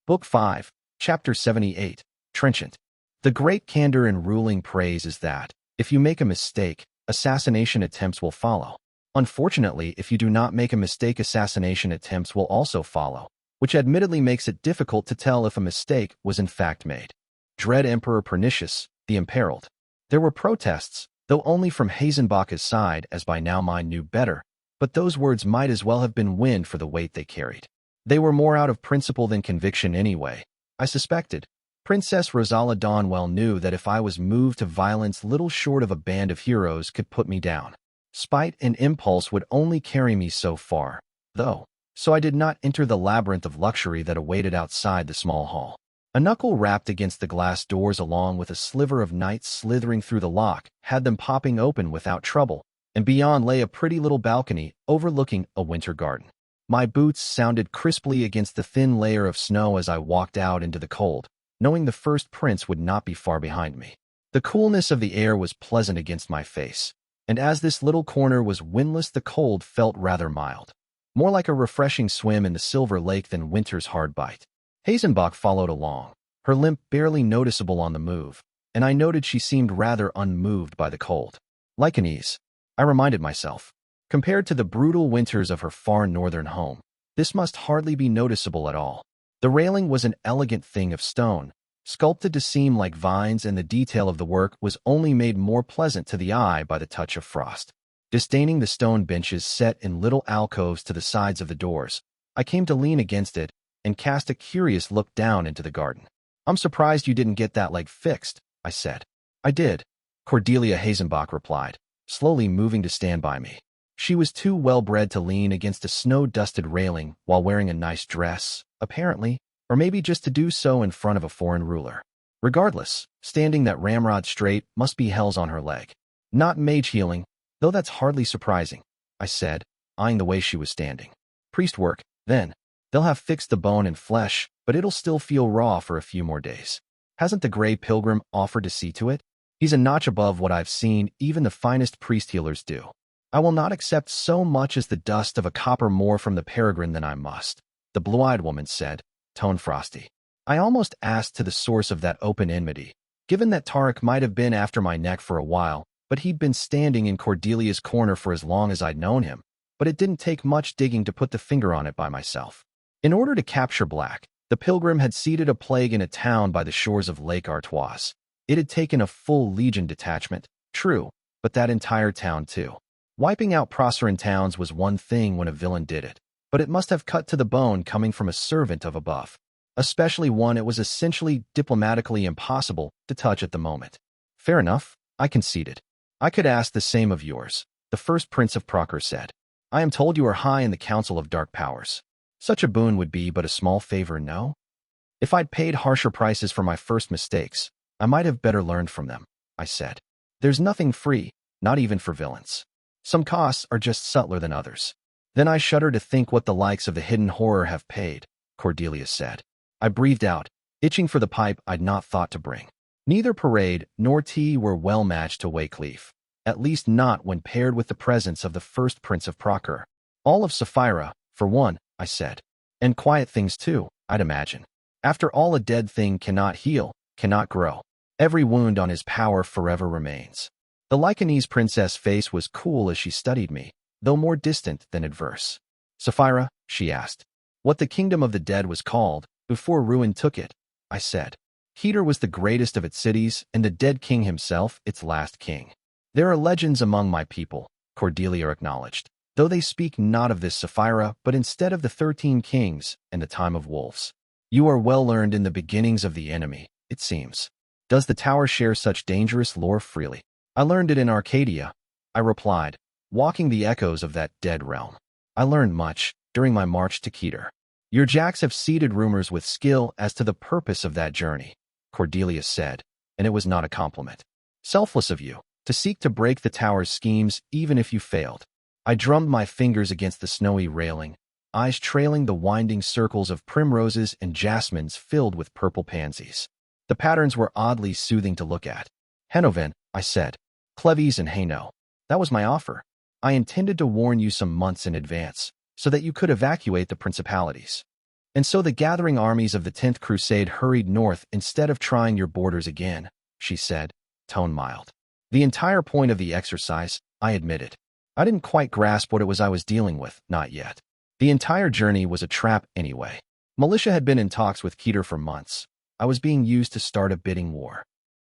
Book 5, Chapter 78, Trenchant. The great candor in ruling praise is that, if you make a mistake, assassination attempts will follow. Unfortunately, if you do not make a mistake, assassination attempts will also follow, which admittedly makes it difficult to tell if a mistake was in fact made. Dread Emperor Pernicious, the Imperiled. There were protests, though only from Hazenbach's side, as by now mine knew better, but those words might as well have been wind for the weight they carried. They were more out of principle than conviction anyway, I suspected. Princess Rosala Dawn well knew that if I was moved to violence, little short of a band of heroes could put me down. Spite and impulse would only carry me so far, though, so I did not enter the labyrinth of luxury that awaited outside the small hall. A knuckle rapped against the glass doors along with a sliver of night slithering through the lock, had them popping open without trouble, and beyond lay a pretty little balcony overlooking a winter garden. My boots sounded crisply against the thin layer of snow as I walked out into the cold, knowing the first prince would not be far behind me. The coolness of the air was pleasant against my face, and as this little corner was windless, the cold felt rather mild, more like a refreshing swim in the silver lake than winter's hard bite. Hazenbach followed along, her limp barely noticeable on the move, and I noted she seemed rather unmoved by the cold. Lycanese, I reminded myself. Compared to the brutal winters of her far northern home, this must hardly be noticeable at all. The railing was an elegant thing of stone, sculpted to seem like vines, and the detail of the work was only made more pleasant to the eye by the touch of frost. Disdaining the stone benches set in little alcoves to the sides of the doors, I came to lean against it and cast a curious look down into the garden. "I'm surprised you didn't get that leg fixed," I said. "I did," Cordelia Hazenbach replied, slowly moving to stand by me. She was too well-bred to lean against a snow-dusted railing while wearing a nice dress, apparently, or maybe just to do so in front of a foreign ruler. Regardless, standing that ramrod straight must be hells on her leg. "Not mage healing, though that's hardly surprising," I said, eyeing the way she was standing. "Priest work, then. They'll have fixed the bone and flesh, but it'll still feel raw for a few more days. Hasn't the Grey Pilgrim offered to see to it? He's a notch above what I've seen even the finest priest healers do. I will not accept so much as the dust of a copper more from the peregrine than I must," the blue-eyed woman said, tone frosty. I almost asked to the source of that open enmity, given that Tarek might have been after my neck for a while, but he'd been standing in Cordelia's corner for as long as I'd known him, but it didn't take much digging to put the finger on it by myself. In order to capture Black, the Pilgrim had seeded a plague in a town by the shores of Lake Artois. It had taken a full legion detachment, true, but that entire town too. Wiping out Proceran towns was one thing when a villain did it, but it must have cut to the bone coming from a servant of above, especially one it was essentially diplomatically impossible to touch at the moment. "Fair enough," I conceded. "I could ask the same of yours," the first Prince of Procer said. "I am told you are high in the Council of Dark Powers. Such a boon would be but a small favor, no? If I'd paid harsher prices for my first mistakes, I might have better learned from them," I said. "There's nothing free, not even for villains. Some costs are just subtler than others." "Then I shudder to think what the likes of the hidden horror have paid," Cordelia said. I breathed out, itching for the pipe I'd not thought to bring. Neither parade nor tea were well matched to Waycleaf, at least not when paired with the presence of the first Prince of Procer. "All of Sapphira, for one," I said. "And quiet things too, I'd imagine. After all, a dead thing cannot heal, cannot grow. Every wound on his power forever remains." The Lycanese princess' face was cool as she studied me, though more distant than adverse. "Sapphira," she asked, "what the kingdom of the dead was called, before ruin took it," I said. "Keter was the greatest of its cities, and the dead king himself its last king." "There are legends among my people," Cordelia acknowledged, "though they speak not of this Sapphira, but instead of the 13 kings and the time of wolves. You are well learned in the beginnings of the enemy, it seems. Does the tower share such dangerous lore freely?" "I learned it in Arcadia," I replied, walking the echoes of that dead realm. "I learned much during my march to Keter." "Your jacks have seeded rumors with skill as to the purpose of that journey," Cordelia said, and it was not a compliment. "Selfless of you, to seek to break the tower's schemes even if you failed." I drummed my fingers against the snowy railing, eyes trailing the winding circles of primroses and jasmines filled with purple pansies. The patterns were oddly soothing to look at. "Henoven," I said. "Cleves and Haino. That was my offer. I intended to warn you some months in advance, so that you could evacuate the principalities." And so the gathering armies of the 10th Crusade hurried north instead of trying your borders again, she said, tone mild. The entire point of the exercise, I admitted. I didn't quite grasp what it was I was dealing with, not yet. The entire journey was a trap anyway. Militia had been in talks with Keter for months. I was being used to start a bidding war.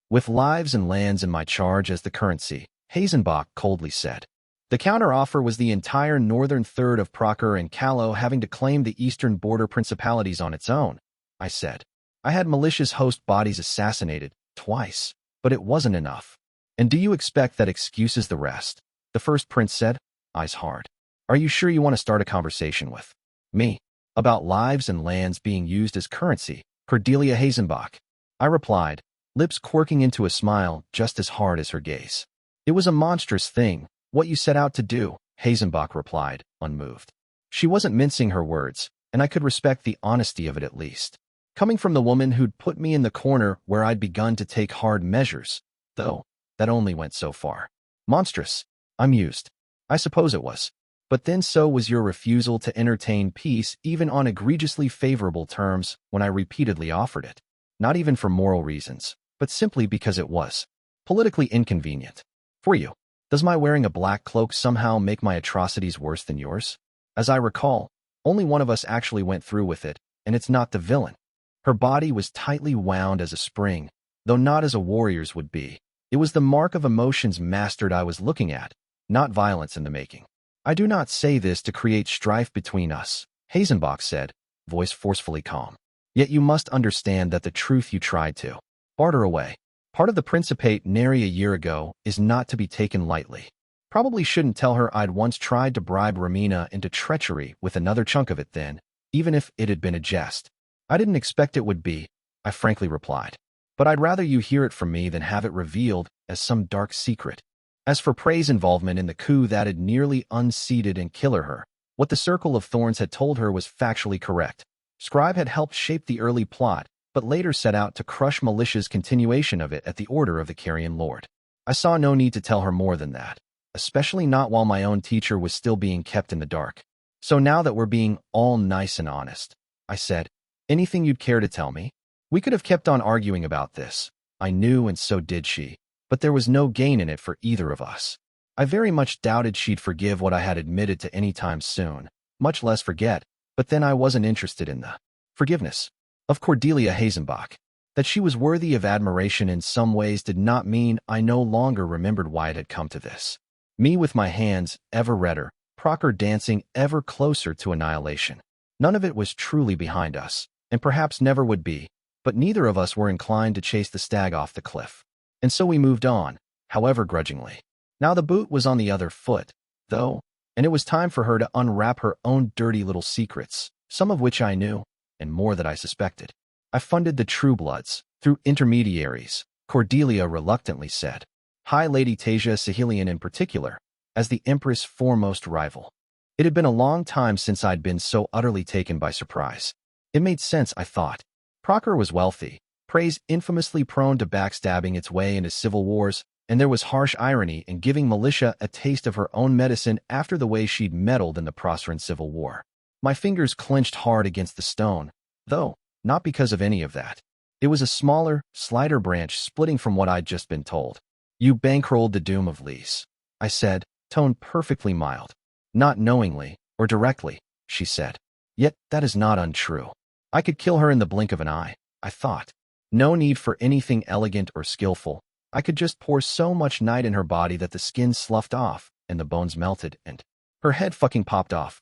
With lives and lands in my charge as the currency, Hazenbach coldly said. The counteroffer was the entire northern third of Procter and Callow having to claim the eastern border principalities on its own, I said. I had militia's host bodies assassinated, twice, but it wasn't enough. And do you expect that excuses the rest? The first prince said, eyes hard. Are you sure you want to start a conversation with me about lives and lands being used as currency, Cordelia Hazenbach? I replied, lips quirking into a smile just as hard as her gaze. It was a monstrous thing, what you set out to do, Hazenbach replied, unmoved. She wasn't mincing her words, and I could respect the honesty of it at least. Coming from the woman who'd put me in the corner where I'd begun to take hard measures, though, that only went so far. Monstrous, I mused. I suppose it was. But then so was your refusal to entertain peace even on egregiously favorable terms when I repeatedly offered it. Not even for moral reasons, but simply because it was politically inconvenient. For you. Does my wearing a black cloak somehow make my atrocities worse than yours? As I recall, only one of us actually went through with it, and it's not the villain. Her body was tightly wound as a spring, though not as a warrior's would be. It was the mark of emotions mastered I was looking at, not violence in the making. I do not say this to create strife between us, Hazenbach said, voice forcefully calm. Yet you must understand that the truth you tried to barter away, part of the Principate nary a year ago, is not to be taken lightly. Probably shouldn't tell her I'd once tried to bribe Romina into treachery with another chunk of it then, even if it had been a jest. I didn't expect it would be, I frankly replied. But I'd rather you hear it from me than have it revealed as some dark secret. As for Prey's involvement in the coup that had nearly unseated and killed her, what the Circle of Thorns had told her was factually correct. Scribe had helped shape the early plot, but later set out to crush militia's continuation of it at the order of the Carrion Lord. I saw no need to tell her more than that, especially not while my own teacher was still being kept in the dark. So now that we're being all nice and honest, I said, anything you'd care to tell me? We could have kept on arguing about this. I knew, and so did she, but there was no gain in it for either of us. I very much doubted she'd forgive what I had admitted to any time soon, much less forget, but then I wasn't interested in the forgiveness of Cordelia Hazenbach. That she was worthy of admiration in some ways did not mean I no longer remembered why it had come to this. Me with my hands ever redder, Procter dancing ever closer to annihilation. None of it was truly behind us, and perhaps never would be, but neither of us were inclined to chase the stag off the cliff. And so we moved on, however grudgingly. Now the boot was on the other foot, though, and it was time for her to unwrap her own dirty little secrets, some of which I knew, and more that I suspected. I funded the True Bloods, through intermediaries, Cordelia reluctantly said. High Lady Tasia Sahelian in particular, as the Empress' foremost rival. It had been a long time since I'd been so utterly taken by surprise. It made sense, I thought. Procter was wealthy, Prey's infamously prone to backstabbing its way into civil wars, and there was harsh irony in giving militia a taste of her own medicine after the way she'd meddled in the Proceran Civil War. My fingers clenched hard against the stone, though, not because of any of that. It was a smaller, slighter branch splitting from what I'd just been told. You bankrolled the doom of Lise, I said, tone perfectly mild. Not knowingly, or directly, she said. Yet that is not untrue. I could kill her in the blink of an eye, I thought. No need for anything elegant or skillful. I could just pour so much night in her body that the skin sloughed off, and the bones melted, and her head fucking popped off.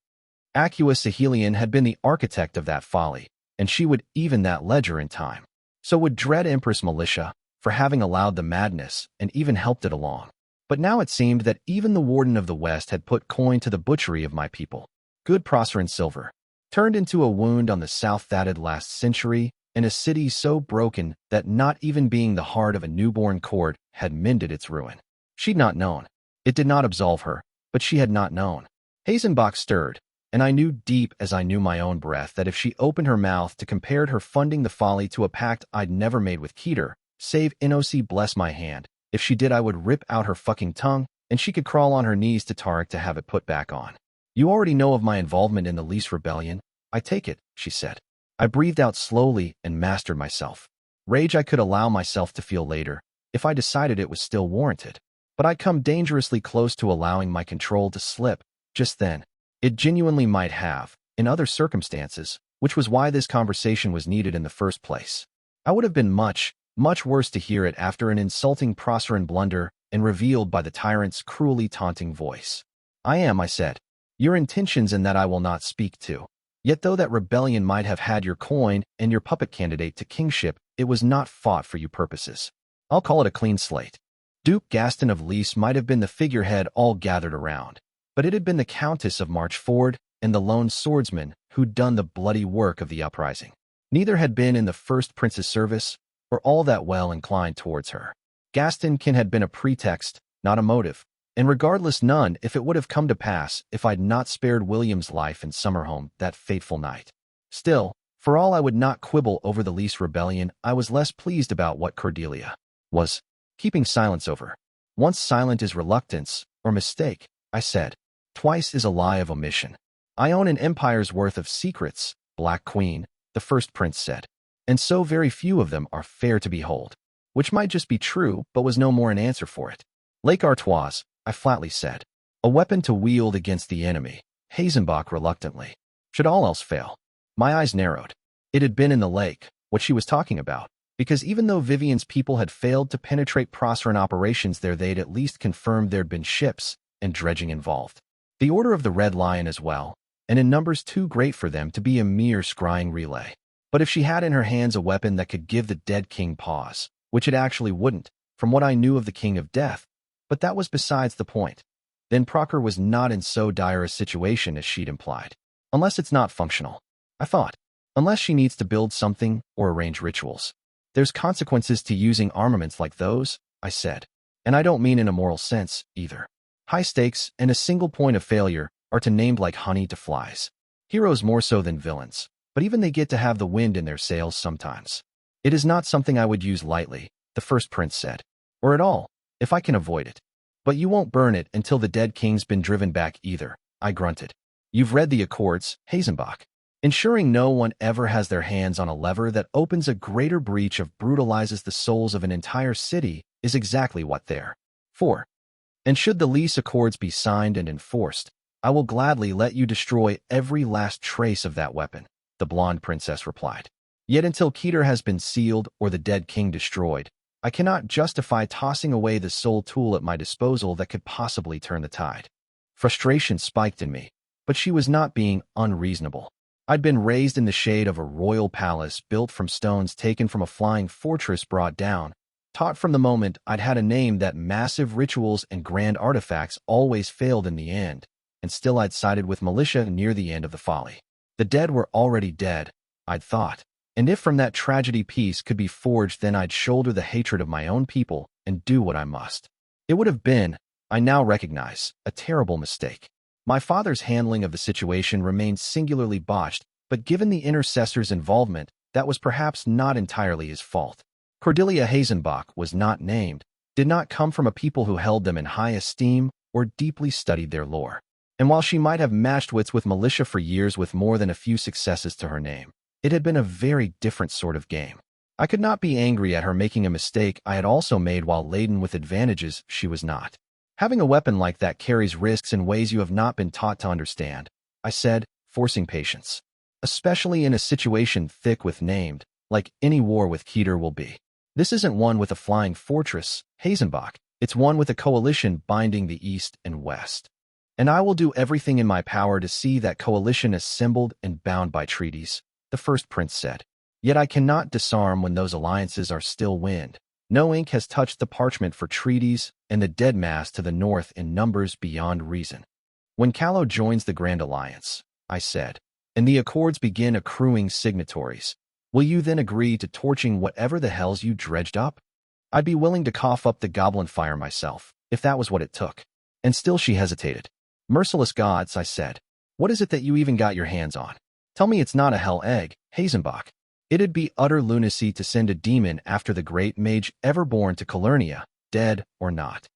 Acua Sahelian had been the architect of that folly, and she would even that ledger in time. So would dread Empress Militia, for having allowed the madness, and even helped it along. But now it seemed that even the Warden of the West had put coin to the butchery of my people. Good Proceran silver, turned into a wound on the south thatted last century, in a city so broken that not even being the heart of a newborn court had mended its ruin. She'd not known. It did not absolve her, but she had not known. Hazenbach stirred, and I knew deep as I knew my own breath that if she opened her mouth to compare her funding the folly to a pact I'd never made with Keter, save NOC bless my hand, if she did I would rip out her fucking tongue, and she could crawl on her knees to Tarek to have it put back on. You already know of my involvement in the Lise Rebellion, I take it, she said. I breathed out slowly and mastered myself. Rage I could allow myself to feel later, if I decided it was still warranted. But I'd come dangerously close to allowing my control to slip just then. It genuinely might have, in other circumstances, which was why this conversation was needed in the first place. I would have been much, much worse to hear it after an insulting Proserpine blunder and revealed by the tyrant's cruelly taunting voice. I said. Your intentions in that I will not speak to. Yet though that rebellion might have had your coin and your puppet candidate to kingship, it was not fought for you purposes. I'll call it a clean slate. Duke Gaston of Lys might have been the figurehead all gathered around, but it had been the Countess of Marchford and the lone swordsman who'd done the bloody work of the uprising. Neither had been in the first prince's service or all that well inclined towards her. Gaston had been a pretext, not a motive, and regardless none if it would have come to pass if I'd not spared William's life in Summerhome that fateful night. Still, for all I would not quibble over the Lys rebellion, I was less pleased about what Cordelia was keeping silence over. Once silent is reluctance, or mistake, I said. Twice is a lie of omission. I own an empire's worth of secrets, Black Queen, the first prince said. And so very few of them are fair to behold. Which might just be true, but was no more an answer for it. Lake Artois, I flatly said. A weapon to wield against the enemy, Hazenbach reluctantly. Should all else fail. My eyes narrowed. It had been in the lake, what she was talking about, because even though Vivian's people had failed to penetrate Proserpine operations there, they'd at least confirmed there'd been ships and dredging involved. The Order of the Red Lion as well, and in numbers too great for them to be a mere scrying relay. But if she had in her hands a weapon that could give the dead king pause, which it actually wouldn't, from what I knew of the King of Death, but that was besides the point, then Procker was not in so dire a situation as she'd implied. Unless it's not functional, I thought. Unless she needs to build something or arrange rituals. There's consequences to using armaments like those, I said. And I don't mean in a moral sense, either. High stakes and a single point of failure are to named like honey to flies. Heroes more so than villains, but even they get to have the wind in their sails sometimes. It is not something I would use lightly, the first prince said. Or at all, if I can avoid it. But you won't burn it until the dead king's been driven back either, I grunted. You've read the Accords, Hazenbach. Ensuring no one ever has their hands on a lever that opens a greater breach of brutalizes the souls of an entire city is exactly what they're for. And should the Lys Accords be signed and enforced, I will gladly let you destroy every last trace of that weapon, the blonde princess replied. Yet until Keter has been sealed or the dead king destroyed, I cannot justify tossing away the sole tool at my disposal that could possibly turn the tide. Frustration spiked in me, but she was not being unreasonable. I'd been raised in the shade of a royal palace built from stones taken from a flying fortress brought down, taught from the moment I'd had a name that massive rituals and grand artifacts always failed in the end, and still I'd sided with militia near the end of the folly. The dead were already dead, I'd thought, and if from that tragedy peace could be forged, then I'd shoulder the hatred of my own people and do what I must. It would have been, I now recognize, a terrible mistake. My father's handling of the situation remained singularly botched, but given the intercessor's involvement, that was perhaps not entirely his fault. Cordelia Hazenbach was not named, did not come from a people who held them in high esteem or deeply studied their lore. And while she might have matched wits with militia for years with more than a few successes to her name, it had been a very different sort of game. I could not be angry at her making a mistake I had also made while laden with advantages she was not. Having a weapon like that carries risks in ways you have not been taught to understand, I said, forcing patience. Especially in a situation thick with named, like any war with Keter will be. This isn't one with a flying fortress, Hazenbach. It's one with a coalition binding the East and West. And I will do everything in my power to see that coalition assembled and bound by treaties, the first prince said. Yet I cannot disarm when those alliances are still wind. No ink has touched the parchment for treaties, and the dead mass to the north in numbers beyond reason. When Callow joins the Grand Alliance, I said, and the Accords begin accruing signatories, will you then agree to torching whatever the hells you dredged up? I'd be willing to cough up the goblin fire myself, if that was what it took. And still she hesitated. Merciless gods, I said. What is it that you even got your hands on? Tell me it's not a hell egg, Hazenbach. It'd be utter lunacy to send a demon after the great mage ever born to Calernia, dead or not.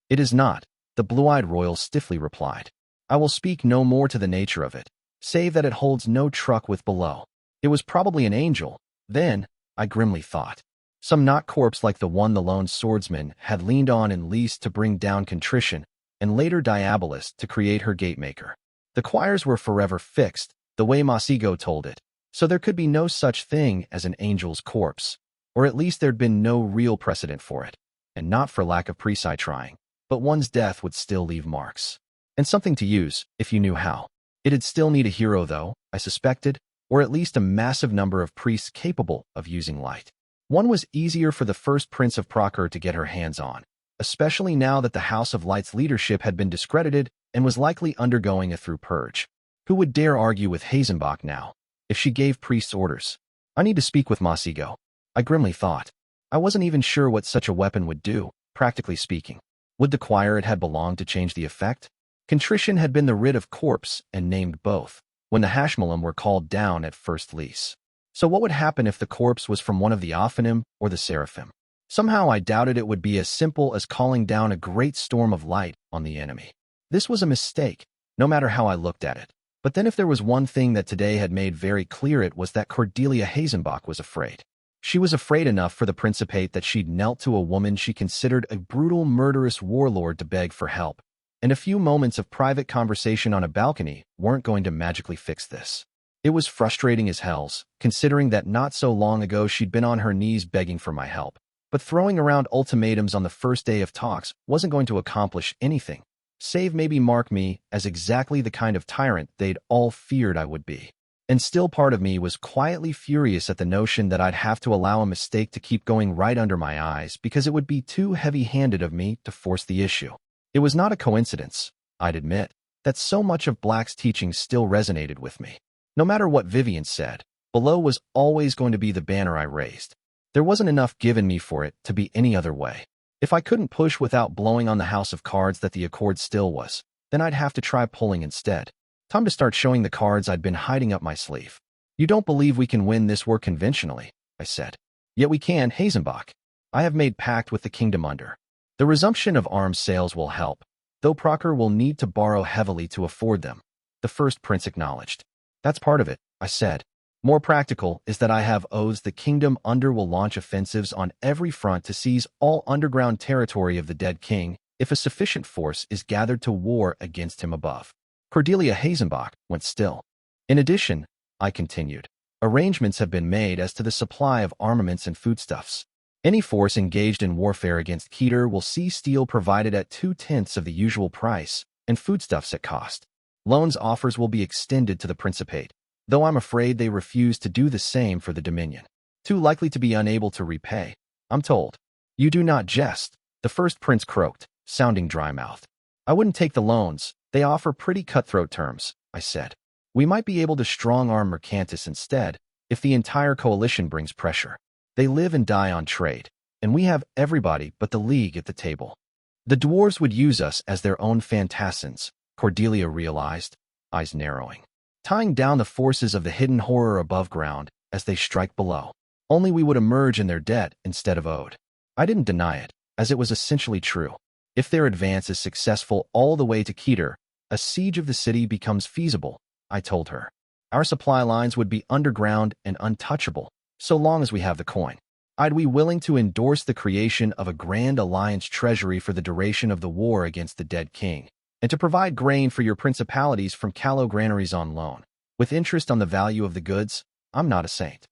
It is not, the blue-eyed royal stiffly replied. I will speak no more to the nature of it, save that it holds no truck with below. It was probably an angel. Then, I grimly thought. Some not corpse like the one the lone swordsman had leaned on and leased to bring down Contrition, and later Diabolus to create her gatemaker. The choirs were forever fixed, the way Masigo told it, so there could be no such thing as an angel's corpse, or at least there'd been no real precedent for it, and not for lack of preci trying, but one's death would still leave marks. And something to use, if you knew how. It'd still need a hero though, I suspected, or at least a massive number of priests capable of using light. One was easier for the first Prince of Proker to get her hands on, especially now that the House of Light's leadership had been discredited and was likely undergoing a through purge. Who would dare argue with Hazenbach now, if she gave priests orders? I need to speak with Masigo, I grimly thought. I wasn't even sure what such a weapon would do, practically speaking. Would the choir it had belonged to change the effect? Contrition had been the writ of corpse and named both, when the Hashmalim were called down at first lease. So what would happen if the corpse was from one of the Ophanim or the Seraphim? Somehow I doubted it would be as simple as calling down a great storm of light on the enemy. This was a mistake, no matter how I looked at it. But then if there was one thing that today had made very clear, it was that Cordelia Hazenbach was afraid. She was afraid enough for the Principate that she'd knelt to a woman she considered a brutal, murderous warlord to beg for help. And a few moments of private conversation on a balcony weren't going to magically fix this. It was frustrating as hells, considering that not so long ago she'd been on her knees begging for my help. But throwing around ultimatums on the first day of talks wasn't going to accomplish anything, save maybe mark me as exactly the kind of tyrant they'd all feared I would be. And still part of me was quietly furious at the notion that I'd have to allow a mistake to keep going right under my eyes because it would be too heavy-handed of me to force the issue. It was not a coincidence, I'd admit, that so much of Black's teaching still resonated with me. No matter what Vivian said, below was always going to be the banner I raised. There wasn't enough given me for it to be any other way. If I couldn't push without blowing on the house of cards that the accord still was, then I'd have to try pulling instead. Time to start showing the cards I'd been hiding up my sleeve. You don't believe we can win this war conventionally, I said. Yet we can, Hazenbach. I have made pact with the Kingdom under. The resumption of arms sales will help, though Proker will need to borrow heavily to afford them, the first prince acknowledged. That's part of it, I said. More practical is that I have oaths the Kingdom under will launch offensives on every front to seize all underground territory of the dead king if a sufficient force is gathered to war against him above. Cordelia Hazenbach went still. In addition, I continued, arrangements have been made as to the supply of armaments and foodstuffs. Any force engaged in warfare against Keter will see steel provided at 2/10 of the usual price and foodstuffs at cost. Loans offers will be extended to the Principate, though I'm afraid they refuse to do the same for the Dominion. Too likely to be unable to repay, I'm told. You do not jest, the first prince croaked, sounding dry-mouthed. I wouldn't take the loans. They offer pretty cutthroat terms, I said. We might be able to strong-arm Mercantis instead, if the entire coalition brings pressure. They live and die on trade, and we have everybody but the League at the table. The dwarves would use us as their own fantassins, Cordelia realized, eyes narrowing. Tying down the forces of the hidden horror above ground as they strike below. Only we would emerge in their debt instead of owed. I didn't deny it, as it was essentially true. If their advance is successful all the way to Keter, a siege of the city becomes feasible, I told her. Our supply lines would be underground and untouchable, so long as we have the coin. I'd be willing to endorse the creation of a Grand Alliance treasury for the duration of the war against the dead king, and to provide grain for your principalities from Callow granaries on loan, with interest on the value of the goods. I'm not a saint.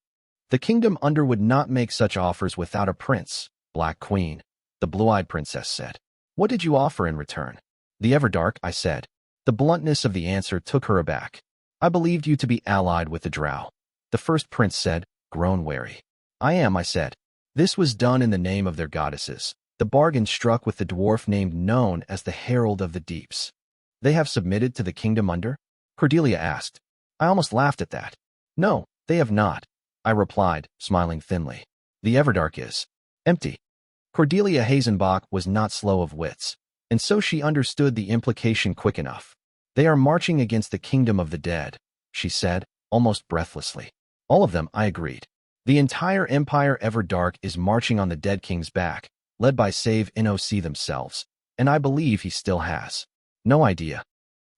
The Kingdom under would not make such offers without a prince, Black Queen, the blue-eyed princess said. What did you offer in return? The Everdark, I said. The bluntness of the answer took her aback. I believed you to be allied with the Drow, the first prince said, grown wary. I am, I said. This was done in the name of their goddesses. The bargain struck with the dwarf named known as the Herald of the Deeps. They have submitted to the Kingdom under? Cordelia asked. I almost laughed at that. No, they have not, I replied, smiling thinly. The Everdark is empty. Cordelia Hazenbach was not slow of wits, and so she understood the implication quick enough. They are marching against the Kingdom of the Dead, she said, almost breathlessly. All of them, I agreed. The entire Empire Everdark is marching on the Dead King's back, led by Save NOC themselves, and I believe he still has no idea.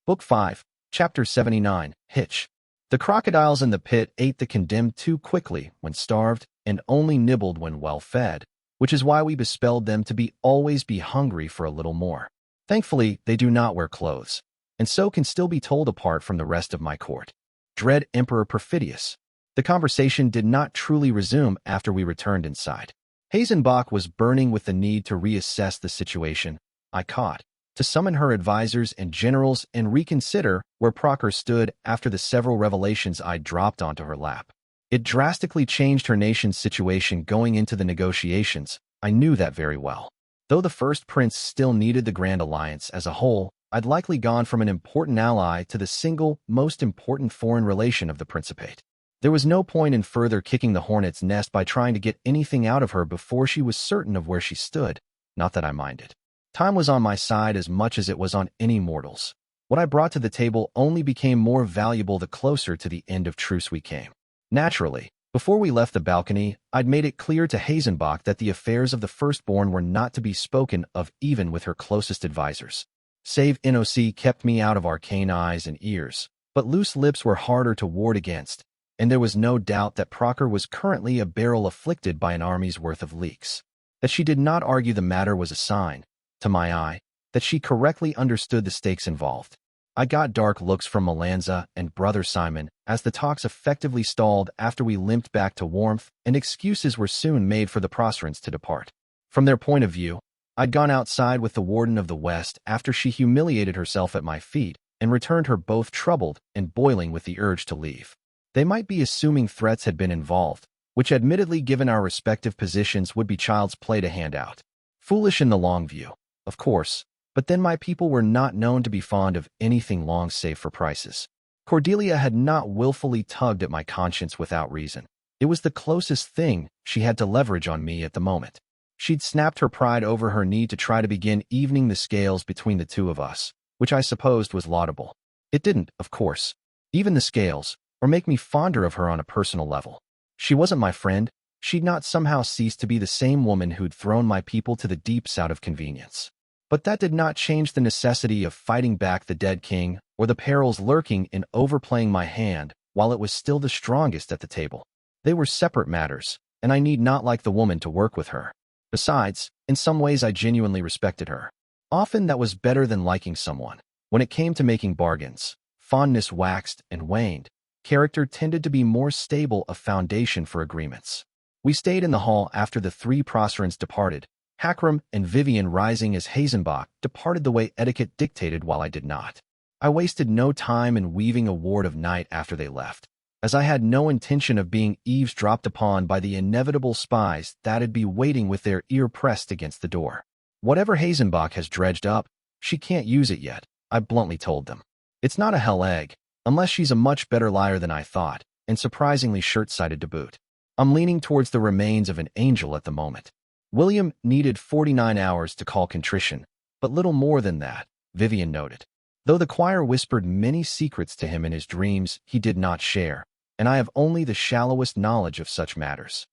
Book 5, Chapter 79, Hitch. The crocodiles in the pit ate the condemned too quickly when starved and only nibbled when well fed, which is why we bespelled them to always be hungry for a little more. Thankfully, they do not wear clothes, and so can still be told apart from the rest of my court. Dread Emperor Perfidious. The conversation did not truly resume after we returned inside. Hazenbach was burning with the need to reassess the situation, I caught, to summon her advisors and generals and reconsider where Procker stood after the several revelations I dropped onto her lap. It drastically changed her nation's situation going into the negotiations. I knew that very well. Though the First Prince still needed the Grand Alliance as a whole, I'd likely gone from an important ally to the single most important foreign relation of the Principate. There was no point in further kicking the hornet's nest by trying to get anything out of her before she was certain of where she stood. Not that I minded. Time was on my side as much as it was on any mortal's. What I brought to the table only became more valuable the closer to the end of truce we came. Naturally, before we left the balcony, I'd made it clear to Hazenbach that the affairs of the firstborn were not to be spoken of even with her closest advisors. Save NOC kept me out of arcane eyes and ears, but loose lips were harder to ward against, and there was no doubt that Procker was currently a barrel afflicted by an army's worth of leaks. That she did not argue the matter was a sign, to my eye, that she correctly understood the stakes involved. I got dark looks from Melanza and Brother Simon as the talks effectively stalled after we limped back to warmth, and excuses were soon made for the Procerants to depart. From their point of view, I'd gone outside with the Warden of the West after she humiliated herself at my feet and returned her both troubled and boiling with the urge to leave. They might be assuming threats had been involved, which admittedly given our respective positions would be child's play to hand out. Foolish in the long view, of course, but then my people were not known to be fond of anything long save for prices. Cordelia had not willfully tugged at my conscience without reason. It was the closest thing she had to leverage on me at the moment. She'd snapped her pride over her need to try to begin evening the scales between the two of us, which I supposed was laudable. It didn't, of course, even the scales, or make me fonder of her on a personal level. She wasn't my friend. She'd not somehow ceased to be the same woman who'd thrown my people to the deeps out of convenience. But that did not change the necessity of fighting back the dead king or the perils lurking in overplaying my hand while it was still the strongest at the table. They were separate matters, and I need not like the woman to work with her. Besides, in some ways I genuinely respected her. Often that was better than liking someone. When it came to making bargains, fondness waxed and waned. Character tended to be more stable a foundation for agreements. We stayed in the hall after the three Procerants departed, Hakram and Vivian rising as Hazenbach departed the way etiquette dictated while I did not. I wasted no time in weaving a ward of night after they left, as I had no intention of being eavesdropped upon by the inevitable spies that'd be waiting with their ear pressed against the door. Whatever Hazenbach has dredged up, she can't use it yet, I bluntly told them. It's not a hell egg, unless she's a much better liar than I thought, and surprisingly short-sighted to boot. I'm leaning towards the remains of an angel at the moment. William needed 49 hours to call contrition, but little more than that, Vivian noted. Though the choir whispered many secrets to him in his dreams he did not share, and I have only the shallowest knowledge of such matters.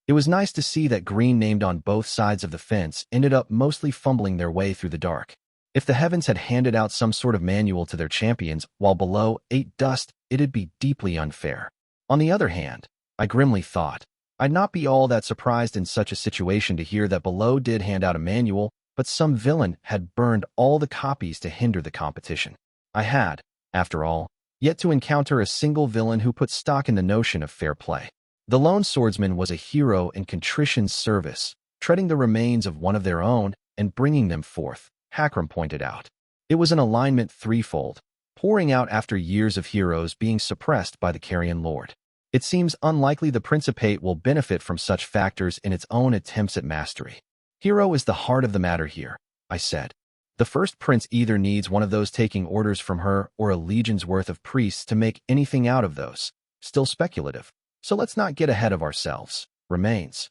It was nice to see that green named on both sides of the fence ended up mostly fumbling their way through the dark. If the heavens had handed out some sort of manual to their champions while below ate dust, it'd be deeply unfair. On the other hand, I grimly thought, I'd not be all that surprised in such a situation to hear that below did hand out a manual, but some villain had burned all the copies to hinder the competition. I had, after all, yet to encounter a single villain who put stock in the notion of fair play. The lone swordsman was a hero in contrition's service, treading the remains of one of their own and bringing them forth, Hakram pointed out. It was an alignment threefold, pouring out after years of heroes being suppressed by the Carrion Lord. It seems unlikely the Principate will benefit from such factors in its own attempts at mastery. Hero is the heart of the matter here, I said. The First Prince either needs one of those taking orders from her or a legion's worth of priests to make anything out of those. Still speculative. So let's not get ahead of ourselves. Remains.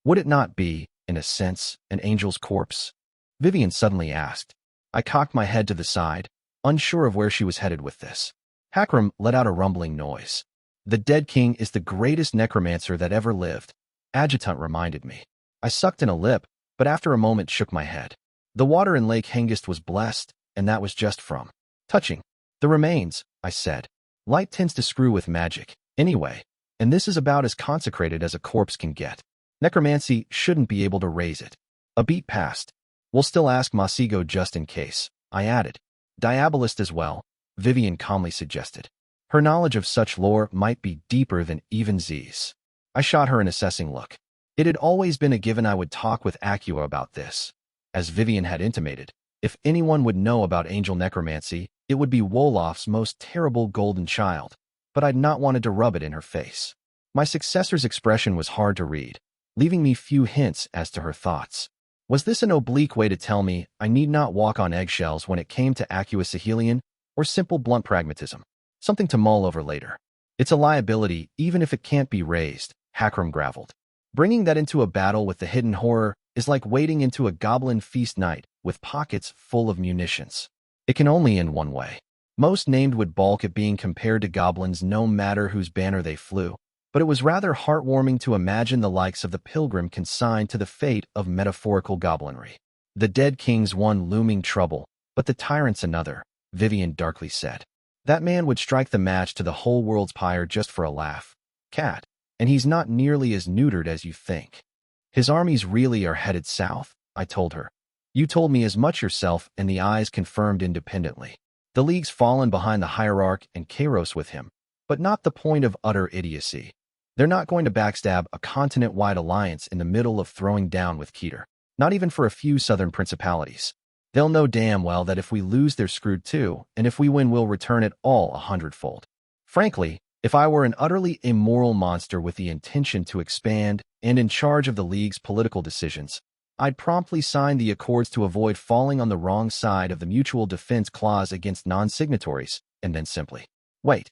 Would it not be, in a sense, an angel's corpse? Vivian suddenly asked. I cocked my head to the side, unsure of where she was headed with this. Hakram let out a rumbling noise. The dead king is the greatest necromancer that ever lived, Adjutant reminded me. I sucked in a lip, but after a moment shook my head. The water in Lake Hengist was blessed, and that was just from touching the remains, I said. Light tends to screw with magic, anyway, and this is about as consecrated as a corpse can get. Necromancy shouldn't be able to raise it. A beat passed. We'll still ask Masigo just in case, I added. Diabolist as well, Vivian calmly suggested. Her knowledge of such lore might be deeper than even Z's. I shot her an assessing look. It had always been a given I would talk with Acua about this. As Vivian had intimated, if anyone would know about angel necromancy, it would be Wolof's most terrible golden child, but I'd not wanted to rub it in her face. My successor's expression was hard to read, leaving me few hints as to her thoughts. Was this an oblique way to tell me I need not walk on eggshells when it came to Acua Sahelian, or simple blunt pragmatism? Something to mull over later. It's a liability, even if it can't be raised, Hakram graveled. Bringing that into a battle with the hidden horror is like wading into a goblin feast night with pockets full of munitions. It can only end one way. Most named would balk at being compared to goblins no matter whose banner they flew, but it was rather heartwarming to imagine the likes of the pilgrim consigned to the fate of metaphorical goblinry. The dead king's one looming trouble, but the tyrant's another, Vivian darkly said. That man would strike the match to the whole world's pyre just for a laugh. Cat, and he's not nearly as neutered as you think. His armies really are headed south, I told her. You told me as much yourself, and the eyes confirmed independently. The League's fallen behind the Hierarch and Kairos with him, but not the point of utter idiocy. They're not going to backstab a continent-wide alliance in the middle of throwing down with Keter, not even for a few southern principalities. They'll know damn well that if we lose, they're screwed too, and if we win, we'll return it all 100-fold. Frankly, if I were an utterly immoral monster with the intention to expand and in charge of the League's political decisions, I'd promptly sign the accords to avoid falling on the wrong side of the mutual defense clause against non-signatories, and then simply wait.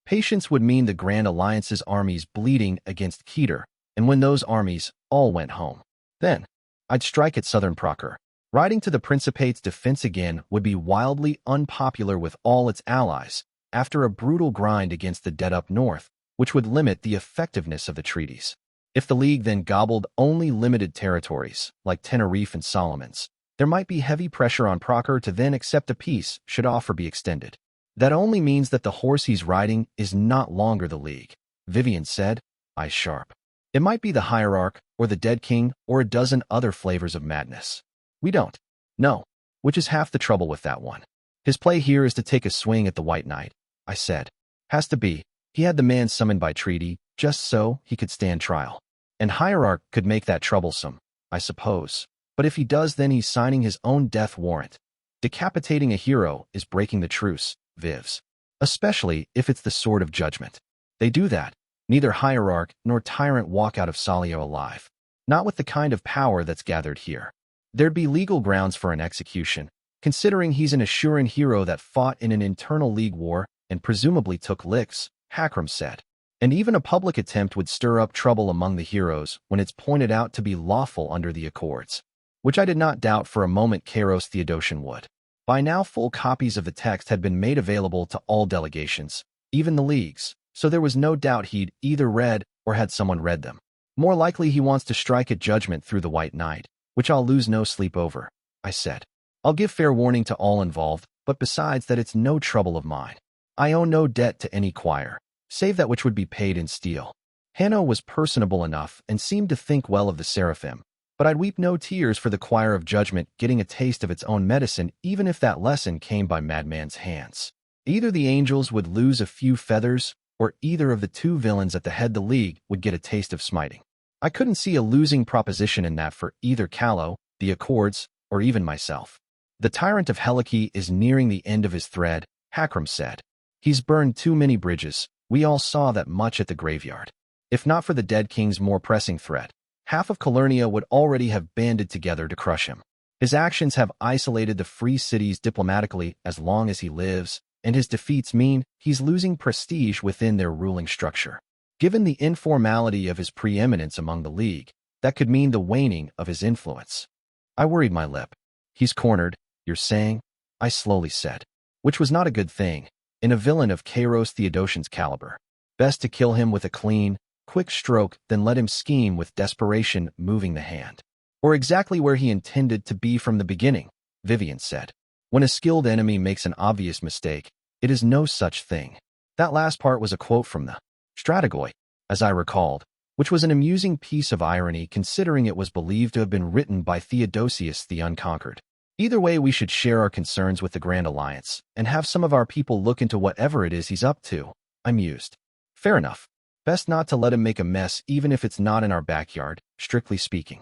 Patience would mean the Grand Alliance's armies bleeding against Keter, and when those armies all went home, then I'd strike at Southern Procure. Riding to the Principate's defense again would be wildly unpopular with all its allies after a brutal grind against the dead up north, which would limit the effectiveness of the treaties. If the League then gobbled only limited territories, like Tenerife and Solomons, there might be heavy pressure on Procure to then accept a peace should offer be extended. That only means that the horse he's riding is not longer the League, Vivian said, eyes sharp. It might be the Hierarch, or the Dead King, or a dozen other flavors of madness. We don't know, which is half the trouble with that one. His play here is to take a swing at the White Knight, I said. Has to be. He had the man summoned by treaty, just so he could stand trial. And Hierarch could make that troublesome, I suppose. But if he does, then he's signing his own death warrant. Decapitating a hero is breaking the truce, Vivs. Especially if it's the Sword of Judgment. They do that. Neither Hierarch nor Tyrant walk out of Salio alive. Not with the kind of power that's gathered here. There'd be legal grounds for an execution, considering he's an Assuran hero that fought in an internal League war and presumably took licks, Hakram said. And even a public attempt would stir up trouble among the heroes when it's pointed out to be lawful under the Accords, which I did not doubt for a moment Kairos Theodosian would. By now, full copies of the text had been made available to all delegations, even the Leagues, so there was no doubt he'd either read or had someone read them. More likely he wants to strike at judgment through the White Knight, which I'll lose no sleep over, I said. I'll give fair warning to all involved, but besides that it's no trouble of mine. I owe no debt to any choir, save that which would be paid in steel. Hanno was personable enough and seemed to think well of the Seraphim, but I'd weep no tears for the choir of judgment getting a taste of its own medicine even if that lesson came by madman's hands. Either the angels would lose a few feathers, or either of the two villains at the head of the League would get a taste of smiting. I couldn't see a losing proposition in that for either Callow, the Accords, or even myself. The Tyrant of Helike is nearing the end of his thread, Hakram said. He's burned too many bridges. We all saw that much at the graveyard. If not for the Dead King's more pressing threat, half of Calernia would already have banded together to crush him. His actions have isolated the free cities diplomatically as long as he lives, and his defeats mean he's losing prestige within their ruling structure. Given the informality of his preeminence among the League, that could mean the waning of his influence. I worried my lip. He's cornered, you're saying? I slowly said. Which was not a good thing, in a villain of Kairos Theodosian's caliber. Best to kill him with a clean, quick stroke than let him scheme with desperation moving the hand. Or exactly where he intended to be from the beginning, Vivian said. When a skilled enemy makes an obvious mistake, it is no such thing. That last part was a quote from the Strategoi, as I recalled, which was an amusing piece of irony considering it was believed to have been written by Theodosius the Unconquered. Either way, we should share our concerns with the Grand Alliance and have some of our people look into whatever it is he's up to, I mused. Fair enough. Best not to let him make a mess even if it's not in our backyard, strictly speaking.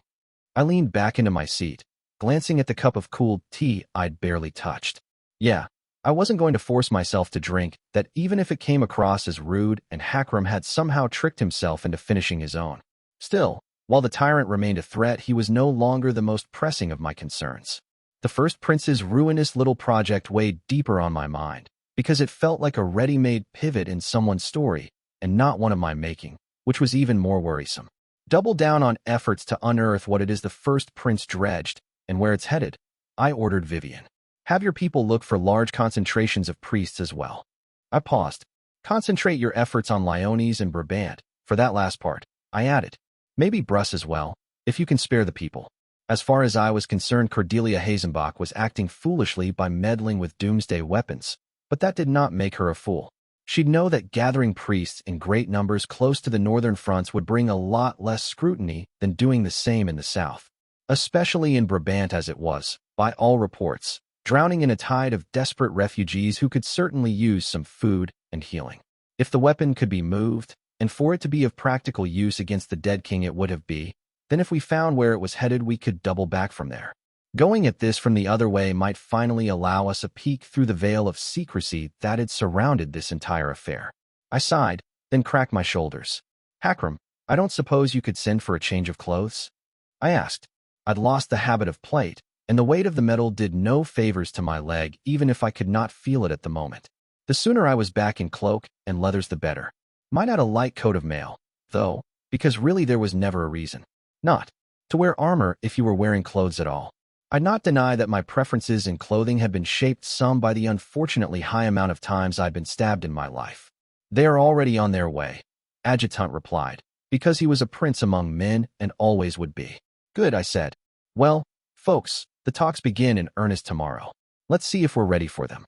I leaned back into my seat, glancing at the cup of cooled tea I'd barely touched. Yeah, I wasn't going to force myself to drink that even if it came across as rude and Hakram had somehow tricked himself into finishing his own. Still, while the tyrant remained a threat, he was no longer the most pressing of my concerns. The first prince's ruinous little project weighed deeper on my mind, because it felt like a ready-made pivot in someone's story, and not one of my making, which was even more worrisome. Double down on efforts to unearth what it is the first prince dredged, and where it's headed, I ordered Vivian. Have your people look for large concentrations of priests as well. I paused. Concentrate your efforts on Lyonese and Brabant. For that last part, I added. Maybe Bruss as well, if you can spare the people. As far as I was concerned, Cordelia Hazenbach was acting foolishly by meddling with doomsday weapons, but that did not make her a fool. She'd know that gathering priests in great numbers close to the northern fronts would bring a lot less scrutiny than doing the same in the south, especially in Brabant as it was, by all reports, drowning in a tide of desperate refugees who could certainly use some food and healing. If the weapon could be moved, and for it to be of practical use against the dead king it would have been, then if we found where it was headed we could double back from there. Going at this from the other way might finally allow us a peek through the veil of secrecy that had surrounded this entire affair. I sighed, then cracked my shoulders. Hakram, I don't suppose you could send for a change of clothes? I asked. I'd lost the habit of plate, and the weight of the metal did no favors to my leg even if I could not feel it at the moment. The sooner I was back in cloak and leathers the better. Might add a light coat of mail, though, because really there was never a reason not to wear armor if you were wearing clothes at all. I'd not deny that my preferences in clothing had been shaped some by the unfortunately high amount of times I'd been stabbed in my life. They are already on their way, Adjutant replied, because he was a prince among men and always would be. Good, I said. Well, folks, the talks begin in earnest tomorrow. Let's see if we're ready for them.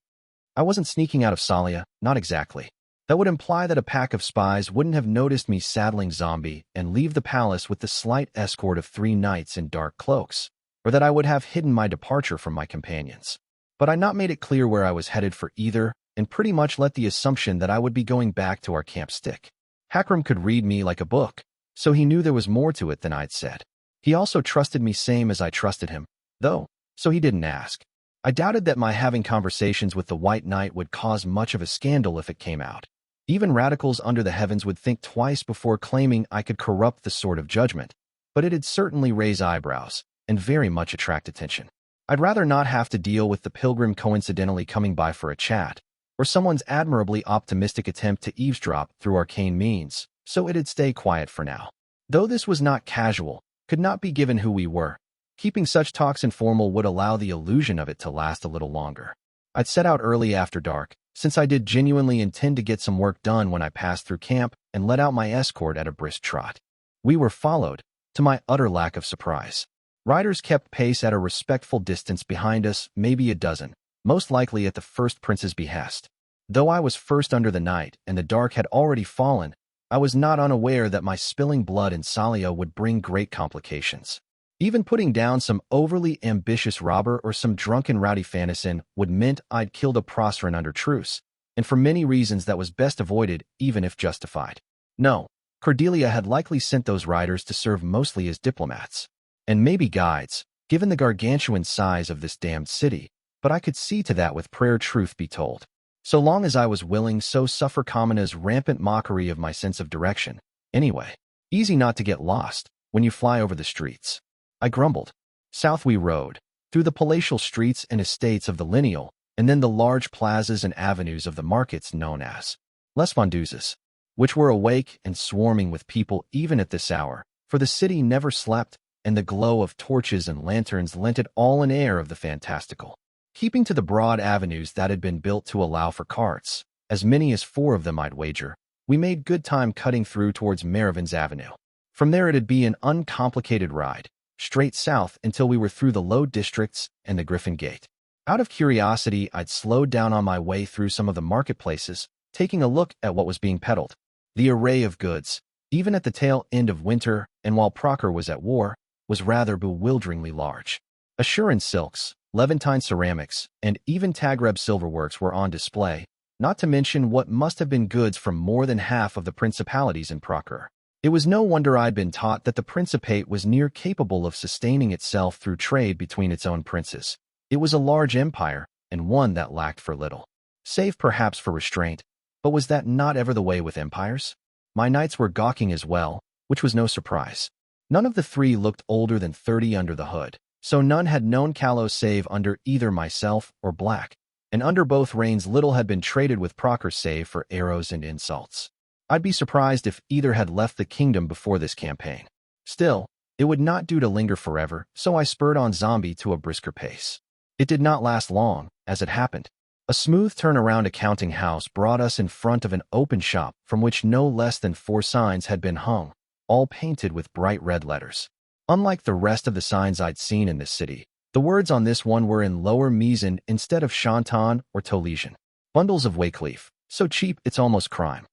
I wasn't sneaking out of Salia, not exactly. That would imply that a pack of spies wouldn't have noticed me saddling Zombie and leave the palace with the slight escort of 3 knights in dark cloaks, or that I would have hidden my departure from my companions. But I'd not made it clear where I was headed for either, and pretty much let the assumption that I would be going back to our camp stick. Hakram could read me like a book, so he knew there was more to it than I'd said. He also trusted me same as I trusted him, though, so he didn't ask. I doubted that my having conversations with the White Knight would cause much of a scandal if it came out. Even radicals under the heavens would think twice before claiming I could corrupt the sword of judgment, but it'd certainly raise eyebrows and very much attract attention. I'd rather not have to deal with the pilgrim coincidentally coming by for a chat, or someone's admirably optimistic attempt to eavesdrop through arcane means, so it'd stay quiet for now. Though this was not casual, could not be given who we were, keeping such talks informal would allow the illusion of it to last a little longer. I'd set out early after dark, since I did genuinely intend to get some work done when I passed through camp and let out my escort at a brisk trot. We were followed, to my utter lack of surprise. Riders kept pace at a respectful distance behind us, maybe a dozen, most likely at the first prince's behest. Though I was first under the night and the dark had already fallen, I was not unaware that my spilling blood in Salia would bring great complications. Even putting down some overly ambitious robber or some drunken rowdy fanatican would meant I'd killed a Proceran under truce, and for many reasons that was best avoided even if justified. No, Cordelia had likely sent those riders to serve mostly as diplomats, and maybe guides, given the gargantuan size of this damned city, but I could see to that with prayer, truth be told. So long as I was willing, so suffer Kamina's rampant mockery of my sense of direction. Anyway, easy not to get lost when you fly over the streets. I grumbled. South we rode, through the palatial streets and estates of the lineal, and then the large plazas and avenues of the markets known as Les Vendeuses, which were awake and swarming with people even at this hour, for the city never slept, and the glow of torches and lanterns lent it all an air of the fantastical. Keeping to the broad avenues that had been built to allow for carts, as many as 4 of them I'd wager, we made good time cutting through towards Merivans Avenue. From there it'd be an uncomplicated ride, straight south until we were through the low districts and the Griffin Gate. Out of curiosity, I'd slowed down on my way through some of the marketplaces, taking a look at what was being peddled. The array of goods, even at the tail end of winter and while Proctor was at war, was rather bewilderingly large. Assurance silks, Levantine ceramics, and even Tagreb silverworks were on display, not to mention what must have been goods from more than half of the principalities in Proctor. It was no wonder I'd been taught that the Principate was near capable of sustaining itself through trade between its own princes. It was a large empire, and one that lacked for little, save perhaps for restraint. But was that not ever the way with empires? My knights were gawking as well, which was no surprise. None of the three looked older than 30 under the hood, so none had known Callow save under either myself or Black, and under both reigns little had been traded with Proctor save for arrows and insults. I'd be surprised if either had left the kingdom before this campaign. Still, it would not do to linger forever, so I spurred on Zombie to a brisker pace. It did not last long, as it happened. A smooth turn-around accounting house brought us in front of an open shop from which no less than 4 signs had been hung, all painted with bright red letters. Unlike the rest of the signs I'd seen in this city, the words on this one were in Lower Misan instead of Shantan or Tolesian. Bundles of Wakeleaf, so cheap it's almost crime.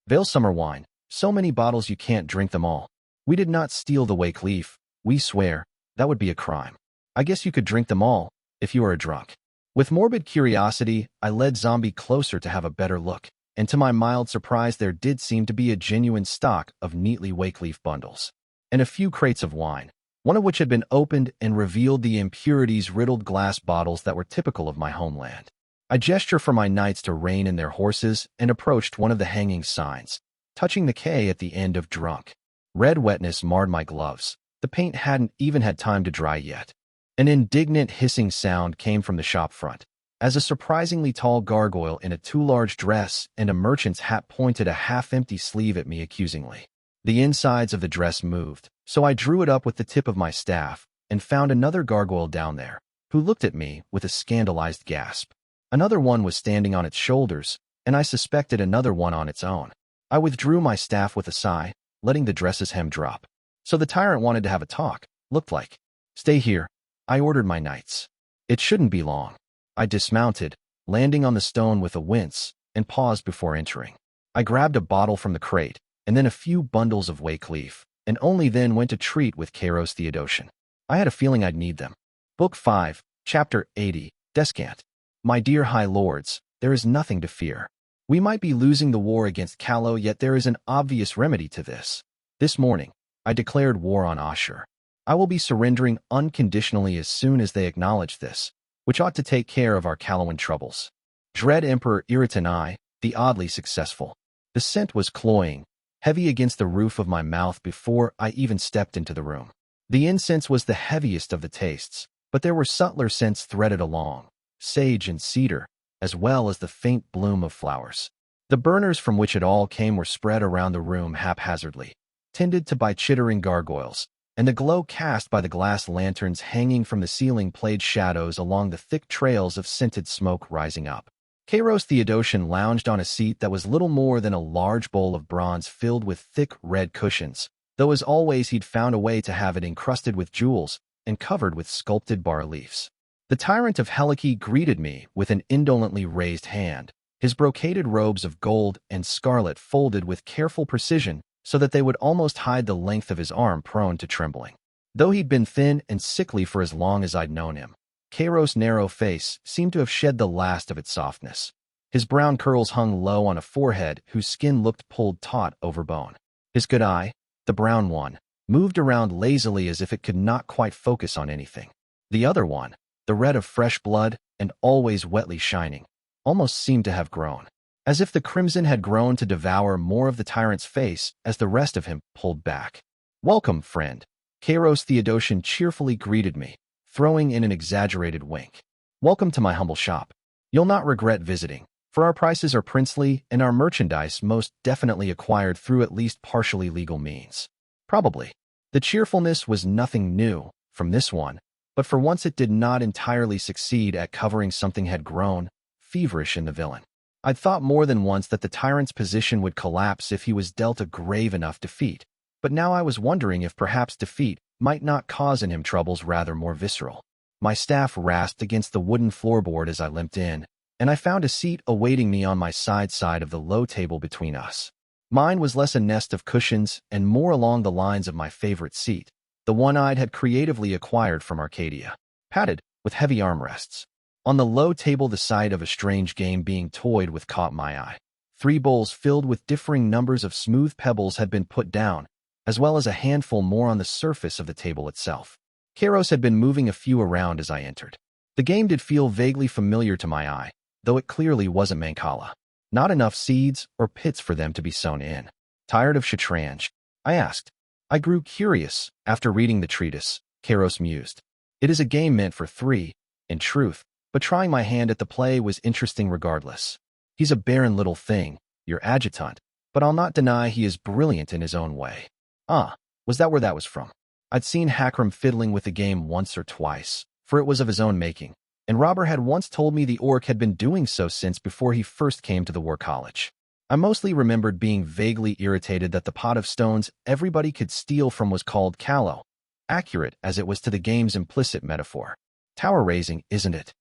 Vale summer wine, so many bottles you can't drink them all. We did not steal the Wakeleaf, we swear, that would be a crime. I guess you could drink them all, if you are a drunk. With morbid curiosity, I led Zombie closer to have a better look, and to my mild surprise there did seem to be a genuine stock of neatly Wakeleaf bundles, and a few crates of wine, one of which had been opened and revealed the impurities-riddled glass bottles that were typical of my homeland. I gestured for my knights to rein in their horses and approached one of the hanging signs, touching the K at the end of drunk. Red wetness marred my gloves. The paint hadn't even had time to dry yet. An indignant hissing sound came from the shop front, as a surprisingly tall gargoyle in a too-large dress and a merchant's hat pointed a half-empty sleeve at me accusingly. The insides of the dress moved, so I drew it up with the tip of my staff and found another gargoyle down there, who looked at me with a scandalized gasp. Another one was standing on its shoulders, and I suspected another one on its own. I withdrew my staff with a sigh, letting the dress's hem drop. So the tyrant wanted to have a talk, looked like. "Stay here," I ordered my knights. "It shouldn't be long." I dismounted, landing on the stone with a wince, and paused before entering. I grabbed a bottle from the crate, and then a few bundles of Wakeleaf, and only then went to treat with Kairos Theodosian. I had a feeling I'd need them. Book 5, Chapter 80, Descant. My dear High Lords, there is nothing to fear. We might be losing the war against Callow, yet there is an obvious remedy to this. This morning, I declared war on Ashur. I will be surrendering unconditionally as soon as they acknowledge this, which ought to take care of our Callowan troubles. Dread Emperor Iritan I, the oddly successful. The scent was cloying, heavy against the roof of my mouth before I even stepped into the room. The incense was the heaviest of the tastes, but there were subtler scents threaded along, sage and cedar, as well as the faint bloom of flowers. The burners from which it all came were spread around the room haphazardly, tended to by chittering gargoyles, and the glow cast by the glass lanterns hanging from the ceiling played shadows along the thick trails of scented smoke rising up. Kairos Theodosian lounged on a seat that was little more than a large bowl of bronze filled with thick red cushions, though as always he'd found a way to have it encrusted with jewels and covered with sculpted bas-reliefs. The tyrant of Helike greeted me with an indolently raised hand, his brocaded robes of gold and scarlet folded with careful precision so that they would almost hide the length of his arm prone to trembling. Though he'd been thin and sickly for as long as I'd known him, Kairos' narrow face seemed to have shed the last of its softness. His brown curls hung low on a forehead whose skin looked pulled taut over bone. His good eye, the brown one, moved around lazily as if it could not quite focus on anything. The other one, the red of fresh blood and always wetly shining, almost seemed to have grown, as if the crimson had grown to devour more of the tyrant's face as the rest of him pulled back. "Welcome, friend," Kairos Theodosian cheerfully greeted me, throwing in an exaggerated wink. "Welcome to my humble shop. You'll not regret visiting, for our prices are princely and our merchandise most definitely acquired through at least partially legal means." Probably. The cheerfulness was nothing new from this one, but for once it did not entirely succeed at covering something had grown feverish in the villain. I'd thought more than once that the tyrant's position would collapse if he was dealt a grave enough defeat, but now I was wondering if perhaps defeat might not cause in him troubles rather more visceral. My staff rasped against the wooden floorboard as I limped in, and I found a seat awaiting me on my side of the low table between us. Mine was less a nest of cushions and more along the lines of my favorite seat, the one I'd had creatively acquired from Arcadia, padded with heavy armrests. On the low table, the sight of a strange game being toyed with caught my eye. 3 bowls filled with differing numbers of smooth pebbles had been put down, as well as a handful more on the surface of the table itself. Kairos had been moving a few around as I entered. The game did feel vaguely familiar to my eye, though it clearly wasn't Mancala. Not enough seeds or pits for them to be sown in. Tired of Shatranj? I asked. I grew curious after reading the treatise, Kairos mused. It is a game meant for 3, in truth, but trying my hand at the play was interesting regardless. He's a barren little thing, your adjutant, but I'll not deny he is brilliant in his own way. Ah, was that where that was from? I'd seen Hakram fiddling with the game once or twice, for it was of his own making, and Robert had once told me the orc had been doing so since before he first came to the War College. I mostly remembered being vaguely irritated that the pot of stones everybody could steal from was called callow, accurate as it was to the game's implicit metaphor. Tower raising, isn't it?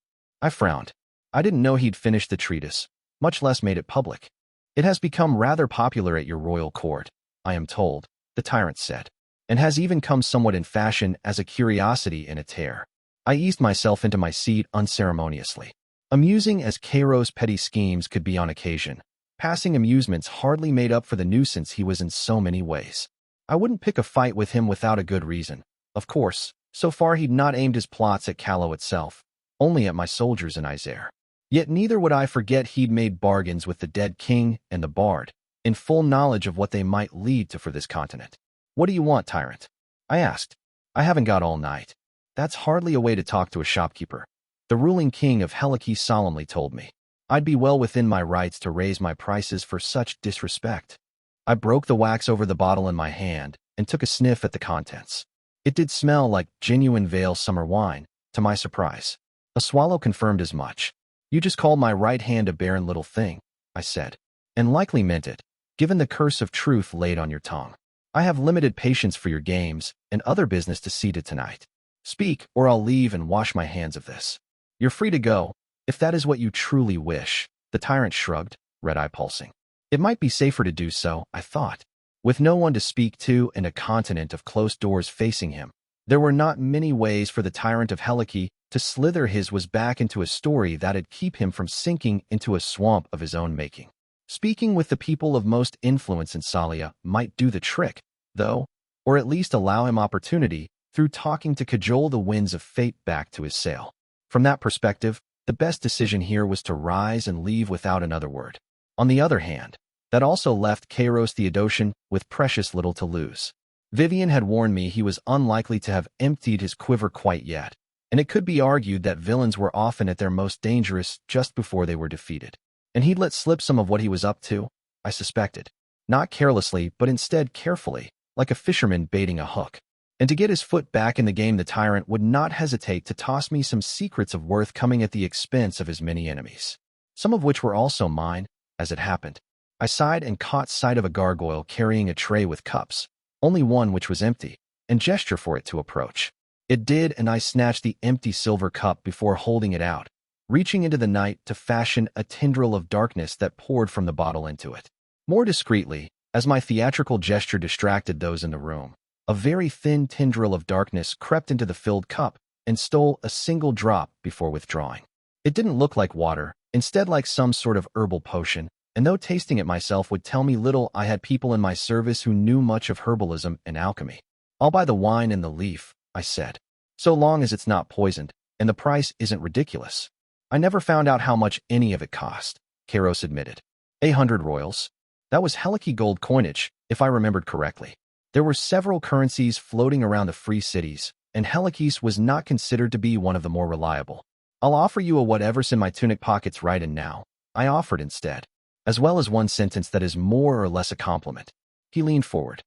I frowned. I didn't know he'd finished the treatise, much less made it public. It has become rather popular at your royal court, I am told, the Tyrants said, and has even come somewhat in fashion as a curiosity in a tear. I eased myself into my seat unceremoniously. Amusing as Kairos' petty schemes could be on occasion, passing amusements hardly made up for the nuisance he was in so many ways. I wouldn't pick a fight with him without a good reason. Of course, so far he'd not aimed his plots at Callow itself, only at my soldiers in Isère. Yet neither would I forget he'd made bargains with the dead king and the bard, in full knowledge of what they might lead to for this continent. What do you want, tyrant? I asked. I haven't got all night. That's hardly a way to talk to a shopkeeper. The ruling king of Helike solemnly told me. I'd be well within my rights to raise my prices for such disrespect. I broke the wax over the bottle in my hand and took a sniff at the contents. It did smell like genuine Vale summer wine, to my surprise. A swallow confirmed as much. You just called my right hand a barren little thing, I said, and likely meant it, given the curse of truth laid on your tongue. I have limited patience for your games and other business to see to tonight. Speak, or I'll leave and wash my hands of this. You're free to go, if that is what you truly wish, the tyrant shrugged, red-eye pulsing. It might be safer to do so, I thought. With no one to speak to and a continent of closed doors facing him, there were not many ways for the tyrant of Helike to slither his was back into a story that'd keep him from sinking into a swamp of his own making. Speaking with the people of most influence in Salia might do the trick, though, or at least allow him opportunity through talking to cajole the winds of fate back to his sail. From that perspective, the best decision here was to rise and leave without another word. On the other hand, that also left Kairos Theodosian with precious little to lose. Vivian had warned me he was unlikely to have emptied his quiver quite yet, and it could be argued that villains were often at their most dangerous just before they were defeated. And he'd let slip some of what he was up to, I suspected. Not carelessly, but instead carefully, like a fisherman baiting a hook. And to get his foot back in the game, the tyrant would not hesitate to toss me some secrets of worth coming at the expense of his many enemies. Some of which were also mine, as it happened. I sighed and caught sight of a gargoyle carrying a tray with cups, only one which was empty, and gestured for it to approach. It did, and I snatched the empty silver cup before holding it out, reaching into the night to fashion a tendril of darkness that poured from the bottle into it. More discreetly, as my theatrical gesture distracted those in the room, a very thin tendril of darkness crept into the filled cup and stole a single drop before withdrawing. It didn't look like water, instead like some sort of herbal potion, and though tasting it myself would tell me little, I had people in my service who knew much of herbalism and alchemy. I'll buy the wine and the leaf, I said, so long as it's not poisoned, and the price isn't ridiculous. I never found out how much any of it cost, Kairos admitted. 100 royals. That was Helike gold coinage, if I remembered correctly. There were several currencies floating around the free cities, and Helike's was not considered to be one of the more reliable. I'll offer you a whatever's in my tunic pockets right and now, I offered instead, as well as one sentence that is more or less a compliment. He leaned forward.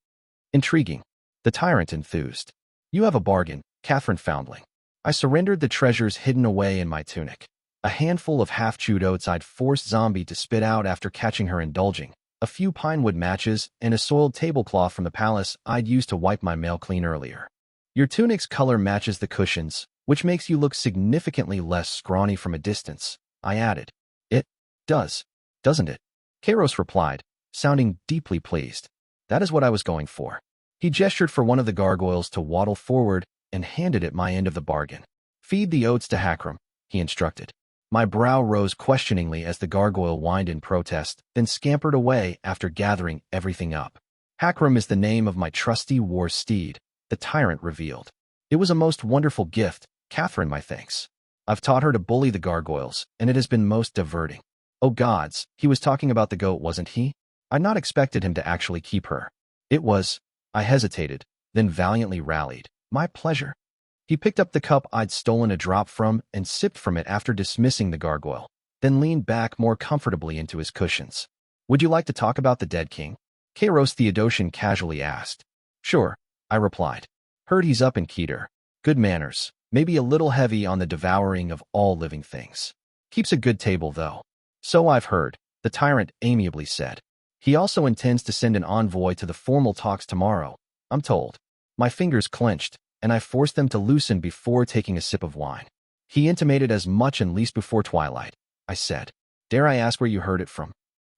Intriguing. The tyrant enthused. You have a bargain, Catherine Foundling. I surrendered the treasures hidden away in my tunic. A handful of half-chewed oats I'd forced Zombie to spit out after catching her indulging, a few pinewood matches, and a soiled tablecloth from the palace I'd used to wipe my mail clean earlier. Your tunic's color matches the cushions, which makes you look significantly less scrawny from a distance, I added. Does, doesn't it? Kairos replied, sounding deeply pleased. That is what I was going for. He gestured for one of the gargoyles to waddle forward and handed it my end of the bargain. Feed the oats to Hakram, he instructed. My brow rose questioningly as the gargoyle whined in protest, then scampered away after gathering everything up. Hakram is the name of my trusty war steed, the tyrant revealed. It was a most wonderful gift, Catherine, my thanks. I've taught her to bully the gargoyles, and it has been most diverting. Oh gods, he was talking about the goat, wasn't he? I'd not expected him to actually keep her. It was, I hesitated, then valiantly rallied. My pleasure. He picked up the cup I'd stolen a drop from and sipped from it after dismissing the gargoyle, then leaned back more comfortably into his cushions. Would you like to talk about the dead king? Kairos Theodosian casually asked. Sure, I replied. Heard he's up in Keter. Good manners, maybe a little heavy on the devouring of all living things. Keeps a good table, though. So I've heard, the tyrant amiably said. He also intends to send an envoy to the formal talks tomorrow, I'm told. My fingers clenched, and I forced them to loosen before taking a sip of wine. He intimated as much and least before twilight, I said. Dare I ask where you heard it from?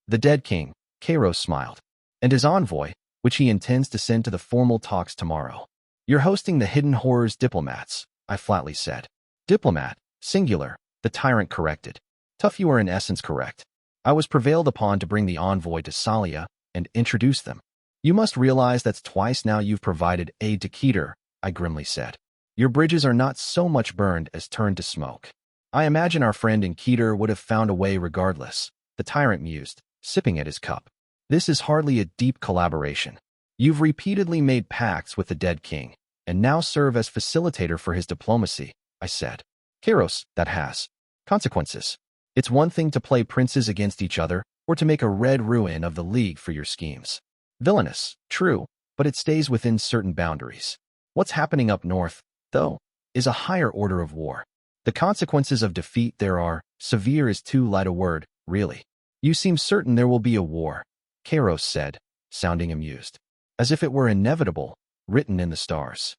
The dead king, Kairos smiled. And his envoy, which he intends to send to the formal talks tomorrow. You're hosting the Hidden Horrors diplomats, I flatly said. Diplomat, singular, the tyrant corrected. Tough, you are in essence correct. I was prevailed upon to bring the envoy to Salia and introduce them. You must realize that's twice now you've provided aid to Keter, I grimly said. Your bridges are not so much burned as turned to smoke. I imagine our friend in Keter would have found a way regardless, the tyrant mused, sipping at his cup. This is hardly a deep collaboration. You've repeatedly made pacts with the dead king, and now serve as facilitator for his diplomacy, I said. Kairos, that has consequences. It's one thing to play princes against each other, or to make a red ruin of the league for your schemes. Villainous, true, but it stays within certain boundaries. What's happening up north, though, is a higher order of war. The consequences of defeat there are, severe is too light a word, really. You seem certain there will be a war, Kairos said, sounding amused. As if it were inevitable, written in the stars.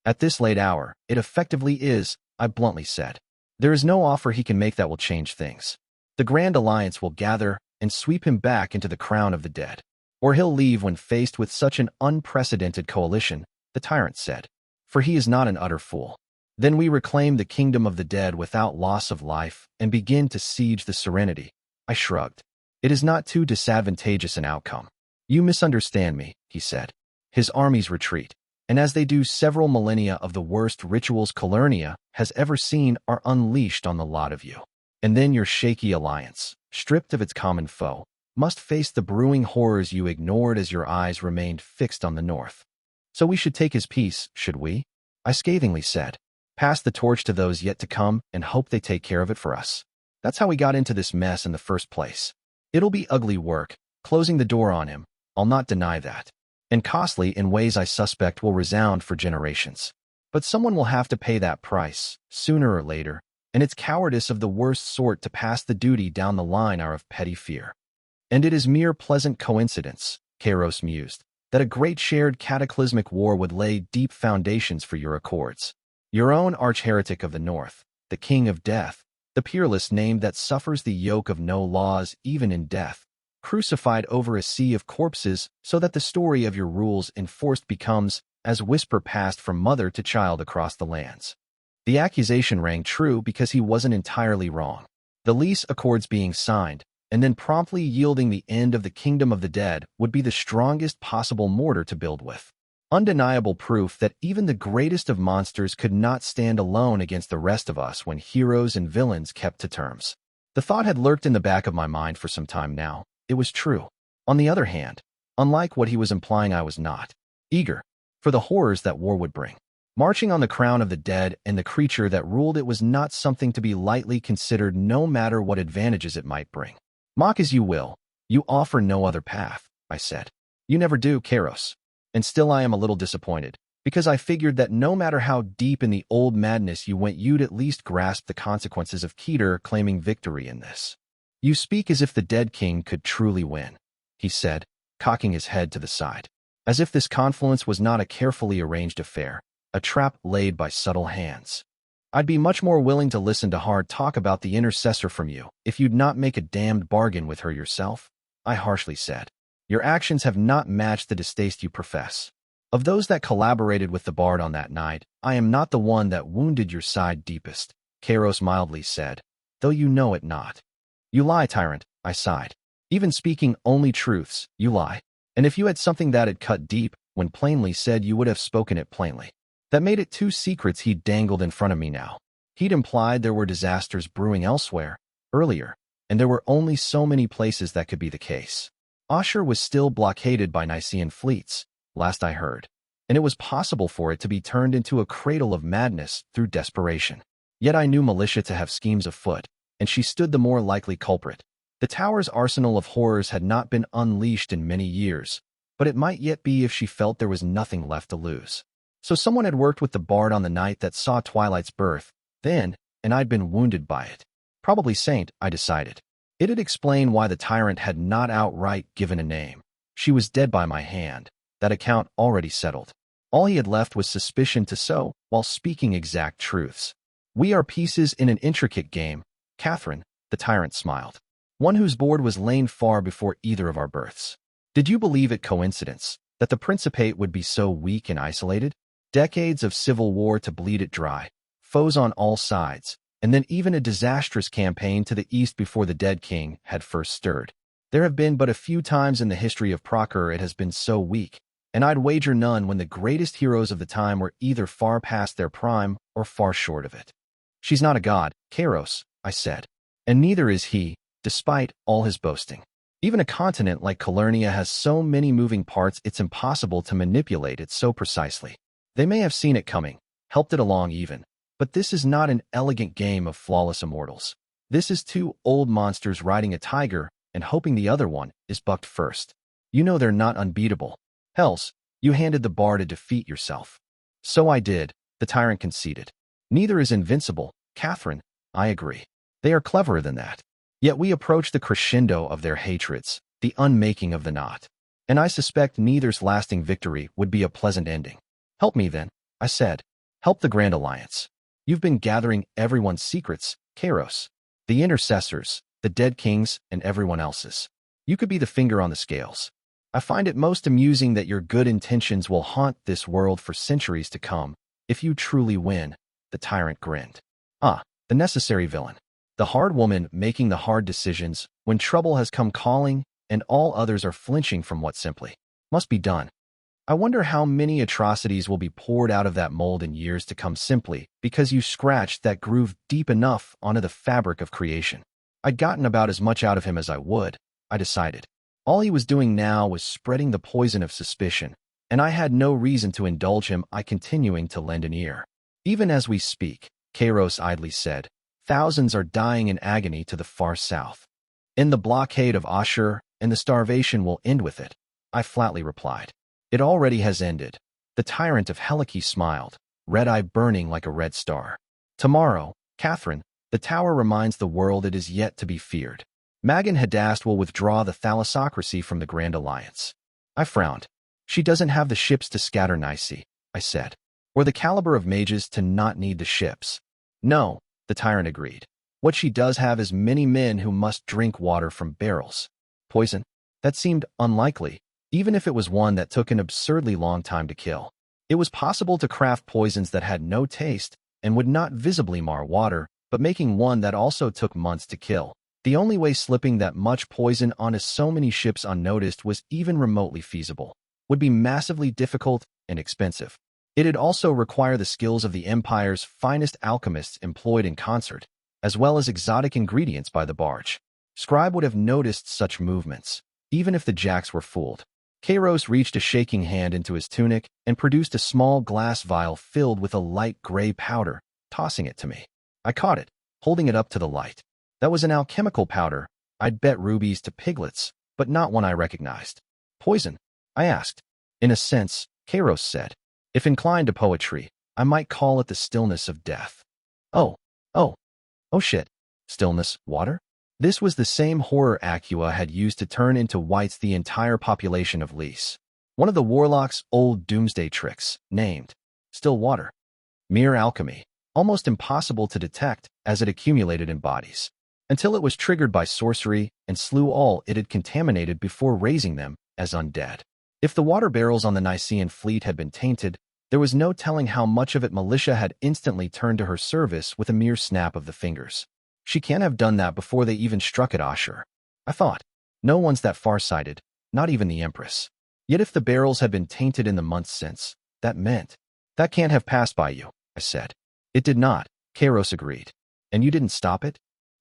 At this late hour, it effectively is, I bluntly said. There is no offer he can make that will change things. The Grand Alliance will gather and sweep him back into the crown of the dead. Or he'll leave when faced with such an unprecedented coalition, the tyrant said. For he is not an utter fool. Then we reclaim the kingdom of the dead without loss of life and begin to siege the Serenity. I shrugged. It is not too disadvantageous an outcome. You misunderstand me, he said. His armies retreat, and as they do, several millennia of the worst rituals Calernia has ever seen are unleashed on the lot of you. And then your shaky alliance, stripped of its common foe, must face the brewing horrors you ignored as your eyes remained fixed on the north. So we should take his peace, should we? I scathingly said. Pass the torch to those yet to come and hope they take care of it for us. That's how we got into this mess in the first place. It'll be ugly work, closing the door on him, I'll not deny that. And costly in ways I suspect will resound for generations. But someone will have to pay that price, sooner or later, and it's cowardice of the worst sort to pass the duty down the line are of petty fear. And it is mere pleasant coincidence, Kairos mused, that a great shared cataclysmic war would lay deep foundations for your accords. Your own arch-heretic of the north, the king of death, the peerless name that suffers the yoke of no laws even in death, crucified over a sea of corpses so that the story of your rules enforced becomes, as whisper passed from mother to child across the lands. The accusation rang true because he wasn't entirely wrong. The lease accords being signed, and then promptly yielding the end of the kingdom of the dead would be the strongest possible mortar to build with. Undeniable proof that even the greatest of monsters could not stand alone against the rest of us when heroes and villains kept to terms. The thought had lurked in the back of my mind for some time now. It was true. On the other hand, unlike what he was implying, I was not eager for the horrors that war would bring. Marching on the crown of the dead and the creature that ruled it was not something to be lightly considered, no matter what advantages it might bring. Mock as you will, you offer no other path, I said. You never do, Kairos. And still I am a little disappointed, because I figured that no matter how deep in the old madness you went, you'd at least grasp the consequences of Keter claiming victory in this. You speak as if the dead king could truly win, he said, cocking his head to the side, as if this confluence was not a carefully arranged affair, a trap laid by subtle hands. I'd be much more willing to listen to hard talk about the intercessor from you if you'd not make a damned bargain with her yourself, I harshly said. Your actions have not matched the distaste you profess. Of those that collaborated with the bard on that night, I am not the one that wounded your side deepest, Kairos mildly said, though you know it not. You lie, tyrant, I sighed. Even speaking only truths, you lie. And if you had something that had cut deep, when plainly said, you would have spoken it plainly. That made it two secrets he'd dangled in front of me now. He'd implied there were disasters brewing elsewhere, earlier, and there were only so many places that could be the case. Ashur was still blockaded by Nicaean fleets, last I heard, and it was possible for it to be turned into a cradle of madness through desperation. Yet I knew militia to have schemes afoot, and she stood the more likely culprit. The tower's arsenal of horrors had not been unleashed in many years, but it might yet be if she felt there was nothing left to lose. So someone had worked with the bard on the night that saw Twilight's birth, then, and I'd been wounded by it. Probably Saint, I decided. It'd explain why the tyrant had not outright given a name. She was dead by my hand, that account already settled. All he had left was suspicion to sow, while speaking exact truths. We are pieces in an intricate game, Catherine, the tyrant smiled. One whose board was lain far before either of our births. Did you believe it coincidence that the Principate would be so weak and isolated? Decades of civil war to bleed it dry, foes on all sides, and then even a disastrous campaign to the east before the dead king had first stirred. There have been but a few times in the history of Procure it has been so weak, and I'd wager none when the greatest heroes of the time were either far past their prime or far short of it. She's not a god, Kairos, I said, and neither is he, despite all his boasting. Even a continent like Calernia has so many moving parts it's impossible to manipulate it so precisely. They may have seen it coming, helped it along even, but this is not an elegant game of flawless immortals. This is two old monsters riding a tiger and hoping the other one is bucked first. You know they're not unbeatable. Else, you handed the bar to defeat yourself. So I did, the tyrant conceded. Neither is invincible, Catherine, I agree. They are cleverer than that. Yet we approach the crescendo of their hatreds, the unmaking of the knot. And I suspect neither's lasting victory would be a pleasant ending. Help me then, I said. Help the Grand Alliance. You've been gathering everyone's secrets, Kairos. The intercessors, the dead kings, and everyone else's. You could be the finger on the scales. I find it most amusing that your good intentions will haunt this world for centuries to come, if you truly win, the tyrant grinned. Ah, the necessary villain. The hard woman making the hard decisions when trouble has come calling and all others are flinching from what simply must be done. I wonder how many atrocities will be poured out of that mold in years to come simply because you scratched that groove deep enough onto the fabric of creation. I'd gotten about as much out of him as I would, I decided. All he was doing now was spreading the poison of suspicion, and I had no reason to indulge him. I continuing to lend an ear. Even as we speak, Kairos idly said, thousands are dying in agony to the far south. In the blockade of Ashur, and the starvation will end with it, I flatly replied. It already has ended. The tyrant of Helike smiled, red eye burning like a red star. Tomorrow, Catherine, the tower reminds the world it is yet to be feared. Magan Hadast will withdraw the thalassocracy from the Grand Alliance. I frowned. She doesn't have the ships to scatter Nicaea, I said, or the caliber of mages to not need the ships. No, the tyrant agreed. What she does have is many men who must drink water from barrels. Poison? That seemed unlikely, even if it was one that took an absurdly long time to kill. It was possible to craft poisons that had no taste and would not visibly mar water, but making one that also took months to kill. The only way slipping that much poison onto so many ships unnoticed was even remotely feasible would be massively difficult and expensive. It'd also require the skills of the Empire's finest alchemists employed in concert, as well as exotic ingredients by the barge. Scribe would have noticed such movements, even if the jacks were fooled. Kairos reached a shaking hand into his tunic and produced a small glass vial filled with a light gray powder, tossing it to me. I caught it, holding it up to the light. That was an alchemical powder. I'd bet rubies to piglets, but not one I recognized. Poison? I asked. In a sense, Kairos said. If inclined to poetry, I might call it the stillness of death. Oh shit. Stillness, water? This was the same horror Acua had used to turn into whites the entire population of Lys. One of the warlock's old doomsday tricks, named still water. Mere alchemy. almost impossible to detect as it accumulated in bodies, until it was triggered by sorcery and slew all it had contaminated before raising them as undead. If the water barrels on the Nicaean fleet had been tainted, there was no telling how much of it Militia had instantly turned to her service with a mere snap of the fingers. She can't have done that before they even struck at Ashur, I thought. No one's that far-sighted, not even the Empress. Yet if the barrels had been tainted in the months since, that meant. That can't have passed by you, I said. It did not, Kairos agreed. And you didn't stop it?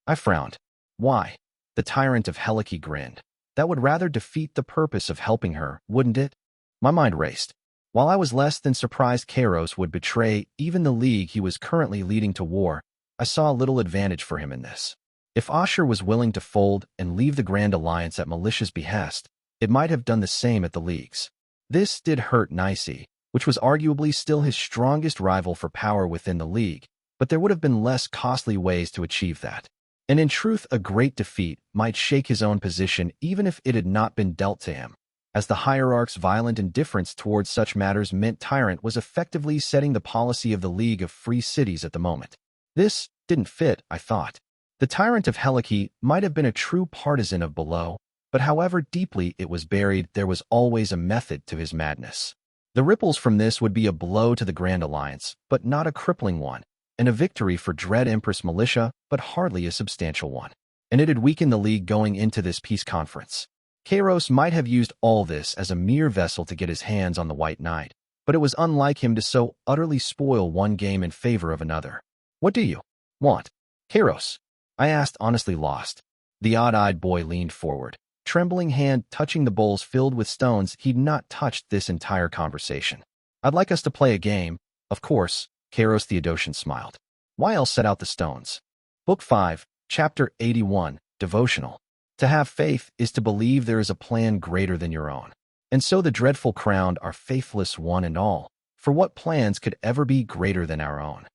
I frowned. Why? The Tyrant of Helike grinned. That would rather defeat the purpose of helping her, wouldn't it? My mind raced. While I was less than surprised Kairos would betray even the league he was currently leading to war, I saw little advantage for him in this. If Ashur was willing to fold and leave the Grand Alliance at Militia's behest, it might have done the same at the League's. This did hurt Nicaea, which was arguably still his strongest rival for power within the League, but there would have been less costly ways to achieve that. And in truth, a great defeat might shake his own position even if it had not been dealt to him, as the hierarch's violent indifference towards such matters meant Tyrant was effectively setting the policy of the League of Free Cities at the moment. This didn't fit, I thought. The Tyrant of Helike might have been a true partisan of Below, but however deeply it was buried, there was always a method to his madness. The ripples from this would be a blow to the Grand Alliance, but not a crippling one, and a victory for Dread Empress Militia, but hardly a substantial one. And it had weakened the League going into this peace conference. Kairos might have used all this as a mere vessel to get his hands on the White Knight, but it was unlike him to so utterly spoil one game in favor of another. What do you want, Kairos? I asked, honestly lost. The odd-eyed boy leaned forward, trembling hand touching the bowls filled with stones he'd not touched this entire conversation. I'd like us to play a game, of course, Kairos Theodosian smiled. Why else set out the stones? Book 5, Chapter 81, Devotional. To have faith is to believe there is a plan greater than your own. And so the dreadful crowned are faithless one and all, for what plans could ever be greater than our own?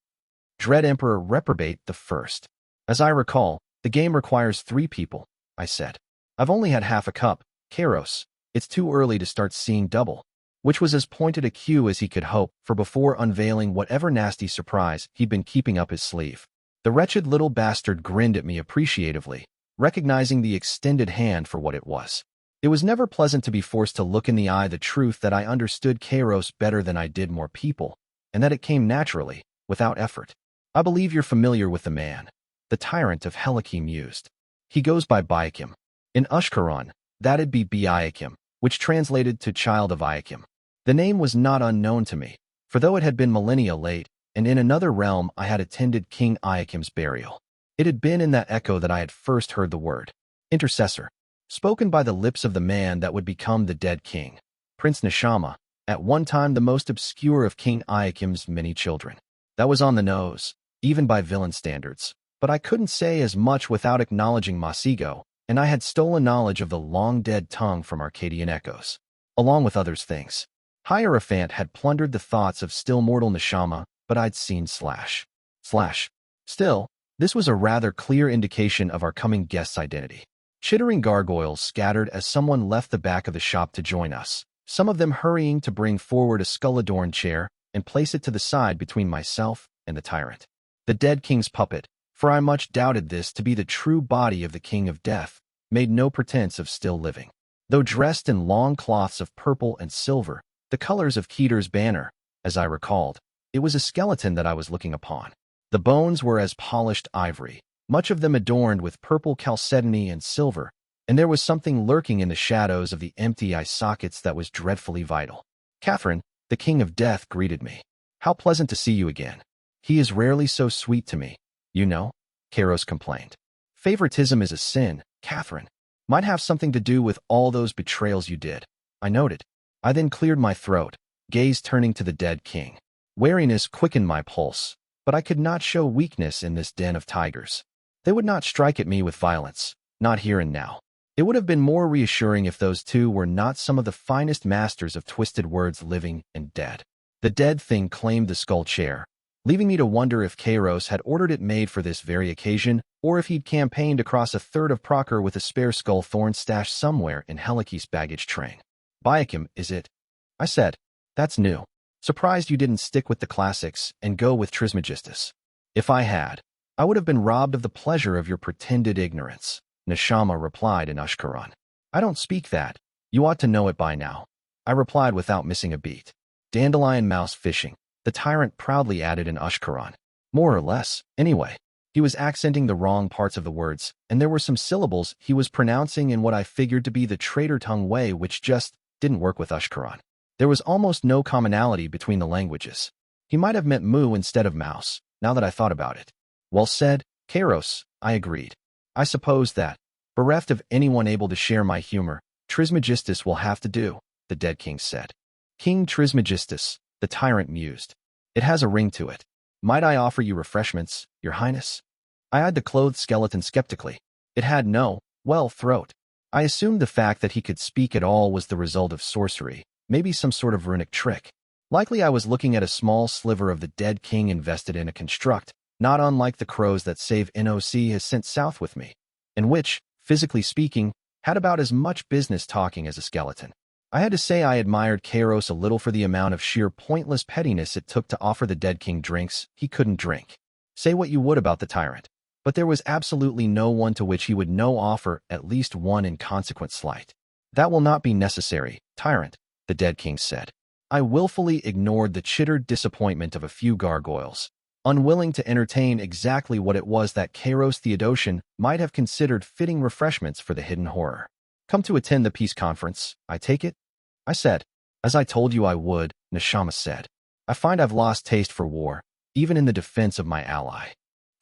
Dread Emperor Reprobate the First. As I recall, the game requires 3 people, I said. I've only had half a cup, Kairos. It's too early to start seeing double. Which was as pointed a cue as he could hope for before unveiling whatever nasty surprise he'd been keeping up his sleeve. The wretched little bastard grinned at me appreciatively, recognizing the extended hand for what it was. It was never pleasant to be forced to look in the eye the truth that I understood Kairos better than I did more people, and that it came naturally, without effort. I believe you're familiar with the man. The Tyrant of Helike mused. He goes by Biakim. In Ushkaron, that'd be Biakim, which translated to Child of Iakim. The name was not unknown to me, for though it had been millennia late, and in another realm I had attended King Iakim's burial, it had been in that echo that I had first heard the word intercessor, spoken by the lips of the man that would become the dead king, Prince Neshama, at one time the most obscure of King Iakim's many children. That was on the nose, even by villain standards, but I couldn't say as much without acknowledging Masigo, and I had stolen knowledge of the long-dead tongue from Arcadian echoes, along with others things. Hierophant had plundered the thoughts of still mortal Neshama, but I'd seen slash. Still, this was a rather clear indication of our coming guest's identity. Chittering gargoyles scattered as someone left the back of the shop to join us, some of them hurrying to bring forward a skull-adorned chair and place it to the side between myself and the Tyrant. The dead king's puppet, for I much doubted this to be the true body of the King of Death, made no pretense of still living. Though dressed in long cloths of purple and silver, the colors of Keter's banner, as I recalled, it was a skeleton that I was looking upon. The bones were as polished ivory, much of them adorned with purple chalcedony and silver, and there was something lurking in the shadows of the empty eye sockets that was dreadfully vital. Catherine, the King of Death, greeted me. How pleasant to see you again. He is rarely so sweet to me. You know, Kairos complained. Favoritism is a sin, Catherine. Might have something to do with all those betrayals you did. I noted. I then cleared my throat, gaze turning to the dead king. Wariness quickened my pulse, but I could not show weakness in this den of tigers. They would not strike at me with violence, not here and now. It would have been more reassuring if those two were not some of the finest masters of twisted words living and dead. The dead thing claimed the skull chair, leaving me to wonder if Kairos had ordered it made for this very occasion, or if he'd campaigned across a third of Procker with a spare skull thorn stashed somewhere in Helike's baggage train. Biakim, is it? I said. That's new. Surprised you didn't stick with the classics and go with Trismegistus. If I had, I would have been robbed of the pleasure of your pretended ignorance, Neshama replied in Ashkaran. I don't speak that. You ought to know it by now. I replied without missing a beat. Dandelion mouse fishing, the tyrant proudly added in Ashkaran. More or less, anyway. He was accenting the wrong parts of the words, and there were some syllables he was pronouncing in what I figured to be the traitor tongue way, which just didn't work with Ashkaran. There was almost no commonality between the languages. He might have meant moo instead of mouse, now that I thought about it. Well said, Kairos, I agreed. I suppose that, bereft of anyone able to share my humor, Trismegistus will have to do, the dead king said. King Trismegistus, the tyrant mused. It has a ring to it. Might I offer you refreshments, your highness? I eyed the clothed skeleton skeptically. It had no, well, throat. I assumed the fact that he could speak at all was the result of sorcery, maybe some sort of runic trick. Likely I was looking at a small sliver of the dead king invested in a construct, not unlike the crows that Save NOC has sent south with me, and which, physically speaking, had about as much business talking as a skeleton. I had to say I admired Kairos a little for the amount of sheer pointless pettiness it took to offer the dead king drinks he couldn't drink. Say what you would about the tyrant, but there was absolutely no one to which he would no offer at least one inconsequent slight. That will not be necessary, tyrant, the dead king said. I willfully ignored the chittered disappointment of a few gargoyles, unwilling to entertain exactly what it was that Kairos Theodosian might have considered fitting refreshments for the hidden horror. Come to attend the peace conference, I take it? I said. As I told you I would, Neshama said. I find I've lost taste for war, even in the defense of my ally.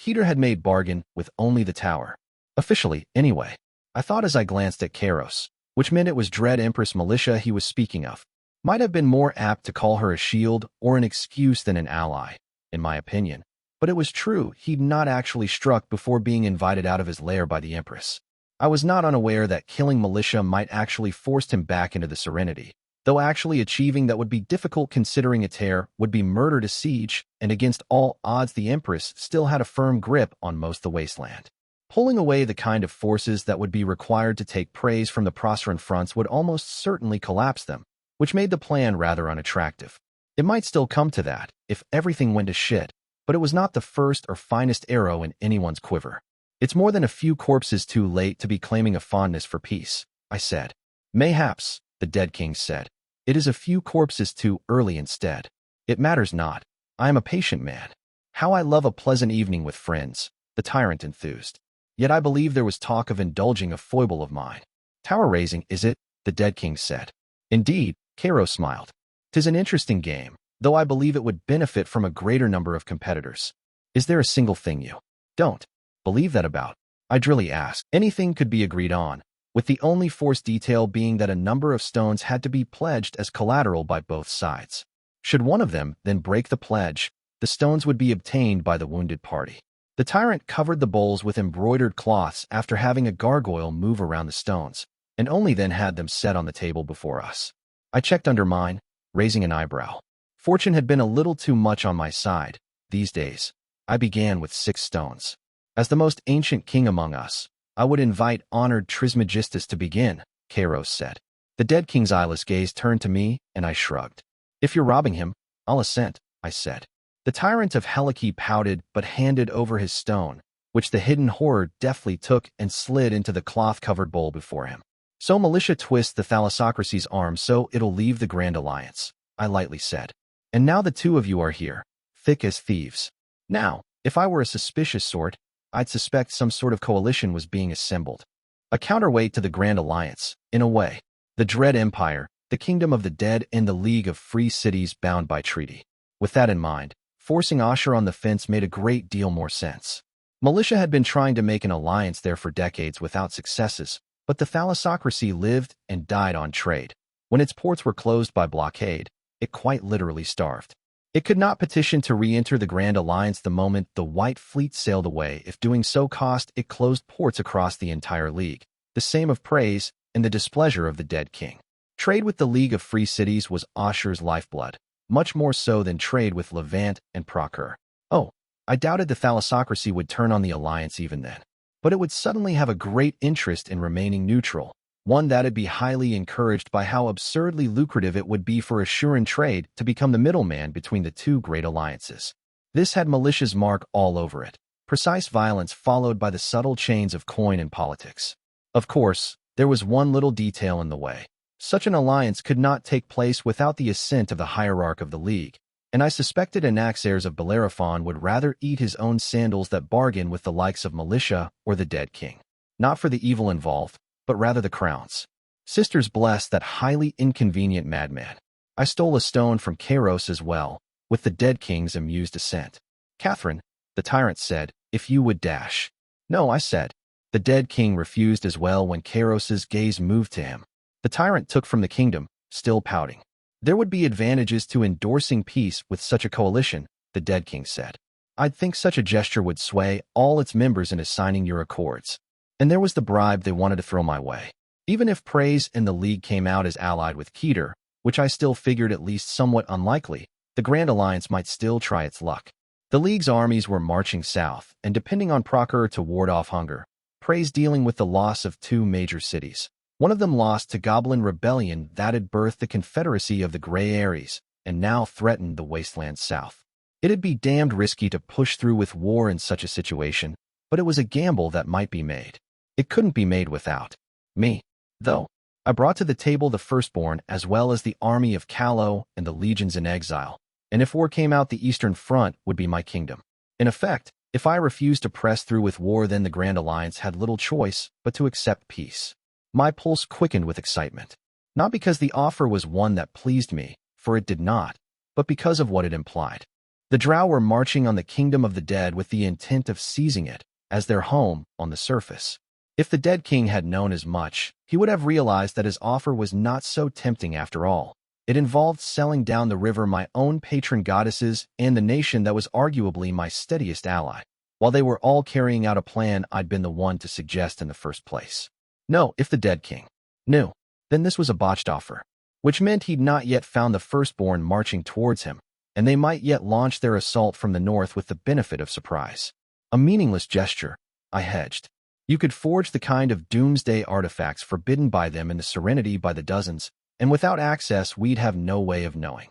Keter had made bargain with only the tower. Officially, anyway. I thought as I glanced at Kairos, which meant it was Dread Empress Militia he was speaking of. Might have been more apt to call her a shield or an excuse than an ally, in my opinion. But it was true he'd not actually struck before being invited out of his lair by the Empress. I was not unaware that killing militia might actually force him back into the Serenity, though actually achieving that would be difficult considering Ater would be murdered as siege, and against all odds the Empress still had a firm grip on most of the wasteland. Pulling away the kind of forces that would be required to take praise from the Proceran fronts would almost certainly collapse them, which made the plan rather unattractive. It might still come to that, if everything went to shit, but it was not the first or finest arrow in anyone's quiver. It's more than a few corpses too late to be claiming a fondness for peace, I said. Mayhaps, the dead king said. It is a few corpses too early instead. It matters not. I am a patient man. How I love a pleasant evening with friends, the tyrant enthused. Yet I believe there was talk of indulging a foible of mine. Tower raising, is it? The dead king said. Indeed, Kairos smiled. 'Tis an interesting game, though I believe it would benefit from a greater number of competitors. Is there a single thing you don't believe that about? I drily asked. Anything could be agreed on, with the only forced detail being that a number of stones had to be pledged as collateral by both sides. Should one of them then break the pledge, the stones would be obtained by the wounded party. The tyrant covered the bowls with embroidered cloths after having a gargoyle move around the stones, and only then had them set on the table before us. I checked under mine, raising an eyebrow. Fortune had been a little too much on my side these days. I began with 6 stones. As the most ancient king among us, I would invite honored Trismegistus to begin, Kairos said. The dead king's eyeless gaze turned to me, and I shrugged. If you're robbing him, I'll assent, I said. The tyrant of Helike pouted but handed over his stone, which the hidden horror deftly took and slid into the cloth-covered bowl before him. So militia twist the thalassocracy's arm so it'll leave the Grand Alliance, I lightly said. And now the two of you are here, thick as thieves. Now, if I were a suspicious sort, I'd suspect some sort of coalition was being assembled. A counterweight to the Grand Alliance, in a way. The Dread Empire, the Kingdom of the Dead, and the League of Free Cities bound by treaty. With that in mind, forcing Ashur on the fence made a great deal more sense. Militia had been trying to make an alliance there for decades without successes, but the thalassocracy lived and died on trade. When its ports were closed by blockade, it quite literally starved. It could not petition to re-enter the Grand Alliance the moment the White Fleet sailed away if doing so cost it closed ports across the entire League, the same of praise and the displeasure of the dead king. Trade with the League of Free Cities was Ashur's lifeblood, much more so than trade with Levant and Procure. Oh, I doubted the thalassocracy would turn on the alliance even then, but it would suddenly have a great interest in remaining neutral, one that'd be highly encouraged by how absurdly lucrative it would be for Ashuran trade to become the middleman between the two great alliances. This had malicious mark all over it. Precise violence followed by the subtle chains of coin and politics. Of course, there was one little detail in the way. Such an alliance could not take place without the assent of the hierarch of the League, and I suspected Anaxares of Bellerophon would rather eat his own sandals than bargain with the likes of Militia or the dead king. Not for the evil involved, but rather the crown's. Sisters bless that highly inconvenient madman. I stole a stone from Kairos as well, with the dead king's amused assent. Catherine, the tyrant said, if you would dash. No, I said. The dead king refused as well when Kairos's gaze moved to him. The tyrant took from the kingdom, still pouting. There would be advantages to endorsing peace with such a coalition, the dead king said. I'd think such a gesture would sway all its members into signing your accords. And there was the bribe they wanted to throw my way. Even if Praise and the League came out as allied with Keter, which I still figured at least somewhat unlikely, the Grand Alliance might still try its luck. The League's armies were marching south, and depending on Procure to ward off hunger, Praise dealing with the loss of 2 major cities. One of them lost to Goblin rebellion that had birthed the Confederacy of the Grey Ares, and now threatened the wastelands south. It'd be damned risky to push through with war in such a situation, but it was a gamble that might be made. It couldn't be made without me, though. I brought to the table the firstborn as well as the army of Callow and the legions in exile, and if war came out the Eastern Front would be my kingdom. In effect, if I refused to press through with war, then the Grand Alliance had little choice but to accept peace. My pulse quickened with excitement, not because the offer was one that pleased me, for it did not, but because of what it implied. The Drow were marching on the kingdom of the dead with the intent of seizing it as their home on the surface. If the dead king had known as much, he would have realized that his offer was not so tempting after all. It involved selling down the river my own patron goddesses and the nation that was arguably my steadiest ally, while they were all carrying out a plan I'd been the one to suggest in the first place. No, if the dead king knew, then this was a botched offer, which meant he'd not yet found the firstborn marching towards him, and they might yet launch their assault from the north with the benefit of surprise. A meaningless gesture, I hedged. You could forge the kind of doomsday artifacts forbidden by them in the Serenity by the dozens, and without access we'd have no way of knowing.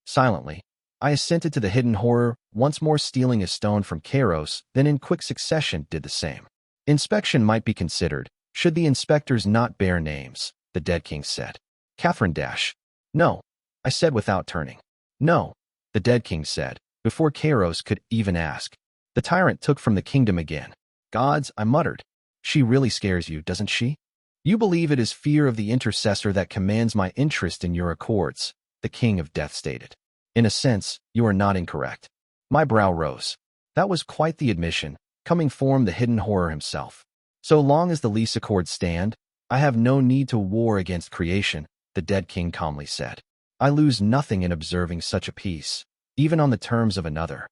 Silently, I assented to the hidden horror, once more stealing a stone from Kairos, then in quick succession did the same. Inspection might be considered, should the inspectors not bear names, the dead king said. Catherine dash. No, I said without turning. No, the dead king said, before Kairos could even ask. The tyrant took from the kingdom again. Gods, I muttered. She really scares you, doesn't she? You believe it is fear of the intercessor that commands my interest in your accords, the king of death stated. In a sense, you are not incorrect. My brow rose. That was quite the admission, coming from the hidden horror himself. So long as the lease accords stand, I have no need to war against creation, the dead king calmly said. I lose nothing in observing such a peace, even on the terms of another.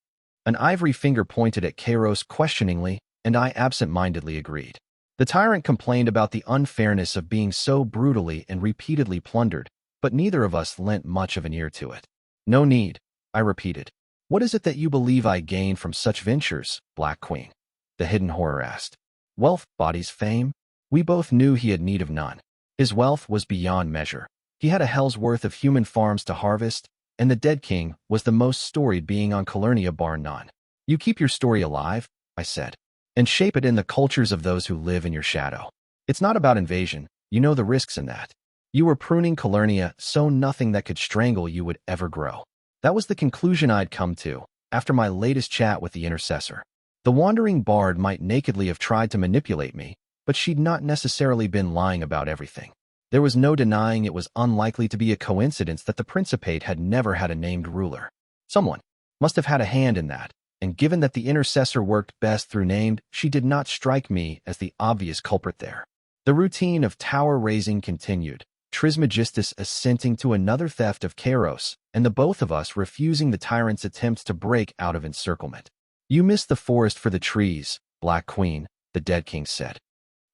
An ivory finger pointed at Kairos questioningly, and I absent-mindedly agreed. The tyrant complained about the unfairness of being so brutally and repeatedly plundered, but neither of us lent much of an ear to it. No need, I repeated. What is it that you believe I gain from such ventures, Black Queen? The hidden horror asked. Wealth, bodies, fame? We both knew he had need of none. His wealth was beyond measure. He had a hell's worth of human farms to harvest, and the dead king was the most storied being on Calernia bar none. You keep your story alive, I said, and shape it in the cultures of those who live in your shadow. It's not about invasion, you know the risks in that. You were pruning Calernia so nothing that could strangle you would ever grow. That was the conclusion I'd come to, after my latest chat with the intercessor. The wandering bard might nakedly have tried to manipulate me, but she'd not necessarily been lying about everything. There was no denying it was unlikely to be a coincidence that the Principate had never had a named ruler. Someone must have had a hand in that, and given that the intercessor worked best through named, she did not strike me as the obvious culprit there. The routine of tower raising continued, Trismegistus assenting to another theft of Kairos, and the both of us refusing the tyrant's attempts to break out of encirclement. You missed the forest for the trees, Black Queen, the dead king said.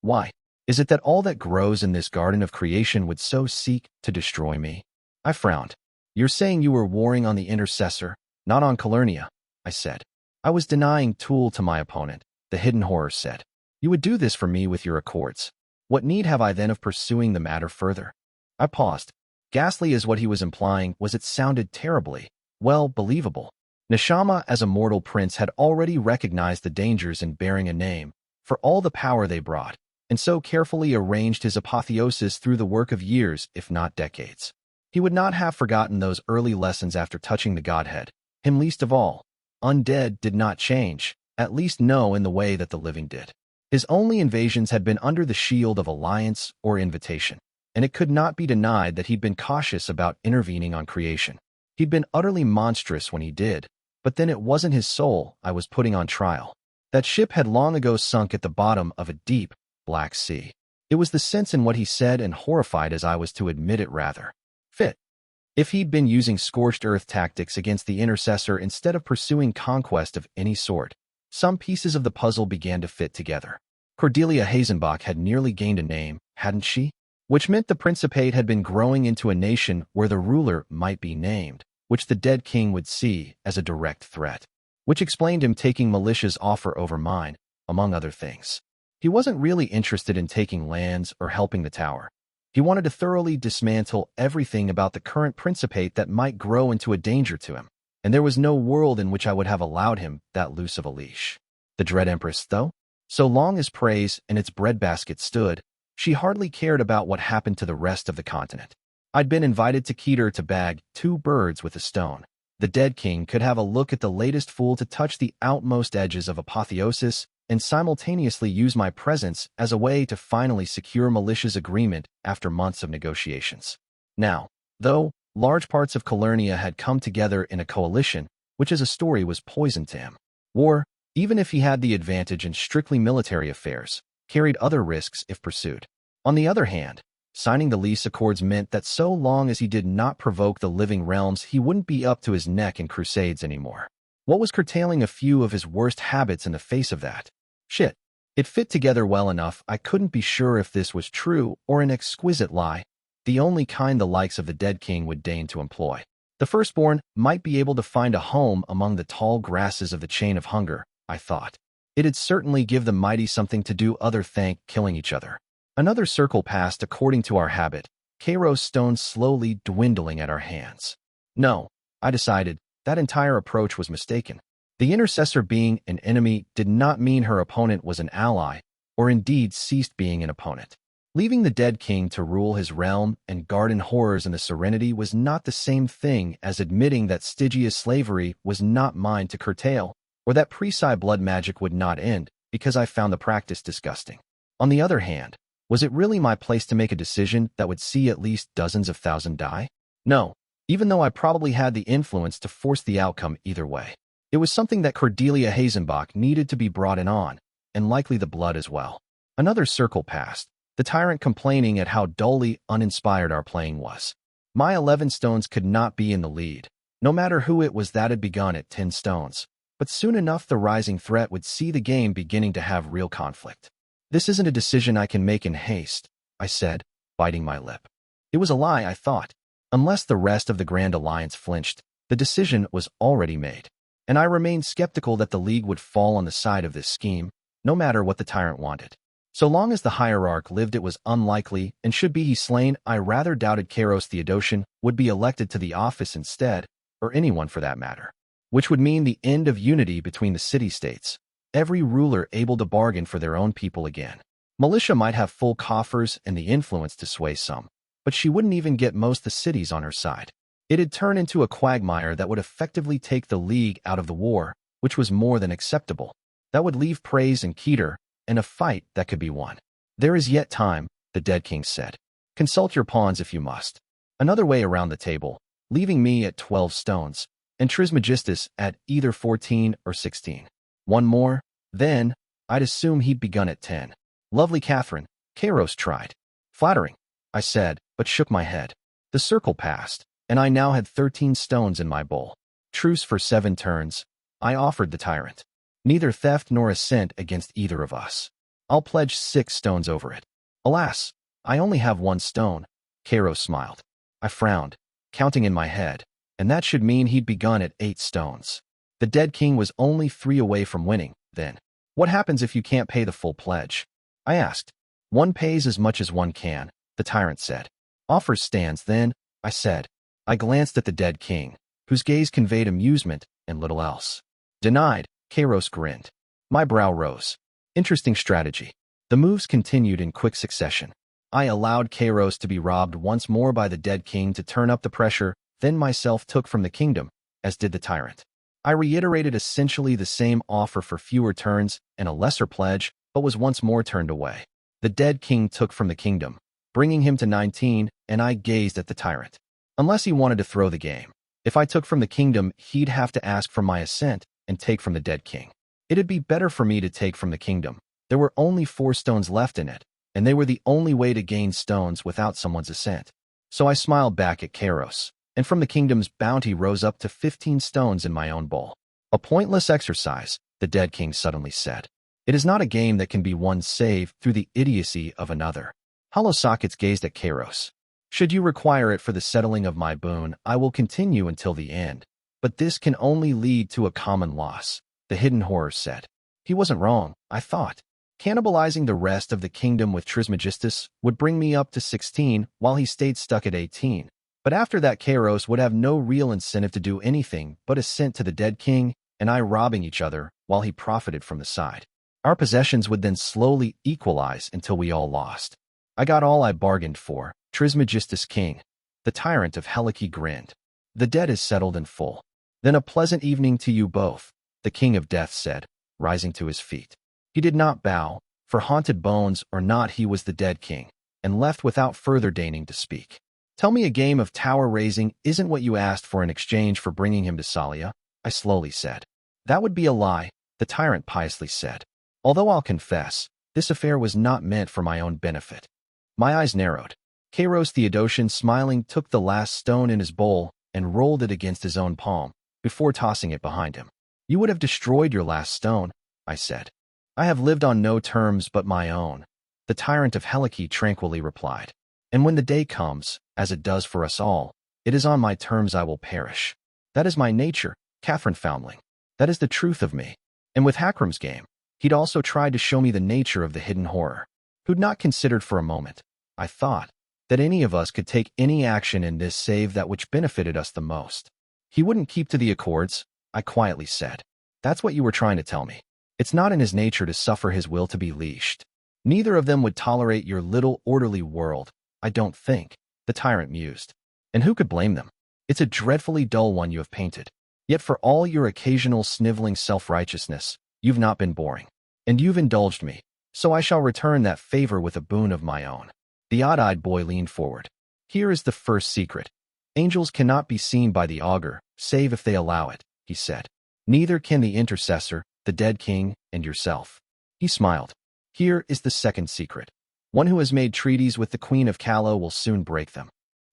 Why? Is it that all that grows in this garden of creation would so seek to destroy me? I frowned. You're saying you were warring on the intercessor, not on Calernia, I said. I was denying tool to my opponent, the hidden horror said. You would do this for me with your accords. What need have I then of pursuing the matter further? I paused. Ghastly as what he was implying was, it sounded terribly, well, believable. Neshama, as a mortal prince, had already recognized the dangers in bearing a name, for all the power they brought, and so carefully arranged his apotheosis through the work of years, if not decades. He would not have forgotten those early lessons after touching the Godhead, him least of all. Undead did not change, at least no in the way that the living did. His only invasions had been under the shield of alliance or invitation, and it could not be denied that he'd been cautious about intervening on creation. He'd been utterly monstrous when he did, but then it wasn't his soul I was putting on trial. That ship had long ago sunk at the bottom of a deep, black sea. It was the sense in what he said, and horrified as I was to admit it rather. Fit. If he'd been using scorched earth tactics against the intercessor instead of pursuing conquest of any sort, some pieces of the puzzle began to fit together. Cordelia Hazenbach had nearly gained a name, hadn't she? Which meant the Principate had been growing into a nation where the ruler might be named, which the dead king would see as a direct threat. Which explained him taking Militia's offer over mine, among other things. He wasn't really interested in taking lands or helping the tower. He wanted to thoroughly dismantle everything about the current Principate that might grow into a danger to him, and there was no world in which I would have allowed him that loose of a leash. The Dread Empress, though? So long as praise and its breadbasket stood, she hardly cared about what happened to the rest of the continent. I'd been invited to Keter to bag 2 birds with a stone. The dead king could have a look at the latest fool to touch the outmost edges of apotheosis, and simultaneously use my presence as a way to finally secure Militia's agreement after months of negotiations. Now, though, large parts of Calernia had come together in a coalition, which as a story was poison to him. War, even if he had the advantage in strictly military affairs, carried other risks if pursued. On the other hand, signing the lease accords meant that so long as he did not provoke the living realms, he wouldn't be up to his neck in crusades anymore. What was curtailing a few of his worst habits in the face of that? Shit. It fit together well enough I couldn't be sure if this was true or an exquisite lie, the only kind the likes of the dead king would deign to employ. The firstborn might be able to find a home among the tall grasses of the chain of hunger, I thought. It'd certainly give the mighty something to do other than killing each other. Another circle passed according to our habit, Kairos stones slowly dwindling at our hands. No, I decided, that entire approach was mistaken. The intercessor being an enemy did not mean her opponent was an ally, or indeed ceased being an opponent. Leaving the dead king to rule his realm and garden horrors in the serenity was not the same thing as admitting that Stygia's slavery was not mine to curtail, or that Presi blood magic would not end because I found the practice disgusting. On the other hand, was it really my place to make a decision that would see at least dozens of thousands die? No, even though I probably had the influence to force the outcome either way. It was something that Cordelia Hazenbach needed to be brought in on, and likely the blood as well. Another circle passed, the tyrant complaining at how dully uninspired our playing was. My 11 stones could not be in the lead, no matter who it was that had begun at 10 stones. But soon enough the rising threat would see the game beginning to have real conflict. This isn't a decision I can make in haste, I said, biting my lip. It was a lie, I thought. Unless the rest of the Grand Alliance flinched, the decision was already made. And I remained skeptical that the League would fall on the side of this scheme, no matter what the tyrant wanted. So long as the hierarch lived, it was unlikely, and should be he slain, I rather doubted Kairos Theodosian would be elected to the office instead, or anyone for that matter. Which would mean the end of unity between the city-states, every ruler able to bargain for their own people again. Militia might have full coffers and the influence to sway some, but she wouldn't even get most the cities on her side. It'd turn into a quagmire that would effectively take the League out of the war, which was more than acceptable. That would leave praise and Keter, and a fight that could be won. There is yet time, the dead king said. Consult your pawns if you must. Another way around the table, leaving me at 12 stones, and Trismegistus at either 14 or 16. One more, then, I'd assume he'd begun at 10. Lovely Catherine, Kairos tried. Flattering, I said, but shook my head. The circle passed, and I now had 13 stones in my bowl. Truce for 7 turns, I offered the tyrant. Neither theft nor assent against either of us. I'll pledge 6 stones over it. Alas, I only have 1 stone, Kairos smiled. I frowned, counting in my head, and that should mean he'd begun at 8 stones. The dead king was only 3 away from winning, then. What happens if you can't pay the full pledge? I asked. One pays as much as one can, the tyrant said. Offers stands then, I said. I glanced at the dead king, whose gaze conveyed amusement and little else. Denied, Kairos grinned. My brow rose. Interesting strategy. The moves continued in quick succession. I allowed Kairos to be robbed once more by the dead king to turn up the pressure, then myself took from the kingdom, as did the tyrant. I reiterated essentially the same offer for fewer turns and a lesser pledge, but was once more turned away. The dead king took from the kingdom, bringing him to 19, and I gazed at the tyrant. Unless he wanted to throw the game. If I took from the kingdom, he'd have to ask for my assent and take from the dead king. It'd be better for me to take from the kingdom. There were only 4 stones left in it, and they were the only way to gain stones without someone's assent. So I smiled back at Kairos, and from the kingdom's bounty rose up to 15 stones in my own bowl. A pointless exercise, the dead king suddenly said. It is not a game that can be won save through the idiocy of another. Hollow sockets gazed at Kairos. Should you require it for the settling of my boon, I will continue until the end. But this can only lead to a common loss, the hidden horror said. He wasn't wrong, I thought. Cannibalizing the rest of the kingdom with Trismegistus would bring me up to 16 while he stayed stuck at 18. But after that, Kairos would have no real incentive to do anything but assent to the dead king and I robbing each other while he profited from the side. Our possessions would then slowly equalize until we all lost. I got all I bargained for, Trismegistus king. The tyrant of Helike grinned. The debt is settled in full. Then a pleasant evening to you both, the king of death said, rising to his feet. He did not bow, for haunted bones or not he was the dead king, and left without further deigning to speak. Tell me a game of tower raising isn't what you asked for in exchange for bringing him to Salia, I slowly said. That would be a lie, the tyrant piously said. Although I'll confess, this affair was not meant for my own benefit. My eyes narrowed. Kairos Theodosian, smiling, took the last stone in his bowl and rolled it against his own palm, before tossing it behind him. You would have destroyed your last stone, I said. I have lived on no terms but my own, the tyrant of Helike tranquilly replied. And when the day comes, as it does for us all, it is on my terms I will perish. That is my nature, Catherine Foundling. That is the truth of me. And with Hakram's game, he'd also tried to show me the nature of the hidden horror. Who'd not considered for a moment, I thought, that any of us could take any action in this save that which benefited us the most. He wouldn't keep to the accords, I quietly said. That's what you were trying to tell me. It's not in his nature to suffer his will to be leashed. Neither of them would tolerate your little orderly world, I don't think, the tyrant mused. And who could blame them? It's a dreadfully dull one you have painted. Yet for all your occasional sniveling self-righteousness, you've not been boring. And you've indulged me, so I shall return that favor with a boon of my own. The odd-eyed boy leaned forward. Here is the first secret. Angels cannot be seen by the augur, save if they allow it, he said. Neither can the intercessor, the dead king, and yourself. He smiled. Here is the second secret. One who has made treaties with the Queen of Callow will soon break them.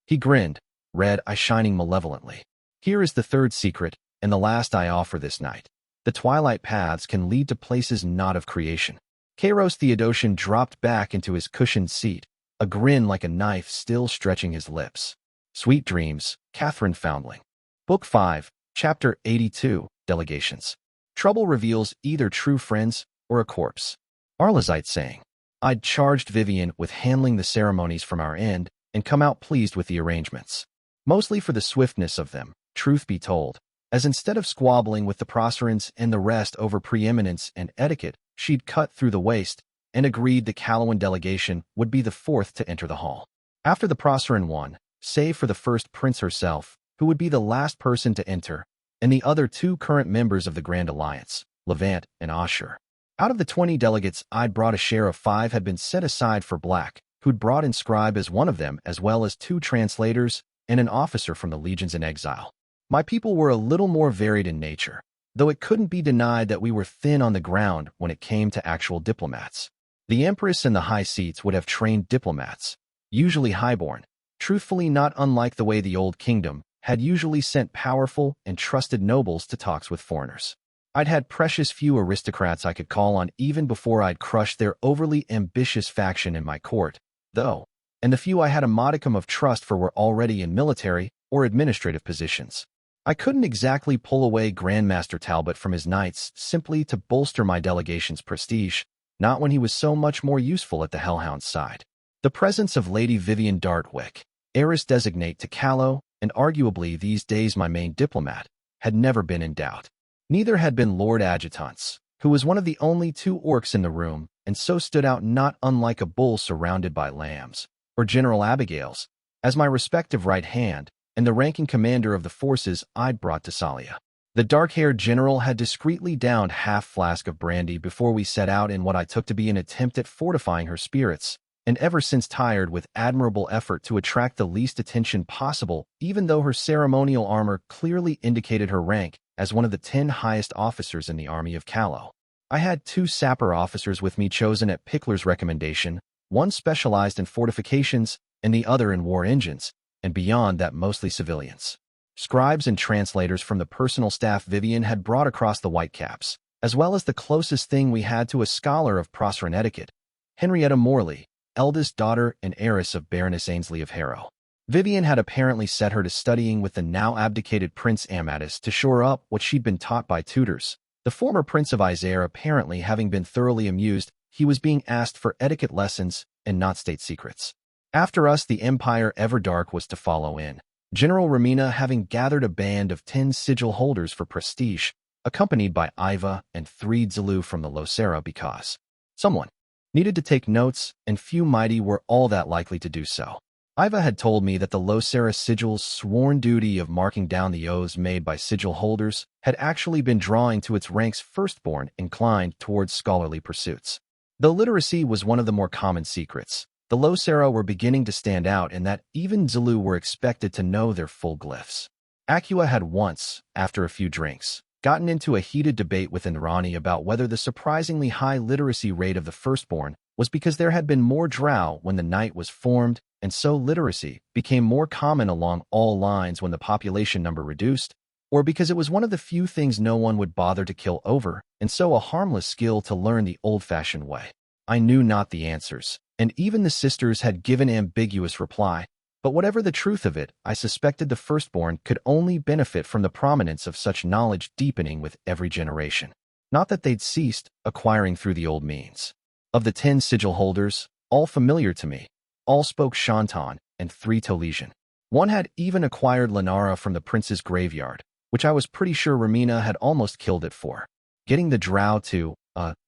He grinned, red eye shining malevolently. Here is the third secret, and the last I offer this night. The twilight paths can lead to places not of creation. Kairos Theodosian dropped back into his cushioned seat, a grin like a knife still stretching his lips. Sweet dreams, Catherine Foundling. Book 5, Chapter 82, Delegations. Trouble reveals either true friends or a corpse. Arlazite saying, I'd charged Vivian with handling the ceremonies from our end and come out pleased with the arrangements. Mostly for the swiftness of them, truth be told, as instead of squabbling with the Procerans and the rest over preeminence and etiquette, she'd cut through the waist and agreed the Callowan delegation would be the fourth to enter the hall. After the Proceran one, save for the first prince herself, who would be the last person to enter, and the other 2 current members of the Grand Alliance, Levant and Ashur. Out of the 20 delegates I'd brought, a share of 5 had been set aside for Black, who'd brought in Scribe as one of them, as well as 2 translators and an officer from the legions in exile. My people were a little more varied in nature, though it couldn't be denied that we were thin on the ground when it came to actual diplomats. The Empress and the high seats would have trained diplomats, usually highborn, truthfully not unlike the way the Old Kingdom had usually sent powerful and trusted nobles to talks with foreigners. I'd had precious few aristocrats I could call on even before I'd crushed their overly ambitious faction in my court, though, and the few I had a modicum of trust for were already in military or administrative positions. I couldn't exactly pull away Grandmaster Talbot from his knights simply to bolster my delegation's prestige, not when he was so much more useful at the Hellhound's side. The presence of Lady Vivian Dartwick, heiress designate to Callow, and arguably these days my main diplomat, had never been in doubt. Neither had been Lord Adjutant's, who was one of the only 2 orcs in the room and so stood out not unlike a bull surrounded by lambs, or General Abigail's, as my respective right hand, and the ranking commander of the forces I'd brought to Salia. The dark-haired general had discreetly downed half-flask of brandy before we set out in what I took to be an attempt at fortifying her spirits, and ever since tired with admirable effort to attract the least attention possible, even though her ceremonial armor clearly indicated her rank as one of the 10 highest officers in the army of Callow. I had 2 sapper officers with me chosen at Pickler's recommendation, one specialized in fortifications and the other in war engines, and beyond that mostly civilians. Scribes and translators from the personal staff Vivian had brought across the Whitecaps, as well as the closest thing we had to a scholar of Prosser and etiquette, Henrietta Morley, eldest daughter and heiress of Baroness Ainsley of Harrow. Vivian had apparently set her to studying with the now abdicated Prince Amatus to shore up what she'd been taught by tutors. The former Prince of Isare apparently having been thoroughly amused, he was being asked for etiquette lessons and not state secrets. After us, the Empire Everdark was to follow in, General Ramina having gathered a band of 10 sigil holders for prestige, accompanied by Iva and 3 Zulu from the Losera because someone needed to take notes, and few mighty were all that likely to do so. Iva had told me that the Losera sigil's sworn duty of marking down the oaths made by sigil holders had actually been drawing to its ranks firstborn inclined towards scholarly pursuits. Though literacy was one of the more common secrets, the Losera were beginning to stand out in that even Zulu were expected to know their full glyphs. Acua had once, after a few drinks, gotten into a heated debate with Inrani about whether the surprisingly high literacy rate of the firstborn was because there had been more drow when the night was formed, and so literacy became more common along all lines when the population number reduced, or because it was one of the few things no one would bother to kill over, and so a harmless skill to learn the old-fashioned way. I knew not the answers, and even the sisters had given ambiguous reply, but whatever the truth of it, I suspected the firstborn could only benefit from the prominence of such knowledge deepening with every generation. Not that they'd ceased acquiring through the old means. Of the 10 sigil holders, all familiar to me, all spoke Shantan and 3 Tolesian. One had even acquired Lenara from the prince's graveyard, which I was pretty sure Ramina had almost killed it for. Getting the drow to,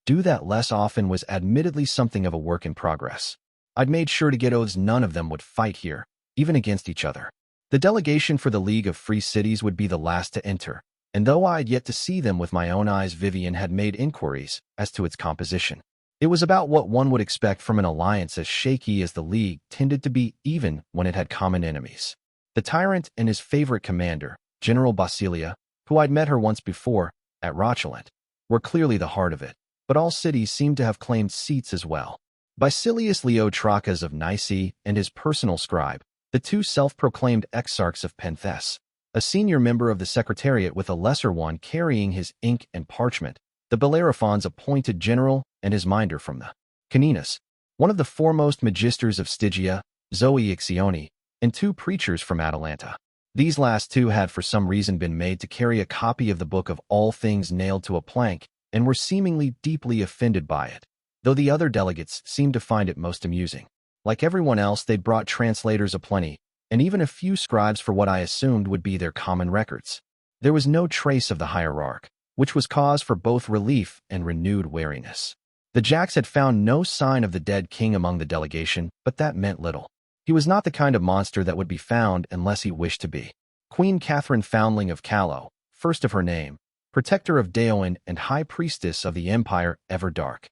do that less often was admittedly something of a work in progress. I'd made sure to get oaths none of them would fight here, even against each other. The delegation for the League of Free Cities would be the last to enter, and though I had yet to see them with my own eyes, Vivian had made inquiries as to its composition. It was about what one would expect from an alliance as shaky as the League tended to be even when it had common enemies. The Tyrant and his favorite commander, General Basilia, who I'd met her once before, at Rochelant, were clearly the heart of it, but all cities seemed to have claimed seats as well. Basilius Leotrachas of Nicaea and his personal scribe, the 2 self-proclaimed exarchs of Penthes, a senior member of the Secretariat with a lesser one carrying his ink and parchment, the Bellerophon's appointed general, and his minder from the Caninas, one of the foremost magisters of Stygia, Zoe Ixione, and 2 preachers from Atalanta. These last 2 had for some reason been made to carry a copy of the Book of All Things nailed to a plank, and were seemingly deeply offended by it, though the other delegates seemed to find it most amusing. Like everyone else, they'd brought translators aplenty, and even a few scribes for what I assumed would be their common records. There was no trace of the hierarch, which was cause for both relief and renewed wariness. The Jacks had found no sign of the dead king among the delegation, but that meant little. He was not the kind of monster that would be found unless he wished to be. Queen Catherine Foundling of Callow, first of her name, protector of Daoin and high priestess of the Empire Everdark.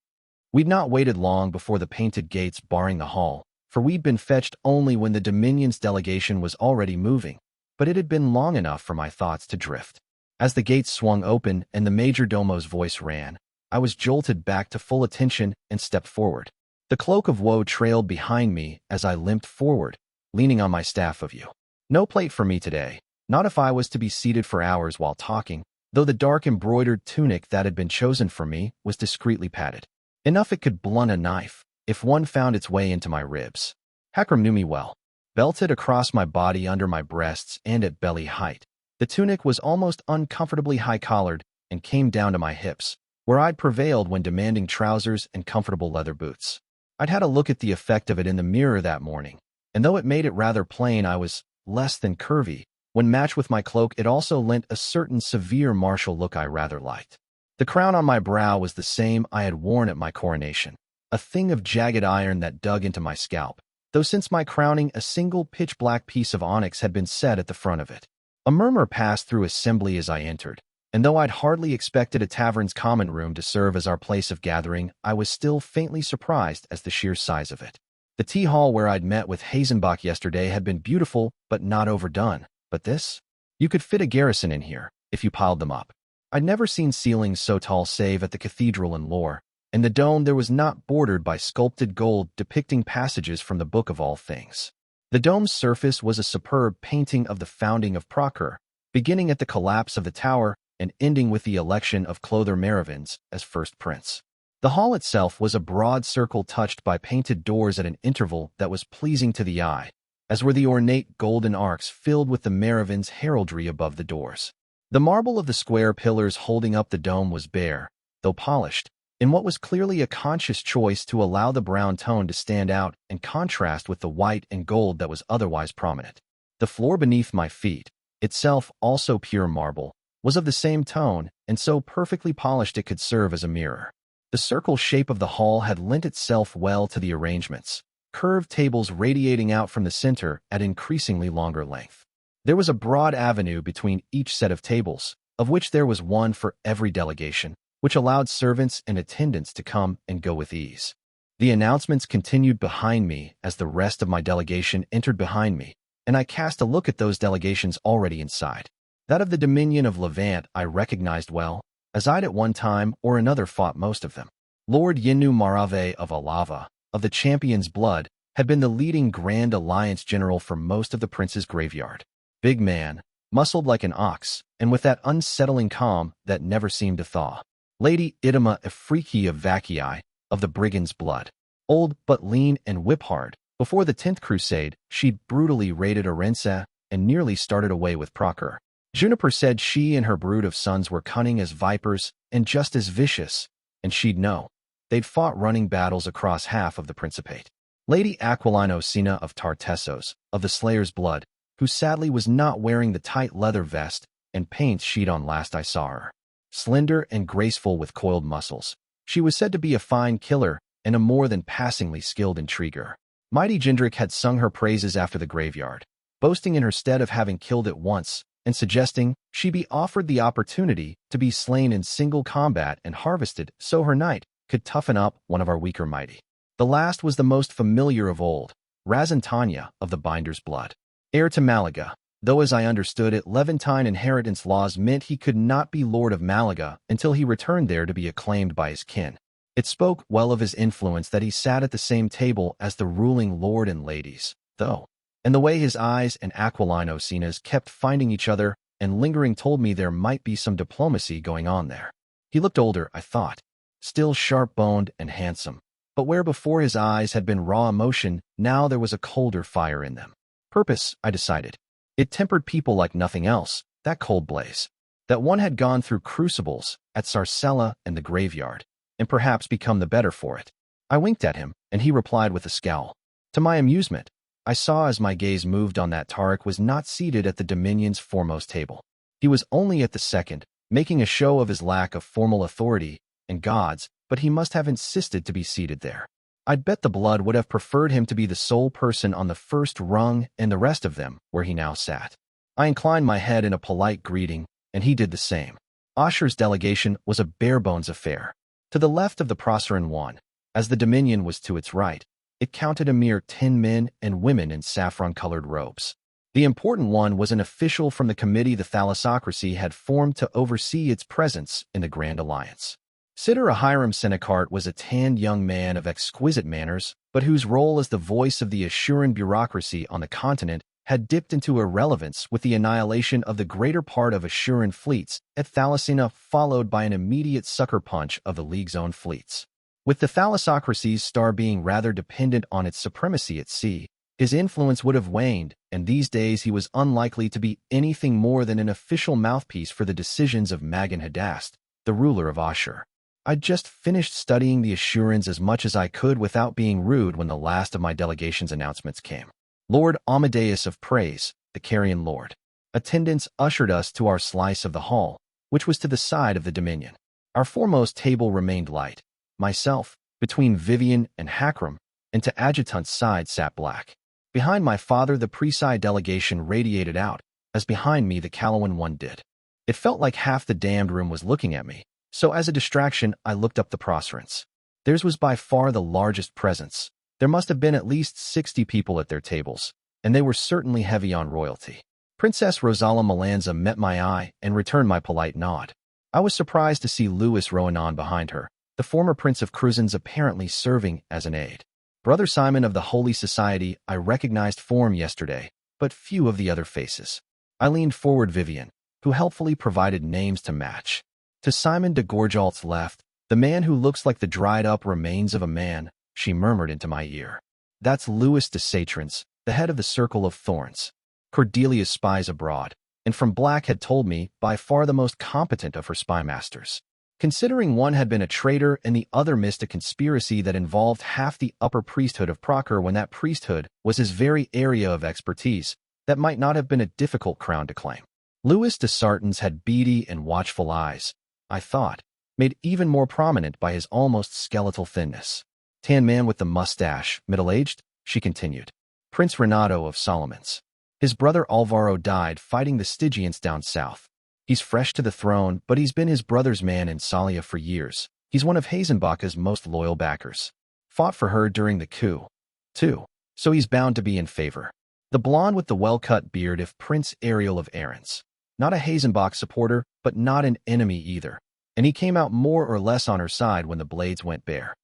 We'd not waited long before the painted gates barring the hall, for we'd been fetched only when the Dominion's delegation was already moving, but it had been long enough for my thoughts to drift. As the gates swung open and the major domo's voice ran, I was jolted back to full attention and stepped forward. The cloak of woe trailed behind me as I limped forward, leaning on my staff of yew. No plate for me today, not if I was to be seated for hours while talking, though the dark embroidered tunic that had been chosen for me was discreetly padded. Enough it could blunt a knife, if one found its way into my ribs. Hakram knew me well. Belted across my body under my breasts and at belly height, the tunic was almost uncomfortably high-collared and came down to my hips, where I'd prevailed when demanding trousers and comfortable leather boots. I'd had a look at the effect of it in the mirror that morning, and though it made it rather plain I was less than curvy, When matched with my cloak, it also lent a certain severe martial look I rather liked. The crown on my brow was the same I had worn at my coronation, a thing of jagged iron that dug into my scalp, though since my crowning a single pitch-black piece of onyx had been set at the front of it. A murmur passed through assembly as I entered, and though I'd hardly expected a tavern's common room to serve as our place of gathering, I was still faintly surprised as the sheer size of it. The tea hall where I'd met with Hazenbach yesterday had been beautiful but not overdone, but this? You could fit a garrison in here, if you piled them up. I'd never seen ceilings so tall save at the cathedral in Lore, and the dome there was not bordered by sculpted gold depicting passages from the Book of All Things. The dome's surface was a superb painting of the founding of Procure, beginning at the collapse of the tower and ending with the election of Clother Merovins as first prince. The hall itself was a broad circle touched by painted doors at an interval that was pleasing to the eye, as were the ornate golden arcs filled with the Merovins' heraldry above the doors. The marble of the square pillars holding up the dome was bare, though polished, in what was clearly a conscious choice to allow the brown tone to stand out and contrast with the white and gold that was otherwise prominent. The floor beneath my feet, itself also pure marble, was of the same tone and so perfectly polished it could serve as a mirror. The circle shape of the hall had lent itself well to the arrangements, curved tables radiating out from the center at increasingly longer length. There was a broad avenue between each set of tables, of which there was one for every delegation, which allowed servants and attendants to come and go with ease. The announcements continued behind me as the rest of my delegation entered behind me, and I cast a look at those delegations already inside. That of the Dominion of Levant I recognized well, as I'd at one time or another fought most of them. Lord Yenu Marave of Alava, of the Champion's Blood, had been the leading Grand Alliance general for most of the prince's graveyard. Big man, muscled like an ox, and with that unsettling calm that never seemed to thaw. Lady Idema Efriki of Vakii, of the Brigand's Blood. Old but lean and whip-hard, before the 10th Crusade, she'd brutally raided Orense and nearly started away with Procure. Juniper said she and her brood of sons were cunning as vipers and just as vicious, and she'd know. They'd fought running battles across half of the Principate. Lady Aquilino Sina of Tartessos, of the Slayer's Blood, who sadly was not wearing the tight leather vest and paint she'd on last I saw her. Slender and graceful with coiled muscles, she was said to be a fine killer and a more than passingly skilled intriguer. Mighty Gendrick had sung her praises after the graveyard, boasting in her stead of having killed it once, and suggesting she be offered the opportunity to be slain in single combat and harvested so her knight could toughen up one of our weaker mighty. The last was the most familiar of old, Razantanya of the Binder's Blood. Heir to Malaga, though as I understood it, Levantine inheritance laws meant he could not be Lord of Malaga until he returned there to be acclaimed by his kin. It spoke well of his influence that he sat at the same table as the ruling lord and ladies, though, and the way his eyes and Aquilino Sina's kept finding each other and lingering told me there might be some diplomacy going on there. He looked older, I thought, still sharp-boned and handsome, but where before his eyes had been raw emotion, now there was a colder fire in them. Purpose, I decided. It tempered people like nothing else, that cold blaze. That one had gone through crucibles at Sarcella and the graveyard, and perhaps become the better for it. I winked at him, and he replied with a scowl. To my amusement, I saw as my gaze moved on that Tarek was not seated at the Dominion's foremost table. He was only at the second, making a show of his lack of formal authority and gods, but he must have insisted to be seated there. I'd bet the Blood would have preferred him to be the sole person on the first rung and the rest of them where he now sat. I inclined my head in a polite greeting, and he did the same. Osher's delegation was a bare-bones affair. To the left of the Proceran one, as the Dominion was to its right, it counted a mere 10 men and women in saffron-colored robes. The important one was an official from the committee the Thalassocracy had formed to oversee its presence in the Grand Alliance. Siddur Ahiram Senecart was a tanned young man of exquisite manners, but whose role as the voice of the Assuran bureaucracy on the continent had dipped into irrelevance with the annihilation of the greater part of Assuran fleets at Thalassina, followed by an immediate sucker punch of the League's own fleets. With the Thalassocracy's star being rather dependent on its supremacy at sea, his influence would have waned, and these days he was unlikely to be anything more than an official mouthpiece for the decisions of Magan Hadast, the ruler of Ashur. I'd just finished studying the Assurans as much as I could without being rude when the last of my delegation's announcements came. Lord Amadeus of Praise, the Carrion Lord. Attendants ushered us to our slice of the hall, which was to the side of the Dominion. Our foremost table remained light. Myself, between Vivian and Hakram, and to Adjutant's side sat Black. Behind my father the Preside delegation radiated out, as behind me the Calawan one did. It felt like half the damned room was looking at me, so as a distraction I looked up the procerents. Theirs was by far the largest presence. There must have been at least 60 people at their tables, and they were certainly heavy on royalty. Princess Rosala Malanza met my eye and returned my polite nod. I was surprised to see Louis Roanan behind her, the former Prince of Cruzans apparently serving as an aide. Brother Simon of the Holy Society I recognized form yesterday, but few of the other faces. I leaned forward Vivian, who helpfully provided names to match. To Simon de Gorjalt's left, the man who looks like the dried-up remains of a man, she murmured into my ear. That's Louis de Satrans, the head of the Circle of Thorns. Cordelia's spies abroad, and from Black had told me by far the most competent of her spy masters. Considering one had been a traitor and the other missed a conspiracy that involved half the upper priesthood of Procer when that priesthood was his very area of expertise, that might not have been a difficult crown to claim. Louis de Sartans had beady and watchful eyes, I thought, made even more prominent by his almost skeletal thinness. Tan man with the mustache, middle-aged, she continued. Prince Renato of Solomons. His brother Alvaro died fighting the Stygians down south. He's fresh to the throne, but he's been his brother's man in Salia for years. He's one of Hazenbach's most loyal backers. Fought for her during the coup, too, so he's bound to be in favor. The blonde with the well-cut beard if Prince Ariel of Arons. Not a Hazenbach supporter, but not an enemy either, and he came out more or less on her side when the blades went bare.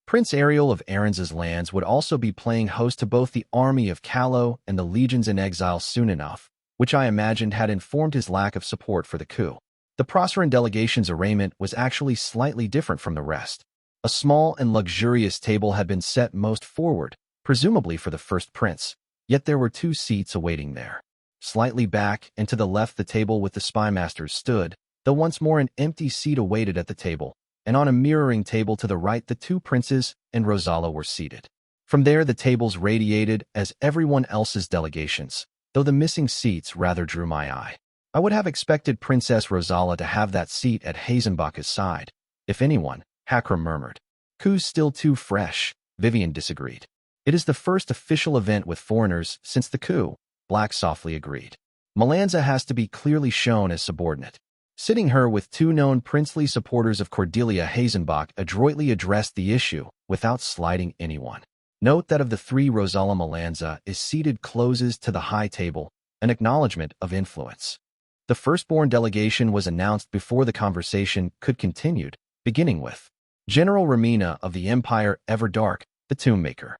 Prince Ariel of Arons's lands would also be playing host to both the army of Callow and the legions in exile soon enough, which I imagined had informed his lack of support for the coup. The Proceran delegation's arraignment was actually slightly different from the rest. A small and luxurious table had been set most forward, presumably for the first prince, yet there were 2 seats awaiting there. Slightly back and to the left the table with the spy masters stood, though once more an empty seat awaited at the table, and on a mirroring table to the right the 2 princes and Rosala were seated. From there the tables radiated as everyone else's delegations, though the missing seats rather drew my eye. I would have expected Princess Rosala to have that seat at Hazenbach's side. If anyone, Hakram murmured. Coup's still too fresh, Vivian disagreed. It is the first official event with foreigners since the coup, Black softly agreed. Malanza has to be clearly shown as subordinate. Sitting her with 2 known princely supporters of Cordelia Hazenbach adroitly addressed the issue without slighting anyone. Note that of the 3 Rosala Malanza is seated closest to the high table, an acknowledgement of influence. The firstborn delegation was announced before the conversation could continue, beginning with General Ramina of the Empire Everdark, the Tomb-Maker.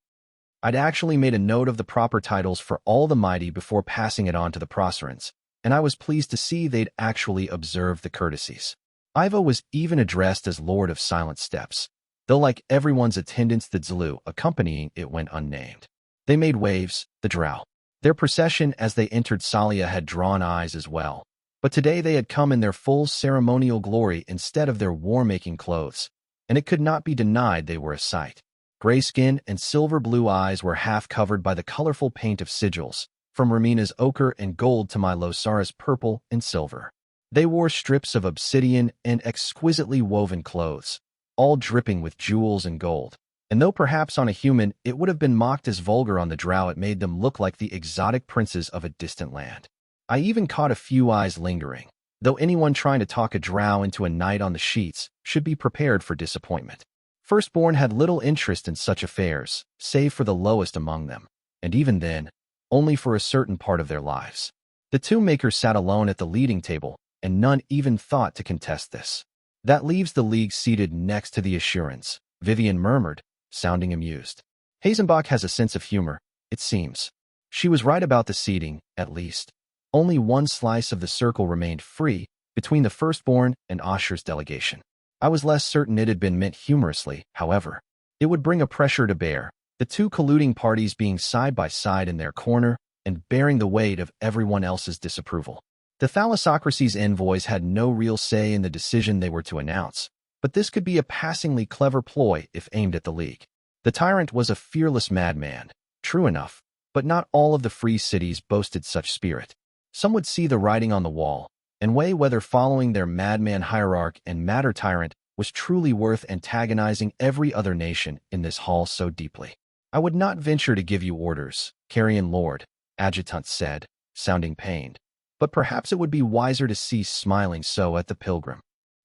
I'd actually made a note of the proper titles for all the mighty before passing it on to the Procerans, and I was pleased to see they'd actually observed the courtesies. Ivo was even addressed as Lord of Silent Steps, though like everyone's attendants the Zlu accompanying it went unnamed. They made waves, the drow. Their procession as they entered Salia had drawn eyes as well, but today they had come in their full ceremonial glory instead of their war-making clothes, and it could not be denied they were a sight. Gray skin and silver-blue eyes were half covered by the colorful paint of sigils, from Ramina's ochre and gold to my Losara's purple and silver. They wore strips of obsidian and exquisitely woven clothes, all dripping with jewels and gold, and though perhaps on a human it would have been mocked as vulgar, on the drow it made them look like the exotic princes of a distant land. I even caught a few eyes lingering, though anyone trying to talk a drow into a night on the sheets should be prepared for disappointment. Firstborn had little interest in such affairs, save for the lowest among them, and even then, only for a certain part of their lives. The Tomb-Maker sat alone at the leading table, and none even thought to contest this. That leaves the League seated next to the Assurance, Vivian murmured, sounding amused. Hazenbach has a sense of humor, it seems. She was right about the seating, at least. Only one slice of the circle remained free, between the firstborn and Asher's delegation. I was less certain it had been meant humorously, however. It would bring a pressure to bear, the 2 colluding parties being side by side in their corner and bearing the weight of everyone else's disapproval. The thalassocracy's envoys had no real say in the decision they were to announce, but this could be a passingly clever ploy if aimed at the League. The tyrant was a fearless madman, true enough, but not all of the free cities boasted such spirit. Some would see the writing on the wall and weigh whether following their madman hierarch and matter tyrant was truly worth antagonizing every other nation in this hall so deeply. I would not venture to give you orders, Carrion Lord, Adjutant said, sounding pained. But perhaps it would be wiser to cease smiling so at the pilgrim.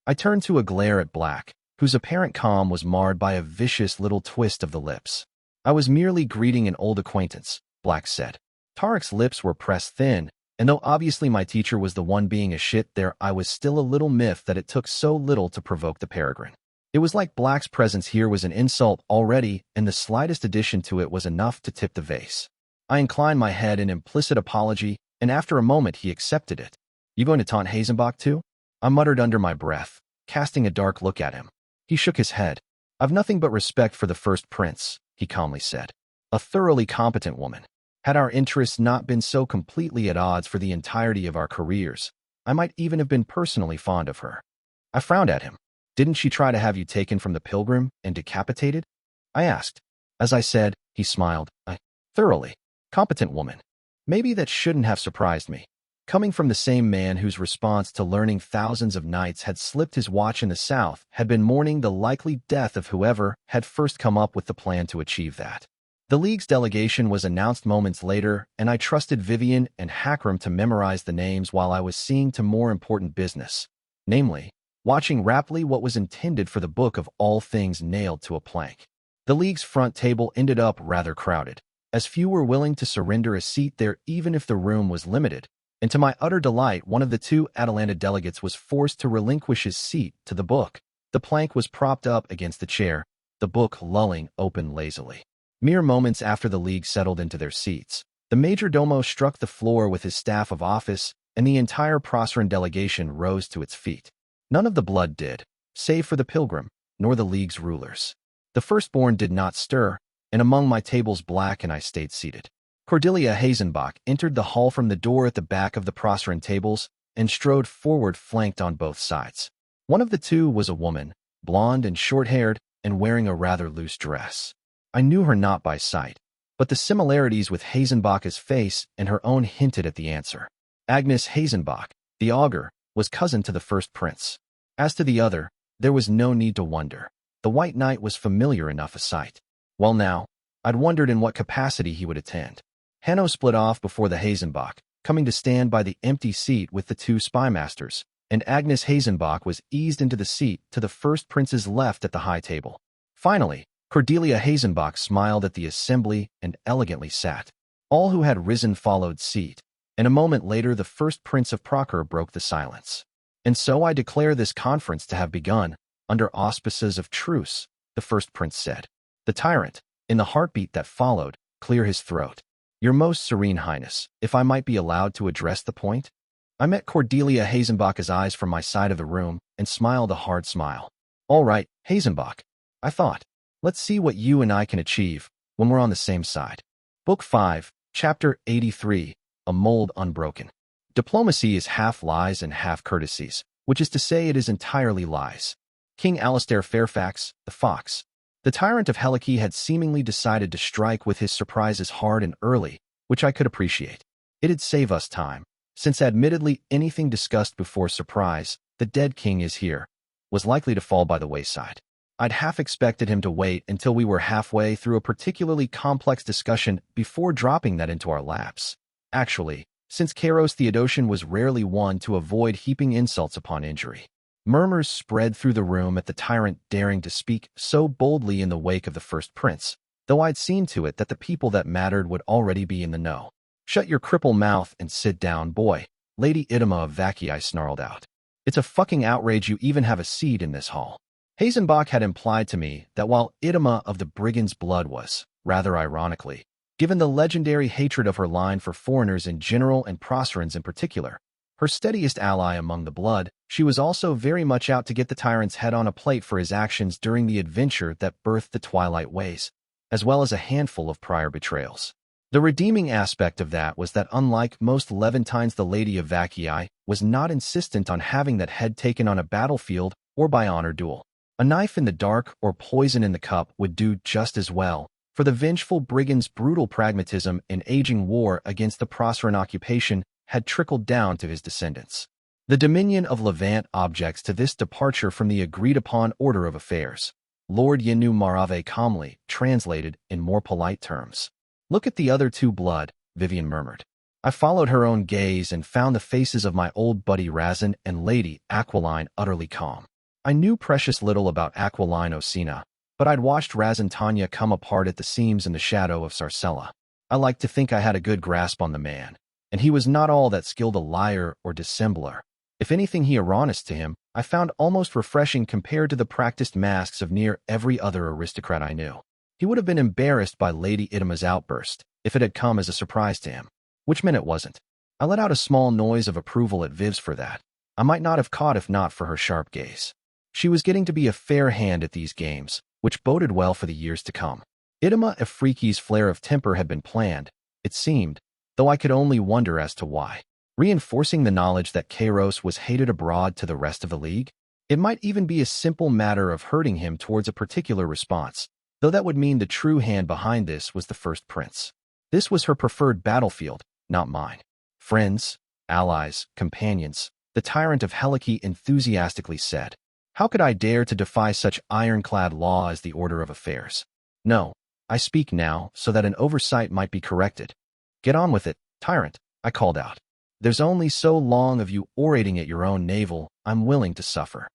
I turned to a glare at Black, whose apparent calm was marred by a vicious little twist of the lips. I was merely greeting an old acquaintance, Black said. Tarek's lips were pressed thin, and though obviously my teacher was the one being a shit there, I was still a little miffed that it took so little to provoke the peregrine. It was like Black's presence here was an insult already, and the slightest addition to it was enough to tip the vase. I inclined my head in implicit apology, and after a moment he accepted it. You going to taunt Hazenbach too? I muttered under my breath, casting a dark look at him. He shook his head. I've nothing but respect for the first prince, he calmly said. A thoroughly competent woman. Had our interests not been so completely at odds for the entirety of our careers, I might even have been personally fond of her. I frowned at him. Didn't she try to have you taken from the pilgrim and decapitated? I asked. As I said, he smiled. A thoroughly competent woman. Maybe that shouldn't have surprised me. Coming from the same man whose response to learning thousands of knights had slipped his watch in the south had been mourning the likely death of whoever had first come up with the plan to achieve that. The League's delegation was announced moments later, and I trusted Vivian and Hakram to memorize the names while I was seeing to more important business, namely, watching raptly what was intended for the book of all things nailed to a plank. The League's front table ended up rather crowded, as few were willing to surrender a seat there even if the room was limited, and to my utter delight, one of the two Atalanta delegates was forced to relinquish his seat to the book. The plank was propped up against the chair, the book lolling open lazily. Mere moments after the League settled into their seats, the major domo struck the floor with his staff of office, and the entire Proceran delegation rose to its feet. None of the blood did, save for the pilgrim, nor the League's rulers. The firstborn did not stir, and among my tables Black and I stayed seated. Cordelia Hazenbach entered the hall from the door at the back of the Proceran tables and strode forward flanked on both sides. One of the two was a woman, blonde and short-haired, and wearing a rather loose dress. I knew her not by sight, but the similarities with Hazenbach's face and her own hinted at the answer. Agnes Hazenbach, the augur, was cousin to the first prince. As to the other, there was no need to wonder. The White Knight was familiar enough a sight. Well now, I'd wondered in what capacity he would attend. Hanno split off before the Hazenbach, coming to stand by the empty seat with the two spymasters, and Agnes Hazenbach was eased into the seat to the first prince's left at the high table. Finally, Cordelia Hazenbach smiled at the assembly and elegantly sat. All who had risen followed suit, and a moment later the first prince of Procure broke the silence. And so I declare this conference to have begun, under auspices of truce, the first prince said. The tyrant, in the heartbeat that followed, cleared his throat. Your most serene highness, if I might be allowed to address the point? I met Cordelia Hazenbach's eyes from my side of the room and smiled a hard smile. All right, Hazenbach, I thought. Let's see what you and I can achieve when we're on the same side. Book 5, Chapter 83, A Mould Unbroken. Diplomacy is half lies and half courtesies, which is to say it is entirely lies. King Alastair Fairfax, the Fox. The tyrant of Helike had seemingly decided to strike with his surprises hard and early, which I could appreciate. It'd save us time, since admittedly anything discussed before surprise, the dead king is here, was likely to fall by the wayside. I'd half expected him to wait until we were halfway through a particularly complex discussion before dropping that into our laps. Actually, since Kairos Theodosian was rarely one to avoid heaping insults upon injury. Murmurs spread through the room at the tyrant daring to speak so boldly in the wake of the first prince, though I'd seen to it that the people that mattered would already be in the know. Shut your cripple mouth and sit down, boy, Lady Idema of Vacii snarled out. It's a fucking outrage you even have a seat in this hall. Hazenbach had implied to me that while Idema of the Brigand's blood was, rather ironically, given the legendary hatred of her line for foreigners in general and Procerans in particular, her steadiest ally among the blood, she was also very much out to get the tyrant's head on a plate for his actions during the adventure that birthed the Twilight Ways, as well as a handful of prior betrayals. The redeeming aspect of that was that unlike most Levantines, the Lady of Vacii was not insistent on having that head taken on a battlefield or by honor duel. A knife in the dark or poison in the cup would do just as well, for the vengeful brigand's brutal pragmatism in aging war against the Proceran occupation had trickled down to his descendants. The dominion of Levant objects to this departure from the agreed-upon order of affairs. Lord Yenu Marave calmly translated in more polite terms. "Look at the other two blood," Vivian murmured. I followed her own gaze and found the faces of my old buddy Razin and Lady Aquiline utterly calm. I knew precious little about Aquiline Osina, but I'd watched Razin Tanya come apart at the seams in the shadow of Sarcella. I liked to think I had a good grasp on the man, and he was not all that skilled a liar or dissembler. If anything he erroneous to him, I found almost refreshing compared to the practiced masks of near every other aristocrat I knew. He would have been embarrassed by Lady Idima's outburst if it had come as a surprise to him, which meant it wasn't. I let out a small noise of approval at Viv's for that. I might not have caught if not for her sharp gaze. She was getting to be a fair hand at these games, which boded well for the years to come. Idima Afriki's flare of temper had been planned, it seemed, though I could only wonder as to why. Reinforcing the knowledge that Kairos was hated abroad to the rest of the League? It might even be a simple matter of hurting him towards a particular response, though that would mean the true hand behind this was the First Prince. This was her preferred battlefield, not mine. Friends, allies, companions, the Tyrant of Helike enthusiastically said. How could I dare to defy such ironclad law as the order of affairs? No, I speak now so that an oversight might be corrected. Get on with it, Tyrant, I called out. There's only so long of you orating at your own navel I'm willing to suffer.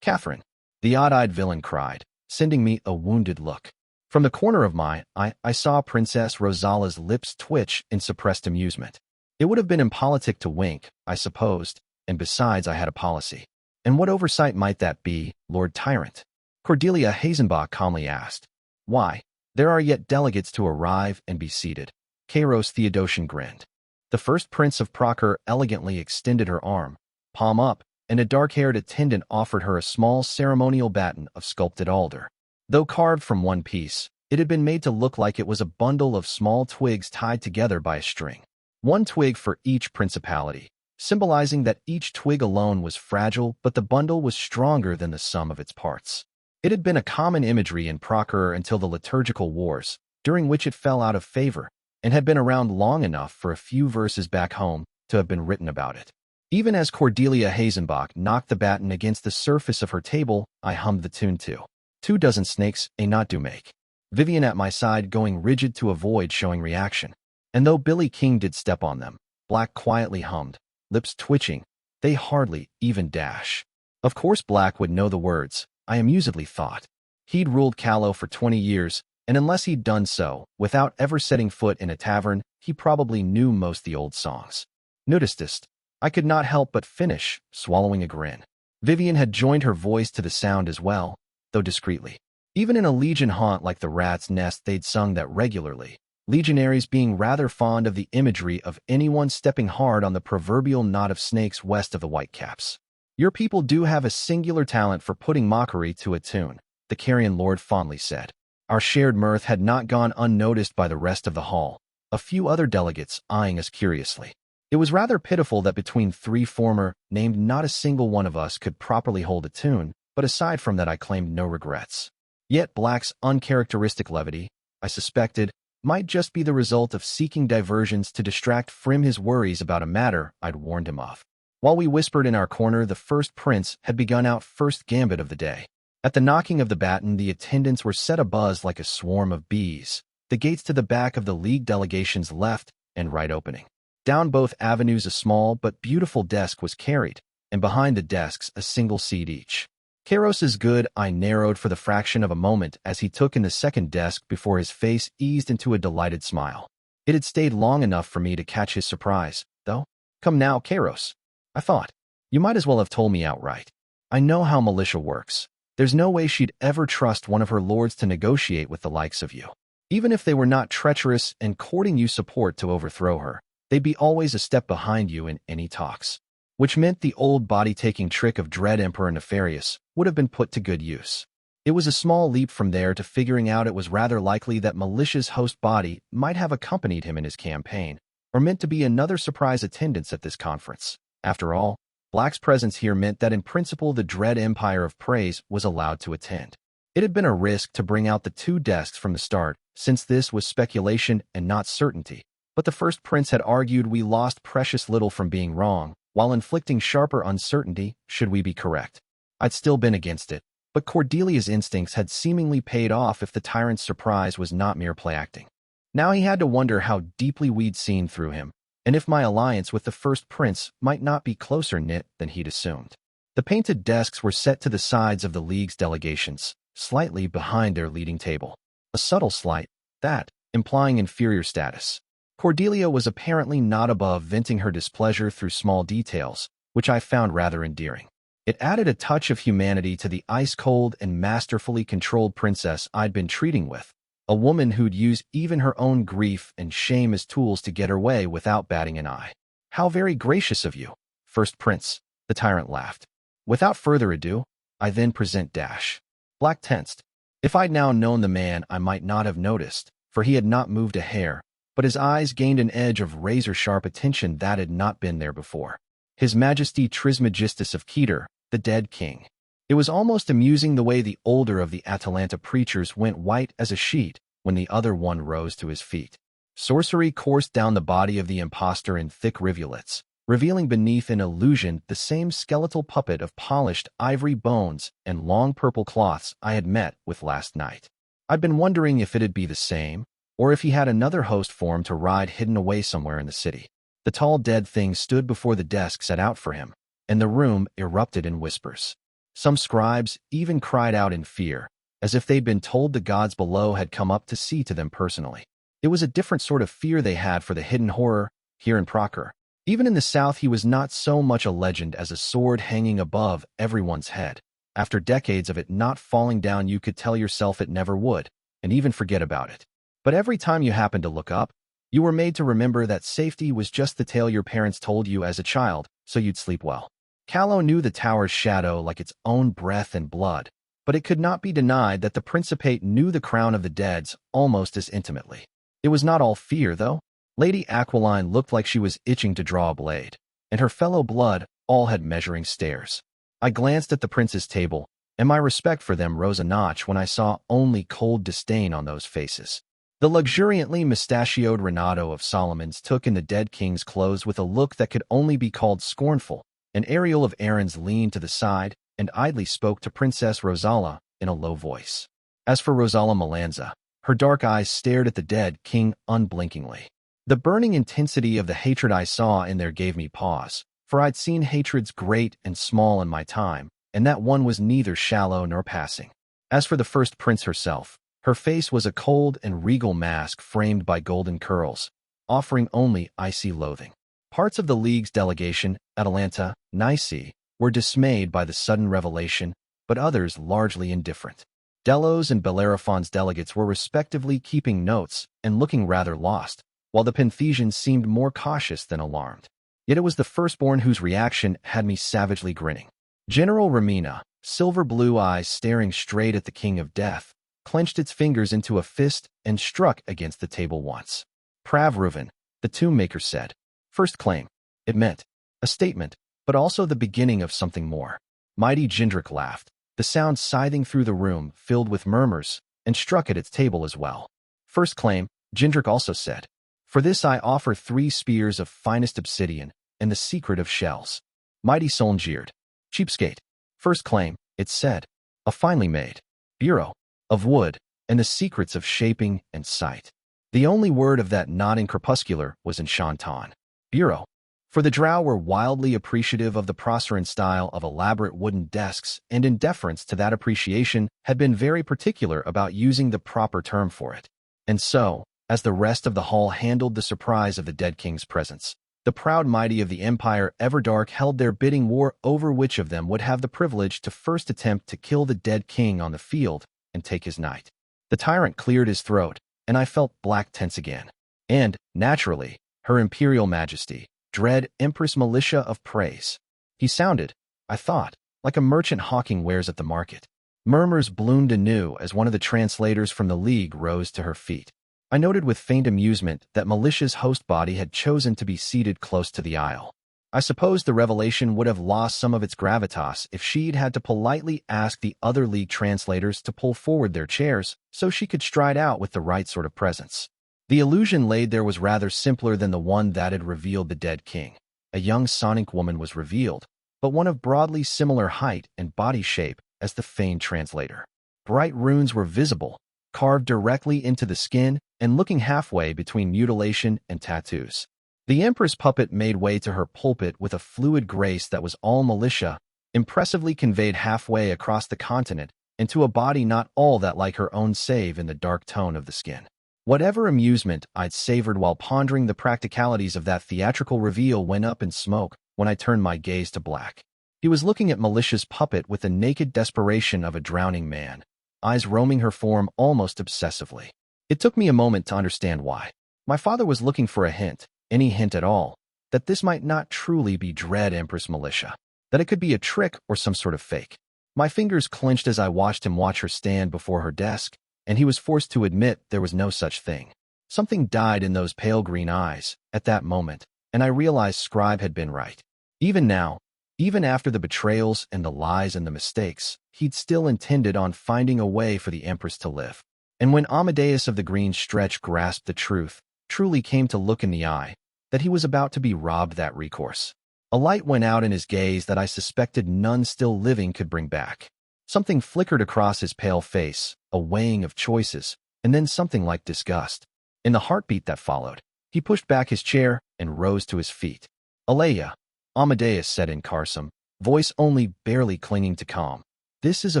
Catherine, the odd-eyed villain cried, sending me a wounded look. From the corner of my eye, I saw Princess Rosala's lips twitch in suppressed amusement. It would have been impolitic to wink, I supposed, and besides I had a policy. And what oversight might that be, Lord Tyrant? Cordelia Hazenbach calmly asked. Why, there are yet delegates to arrive and be seated. Kairos Theodosian grinned. The First Prince of Proker elegantly extended her arm, palm up, and a dark-haired attendant offered her a small ceremonial baton of sculpted alder. Though carved from one piece, it had been made to look like it was a bundle of small twigs tied together by a string. One twig for each principality, symbolizing that each twig alone was fragile but the bundle was stronger than the sum of its parts. It had been a common imagery in Proker until the liturgical wars, during which it fell out of favor, and had been around long enough for a few verses back home to have been written about it. Even as Cordelia Hazenbach knocked the baton against the surface of her table, I hummed the tune too. 24 snakes, a knot do make. Vivian at my side going rigid to avoid showing reaction. And though Billy King did step on them, Black quietly hummed, lips twitching, they hardly even dash. Of course Black would know the words, I amusedly thought. He'd ruled Callow for 20 years, and unless he'd done so, without ever setting foot in a tavern, he probably knew most the old songs. Noticedest, I could not help but finish, swallowing a grin. Vivian had joined her voice to the sound as well, though discreetly. Even in a legion haunt like the Rat's Nest they'd sung that regularly, legionaries being rather fond of the imagery of anyone stepping hard on the proverbial knot of snakes west of the Whitecaps. Your people do have a singular talent for putting mockery to a tune, the Carrion Lord fondly said. Our shared mirth had not gone unnoticed by the rest of the hall, a few other delegates eyeing us curiously. It was rather pitiful that between three former named not a single one of us could properly hold a tune, but aside from that I claimed no regrets. Yet Black's uncharacteristic levity, I suspected, might just be the result of seeking diversions to distract from his worries about a matter I'd warned him of. While we whispered in our corner, the First Prince had begun out first gambit of the day. At the knocking of the baton, the attendants were set abuzz like a swarm of bees, the gates to the back of the League delegations left and right opening. Down both avenues a small but beautiful desk was carried, and behind the desks a single seat each. Kairos's good eye narrowed for the fraction of a moment as he took in the second desk before his face eased into a delighted smile. It had stayed long enough for me to catch his surprise, though. Come now, Kairos, I thought. You might as well have told me outright. I know how militia works. There's no way she'd ever trust one of her lords to negotiate with the likes of you. Even if they were not treacherous and courting you support to overthrow her, they'd be always a step behind you in any talks. Which meant the old body-taking trick of Dread Emperor Nefarious would have been put to good use. It was a small leap from there to figuring out it was rather likely that Militia's host body might have accompanied him in his campaign, or meant to be another surprise attendance at this conference. After all, Black's presence here meant that in principle the Dread Empire of Praise was allowed to attend. It had been a risk to bring out the two desks from the start, since this was speculation and not certainty, But the first prince had argued we lost precious little from being wrong, while inflicting sharper uncertainty should we be correct. I'd still been against it, but Cordelia's instincts had seemingly paid off if the tyrant's surprise was not mere play-acting. Now he had to wonder how deeply we'd seen through him, and if my alliance with the first prince might not be closer knit than he'd assumed. The painted desks were set to the sides of the League's delegations, slightly behind their leading table. A subtle slight, that, implying inferior status. Cordelia was apparently not above venting her displeasure through small details, which I found rather endearing. It added a touch of humanity to the ice-cold and masterfully controlled princess I'd been treating with, a woman who'd used even her own grief and shame as tools to get her way without batting an eye. "How very gracious of you, First Prince," the tyrant laughed. "Without further ado, I then present Dash." Black tensed. If I'd now known the man, I might not have noticed, for he had not moved a hair, but his eyes gained an edge of razor-sharp attention that had not been there before. His Majesty Trismegistus of Keter, the dead king. It was almost amusing the way the older of the Atalanta preachers went white as a sheet when the other one rose to his feet. Sorcery coursed down the body of the impostor in thick rivulets, revealing beneath an illusion the same skeletal puppet of polished ivory bones and long purple cloths I had met with last night. I'd been wondering if it'd be the same, or if he had another host form to ride hidden away somewhere in the city. The tall dead thing stood before the desk set out for him, and the room erupted in whispers. Some scribes even cried out in fear, as if they'd been told the gods below had come up to see to them personally. It was a different sort of fear they had for the hidden horror here in Proker. Even in the south, he was not so much a legend as a sword hanging above everyone's head. After decades of it not falling down, you could tell yourself it never would, and even forget about it. But every time you happened to look up, you were made to remember that safety was just the tale your parents told you as a child, so you'd sleep well. Callow knew the tower's shadow like its own breath and blood, but it could not be denied that the Principate knew the crown of the dead's almost as intimately. It was not all fear, though. Lady Aquiline looked like she was itching to draw a blade, and her fellow blood all had measuring stares. I glanced at the prince's table, and my respect for them rose a notch when I saw only cold disdain on those faces. The luxuriantly mustachioed Renato of Solomon's took in the dead king's clothes with a look that could only be called scornful, and Ariel of Aaron's leaned to the side and idly spoke to Princess Rosala in a low voice. As for Rosala Melanza, her dark eyes stared at the dead king unblinkingly. The burning intensity of the hatred I saw in there gave me pause, for I'd seen hatreds great and small in my time, and that one was neither shallow nor passing. As for the first prince herself, her face was a cold and regal mask framed by golden curls, offering only icy loathing. Parts of the League's delegation, Atalanta, Nice, were dismayed by the sudden revelation, but others largely indifferent. Delos and Bellerophon's delegates were respectively keeping notes and looking rather lost, while the Penthesians seemed more cautious than alarmed. Yet it was the firstborn whose reaction had me savagely grinning. General Ramina, silver blue eyes staring straight at the King of Death, clenched its fingers into a fist and struck against the table once. Pravruvan, the tomb-maker said. First claim. It meant a statement, but also the beginning of something more. Mighty Jindrik laughed, the sound scything through the room filled with murmurs, and struck at its table as well. First claim, Jindrik also said. For this I offer 3 spears of finest obsidian and the secret of shells. Mighty Soln jeered. Cheapskate. First claim, it said. A finely made bureau of wood and the secrets of shaping and sight. The only word of that not in crepuscular was in Shantan. Bureau. For the drow were wildly appreciative of the Proceran style of elaborate wooden desks, and in deference to that appreciation had been very particular about using the proper term for it. And so, as the rest of the hall handled the surprise of the dead king's presence, the proud mighty of the Empire Everdark held their bidding war over which of them would have the privilege to first attempt to kill the dead king on the field and take his knight. The tyrant cleared his throat, and I felt black tense again. And, naturally, Her Imperial Majesty, dread Empress Militia of Praise. He sounded, I thought, like a merchant hawking wares at the market. Murmurs bloomed anew as one of the translators from the League rose to her feet. I noted with faint amusement that Militia's host body had chosen to be seated close to the aisle. I suppose the revelation would have lost some of its gravitas if she'd had to politely ask the other League translators to pull forward their chairs so she could stride out with the right sort of presence. The illusion laid there was rather simpler than the one that had revealed the dead king. A young Sonic woman was revealed, but one of broadly similar height and body shape as the feigned translator. Bright runes were visible, carved directly into the skin and looking halfway between mutilation and tattoos. The Empress puppet made way to her pulpit with a fluid grace that was all militia, impressively conveyed halfway across the continent into a body not all that like her own save in the dark tone of the skin. Whatever amusement I'd savored while pondering the practicalities of that theatrical reveal went up in smoke when I turned my gaze to Black. He was looking at Militia's puppet with the naked desperation of a drowning man, eyes roaming her form almost obsessively. It took me a moment to understand why. My father was looking for a hint, any hint at all, that this might not truly be Dread Empress Militia, that it could be a trick or some sort of fake. My fingers clenched as I watched him watch her stand before her desk, and he was forced to admit there was no such thing. Something died in those pale green eyes at that moment, and I realized Scribe had been right. Even now, even after the betrayals and the lies and the mistakes, he'd still intended on finding a way for the Empress to live. And when Amadeus of the Green Stretch grasped the truth, truly came to look in the eye, that he was about to be robbed that recourse. A light went out in his gaze that I suspected none still living could bring back. Something flickered across his pale face, a weighing of choices, and then something like disgust. In the heartbeat that followed, he pushed back his chair and rose to his feet. "Aleia," Amadeus said in Carsom, voice only barely clinging to calm. "This is a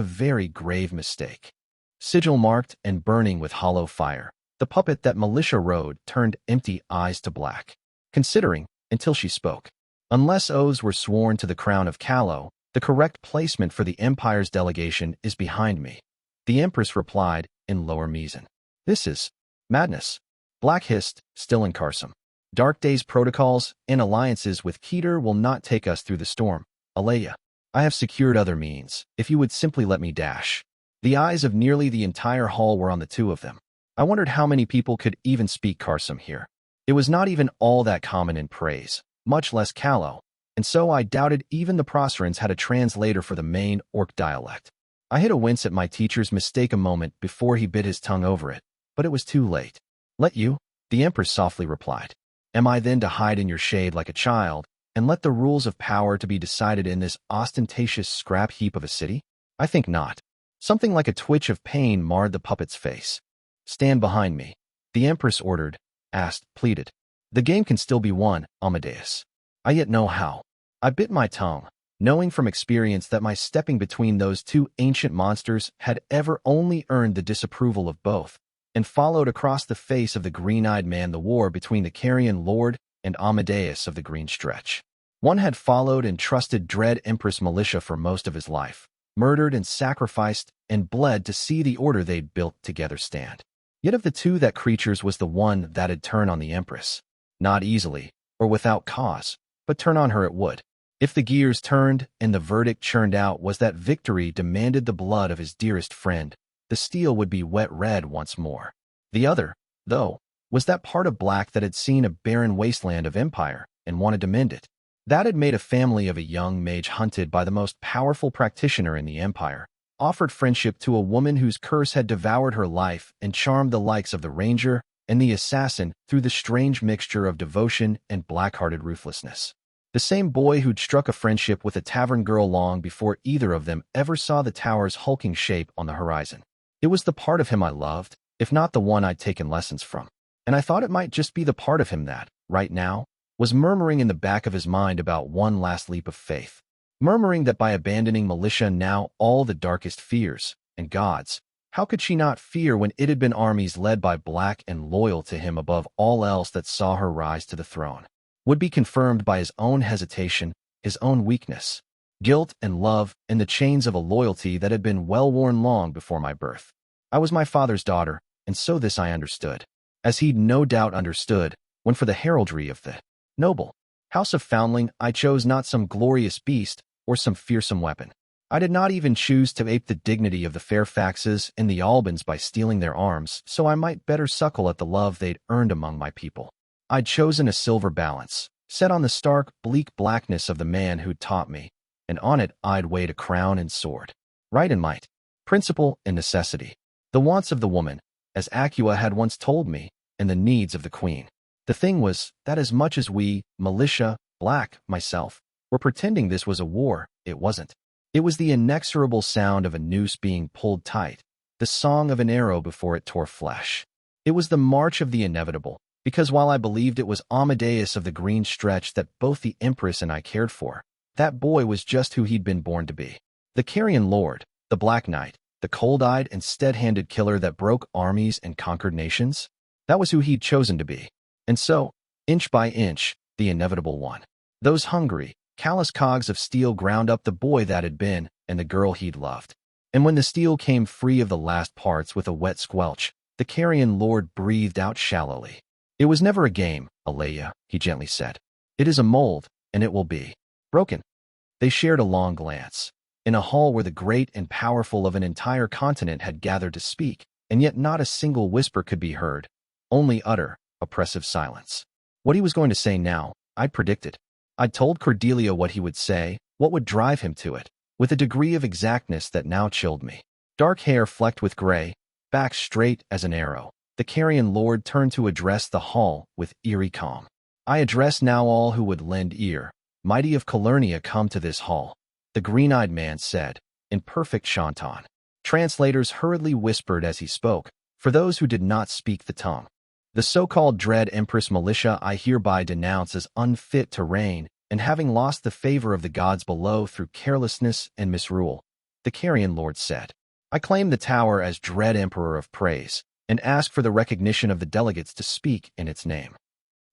very grave mistake." Sigil marked and burning with hollow fire, the puppet that Militia rode turned empty eyes to Black, considering, until she spoke. "Unless oaths were sworn to the crown of Callow, the correct placement for the Empire's delegation is behind me." The Empress replied in lower Meson. "This is madness." Black hissed, still in Carsom. "Dark Days protocols and alliances with Keter will not take us through the storm. Aleia, I have secured other means, if you would simply let me dash." The eyes of nearly the entire hall were on the two of them. I wondered how many people could even speak Carsom here. It was not even all that common in praise, much less Callow, and so I doubted even the Procerans had a translator for the main Orc dialect. I hid a wince at my teacher's mistake a moment before he bit his tongue over it, but it was too late. "Let you?" the Empress softly replied. "Am I then to hide in your shade like a child, and let the rules of power to be decided in this ostentatious scrap heap of a city? I think not." Something like a twitch of pain marred the puppet's face. "Stand behind me," the Empress ordered, asked, pleaded. "The game can still be won, Amadeus. I yet know how." I bit my tongue, knowing from experience that my stepping between those two ancient monsters had ever only earned the disapproval of both, and followed across the face of the green-eyed man the war between the Carrion Lord and Amadeus of the Green Stretch. One had followed and trusted Dread Empress Militia for most of his life, murdered and sacrificed and bled to see the order they'd built together stand. Yet of the two, that creature's was the one that'd turn on the Empress. Not easily, or without cause, but turn on her it would. If the gears turned and the verdict churned out was that victory demanded the blood of his dearest friend, the steel would be wet red once more. The other, though, was that part of Black that had seen a barren wasteland of empire and wanted to mend it. That had made a family of a young mage hunted by the most powerful practitioner in the empire, offered friendship to a woman whose curse had devoured her life and charmed the likes of the ranger and the assassin through the strange mixture of devotion and black-hearted ruthlessness. The same boy who'd struck a friendship with a tavern girl long before either of them ever saw the tower's hulking shape on the horizon. It was the part of him I loved, if not the one I'd taken lessons from. And I thought it might just be the part of him that, right now, was murmuring in the back of his mind about one last leap of faith. Murmuring that by abandoning Militia now all the darkest fears, and gods, how could she not fear when it had been armies led by Black and loyal to him above all else that saw her rise to the throne, would be confirmed by his own hesitation, his own weakness, guilt and love, and the chains of a loyalty that had been well worn long before my birth. I was my father's daughter, and so this I understood, as he'd no doubt understood, when for the heraldry of the noble House of Foundling I chose not some glorious beast or some fearsome weapon. I did not even choose to ape the dignity of the Fairfaxes and the Albans by stealing their arms, so I might better suckle at the love they'd earned among my people. I'd chosen a silver balance, set on the stark, bleak blackness of the man who'd taught me, and on it I'd weighed a crown and sword, right and might, principle and necessity, the wants of the woman, as Acua had once told me, and the needs of the queen. The thing was that as much as we, militia, Black, myself, were pretending this was a war, it wasn't. It was the inexorable sound of a noose being pulled tight, the song of an arrow before it tore flesh. It was the march of the inevitable, because while I believed it was Amadeus of the green stretch that both the Empress and I cared for, that boy was just who he'd been born to be. The Carrion Lord, the Black Knight, the cold-eyed and stead-handed killer that broke armies and conquered nations. That was who he'd chosen to be. And so, inch by inch, the inevitable one. Those hungry, callous cogs of steel ground up the boy that had been and the girl he'd loved. And when the steel came free of the last parts with a wet squelch, the Carrion Lord breathed out shallowly. It was never a game, Alea, he gently said. It is a mold, and it will be broken. They shared a long glance. In a hall where the great and powerful of an entire continent had gathered to speak, and yet not a single whisper could be heard, only utter, oppressive silence. What he was going to say now, I'd predicted. I'd told Cordelia what he would say, what would drive him to it, with a degree of exactness that now chilled me. Dark hair flecked with gray, back straight as an arrow, the Carrion Lord turned to address the hall with eerie calm. I address now all who would lend ear. Mighty of Calernia, come to this hall, the green-eyed man said, in perfect Shantan. Translators hurriedly whispered as he spoke, for those who did not speak the tongue. The so-called dread Empress militia I hereby denounce as unfit to reign, and having lost the favor of the gods below through carelessness and misrule, the Carrion Lord said. I claim the tower as dread Emperor of Praise, and ask for the recognition of the delegates to speak in its name.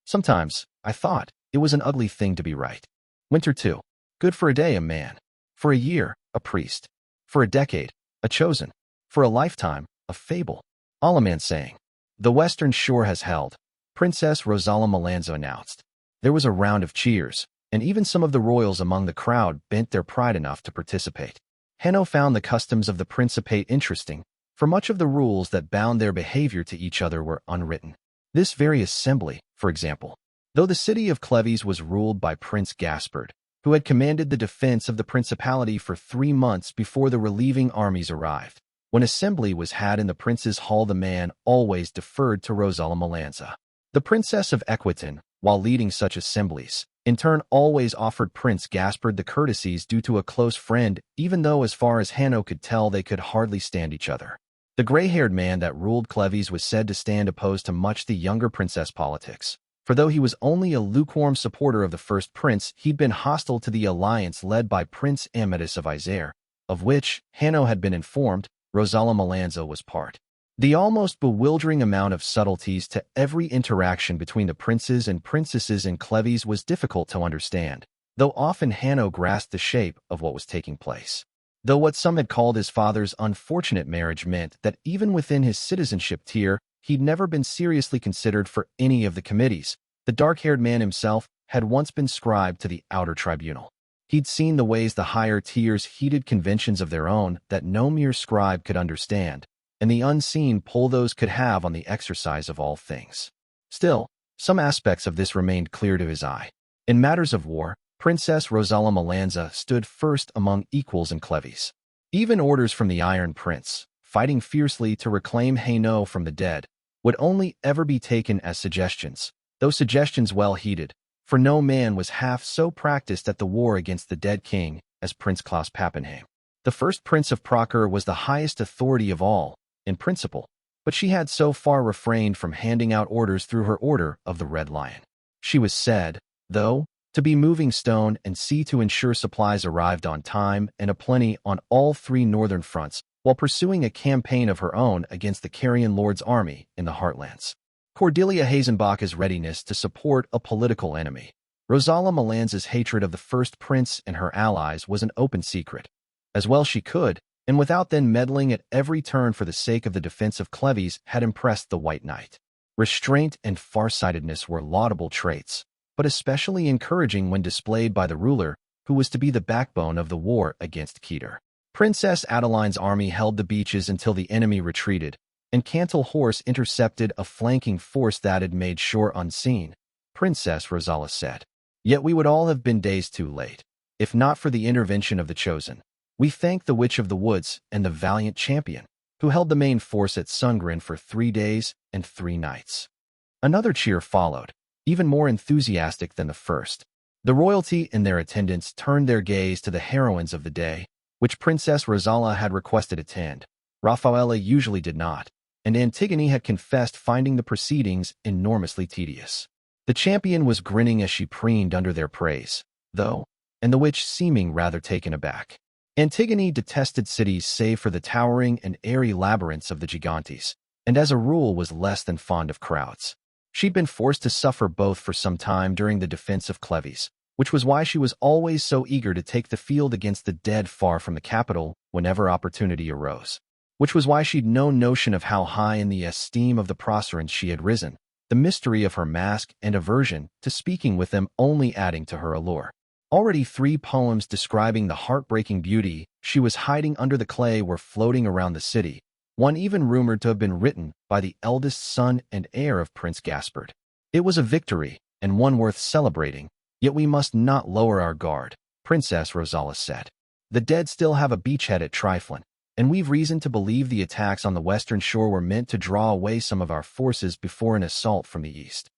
Sometimes, I thought, it was an ugly thing to be right. Winter too. Good for a day, a man. For a year, a priest. For a decade, a chosen. For a lifetime, a fable. All a man saying. The western shore has held, Princess Rosala Malanza announced. There was a round of cheers, and even some of the royals among the crowd bent their pride enough to participate. Hanno found the customs of the Principate interesting, for much of the rules that bound their behavior to each other were unwritten. This very assembly, for example. Though the city of Cleves was ruled by Prince Gaspard, who had commanded the defense of the principality for 3 months before the relieving armies arrived, when assembly was had in the prince's hall, the man always deferred to Rosala Malanza. The Princess of Equitan, while leading such assemblies, in turn always offered Prince Gaspard the courtesies due to a close friend, even though as far as Hanno could tell they could hardly stand each other. The gray-haired man that ruled Cleves was said to stand opposed to much the younger princess politics, for though he was only a lukewarm supporter of the first prince, he'd been hostile to the alliance led by Prince Amadis of Isere, of which, Hanno had been informed, Rosala Malanza was part. The almost bewildering amount of subtleties to every interaction between the princes and princesses in Cleves was difficult to understand, though often Hanno grasped the shape of what was taking place. Though what some had called his father's unfortunate marriage meant that even within his citizenship tier, he'd never been seriously considered for any of the committees, the dark-haired man himself had once been scribe to the outer tribunal. He'd seen the ways the higher tiers heeded conventions of their own that no mere scribe could understand, and the unseen pull those could have on the exercise of all things. Still, some aspects of this remained clear to his eye. In matters of war, Princess Rosala Malanza stood first among equals in Cleves. Even orders from the Iron Prince, fighting fiercely to reclaim Hainaut from the dead, would only ever be taken as suggestions, though suggestions well heeded, for no man was half so practiced at the war against the dead king as Prince Klaus Pappenheim. The first Prince of Proker was the highest authority of all, in principle, but she had so far refrained from handing out orders through her Order of the Red Lion. She was said, though, to be moving stone and see to ensure supplies arrived on time and aplenty on all 3 northern fronts, while pursuing a campaign of her own against the Carrion Lord's army in the Heartlands. Cordelia Hazenbach's readiness to support a political enemy. Rosala Malanza's hatred of the first prince and her allies was an open secret. As well she could, and without then meddling at every turn for the sake of the defense of Cleves, had impressed the White Knight. Restraint and farsightedness were laudable traits, but especially encouraging when displayed by the ruler, who was to be the backbone of the war against Keter. Princess Adeline's army held the beaches until the enemy retreated, and Cantal Horse intercepted a flanking force that had made shore unseen, Princess Rosala said. Yet we would all have been days too late, if not for the intervention of the Chosen. We thank the Witch of the Woods and the valiant champion, who held the main force at Sungren for 3 days and 3 nights. Another cheer followed, even more enthusiastic than the first. The royalty in their attendants turned their gaze to the heroines of the day, which Princess Rosala had requested attend. Raffaella usually did not, and Antigone had confessed finding the proceedings enormously tedious. The champion was grinning as she preened under their praise, though, and the witch seeming rather taken aback. Antigone detested cities save for the towering and airy labyrinths of the Gigantes, and as a rule was less than fond of crowds. She'd been forced to suffer both for some time during the defense of Cleves, which was why she was always so eager to take the field against the dead far from the capital whenever opportunity arose. Which was why she'd no notion of how high in the esteem of the Procerans she had risen, the mystery of her mask and aversion to speaking with them only adding to her allure. Already 3 poems describing the heartbreaking beauty she was hiding under the clay were floating around the city, one even rumored to have been written by the eldest son and heir of Prince Gaspard. It was a victory, and one worth celebrating, yet we must not lower our guard, Princess Rosala said. The dead still have a beachhead at Triflin, and we've reason to believe the attacks on the western shore were meant to draw away some of our forces before an assault from the east.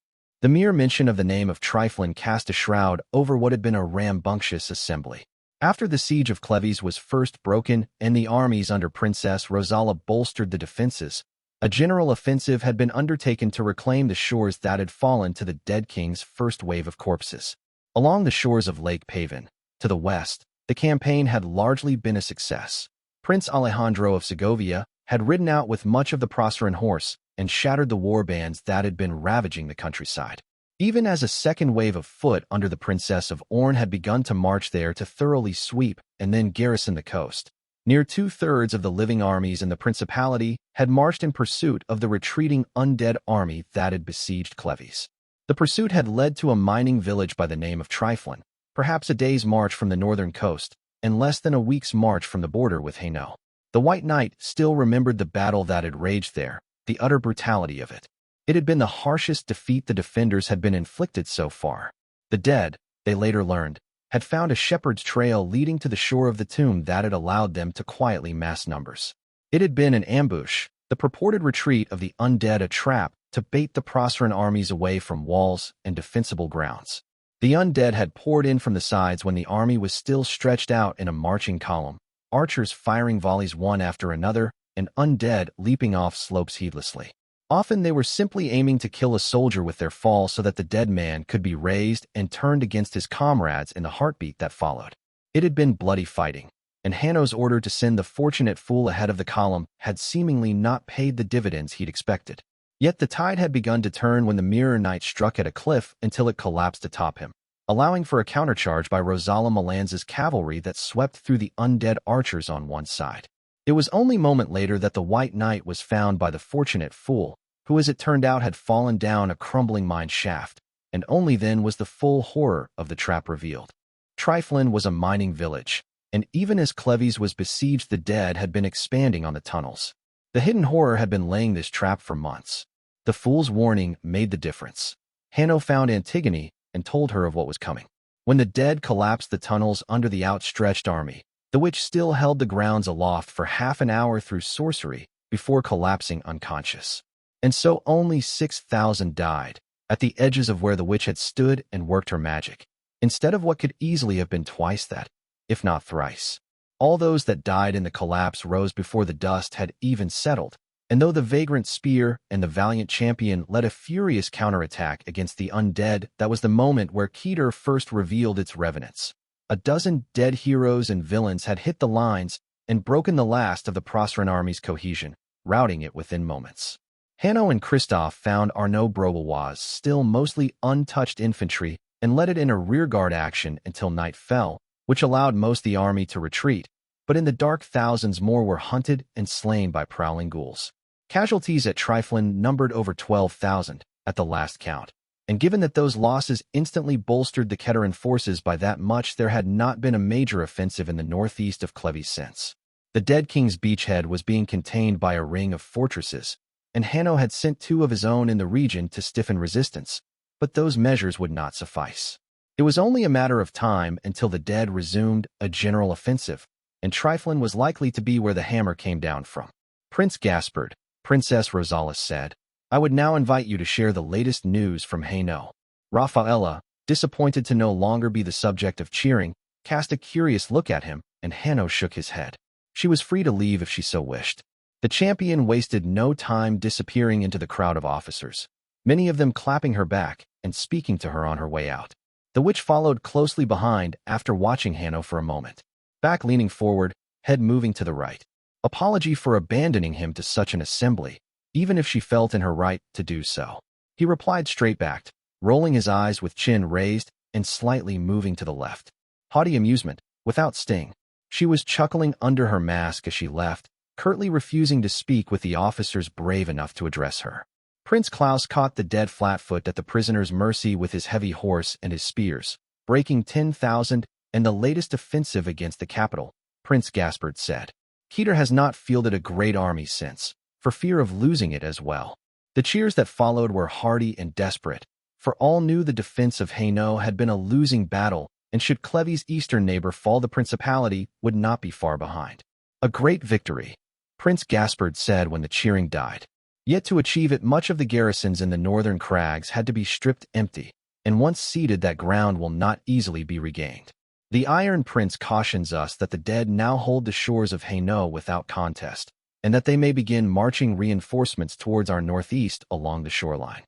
The mere mention of the name of Triflin cast a shroud over what had been a rambunctious assembly. After the siege of Cleves was first broken and the armies under Princess Rosala bolstered the defenses, a general offensive had been undertaken to reclaim the shores that had fallen to the dead king's first wave of corpses. Along the shores of Lake Pavan, to the west, the campaign had largely been a success. Prince Alejandro of Segovia had ridden out with much of the Proceran horse and shattered the war bands that had been ravaging the countryside. Even as a second wave of foot under the Princess of Orne had begun to march there to thoroughly sweep and then garrison the coast, near 2/3 of the living armies in the principality had marched in pursuit of the retreating undead army that had besieged Cleves. The pursuit had led to a mining village by the name of Triflin, perhaps a day's march from the northern coast, and less than a week's march from the border with Hainaut. The White Knight still remembered the battle that had raged there, the utter brutality of it. It had been the harshest defeat the defenders had been inflicted so far. The dead, they later learned, had found a shepherd's trail leading to the shore of the tomb that had allowed them to quietly mass numbers. It had been an ambush, the purported retreat of the undead a trap to bait the Proceran armies away from walls and defensible grounds. The undead had poured in from the sides when the army was still stretched out in a marching column, archers firing volleys one after another, and undead leaping off slopes heedlessly. Often they were simply aiming to kill a soldier with their fall so that the dead man could be raised and turned against his comrades in the heartbeat that followed. It had been bloody fighting, and Hanno's order to send the fortunate fool ahead of the column had seemingly not paid the dividends he'd expected. Yet the tide had begun to turn when the Mirror Knight struck at a cliff until it collapsed atop him, allowing for a countercharge by Rosala Melanz's cavalry that swept through the undead archers on one side. It was only a moment later that the White Knight was found by the fortunate fool, who as it turned out had fallen down a crumbling mine shaft, and only then was the full horror of the trap revealed. Triflin was a mining village, and even as Cleves was besieged the dead had been expanding on the tunnels. The hidden horror had been laying this trap for months. The fool's warning made the difference. Hanno found Antigone and told her of what was coming. When the dead collapsed the tunnels under the outstretched army, the witch still held the grounds aloft for half an hour through sorcery before collapsing unconscious. And so only 6,000 died, at the edges of where the witch had stood and worked her magic, instead of what could easily have been twice that, if not thrice. All those that died in the collapse rose before the dust had even settled, and though the vagrant spear and the valiant champion led a furious counterattack against the undead, that was the moment where Keter first revealed its revenants. A dozen dead heroes and villains had hit the lines and broken the last of the Proceran army's cohesion, routing it within moments. Hanno and Christoph found Arnaud Brobois still mostly untouched infantry and led it in a rearguard action until night fell, which allowed most of the army to retreat, but in the dark thousands more were hunted and slain by prowling ghouls. Casualties at Triflin numbered over 12,000 at the last count, and given that those losses instantly bolstered the Keteran forces by that much, there had not been a major offensive in the northeast of Cleves since. The dead king's beachhead was being contained by a ring of fortresses, and Hanno had sent 2 of his own in the region to stiffen resistance, but those measures would not suffice. It was only a matter of time until the dead resumed a general offensive, and Triflin was likely to be where the hammer came down from. Prince Gaspard, Princess Rosala said, I would now invite you to share the latest news from Hainaut. Rafaela, disappointed to no longer be the subject of cheering, cast a curious look at him, and Hainaut shook his head. She was free to leave if she so wished. The champion wasted no time disappearing into the crowd of officers, many of them clapping her back and speaking to her on her way out. The witch followed closely behind after watching Hainaut for a moment, back leaning forward, head moving to the right. Apology for abandoning him to such an assembly, even if she felt in her right to do so. He replied straight-backed, rolling his eyes with chin raised and slightly moving to the left. Haughty amusement, without sting. She was chuckling under her mask as she left, curtly refusing to speak with the officers brave enough to address her. Prince Klaus caught the dead Flatfoot at the prisoner's mercy with his heavy horse and his spears, breaking 10,000 and the latest offensive against the capital, Prince Gaspard said. Keter has not fielded a great army since, for fear of losing it as well. The cheers that followed were hearty and desperate, for all knew the defense of Hainaut had been a losing battle, and should Clevy's eastern neighbor fall, the principality would not be far behind. A great victory, Prince Gaspard said when the cheering died. Yet to achieve it, much of the garrisons in the northern crags had to be stripped empty, and once ceded, that ground will not easily be regained. The Iron Prince cautions us that the dead now hold the shores of Hainaut without contest, and that they may begin marching reinforcements towards our northeast along the shoreline.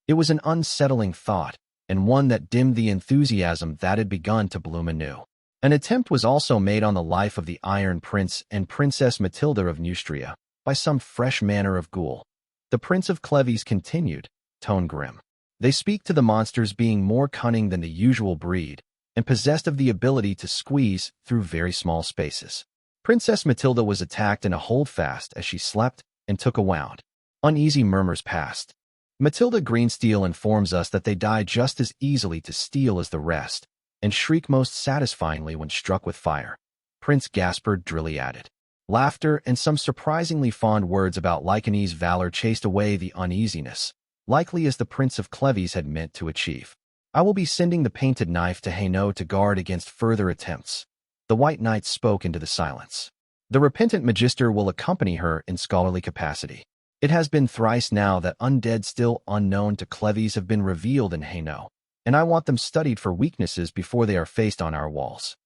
It was an unsettling thought, and one that dimmed the enthusiasm that had begun to bloom anew. An attempt was also made on the life of the Iron Prince and Princess Matilda of Neustria, by some fresh manner of ghoul. The Prince of Cleves continued, tone grim. They speak to the monsters being more cunning than the usual breed, and possessed of the ability to squeeze through very small spaces. Princess Matilda was attacked in a holdfast as she slept and took a wound. Uneasy murmurs passed. Matilda Greensteel informs us that they die just as easily to steel as the rest, and shriek most satisfyingly when struck with fire. Prince Gaspard drily added. Laughter and some surprisingly fond words about Lycaone's valor chased away the uneasiness, likely as the Prince of Cleves had meant to achieve. I will be sending the painted knife to Hainaut to guard against further attempts. The White Knight spoke into the silence. The repentant Magister will accompany her in scholarly capacity. It has been thrice now that undead still unknown to Cleves have been revealed in Hainaut, and I want them studied for weaknesses before they are faced on our walls.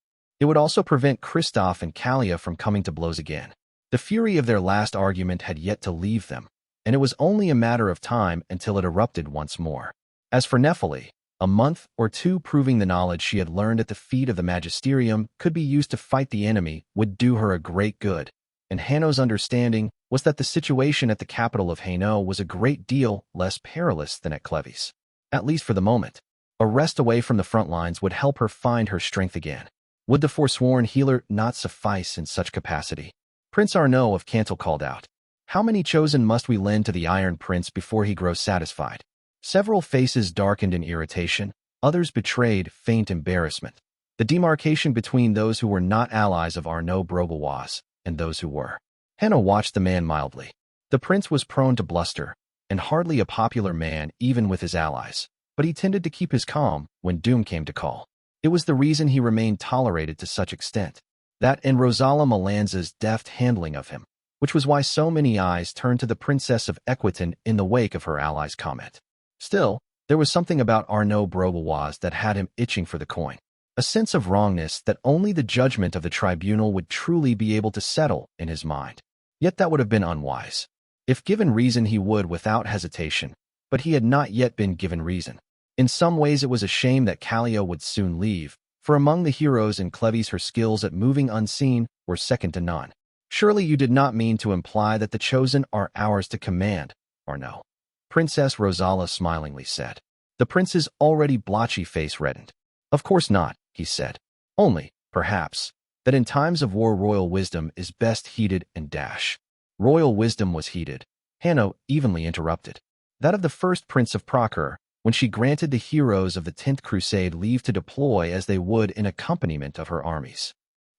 It would also prevent Christophe and Callia from coming to blows again. The fury of their last argument had yet to leave them, and it was only a matter of time until it erupted once more. As for Nephele, a month or two proving the knowledge she had learned at the feet of the Magisterium could be used to fight the enemy would do her a great good, and Hainaut's understanding was that the situation at the capital of Hainaut was a great deal less perilous than at Cleves. At least for the moment. A rest away from the front lines would help her find her strength again. Would the forsworn healer not suffice in such capacity? Prince Arnaud of Cantal called out. How many chosen must we lend to the Iron Prince before he grows satisfied? Several faces darkened in irritation, others betrayed faint embarrassment. The demarcation between those who were not allies of Arnaud Brogelwas and those who were. Hainaut watched the man mildly. The prince was prone to bluster, and hardly a popular man even with his allies, but he tended to keep his calm when doom came to call. It was the reason he remained tolerated to such extent. That and Rosala Melanza's deft handling of him, which was why so many eyes turned to the Princess of Equitan in the wake of her ally's comment. Still, there was something about Arnaud Brogelwas that had him itching for the coin. A sense of wrongness that only the judgment of the tribunal would truly be able to settle in his mind. Yet that would have been unwise. If given reason, he would without hesitation, but he had not yet been given reason. In some ways it was a shame that Callia would soon leave, for among the heroes in Cleves her skills at moving unseen were second to none. Surely you did not mean to imply that the chosen are ours to command, Arnaud? Princess Rosala smilingly said. The prince's already blotchy face reddened. Of course not, he said. Only, perhaps, that in times of war royal wisdom is best heeded and dash. Royal wisdom was heeded. Hainaut evenly interrupted. That of the first Prince of Procure, when she granted the heroes of the 10th Crusade leave to deploy as they would in accompaniment of her armies.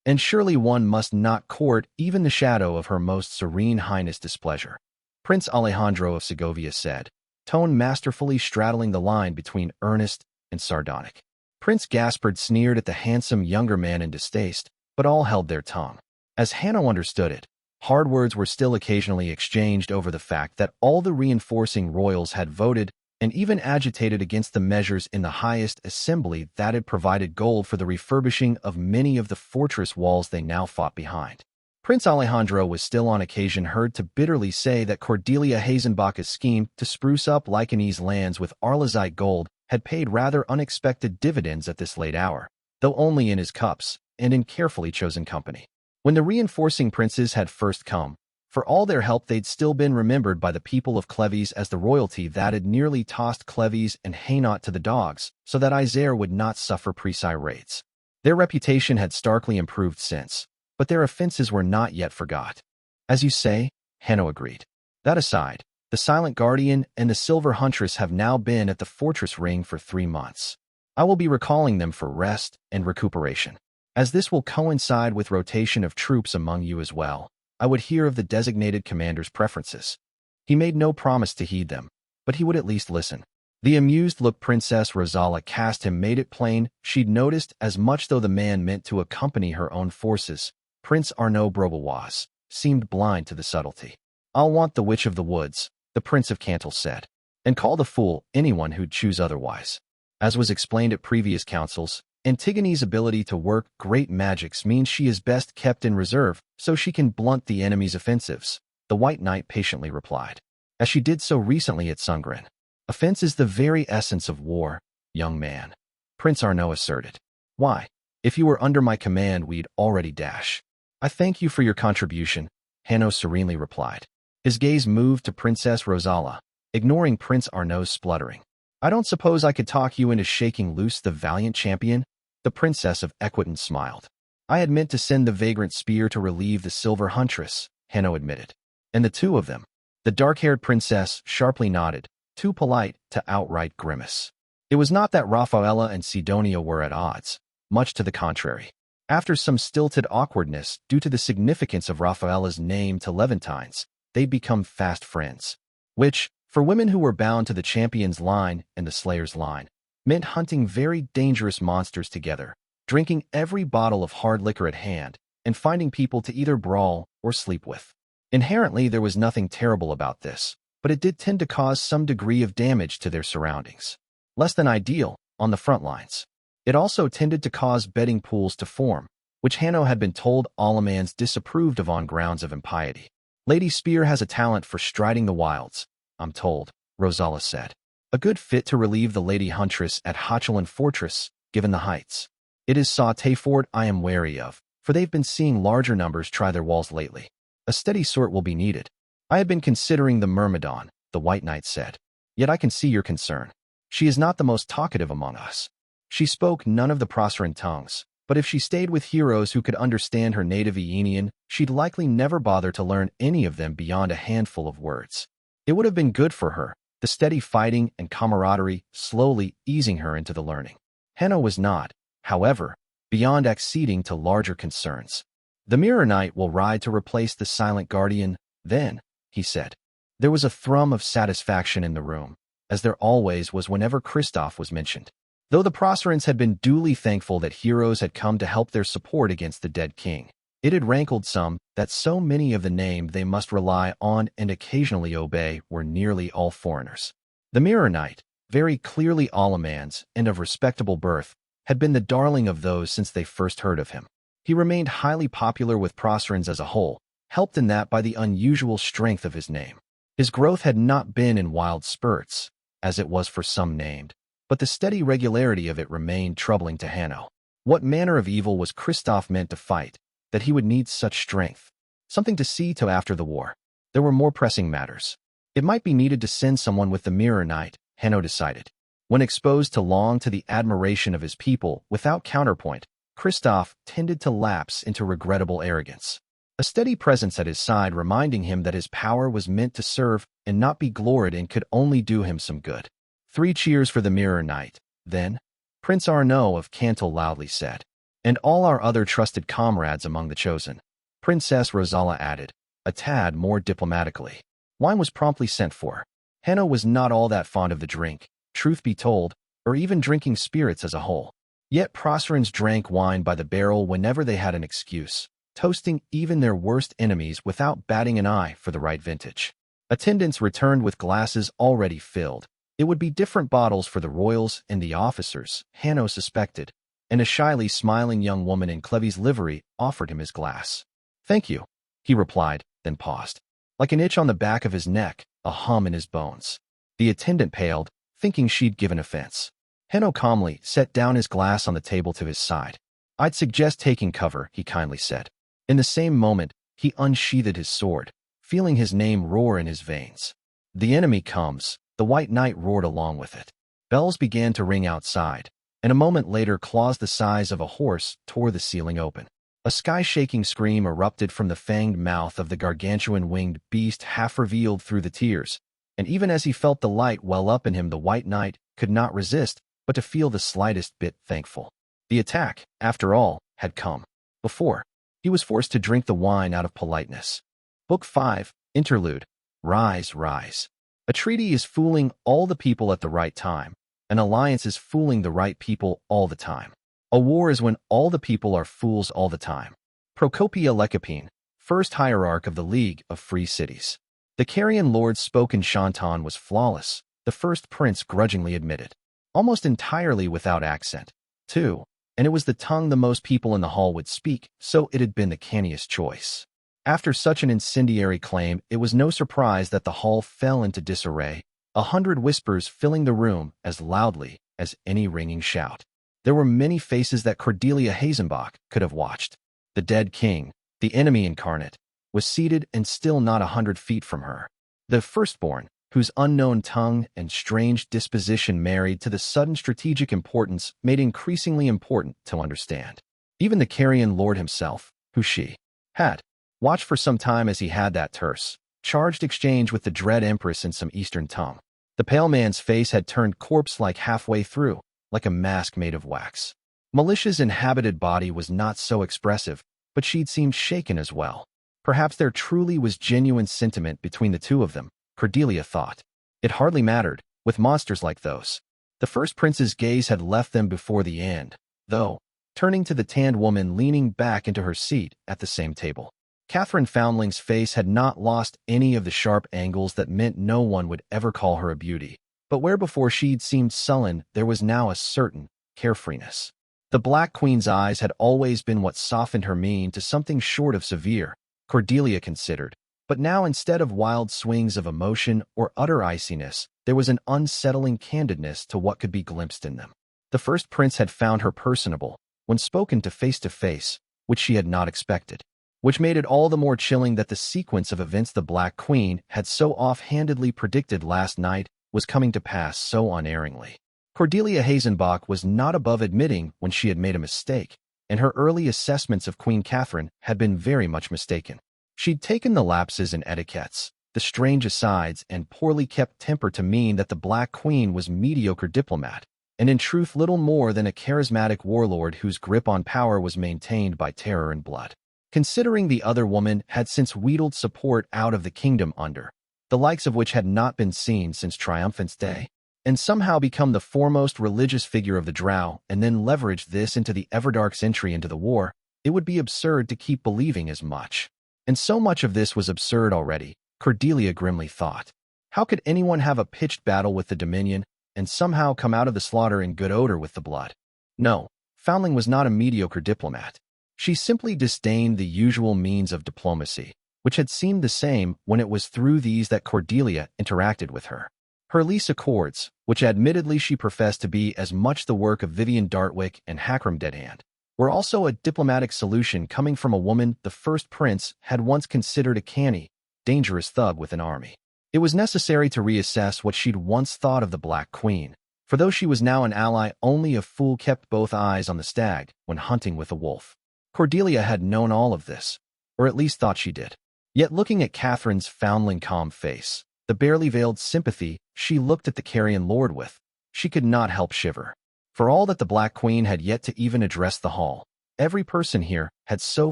And surely one must not court even the shadow of her most serene highness' displeasure. Prince Alejandro of Segovia said, tone masterfully straddling the line between earnest and sardonic. Prince Gaspard sneered at the handsome younger man in distaste, but all held their tongue. As Hainaut understood it, Hard words were still occasionally exchanged over the fact that all the reinforcing royals had voted and even agitated against the measures in the highest assembly that had provided gold for the refurbishing of many of the fortress walls they now fought behind. Prince Alejandro was still on occasion heard to bitterly say that Cordelia Hazenbach's scheme to spruce up Lycanese lands with Arlazite gold had paid rather unexpected dividends at this late hour, though only in his cups and in carefully chosen company. When the reinforcing princes had first come, for all their help they'd still been remembered by the people of Cleves as the royalty that had nearly tossed Cleves and Hainaut to the dogs so that Isère would not suffer Presi raids. Their reputation had starkly improved since, but their offenses were not yet forgot. As you say, Hanno agreed. That aside, the Silent Guardian and the Silver Huntress have now been at the fortress ring for 3 months. I will be recalling them for rest and recuperation. As this will coincide with rotation of troops among you as well, I would hear of the designated commander's preferences. He made no promise to heed them, but he would at least listen. The amused look Princess Rosala cast him made it plain she'd noticed as much though the man meant to accompany her own forces. Prince Arnaud Brobois seemed blind to the subtlety. I'll want the Witch of the Woods, the Prince of Cantal said, and call the fool anyone who'd choose otherwise. As was explained at previous councils, Antigone's ability to work great magics means she is best kept in reserve so she can blunt the enemy's offensives, the White Knight patiently replied, as she did so recently at Sungren. Offense is the very essence of war, young man, Prince Arnaud asserted. Why, if you were under my command we'd already dash. I thank you for your contribution, Hanno serenely replied. His gaze moved to Princess Rosala, ignoring Prince Arnaud's spluttering. I don't suppose I could talk you into shaking loose the valiant champion? The Princess of Equitan smiled. I had meant to send the vagrant spear to relieve the Silver Huntress, Hanno admitted. And the two of them. The dark-haired princess sharply nodded, too polite to outright grimace. It was not that Raffaella and Sidonia were at odds, much to the contrary. After some stilted awkwardness due to the significance of Raffaella's name to Levantines, they'd become fast friends, which, for women who were bound to the champion's line and the slayer's line, meant hunting very dangerous monsters together, drinking every bottle of hard liquor at hand, and finding people to either brawl or sleep with. Inherently, there was nothing terrible about this, but it did tend to cause some degree of damage to their surroundings. Less than ideal, on the front lines. It also tended to cause betting pools to form, which Hanno had been told Alamans disapproved of on grounds of impiety. Lady Spear has a talent for striding the wilds, I'm told, Rosala said. A good fit to relieve the Lady Huntress at Hochelain Fortress, given the heights. It is Sautéfort I am wary of, for they've been seeing larger numbers try their walls lately. A steady sort will be needed. I had been considering the Myrmidon, the White Knight said. Yet I can see your concern. She is not the most talkative among us. She spoke none of the Proceran tongues, but if she stayed with heroes who could understand her native Aenian, she'd likely never bother to learn any of them beyond a handful of words. It would have been good for her, the steady fighting and camaraderie slowly easing her into the learning. Hanno was not, however, beyond acceding to larger concerns. The Mirror Knight will ride to replace the Silent Guardian, then, he said. There was a thrum of satisfaction in the room, as there always was whenever Kristoff was mentioned. Though the Procerans had been duly thankful that heroes had come to help their support against the dead king, it had rankled some that so many of the name they must rely on and occasionally obey were nearly all foreigners. The Mirror Knight, very clearly Alamans and of respectable birth, had been the darling of those since they first heard of him. He remained highly popular with Procerans as a whole, helped in that by the unusual strength of his name. His growth had not been in wild spurts, as it was for some named, but the steady regularity of it remained troubling to Hanno. What manner of evil was Kristoff meant to fight, that he would need such strength? Something to see to after the war. There were more pressing matters. It might be needed to send someone with the Mirror Knight, Hanno decided. When exposed to long to the admiration of his people without counterpoint, Kristoff tended to lapse into regrettable arrogance. A steady presence at his side reminding him that his power was meant to serve and not be gloried in could only do him some good. 3 cheers for the Mirror Knight, then, Prince Arnaud of Cantal loudly said, and all our other trusted comrades among the chosen. Princess Rosala added, a tad more diplomatically. Wine was promptly sent for. Hanno was not all that fond of the drink, truth be told, or even drinking spirits as a whole. Yet Procerans drank wine by the barrel whenever they had an excuse, toasting even their worst enemies without batting an eye for the right vintage. Attendants returned with glasses already filled. It would be different bottles for the royals and the officers, Hanno suspected, and a shyly smiling young woman in Clevy's livery offered him his glass. "Thank you," he replied, then paused. Like an itch on the back of his neck, a hum in his bones. The attendant paled, thinking she'd given offense. Hanno calmly set down his glass on the table to his side. "I'd suggest taking cover," he kindly said. In the same moment, he unsheathed his sword, feeling his name roar in his veins. "The enemy comes," the White Knight roared along with it. Bells began to ring outside, and a moment later claws the size of a horse tore the ceiling open. A sky-shaking scream erupted from the fanged mouth of the gargantuan winged beast half revealed through the tears, and even as he felt the light well up in him, the White Knight could not resist but to feel the slightest bit thankful. The attack, after all, had come. Before, he was forced to drink the wine out of politeness. Book 5, Interlude. Rise, rise. A treaty is fooling all the people at the right time. An alliance is fooling the right people all the time. A war is when all the people are fools all the time. Procopia Lekapine, first hierarch of the League of Free Cities. The Carrion Lord's spoken chanton was flawless, the first prince grudgingly admitted. Almost entirely without accent, too, and it was the tongue the most people in the hall would speak, so it had been the canniest choice. After such an incendiary claim, it was no surprise that the hall fell into disarray, 100 whispers filling the room as loudly as any ringing shout. There were many faces that Cordelia Hazenbach could have watched. The dead king, the enemy incarnate, was seated and still not 100 feet from her. The firstborn, whose unknown tongue and strange disposition married to the sudden strategic importance made increasingly important to understand. Even the Carrion Lord himself, who she had watched for some time as he had that terse, charged exchange with the dread empress in some eastern tongue. The pale man's face had turned corpse-like halfway through, like a mask made of wax. Militia's inhabited body was not so expressive, but she'd seemed shaken as well. Perhaps there truly was genuine sentiment between the two of them, Cordelia thought. It hardly mattered, with monsters like those. The first prince's gaze had left them before the end, though, turning to the tanned woman leaning back into her seat at the same table. Catherine Foundling's face had not lost any of the sharp angles that meant no one would ever call her a beauty, but where before she'd seemed sullen, there was now a certain carefreeness. The Black Queen's eyes had always been what softened her mien to something short of severe, Cordelia considered. But now, instead of wild swings of emotion or utter iciness, there was an unsettling candidness to what could be glimpsed in them. The first prince had found her personable, when spoken to face, which she had not expected, which made it all the more chilling that the sequence of events the Black Queen had so offhandedly predicted last night was coming to pass so unerringly. Cordelia Hazenbach was not above admitting when she had made a mistake, and her early assessments of Queen Catherine had been very much mistaken. She'd taken the lapses in etiquettes, the strange asides, and poorly kept temper to mean that the Black Queen was mediocre diplomat, and in truth little more than a charismatic warlord whose grip on power was maintained by terror and blood. Considering the other woman had since wheedled support out of the kingdom under, the likes of which had not been seen since Triumphant's day, and somehow become the foremost religious figure of the Drow, and then leveraged this into the Everdark's entry into the war, it would be absurd to keep believing as much. And so much of this was absurd already, Cordelia grimly thought. How could anyone have a pitched battle with the Dominion and somehow come out of the slaughter in good odor with the blood? No, Foundling was not a mediocre diplomat. She simply disdained the usual means of diplomacy, which had seemed the same when it was through these that Cordelia interacted with her. Her lease accords, which admittedly she professed to be as much the work of Vivian Dartwick and Hakram Deadhand, were also a diplomatic solution coming from a woman the first prince had once considered a canny, dangerous thug with an army. It was necessary to reassess what she'd once thought of the Black Queen, for though she was now an ally, only a fool kept both eyes on the stag when hunting with a wolf. Cordelia had known all of this, or at least thought she did. Yet looking at Catherine's Foundling calm face, the barely veiled sympathy she looked at the Carrion Lord with, she could not help shiver. For all that the Black Queen had yet to even address the hall, every person here had so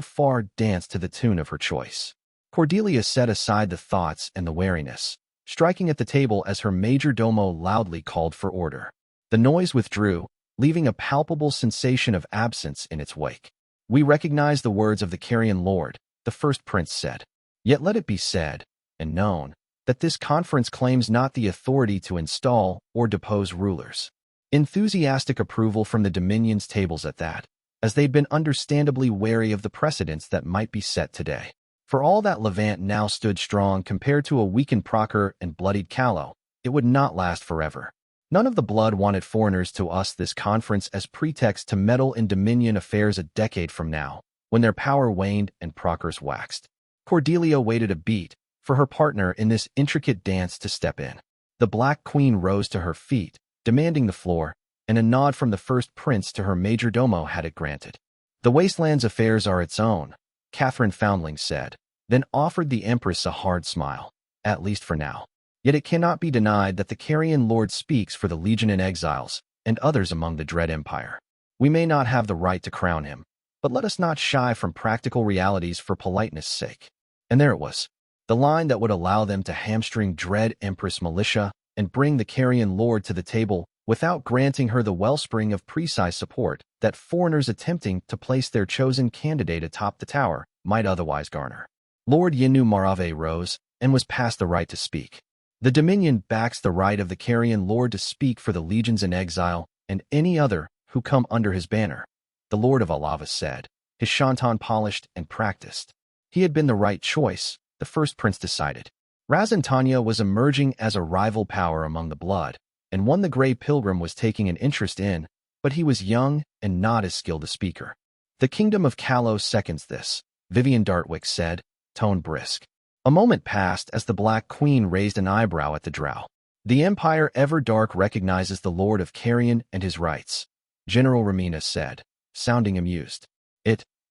far danced to the tune of her choice. Cordelia set aside the thoughts and the wariness, striking at the table as her major domo loudly called for order. The noise withdrew, leaving a palpable sensation of absence in its wake. "We recognize the words of the Carrion Lord," the first prince said. "Yet let it be said, and known, that this conference claims not the authority to install or depose rulers." Enthusiastic approval from the Dominion's tables at that, as they'd been understandably wary of the precedents that might be set today. For all that Levant now stood strong compared to a weakened Proctor and bloodied Callow, it would not last forever. None of the blood wanted foreigners to us this conference as pretext to meddle in Dominion affairs a decade from now, when their power waned and Proctor's waxed. Cordelia waited a beat for her partner in this intricate dance to step in. The Black Queen rose to her feet, demanding the floor, and a nod from the first prince to her majordomo had it granted. "The wasteland's affairs are its own," Catherine Foundling said, then offered the Empress a hard smile, "at least for now. Yet it cannot be denied that the Carrion Lord speaks for the Legion in exiles and others among the dread Empire. We may not have the right to crown him, but let us not shy from practical realities for politeness' sake." And there it was, the line that would allow them to hamstring dread Empress militia and bring the Carrion Lord to the table without granting her the wellspring of precise support that foreigners attempting to place their chosen candidate atop the tower might otherwise garner. Lord Yinu Marave rose and was past the right to speak. "The Dominion backs the right of the Carrion Lord to speak for the legions in exile and any other who come under his banner," the Lord of Alava said, his shantan polished and practiced. He had been the right choice, the first prince decided. Razantanya was emerging as a rival power among the blood, and one the Grey Pilgrim was taking an interest in, but he was young and not as skilled a speaker. "The Kingdom of Callow seconds this," Vivian Dartwick said, tone brisk. A moment passed as the Black Queen raised an eyebrow at the drow. "The Empire ever dark recognizes the Lord of Carrion and his rights," General Ramina said, sounding amused.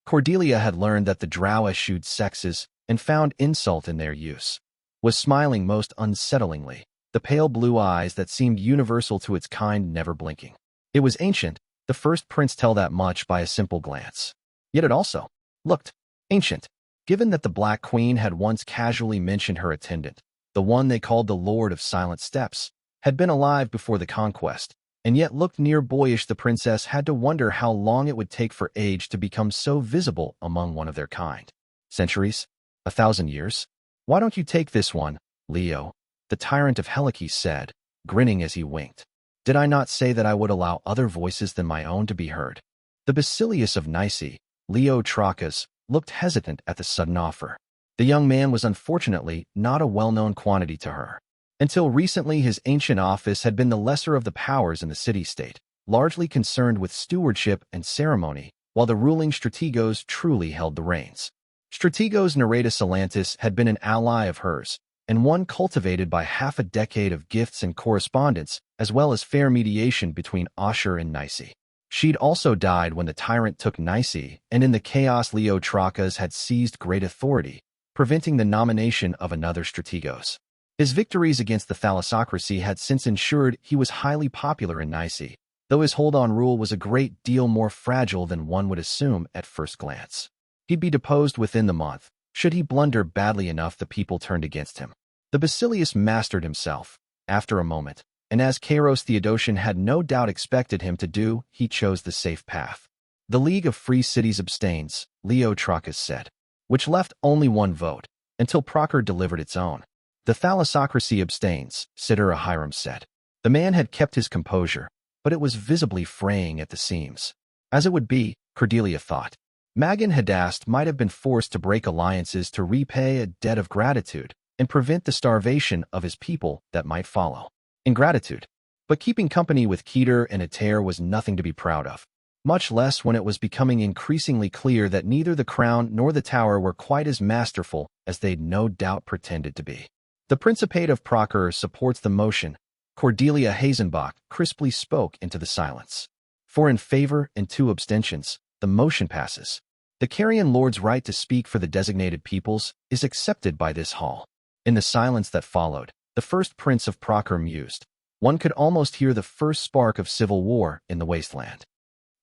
Cordelia had learned that the drow eschewed sexes and found insult in their use. Was smiling most unsettlingly, the pale blue eyes that seemed universal to its kind never blinking. It was ancient, the first prince tell that much by a simple glance. Yet it also looked ancient, given that the Black Queen had once casually mentioned her attendant, the one they called the Lord of Silent Steps, had been alive before the conquest, and yet looked near boyish. The princess had to wonder how long it would take for age to become so visible among one of their kind. Centuries? 1,000 years? "Why don't you take this one, Leo?" the Tyrant of Helike said, grinning as he winked. "Did I not say that I would allow other voices than my own to be heard?" The Basilius of Nice, Leo Trachas, looked hesitant at the sudden offer. The young man was unfortunately not a well-known quantity to her. Until recently, his ancient office had been the lesser of the powers in the city-state, largely concerned with stewardship and ceremony, while the ruling strategos truly held the reins. Strategos Nareda Salantis had been an ally of hers, and one cultivated by half a decade of gifts and correspondence, as well as fair mediation between Ashur and Nice. She'd also died when the tyrant took Nice, and in the chaos Leo Trachas had seized great authority, preventing the nomination of another strategos. His victories against the thalassocracy had since ensured he was highly popular in Nice, though his hold on rule was a great deal more fragile than one would assume at first glance. He'd be deposed within the month, should he blunder badly enough the people turned against him. The Basilius mastered himself, after a moment, and as Kairos Theodosian had no doubt expected him to do, he chose the safe path. "The League of Free Cities abstains," Leo Trachas said, which left only one vote, until Proctor delivered its own. "The thalassocracy abstains," Sidura Hiram said. The man had kept his composure, but it was visibly fraying at the seams. As it would be, Cordelia thought. Magan Hadast might have been forced to break alliances to repay a debt of gratitude and prevent the starvation of his people that might follow. Ingratitude. But keeping company with Keter and Ater was nothing to be proud of, much less when it was becoming increasingly clear that neither the crown nor the tower were quite as masterful as they'd no doubt pretended to be. "The Principate of Proctor supports the motion," Cordelia Hazenbach crisply spoke into the silence. "4 in favor and 2 abstentions, the motion passes. The Carrion Lord's right to speak for the designated peoples is accepted by this hall." In the silence that followed, the first prince of Proctor mused. One could almost hear the first spark of civil war in the wasteland.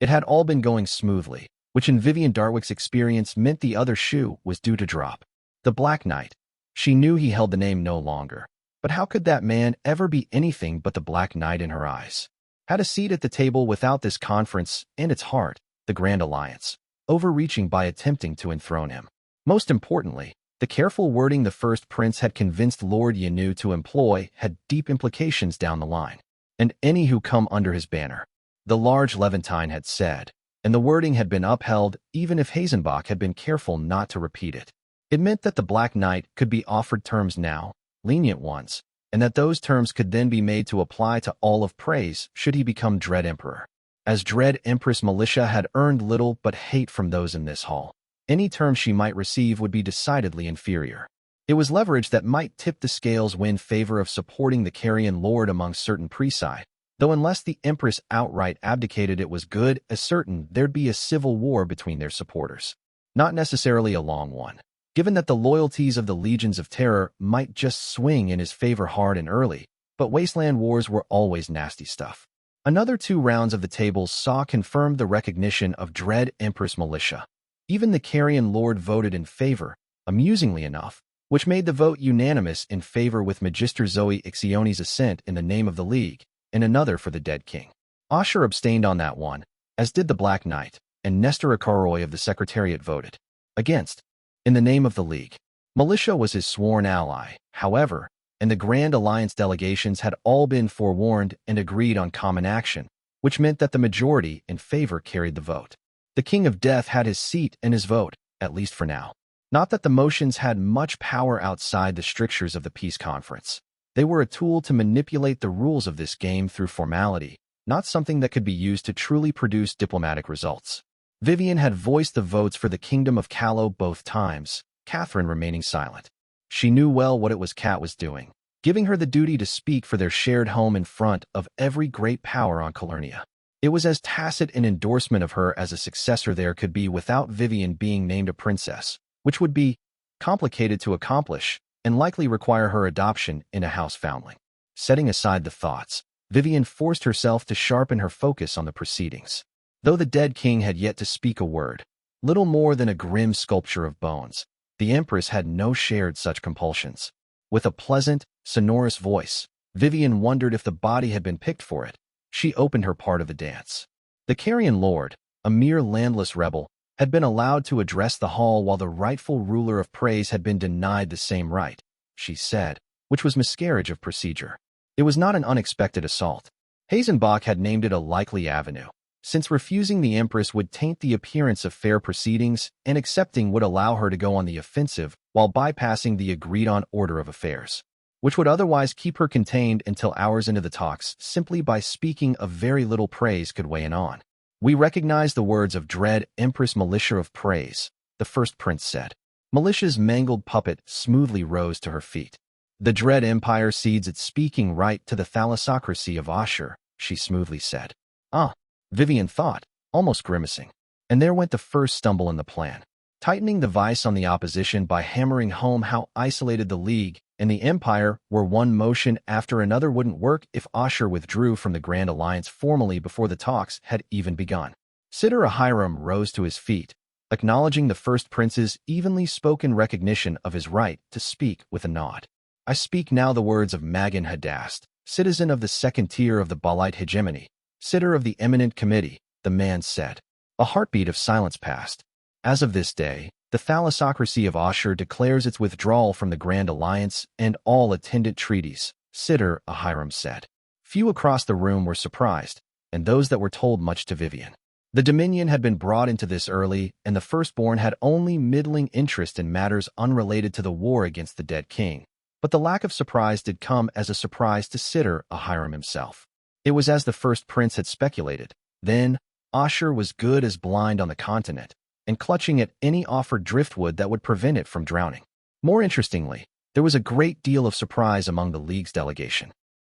It had all been going smoothly, which in Vivian Dartwick's experience meant the other shoe was due to drop. The Black Knight. She knew he held the name no longer, but how could that man ever be anything but the Black Knight in her eyes? Had a seat at the table without this conference and its heart, the Grand Alliance. overreaching by attempting to enthrone him. Most importantly, the careful wording the first prince had convinced Lord Yanu to employ had deep implications down the line. "And any who come under his banner," the large Levantine had said, and the wording had been upheld even if Hazenbach had been careful not to repeat it. It meant that the Black Knight could be offered terms now, lenient ones, and that those terms could then be made to apply to all of Praise should he become Dread Emperor. As Dread Empress Militia had earned little but hate from those in this hall, any terms she might receive would be decidedly inferior. It was leverage that might tip the scales in favor of supporting the Carrion Lord among certain Preside, though unless the Empress outright abdicated it was good as certain there'd be a civil war between their supporters. Not necessarily a long one, given that the loyalties of the Legions of Terror might just swing in his favor hard and early, but wasteland wars were always nasty stuff. Another 2 rounds of the tables saw confirmed the recognition of Dread Empress Militia. Even the Carrion Lord voted in favor, amusingly enough, which made the vote unanimous in favor with Magister Zoe Ixione's assent in the name of the League, and another for the dead king. Asher abstained on that one, as did the Black Knight, and Nestor Akaroy of the Secretariat voted against, in the name of the League. Militia was his sworn ally, however, and the Grand Alliance delegations had all been forewarned and agreed on common action, which meant that the majority in favor carried the vote. The King of Death had his seat and his vote, at least for now. Not that the motions had much power outside the strictures of the peace conference. They were a tool to manipulate the rules of this game through formality, not something that could be used to truly produce diplomatic results. Vivian had voiced the votes for the Kingdom of Callow both times, Catherine remaining silent. She knew well what it was Cat was doing, giving her the duty to speak for their shared home in front of every great power on Calernia. It was as tacit an endorsement of her as a successor there could be without Vivian being named a princess, which would be complicated to accomplish and likely require her adoption in a house foundling. Setting aside the thoughts, Vivian forced herself to sharpen her focus on the proceedings. Though the dead king had yet to speak a word, little more than a grim sculpture of bones, the Empress had no shared such compulsions. With a pleasant, sonorous voice, Vivian wondered if the body had been picked for it. She opened her part of the dance. The Carrion Lord, a mere landless rebel, had been allowed to address the hall while the rightful ruler of Praise had been denied the same right, she said, which was miscarriage of procedure. It was not an unexpected assault. Hazenbach had named it a likely avenue, since refusing the Empress would taint the appearance of fair proceedings and accepting would allow her to go on the offensive while bypassing the agreed-on order of affairs, which would otherwise keep her contained until hours into the talks simply by speaking of very little praise could weigh in on. "We recognize the words of Dread Empress Militia of Praise," the first prince said. Militia's mangled puppet smoothly rose to her feet. "The Dread Empire cedes its speaking right to the thalassocracy of Asher," she smoothly said. "Ah," Vivian thought, almost grimacing. And there went the first stumble in the plan. Tightening the vice on the opposition by hammering home how isolated the League and the Empire were one motion after another wouldn't work if Asher withdrew from the Grand Alliance formally before the talks had even begun. Sitter Ahiram rose to his feet, acknowledging the first prince's evenly spoken recognition of his right to speak with a nod. "I speak now the words of Magan Hadast, citizen of the second tier of the Balite hegemony, sitter of the eminent committee," the man said. A heartbeat of silence passed. "As of this day, the thalassocracy of Asher declares its withdrawal from the Grand Alliance and all attendant treaties," Sitter Ahiram said. Few across the room were surprised, and those that were told much to Vivian. The Dominion had been brought into this early, and the firstborn had only middling interest in matters unrelated to the war against the dead king. But the lack of surprise did come as a surprise to Sitter Ahiram himself. It was as the first prince had speculated. Then, Asher was good as blind on the continent, and clutching at any offered driftwood that would prevent it from drowning. More interestingly, there was a great deal of surprise among the League's delegation.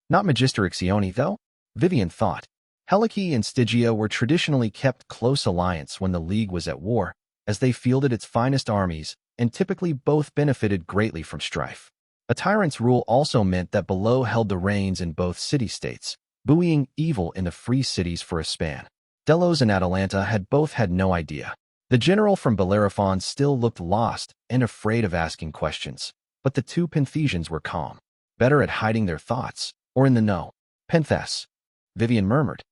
Not Magister Ixione, though, Vivian thought. Helike and Stygia were traditionally kept close alliance when the League was at war, as they fielded its finest armies, and typically both benefited greatly from strife. A tyrant's rule also meant that below held the reins in both city-states, buoying evil in the free cities for a span. Delos and Atalanta had both had no idea. The general from Bellerophon still looked lost and afraid of asking questions, but the two Penthesians were calm, better at hiding their thoughts, or in the know. "Penthes," Vivian murmured.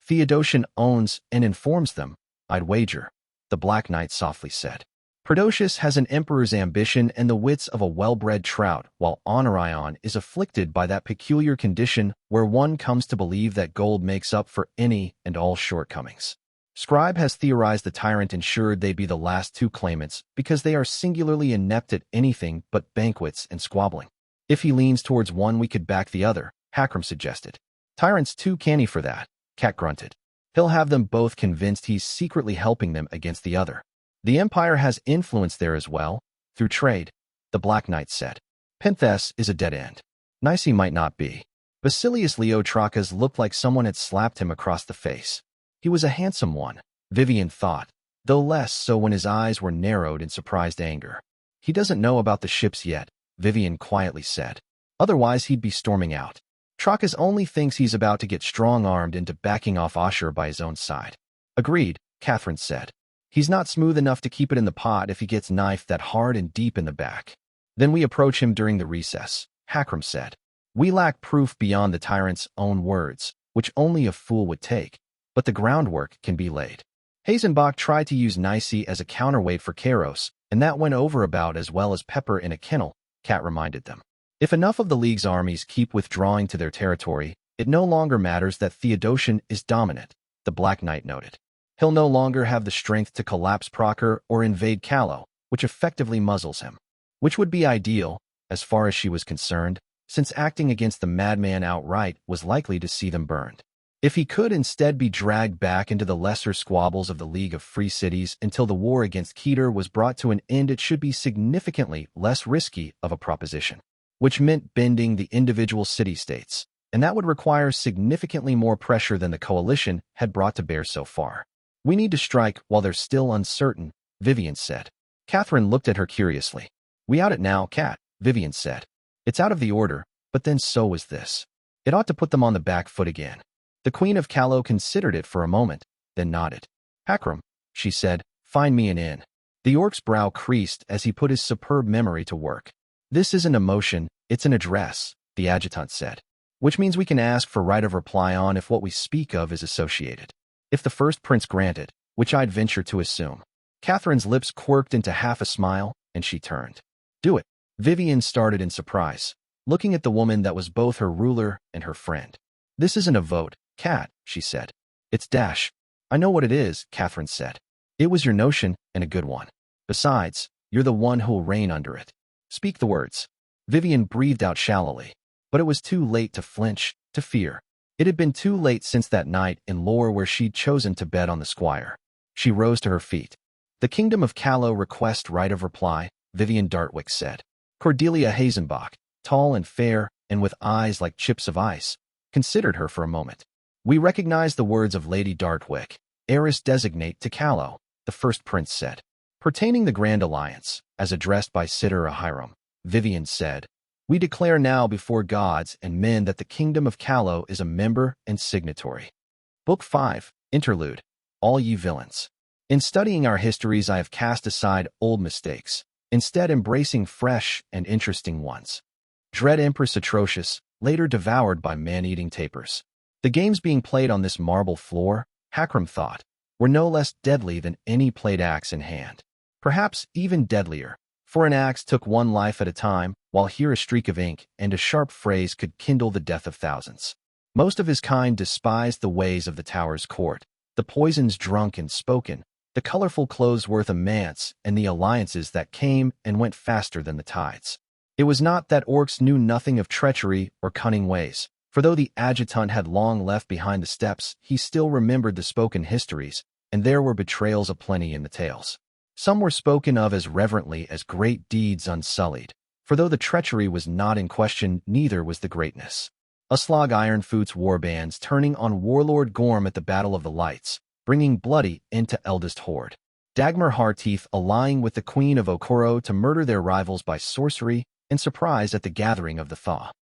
"Theodosian owns and informs them, I'd wager." the Black Knight softly said. Perdocius has an emperor's ambition and the wits of a well-bred trout, while Honorion is afflicted by that peculiar condition where one comes to believe that gold makes up for any and all shortcomings. Scribe has theorized the Tyrant ensured they be the last two claimants because they are singularly inept at anything but banquets and squabbling. If he leans towards one, we could back the other, Hakram suggested. Tyrant's too canny for that, Cat grunted. He'll have them both convinced he's secretly helping them against the other. The Empire has influence there as well, through trade, the Black Knight said. Penthess is a dead end. Nice might not be. Basilius Leotrachus looked like someone had slapped him across the face. He was a handsome one, Vivian thought, though less so when his eyes were narrowed in surprised anger. He doesn't know about the ships yet, Vivian quietly said. Otherwise he'd be storming out. Trachus only thinks he's about to get strong-armed into backing off Ashur by his own side. Agreed, Catherine said. He's not smooth enough to keep it in the pot if he gets knifed that hard and deep in the back. Then we approach him during the recess, Hakram said. We lack proof beyond the Tyrant's own words, which only a fool would take, but the groundwork can be laid. Hazenbach tried to use Nicae as a counterweight for Kairos, and that went over about as well as pepper in a kennel, Cat reminded them. If enough of the League's armies keep withdrawing to their territory, it no longer matters that Theodosian is dominant, the Black Knight noted. He'll no longer have the strength to collapse Procor or invade Callow, which effectively muzzles him. Which would be ideal, as far as she was concerned, since acting against the madman outright was likely to see them burned. If he could instead be dragged back into the lesser squabbles of the League of Free Cities until the war against Keter was brought to an end, it should be significantly less risky of a proposition, which meant bending the individual city-states, and that would require significantly more pressure than the coalition had brought to bear so far. We need to strike while they're still uncertain, Vivian said. Catherine looked at her curiously. We out it now, Cat, Vivian said. It's out of the order, but then so is this. It ought to put them on the back foot again. The Queen of Callow considered it for a moment, then nodded. Hakram, she said, find me an inn. The orc's brow creased as he put his superb memory to work. This isn't a motion, it's an address, the adjutant said, which means we can ask for right of reply on if what we speak of is associated. If the first prince granted, which I'd venture to assume. Catherine's lips quirked into half a smile, and she turned. Do it. Vivian started in surprise, looking at the woman that was both her ruler and her friend. This isn't a vote, Cat, she said. It's dash. I know what it is, Catherine said. It was your notion, and a good one. Besides, you're the one who'll reign under it. Speak the words. Vivian breathed out shallowly, but it was too late to flinch, to fear. It had been too late since that night in Lore where she'd chosen to bet on the squire. She rose to her feet. The Kingdom of Callow request right of reply, Vivian Dartwick said. Cordelia Hazenbach, tall and fair, and with eyes like chips of ice, considered her for a moment. We recognize the words of Lady Dartwick, heiress designate to Callow, the first prince said. Pertaining the Grand Alliance, as addressed by Sitter Ahiram, Vivian said, we declare now before gods and men that the Kingdom of Callow is a member and signatory. Book 5, Interlude, All Ye Villains. In studying our histories, I have cast aside old mistakes, instead embracing fresh and interesting ones. Dread Empress Atrocious, later devoured by man-eating tapirs. The games being played on this marble floor, Hakram thought, were no less deadly than any played axe in hand. Perhaps even deadlier, for an axe took one life at a time, while here a streak of ink and a sharp phrase could kindle the death of thousands. Most of his kind despised the ways of the tower's court, the poisons drunk and spoken, the colorful clothes worth a manse, and the alliances that came and went faster than the tides. It was not that orcs knew nothing of treachery or cunning ways, for though the adjutant had long left behind the steps, he still remembered the spoken histories, and there were betrayals aplenty in the tales. Some were spoken of as reverently as great deeds unsullied, for though the treachery was not in question, neither was the greatness. Uslog Ironfoot's warbands turning on Warlord Gorm at the Battle of the Lights, bringing bloody end to eldest horde. Dagmar Hearteeth allying with the Queen of Okoro to murder their rivals by sorcery, and surprise at the gathering of the Thaw.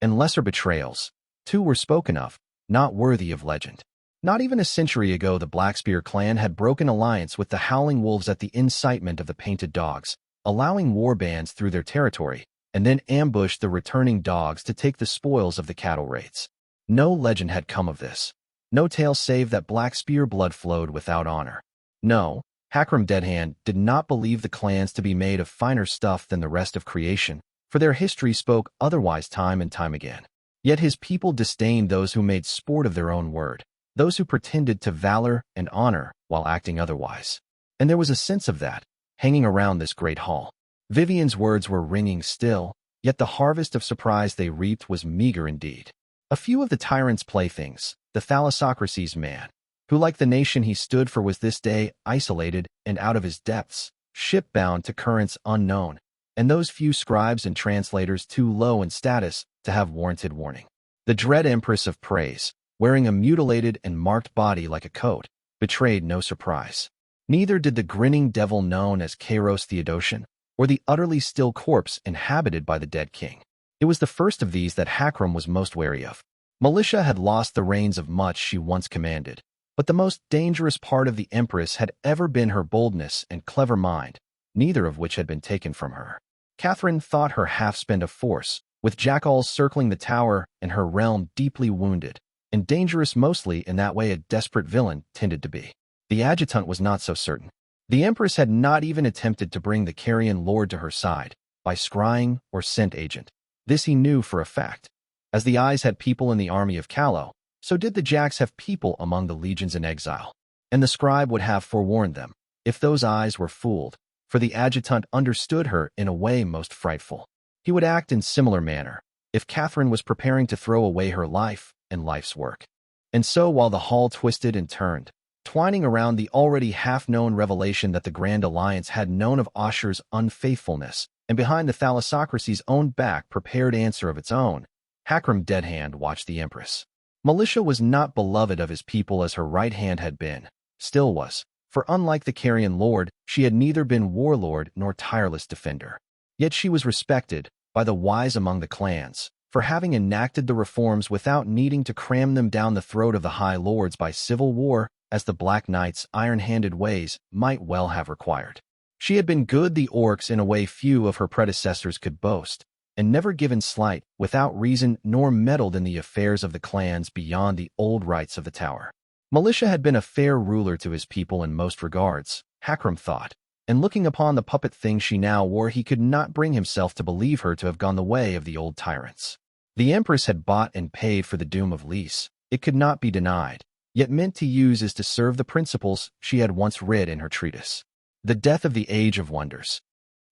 And lesser betrayals, too, were spoken of, not worthy of legend. Not even a century ago the Blackspear clan had broken alliance with the Howling Wolves at the incitement of the Painted Dogs, allowing warbands through their territory, and then ambushed the returning dogs to take the spoils of the cattle raids. No legend had come of this. No tale save that Blackspear blood flowed without honor. No, Hakram Deadhand did not believe the clans to be made of finer stuff than the rest of creation, for their history spoke otherwise time and time again. Yet his people disdained those who made sport of their own word, those who pretended to valor and honor while acting otherwise. And there was a sense of that, hanging around this great hall. Vivian's words were ringing still, yet the harvest of surprise they reaped was meager indeed. A few of the tyrants' playthings, the thalassocracy's man, who like the nation he stood for was this day isolated and out of his depths, ship-bound to currents unknown, and those few scribes and translators too low in status to have warranted warning. The dread Empress of Praise, wearing a mutilated and marked body like a coat, betrayed no surprise. Neither did the grinning devil known as Kairos Theodosian, or the utterly still corpse inhabited by the dead king. It was the first of these that Hakram was most wary of. Militia had lost the reins of much she once commanded, but the most dangerous part of the Empress had ever been her boldness and clever mind, neither of which had been taken from her. Catherine thought her half-spent of force, with jackals circling the tower and her realm deeply wounded, and dangerous mostly in that way a desperate villain tended to be. The adjutant was not so certain. The Empress had not even attempted to bring the Carrion Lord to her side, by scrying or scent agent. This he knew for a fact. As the eyes had people in the army of Callow, so did the jacks have people among the legions in exile. And the scribe would have forewarned them, if those eyes were fooled, for the adjutant understood her in a way most frightful. He would act in similar manner, if Catherine was preparing to throw away her life and life's work. And so while the hall twisted and turned, twining around the already half-known revelation that the Grand Alliance had known of Ashur's unfaithfulness, and behind the thalassocracy's own back prepared answer of its own, Hakram Deadhand watched the Empress. Militia was not beloved of his people as her right hand had been, still was, for unlike the Carrion Lord, she had neither been warlord nor tireless defender. Yet she was respected, by the wise among the clans, for having enacted the reforms without needing to cram them down the throat of the High Lords by civil war, as the Black Knight's iron-handed ways might well have required. She had been good the orcs in a way few of her predecessors could boast, and never given slight, without reason, nor meddled in the affairs of the clans beyond the old rights of the tower. Militia had been a fair ruler to his people in most regards, Hakram thought, and looking upon the puppet thing she now wore he could not bring himself to believe her to have gone the way of the old tyrants. The Empress had bought and paid for the doom of Lys, it could not be denied, yet meant to use as to serve the principles she had once read in her treatise. The death of the Age of Wonders.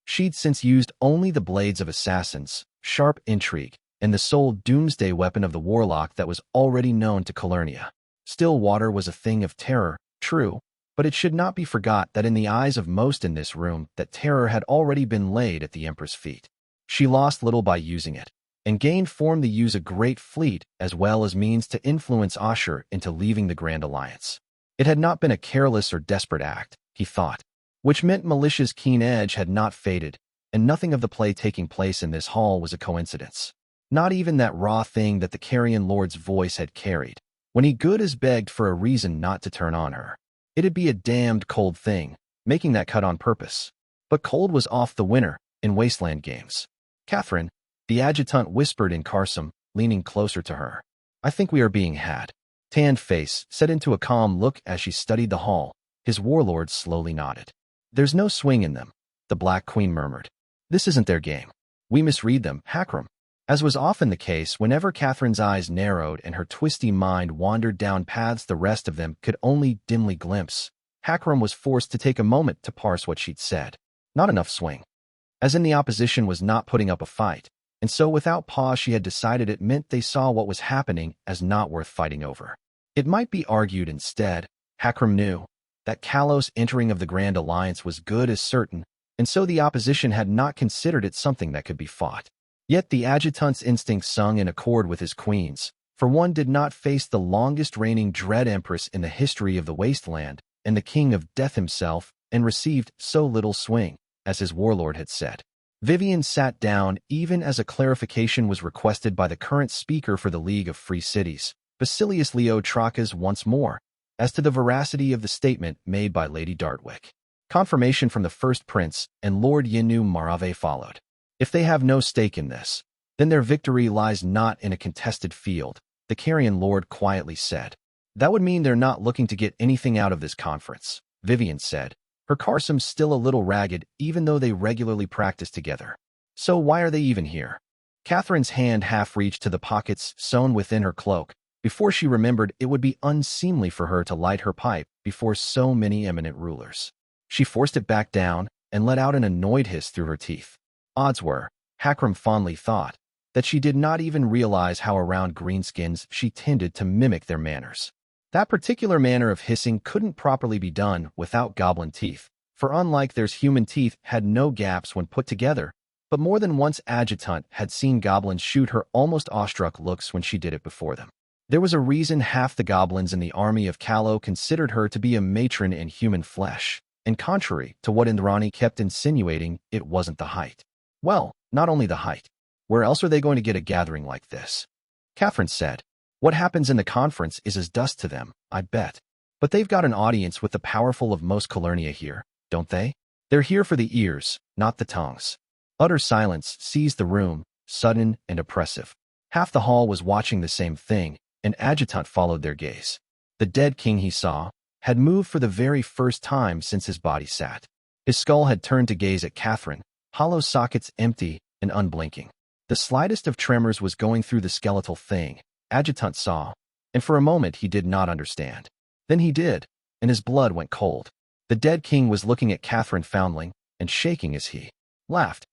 She'd since used only the blades of assassins, sharp intrigue, and the sole doomsday weapon of the warlock that was already known to Calernia. Still water was a thing of terror, true, but it should not be forgot that in the eyes of most in this room that terror had already been laid at the Emperor's feet. She lost little by using it, and gained form to use a great fleet as well as means to influence Ashur into leaving the Grand Alliance. It had not been a careless or desperate act, he thought, which meant Militia's keen edge had not faded, and nothing of the play taking place in this hall was a coincidence. Not even that raw thing that the Carrion Lord's voice had carried, when he good as begged for a reason not to turn on her. It'd be a damned cold thing, making that cut on purpose. But cold was off the winner in Wasteland games. Catherine, the adjutant whispered in Carsom, leaning closer to her. I think we are being had. Tanned face set into a calm look as she studied the hall. His warlord slowly nodded. There's no swing in them, the Black Queen murmured. This isn't their game. We misread them, Hakram. As was often the case, whenever Catherine's eyes narrowed and her twisty mind wandered down paths the rest of them could only dimly glimpse, Hakram was forced to take a moment to parse what she'd said. Not enough swing. As in the opposition was not putting up a fight, and so without pause she had decided it meant they saw what was happening as not worth fighting over. It might be argued instead, Hakram knew, that Kalos' entering of the Grand Alliance was good as certain, and so the opposition had not considered it something that could be fought. Yet the adjutant's instincts sung in accord with his queen's, for one did not face the longest reigning dread empress in the history of the wasteland, and the king of death himself, and received so little swing, as his warlord had said. Vivian sat down even as a clarification was requested by the current speaker for the League of Free Cities, Basilius Leo Trachas once more, as to the veracity of the statement made by Lady Dartwick. Confirmation from the first prince and Lord Yinu Marave followed. If they have no stake in this, then their victory lies not in a contested field, the Carrion Lord quietly said. That would mean they're not looking to get anything out of this conference, Vivian said, Her carsome's still a little ragged, even though they regularly practice together. So why are they even here? Catherine's hand half reached to the pockets sewn within her cloak, before she remembered it would be unseemly for her to light her pipe before so many eminent rulers. She forced it back down and let out an annoyed hiss through her teeth. Odds were, Hakram fondly thought, that she did not even realize how around greenskins she tended to mimic their manners. That particular manner of hissing couldn't properly be done without goblin teeth, for unlike theirs, human teeth had no gaps when put together, but more than once Adjutant had seen goblins shoot her almost awestruck looks when she did it before them. There was a reason half the goblins in the army of Callow considered her to be a matron in human flesh, and contrary to what Indrani kept insinuating, it wasn't the height. Well, not only the height. Where else are they going to get a gathering like this? Catherine said, what happens in the conference is as dust to them, I bet. But they've got an audience with the powerful of most Calernia here, don't they? They're here for the ears, not the tongues. Utter silence seized the room, sudden and oppressive. Half the hall was watching the same thing, and Adjutant followed their gaze. The dead king, he saw, had moved for the very first time since his body sat. His skull had turned to gaze at Catherine, hollow sockets empty and unblinking. The slightest of tremors was going through the skeletal thing, Adjutant saw, and for a moment he did not understand. Then he did, and his blood went cold. The dead king was looking at Catherine Foundling and shaking as he laughed.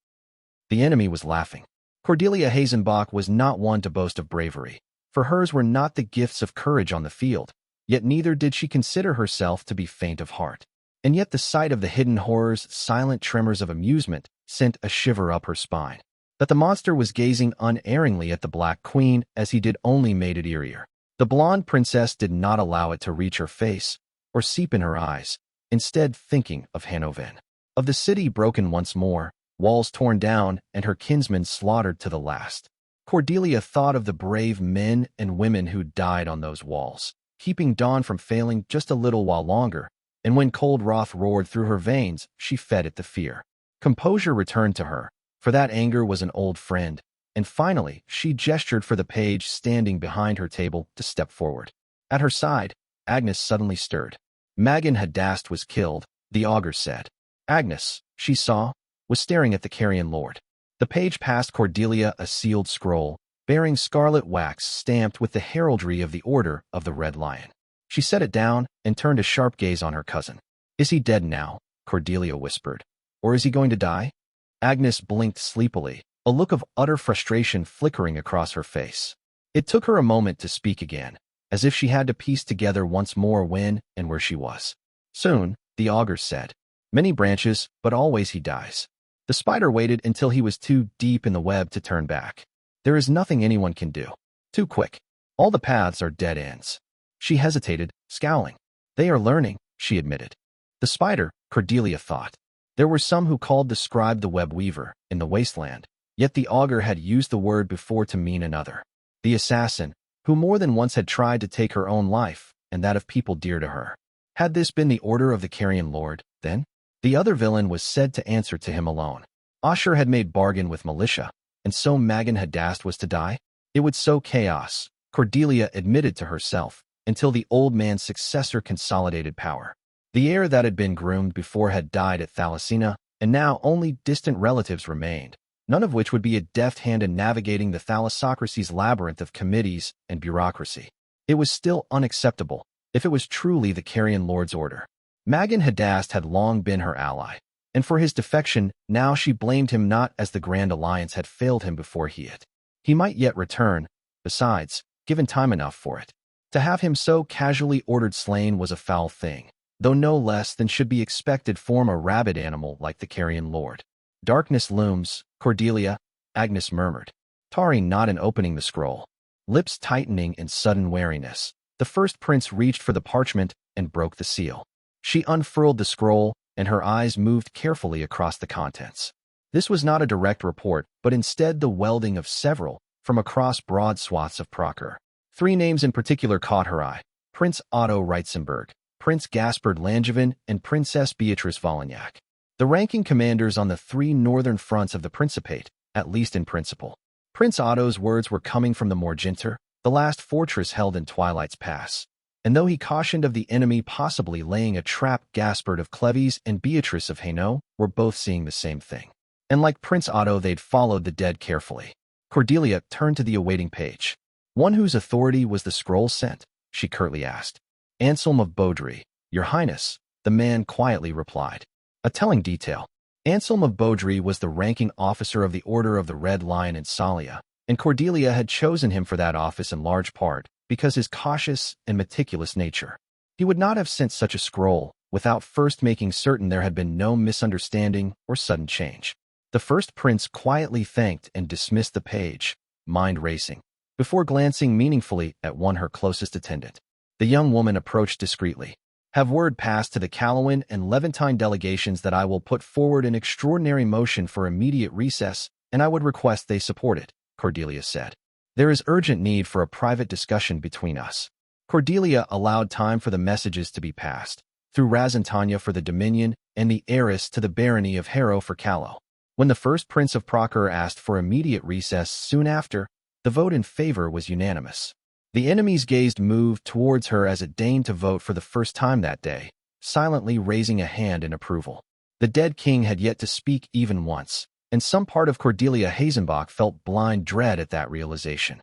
The enemy was laughing. Cordelia Hazenbach was not one to boast of bravery, for hers were not the gifts of courage on the field, yet neither did she consider herself to be faint of heart. And yet the sight of the hidden horror's silent tremors of amusement sent a shiver up her spine. That the monster was gazing unerringly at the Black Queen as he did only made it eerier. The blonde princess did not allow it to reach her face or seep in her eyes, instead thinking of Hanoven, of the city broken once more, walls torn down, and her kinsmen slaughtered to the last. Cordelia thought of the brave men and women who died on those walls, keeping Dawn from failing just a little while longer, and when cold wrath roared through her veins, she fed at the fear. Composure returned to her, for that anger was an old friend, and finally she gestured for the page standing behind her table to step forward. At her side, Agnes suddenly stirred. Magan Hadast was killed, the augur said. Agnes, she saw, was staring at the Carrion Lord. The page passed Cordelia a sealed scroll, bearing scarlet wax stamped with the heraldry of the Order of the Red Lion. She set it down and turned a sharp gaze on her cousin. Is he dead now? Cordelia whispered. Or is he going to die? Agnes blinked sleepily, a look of utter frustration flickering across her face. It took her a moment to speak again, as if she had to piece together once more when and where she was. Soon, the augur said. Many branches, but always he dies. The spider waited until he was too deep in the web to turn back. There is nothing anyone can do. Too quick. All the paths are dead ends. She hesitated, scowling. They are learning, she admitted. The spider, Cordelia thought. There were some who called the scribe the web weaver in the wasteland, yet the augur had used the word before to mean another. The assassin, who more than once had tried to take her own life and that of people dear to her. Had this been the order of the Carrion Lord, then? The other villain was said to answer to him alone. Ashur had made bargain with militia, and so Magan Hadast was to die? It would sow chaos, Cordelia admitted to herself, until the old man's successor consolidated power. The heir that had been groomed before had died at Thalassina, and now only distant relatives remained, none of which would be a deft hand in navigating the thalassocracy's labyrinth of committees and bureaucracy. It was still unacceptable, if it was truly the Carrion Lord's order. Magan Hadast had long been her ally, and for his defection, now she blamed him not as the Grand Alliance had failed him before he had. He might yet return, besides, given time enough for it. To have him so casually ordered slain was a foul thing, though no less than should be expected from a rabid animal like the Carrion Lord. Darkness looms, Cordelia, Agnes murmured, tarring not in opening the scroll. Lips tightening in sudden wariness, the first prince reached for the parchment and broke the seal. She unfurled the scroll, and her eyes moved carefully across the contents. This was not a direct report, but instead the welding of several from across broad swaths of Proker. 3 names in particular caught her eye: Prince Otto Reitzenberg, Prince Gaspard Langevin, and Princess Beatrice Volagnac. The ranking commanders on the 3 northern fronts of the Principate, at least in principle. Prince Otto's words were coming from the Morginter, the last fortress held in Twilight's Pass. And though he cautioned of the enemy possibly laying a trap, Gaspard of Cleves and Beatrice of Hainaut were both seeing the same thing. And like Prince Otto, they'd followed the dead carefully. Cordelia turned to the awaiting page. "One whose authority was the scroll sent?" she curtly asked. "Anselm of Beaudry, Your Highness," the man quietly replied. A telling detail. Anselm of Beaudry was the ranking officer of the Order of the Red Lion in Salia, and Cordelia had chosen him for that office in large part because his cautious and meticulous nature. He would not have sent such a scroll without first making certain there had been no misunderstanding or sudden change. The first prince quietly thanked and dismissed the page, mind racing, before glancing meaningfully at her closest attendant. The young woman approached discreetly. "Have word passed to the Calawan and Levantine delegations that I will put forward an extraordinary motion for immediate recess, and I would request they support it," Cordelia said. "There is urgent need for a private discussion between us." Cordelia allowed time for the messages to be passed, through Razentania for the Dominion and the heiress to the barony of Harrow for Callow. When the first Prince of Procur asked for immediate recess soon after, the vote in favor was unanimous. The enemy's gaze moved towards her as it deigned to vote for the first time that day, silently raising a hand in approval. The dead king had yet to speak even once, and some part of Cordelia Hazenbach felt blind dread at that realization.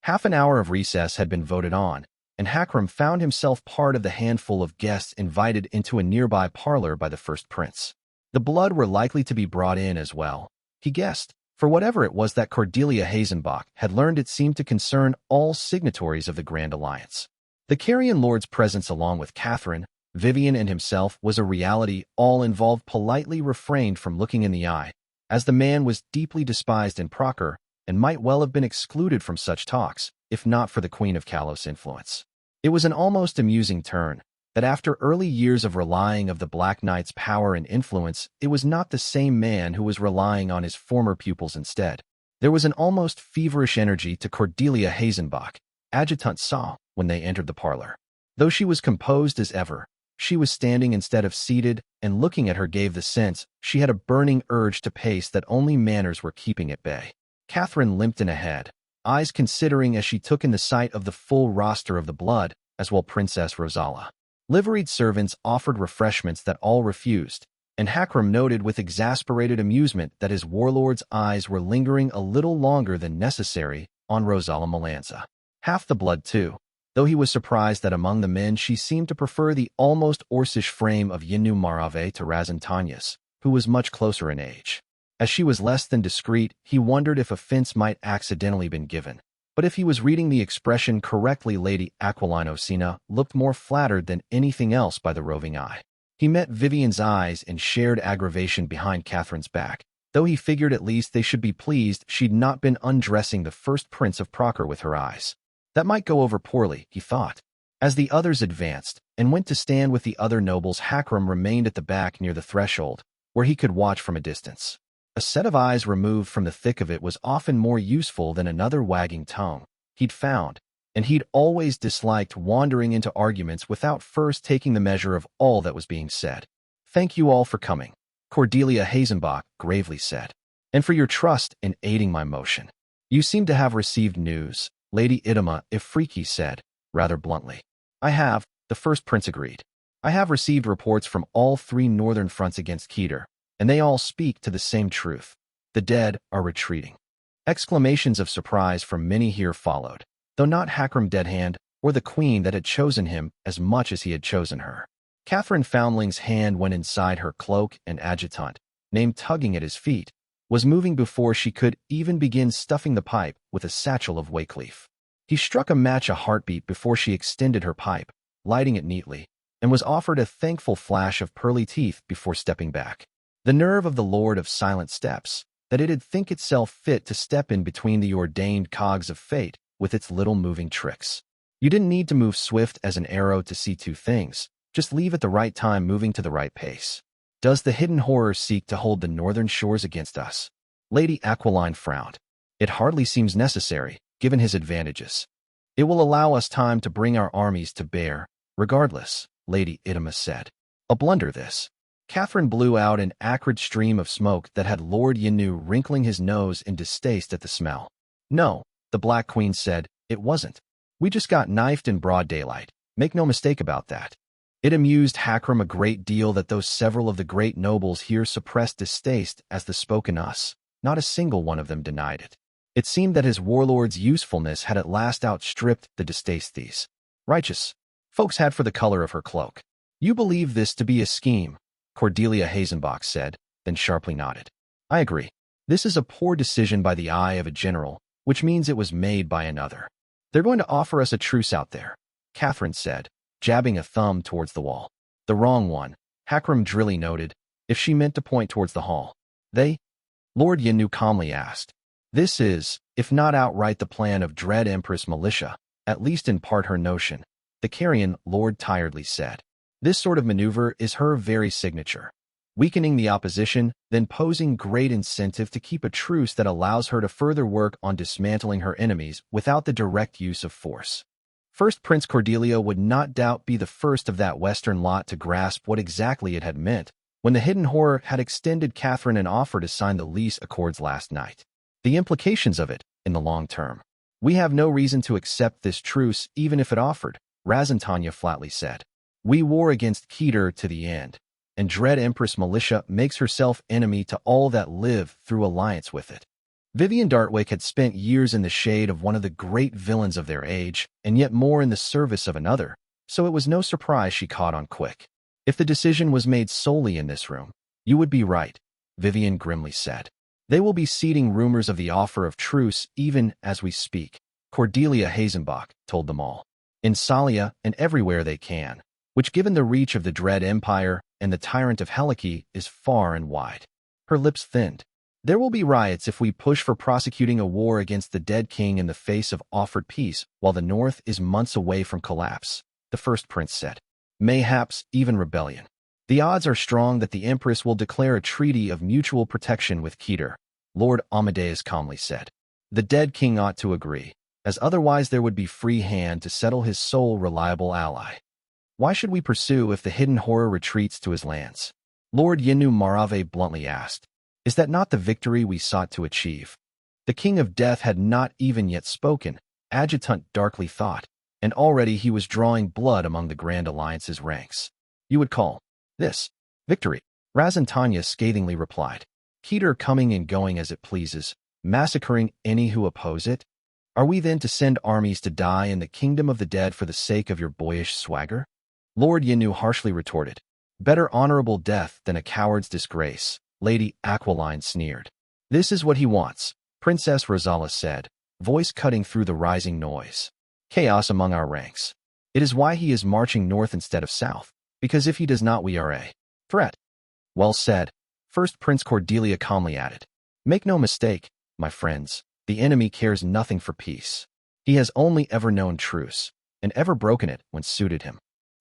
Half an hour of recess had been voted on, and Hakram found himself part of the handful of guests invited into a nearby parlor by the first prince. The blood were likely to be brought in as well, he guessed, for whatever it was that Cordelia Hazenbach had learned, it seemed to concern all signatories of the Grand Alliance. The Carrion Lord's presence along with Catherine, Vivian, and himself was a reality all involved politely refrained from looking in the eye, as the man was deeply despised in Procur and might well have been excluded from such talks, if not for the Queen of Callow's influence. It was an almost amusing turn, that after early years of relying of the Black Knight's power and influence, it was not the same man who was relying on his former pupils instead. There was an almost feverish energy to Cordelia Hazenbach, Adjutant saw, when they entered the parlor. Though she was composed as ever, she was standing instead of seated, and looking at her gave the sense she had a burning urge to pace that only manners were keeping at bay. Catherine limped in ahead, eyes considering as she took in the sight of the full roster of the blood, as well Princess Rosala. Liveried servants offered refreshments that all refused, and Hakram noted with exasperated amusement that his warlord's eyes were lingering a little longer than necessary on Rosala Melanza. Half the blood, too, though he was surprised that among the men she seemed to prefer the almost Orsish frame of Yinu Marave to Razentania's, who was much closer in age. As she was less than discreet, he wondered if offense might accidentally been given. But if he was reading the expression correctly, Lady Aquiline Osina looked more flattered than anything else by the roving eye. He met Vivian's eyes and shared aggravation behind Catherine's back, though he figured at least they should be pleased she'd not been undressing the first Prince of Procur with her eyes. That might go over poorly, he thought. As the others advanced and went to stand with the other nobles, Hakram remained at the back near the threshold, where he could watch from a distance. A set of eyes removed from the thick of it was often more useful than another wagging tongue, he'd found, and he'd always disliked wandering into arguments without first taking the measure of all that was being said. "Thank you all for coming," Cordelia Hazenbach gravely said, "and for your trust in aiding my motion. You seem to have received news," Lady Idema Ifriki said, rather bluntly. "I have," the first prince agreed. "I have received reports from all three northern fronts against Keter, and they all speak to the same truth. The dead are retreating." Exclamations of surprise from many here followed, though not Hakram Deadhand or the queen that had chosen him as much as he had chosen her. Catherine Foundling's hand went inside her cloak, and Adjutant, named tugging at his feet, was moving before she could even begin stuffing the pipe with a satchel of Waycleaf. He struck a match a heartbeat before she extended her pipe, lighting it neatly, and was offered a thankful flash of pearly teeth before stepping back. The nerve of the Lord of Silent Steps, that it'd think itself fit to step in between the ordained cogs of fate with its little moving tricks. You didn't need to move swift as an arrow to see two things, just leave at the right time, moving to the right pace. Does the hidden horror seek to hold the northern shores against us? Lady Aquiline frowned. It hardly seems necessary, given his advantages. It will allow us time to bring our armies to bear, regardless, Lady Idema said. A blunder this. Catherine blew out an acrid stream of smoke that had Lord Yanu wrinkling his nose in distaste at the smell. "No," the Black Queen said, "it wasn't. We just got knifed in broad daylight, Make no mistake about that. It amused Hakram a great deal that though several of the great nobles here suppressed distaste as the spoken us, not a single one of them denied it. It seemed that his warlord's usefulness had at last outstripped the distaste these righteous folks had for the color of her cloak. You believe this to be a scheme, Cordelia Hazenbach said, then sharply nodded. I agree. This is a poor decision by the eye of a general, which means it was made by another. They're going to offer us a truce out there, Catherine said, jabbing a thumb towards the wall. The wrong one, Hakram drily noted, if she meant to point towards the hall. They? Lord Yenu calmly asked. This is, if not outright the plan of Dread Empress Militia, at least in part her notion, the Carrion Lord tiredly said. This sort of maneuver is her very signature. Weakening the opposition, then posing great incentive to keep a truce that allows her to further work on dismantling her enemies without the direct use of force. First Prince Cordelia would not doubt be the first of that Western lot to grasp what exactly it had meant when the hidden horror had extended Catherine an offer to sign the lease accords last night. The implications of it, in the long term. We have no reason to accept this truce even if it offered, Razantanya flatly said. We war against Keter to the end, and Dread Empress Militia makes herself enemy to all that live through alliance with it. Vivian Dartwick had spent years in the shade of one of the great villains of their age, and yet more in the service of another, so it was no surprise she caught on quick. If the decision was made solely in this room, you would be right, Vivian grimly said. They will be seeding rumors of the offer of truce even as we speak, Cordelia Hazenbach told them all. In Salia and everywhere they can, which given the reach of the Dread Empire and the Tyrant of Helike is far and wide. Her lips thinned. There will be riots if we push for prosecuting a war against the dead king in the face of offered peace while the North is months away from collapse, the first prince said. Mayhaps even rebellion. The odds are strong that the Empress will declare a treaty of mutual protection with Keter, Lord Amadeus calmly said. The dead king ought to agree, as otherwise there would be free hand to settle his sole reliable ally. Why should we pursue if the hidden horror retreats to his lands? Lord Yenu Marave bluntly asked. Is that not the victory we sought to achieve? The King of Death had not even yet spoken, Adjutant darkly thought, and already he was drawing blood among the Grand Alliance's ranks. You would call this victory, Razantanya scathingly replied. Keter coming and going as it pleases, massacring any who oppose it? Are we then to send armies to die in the kingdom of the dead for the sake of your boyish swagger? Lord Yenu harshly retorted. Better honorable death than a coward's disgrace, Lady Aquiline sneered. This is what he wants, Princess Rosala said, voice cutting through the rising noise. Chaos among our ranks. It is why he is marching north instead of south, because if he does not we are a threat. Well said, First Prince Cordelia calmly added. Make no mistake, my friends, the enemy cares nothing for peace. He has only ever known truce, and ever broken it when suited him.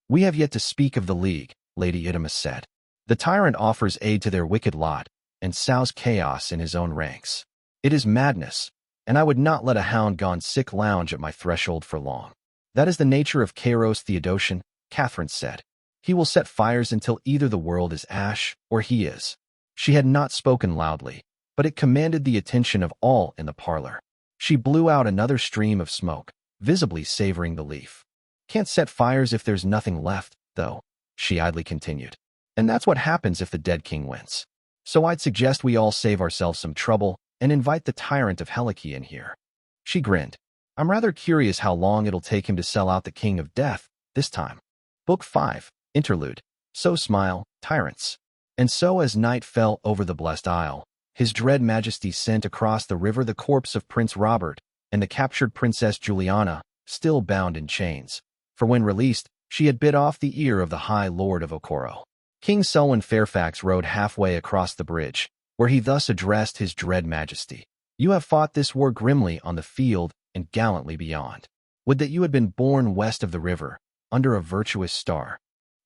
We have yet to speak of the League, Lady Idamus said. The tyrant offers aid to their wicked lot, and sows chaos in his own ranks. It is madness, and I would not let a hound gone sick lounge at my threshold for long. That is the nature of Kairos Theodosian, Catherine said. He will set fires until either the world is ash, or he is. She had not spoken loudly, but it commanded the attention of all in the parlor. She blew out another stream of smoke, visibly savoring the leaf. Can't set fires if there's nothing left, though, she idly continued. And that's what happens if the dead king wins. So I'd suggest we all save ourselves some trouble and invite the Tyrant of Helike in here. She grinned. I'm rather curious how long it'll take him to sell out the King of Death, this time. Book 5, Interlude. So smile, Tyrants. And so as night fell over the blessed isle, His Dread Majesty sent across the river the corpse of Prince Robert and the captured Princess Juliana, still bound in chains. For when released, she had bit off the ear of the High Lord of Okoro. King Selwyn Fairfax rode halfway across the bridge, where he thus addressed his Dread Majesty. You have fought this war grimly on the field and gallantly beyond. Would that you had been born west of the river, under a virtuous star.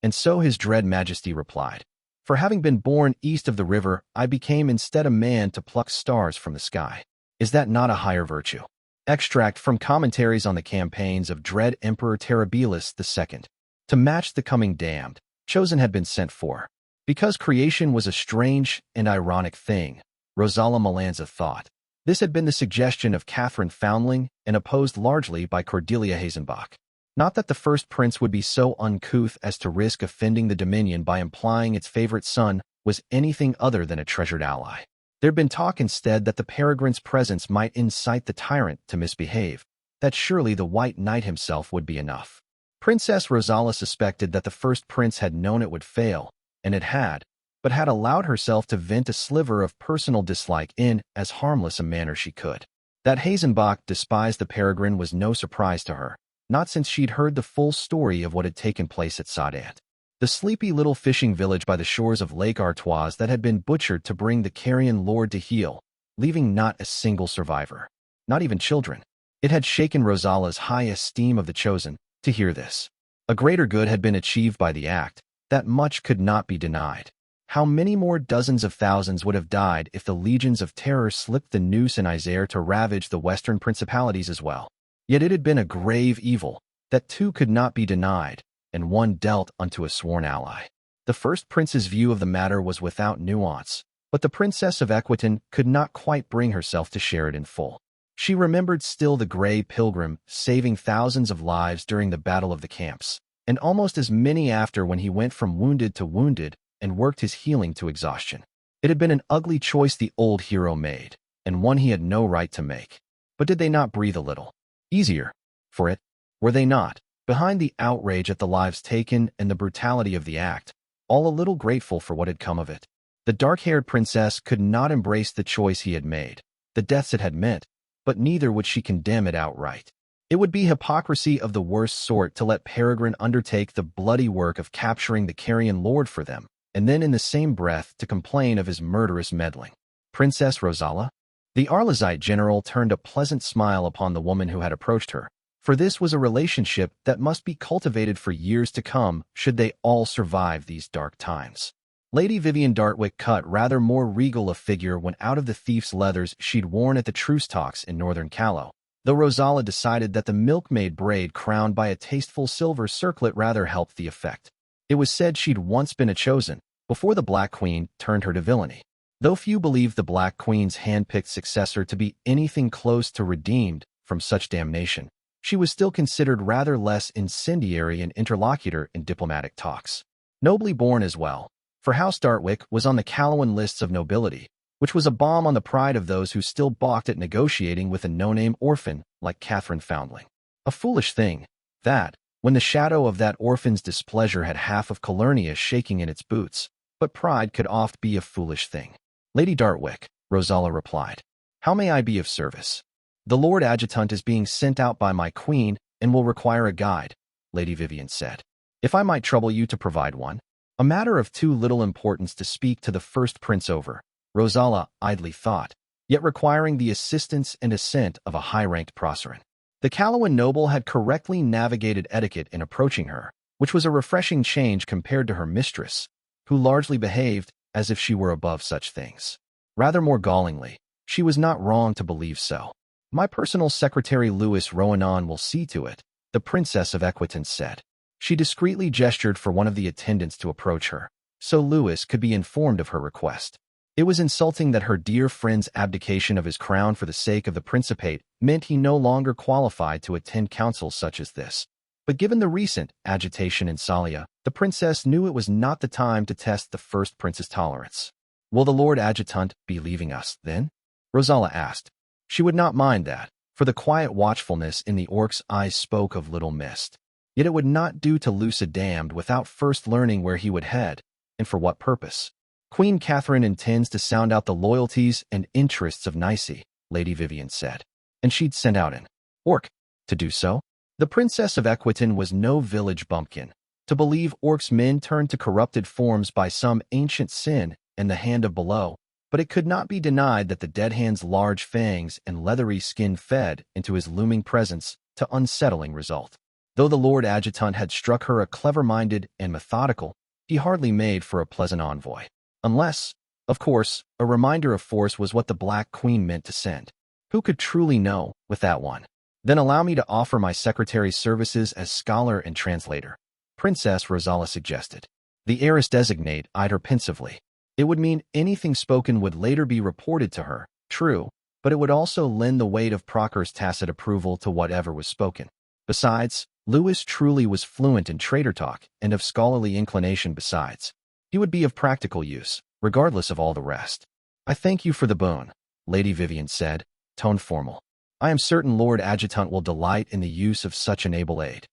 And so his Dread Majesty replied, For having been born east of the river, I became instead a man to pluck stars from the sky. Is that not a higher virtue? Extract from Commentaries on the Campaigns of Dread Emperor Terribilis II. To match the coming damned, Chosen had been sent for. Because creation was a strange and ironic thing, Rosala Melanza thought. This had been the suggestion of Catherine Foundling and opposed largely by Cordelia Hazenbach. Not that the first prince would be so uncouth as to risk offending the Dominion by implying its favorite son was anything other than a treasured ally. There'd been talk instead that the peregrine's presence might incite the tyrant to misbehave, that surely the White Knight himself would be enough. Princess Rosala suspected that the first prince had known it would fail, and it had, but had allowed herself to vent a sliver of personal dislike in as harmless a manner she could. That Hazenbach despised the peregrine was no surprise to her, not since she'd heard the full story of what had taken place at Saudant, the sleepy little fishing village by the shores of Lake Artois that had been butchered to bring the Carrion Lord to heel, leaving not a single survivor, not even children. It had shaken Rosala's high esteem of the Chosen to hear this. A greater good had been achieved by the act, that much could not be denied. How many more dozens of thousands would have died if the legions of terror slipped the noose in Isère to ravage the western principalities as well? Yet it had been a grave evil, that too could not be denied, and one dealt unto a sworn ally. The first prince's view of the matter was without nuance, but the Princess of Equitan could not quite bring herself to share it in full. She remembered still the Grey Pilgrim saving thousands of lives during the Battle of the Camps, and almost as many after when he went from wounded to wounded and worked his healing to exhaustion. It had been an ugly choice the old hero made, and one he had no right to make. But did they not breathe a little easier for it? Were they not, behind the outrage at the lives taken and the brutality of the act, all a little grateful for what had come of it? The dark-haired princess could not embrace the choice he had made, the deaths it had meant, but neither would she condemn it outright. It would be hypocrisy of the worst sort to let Peregrine undertake the bloody work of capturing the Carrion Lord for them, and then in the same breath to complain of his murderous meddling. Princess Rosala? The Arlezite general turned a pleasant smile upon the woman who had approached her, for this was a relationship that must be cultivated for years to come should they all survive these dark times. Lady Vivian Dartwick cut rather more regal a figure when out of the thief's leathers she'd worn at the truce talks in northern Callow, though Rosala decided that the milkmaid braid crowned by a tasteful silver circlet rather helped the effect. It was said she'd once been a chosen, before the Black Queen turned her to villainy. Though few believed the Black Queen's hand-picked successor to be anything close to redeemed from such damnation, she was still considered rather less incendiary an interlocutor in diplomatic talks. Nobly born as well, for House Dartwick was on the Callowan lists of nobility, which was a balm on the pride of those who still balked at negotiating with a no-name orphan like Catherine Foundling. A foolish thing, that, when the shadow of that orphan's displeasure had half of Calurnia shaking in its boots, but pride could oft be a foolish thing. Lady Dartwick, Rosala replied, how may I be of service? The Lord Adjutant is being sent out by my queen and will require a guide, Lady Vivian said. If I might trouble you to provide one. A matter of too little importance to speak to the first prince over, Rosala idly thought, yet requiring the assistance and assent of a high-ranked Proceran. The Callowan noble had correctly navigated etiquette in approaching her, which was a refreshing change compared to her mistress, who largely behaved as if she were above such things. Rather more gallingly, she was not wrong to believe so. My personal secretary Louis Roanan will see to it, the Princess of Equitan said. She discreetly gestured for one of the attendants to approach her, so Louis could be informed of her request. It was insulting that her dear friend's abdication of his crown for the sake of the Principate meant he no longer qualified to attend councils such as this. But given the recent agitation in Salia, the princess knew it was not the time to test the first prince's tolerance. Will the Lord Adjutant be leaving us, then? Rosala asked. She would not mind that, for the quiet watchfulness in the orc's eyes spoke of little mist. Yet it would not do to loose a damned without first learning where he would head, and for what purpose. Queen Catherine intends to sound out the loyalties and interests of Nice, Lady Vivian said, and she'd sent out an orc to do so. The Princess of Equitan was no village bumpkin, to believe orcs men turned to corrupted forms by some ancient sin and the hand of below, but it could not be denied that the dead hand's large fangs and leathery skin fed into his looming presence to unsettling result. Though the Lord Adjutant had struck her a clever-minded and methodical, he hardly made for a pleasant envoy. Unless, of course, a reminder of force was what the Black Queen meant to send. Who could truly know with that one? Then allow me to offer my secretary's services as scholar and translator, Princess Rosala suggested. The heiress designate eyed her pensively. It would mean anything spoken would later be reported to her, true, but it would also lend the weight of Procur's tacit approval to whatever was spoken. Besides, Lewis truly was fluent in trader talk and of scholarly inclination besides. He would be of practical use, regardless of all the rest. "I thank you for the boon," Lady Vivian said, tone formal. "I am certain Lord Adjutant will delight in the use of such an able aid."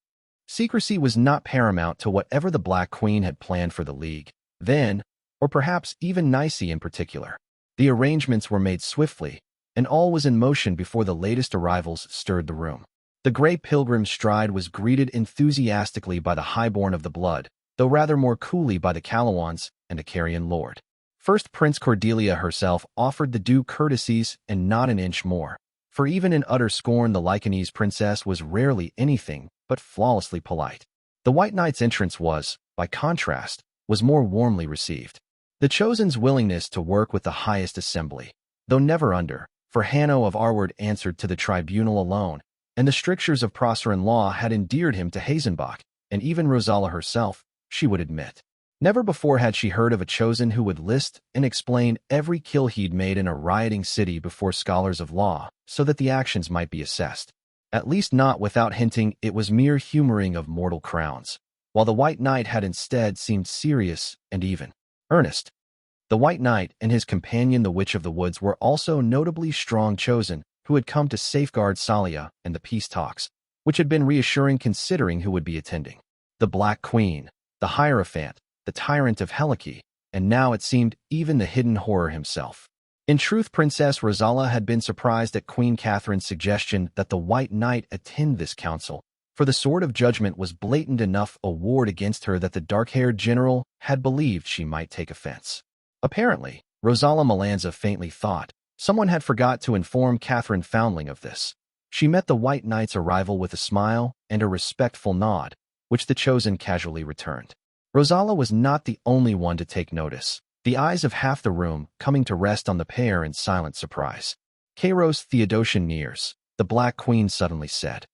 Secrecy was not paramount to whatever the Black Queen had planned for the League, then, or perhaps even Nicey in particular. The arrangements were made swiftly, and all was in motion before the latest arrivals stirred the room. The Grey Pilgrim's stride was greeted enthusiastically by the highborn of the blood, though rather more coolly by the Calawans and the Carrion Lord. First Prince Cordelia herself offered the due courtesies and not an inch more, for even in utter scorn the Lycanese princess was rarely anything but flawlessly polite. The White Knight's entrance was, by contrast, more warmly received. The Chosen's willingness to work with the highest assembly, though never under, for Hanno of Arward answered to the tribunal alone, and the strictures of Proceran law had endeared him to Hazenbach, and even Rosala herself, she would admit. Never before had she heard of a Chosen who would list and explain every kill he'd made in a rioting city before scholars of law, so that the actions might be assessed. At least not without hinting it was mere humoring of mortal crowns, while the White Knight had instead seemed serious and even earnest. The White Knight and his companion the Witch of the Woods were also notably strong Chosen who had come to safeguard Salia and the peace talks, which had been reassuring considering who would be attending. The Black Queen, the Hierophant, the Tyrant of Helice, and now it seemed even the hidden horror himself. In truth, Princess Rosala had been surprised at Queen Catherine's suggestion that the White Knight attend this council, for the sword of judgment was blatant enough a ward against her that the dark-haired general had believed she might take offense. Apparently, Rosala Melanza faintly thought, someone had forgot to inform Catherine Foundling of this. She met the White Knight's arrival with a smile and a respectful nod, which the Chosen casually returned. Rosala was not the only one to take notice, the eyes of half the room coming to rest on the pair in silent surprise. "Kairos Theodosian Nears," the Black Queen suddenly said.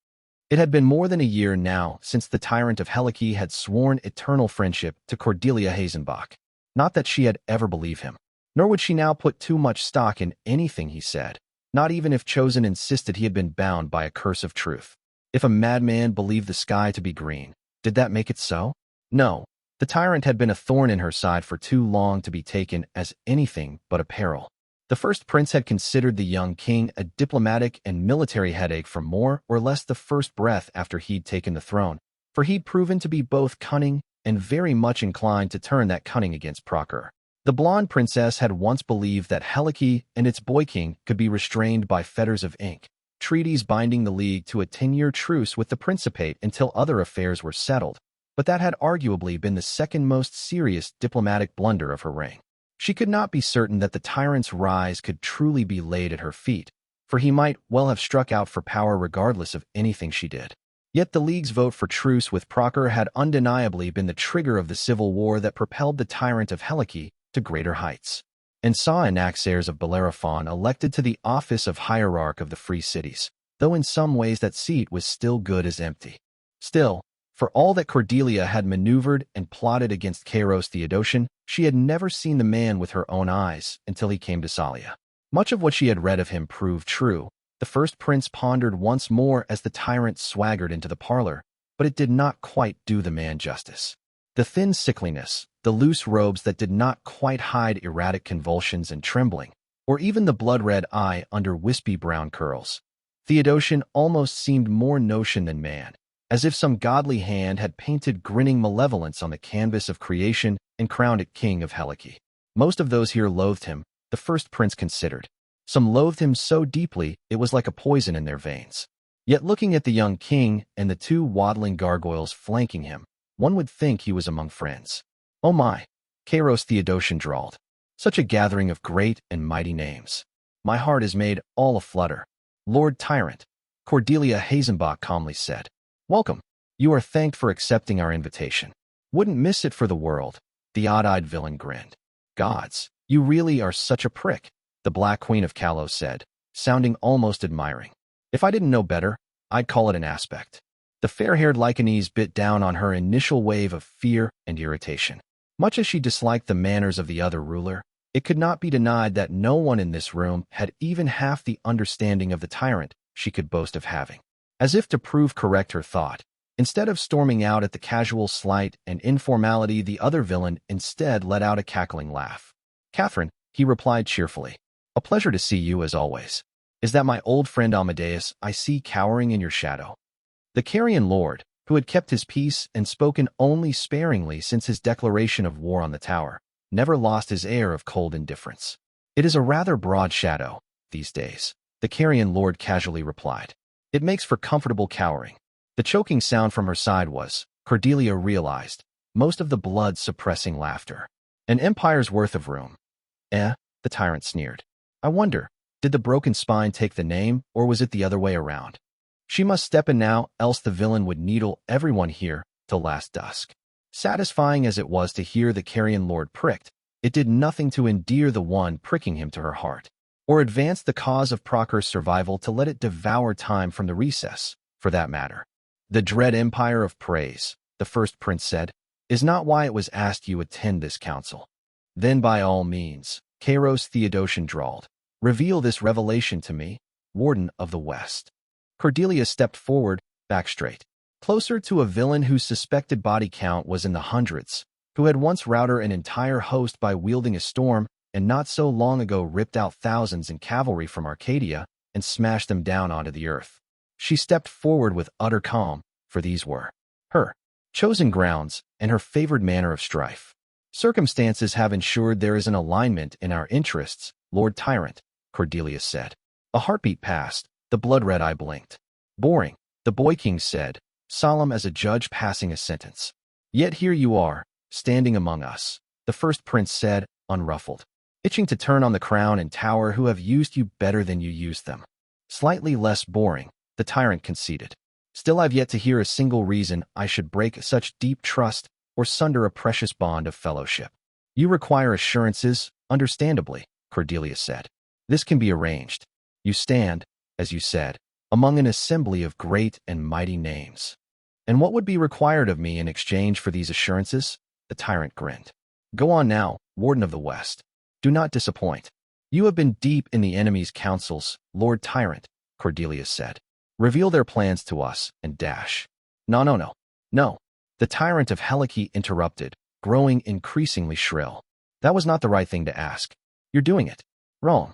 It had been more than a year now since the Tyrant of Helice had sworn eternal friendship to Cordelia Hazenbach. Not that she had ever believed him, nor would she now put too much stock in anything he said, not even if Chosen insisted he had been bound by a curse of truth. If a madman believed the sky to be green, did that make it so? No. The tyrant had been a thorn in her side for too long to be taken as anything but a peril. The first prince had considered the young king a diplomatic and military headache for more or less the first breath after he'd taken the throne, for he'd proven to be both cunning and very much inclined to turn that cunning against Procur. The blonde princess had once believed that Helice and its boy king could be restrained by fetters of ink, treaties binding the League to a 10-year truce with the Principate until other affairs were settled. But that had arguably been the second most serious diplomatic blunder of her reign. She could not be certain that the tyrant's rise could truly be laid at her feet, for he might well have struck out for power regardless of anything she did. Yet the League's vote for truce with Procur had undeniably been the trigger of the civil war that propelled the Tyrant of Helice to greater heights, and saw Anaxares of Bellerophon elected to the office of Hierarch of the Free Cities, though in some ways that seat was still good as empty. Still, for all that Cordelia had maneuvered and plotted against Kairos Theodosian, she had never seen the man with her own eyes until he came to Salia. Much of what she had read of him proved true. The first prince pondered once more as the tyrant swaggered into the parlor, but it did not quite do the man justice. The thin sickliness, the loose robes that did not quite hide erratic convulsions and trembling, or even the blood-red eye under wispy brown curls. Theodosian almost seemed more notion than man, as if some godly hand had painted grinning malevolence on the canvas of creation and crowned it king of Helice. Most of those here loathed him, the first prince considered. Some loathed him so deeply it was like a poison in their veins. Yet looking at the young king and the two waddling gargoyles flanking him, one would think he was among friends. "Oh my," Kairos Theodosian drawled. "Such a gathering of great and mighty names. My heart is made all aflutter." "Lord Tyrant," Cordelia Hazenbach calmly said. "Welcome. You are thanked for accepting our invitation. Wouldn't miss it for the world." The odd-eyed villain grinned. "Gods, you really are such a prick," the Black Queen of Kalos said, sounding almost admiring. "If I didn't know better, I'd call it an aspect." The fair-haired Lycanese bit down on her initial wave of fear and irritation. Much as she disliked the manners of the other ruler, it could not be denied that no one in this room had even half the understanding of the tyrant she could boast of having. As if to prove correct her thought, Instead of storming out at the casual slight and informality, the other villain instead let out a cackling laugh. "Catherine," he replied cheerfully. "A pleasure to see you as always. Is that my old friend Amadeus I see cowering in your shadow?" The Carrion Lord, who had kept his peace and spoken only sparingly since his declaration of war on the tower, never lost his air of cold indifference. "It is a rather broad shadow, these days," the Carrion Lord casually replied. "It makes for comfortable cowering." The choking sound from her side was, Cordelia realized, most of the blood-suppressing laughter. "An empire's worth of room." The tyrant sneered. "I wonder, did the broken spine take the name, or was it the other way around? She must step in now, else the villain would needle everyone here till last dusk." Satisfying as it was to hear the Carrion Lord pricked, it did nothing to endear the one pricking him to her heart, or advance the cause of Procur's survival to let it devour time from the recess, for that matter. "The dread empire of praise," the first prince said, "is not why it was asked you attend this council." "Then by all means," Kairos Theodosian drawled, "reveal this revelation to me, Warden of the West." Cordelia stepped forward, back straight, closer to a villain whose suspected body count was in the hundreds, who had once routed an entire host by wielding a storm, and not so long ago ripped out thousands in cavalry from Arcadia and smashed them down onto the earth. She stepped forward with utter calm, for these were her chosen grounds and her favored manner of strife. "Circumstances have ensured there is an alignment in our interests, Lord Tyrant," Cordelia said. A heartbeat passed, the blood-red eye blinked. "Boring," the Boy King said, solemn as a judge passing a sentence. "Yet here you are, standing among us," the first prince said, unruffled. "Itching to turn on the crown and tower who have used you better than you used them." "Slightly less boring," the tyrant conceded. "Still I've yet to hear a single reason I should break such deep trust or sunder a precious bond of fellowship." "You require assurances, understandably," Cordelia said. "This can be arranged. You stand, as you said, among an assembly of great and mighty names." "And what would be required of me in exchange for these assurances?" The tyrant grinned. "Go on now, Warden of the West. Do not disappoint." "You have been deep in the enemy's counsels, Lord Tyrant," Cordelia said. "Reveal their plans to us, and dash." No. The tyrant of Helice interrupted, growing increasingly shrill. "That was not the right thing to ask. You're doing it wrong."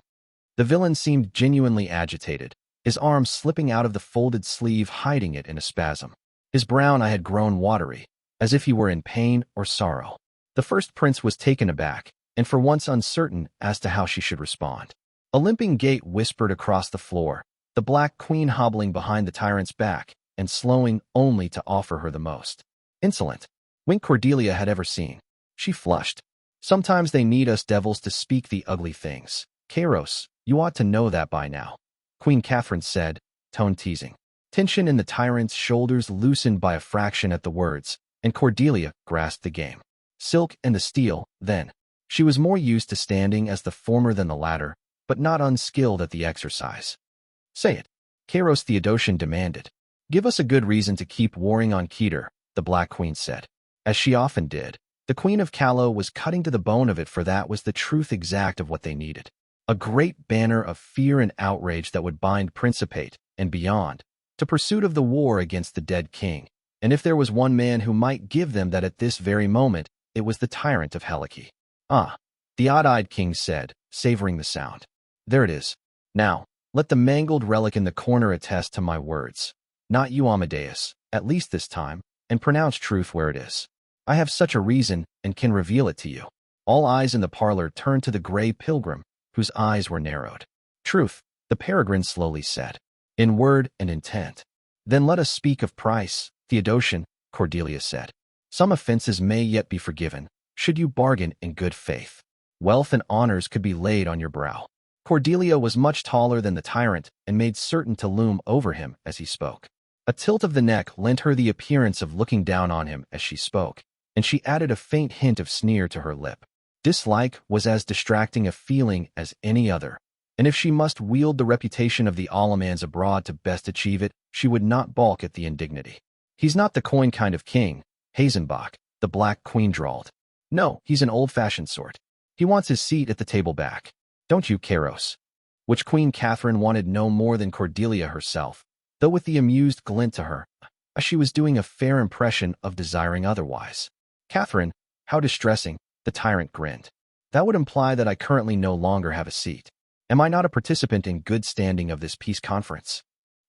The villain seemed genuinely agitated, his arm slipping out of the folded sleeve, hiding it in a spasm. His brown eye had grown watery, as if he were in pain or sorrow. The first prince was taken aback, and for once uncertain as to how she should respond. A limping gait whispered across the floor, the Black Queen hobbling behind the tyrant's back and slowing only to offer her the most insolent wink Cordelia had ever seen. She flushed. "Sometimes they need us devils to speak the ugly things. Kairos, you ought to know that by now," Queen Catherine said, tone teasing. Tension in the tyrant's shoulders loosened by a fraction at the words, and Cordelia grasped the game. Silk and the steel, then. She was more used to standing as the former than the latter, but not unskilled at the exercise. "Say it," Kairos Theodosian demanded. "Give us a good reason to keep warring on Keter," the Black Queen said. As she often did, the Queen of Callow was cutting to the bone of it, for that was the truth exact of what they needed. A great banner of fear and outrage that would bind Principate, and beyond, to pursuit of the war against the dead king. And if there was one man who might give them that at this very moment, it was the tyrant of Helice. "Ah," the odd-eyed king said, savoring the sound. "There it is. Now, let the mangled relic in the corner attest to my words. Not you, Amadeus, at least this time, and pronounce truth where it is. I have such a reason and can reveal it to you." All eyes in the parlor turned to the gray pilgrim, whose eyes were narrowed. "Truth," the peregrine slowly said, "in word and intent." "Then let us speak of price, Theodosian," Cordelia said. "Some offenses may yet be forgiven, should you bargain in good faith. Wealth and honors could be laid on your brow." Cordelia was much taller than the tyrant and made certain to loom over him as he spoke. A tilt of the neck lent her the appearance of looking down on him as she spoke, and she added a faint hint of sneer to her lip. Dislike was as distracting a feeling as any other, and if she must wield the reputation of the Allemans abroad to best achieve it, she would not balk at the indignity. "He's not the coin kind of king," Hazenbach, the Black Queen drawled. "No, he's an old-fashioned sort. He wants his seat at the table back. Don't you, Kairos?" Which Queen Catherine wanted no more than Cordelia herself, though with the amused glint to her as she was doing a fair impression of desiring otherwise. Catherine, how distressing, the tyrant grinned. That would imply that I currently no longer have a seat. Am I not a participant in good standing of this peace conference?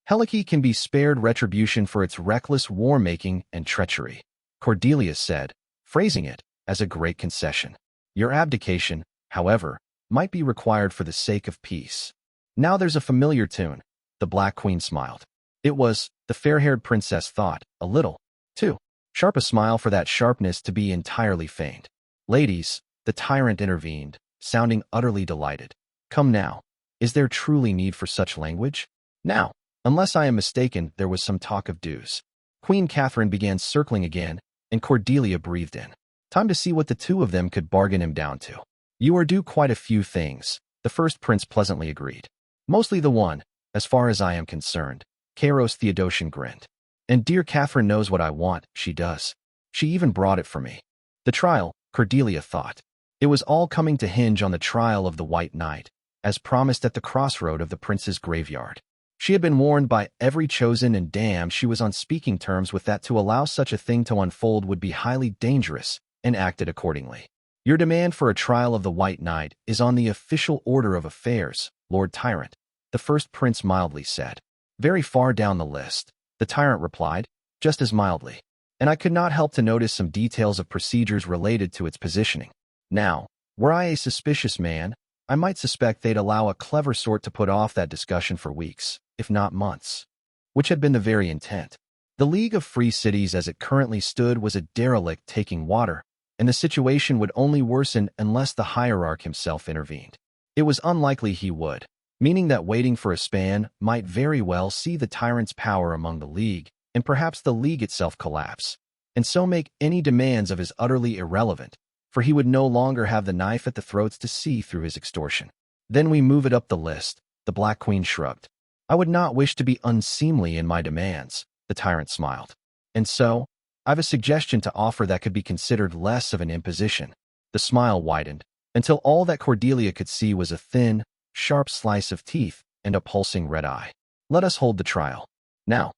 Helike can be spared retribution for its reckless war-making and treachery, Cordelia said, phrasing it as a great concession. Your abdication, however, might be required for the sake of peace. Now there's a familiar tune, the Black Queen smiled. It was, the fair-haired princess thought, a little, too sharp a smile for that sharpness to be entirely feigned. Ladies, the tyrant intervened, sounding utterly delighted. Come now. Is there truly need for such language? Now, unless I am mistaken, there was some talk of dues. Queen Catherine began circling again, and Cordelia breathed in. Time to see what the two of them could bargain him down to. You are due quite a few things, the first prince pleasantly agreed. Mostly the one, as far as I am concerned. Kairos Theodosian grinned. And dear Catherine knows what I want, she does. She even brought it for me. The trial, Cordelia thought. It was all coming to hinge on the trial of the White Knight, as promised at the crossroad of the prince's graveyard. She had been warned by every chosen and damned she was on speaking terms with that to allow such a thing to unfold would be highly dangerous, and acted accordingly. Your demand for a trial of the White Knight is on the official order of affairs, Lord Tyrant, the first prince mildly said. Very far down the list, the tyrant replied, just as mildly. And I could not help to notice some details of procedures related to its positioning. Now, were I a suspicious man, I might suspect they'd allow a clever sort to put off that discussion for weeks, if not months. Which had been the very intent. The League of Free Cities as it currently stood was a derelict taking water, and the situation would only worsen unless the hierarch himself intervened. It was unlikely he would, meaning that waiting for a span might very well see the tyrant's power among the League, and perhaps the League itself collapse, and so make any demands of his utterly irrelevant, for he would no longer have the knife at the throats to see through his extortion. Then we move it up the list, the Black Queen shrugged. I would not wish to be unseemly in my demands, the tyrant smiled. And so, I've a suggestion to offer that could be considered less of an imposition. The smile widened, until all that Cordelia could see was a thin, sharp slice of teeth and a pulsing red eye. Let us hold the trial. Now.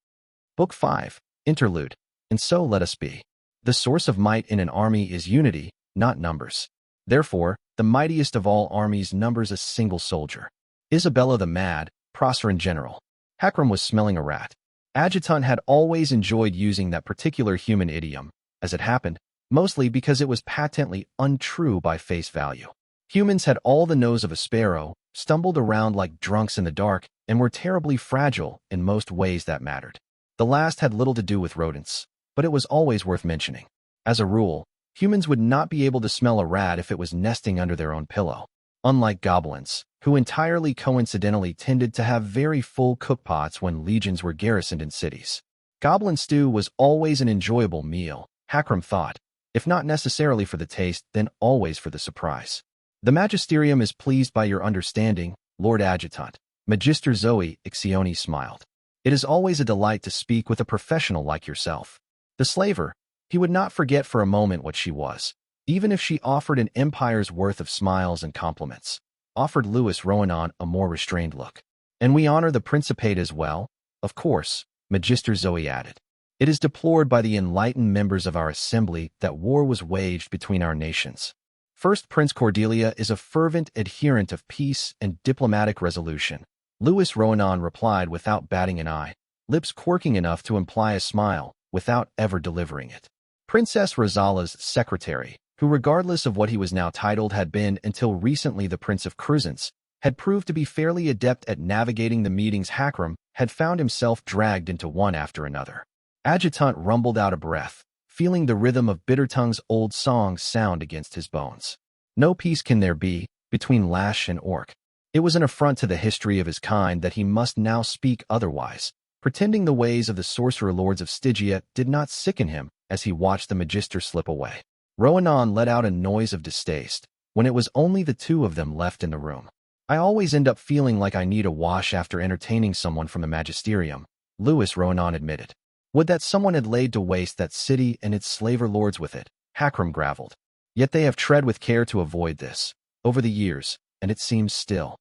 Book 5, Interlude. And so let us be. The source of might in an army is unity, not numbers. Therefore, the mightiest of all armies numbers a single soldier. Isabella the Mad, Proserpine General. Hakram was smelling a rat. Adjutant had always enjoyed using that particular human idiom, as it happened, mostly because it was patently untrue by face value. Humans had all the nose of a sparrow, stumbled around like drunks in the dark, and were terribly fragile in most ways that mattered. The last had little to do with rodents, but it was always worth mentioning. As a rule, humans would not be able to smell a rat if it was nesting under their own pillow, unlike goblins, who entirely coincidentally tended to have very full cookpots when legions were garrisoned in cities. Goblin stew was always an enjoyable meal, Hakram thought, if not necessarily for the taste, then always for the surprise. The Magisterium is pleased by your understanding, Lord Adjutant. Magister Zoe Ixione smiled. It is always a delight to speak with a professional like yourself. The slaver, he would not forget for a moment what she was, even if she offered an empire's worth of smiles and compliments. Offered Louis Roanon a more restrained look. And we honor the Principate as well, of course, Magister Zoe added. It is deplored by the enlightened members of our assembly that war was waged between our nations. First Prince Cordelia is a fervent adherent of peace and diplomatic resolution. Louis Roanon replied without batting an eye, lips quirking enough to imply a smile, without ever delivering it. Princess Rosala's secretary, who regardless of what he was now titled had been until recently the Prince of Crescents, had proved to be fairly adept at navigating the meetings. Hakram had found himself dragged into one after another. Adjutant rumbled out a breath, feeling the rhythm of Bittertongue's old song sound against his bones. No peace can there be between Lash and Orc. It was an affront to the history of his kind that he must now speak otherwise, pretending the ways of the sorcerer lords of Stygia did not sicken him as he watched the Magister slip away. Roanon let out a noise of distaste when it was only the two of them left in the room. I always end up feeling like I need a wash after entertaining someone from the Magisterium, Louis Roanon admitted. Would that someone had laid to waste that city and its slaver lords with it, Hakram gravelled. Yet they have tread with care to avoid this, over the years, and it seems still.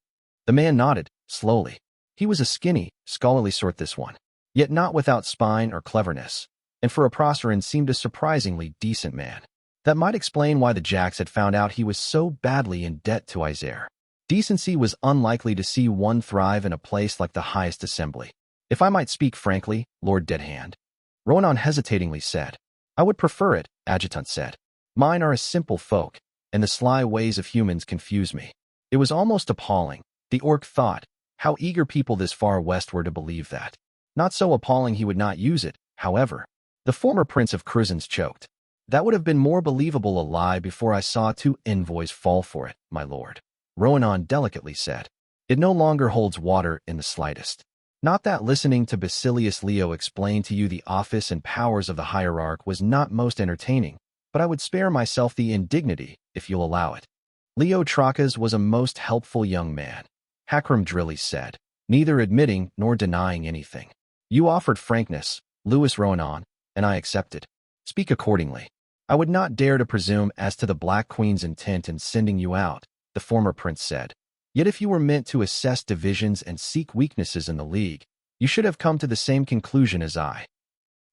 The man nodded, slowly. He was a skinny, scholarly sort, this one. yet not without spine or cleverness, and for a Proceran seemed a surprisingly decent man. That might explain why the Jacks had found out he was so badly in debt to Isaiah. Decency was unlikely to see one thrive in a place like the highest assembly. If I might speak frankly, Lord Deadhand, Ronan hesitatingly said. I would prefer it, Adjutant said. Mine are a simple folk, and the sly ways of humans confuse me. It was almost appalling, the orc thought, how eager people this far west were to believe that. Not so appalling he would not use it, however. The former Prince of Crizens choked. That would have been more believable a lie before I saw 2 envoys fall for it, my lord. Ronan delicately said. It no longer holds water in the slightest. Not that listening to Basilius Leo explain to you the office and powers of the hierarch was not most entertaining, but I would spare myself the indignity, if you'll allow it. Leo Tracas was a most helpful young man, Hakram Drilly said, neither admitting nor denying anything. You offered frankness, Louis Ronan, and I accepted. Speak accordingly. I would not dare to presume as to the Black Queen's intent in sending you out, the former prince said. Yet if you were meant to assess divisions and seek weaknesses in the League, you should have come to the same conclusion as I.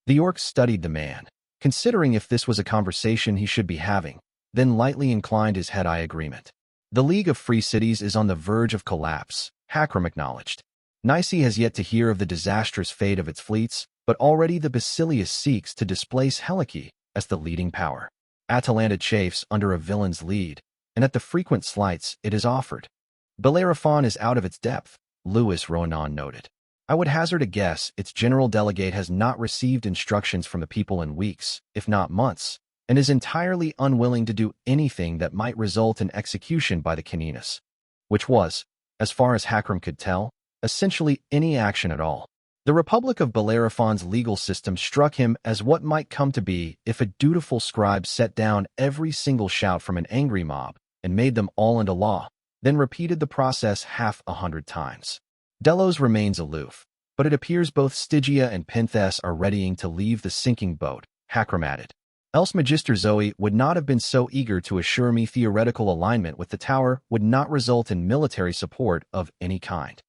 The orc studied the man, considering if this was a conversation he should be having, then lightly inclined his head. I agreement. The League of Free Cities is on the verge of collapse, Hakram acknowledged. Nicaea has yet to hear of the disastrous fate of its fleets, but already the Basilius seeks to displace Helike as the leading power. Atalanta chafes under a villain's lead, and at the frequent slights it is offered. Bellerophon is out of its depth, Louis Ronan noted. I would hazard a guess its general delegate has not received instructions from the people in weeks, if not months, and is entirely unwilling to do anything that might result in execution by the Caninas, which was, as far as Hakram could tell, essentially any action at all. The Republic of Bellerophon's legal system struck him as what might come to be if a dutiful scribe set down every single shout from an angry mob and made them all into law, then repeated the process 100 times. Delos remains aloof, but it appears both Stygia and Penthess are readying to leave the sinking boat, Hakram added. Else Magister Zoe would not have been so eager to assure me theoretical alignment with the tower would not result in military support of any kind.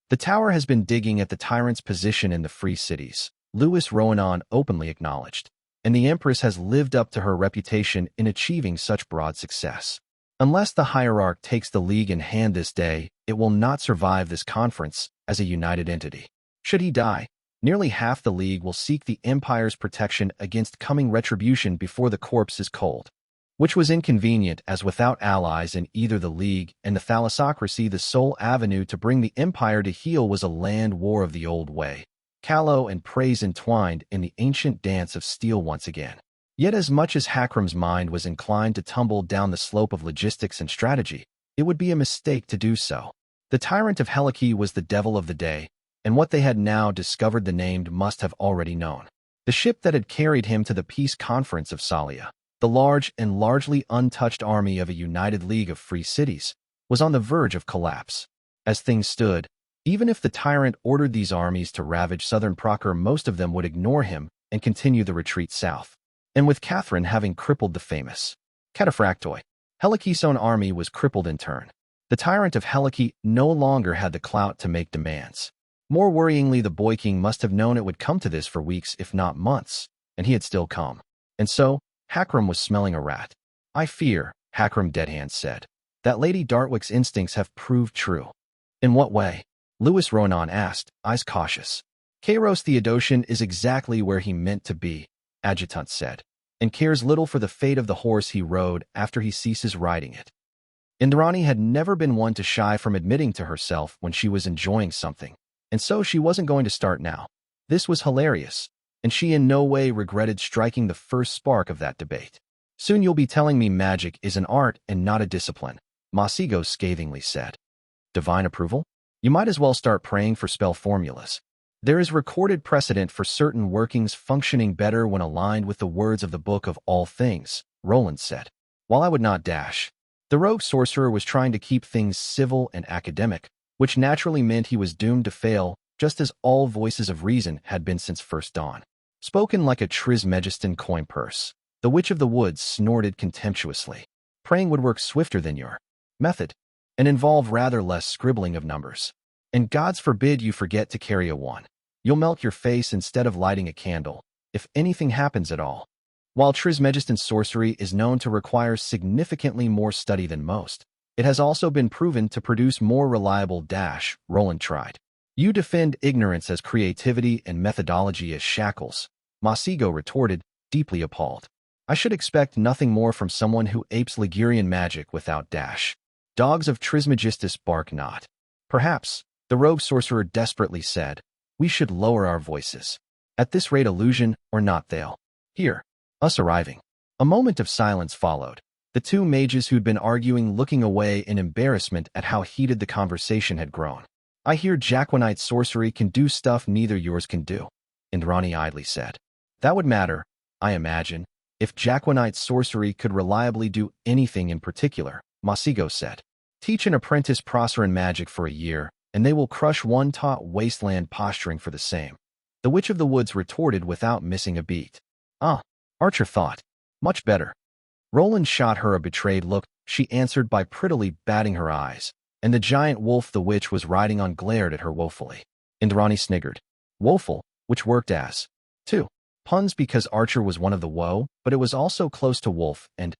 The tower has been digging at the Tyrants' position in the Free Cities, Louis Ronan openly acknowledged, and the Empress has lived up to her reputation in achieving such broad success. Unless the Hierarch takes the League in hand this day, it will not survive this conference as a united entity. Should he die, nearly half the League will seek the Empire's protection against coming retribution before the corpse is cold, which was inconvenient as without allies in either the League and the Thalassocracy the sole avenue to bring the Empire to heel was a land war of the old way, Callow and praise entwined in the ancient dance of steel once again. Yet as much as Hakram's mind was inclined to tumble down the slope of logistics and strategy, it would be a mistake to do so. The tyrant of Helike was the devil of the day, and what they had now discovered the named must have already known. The ship that had carried him to the peace conference of Salia, the large and largely untouched army of a united league of free cities, was on the verge of collapse. As things stood, even if the tyrant ordered these armies to ravage southern Procer, most of them would ignore him and continue the retreat south. And with Catherine having crippled the famous Cataphractoi, Helike's own army was crippled in turn. The tyrant of Helike no longer had the clout to make demands. More worryingly, the boy king must have known it would come to this for weeks if not months, and he had still come. And so, Hakram was smelling a rat. I fear, Hakram Deadhand said, that Lady Dartwick's instincts have proved true. In what way? Louis Ronan asked, eyes cautious. Kairos Theodosian is exactly where he meant to be, Adjutant said, and cares little for the fate of the horse he rode after he ceases riding it. Indrani had never been one to shy from admitting to herself when she was enjoying something, and so she wasn't going to start now. This was hilarious, and she in no way regretted striking the first spark of that debate. Soon you'll be telling me magic is an art and not a discipline, Masigo scathingly said. Divine approval? You might as well start praying for spell formulas. There is recorded precedent for certain workings functioning better when aligned with the words of the Book of All Things, Roland said. While I would not dash, the rogue sorcerer was trying to keep things civil and academic, which naturally meant he was doomed to fail, just as all voices of reason had been since first dawn. Spoken like a Trismegistan coin purse, the Witch of the Woods snorted contemptuously. Praying would work swifter than your method, and involve rather less scribbling of numbers. And gods forbid you forget to carry a one. You'll melt your face instead of lighting a candle, if anything happens at all. While Trismegistan sorcery is known to require significantly more study than most, it has also been proven to produce more reliable dash, Roland tried. You defend ignorance as creativity and methodology as shackles, Masigo retorted, deeply appalled. I should expect nothing more from someone who apes Ligurian magic without dash. Dogs of Trismegistus bark not. Perhaps, the rogue sorcerer desperately said, we should lower our voices. At this rate, illusion or not, they'll hear us arriving. A moment of silence followed. The two mages who'd been arguing looking away in embarrassment at how heated the conversation had grown. I hear Jaquinite sorcery can do stuff neither yours can do, Indrani idly said. That would matter, I imagine, if Jaquinite sorcery could reliably do anything in particular, Masigo said. Teach an apprentice Proceran magic for a year, and they will crush one taught wasteland posturing for the same. The Witch of the Woods retorted without missing a beat. Ah, Archer thought. Much better. Roland shot her a betrayed look. She answered by prettily batting her eyes, and the giant wolf the witch was riding on glared at her woefully. Indrani sniggered. Woeful, which worked as, too. Puns because Archer was one of the woe, but it was also close to wolf, and,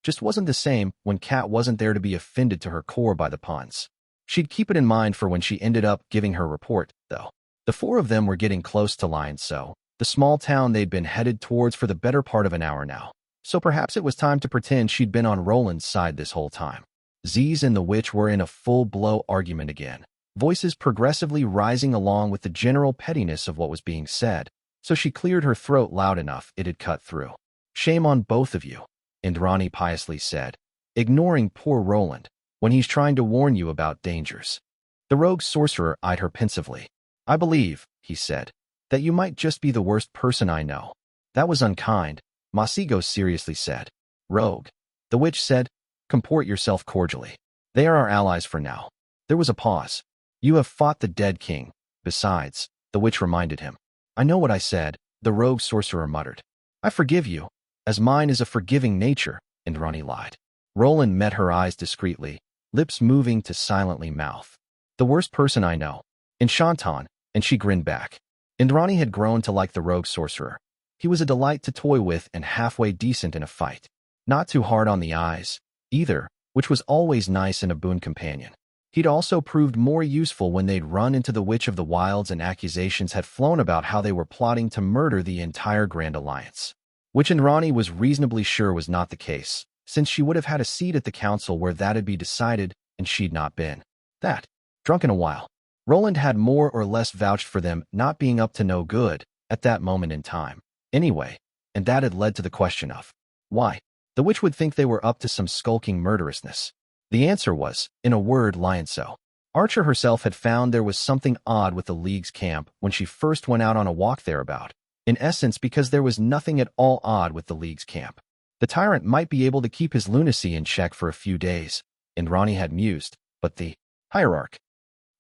just wasn't the same when Cat wasn't there to be offended to her core by the puns. She'd keep it in mind for when she ended up giving her report, though. The four of them were getting close to Lionso, the small town they'd been headed towards for the better part of an hour now. So perhaps it was time to pretend she'd been on Roland's side this whole time. Ziz and the witch were in a full-blow argument again, voices progressively rising along with the general pettiness of what was being said, so she cleared her throat loud enough it had cut through. Shame on both of you, Indrani piously said, ignoring poor Roland, when he's trying to warn you about dangers. The rogue sorcerer eyed her pensively. I believe, he said, that you might just be the worst person I know. That was unkind, Masigo seriously said. Rogue, the witch said, comport yourself cordially. They are our allies for now. There was a pause. You have fought the dead king. Besides, the witch reminded him. I know what I said, the rogue sorcerer muttered. I forgive you, as mine is a forgiving nature, Indrani lied. Roland met her eyes discreetly, lips moving to silently mouth. The worst person I know. Enchanton, and she grinned back. Indrani had grown to like the rogue sorcerer. He was a delight to toy with and halfway decent in a fight. Not too hard on the eyes, either, which was always nice in a boon companion. He'd also proved more useful when they'd run into the Witch of the Wilds and accusations had flown about how they were plotting to murder the entire Grand Alliance. Which Indrani was reasonably sure was not the case, since she would have had a seat at the council where that'd be decided, and she'd not been. That. Drunk in a while. Roland had more or less vouched for them not being up to no good at that moment in time. Anyway, and that had led to the question of why the witch would think they were up to some skulking murderousness. The answer was, in a word, Lionso. Archer herself had found there was something odd with the League's camp when she first went out on a walk thereabout, in essence because there was nothing at all odd with the League's camp. The tyrant might be able to keep his lunacy in check for a few days, Indrani had mused, but the hierarch?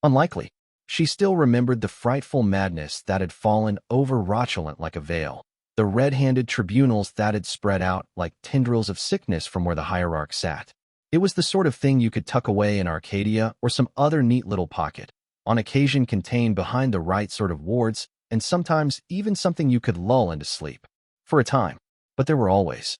Unlikely. She still remembered the frightful madness that had fallen over Rotulant like a veil, the red-handed tribunals that had spread out like tendrils of sickness from where the hierarch sat. It was the sort of thing you could tuck away in Arcadia or some other neat little pocket, on occasion contained behind the right sort of wards, and sometimes even something you could lull into sleep. For a time. But there were always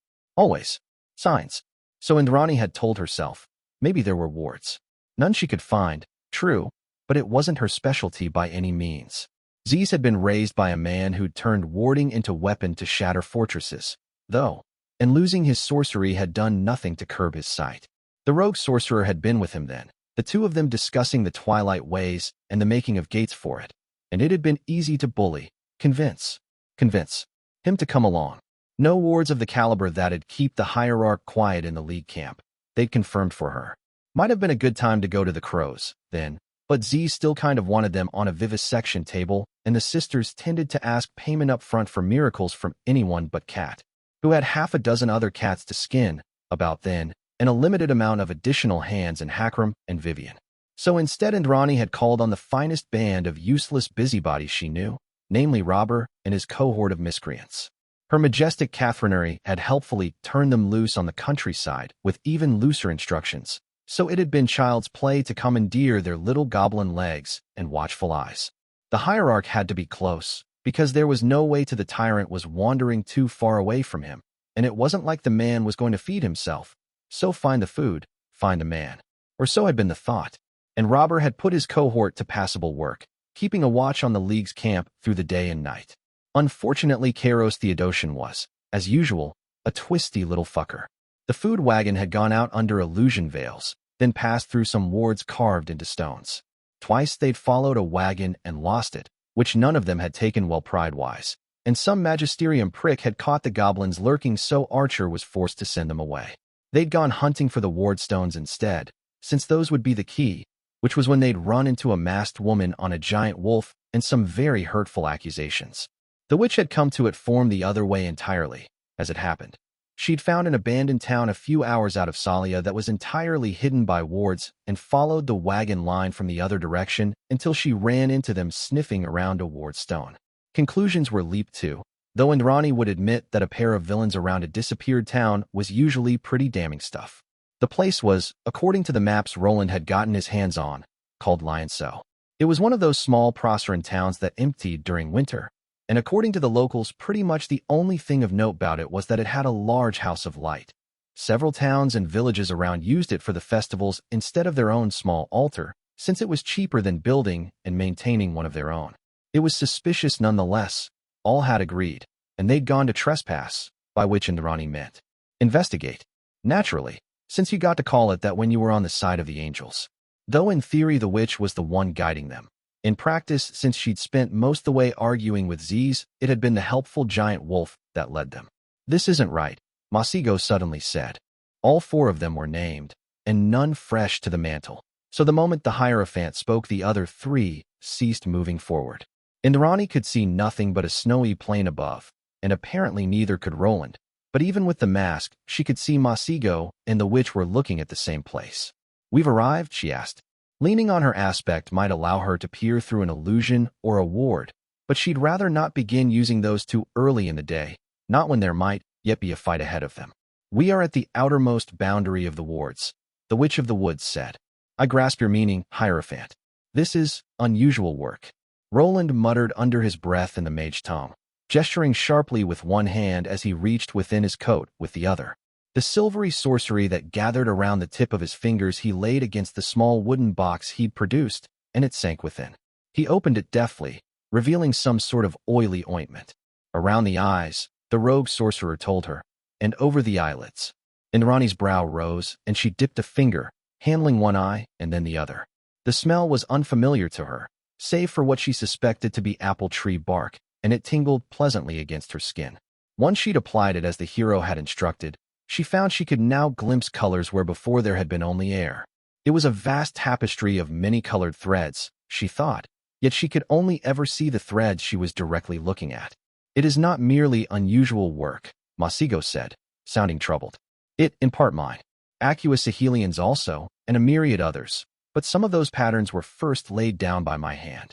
signs. So Indrani had told herself, maybe there were wards. None she could find, true, but it wasn't her specialty by any means. Ziz had been raised by a man who'd turned warding into weapon to shatter fortresses, though, and losing his sorcery had done nothing to curb his sight. The rogue sorcerer had been with him then, the two of them discussing the twilight ways and the making of gates for it, and it had been easy to bully, convince him to come along. No wards of the caliber that'd keep the hierarch quiet in the League camp, they'd confirmed for her. Might have been a good time to go to the crows, then, but Z still kind of wanted them on a vivisection table, and the sisters tended to ask payment up front for miracles from anyone but Cat, who had half a dozen other cats to skin, about then, and a limited amount of additional hands in Hakram and Vivian. So instead Indrani had called on the finest band of useless busybodies she knew, namely Robber and his cohort of miscreants. Her majestic Catherinery had helpfully turned them loose on the countryside with even looser instructions, so it had been child's play to commandeer their little goblin legs and watchful eyes. The hierarch had to be close, because there was no way to the tyrant was wandering too far away from him, and it wasn't like the man was going to feed himself. So find the food, find the man. Or so had been the thought. And Robber had put his cohort to passable work, keeping a watch on the League's camp through the day and night. Unfortunately, Kairos Theodosian was, as usual, a twisty little fucker. The food wagon had gone out under illusion veils, then passed through some wards carved into stones. Twice they'd followed a wagon and lost it, which none of them had taken well pride-wise, and some magisterium prick had caught the goblins lurking, so Archer was forced to send them away. They'd gone hunting for the ward stones instead, since those would be the key, which was when they'd run into a masked woman on a giant wolf and some very hurtful accusations. The witch had come to it form the other way entirely, as it happened. She'd found an abandoned town a few hours out of Salia that was entirely hidden by wards and followed the wagon line from the other direction until she ran into them sniffing around a ward stone. Conclusions were leaped to, though Indrani would admit that a pair of villains around a disappeared town was usually pretty damning stuff. The place was, according to the maps Roland had gotten his hands on, called Lionso. It was one of those small Proceran towns that emptied during winter, and according to the locals, pretty much the only thing of note about it was that it had a large house of light. Several towns and villages around used it for the festivals instead of their own small altar, since it was cheaper than building and maintaining one of their own. It was suspicious nonetheless. All had agreed, and they'd gone to trespass, by which Indrani meant investigate. Naturally, since you got to call it that when you were on the side of the angels. Though in theory the witch was the one guiding them. In practice, since she'd spent most the way arguing with Z's, it had been the helpful giant wolf that led them. This isn't right, Masigo suddenly said. All four of them were named, and none fresh to the mantle. So the moment the Hierophant spoke, the other three ceased moving forward. Indrani could see nothing but a snowy plain above, and apparently neither could Roland. But even with the mask, she could see Masigo and the witch were looking at the same place. We've arrived, she asked. Leaning on her aspect might allow her to peer through an illusion or a ward, but she'd rather not begin using those too early in the day, not when there might yet be a fight ahead of them. We are at the outermost boundary of the wards, the Witch of the Woods said. I grasp your meaning, Hierophant. This is unusual work. Roland muttered under his breath in the mage tongue, gesturing sharply with one hand as he reached within his coat with the other. The silvery sorcery that gathered around the tip of his fingers he laid against the small wooden box he'd produced, and it sank within. He opened it deftly, revealing some sort of oily ointment. Around the eyes, the rogue sorcerer told her, and over the eyelids. Indrani's brow rose, and she dipped a finger, handling one eye and then the other. The smell was unfamiliar to her, save for what she suspected to be apple tree bark, and it tingled pleasantly against her skin. Once she'd applied it as the hero had instructed, she found she could now glimpse colors where before there had been only air. It was a vast tapestry of many-colored threads, she thought, yet she could only ever see the threads she was directly looking at. It is not merely unusual work, Masigo said, sounding troubled. It, in part mine. Aquasahelians also, and a myriad others, but some of those patterns were first laid down by my hand.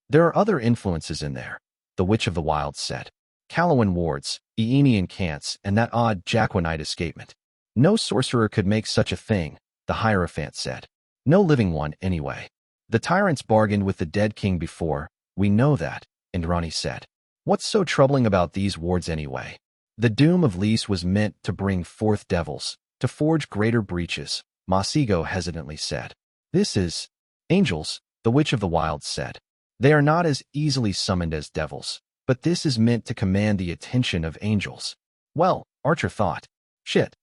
There are other influences in there, the Witch of the Wilds said. Calawan wards, Aenean cants, and that odd Jaquanite escapement. No sorcerer could make such a thing, the Hierophant said. No living one, anyway. The Tyrants bargained with the dead king before, we know that, Indrani said. What's so troubling about these wards anyway? The doom of Lys was meant to bring forth devils, to forge greater breaches, Masigo hesitantly said. This is angels, the Witch of the Wilds said. They are not as easily summoned as devils, but this is meant to command the attention of angels. Well, Archer thought. Shit.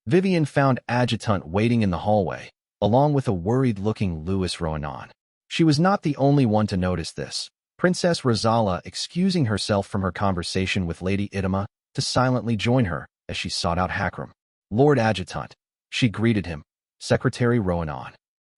Vivian found Adjutant waiting in the hallway, along with a worried-looking Louis Roanon. She was not the only one to notice this. Princess Rosala excusing herself from her conversation with Lady Idema to silently join her as she sought out Hakram. Lord Adjutant. She greeted him. Secretary Roanon.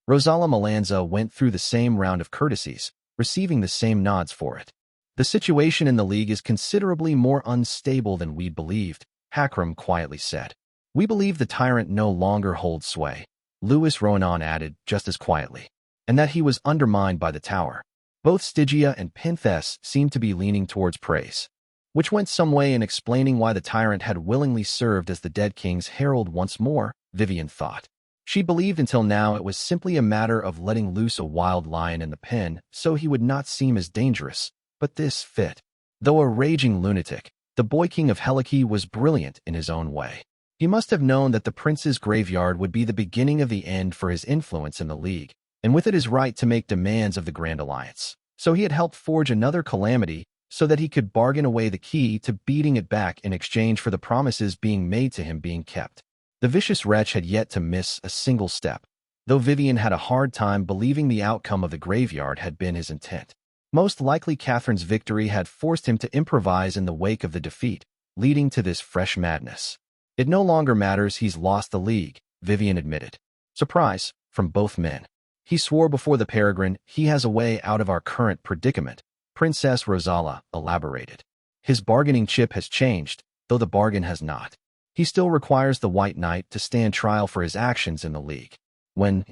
Rosala Melanza went through the same round of courtesies, receiving the same nods for it. The situation in the League is considerably more unstable than we'd believed, Hakram quietly said. We believe the tyrant no longer holds sway, Louis Roanon added just as quietly, and that he was undermined by the tower. Both Stygia and Pinthes seemed to be leaning towards praise, which went some way in explaining why the tyrant had willingly served as the dead king's herald once more, Vivian thought. She believed until now it was simply a matter of letting loose a wild lion in the pen so he would not seem as dangerous, but this fit. Though a raging lunatic, the boy king of Helike was brilliant in his own way. He must have known that the prince's graveyard would be the beginning of the end for his influence in the League, and with it his right to make demands of the Grand Alliance. So he had helped forge another calamity so that he could bargain away the key to beating it back in exchange for the promises being made to him being kept. The vicious wretch had yet to miss a single step, though Vivian had a hard time believing the outcome of the graveyard had been his intent. Most likely Catherine's victory had forced him to improvise in the wake of the defeat, leading to this fresh madness. It no longer matters he's lost the League, Vivian admitted. Surprise, from both men. He swore before the Peregrine he has a way out of our current predicament, Princess Rosala elaborated. His bargaining chip has changed, though the bargain has not. He still requires the White Knight to stand trial for his actions in the League. When?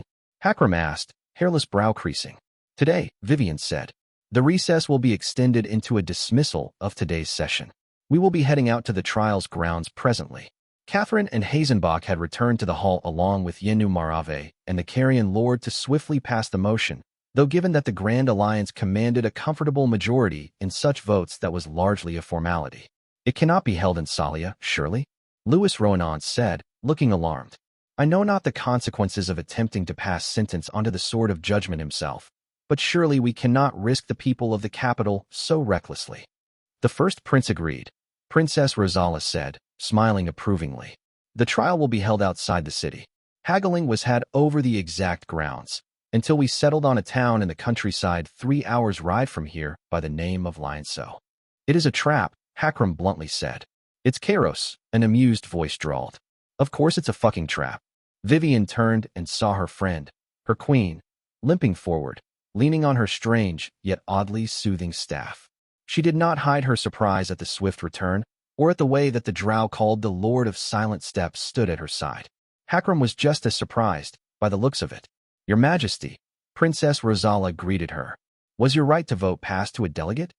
Hakram asked, hairless brow creasing. Today, Vivian said. The recess will be extended into a dismissal of today's session. We will be heading out to the trial's grounds presently. Catherine and Hazenbach had returned to the hall along with Yenu Marave and the Carrion Lord to swiftly pass the motion, though given that the Grand Alliance commanded a comfortable majority in such votes that was largely a formality. It cannot be held in Salia, surely? Louis Ronan said, looking alarmed. I know not the consequences of attempting to pass sentence onto the sword of judgment himself, but surely we cannot risk the people of the capital so recklessly. The first prince agreed. Princess Rosala said, smiling approvingly. The trial will be held outside the city. Haggling was had over the exact grounds, until we settled on a town in the countryside 3 hours' ride from here by the name of Lionso. It is a trap, Hakram bluntly said. It's Kairos, an amused voice drawled. Of course it's a fucking trap. Vivian turned and saw her friend, her queen, limping forward, leaning on her strange, yet oddly soothing staff. She did not hide her surprise at the swift return, or at the way that the drow called the Lord of Silent Steps stood at her side. Hakram was just as surprised, by the looks of it. Your Majesty, Princess Rosala greeted her. Was your right to vote passed to a delegate?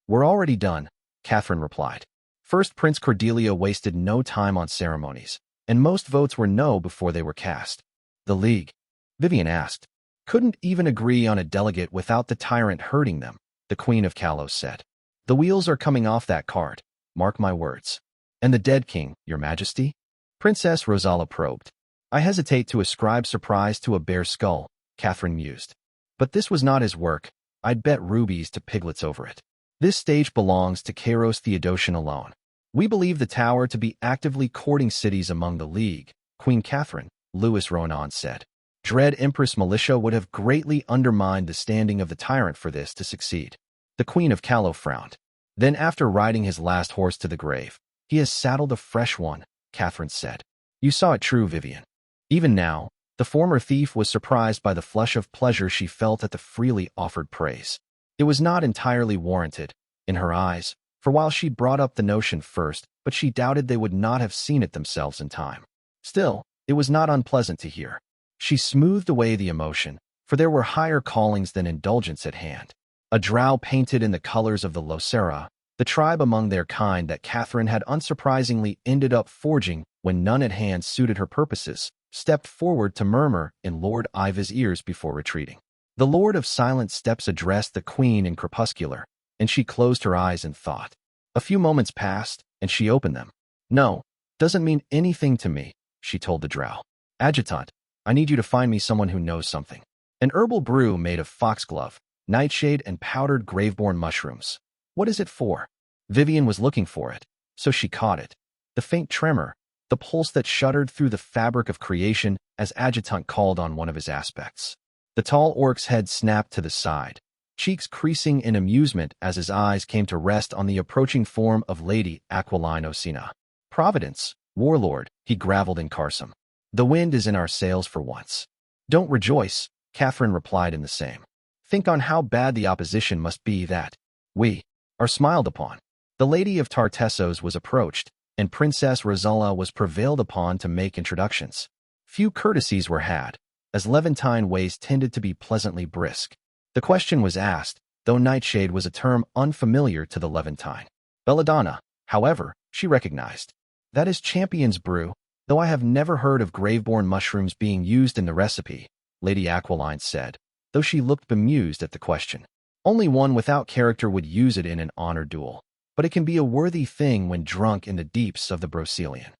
We're already done, Catherine replied. First Prince Cordelia wasted no time on ceremonies, and most votes were no before they were cast. The League? Vivian asked. Couldn't even agree on a delegate without the tyrant hurting them, the Queen of Kalos said. The wheels are coming off that cart, mark my words. And the dead king, your Majesty? Princess Rosala probed. I hesitate to ascribe surprise to a bare skull, Catherine mused. But this was not his work. I'd bet rubies to piglets over it. This stage belongs to Kairos Theodosian alone. We believe the tower to be actively courting cities among the League, Queen Catherine, Louis Ronan said. Dread Empress Militia would have greatly undermined the standing of the tyrant for this to succeed. The Queen of Callow frowned. Then after riding his last horse to the grave, he has saddled a fresh one, Catherine said. You saw it true, Vivian. Even now, the former thief was surprised by the flush of pleasure she felt at the freely offered praise. It was not entirely warranted, in her eyes, for while she brought up the notion first, but she doubted they would not have seen it themselves in time. Still, it was not unpleasant to hear. She smoothed away the emotion, for there were higher callings than indulgence at hand. A drow painted in the colors of the Losera, the tribe among their kind that Catherine had unsurprisingly ended up forging when none at hand suited her purposes, stepped forward to murmur in Lord Iva's ears before retreating. The Lord of Silent Steps addressed the Queen in crepuscular, and she closed her eyes in thought. A few moments passed, and she opened them. No, doesn't mean anything to me, she told the drow. Adjutant, I need you to find me someone who knows something. An herbal brew made of foxglove, nightshade, and powdered graveborn mushrooms. What is it for? Vivian was looking for it, so she caught it. The faint tremor, the pulse that shuddered through the fabric of creation as Adjutant called on one of his aspects. The tall orc's head snapped to the side, cheeks creasing in amusement as his eyes came to rest on the approaching form of Lady Aquiline Osina. Providence, warlord, he gravelled in Carsum. The wind is in our sails for once. Don't rejoice, Catherine replied in the same. Think on how bad the opposition must be that we are smiled upon. The Lady of Tartessos was approached, and Princess Rosala was prevailed upon to make introductions. Few courtesies were had, as Levantine ways tended to be pleasantly brisk. The question was asked, though nightshade was a term unfamiliar to the Levantine. Belladonna, however, she recognized. That is champion's brew, Though I have never heard of graveborn mushrooms being used in the recipe, Lady Aquiline said, though she looked bemused at the question. Only one without character would use it in an honor duel, but it can be a worthy thing when drunk in the deeps of the Brocelian.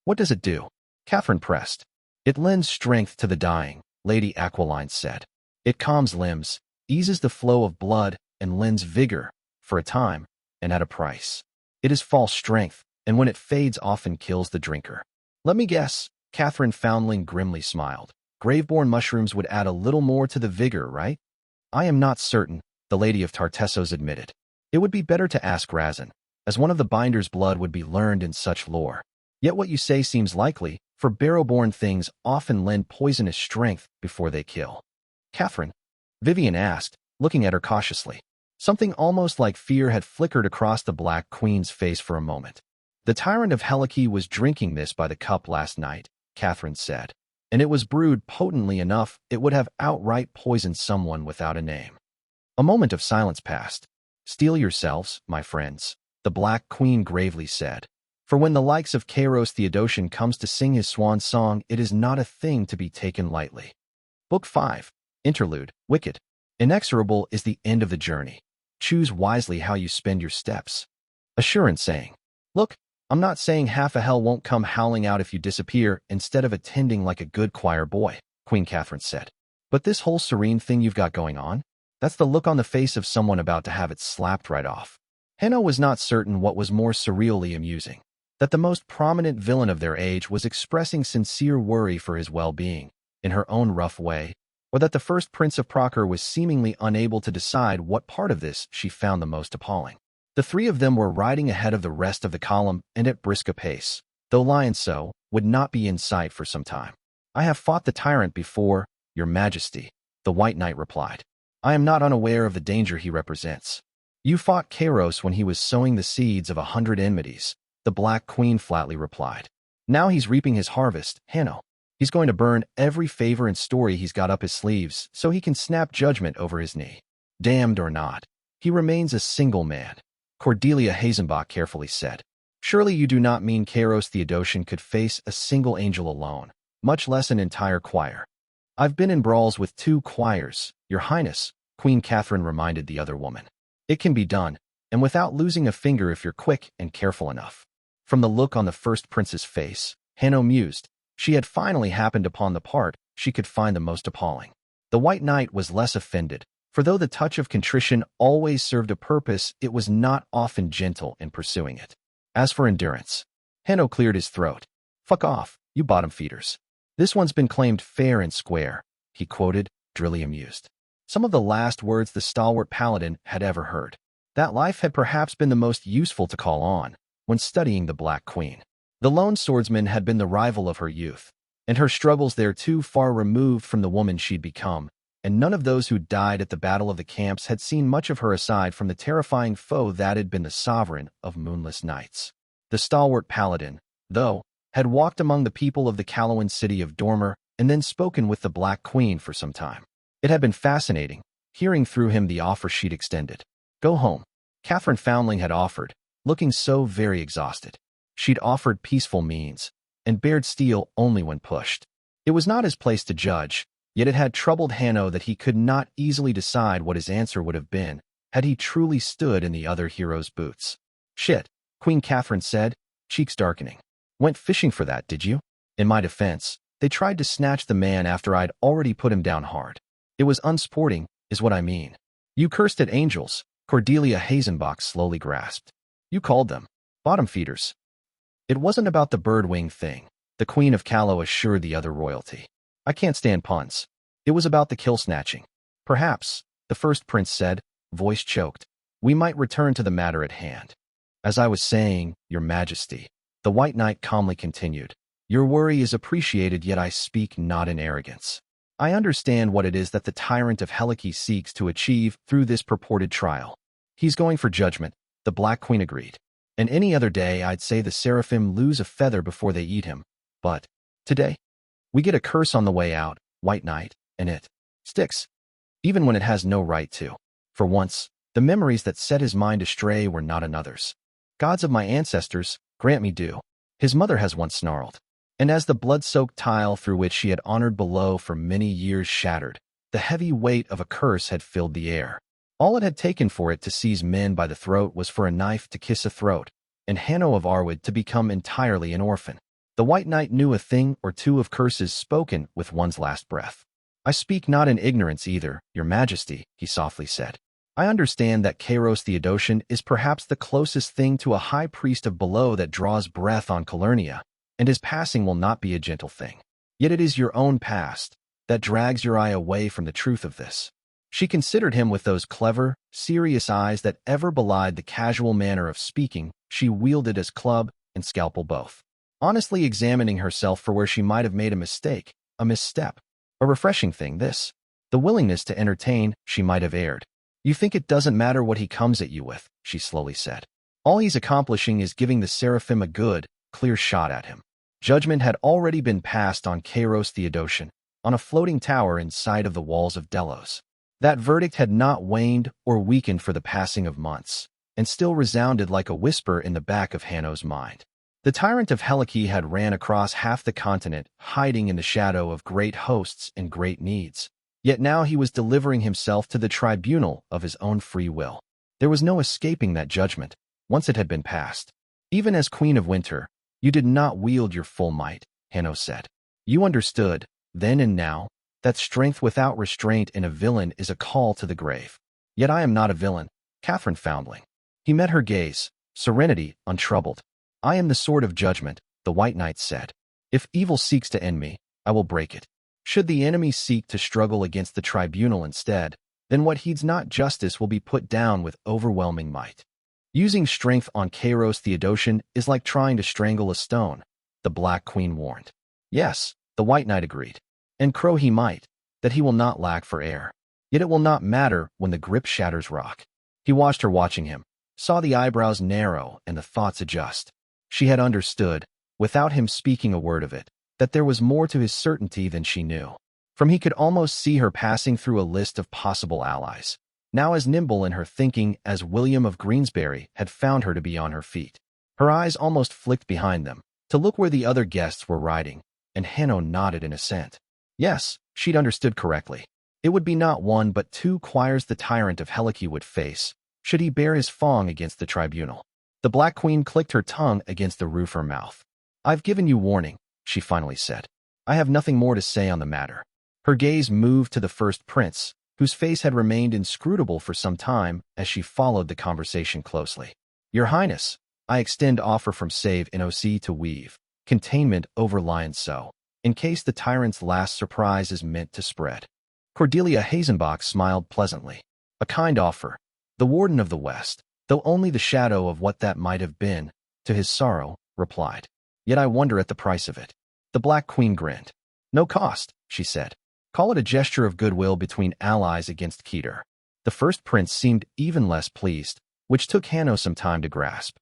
What does it do? Catherine pressed. It lends strength to the dying, Lady Aquiline said. It calms limbs, eases the flow of blood, and lends vigor, for a time, and at a price. It is false strength, and when it fades often kills the drinker. Let me guess, Catherine Foundling grimly smiled. Graveborn mushrooms would add a little more to the vigor, right? I am not certain, the Lady of Tartessos admitted. It would be better to ask Razin, as one of the binder's blood would be learned in such lore. Yet what you say seems likely, for barrowborn things often lend poisonous strength before they kill. Catherine? Vivian asked, looking at her cautiously. Something almost like fear had flickered across the Black Queen's face for a moment. The Tyrant of Helike was drinking this by the cup last night, Catherine said, and it was brewed potently enough it would have outright poisoned someone without a name. A moment of silence passed. Steel yourselves, my friends, the Black Queen gravely said. For when the likes of Kairos Theodotion comes to sing his swan song, it is not a thing to be taken lightly. Book 5, Interlude, Wicked. Inexorable is the end of the journey. Choose wisely how you spend your steps. Assurance saying, look, I'm not saying half a hell won't come howling out if you disappear instead of attending like a good choir boy, Queen Catherine said. But this whole serene thing you've got going on, that's the look on the face of someone about to have it slapped right off. Hanno was not certain what was more surreally amusing, that the most prominent villain of their age was expressing sincere worry for his well-being, in her own rough way, or that the first Prince of Procer was seemingly unable to decide what part of this she found the most appalling. The three of them were riding ahead of the rest of the column and at brisk a pace, though Lionso would not be in sight for some time. I have fought the tyrant before, your majesty, the White Knight replied. I am not unaware of the danger he represents. You fought Kairos when he was sowing the seeds of 100 enmities, the Black Queen flatly replied. Now he's reaping his harvest, Hanno. He's going to burn every favor and story he's got up his sleeves so he can snap judgment over his knee. Damned or not, he remains a single man. Cordelia Hazenbach carefully said. Surely you do not mean Kairos Theodotion could face a single angel alone, much less an entire choir. I've been in brawls with 2 choirs, your highness, Queen Catherine reminded the other woman. It can be done, and without losing a finger if you're quick and careful enough. From the look on the first prince's face, Hanno mused. She had finally happened upon the part she could find the most appalling. The White Knight was less offended, for though the touch of contrition always served a purpose, it was not often gentle in pursuing it. As for endurance, Hanno cleared his throat. Fuck off, you bottom feeders. This one's been claimed fair and square, he quoted, drily amused. Some of the last words the stalwart paladin had ever heard. That life had perhaps been the most useful to call on when studying the Black Queen. The lone swordsman had been the rival of her youth, and her struggles there too far removed from the woman she'd become, and none of those who died at the Battle of the Camps had seen much of her aside from the terrifying foe that had been the sovereign of moonless nights. The stalwart paladin, though, had walked among the people of the Calawan city of Dormer and then spoken with the Black Queen for some time. It had been fascinating, hearing through him the offer she'd extended. Go home, Catherine Foundling had offered, looking so very exhausted. She'd offered peaceful means, and bared steel only when pushed. It was not his place to judge, yet it had troubled Hanno that he could not easily decide what his answer would have been had he truly stood in the other hero's boots. Shit, Queen Catherine said, cheeks darkening. Went fishing for that, did you? In my defense, they tried to snatch the man after I'd already put him down hard. It was unsporting, is what I mean. You cursed at angels, Cordelia Hazenbach slowly grasped. You called them bottom feeders. It wasn't about the bird-wing thing, the Queen of Callow assured the other royalty. I can't stand puns. It was about the kill-snatching. Perhaps, the first prince said, voice choked, we might return to the matter at hand. As I was saying, your majesty, the White Knight calmly continued, your worry is appreciated, yet I speak not in arrogance. I understand what it is that the Tyrant of Helike seeks to achieve through this purported trial. He's going for judgment, the Black Queen agreed. And any other day I'd say the Seraphim lose a feather before they eat him. But, today, we get a curse on the way out, White Knight, and it sticks, even when it has no right to. For once, the memories that set his mind astray were not another's. Gods of my ancestors, grant me due, his mother has once snarled. And as the blood-soaked tile through which she had honored below for many years shattered, the heavy weight of a curse had filled the air. All it had taken for it to seize men by the throat was for a knife to kiss a throat, and Hanno of Arwood to become entirely an orphan. The White Knight knew a thing or two of curses spoken with one's last breath. "I speak not in ignorance either, your majesty," he softly said. "I understand that Kairos Theodosian is perhaps the closest thing to a high priest of below that draws breath on Calernia, and his passing will not be a gentle thing. Yet it is your own past that drags your eye away from the truth of this." She considered him with those clever, serious eyes that ever belied the casual manner of speaking she wielded as club and scalpel both, honestly examining herself for where she might have made a mistake, a misstep. A refreshing thing, this. The willingness to entertain she might have erred. "You think it doesn't matter what he comes at you with," she slowly said. "All he's accomplishing is giving the Seraphim a good, clear shot at him." Judgment had already been passed on Kairos Theodosian, on a floating tower in sight of the walls of Delos. That verdict had not waned or weakened for the passing of months, and still resounded like a whisper in the back of Hanno's mind. The tyrant of Helike had ran across half the continent, hiding in the shadow of great hosts and great needs. Yet now he was delivering himself to the tribunal of his own free will. There was no escaping that judgment, once it had been passed. "Even as Queen of Winter, you did not wield your full might," Hanno said. "You understood, then and now, that strength without restraint in a villain is a call to the grave. Yet I am not a villain, Catherine Foundling." He met her gaze, serenity untroubled. "I am the sword of judgment," the White Knight said. "If evil seeks to end me, I will break it. Should the enemy seek to struggle against the tribunal instead, then what heeds not justice will be put down with overwhelming might. Using strength on Kairos Theodosian is like trying to strangle a stone," the Black Queen warned. "Yes," the White Knight agreed. "And crow he might, that he will not lack for air. Yet it will not matter when the grip shatters rock." He watched her watching him, saw the eyebrows narrow and the thoughts adjust. She had understood, without him speaking a word of it, that there was more to his certainty than she knew. From he could almost see her passing through a list of possible allies, now as nimble in her thinking as William of Greensbury had found her to be on her feet. Her eyes almost flicked behind them, to look where the other guests were riding, and Hanno nodded in assent. Yes, she'd understood correctly. It would be not one but two choirs the tyrant of Helike would face, should he bear his fong against the tribunal. The Black Queen clicked her tongue against the roof of her mouth. "I've given you warning," she finally said. "I have nothing more to say on the matter." Her gaze moved to the first prince, whose face had remained inscrutable for some time as she followed the conversation closely. "Your Highness, I extend offer from Save Noc to Weave, containment over Lion So, in case the tyrant's last surprise is meant to spread." Cordelia Hazenbach smiled pleasantly. A kind offer. The Warden of the West, though only the shadow of what that might have been, to his sorrow, replied. "Yet I wonder at the price of it." The Black Queen grinned. "No cost," she said. "Call it a gesture of goodwill between allies against Keter." The first prince seemed even less pleased, which took Hanno some time to grasp.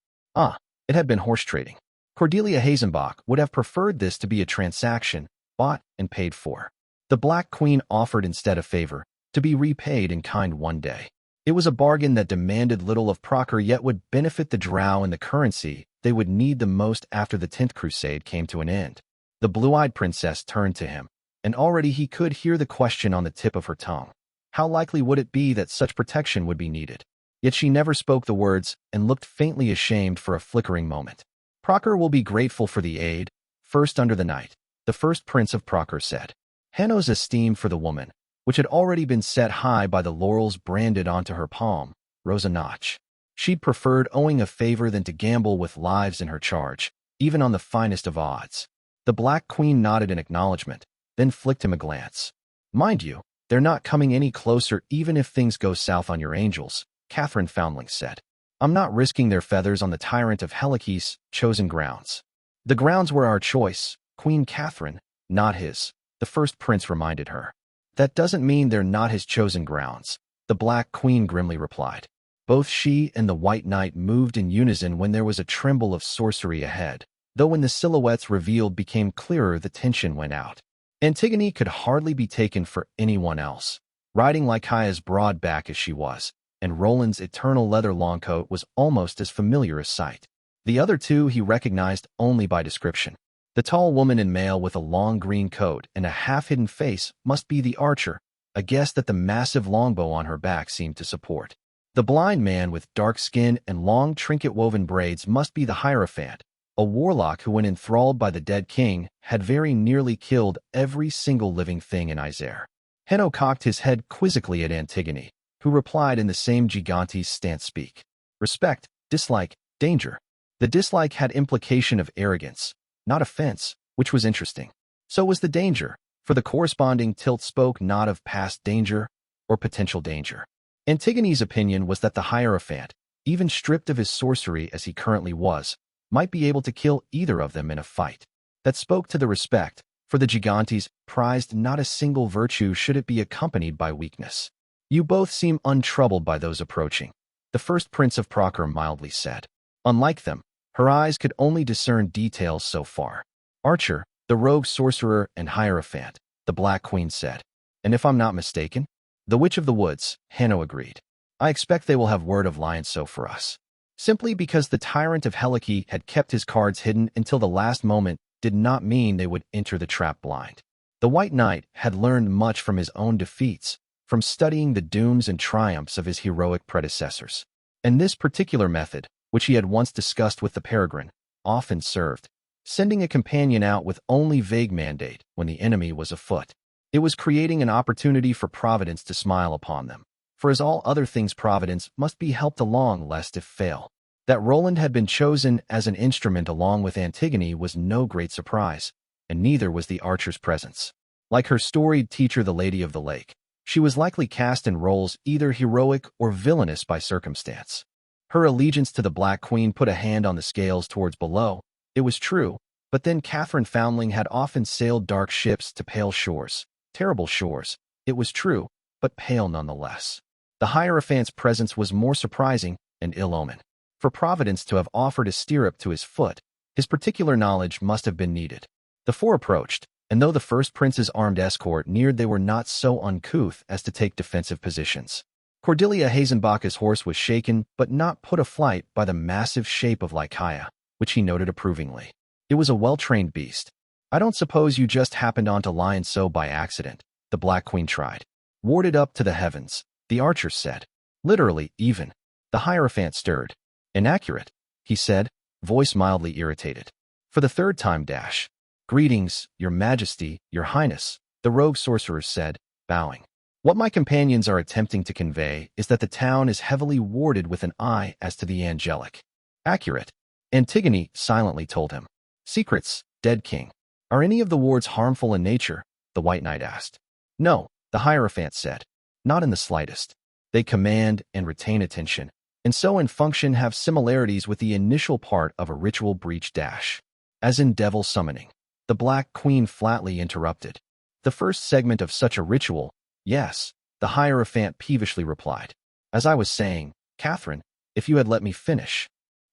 It had been horse trading. Cordelia Hazenbach would have preferred this to be a transaction, bought and paid for. The Black Queen offered instead a favor, to be repaid in kind one day. It was a bargain that demanded little of Procker yet would benefit the drow and the currency they would need the most after the 10th Crusade came to an end. The blue-eyed princess turned to him, and already he could hear the question on the tip of her tongue. How likely would it be that such protection would be needed? Yet she never spoke the words and looked faintly ashamed for a flickering moment. "Procker will be grateful for the aid, first under the night," the first prince of Procker said. Hanno's esteem for the woman, which had already been set high by the laurels branded onto her palm, rose a notch. She'd preferred owing a favor than to gamble with lives in her charge, even on the finest of odds. The Black Queen nodded in acknowledgement, then flicked him a glance. "Mind you, they're not coming any closer even if things go south on your angels," Catherine Foundling said. "I'm not risking their feathers on the tyrant of Helike's chosen grounds." "The grounds were our choice, Queen Catherine, not his," the first prince reminded her. "That doesn't mean they're not his chosen grounds," the Black Queen grimly replied. Both she and the White Knight moved in unison when there was a tremble of sorcery ahead, though when the silhouettes revealed became clearer the tension went out. Antigone could hardly be taken for anyone else, riding Lycia's broad back as she was, and Roland's eternal leather longcoat was almost as familiar a sight. The other two he recognized only by description. The tall woman in mail with a long green coat and a half-hidden face must be the archer, a guess that the massive longbow on her back seemed to support. The blind man with dark skin and long trinket-woven braids must be the Hierophant, a warlock who, when enthralled by the dead king, had very nearly killed every single living thing in Isère. Hanno cocked his head quizzically at Antigone, who replied in the same Gigantese stance speak. Respect, dislike, danger. The dislike had implication of arrogance, not offense, which was interesting. So was the danger, for the corresponding tilt spoke not of past danger or potential danger. Antigone's opinion was that the Hierophant, even stripped of his sorcery as he currently was, might be able to kill either of them in a fight. That spoke to the respect, for the Gigantes prized not a single virtue should it be accompanied by weakness. You both seem untroubled by those approaching, the first prince of Procure mildly said. Unlike them, her eyes could only discern details so far. Archer, the rogue sorcerer, and Hierophant, the Black Queen said. And if I'm not mistaken? The Witch of the Woods, Hanno agreed. I expect they will have word of Lionso for us. Simply because the tyrant of Helike had kept his cards hidden until the last moment did not mean they would enter the trap blind. The White Knight had learned much from his own defeats, from studying the dooms and triumphs of his heroic predecessors. And this particular method, which he had once discussed with the Peregrine, often served, sending a companion out with only vague mandate when the enemy was afoot. It was creating an opportunity for Providence to smile upon them. For as all other things, Providence must be helped along lest it fail. That Roland had been chosen as an instrument along with Antigone was no great surprise, and neither was the archer's presence. Like her storied teacher, the Lady of the Lake, she was likely cast in roles either heroic or villainous by circumstance. Her allegiance to the Black Queen put a hand on the scales towards below, it was true, but then Catherine Foundling had often sailed dark ships to pale shores, terrible shores, it was true, but pale nonetheless. The Hierophant's presence was more surprising and ill-omened. For Providence to have offered a stirrup to his foot, his particular knowledge must have been needed. The four approached, and though the first prince's armed escort neared, they were not so uncouth as to take defensive positions. Cordelia Hazenbach's horse was shaken but not put aflight by the massive shape of Lycaia, which he noted approvingly. It was a well-trained beast. I don't suppose you just happened onto Lionso by accident, the Black Queen tried. Warded up to the heavens, the archer said. Literally, even. The Hierophant stirred. Inaccurate, he said, voice mildly irritated. For the third time, dash. Greetings, your majesty, your highness, the rogue sorcerer said, bowing. What my companions are attempting to convey is that the town is heavily warded with an eye as to the angelic. Accurate. Antigone silently told him. Secrets, dead king. Are any of the wards harmful in nature? The White Knight asked. No, the Hierophant said. Not in the slightest. They command and retain attention, and so in function have similarities with the initial part of a ritual breach dash. As in devil summoning. The Black Queen flatly interrupted. The first segment of such a ritual, yes, the Hierophant peevishly replied. As I was saying, Catherine, if you had let me finish.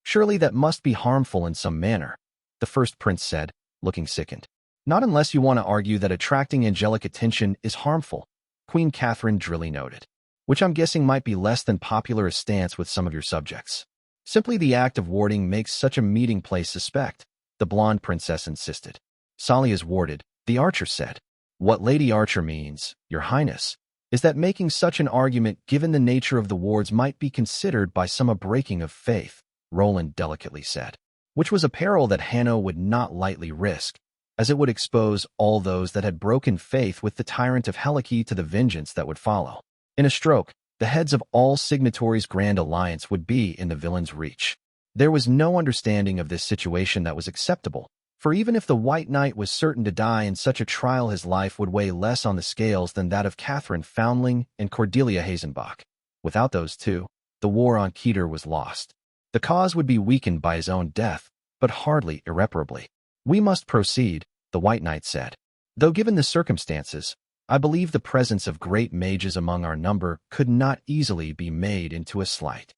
Surely that must be harmful in some manner, the first prince said, looking sickened. Not unless you want to argue that attracting angelic attention is harmful, Queen Catherine drily noted. Which I'm guessing might be less than popular a stance with some of your subjects. Simply the act of warding makes such a meeting place suspect, the blonde princess insisted. Sally is warded, the archer said. What Lady Archer means, your highness, is that making such an argument given the nature of the wards might be considered by some a breaking of faith, Roland delicately said. Which was a peril that Hanno would not lightly risk, as it would expose all those that had broken faith with the tyrant of Helike to the vengeance that would follow. In a stroke, the heads of all signatories' grand alliance would be in the villain's reach. There was no understanding of this situation that was acceptable, for even if the White Knight was certain to die in such a trial, his life would weigh less on the scales than that of Catherine Foundling and Cordelia Hazenbach. Without those two, the war on Keter was lost. The cause would be weakened by his own death, but hardly irreparably. We must proceed, the White Knight said. Though given the circumstances, I believe the presence of great mages among our number could not easily be made into a slight.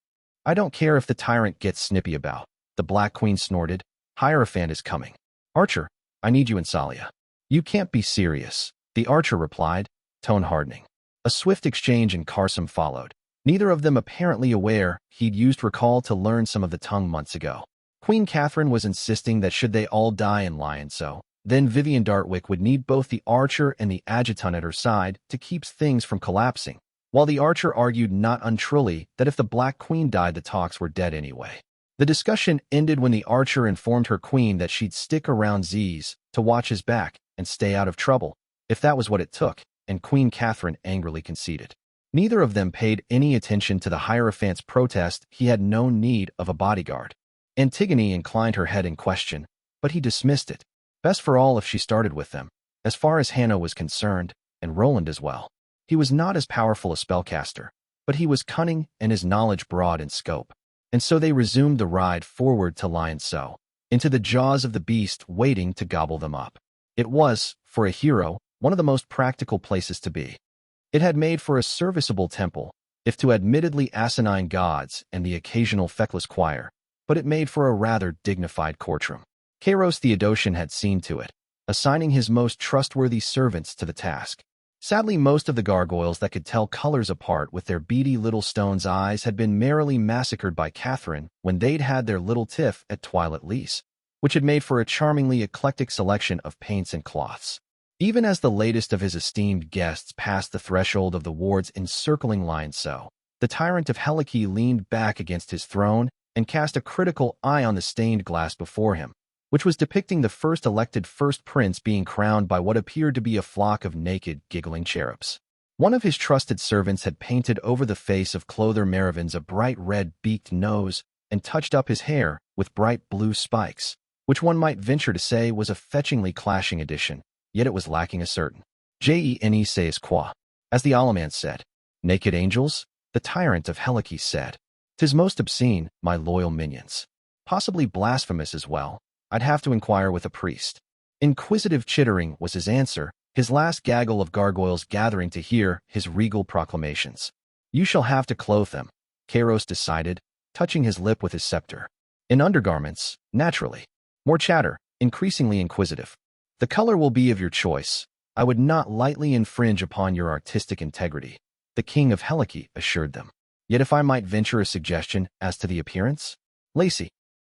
I don't care if the tyrant gets snippy about, the Black Queen snorted. Hierophant is coming. Archer, I need you in Salia. You can't be serious, the archer replied, tone hardening. A swift exchange in Carsom followed, neither of them apparently aware he'd used recall to learn some of the tongue months ago. Queen Catherine was insisting that should they all die in Lionso, then Vivian Dartwick would need both the Archer and the Adjutant at her side to keep things from collapsing, while the Archer argued not untruly that if the Black Queen died the talks were dead anyway. The discussion ended when the Archer informed her queen that she'd stick around Z's to watch his back and stay out of trouble, if that was what it took, and Queen Catherine angrily conceded. Neither of them paid any attention to the Hierophant's protest. He had no need of a bodyguard. Antigone inclined her head in question, but he dismissed it. Best for all if she started with them, as far as Hannah was concerned, and Roland as well. He was not as powerful a spellcaster, but he was cunning and his knowledge broad in scope. And so they resumed the ride forward to Lionso, into the jaws of the beast waiting to gobble them up. It was, for a hero, one of the most practical places to be. It had made for a serviceable temple, if to admittedly asinine gods and the occasional feckless choir, but it made for a rather dignified courtroom. Kairos Theodosian had seen to it, assigning his most trustworthy servants to the task. Sadly, most of the gargoyles that could tell colors apart with their beady little stone's eyes had been merrily massacred by Catherine when they'd had their little tiff at Twilight Lease, which had made for a charmingly eclectic selection of paints and cloths. Even as the latest of his esteemed guests passed the threshold of the wards encircling Lionso, the Tyrant of Helike leaned back against his throne and cast a critical eye on the stained glass before him, which was depicting the first elected first prince being crowned by what appeared to be a flock of naked, giggling cherubs. One of his trusted servants had painted over the face of Clother Meravins a bright red beaked nose and touched up his hair with bright blue spikes, which one might venture to say was a fetchingly clashing addition, yet it was lacking a certain "je sais quoi." As the Alaman said, "Naked angels?" The Tyrant of Helike said, "'Tis most obscene, my loyal minions. Possibly blasphemous as well. I'd have to inquire with a priest." Inquisitive chittering was his answer, his last gaggle of gargoyles gathering to hear his regal proclamations. "You shall have to clothe them," Kairos decided, touching his lip with his scepter. "In undergarments, naturally." More chatter, increasingly inquisitive. "The color will be of your choice. I would not lightly infringe upon your artistic integrity," the King of Helike assured them. "Yet if I might venture a suggestion as to the appearance?" Lacey.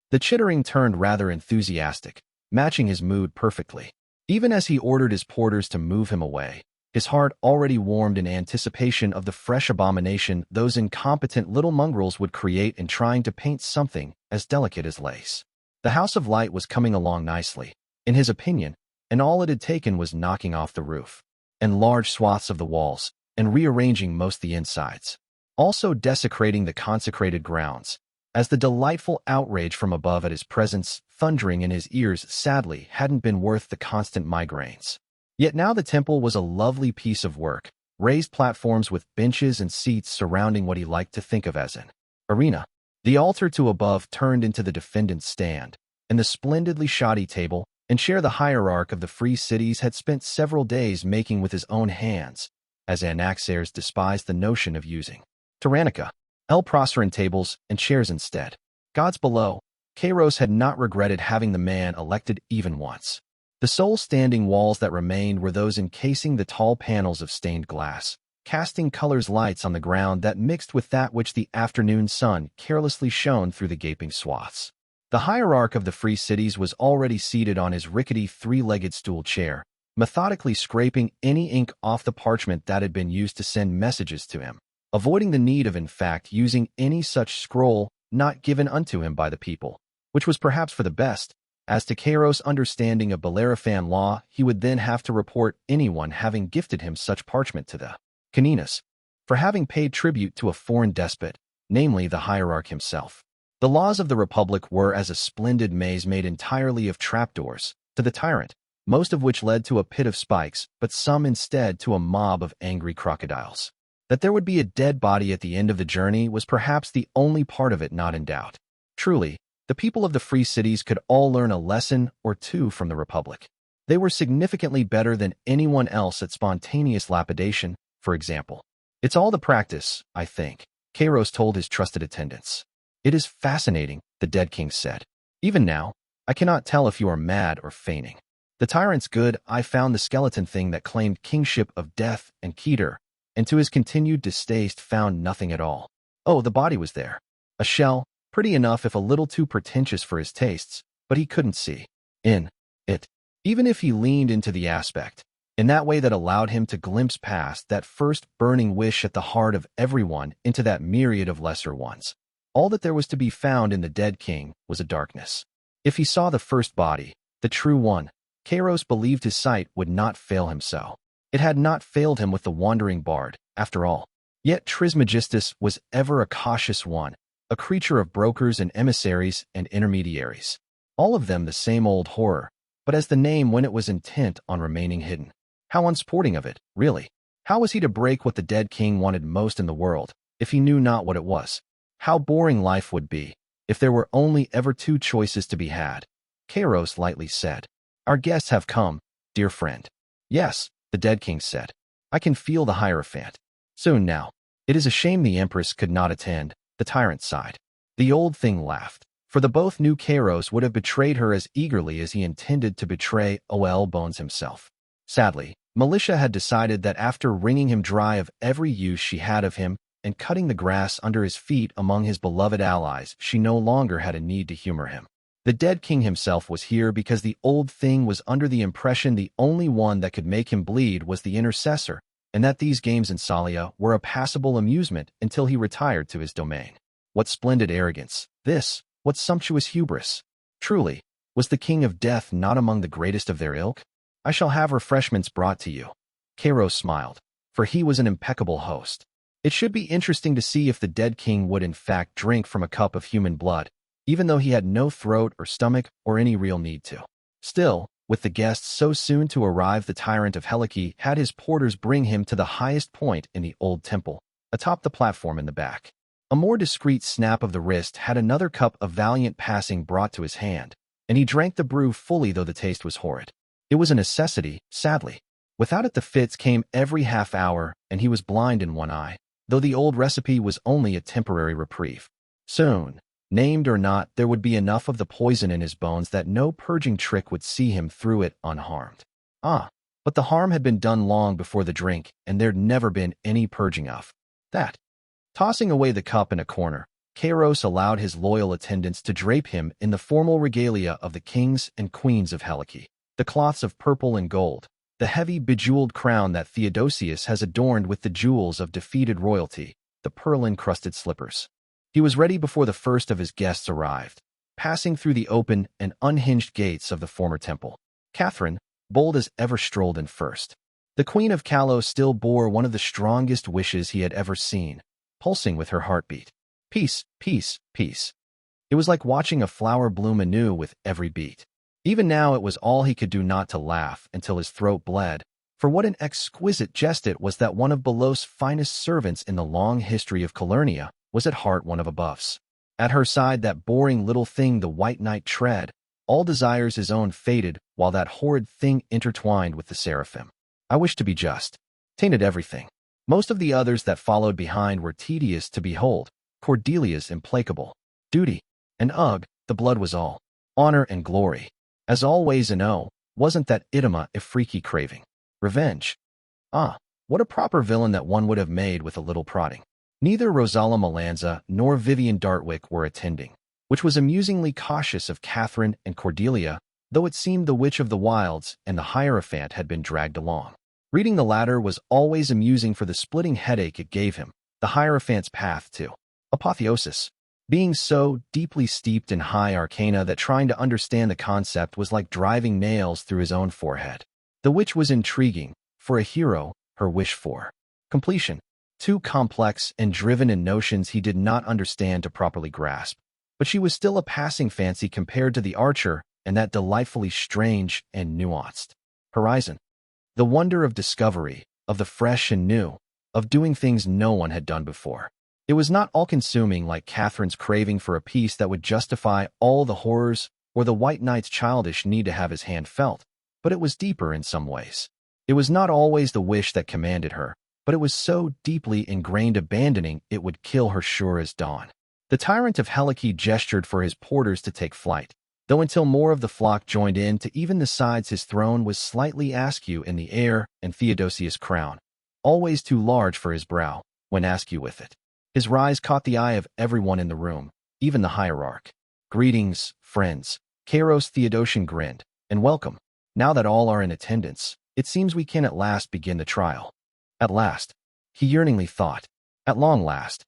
The chittering turned rather enthusiastic, matching his mood perfectly. Even as he ordered his porters to move him away, his heart already warmed in anticipation of the fresh abomination those incompetent little mongrels would create in trying to paint something as delicate as lace. The House of Light was coming along nicely, in his opinion, and all it had taken was knocking off the roof, and large swaths of the walls, and rearranging most the insides. Also desecrating the consecrated grounds, as the delightful outrage from above at his presence thundering in his ears sadly hadn't been worth the constant migraines. Yet now the temple was a lovely piece of work, raised platforms with benches and seats surrounding what he liked to think of as an arena. The altar to above turned into the defendant's stand, and the splendidly shoddy table and chair the hierarch of the free cities had spent several days making with his own hands, as Anaxares despised the notion of using Tyrannica. El Procerin tables and chairs instead. Gods below, Kairos had not regretted having the man elected even once. The sole standing walls that remained were those encasing the tall panels of stained glass, casting colors lights on the ground that mixed with that which the afternoon sun carelessly shone through the gaping swaths. The hierarch of the free cities was already seated on his rickety three-legged stool chair, methodically scraping any ink off the parchment that had been used to send messages to him, avoiding the need of in fact using any such scroll not given unto him by the people, which was perhaps for the best. As to Kairos' understanding of Bellerophon law, he would then have to report anyone having gifted him such parchment to the Caninus, for having paid tribute to a foreign despot, namely the hierarch himself. The laws of the Republic were as a splendid maze made entirely of trapdoors, to the tyrant, most of which led to a pit of spikes, but some instead to a mob of angry crocodiles. That there would be a dead body at the end of the journey was perhaps the only part of it not in doubt. Truly, the people of the free cities could all learn a lesson or two from the Republic. They were significantly better than anyone else at spontaneous lapidation, for example. "It's all the practice, I think," Kairos told his trusted attendants. "It is fascinating," the dead king said. "Even now, I cannot tell if you are mad or feigning. The tyrant's good. I found the skeleton thing that claimed kingship of death and Keter, and to his continued distaste found nothing at all. Oh, the body was there. A shell, Pretty enough if a little too pretentious for his tastes, but he couldn't see in it, even if he leaned into the aspect, in that way that allowed him to glimpse past that first burning wish at the heart of everyone into that myriad of lesser ones. All that there was to be found in the dead king was a darkness. If he saw the first body, the true one, Kairos believed his sight would not fail him so. It had not failed him with the wandering bard, after all. Yet Trismegistus was ever a cautious one, a creature of brokers and emissaries and intermediaries. All of them the same old horror, but as the name when it was intent on remaining hidden. How unsporting of it, really. How was he to break what the dead king wanted most in the world, if he knew not what it was? How boring life would be, if there were only ever two choices to be had. Kairos lightly said, "Our guests have come, dear friend." "Yes," the dead king said. "I can feel the Hierophant. Soon now. It is a shame the empress could not attend," the tyrant sighed. The old thing laughed, for the both knew Kairos would have betrayed her as eagerly as he intended to betray O.L. Bones himself. Sadly, Militia had decided that after wringing him dry of every use she had of him and cutting the grass under his feet among his beloved allies, she no longer had a need to humor him. The dead king himself was here because the old thing was under the impression the only one that could make him bleed was the intercessor, and that these games in Salia were a passable amusement until he retired to his domain. What splendid arrogance, this, what sumptuous hubris. Truly, was the king of death not among the greatest of their ilk? "I shall have refreshments brought to you." Kairos smiled, for he was an impeccable host. It should be interesting to see if the dead king would in fact drink from a cup of human blood, even though he had no throat or stomach or any real need to. Still, with the guests so soon to arrive, the tyrant of Helike had his porters bring him to the highest point in the old temple, atop the platform in the back. A more discreet snap of the wrist had another cup of valiant passing brought to his hand, and he drank the brew fully though the taste was horrid. It was a necessity, sadly. Without it the fits came every half hour, and he was blind in one eye, though the old recipe was only a temporary reprieve. Soon, named or not, there would be enough of the poison in his bones that no purging trick would see him through it unharmed. But the harm had been done long before the drink, and there'd never been any purging of that. Tossing away the cup in a corner, Kairos allowed his loyal attendants to drape him in the formal regalia of the kings and queens of Helike. The cloths of purple and gold, the heavy bejeweled crown that Theodosius has adorned with the jewels of defeated royalty, the pearl-encrusted slippers. He was ready before the first of his guests arrived, passing through the open and unhinged gates of the former temple. Catherine, bold as ever, strolled in first. The Queen of Kalos still bore one of the strongest wishes he had ever seen, pulsing with her heartbeat. Peace, peace, peace. It was like watching a flower bloom anew with every beat. Even now it was all he could do not to laugh until his throat bled, for what an exquisite jest it was that one of Belos' finest servants in the long history of Calernia was at heart one of Above's. At her side that boring little thing the White Knight tread, all desires his own faded, while that horrid thing intertwined with the seraphim. I wish to be just. Tainted everything. Most of the others that followed behind were tedious to behold, Cordelia's implacable. Duty. And the blood was all. Honor and glory. As always wasn't that Idima a freaky craving? Revenge. What a proper villain that one would have made with a little prodding. Neither Rosala Melanza nor Vivian Dartwick were attending, which was amusingly cautious of Catherine and Cordelia, though it seemed the Witch of the Wilds and the Hierophant had been dragged along. Reading the latter was always amusing for the splitting headache it gave him, the Hierophant's path to apotheosis. Being so deeply steeped in high arcana that trying to understand the concept was like driving nails through his own forehead. The witch was intriguing, for a hero, her wish for completion, too complex and driven in notions he did not understand to properly grasp. But she was still a passing fancy compared to the archer and that delightfully strange and nuanced horizon. The wonder of discovery, of the fresh and new, of doing things no one had done before. It was not all-consuming like Catherine's craving for a peace that would justify all the horrors or the White Knight's childish need to have his hand felt, but it was deeper in some ways. It was not always the wish that commanded her, but it was so deeply ingrained abandoning it would kill her sure as dawn. The tyrant of Helike gestured for his porters to take flight, though until more of the flock joined in to even the sides his throne was slightly askew in the air and Theodosius' crown, always too large for his brow, when askew with it. His rise caught the eye of everyone in the room, even the hierarch. "Greetings, friends." Kairos Theodosian grinned. "And welcome. Now that all are in attendance, it seems we can at last begin the trial." At last, he yearningly thought. At long last.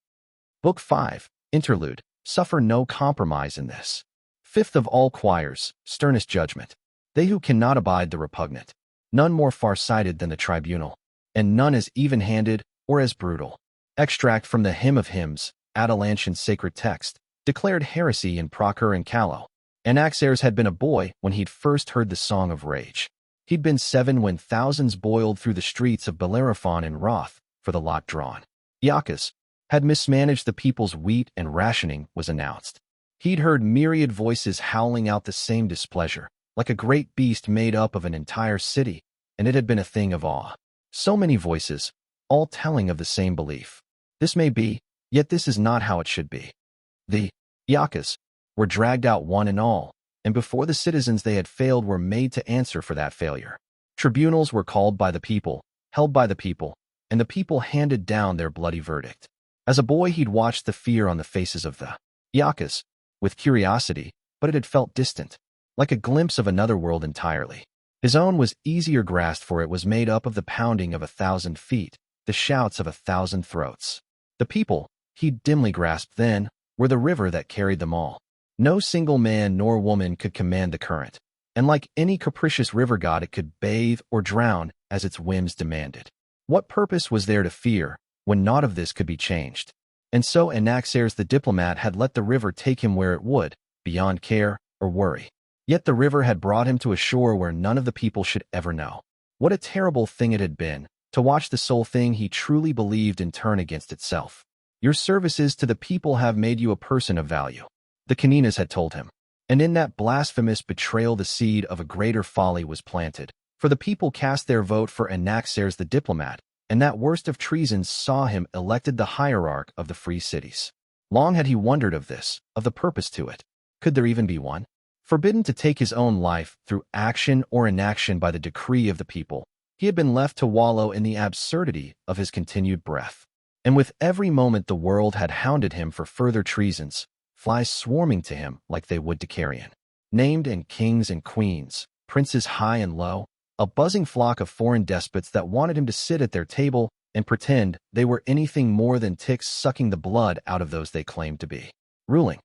Book 5, Interlude. Suffer no compromise in this. Fifth of all choirs, sternest judgment. They who cannot abide the repugnant. None more far-sighted than the tribunal, and none as even-handed or as brutal. Extract from the Hymn of Hymns, Atalantian sacred text, declared heresy in Procure and Callow. Anaxares had been a boy when he'd first heard the Song of Rage. He'd been 7 when thousands boiled through the streets of Bellerophon in wrath for the lot drawn. Iacchus had mismanaged the people's wheat and rationing was announced. He'd heard myriad voices howling out the same displeasure, like a great beast made up of an entire city, and it had been a thing of awe. So many voices, all telling of the same belief. This may be, yet this is not how it should be. The Iacchus were dragged out one and all, and before the citizens they had failed were made to answer for that failure. Tribunals were called by the people, held by the people, and the people handed down their bloody verdict. As a boy he'd watched the fear on the faces of the Iacchus, with curiosity, but it had felt distant, like a glimpse of another world entirely. His own was easier grasped, for it was made up of the pounding of 1,000 feet, the shouts of 1,000 throats. The people, he'd dimly grasped then, were the river that carried them all. No single man nor woman could command the current, and like any capricious river god it could bathe or drown as its whims demanded. What purpose was there to fear, when naught of this could be changed? And so Anaxares the diplomat had let the river take him where it would, beyond care or worry. Yet the river had brought him to a shore where none of the people should ever know. What a terrible thing it had been, to watch the sole thing he truly believed in turn against itself. "Your services to the people have made you a person of value," the Connives had told him. And in that blasphemous betrayal the seed of a greater folly was planted, for the people cast their vote for Anaxares the diplomat, and that worst of treasons saw him elected the hierarch of the free cities. Long had he wondered of this, of the purpose to it. Could there even be one? Forbidden to take his own life through action or inaction by the decree of the people, he had been left to wallow in the absurdity of his continued breath. And with every moment the world had hounded him for further treasons, flies swarming to him like they would to carrion. Named and kings and queens, princes high and low, a buzzing flock of foreign despots that wanted him to sit at their table and pretend they were anything more than ticks sucking the blood out of those they claimed to be ruling.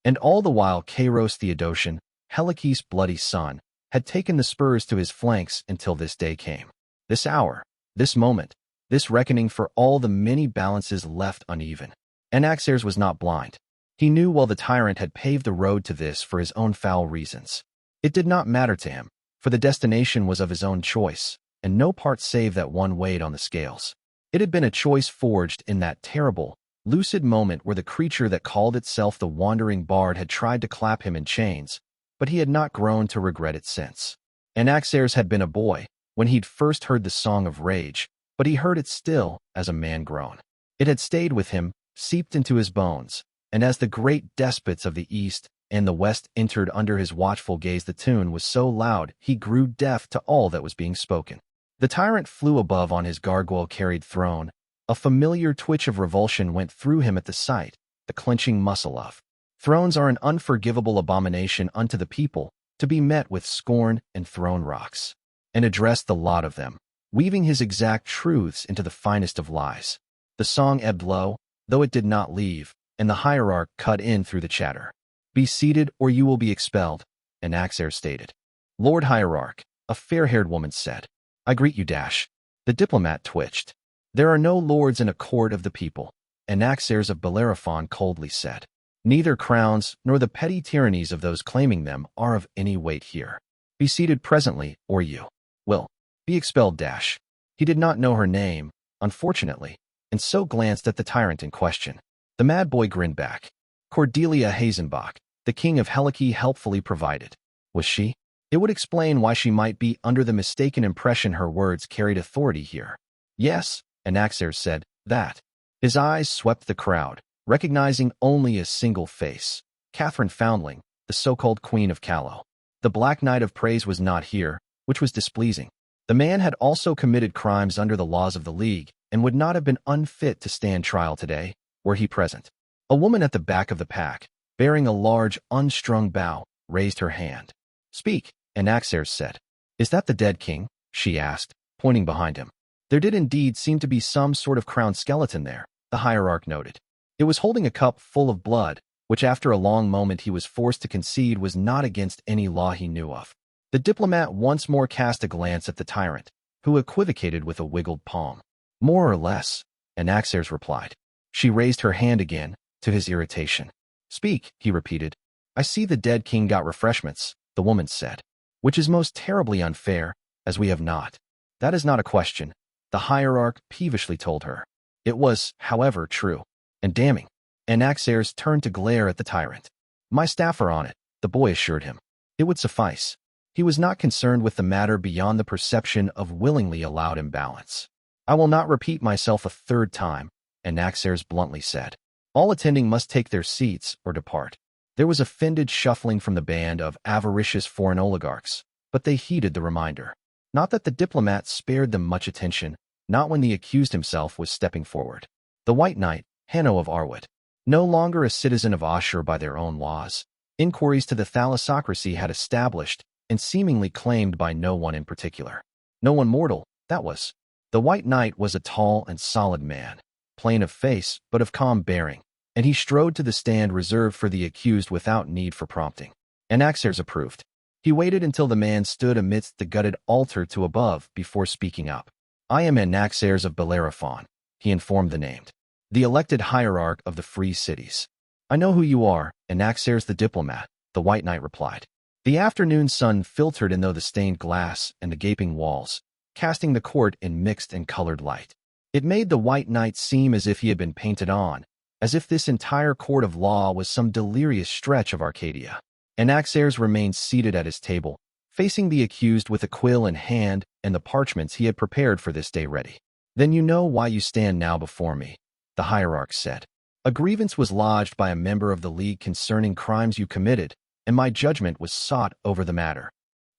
And all the while Kairos Theodosian, Helice's bloody son, had taken the spurs to his flanks until this day came. This hour, this moment, this reckoning for all the many balances left uneven. Anaxares was not blind. He knew well the tyrant had paved the road to this for his own foul reasons. It did not matter to him, for the destination was of his own choice, and no part save that one weighed on the scales. It had been a choice forged in that terrible, lucid moment where the creature that called itself the wandering bard had tried to clap him in chains, but he had not grown to regret it since. Anaxares had been a boy when he'd first heard the Song of Rage, but he heard it still as a man grown. It had stayed with him, seeped into his bones, and as the great despots of the East and the West entered under his watchful gaze, the tune was so loud he grew deaf to all that was being spoken. The tyrant flew above on his gargoyle-carried throne. A familiar twitch of revulsion went through him at the sight, the clenching muscle of. Thrones are an unforgivable abomination unto the people, to be met with scorn and throne rocks. And addressed the lot of them, weaving his exact truths into the finest of lies. The song ebbed low, though it did not leave, and the hierarch cut in through the chatter. "Be seated, or you will be expelled," Anaxares stated. "Lord Hierarch," a fair-haired woman said. "I greet you, Dash." The diplomat twitched. "There are no lords in a court of the people," Anaxares of Bellerophon coldly said. "Neither crowns nor the petty tyrannies of those claiming them are of any weight here. Be seated presently, or you will be expelled." Dash. He did not know her name, unfortunately, and so glanced at the tyrant in question. The mad boy grinned back. Cordelia Hazenbach, the king of Helice, helpfully provided. Was she? It would explain why she might be under the mistaken impression her words carried authority here. "Yes," Anaxares said, "that." His eyes swept the crowd, recognizing only a single face. Catherine Foundling, the so-called Queen of Callow. The Black Knight of Praise was not here, which was displeasing. The man had also committed crimes under the laws of the League, and would not have been unfit to stand trial today, were he present. A woman at the back of the pack, bearing a large, unstrung bow, raised her hand. "Speak," Anaxares said. "Is that the dead king?" she asked, pointing behind him. There did indeed seem to be some sort of crowned skeleton there, the hierarch noted. It was holding a cup full of blood, which after a long moment he was forced to concede was not against any law he knew of. The diplomat once more cast a glance at the tyrant, who equivocated with a wiggled palm. "More or less," Anaxares replied. She raised her hand again, to his irritation. "Speak," he repeated. "I see the dead king got refreshments," the woman said. "Which is most terribly unfair, as we have not." "That is not a question," the hierarch peevishly told her. It was, however, true, and damning. Anaxares turned to glare at the tyrant. "My staff are on it," the boy assured him. It would suffice. He was not concerned with the matter beyond the perception of willingly allowed imbalance. "I will not repeat myself a third time," Anaxares bluntly said. "All attending must take their seats or depart." There was offended shuffling from the band of avaricious foreign oligarchs, but they heeded the reminder. Not that the diplomat spared them much attention, not when the accused himself was stepping forward. The White Knight, Hanno of Arwood, no longer a citizen of Ashur by their own laws, inquiries to the thalassocracy had established, and seemingly claimed by no one in particular. No one mortal, that was. The White Knight was a tall and solid man, plain of face but of calm bearing, and he strode to the stand reserved for the accused without need for prompting. Anaxares approved. He waited until the man stood amidst the gutted altar to above before speaking up. "I am Anaxares of Bellerophon," he informed the named, "the elected hierarch of the free cities." "I know who you are, Anaxares the diplomat," the White Knight replied. The afternoon sun filtered in through the stained glass and the gaping walls, casting the court in mixed and colored light. It made the White Knight seem as if he had been painted on, as if this entire court of law was some delirious stretch of Arcadia. Anaxares remained seated at his table, facing the accused with a quill in hand and the parchments he had prepared for this day ready. "Then you know why you stand now before me," the hierarch said. "A grievance was lodged by a member of the League concerning crimes you committed, and my judgment was sought over the matter."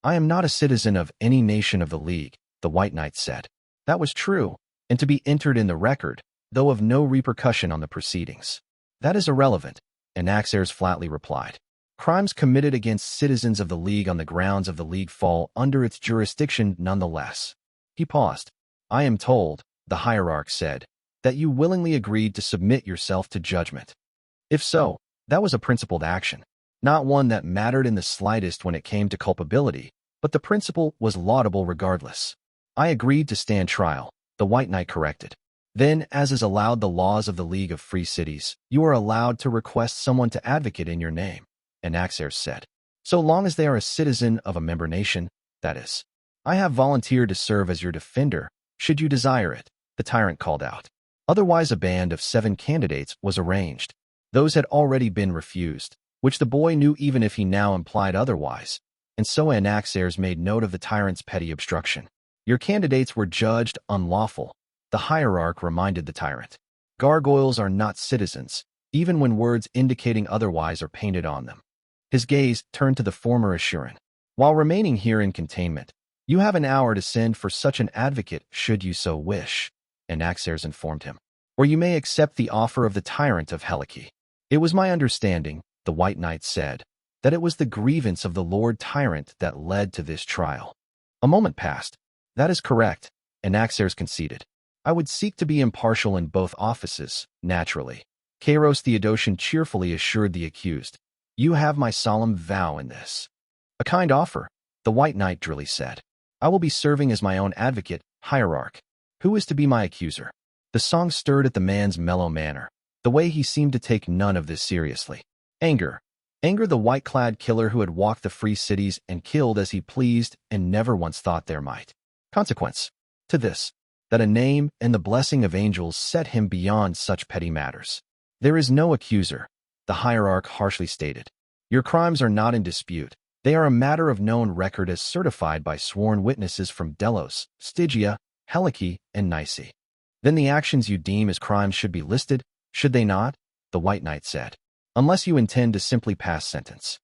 "I am not a citizen of any nation of the League," the White Knight said. That was true, and to be entered in the record, though of no repercussion on the proceedings. "That is irrelevant," Anaxares flatly replied. "Crimes committed against citizens of the League on the grounds of the League fall under its jurisdiction nonetheless." He paused. "I am told," the hierarch said, "that you willingly agreed to submit yourself to judgment. If so, that was a principled action, not one that mattered in the slightest when it came to culpability, but the principle was laudable regardless." "I agreed to stand trial," the White Knight corrected. "Then, as is allowed the laws of the League of Free Cities, you are allowed to request someone to advocate in your name," Anaxares said. "So long as they are a citizen of a member nation, that is. I have volunteered to serve as your defender, should you desire it," the tyrant called out. Otherwise, a band of 7 candidates was arranged. Those had already been refused, which the boy knew even if he now implied otherwise, and so Anaxares made note of the tyrant's petty obstruction. "Your candidates were judged unlawful," the hierarch reminded the tyrant. "Gargoyles are not citizens, even when words indicating otherwise are painted on them." His gaze turned to the former Assyrian. "While remaining here in containment, you have an hour to send for such an advocate should you so wish," Anaxares informed him. "Or you may accept the offer of the tyrant of Helike." "It was my understanding," the White Knight said, "that it was the grievance of the Lord Tyrant that led to this trial." A moment passed. "That is correct," Anaxares conceded. "I would seek to be impartial in both offices, naturally." Kairos Theodosian cheerfully assured the accused. "You have my solemn vow in this." "A kind offer," the White Knight drily said. "I will be serving as my own advocate, hierarch. Who is to be my accuser?" The song stirred at the man's mellow manner, the way he seemed to take none of this seriously. Anger. Anger, the white-clad killer who had walked the free cities and killed as he pleased and never once thought there might. Consequence. To this, that a name and the blessing of angels set him beyond such petty matters. "There is no accuser," the hierarch harshly stated. "Your crimes are not in dispute. They are a matter of known record as certified by sworn witnesses from Delos, Stygia, Helike, and Nice. Then the actions you deem as crimes should be listed, should they not?" the White Knight said. "Unless you intend to simply pass sentence."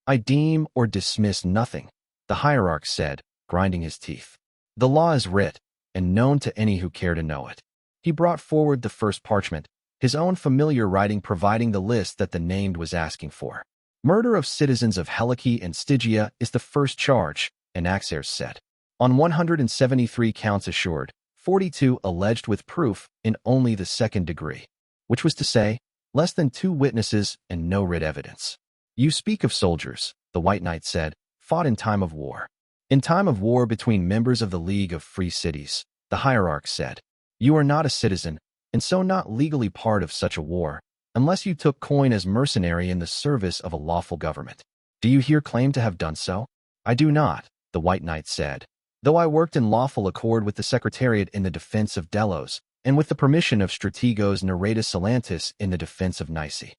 "I deem or dismiss nothing," the hierarch said, grinding his teeth. "The law is writ, and known to any who care to know it." He brought forward the first parchment, his own familiar writing providing the list that the named was asking for. Murder of citizens of Helike and Stygia is the first charge, Anaxares said. On 173 counts assured, 42 alleged with proof in only the second degree, which was to say, less than 2 witnesses and no writ evidence. You speak of soldiers, the White Knight said, fought in time of war. In time of war between members of the League of Free Cities, the hierarch said. You are not a citizen, and so not legally part of such a war, unless you took coin as mercenary in the service of a lawful government. Do you here claim to have done so? I do not, the White Knight said, though I worked in lawful accord with the Secretariat in the defense of Delos, and with the permission of Strategos Narratus Salantis in the defense of Nice.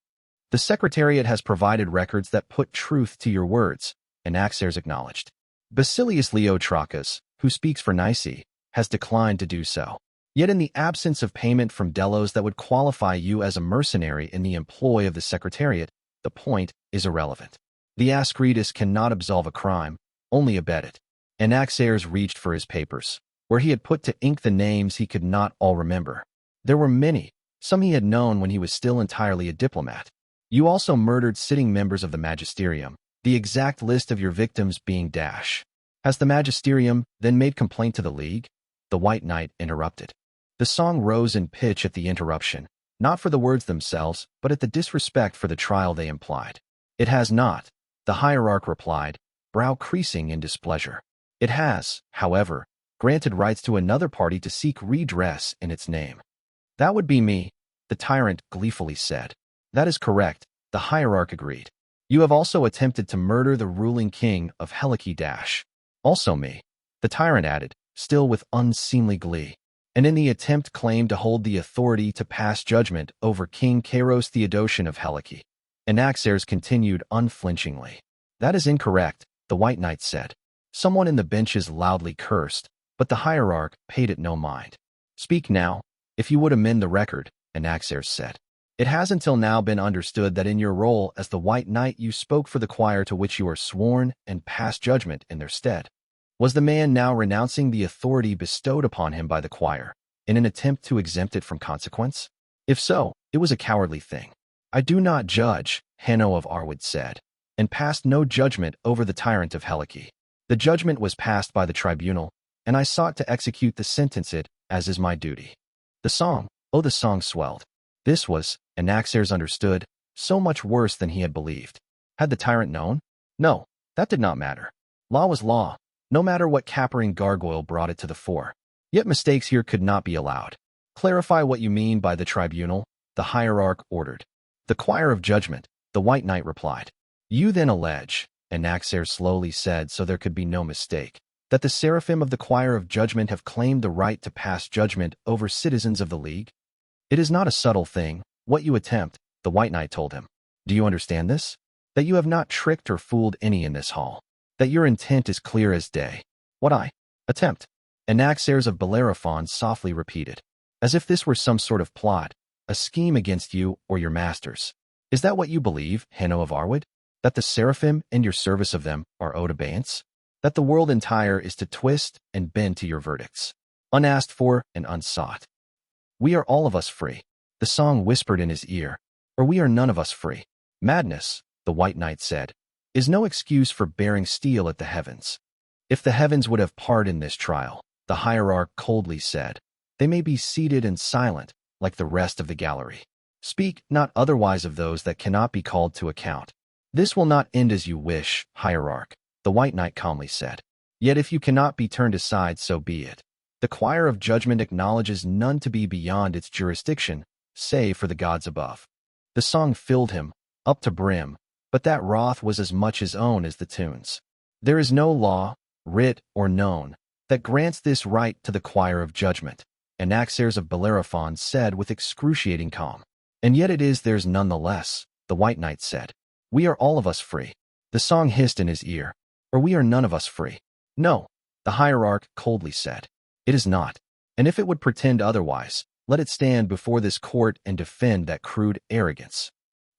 The Secretariat has provided records that put truth to your words, Anaxares acknowledged. Basilius Leotrachus, who speaks for Nice, has declined to do so. Yet in the absence of payment from Delos that would qualify you as a mercenary in the employ of the Secretariat, the point is irrelevant. The Ascletus cannot absolve a crime, only abet it. Anaxares reached for his papers, where he had put to ink the names he could not all remember. There were many, some he had known when he was still entirely a diplomat. You also murdered sitting members of the Magisterium, the exact list of your victims being dash. Has the Magisterium then made complaint to the League? The White Knight interrupted. The song rose in pitch at the interruption, not for the words themselves, but at the disrespect for the trial they implied. It has not, the hierarch replied, brow creasing in displeasure. It has, however, granted rights to another party to seek redress in its name. That would be me, the tyrant gleefully said. That is correct, the hierarch agreed. You have also attempted to murder the ruling king of Helike dash. Also me, the tyrant added, still with unseemly glee, and in the attempt claimed to hold the authority to pass judgment over King Kairos Theodosian of Helike. Anaxares continued unflinchingly. That is incorrect, the White Knight said. Someone in the benches loudly cursed, but the hierarch paid it no mind. Speak now, if you would amend the record, Anaxares said. It has until now been understood that in your role as the White Knight you spoke for the choir to which you are sworn and passed judgment in their stead. Was the man now renouncing the authority bestowed upon him by the choir, in an attempt to exempt it from consequence? If so, it was a cowardly thing. I do not judge, Hanno of Arwood said, and passed no judgment over the tyrant of Helike. The judgment was passed by the tribunal, and I sought to execute the sentence it, as is my duty. The song swelled. This was, Anaxares understood, so much worse than he had believed. Had the tyrant known? No, that did not matter. Law was law, no matter what capering gargoyle brought it to the fore. Yet mistakes here could not be allowed. Clarify what you mean by the tribunal, the hierarch ordered. The choir of judgment, the White Knight replied. You then allege, Anaxares slowly said so there could be no mistake, that the seraphim of the choir of judgment have claimed the right to pass judgment over citizens of the League? It is not a subtle thing, what you attempt, the White Knight told him. Do you understand this? That you have not tricked or fooled any in this hall. That your intent is clear as day. What I attempt, Anaxares of Bellerophon softly repeated, as if this were some sort of plot, a scheme against you or your masters. Is that what you believe, Hanno of Arwood? That the seraphim and your service of them are owed abeyance? That the world entire is to twist and bend to your verdicts, unasked for and unsought? We are all of us free, the song whispered in his ear, or we are none of us free. Madness, the White Knight said, is no excuse for bearing steel at the heavens. If the heavens would have pardoned this trial, the hierarch coldly said, they may be seated and silent, like the rest of the gallery. Speak not otherwise of those that cannot be called to account. This will not end as you wish, hierarch, the White Knight calmly said. Yet if you cannot be turned aside, so be it. The choir of judgment acknowledges none to be beyond its jurisdiction, save for the gods above. The song filled him, up to brim, but that wrath was as much his own as the tune's. There is no law, writ or known, that grants this right to the choir of judgment, Anaxares of Bellerophon said with excruciating calm. And yet it is theirs nonetheless, the White Knight said. We are all of us free. The song hissed in his ear, or we are none of us free. No, the hierarch coldly said. It is not, and if it would pretend otherwise, let it stand before this court and defend that crude arrogance.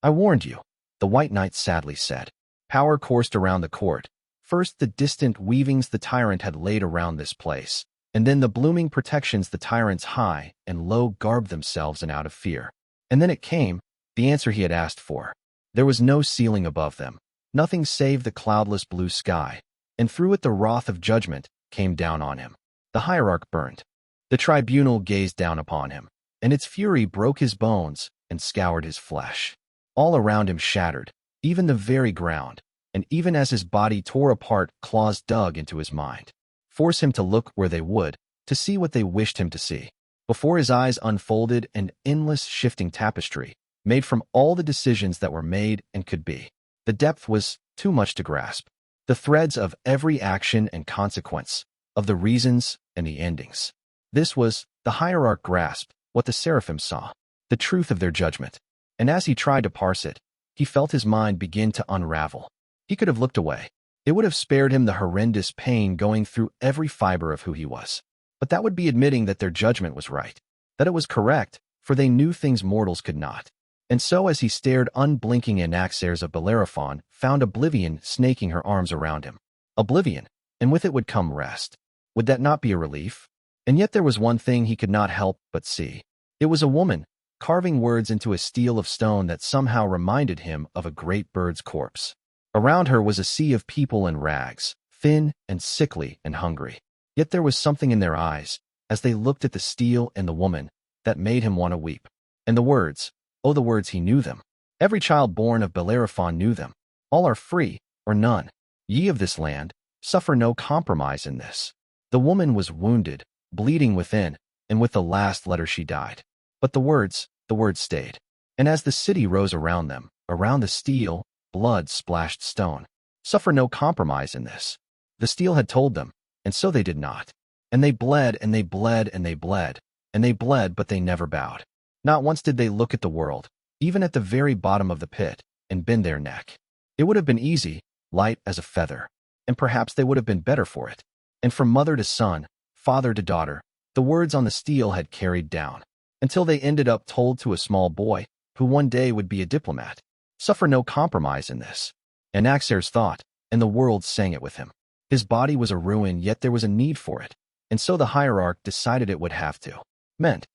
I warned you, the White Knight sadly said. Power coursed around the court, first the distant weavings the tyrant had laid around this place, and then the blooming protections the tyrant's high and low garbed themselves in out of fear. And then it came, the answer he had asked for. There was no ceiling above them, nothing save the cloudless blue sky, and through it the wrath of judgment came down on him. The hierarch burned. The tribunal gazed down upon him, and its fury broke his bones and scoured his flesh. All around him shattered, even the very ground, and even as his body tore apart, claws dug into his mind. Force him to look where they would, to see what they wished him to see. Before his eyes unfolded an endless shifting tapestry, made from all the decisions that were made and could be. The depth was too much to grasp. The threads of every action and consequence, of the reasons and the endings. This was, the hierarch grasped, what the seraphim saw, the truth of their judgment. And as he tried to parse it, he felt his mind begin to unravel. He could have looked away. It would have spared him the horrendous pain going through every fiber of who he was. But that would be admitting that their judgment was right, that it was correct, for they knew things mortals could not. And so as he stared, unblinking, Anaxares of Bellerophon found oblivion snaking her arms around him. Oblivion, and with it would come rest. Would that not be a relief? And yet there was one thing he could not help but see. It was a woman, carving words into a steel of stone that somehow reminded him of a great bird's corpse. Around her was a sea of people in rags, thin and sickly and hungry. Yet there was something in their eyes, as they looked at the steel and the woman, that made him want to weep. And the words, oh, the words, he knew them. Every child born of Bellerophon knew them. All are free, or none. Ye of this land, suffer no compromise in this. The woman was wounded, bleeding within, and with the last letter she died. But the words stayed. And as the city rose around them, around the steel, blood-splashed stone, suffer no compromise in this. The steel had told them, and so they did not. And they bled, and they bled, and they bled, and they bled, but they never bowed. Not once did they look at the world, even at the very bottom of the pit, and bend their neck. It would have been easy, light as a feather, and perhaps they would have been better for it. And from mother to son, father to daughter, the words on the steel had carried down, until they ended up told to a small boy, who one day would be a diplomat. Suffer no compromise in this. Anaxares thought, and the world sang it with him. His body was a ruin, yet there was a need for it, and so the hierarch decided it would have to. Meant.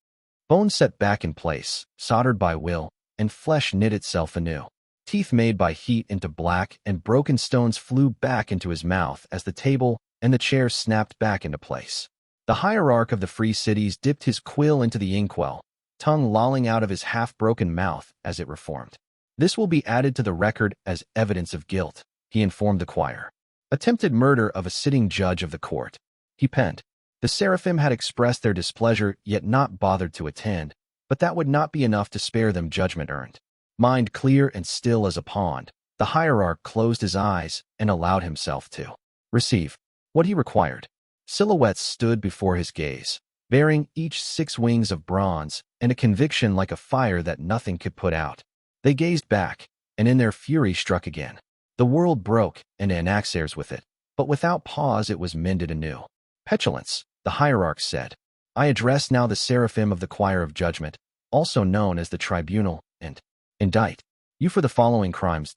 Bones set back in place, soldered by will, and flesh knit itself anew. Teeth made by heat into black, and broken stones flew back into his mouth as the table and the chair snapped back into place. The hierarch of the free cities dipped his quill into the inkwell, tongue lolling out of his half-broken mouth as it reformed. This will be added to the record as evidence of guilt, he informed the choir. Attempted murder of a sitting judge of the court. He penned. The seraphim had expressed their displeasure, yet not bothered to attend, but that would not be enough to spare them judgment earned. Mind clear and still as a pond, the hierarch closed his eyes and allowed himself to receive what he required. Silhouettes stood before his gaze, bearing each 6 wings of bronze and a conviction like a fire that nothing could put out. They gazed back, and in their fury struck again. The world broke, and Anaxares with it, but without pause it was mended anew. Petulance, the hierarch said. I address now the seraphim of the choir of judgment, also known as the tribunal, and indict you for the following crimes.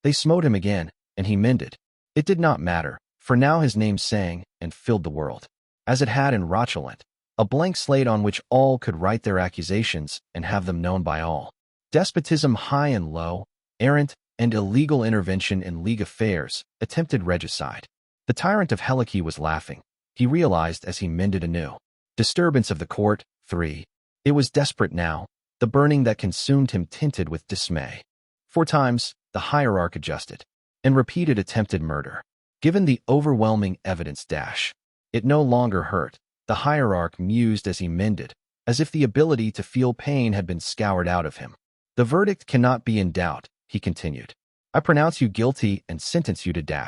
They smote him again, and he mended. It did not matter, for now his name sang and filled the world, as it had in Rochulent, a blank slate on which all could write their accusations and have them known by all. Despotism high and low, errant and illegal intervention in league affairs, attempted regicide. The tyrant of Helice was laughing. He realized as he mended anew. Disturbance of the court, 3. It was desperate now, the burning that consumed him tinted with dismay. 4 times, the hierarch adjusted, and repeated attempted murder. Given the overwhelming evidence, it no longer hurt, the hierarch mused as he mended, as if the ability to feel pain had been scoured out of him. The verdict cannot be in doubt, he continued. I pronounce you guilty and sentence you to .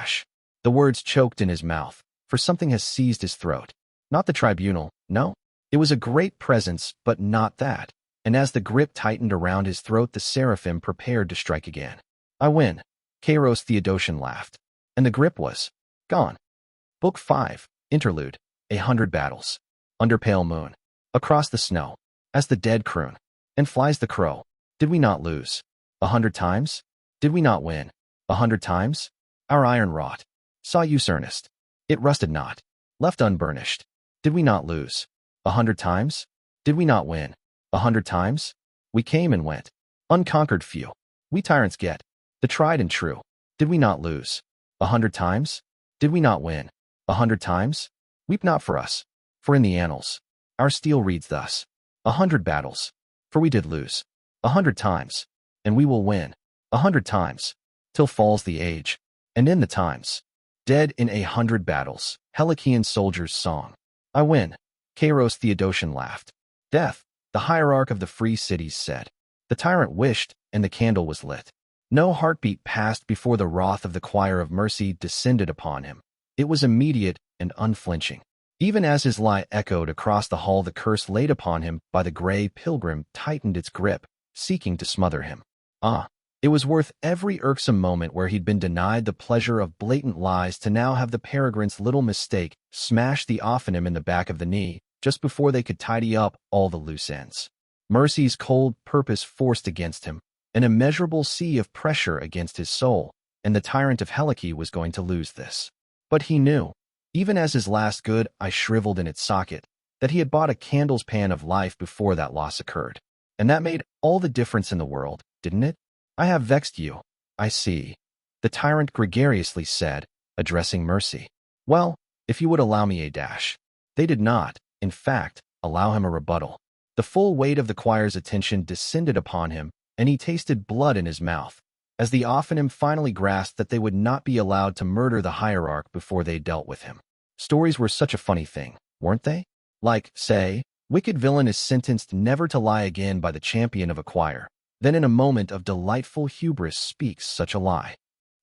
The words choked in his mouth, for something has seized his throat. Not the tribunal, no. It was a great presence, but not that. And as the grip tightened around his throat, the seraphim prepared to strike again. I win. Kairos Theodosian laughed. And the grip was gone. Book 5, Interlude, 100 battles. Under pale moon. Across the snow. As the dead croon. And flies the crow. Did we not lose? 100 times? Did we not win? 100 times? Our iron wrought. Saw use earnest. It rusted not. Left unburnished. Did we not lose? 100 times? Did we not win? 100 times? We came and went. Unconquered few. We tyrants get. The tried and true. Did we not lose? 100 times? Did we not win? 100 times? Weep not for us. For in the annals, our steel reads thus. 100 battles. For we did lose. 100 times. And we will win. 100 times. Till falls the age. And in the times. Dead in 100 battles. Helicean soldier's song. I win. Kairos Theodosian laughed. Death, the hierarch of the free cities said. The tyrant wished, and the candle was lit. No heartbeat passed before the wrath of the choir of mercy descended upon him. It was immediate and unflinching. Even as his lie echoed across the hall, the curse laid upon him by the gray pilgrim tightened its grip, seeking to smother him. It was worth every irksome moment where he'd been denied the pleasure of blatant lies to now have the peregrine's little mistake smash the ophonym in the back of the knee just before they could tidy up all the loose ends. Mercy's cold purpose forced against him, an immeasurable sea of pressure against his soul, and the tyrant of Helice was going to lose this. But he knew, even as his last good eye shriveled in its socket, that he had bought a candle's pan of life before that loss occurred. And that made all the difference in the world, didn't it? I have vexed you, I see, the tyrant gregariously said, addressing Mercy. Well, if you would allow me a dash. They did not, in fact, allow him a rebuttal. The full weight of the choir's attention descended upon him, and he tasted blood in his mouth, as the ophonym finally grasped that they would not be allowed to murder the hierarch before they dealt with him. Stories were such a funny thing, weren't they? Like, say, wicked villain is sentenced never to lie again by the champion of a choir. Then in a moment of delightful hubris speaks such a lie.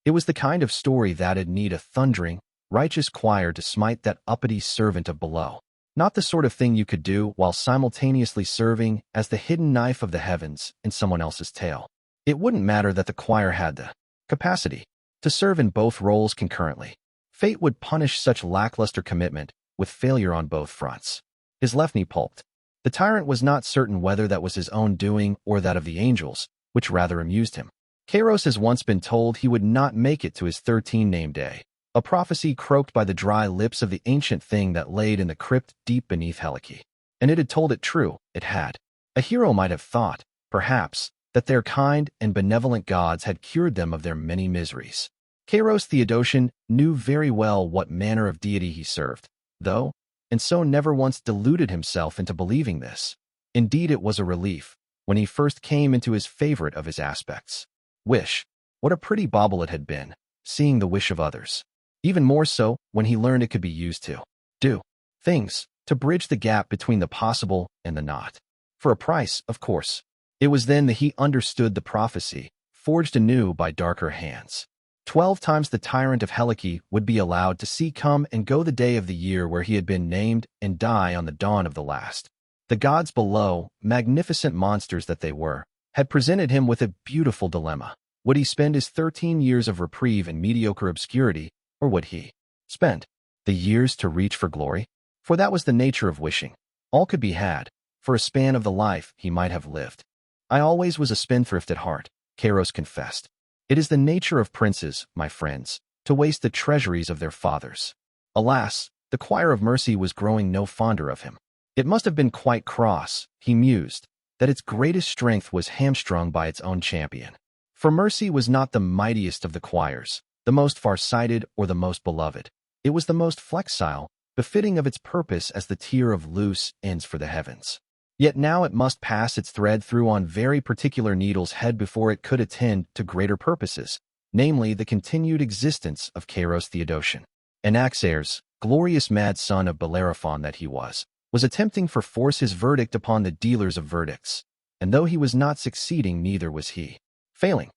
It was the kind of story that'd need a thundering, righteous choir to smite that uppity servant of below. Not the sort of thing you could do while simultaneously serving as the hidden knife of the heavens in someone else's tale. It wouldn't matter that the choir had the capacity to serve in both roles concurrently. Fate would punish such lackluster commitment with failure on both fronts. His left knee pulped. The tyrant was not certain whether that was his own doing or that of the angels, which rather amused him. Kairos has once been told he would not make it to his 13 name day, a prophecy croaked by the dry lips of the ancient thing that laid in the crypt deep beneath Helice. And it had told it true, it had. A hero might have thought, perhaps, that their kind and benevolent gods had cured them of their many miseries. Kairos Theodosian knew very well what manner of deity he served, though, and so never once deluded himself into believing this. Indeed, it was a relief, when he first came into his favorite of his aspects. Wish. What a pretty bauble it had been, seeing the wish of others. Even more so when he learned it could be used to do things, to bridge the gap between the possible and the not. For a price, of course. It was then that he understood the prophecy, forged anew by darker hands. 12 times the tyrant of Helice would be allowed to see come and go the day of the year where he had been named and die on the dawn of the last. The gods below, magnificent monsters that they were, had presented him with a beautiful dilemma. Would he spend his 13 years of reprieve in mediocre obscurity, or would he spend the years to reach for glory? For that was the nature of wishing. All could be had, for a span of the life he might have lived. I always was a spendthrift at heart, Kairos confessed. It is the nature of princes, my friends, to waste the treasuries of their fathers. Alas, the choir of mercy was growing no fonder of him. It must have been quite cross, he mused, that its greatest strength was hamstrung by its own champion. For mercy was not the mightiest of the choirs, the most far-sighted or the most beloved. It was the most flexile, befitting of its purpose as the tier of loose ends for the heavens. Yet now it must pass its thread through on very particular needles' head before it could attend to greater purposes, namely the continued existence of Kairos Theodosian. Anaxares, glorious mad son of Bellerophon that he was attempting for force his verdict upon the dealers of verdicts, and though he was not succeeding, neither was he failing.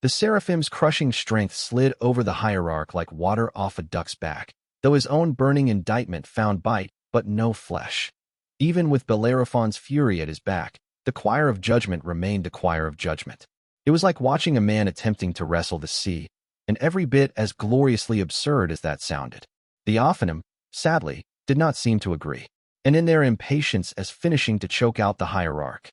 The seraphim's crushing strength slid over the hierarch like water off a duck's back, though his own burning indictment found bite but no flesh. Even with Bellerophon's fury at his back, the choir of judgment remained the choir of judgment. It was like watching a man attempting to wrestle the sea, and every bit as gloriously absurd as that sounded. The ophonym, sadly, did not seem to agree, and in their impatience as finishing to choke out the hierarch.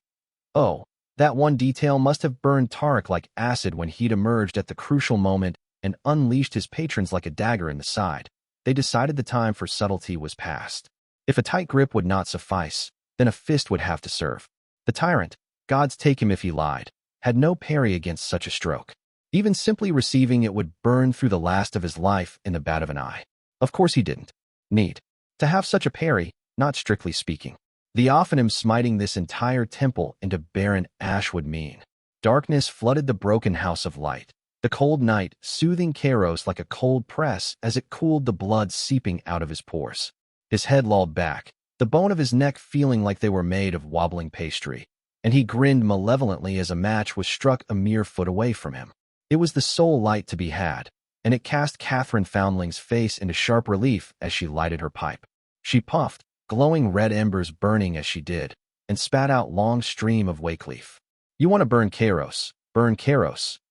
Oh, that one detail must have burned Tarek like acid when he'd emerged at the crucial moment and unleashed his patrons like a dagger in the side. They decided the time for subtlety was past. If a tight grip would not suffice, then a fist would have to serve. The tyrant, Gods take him if he lied, had no parry against such a stroke. Even simply receiving it would burn through the last of his life in the bat of an eye. Of course he didn't need to have such a parry, not strictly speaking. The Ophanim smiting this entire temple into barren ash would mean. Darkness flooded the broken house of light. The cold night soothing Kairos like a cold press as it cooled the blood seeping out of his pores. His head lolled back, the bone of his neck feeling like they were made of wobbling pastry, and he grinned malevolently as a match was struck a mere foot away from him. It was the sole light to be had, and it cast Catherine Foundling's face into sharp relief as she lighted her pipe. She puffed, glowing red embers burning as she did, and spat out long stream of wakeleaf. You want to burn Kairos,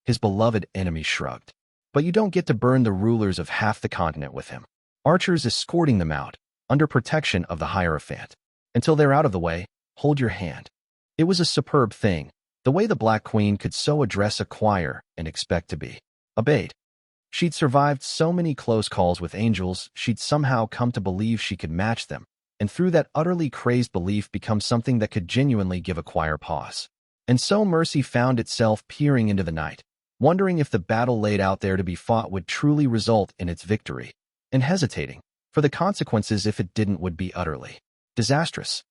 his beloved enemy shrugged. But you don't get to burn the rulers of half the continent with him. Archers escorting them out, under protection of the Hierophant. Until they're out of the way, hold your hand. It was a superb thing, the way the Black Queen could so address a choir and expect to be obeyed. She'd survived so many close calls with angels, she'd somehow come to believe she could match them, and through that utterly crazed belief become something that could genuinely give a choir pause. And so Mercy found itself peering into the night, wondering if the battle laid out there to be fought would truly result in its victory, and hesitating, for the consequences if it didn't would be utterly disastrous.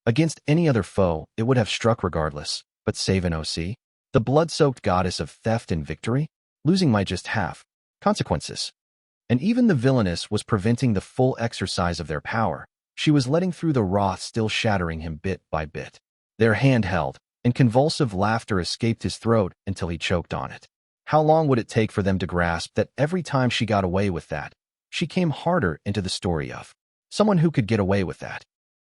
Against any other foe, it would have struck regardless, but save an OC, the blood-soaked goddess of theft and victory, losing might just have consequences. And even the villainess was preventing the full exercise of their power. She was letting through the wrath still shattering him bit by bit. Their hand held, and convulsive laughter escaped his throat until he choked on it. How long would it take for them to grasp that every time she got away with that, she came harder into the story of someone who could get away with that?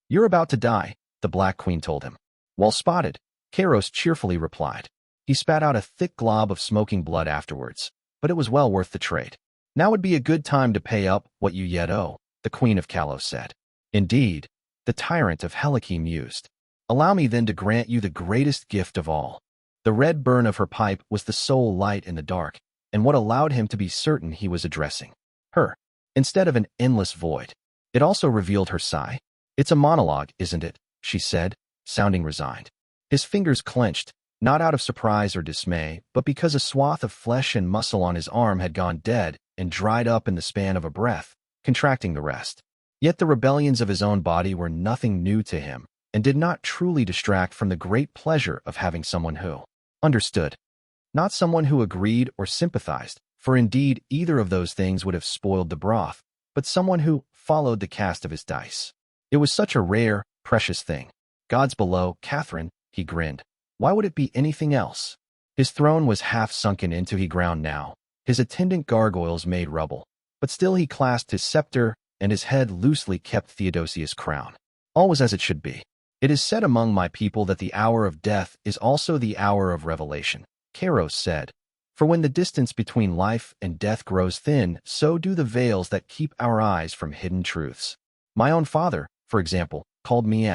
You're about to die, the Black Queen told him. Well spotted, Kairos cheerfully replied. He spat out a thick glob of smoking blood afterwards, but it was well worth the trade. Now would be a good time to pay up what you yet owe, the Queen of Kalos said. Indeed, the Tyrant of Helike mused. Allow me then to grant you the greatest gift of all. The red burn of her pipe was the sole light in the dark, and what allowed him to be certain he was addressing her, instead of an endless void. It also revealed her sigh. It's a monologue, isn't it? She said, sounding resigned. His fingers clenched, not out of surprise or dismay, but because a swath of flesh and muscle on his arm had gone dead and dried up in the span of a breath, contracting the rest. Yet the rebellions of his own body were nothing new to him, and did not truly distract from the great pleasure of having someone who understood. Not someone who agreed or sympathized, for indeed either of those things would have spoiled the broth, but someone who followed the cast of his dice. It was such a rare, precious thing. Gods below, Catherine, he grinned. Why would it be anything else? His throne was half sunken into the ground now. His attendant gargoyles made rubble, but still he clasped his scepter, and his head loosely kept Theodosia's crown. All was as it should be. It is said among my people that the hour of death is also the hour of revelation, Kairos said. For when the distance between life and death grows thin, so do the veils that keep our eyes from hidden truths. My own father, for example, called me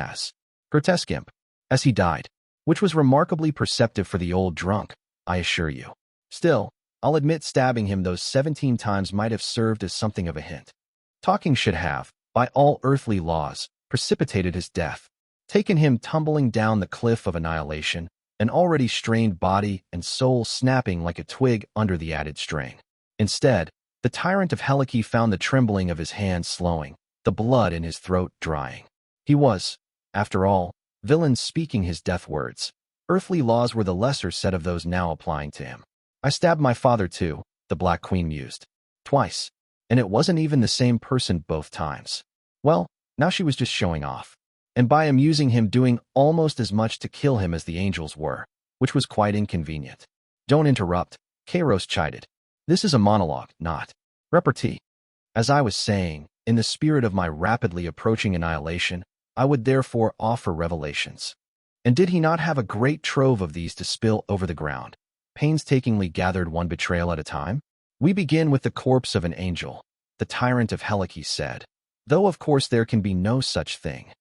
grotesque imp, as he died, which was remarkably perceptive for the old drunk, I assure you. Still, I'll admit stabbing him those 17 times might have served as something of a hint. Talking should have, by all earthly laws, precipitated his death, taken him tumbling down the cliff of annihilation, an already strained body and soul snapping like a twig under the added strain. Instead, the Tyrant of Helike found the trembling of his hands slowing, the blood in his throat drying. He was, after all, villain speaking his death words. Earthly laws were the lesser set of those now applying to him. I stabbed my father too, the Black Queen mused. Twice. And it wasn't even the same person both times. Well, now she was just showing off. And by amusing him doing almost as much to kill him as the angels were, which was quite inconvenient. Don't interrupt, Kairos chided. This is a monologue, not repartee. As I was saying, in the spirit of my rapidly approaching annihilation, I would therefore offer revelations. And did he not have a great trove of these to spill over the ground, painstakingly gathered one betrayal at a time? We begin with the corpse of an angel, the Tyrant of Helike said, though of course there can be no such thing.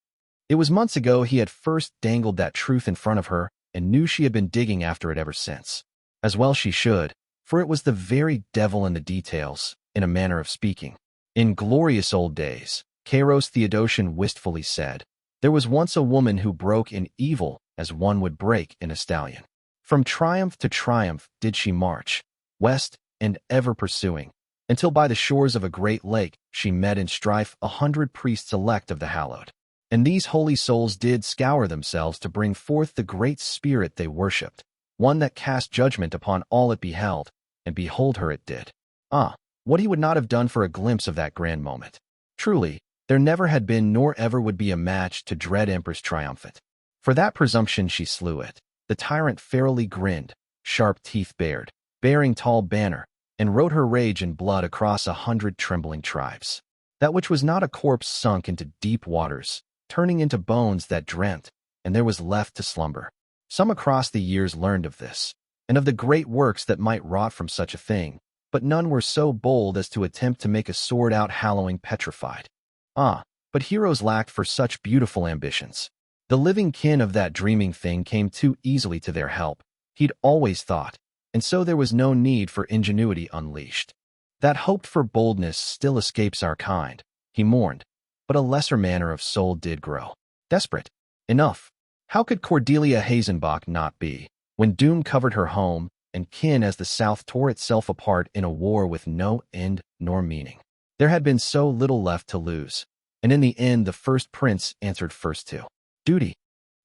It was months ago he had first dangled that truth in front of her and knew she had been digging after it ever since. As well she should, for it was the very devil in the details, in a manner of speaking. In glorious old days, Kairos Theodosian wistfully said, there was once a woman who broke in evil as one would break in a stallion. From triumph to triumph did she march, west and ever pursuing, until by the shores of a great lake she met in strife 100 priests elect of the hallowed. And these holy souls did scour themselves to bring forth the great spirit they worshipped, one that cast judgment upon all it beheld, and behold her it did. Ah, what he would not have done for a glimpse of that grand moment. Truly, there never had been nor ever would be a match to dread Empress Triumphant. For that presumption she slew it. The tyrant fairly grinned, sharp teeth bared, bearing tall banner, and wrote her rage in blood across 100 trembling tribes. That which was not a corpse sunk into deep waters, turning into bones that dreamt, and there was left to slumber. Some across the years learned of this, and of the great works that might rot from such a thing, but none were so bold as to attempt to make a sword out hallowing petrified. Ah, but heroes lacked for such beautiful ambitions. The living kin of that dreaming thing came too easily to their help, he'd always thought, and so there was no need for ingenuity unleashed. That hoped-for boldness still escapes our kind, he mourned, but a lesser manner of soul did grow. Desperate. Enough. How could Cordelia Hazenbach not be, when doom covered her home and kin as the South tore itself apart in a war with no end nor meaning? There had been so little left to lose, and in the end the first prince answered first to duty.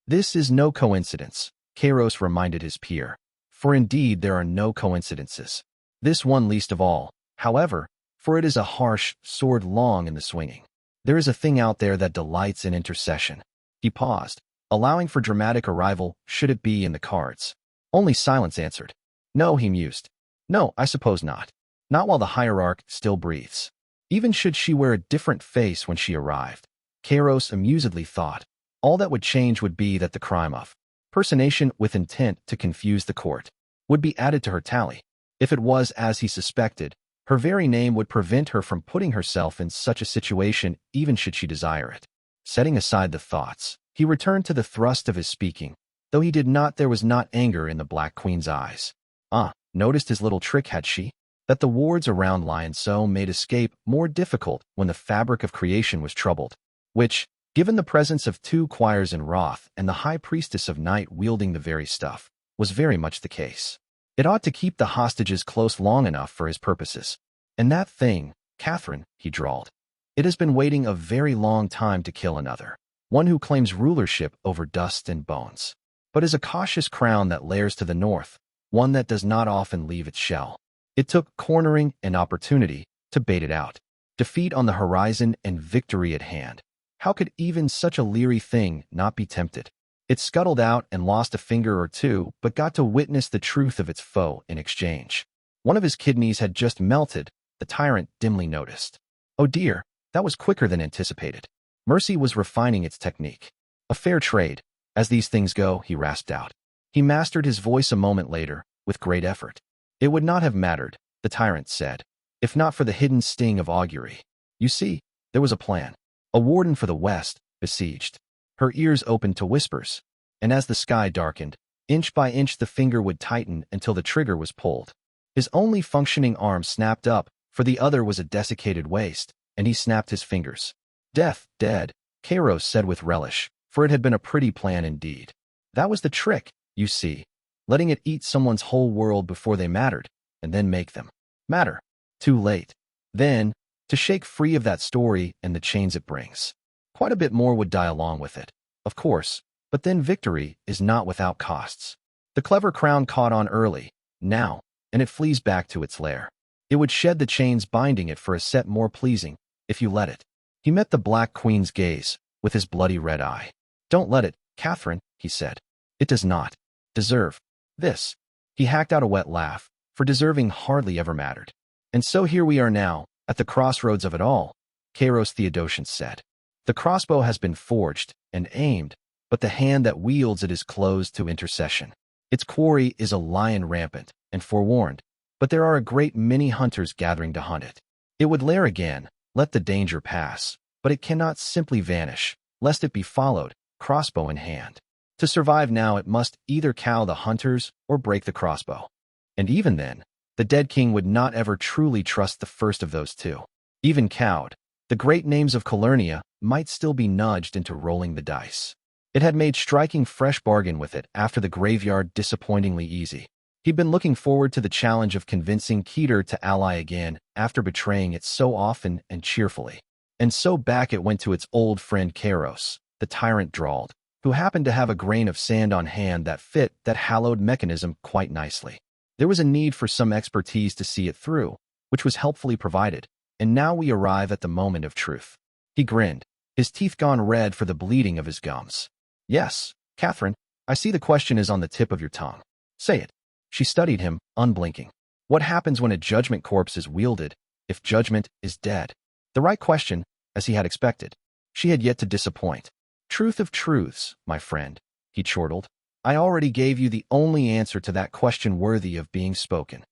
This is no coincidence, Kairos reminded his peer, for indeed there are no coincidences. This one least of all, however, for it is a harsh sword long in the swinging. There is a thing out there that delights in intercession. He paused, allowing for dramatic arrival should it be in the cards. Only silence answered. No, he mused. No, I suppose not. Not while the hierarch still breathes. Even should she wear a different face when she arrived, Kairos amusedly thought, all that would change would be that the crime of personation with intent to confuse the court would be added to her tally. If it was as he suspected, her very name would prevent her from putting herself in such a situation even should she desire it. Setting aside the thoughts, he returned to the thrust of his speaking, though he did not there was not anger in the Black Queen's eyes. Ah, noticed his little trick had she? That the wards around Lion so made escape more difficult when the fabric of creation was troubled, which, given the presence of 2 choirs in wrath and the high priestess of night wielding the very stuff, was very much the case. It ought to keep the hostages close long enough for his purposes. And that thing, Catherine, he drawled. It has been waiting a very long time to kill another, one who claims rulership over dust and bones, but is a cautious crown that lairs to the north, one that does not often leave its shell. It took cornering and opportunity to bait it out, defeat on the horizon and victory at hand. How could even such a leery thing not be tempted? It scuttled out and lost a finger or two, but got to witness the truth of its foe in exchange. One of his kidneys had just melted, the tyrant dimly noticed. Oh dear, that was quicker than anticipated. Mercy was refining its technique. A fair trade, as these things go, he rasped out. He mastered his voice a moment later, with great effort. It would not have mattered, the tyrant said, if not for the hidden sting of augury. You see, there was a plan. A warden for the west, besieged. Her ears opened to whispers, and as the sky darkened, inch by inch the finger would tighten until the trigger was pulled. His only functioning arm snapped up, for the other was a desiccated waist, and he snapped his fingers. Death, dead, Kairos said with relish, for it had been a pretty plan indeed. That was the trick, you see, letting it eat someone's whole world before they mattered, and then make them matter. Too late. Then, to shake free of that story and the chains it brings. Quite a bit more would die along with it, of course, but then victory is not without costs. The clever crown caught on early, now, and it flees back to its lair. It would shed the chains binding it for a set more pleasing, if you let it. He met the Black Queen's gaze, with his bloody red eye. Don't let it, Catherine, he said. It does not deserve this. He hacked out a wet laugh, for deserving hardly ever mattered. And so here we are now, at the crossroads of it all, Kairos Theodosian said. The crossbow has been forged and aimed, but the hand that wields it is closed to intercession. Its quarry is a lion rampant and forewarned, but there are a great many hunters gathering to hunt it. It would lair again, let the danger pass, but it cannot simply vanish, lest it be followed, crossbow in hand. To survive now it must either cow the hunters or break the crossbow. And even then, the dead king would not ever truly trust the first of those two. Even cowed, the great names of Calernia might still be nudged into rolling the dice. It had made striking fresh bargain with it after the graveyard disappointingly easy. He'd been looking forward to the challenge of convincing Keter to ally again after betraying it so often and cheerfully. And so back it went to its old friend Kairos, the tyrant drawled, who happened to have a grain of sand on hand that fit that hallowed mechanism quite nicely. There was a need for some expertise to see it through, which was helpfully provided, and now we arrive at the moment of truth. He grinned, his teeth gone red for the bleeding of his gums. Yes, Catherine, I see the question is on the tip of your tongue. Say it. She studied him, unblinking. What happens when a judgment corpse is wielded, if judgment is dead? The right question, as he had expected. She had yet to disappoint. Truth of truths, my friend, he chortled. I already gave you the only answer to that question worthy of being spoken.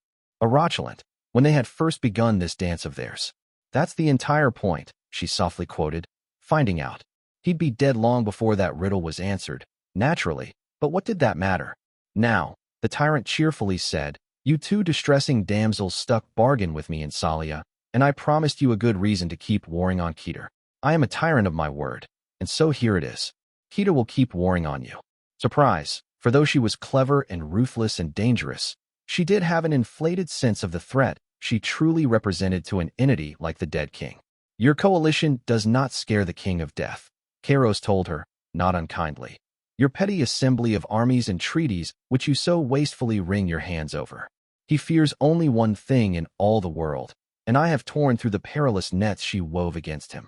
Arachulant, when they had first begun this dance of theirs. That's the entire point, she softly quoted, finding out. He'd be dead long before that riddle was answered, naturally, but what did that matter? Now, the tyrant cheerfully said, you two distressing damsels stuck bargain with me in Salia, and I promised you a good reason to keep warring on Keter. I am a tyrant of my word, and so here it is. Keter will keep warring on you. Surprise, for though she was clever and ruthless and dangerous, she did have an inflated sense of the threat she truly represented to an entity like the dead king. Your coalition does not scare the king of death, Kairos told her, not unkindly. Your petty assembly of armies and treaties which you so wastefully wring your hands over. He fears only one thing in all the world, and I have torn through the perilous nets she wove against him.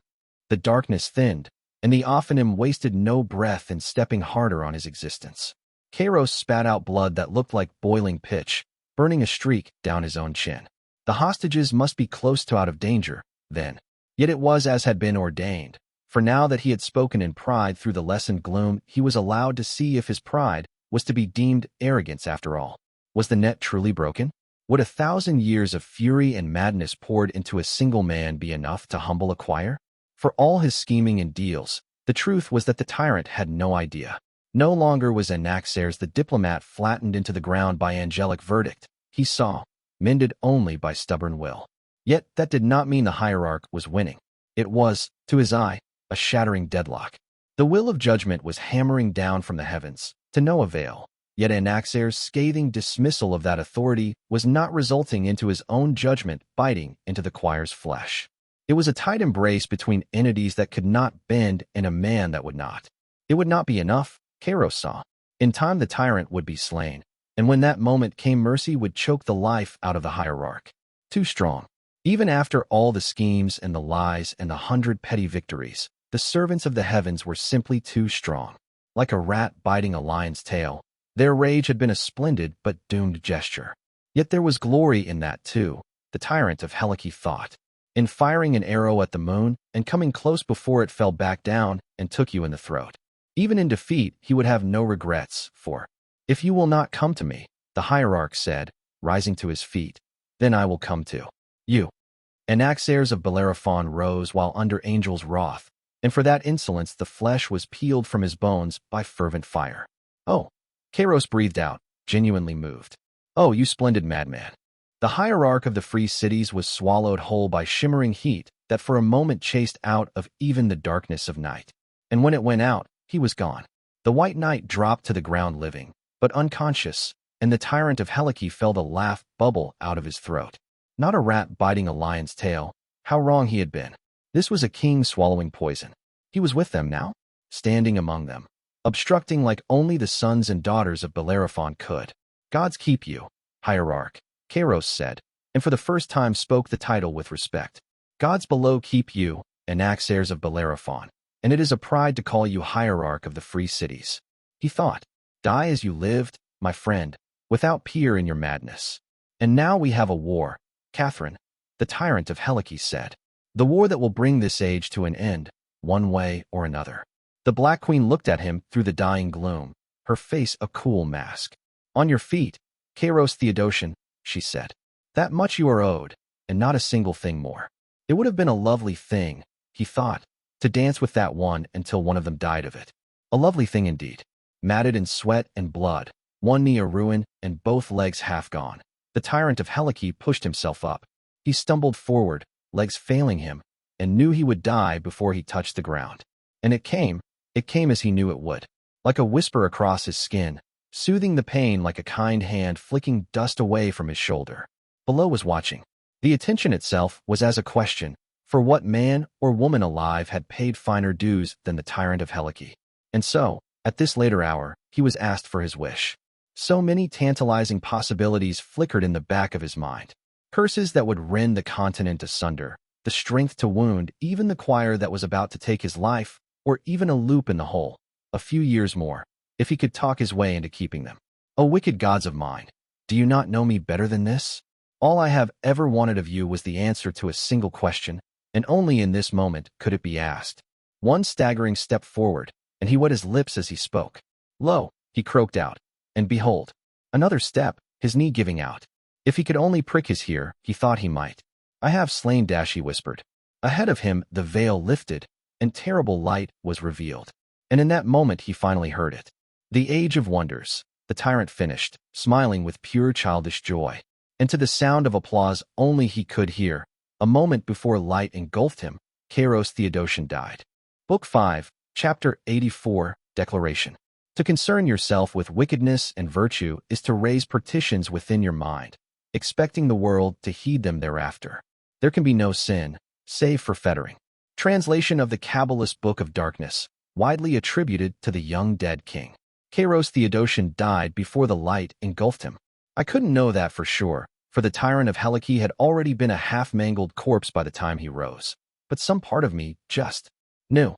The darkness thinned, and the Ophanim wasted no breath in stepping harder on his existence. Kairos spat out blood that looked like boiling pitch, burning a streak down his own chin. The hostages must be close to out of danger, then. Yet it was as had been ordained, for now that he had spoken in pride through the lessened gloom, he was allowed to see if his pride was to be deemed arrogance after all. Was the net truly broken? Would 1,000 years of fury and madness poured into a single man be enough to humble a choir? For all his scheming and deals, the truth was that the tyrant had no idea. No longer was Anaxares the diplomat flattened into the ground by angelic verdict. He saw, mended only by stubborn will. Yet that did not mean the hierarch was winning. It was, to his eye, a shattering deadlock. The will of judgment was hammering down from the heavens, to no avail. Yet Anaxares' scathing dismissal of that authority was not resulting into his own judgment biting into the choir's flesh. It was a tight embrace between entities that could not bend and a man that would not. It would not be enough, Kairos saw. In time the tyrant would be slain, and when that moment came mercy would choke the life out of the hierarch. Too strong. Even after all the schemes and the lies and the 100 petty victories, the servants of the heavens were simply too strong. Like a rat biting a lion's tail, their rage had been a splendid but doomed gesture. Yet there was glory in that too, the tyrant of Helike thought. In firing an arrow at the moon and coming close before it fell back down and took you in the throat. Even in defeat, he would have no regrets, for, if you will not come to me, the hierarch said, rising to his feet, then I will come to you. Anaxares of Bellerophon rose while under angel's wrath, and for that insolence the flesh was peeled from his bones by fervent fire. Oh, Kairos breathed out, genuinely moved. Oh, you splendid madman. The hierarch of the free cities was swallowed whole by shimmering heat that for a moment chased out of even the darkness of night. And when it went out, he was gone. The white knight dropped to the ground living, but unconscious, and the tyrant of Helike felt a laugh bubble out of his throat. Not a rat biting a lion's tail. How wrong he had been. This was a king swallowing poison. He was with them now, standing among them, obstructing like only the sons and daughters of Bellerophon could. Gods keep you, hierarch, Kairos said, and for the first time spoke the title with respect. Gods below keep you, Anaxares of Bellerophon, and it is a pride to call you hierarch of the free cities. He thought, die as you lived, my friend, without peer in your madness. And now we have a war, Catherine, the tyrant of Helike said. The war that will bring this age to an end, one way or another. The Black Queen looked at him through the dying gloom, her face a cool mask. On your feet, Kairos Theodosian, she said. That much you are owed, and not a single thing more. It would have been a lovely thing, he thought, to dance with that one until one of them died of it. A lovely thing indeed. Matted in sweat and blood, one knee a ruin and both legs half gone. The tyrant of Helike pushed himself up. He stumbled forward, legs failing him, and knew he would die before he touched the ground. And it came as he knew it would. like a whisper across his skin, soothing the pain like a kind hand flicking dust away from his shoulder. Below was watching. The attention itself was as a question, for what man or woman alive had paid finer dues than the tyrant of Helike? And so, at this later hour, he was asked for his wish. So many tantalizing possibilities flickered in the back of his mind. Curses that would rend the continent asunder, the strength to wound even the choir that was about to take his life, or even a loop in the hole. A few years more, if he could talk his way into keeping them. O wicked gods of mine, do you not know me better than this? All I have ever wanted of you was the answer to a single question, and only in this moment could it be asked. One staggering step forward, and he wet his lips as he spoke. Lo, he croaked out, and behold, another step, his knee giving out. If he could only prick his ear, he thought he might. I have slain Dash, he whispered. Ahead of him the veil lifted, and terrible light was revealed. And in that moment he finally heard it. The age of wonders, the tyrant finished, smiling with pure childish joy. And to the sound of applause only he could hear, a moment before light engulfed him, Kairos Theodosian died. Book 5, Chapter 84, Declaration. To concern yourself with wickedness and virtue is to raise partitions within your mind, expecting the world to heed them thereafter. There can be no sin, save for fettering. Translation of the Kabbalist Book of Darkness, widely attributed to the young dead king. Kairos Theodosian died before the light engulfed him. I couldn't know that for sure, for the tyrant of Helike had already been a half-mangled corpse by the time he rose. But some part of me just knew.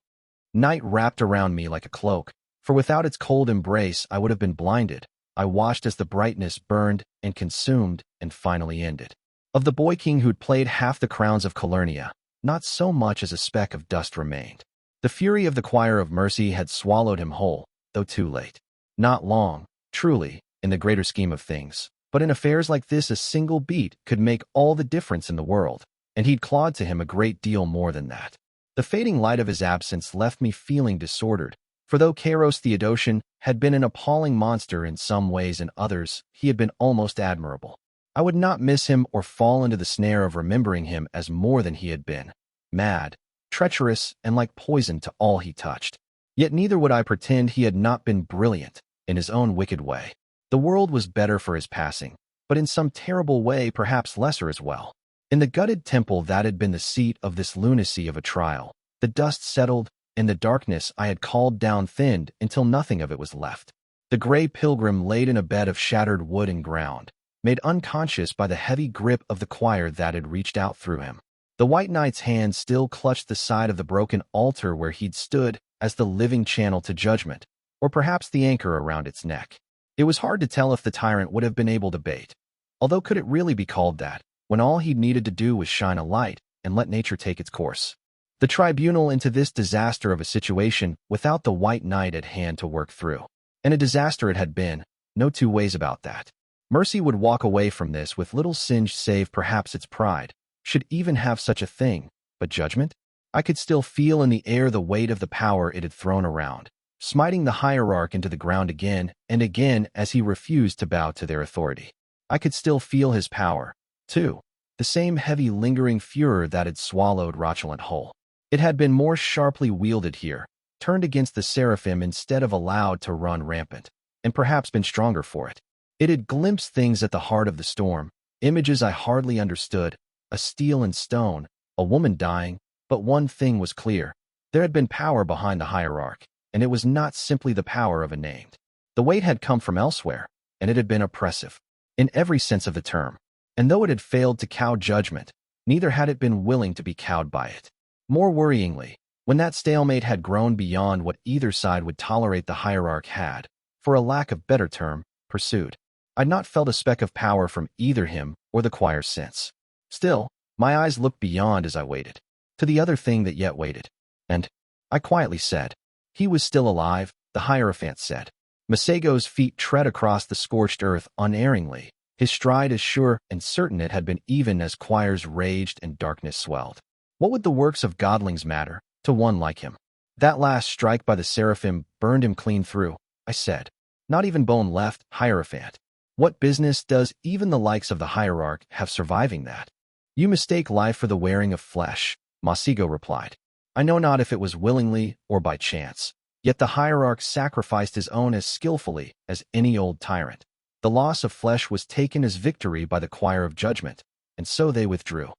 Night wrapped around me like a cloak, for without its cold embrace I would have been blinded. I watched as the brightness burned and consumed and finally ended. Of the boy king who'd played half the crowns of Calernia, not so much as a speck of dust remained. The fury of the choir of mercy had swallowed him whole, though too late. Not long, truly, in the greater scheme of things, but in affairs like this a single beat could make all the difference in the world, and he'd clawed to him a great deal more than that. The fading light of his absence left me feeling disordered, for though Kairos Theodosian had been an appalling monster in some ways and others, he had been almost admirable. I would not miss him or fall into the snare of remembering him as more than he had been. Mad, treacherous, and like poison to all he touched. Yet neither would I pretend he had not been brilliant, in his own wicked way. The world was better for his passing, but in some terrible way perhaps lesser as well. In the gutted temple that had been the seat of this lunacy of a trial, the dust settled, and the darkness I had called down thinned until nothing of it was left. The gray pilgrim laid in a bed of shattered wood and ground, made unconscious by the heavy grip of the choir that had reached out through him. The white knight's hand still clutched the side of the broken altar where he'd stood as the living channel to judgment, or perhaps the anchor around its neck. It was hard to tell if the tyrant would have been able to bait. Although could it really be called that, when all he'd needed to do was shine a light and let nature take its course? The tribunal into this disaster of a situation without the white knight at hand to work through. And a disaster it had been, no two ways about that. Mercy would walk away from this with little singed save perhaps its pride, should even have such a thing, but judgment? I could still feel in the air the weight of the power it had thrown around, smiting the hierarch into the ground again and again as he refused to bow to their authority. I could still feel his power, too, the same heavy lingering furor that had swallowed Rochulent whole. It had been more sharply wielded here, turned against the seraphim instead of allowed to run rampant, and perhaps been stronger for it. It had glimpsed things at the heart of the storm, images I hardly understood, a steel and stone, a woman dying, but one thing was clear. There had been power behind the hierarch, and it was not simply the power of a named. The weight had come from elsewhere, and it had been oppressive, in every sense of the term. And though it had failed to cow judgment, neither had it been willing to be cowed by it. More worryingly, when that stalemate had grown beyond what either side would tolerate, the hierarch had, for a lack of better term, pursued. I'd not felt a speck of power from either him or the choir since. Still, my eyes looked beyond as I waited, to the other thing that yet waited. And, I quietly said, he was still alive, the Hierophant said. Masego's feet tread across the scorched earth unerringly, his stride as sure and certain it had been even as choirs raged and darkness swelled. What would the works of godlings matter, to one like him? That last strike by the seraphim burned him clean through, I said. Not even bone left, Hierophant. What business does even the likes of the hierarch have surviving that? You mistake life for the wearing of flesh, Masego replied. I know not if it was willingly or by chance, Yet the hierarch sacrificed his own as skillfully as any old tyrant. The loss of flesh was taken as victory by the choir of judgment, and so they withdrew.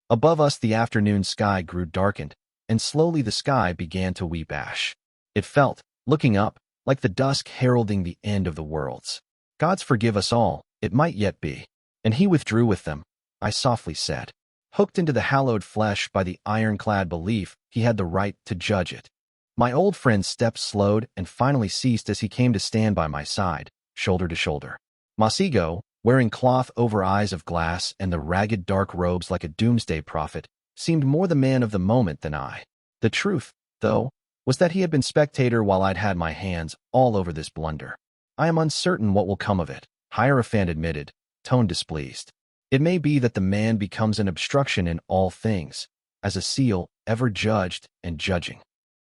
Above us the afternoon sky grew darkened, and slowly the sky began to weep ash. It felt, looking up, like the dusk heralding the end of the worlds. Gods forgive us all, it might yet be. And he withdrew with them, I softly said. Hooked into the hallowed flesh by the ironclad belief he had the right to judge it. My old friend's steps slowed and finally ceased as he came to stand by my side, shoulder to shoulder. Masigo, wearing cloth over eyes of glass and the ragged dark robes like a doomsday prophet, seemed more the man of the moment than I. The truth, though, was that he had been spectator while I'd had my hands all over this blunder. I am uncertain what will come of it, Hierophant admitted, tone displeased. It may be that the man becomes an obstruction in all things, as a seal ever judged and judging.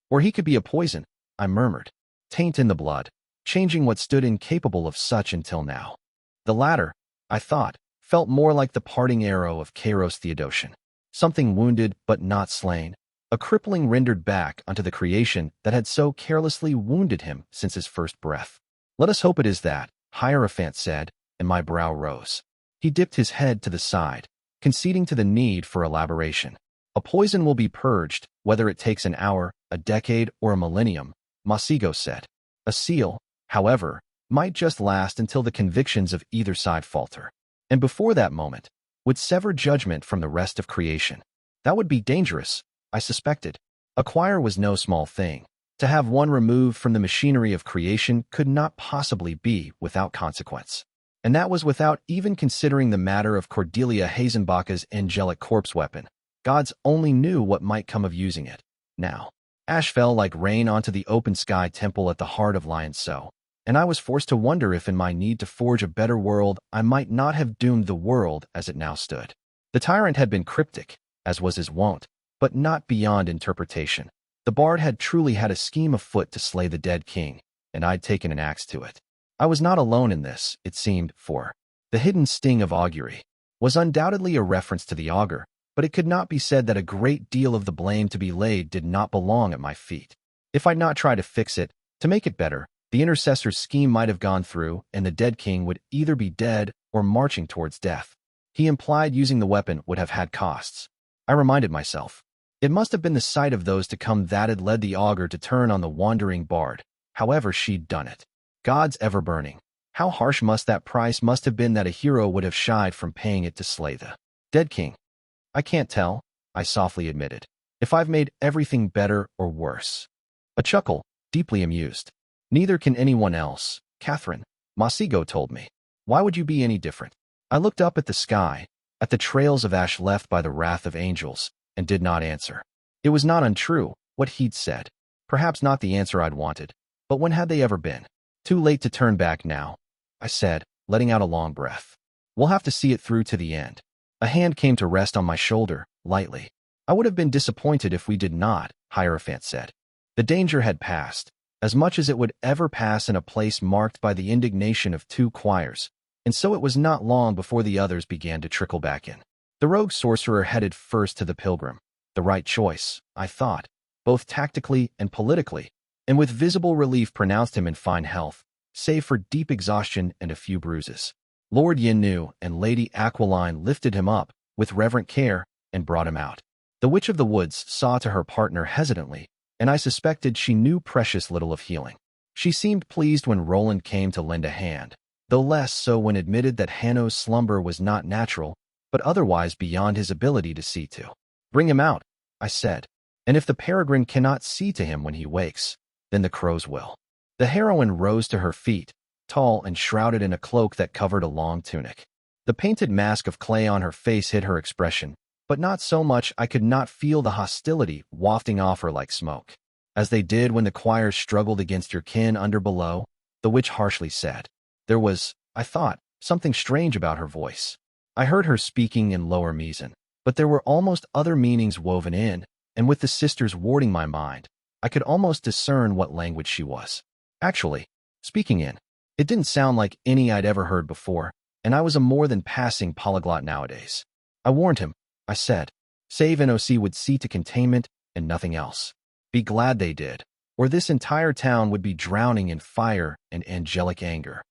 Or he could be a poison, I murmured, taint in the blood, changing what stood incapable of such until now. The latter, I thought, felt more like the parting arrow of Kairos Theodosian, something wounded but not slain, a crippling rendered back unto the creation that had so carelessly wounded him since his first breath. Let us hope it is that, Hierophant said, and my brow rose. He dipped his head to the side, conceding to the need for elaboration. A poison will be purged, whether it takes an hour, a decade, or a millennium, Masigo said. A seal, however, might just last until the convictions of either side falter. And before that moment, would sever judgment from the rest of creation. That would be dangerous, I suspected. A choir was no small thing. To have one removed from the machinery of creation could not possibly be without consequence. And that was without even considering the matter of Cordelia Hazenbacha's angelic corpse weapon. Gods only knew what might come of using it. Now, ash fell like rain onto the open sky temple at the heart of Lionso, and I was forced to wonder if in my need to forge a better world I might not have doomed the world as it now stood. The tyrant had been cryptic, as was his wont, but not beyond interpretation. The bard had truly had a scheme afoot to slay the dead king, and I'd taken an axe to it. I was not alone in this, it seemed, for the hidden sting of augury was undoubtedly a reference to the augur, but it could not be said that a great deal of the blame to be laid did not belong at my feet. If I'd not tried to fix it, to make it better, the intercessor's scheme might have gone through, and the dead king would either be dead or marching towards death. He implied using the weapon would have had costs. I reminded myself. It must have been the sight of those to come that had led the augur to turn on the wandering bard, however she'd done it. Gods ever burning. How harsh must that price must have been that a hero would have shied from paying it to slay the dead king? I can't tell, I softly admitted, if I've made everything better or worse. A chuckle, deeply amused. Neither can anyone else, Catherine, Masigo told me. Why would you be any different? I looked up at the sky, at the trails of ash left by the wrath of angels, and did not answer. It was not untrue, what he'd said. Perhaps not the answer I'd wanted, but when had they ever been? Too late to turn back now, I said, letting out a long breath. We'll have to see it through to the end. A hand came to rest on my shoulder, lightly. I would have been disappointed if we did not, Hierophant said. The danger had passed, as much as it would ever pass in a place marked by the indignation of two choirs, and so it was not long before the others began to trickle back in. The rogue sorcerer headed first to the pilgrim. The right choice, I thought, both tactically and politically, and with visible relief pronounced him in fine health, save for deep exhaustion and a few bruises. Lord Yinnu and Lady Aquiline lifted him up, with reverent care, and brought him out. The Witch of the Woods saw to her partner hesitantly, and I suspected she knew precious little of healing. She seemed pleased when Roland came to lend a hand, though less so when admitted that Hanno's slumber was not natural, but otherwise beyond his ability to see to. Bring him out, I said, and if the peregrine cannot see to him when he wakes, then the crows will. The heroine rose to her feet, tall and shrouded in a cloak that covered a long tunic. The painted mask of clay on her face hid her expression, but not so much I could not feel the hostility wafting off her like smoke. As they did when the choirs struggled against your kin under below, the witch harshly said. There was, I thought, something strange about her voice. I heard her speaking in lower Misan, but there were almost other meanings woven in, and with the sisters warding my mind, I could almost discern what language she was. Actually, speaking in, it didn't sound like any I'd ever heard before, and I was a more than passing polyglot nowadays. I warned him, I said, save NOC would see to containment and nothing else. Be glad they did. or this entire town would be drowning in fire and angelic anger.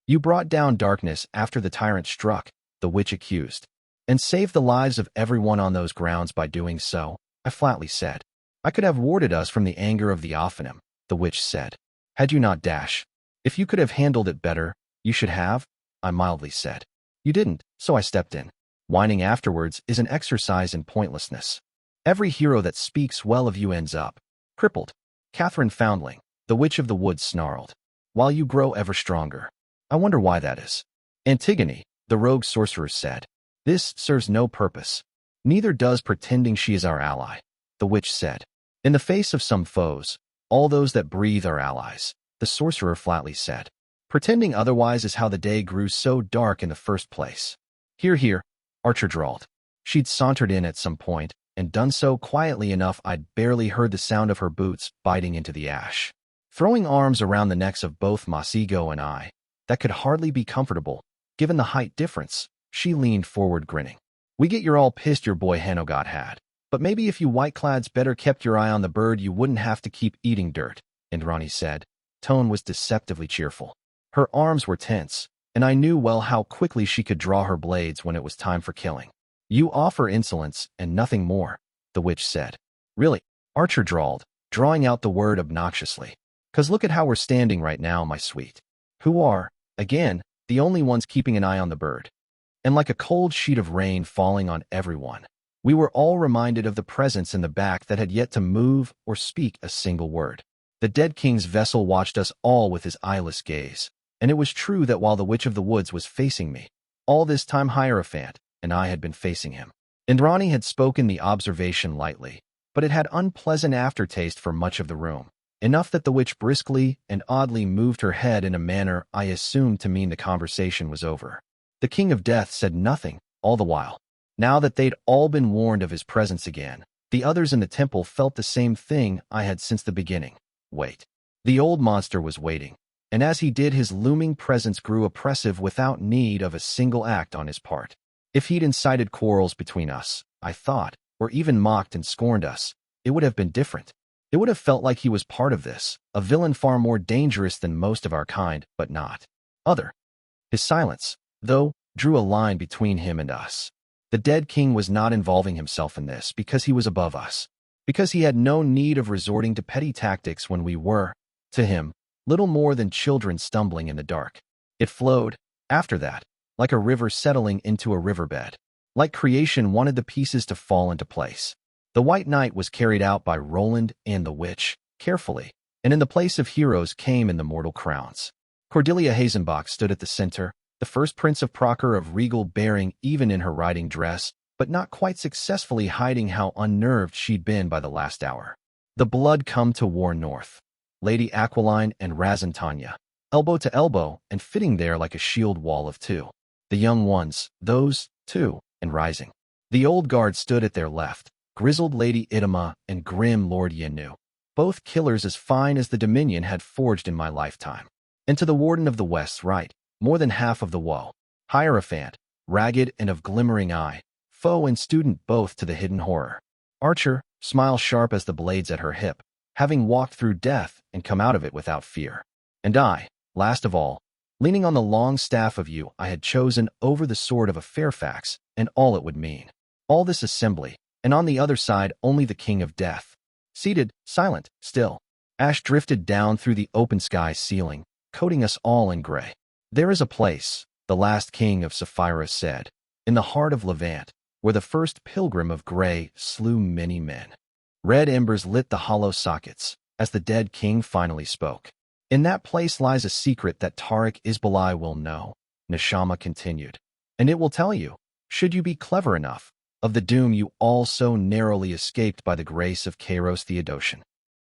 You brought down darkness after the tyrant struck, the witch accused, and saved the lives of everyone on those grounds by doing so, I flatly said. I could have warded us from the anger of the Ophanim, the witch said. Had you not, Dash? If you could have handled it better, you should have, I mildly said. You didn't, so I stepped in. Whining afterwards is an exercise in pointlessness. Every hero that speaks well of you ends up crippled. Catherine Foundling, the Witch of the Woods, snarled. While you grow ever stronger. I wonder why that is. Antigone, the rogue sorcerer, said. This serves no purpose. Neither does pretending she is our ally, the witch said. In the face of some foes, all those that breathe are allies, the sorcerer flatly said. Pretending otherwise is how the day grew so dark in the first place. Hear, hear, Archer drawled. She'd sauntered in at some point, and done so quietly enough I'd barely heard the sound of her boots biting into the ash. Throwing arms around the necks of both Masigo and I, that could hardly be comfortable, given the height difference, she leaned forward grinning. We get you're all pissed your boy Hanogot had, but maybe if you white-clads better kept your eye on the bird you wouldn't have to keep eating dirt, Indrani said. Tone was deceptively cheerful. Her arms were tense, and I knew well how quickly she could draw her blades when it was time for killing. You offer insolence and nothing more, the witch said. Really? Archer drawled, drawing out the word obnoxiously. 'Cause look at how we're standing right now, my sweet. Who are, again, the only ones keeping an eye on the bird. And like a cold sheet of rain falling on everyone, we were all reminded of the presence in the back that had yet to move or speak a single word. The dead king's vessel watched us all with his eyeless gaze, and it was true that while the Witch of the Woods was facing me, all this time Hierophant and I had been facing him. Indrani had spoken the observation lightly, but it had unpleasant aftertaste for much of the room, enough that the witch briskly and oddly moved her head in a manner I assumed to mean the conversation was over. The King of Death said nothing, all the while. Now that they'd all been warned of his presence again, the others in the temple felt the same thing I had since the beginning. Wait. The old monster was waiting, and as he did his looming presence grew oppressive without need of a single act on his part. If he'd incited quarrels between us, I thought, or even mocked and scorned us, it would have been different. It would have felt like he was part of this, a villain far more dangerous than most of our kind, but not. His silence, though, drew a line between him and us. The dead king was not involving himself in this because he was above us, because he had no need of resorting to petty tactics when we were, to him, little more than children stumbling in the dark. It flowed, after that, like a river settling into a riverbed, like creation wanted the pieces to fall into place. The White Knight was carried out by Roland and the witch, carefully, and in the place of heroes came in the mortal crowns. Cordelia Hazenbach stood at the center, the first Prince of Procker of regal bearing even in her riding dress, but not quite successfully hiding how unnerved she'd been by the last hour. The blood come to war north. Lady Aquiline and Razantanya, elbow to elbow and fitting there like a shield wall of two. The young ones, those, too, and rising. The old guard stood at their left, grizzled Lady Idema and grim Lord Yenu, both killers as fine as the Dominion had forged in my lifetime. And to the Warden of the West's right, more than half of the woe, Hierophant, ragged and of glimmering eye, foe and student both to the hidden horror. Archer, smile sharp as the blades at her hip, having walked through death and come out of it without fear. And I, last of all, leaning on the long staff of you I had chosen over the sword of a Fairfax and all it would mean. All this assembly, and on the other side only the King of Death. Seated, silent, still. Ash drifted down through the open sky ceiling, coating us all in gray. There is a place, the last king of Sapphira said, in the heart of Levant, where the first pilgrim of gray slew many men. Red embers lit the hollow sockets, as the dead king finally spoke. In that place lies a secret that Tariq Isbalai will know, Neshama continued. And it will tell you, should you be clever enough, of the doom you all so narrowly escaped by the grace of Kairos Theodosian.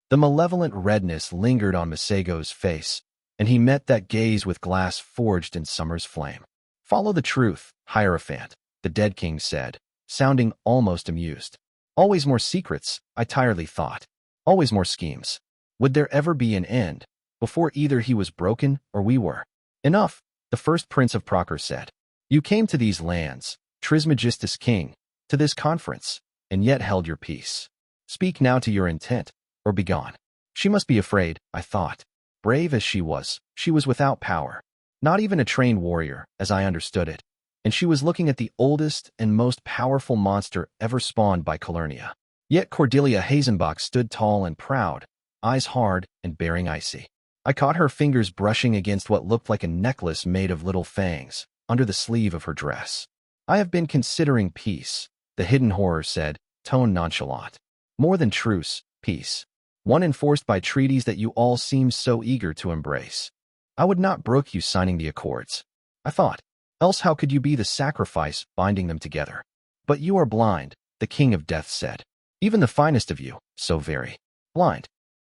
The malevolent redness lingered on Masego's face, and he met that gaze with glass forged in summer's flame. Follow the truth, Hierophant, the dead king said, sounding almost amused. Always more secrets, I tiredly thought. Always more schemes. Would there ever be an end, before either he was broken or we were? Enough, the first Prince of Procker said. You came to these lands, Trismegistus King, to this conference, and yet held your peace. Speak now to your intent, or begone. She must be afraid, I thought. Brave as she was without power. Not even a trained warrior, as I understood it. And she was looking at the oldest and most powerful monster ever spawned by Calernia. Yet Cordelia Hazenbach stood tall and proud, eyes hard and bearing icy. I caught her fingers brushing against what looked like a necklace made of little fangs, under the sleeve of her dress. I have been considering peace, the hidden horror said, tone nonchalant. More than truce, peace. One enforced by treaties that you all seem so eager to embrace. I would not brook you signing the accords. I thought. Else how could you be the sacrifice binding them together? But you are blind, the king of death said. Even the finest of you, so very blind.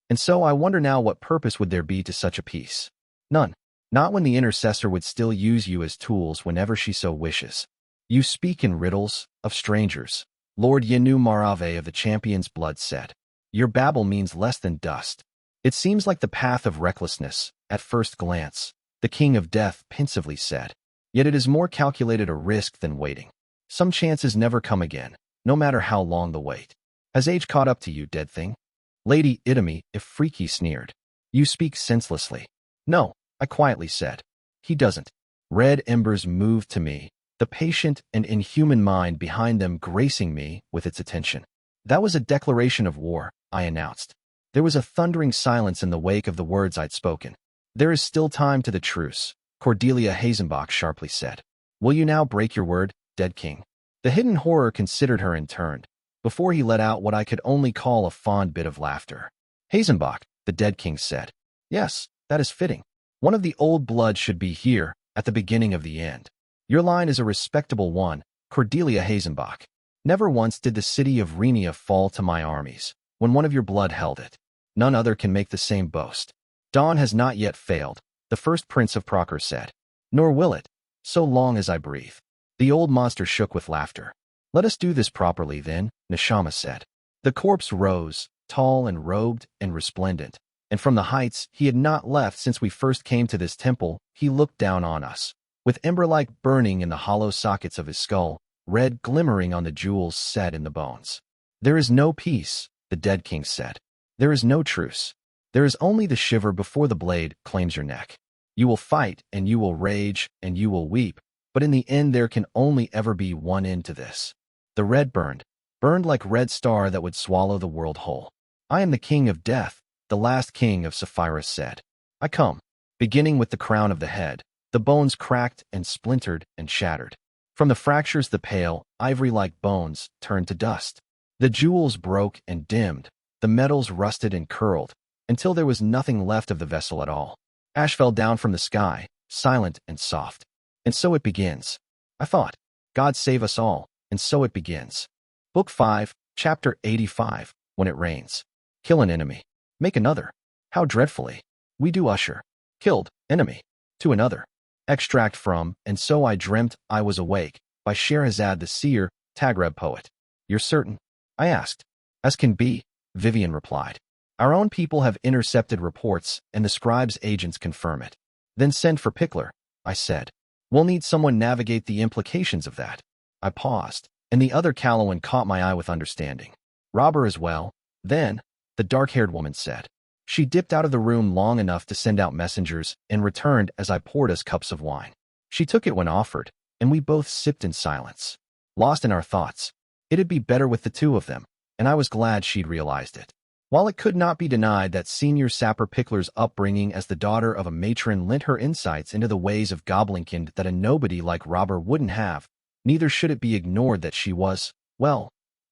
And so I wonder now what purpose would there be to such a peace? None. Not when the intercessor would still use you as tools whenever she so wishes. You speak in riddles, of strangers. Lord Yenu Marave of the champion's blood said. Your babble means less than dust. It seems like the path of recklessness, at first glance, the king of death pensively said. Yet it is more calculated a risk than waiting. Some chances never come again, no matter how long the wait. Has age caught up to you, dead thing? Lady Idami, if freaky sneered. You speak senselessly. No, I quietly said. He doesn't. Red embers moved to me, the patient and inhuman mind behind them gracing me with its attention. That was a declaration of war, I announced. There was a thundering silence in the wake of the words I'd spoken. There is still time to the truce, Cordelia Hazenbach sharply said. Will you now break your word, dead king? The hidden horror considered her and turned, before he let out what I could only call a fond bit of laughter. Hazenbach, the dead king said. Yes, that is fitting. One of the old blood should be here, at the beginning of the end. Your line is a respectable one, Cordelia Hazenbach. Never once did the city of Renia fall to my armies, when one of your blood held it. None other can make the same boast. Dawn has not yet failed, the first prince of Proker said. Nor will it, so long as I breathe. The old monster shook with laughter. Let us do this properly then, Neshama said. The corpse rose, tall and robed and resplendent, and from the heights he had not left since we first came to this temple, he looked down on us, with ember-like burning in the hollow sockets of his skull, red glimmering on the jewels set in the bones. There is no peace, the dead king said. There is no truce. There is only the shiver before the blade claims your neck. You will fight, and you will rage, and you will weep, but in the end there can only ever be one end to this. The red burned like red star that would swallow the world whole. I am the king of death, the last king of Sephiroth said. I come, beginning with the crown of the head, the bones cracked and splintered and shattered. From the fractures the pale, ivory-like bones turned to dust. The jewels broke and dimmed, the metals rusted and curled, until there was nothing left of the vessel at all. Ash fell down from the sky, silent and soft. And so it begins. I thought, God save us all, and so it begins. Book 5, Chapter 85, When It Rains. Kill an enemy. Make another. How dreadfully. We do usher. Killed, enemy. To another. Extract from, And So I Dreamt I Was Awake, by Scheherazade the Seer, Tagreb poet. You're certain? I asked. As can be, Vivian replied. Our own people have intercepted reports, and the scribe's agents confirm it. Then send for Pickler, I said. We'll need someone navigate the implications of that. I paused, and the other Calawan caught my eye with understanding. Robber as well, then, the dark-haired woman said. She dipped out of the room long enough to send out messengers and returned as I poured us cups of wine. She took it when offered, and we both sipped in silence. Lost in our thoughts. It'd be better with the two of them, and I was glad she'd realized it. While it could not be denied that Senior Sapper Pickler's upbringing as the daughter of a matron lent her insights into the ways of Goblinkind that a nobody like Robber wouldn't have, neither should it be ignored that she was, well,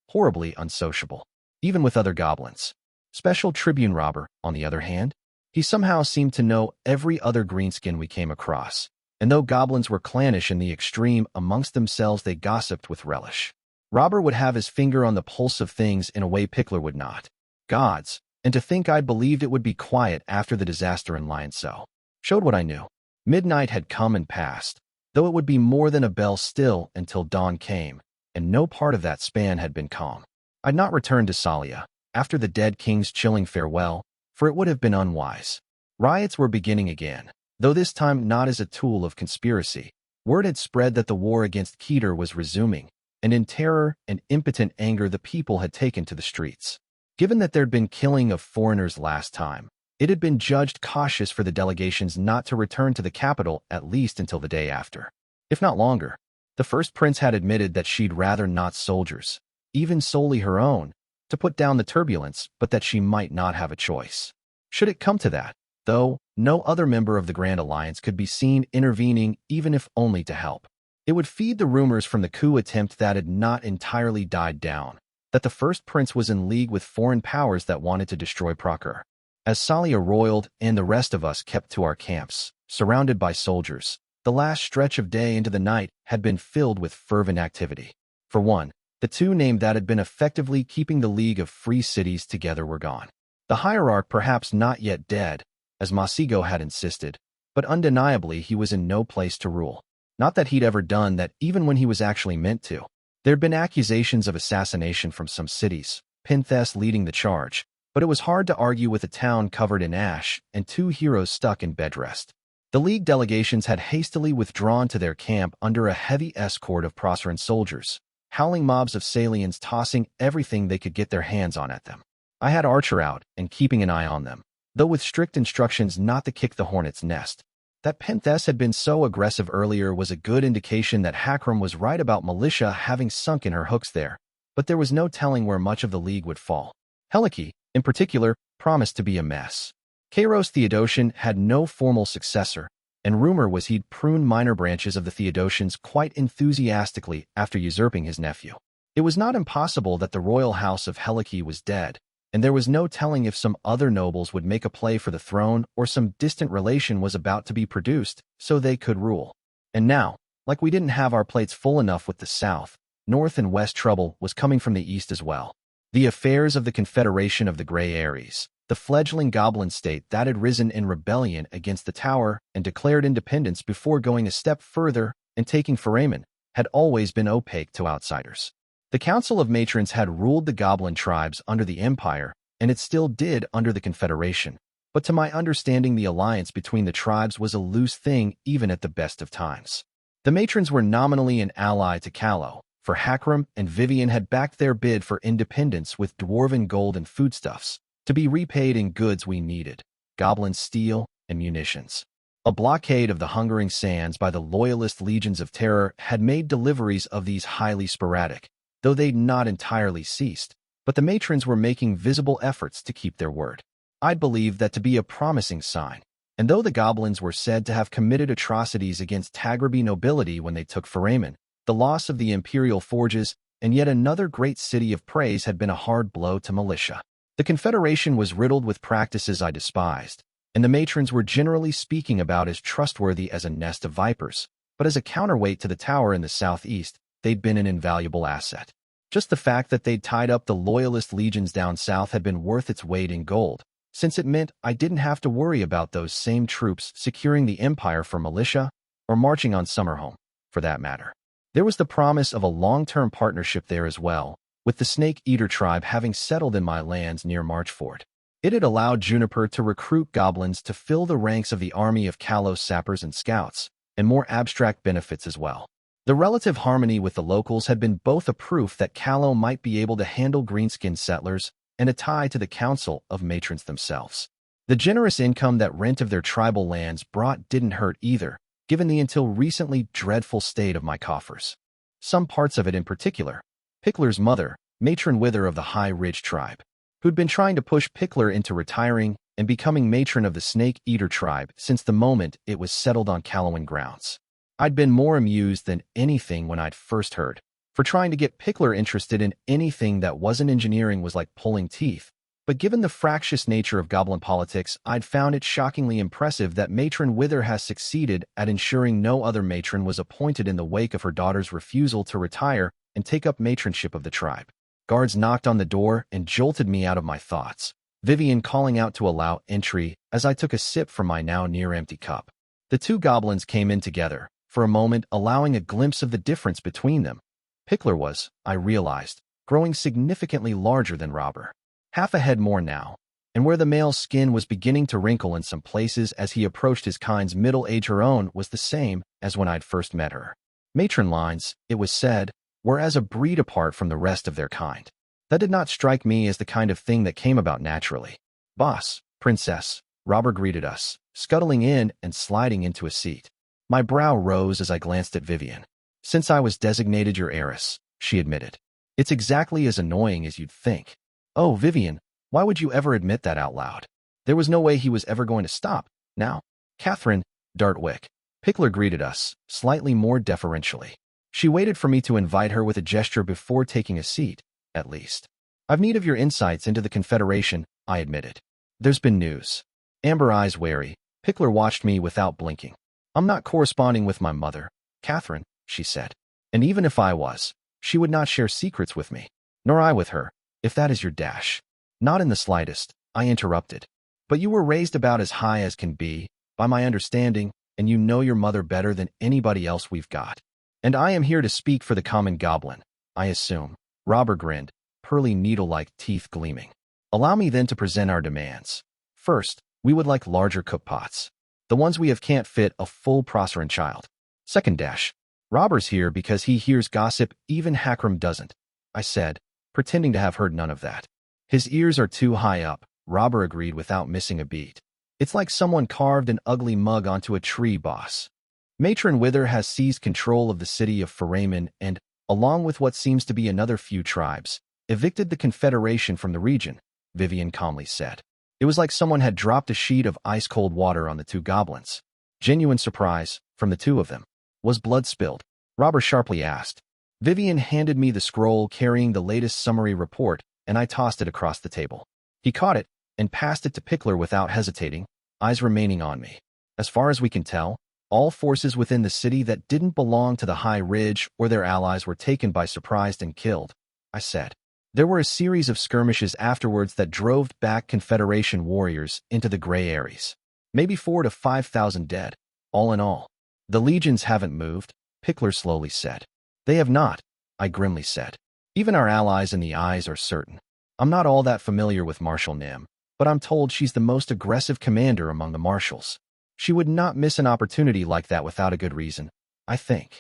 horribly unsociable, even with other goblins. Special Tribune Robber, on the other hand, he somehow seemed to know every other greenskin we came across, and though goblins were clannish in the extreme amongst themselves, they gossiped with relish. Robber would have his finger on the pulse of things in a way Pickler would not. Gods, and to think I'd believed it would be quiet after the disaster in Lionso. Showed what I knew. Midnight had come and passed, though it would be more than a bell still until dawn came, and no part of that span had been calm. I'd not returned to Salia, after the dead king's chilling farewell, for it would have been unwise. Riots were beginning again, though this time not as a tool of conspiracy. Word had spread that the war against Keter was resuming, and in terror and impotent anger the people had taken to the streets. Given that there'd been killing of foreigners last time, it had been judged cautious for the delegations not to return to the capital at least until the day after, if not longer. The first prince had admitted that she'd rather not soldiers, even solely her own, to put down the turbulence, but that she might not have a choice. Should it come to that, though, no other member of the Grand Alliance could be seen intervening, even if only to help. It would feed the rumors from the coup attempt that had not entirely died down, that the first prince was in league with foreign powers that wanted to destroy Procure. As Salia roiled and the rest of us kept to our camps, surrounded by soldiers, the last stretch of day into the night had been filled with fervent activity. For one, the two named that had been effectively keeping the League of Free Cities together were gone. The hierarch perhaps not yet dead, as Masigo had insisted, but undeniably he was in no place to rule. Not that he'd ever done that even when he was actually meant to. There'd been accusations of assassination from some cities, Pinthes leading the charge, but it was hard to argue with a town covered in ash and two heroes stuck in bed rest. The League delegations had hastily withdrawn to their camp under a heavy escort of Proceran soldiers, howling mobs of Salians tossing everything they could get their hands on at them. I had Archer out and keeping an eye on them, though with strict instructions not to kick the hornet's nest. That Pinthes had been so aggressive earlier was a good indication that Hakram was right about militia having sunk in her hooks there, but there was no telling where much of the League would fall. Helike, in particular, promised to be a mess. Kairos Theodosian had no formal successor, and rumor was he'd pruned minor branches of the Theodosians quite enthusiastically after usurping his nephew. It was not impossible that the royal house of Helike was dead, and there was no telling if some other nobles would make a play for the throne or some distant relation was about to be produced so they could rule. And now, like we didn't have our plates full enough with the south, north and west trouble was coming from the east as well. The affairs of the Confederation of the Grey Ares, the fledgling goblin state that had risen in rebellion against the Tower and declared independence before going a step further and taking Foramen, had always been opaque to outsiders. The Council of Matrons had ruled the goblin tribes under the Empire, and it still did under the Confederation, but to my understanding the alliance between the tribes was a loose thing even at the best of times. The Matrons were nominally an ally to Callow, for Hakram and Vivian had backed their bid for independence with dwarven gold and foodstuffs, to be repaid in goods we needed, goblin steel and munitions. A blockade of the hungering sands by the loyalist legions of terror had made deliveries of these highly sporadic, though they'd not entirely ceased, but the matrons were making visible efforts to keep their word. I'd believed that to be a promising sign, and though the goblins were said to have committed atrocities against Tagraby nobility when they took Foramen, the loss of the imperial forges and yet another great city of praise had been a hard blow to militia. The Confederation was riddled with practices I despised, and the matrons were generally speaking about as trustworthy as a nest of vipers, but as a counterweight to the Tower in the southeast, they'd been an invaluable asset. Just the fact that they'd tied up the loyalist legions down south had been worth its weight in gold, since it meant I didn't have to worry about those same troops securing the Empire for militia, or marching on Summerhome, for that matter. There was the promise of a long-term partnership there as well, with the Snake Eater tribe having settled in my lands near Marchford. It had allowed Juniper to recruit goblins to fill the ranks of the army of Kalos sappers and scouts, and more abstract benefits as well. The relative harmony with the locals had been both a proof that Callow might be able to handle greenskinned settlers and a tie to the Council of Matrons themselves. The generous income that rent of their tribal lands brought didn't hurt either, given the until recently dreadful state of my coffers. Some parts of it in particular. Pickler's mother, Matron Wither of the High Ridge tribe, who'd been trying to push Pickler into retiring and becoming matron of the Snake Eater tribe since the moment it was settled on Callowan grounds. I'd been more amused than anything when I'd first heard, for trying to get Pickler interested in anything that wasn't engineering was like pulling teeth, but given the fractious nature of goblin politics, I'd found it shockingly impressive that Matron Wither has succeeded at ensuring no other matron was appointed in the wake of her daughter's refusal to retire and take up matronship of the tribe. Guards knocked on the door and jolted me out of my thoughts, Vivian calling out to allow entry as I took a sip from my now near-empty cup. The two goblins came in together, for a moment allowing a glimpse of the difference between them. Pickler was, I realized, growing significantly larger than Robber. Half a head more now, and where the male's skin was beginning to wrinkle in some places as he approached his kind's middle age, her own was the same as when I'd first met her. Matron lines, it was said, were as a breed apart from the rest of their kind. That did not strike me as the kind of thing that came about naturally. Boss, princess, Robber greeted us, scuttling in and sliding into a seat. My brow rose as I glanced at Vivian. Since I was designated your heiress, she admitted. It's exactly as annoying as you'd think. Oh, Vivian, why would you ever admit that out loud? There was no way he was ever going to stop. Now, Catherine, Dartwick. Pickler greeted us, slightly more deferentially. She waited for me to invite her with a gesture before taking a seat, at least. I've need of your insights into the Confederation, I admitted. There's been news. Amber eyes wary, Pickler watched me without blinking. I'm not corresponding with my mother, Catherine, she said. And even if I was, she would not share secrets with me, nor I with her, if that is your dash. Not in the slightest, I interrupted. But you were raised about as high as can be, by my understanding, and you know your mother better than anybody else we've got. And I am here to speak for the common goblin, I assume. Robber grinned, pearly needle-like teeth gleaming. Allow me then to present our demands. First, we would like larger cookpots. The ones we have can't fit a full Proceran child. Second dash. Robber's here because he hears gossip even Hakram doesn't, I said, pretending to have heard none of that. His ears are too high up, Robber agreed without missing a beat. It's like someone carved an ugly mug onto a tree, boss. Matron Wither has seized control of the city of Foramen and, along with what seems to be another few tribes, evicted the Confederation from the region, Vivian calmly said. It was like someone had dropped a sheet of ice-cold water on the two goblins. Genuine surprise, from the two of them. Was blood spilled? Robber sharply asked. Vivian handed me the scroll carrying the latest summary report, and I tossed it across the table. He caught it and passed it to Pickler without hesitating, eyes remaining on me. As far as we can tell, all forces within the city that didn't belong to the High Ridge or their allies were taken by surprise and killed, I said. There were a series of skirmishes afterwards that drove back Confederation warriors into the Grey Areas. Maybe 4,000 to 5,000 dead, all in all. The legions haven't moved, Pickler slowly said. They have not, I grimly said. Even our allies in the eyes are certain. I'm not all that familiar with Marshal Nim, but I'm told she's the most aggressive commander among the marshals. She would not miss an opportunity like that without a good reason, I think.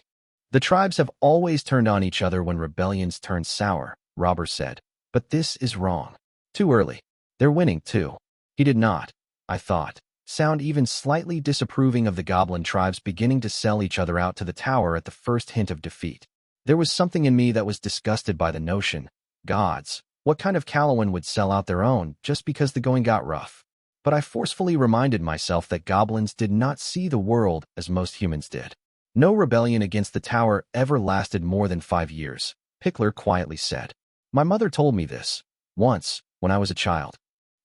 The tribes have always turned on each other when rebellions turn sour, Robber said. But this is wrong. Too early. They're winning, too. He did not, I thought, sound even slightly disapproving of the goblin tribes beginning to sell each other out to the tower at the first hint of defeat. There was something in me that was disgusted by the notion. Gods, what kind of Calawan would sell out their own just because the going got rough? But I forcefully reminded myself that goblins did not see the world as most humans did. No rebellion against the tower ever lasted more than 5 years, Pickler quietly said. My mother told me this, once, when I was a child.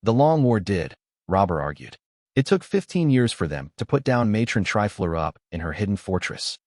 The Long War did, Robber argued. It took 15 years for them to put down Matron Trifler up in her hidden fortress.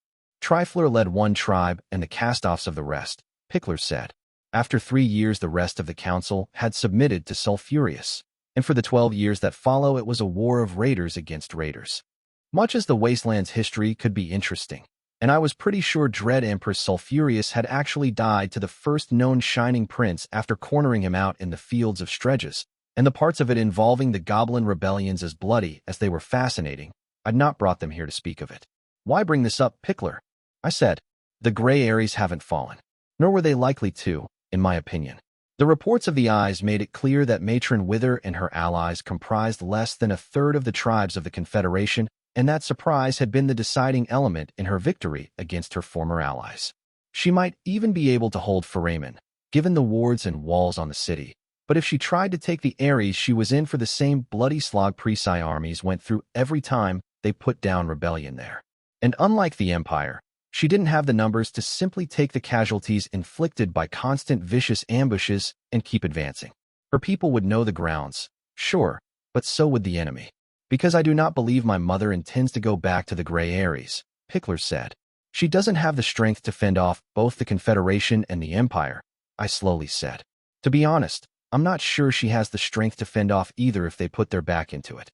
Trifler led one tribe and the cast-offs of the rest, Pickler said. After 3 years the rest of the council had submitted to Sulfurious, and for the 12 years that follow it was a war of raiders against raiders. Much as the Wasteland's history could be interesting, and I was pretty sure Dread Empress Sulfurious had actually died to the first known Shining Prince after cornering him out in the fields of Stredges, and the parts of it involving the Goblin rebellions as bloody as they were fascinating, I'd not brought them here to speak of it. Why bring this up, Pickler? I said. The Grey Areas haven't fallen, nor were they likely to, in my opinion. The reports of the Eyes made it clear that Matron Wither and her allies comprised less than a third of the tribes of the Confederation, and that surprise had been the deciding element in her victory against her former allies. She might even be able to hold Foramen, given the wards and walls on the city, but if she tried to take the Ares, she was in for the same bloody slog Presai armies went through every time they put down rebellion there. And unlike the Empire, she didn't have the numbers to simply take the casualties inflicted by constant vicious ambushes and keep advancing. Her people would know the grounds, sure, but so would the enemy. Because I do not believe my mother intends to go back to the Grey Areas, Pickler said. She doesn't have the strength to fend off both the Confederation and the Empire, I slowly said. To be honest, I'm not sure she has the strength to fend off either if they put their back into it.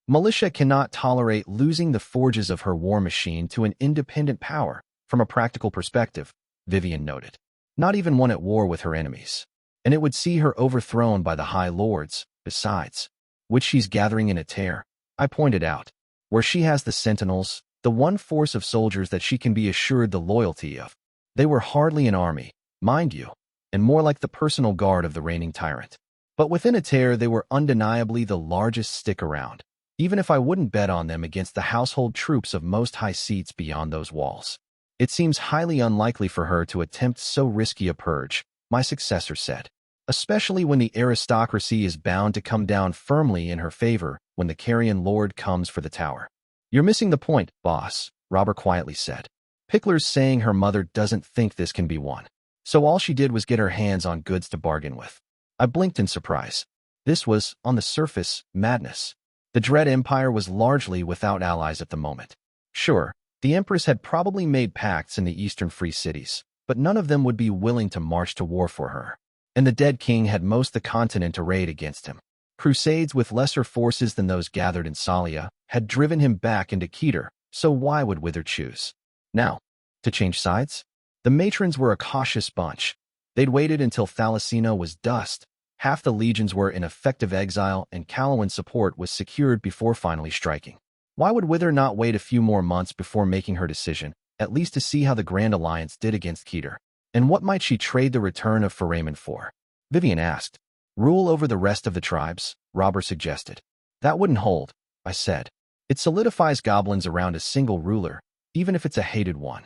Militia cannot tolerate losing the forges of her war machine to an independent power, from a practical perspective, Vivian noted. Not even one at war with her enemies. And it would see her overthrown by the High Lords, besides, which she's gathering in a tear, I pointed out, where she has the Sentinels, the one force of soldiers that she can be assured the loyalty of. They were hardly an army, mind you. and more like the personal guard of the reigning tyrant. But within a tear, they were undeniably the largest stick around, even if I wouldn't bet on them against the household troops of most high seats beyond those walls. It seems highly unlikely for her to attempt so risky a purge, my successor said, especially when the aristocracy is bound to come down firmly in her favor when the Carrion Lord comes for the tower. You're missing the point, boss, Robert quietly said. Pickler's saying her mother doesn't think this can be won. So all she did was get her hands on goods to bargain with. I blinked in surprise. This was, on the surface, madness. The Dread Empire was largely without allies at the moment. Sure, the Empress had probably made pacts in the eastern free cities, but none of them would be willing to march to war for her. And the dead king had most the continent arrayed against him. Crusades with lesser forces than those gathered in Salia had driven him back into Keter, so why would Wither choose? Now, to change sides? The matrons were a cautious bunch. They'd waited until Thalassino was dust. Half the legions were in effective exile, and Calawan's support was secured before finally striking. Why would Wither not wait a few more months before making her decision, at least to see how the Grand Alliance did against Keter? And what might she trade the return of Foramen for? Vivian asked. Rule over the rest of the tribes, Robert suggested. That wouldn't hold, I said. It solidifies goblins around a single ruler, even if it's a hated one.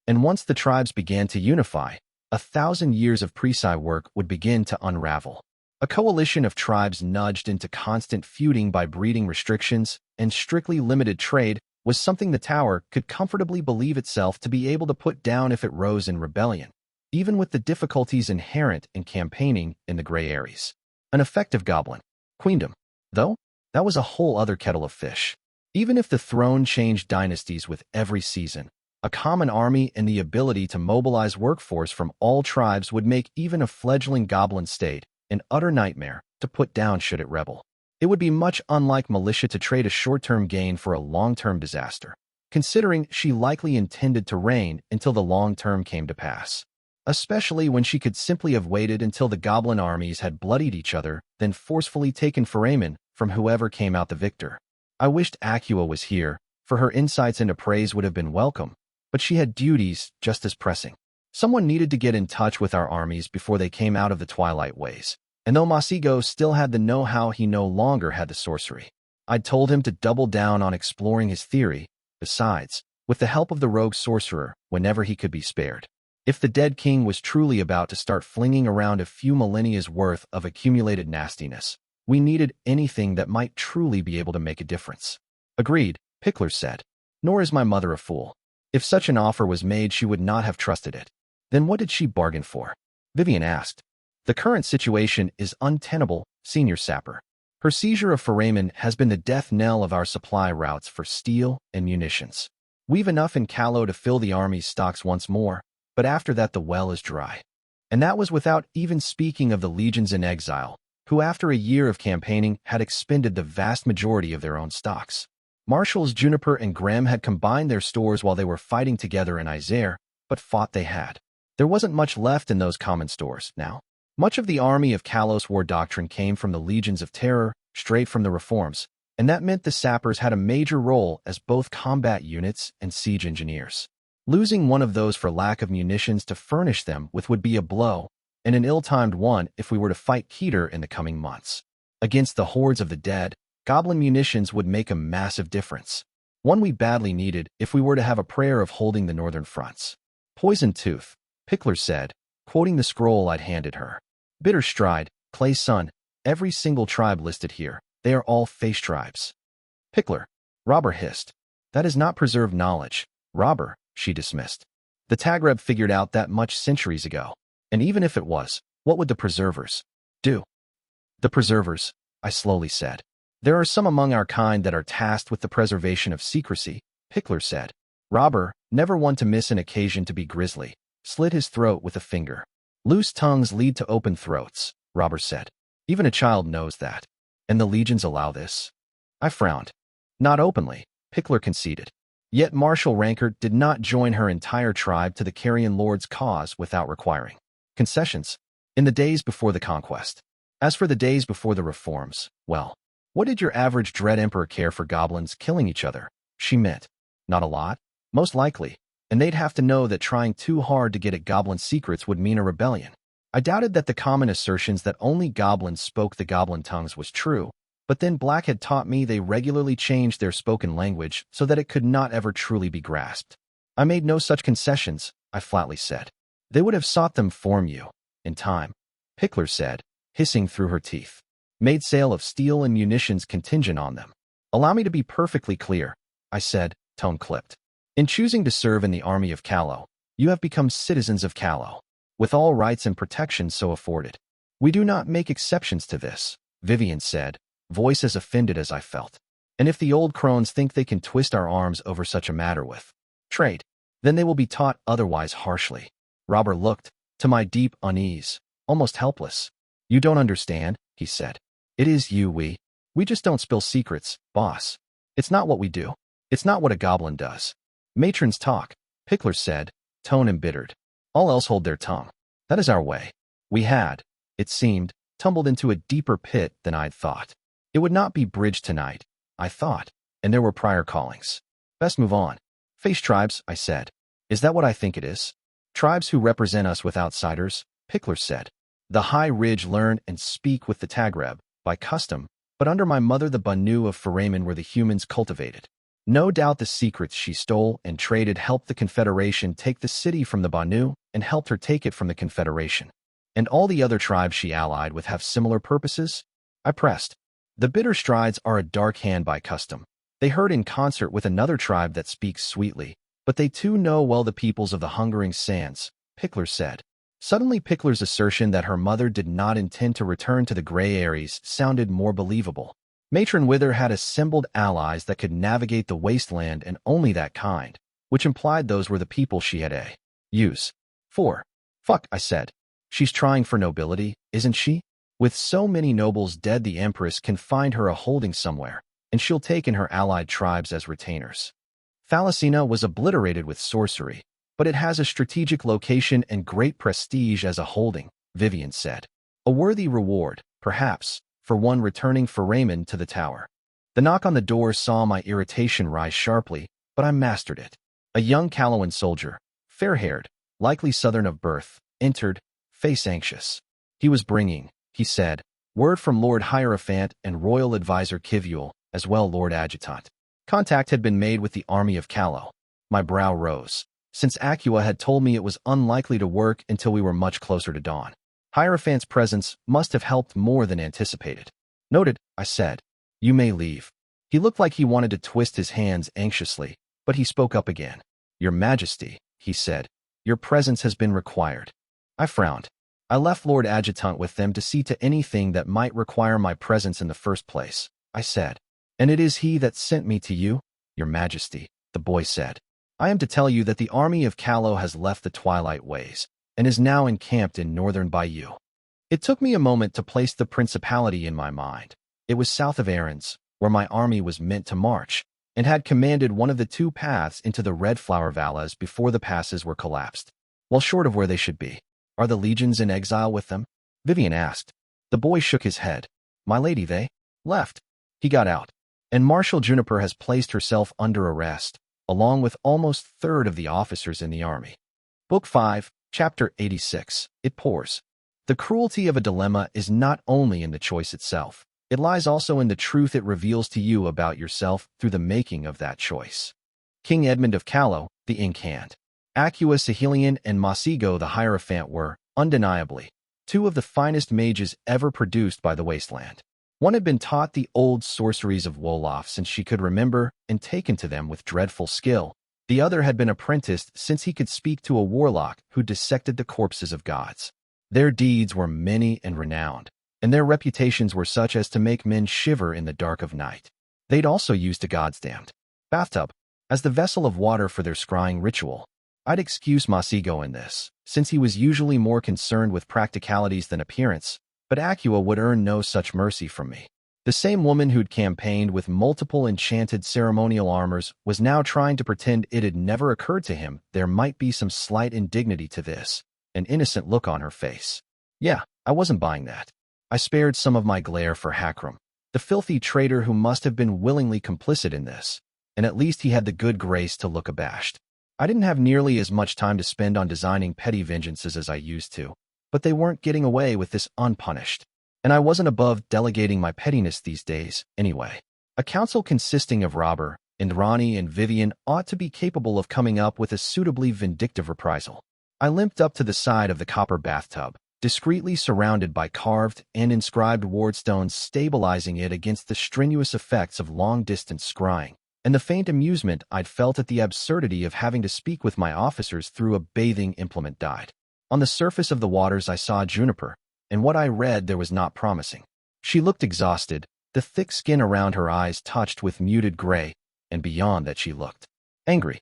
And once the tribes began to unify, 1,000 years of Presci work would begin to unravel. A coalition of tribes nudged into constant feuding by breeding restrictions and strictly limited trade was something the Tower could comfortably believe itself to be able to put down if it rose in rebellion, even with the difficulties inherent in campaigning in the Grey Areas. An effective goblin queendom, though, that was a whole other kettle of fish. Even if the throne changed dynasties with every season, a common army and the ability to mobilize workforce from all tribes would make even a fledgling goblin state an utter nightmare to put down should it rebel. It would be much unlike militia to trade a short-term gain for a long-term disaster, considering she likely intended to reign until the long term came to pass. Especially when she could simply have waited until the goblin armies had bloodied each other, then forcefully taken Foramen from whoever came out the victor. I wished Acua was here, for her insights into praise would have been welcome, but she had duties just as pressing. Someone needed to get in touch with our armies before they came out of the Twilight Ways, and though Masigo still had the know-how, he no longer had the sorcery. I'd told him to double down on exploring his theory, besides, with the help of the rogue sorcerer, whenever he could be spared. If the dead king was truly about to start flinging around a few millennia's worth of accumulated nastiness, we needed anything that might truly be able to make a difference. Agreed, Pickler said. Nor is my mother a fool. If such an offer was made, she would not have trusted it. Then what did she bargain for? Vivian asked. The current situation is untenable, Senior Sapper. Her seizure of Foramen has been the death knell of our supply routes for steel and munitions. We've enough in Callow to fill the army's stocks once more, but after that the well is dry. And that was without even speaking of the legions in exile, who after a year of campaigning had expended the vast majority of their own stocks. Marshals Juniper and Graham had combined their stores while they were fighting together in Isère, but fought they had. There wasn't much left in those common stores now. Much of the army of Kalos war doctrine came from the Legions of Terror, straight from the Reforms, and that meant the sappers had a major role as both combat units and siege engineers. Losing one of those for lack of munitions to furnish them with would be a blow, and an ill-timed one if we were to fight Keter in the coming months. Against the hordes of the dead, goblin munitions would make a massive difference. One we badly needed if we were to have a prayer of holding the northern fronts. Poison Tooth, Pickler said, quoting the scroll I'd handed her. Bitter Stride, Clay's son, every single tribe listed here, they are all face tribes. Pickler, Robber hissed. That is not preserved knowledge, Robber, she dismissed. The Tagreb figured out that much centuries ago. And even if it was, what would the preservers do? The preservers, I slowly said. There are some among our kind that are tasked with the preservation of secrecy, Pickler said. Robber, never one to miss an occasion to be grisly, slit his throat with a finger. Loose tongues lead to open throats, Robber said. Even a child knows that. And the legions allow this? I frowned. Not openly, Pickler conceded. Yet Marshal Rankert did not join her entire tribe to the Carrion Lord's cause without requiring concessions in the days before the conquest. As for the days before the reforms, well, what did your average Dread Emperor care for goblins killing each other? She meant. Not a lot, most likely, and they'd have to know that trying too hard to get at goblin secrets would mean a rebellion. I doubted that the common assertions that only goblins spoke the goblin tongues was true, but then Black had taught me they regularly changed their spoken language so that it could not ever truly be grasped. I made no such concessions, I flatly said. They would have sought them from you, in time, Pickler said, hissing through her teeth. Made sale of steel and munitions contingent on them. Allow me to be perfectly clear, I said, tone clipped. In choosing to serve in the army of Callow, you have become citizens of Callow, with all rights and protections so afforded. We do not make exceptions to this, Vivian said, voice as offended as I felt. And if the old crones think they can twist our arms over such a matter with trade, then they will be taught otherwise harshly. Robert looked, to my deep unease, almost helpless. You don't understand, he said. It is you we just don't spill secrets, boss. It's not what we do. It's not what a goblin does. Matrons talk, Pickler said, tone embittered. All else hold their tongue. That is our way. We had, it seemed, tumbled into a deeper pit than I'd thought. It would not be bridged tonight, I thought, and there were prior callings. Best move on. Face tribes, I said. Is that what I think it is? Tribes who represent us with outsiders, Pickler said. The High Ridge learn and speak with the Tagreb, by custom, but under my mother the Banu of Faraman were the humans cultivated. No doubt the secrets she stole and traded helped the Confederation take the city from the Banu and helped her take it from the Confederation. And all the other tribes she allied with have similar purposes? I pressed. The Bitter Strides are a dark hand by custom. They herd in concert with another tribe that speaks sweetly, but they too know well the peoples of the Hungering Sands, Pickler said. Suddenly Pickler's assertion that her mother did not intend to return to the Grey Ares sounded more believable. Matron Wither had assembled allies that could navigate the wasteland and only that kind, which implied those were the people she had use. Fuck, I said. She's trying for nobility, isn't she? With so many nobles dead the Empress can find her a holding somewhere, and she'll take in her allied tribes as retainers. Falasina was obliterated with sorcery, but it has a strategic location and great prestige as a holding, Vivian said. A worthy reward, perhaps, for one returning for Raymond to the tower. The knock on the door saw my irritation rise sharply, but I mastered it. A young Callowan soldier, fair-haired, likely southern of birth, entered, face anxious. He was bringing, he said, word from Lord Hierophant and Royal Advisor Kivuel, as well Lord Adjutant. Contact had been made with the army of Callow. My brow rose, since Acua had told me it was unlikely to work until we were much closer to dawn. Hierophant's presence must have helped more than anticipated. Noted, I said. You may leave. He looked like he wanted to twist his hands anxiously, but he spoke up again. Your Majesty, he said, your presence has been required. I frowned. I left Lord Adjutant with them to see to anything that might require my presence in the first place, I said. And it is he that sent me to you, your Majesty, the boy said. I am to tell you that the army of Callow has left the Twilight Ways, and is now encamped in northern Bayou. It took me a moment to place the principality in my mind. It was south of Aarons, where my army was meant to march, and had commanded one of the two paths into the Red Flower Valleys before the passes were collapsed. Well short of where they should be. Are the legions in exile with them? Vivian asked. The boy shook his head. My lady, they left. He got out. And Marshal Juniper has placed herself under arrest, along with almost a third of the officers in the army. Book 5, Chapter 86. It pours. The cruelty of a dilemma is not only in the choice itself. It lies also in the truth it reveals to you about yourself through the making of that choice. King Edmund of Callow, the Ink-Hand, Acua Sahelian and Masigo the Hierophant were, undeniably, two of the finest mages ever produced by the wasteland. One had been taught the old sorceries of Wolof since she could remember and taken to them with dreadful skill. The other had been apprenticed since he could speak to a warlock who dissected the corpses of gods. Their deeds were many and renowned, and their reputations were such as to make men shiver in the dark of night. They'd also used a god's damned bathtub as the vessel of water for their scrying ritual. I'd excuse Masigo in this, since he was usually more concerned with practicalities than appearance, but Acua would earn no such mercy from me. The same woman who'd campaigned with multiple enchanted ceremonial armors was now trying to pretend it had never occurred to him there might be some slight indignity to this, an innocent look on her face. Yeah, I wasn't buying that. I spared some of my glare for Hakram, the filthy traitor who must have been willingly complicit in this, and at least he had the good grace to look abashed. I didn't have nearly as much time to spend on designing petty vengeances as I used to. but they weren't getting away with this unpunished. And I wasn't above delegating my pettiness these days, anyway. A council consisting of Robert, Indrani, and Vivian ought to be capable of coming up with a suitably vindictive reprisal. I limped up to the side of the copper bathtub, discreetly surrounded by carved and inscribed wardstones stabilizing it against the strenuous effects of long-distance scrying, and the faint amusement I'd felt at the absurdity of having to speak with my officers through a bathing implement died. On the surface of the waters I saw Juniper, and what I read there was not promising. She looked exhausted, the thick skin around her eyes touched with muted gray, and beyond that she looked angry.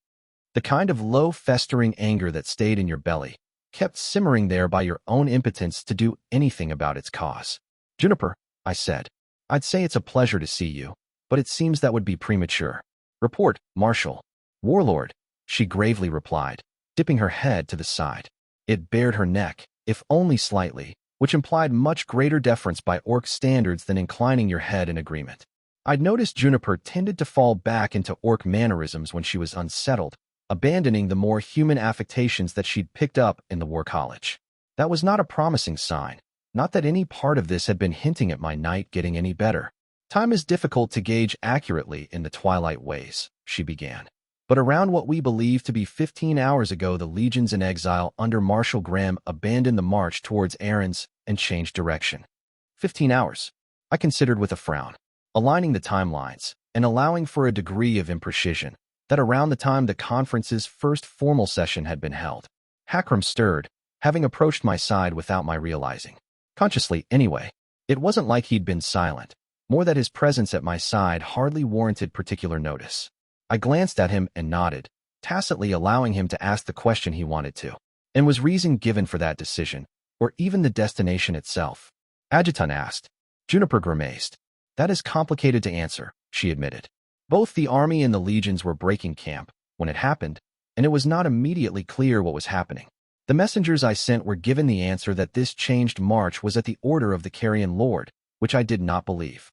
The kind of low, festering anger that stayed in your belly, kept simmering there by your own impotence to do anything about its cause. Juniper, I said, I'd say it's a pleasure to see you, but it seems that would be premature. Report, Marshal. Warlord, she gravely replied, dipping her head to the side. It bared her neck, if only slightly, which implied much greater deference by orc standards than inclining your head in agreement. I'd noticed Juniper tended to fall back into orc mannerisms when she was unsettled, abandoning the more human affectations that she'd picked up in the war college. That was not a promising sign, not that any part of this had been hinting at my night getting any better. Time is difficult to gauge accurately in the twilight ways, she began. But around what we believe to be 15 hours ago, the legions in exile under Marshal Graham abandoned the march towards Aaron's and changed direction. 15 hours, I considered with a frown, aligning the timelines and allowing for a degree of imprecision, that around the time the conference's first formal session had been held. Hakram stirred, having approached my side without my realizing. Consciously, anyway. It wasn't like he'd been silent, more that his presence at my side hardly warranted particular notice. I glanced at him and nodded, tacitly allowing him to ask the question he wanted to. And was reason given for that decision, or even the destination itself? Adjutant asked. Juniper grimaced. That is complicated to answer, she admitted. Both the army and the legions were breaking camp when it happened, and it was not immediately clear what was happening. The messengers I sent were given the answer that this changed march was at the order of the Carrion Lord, which I did not believe.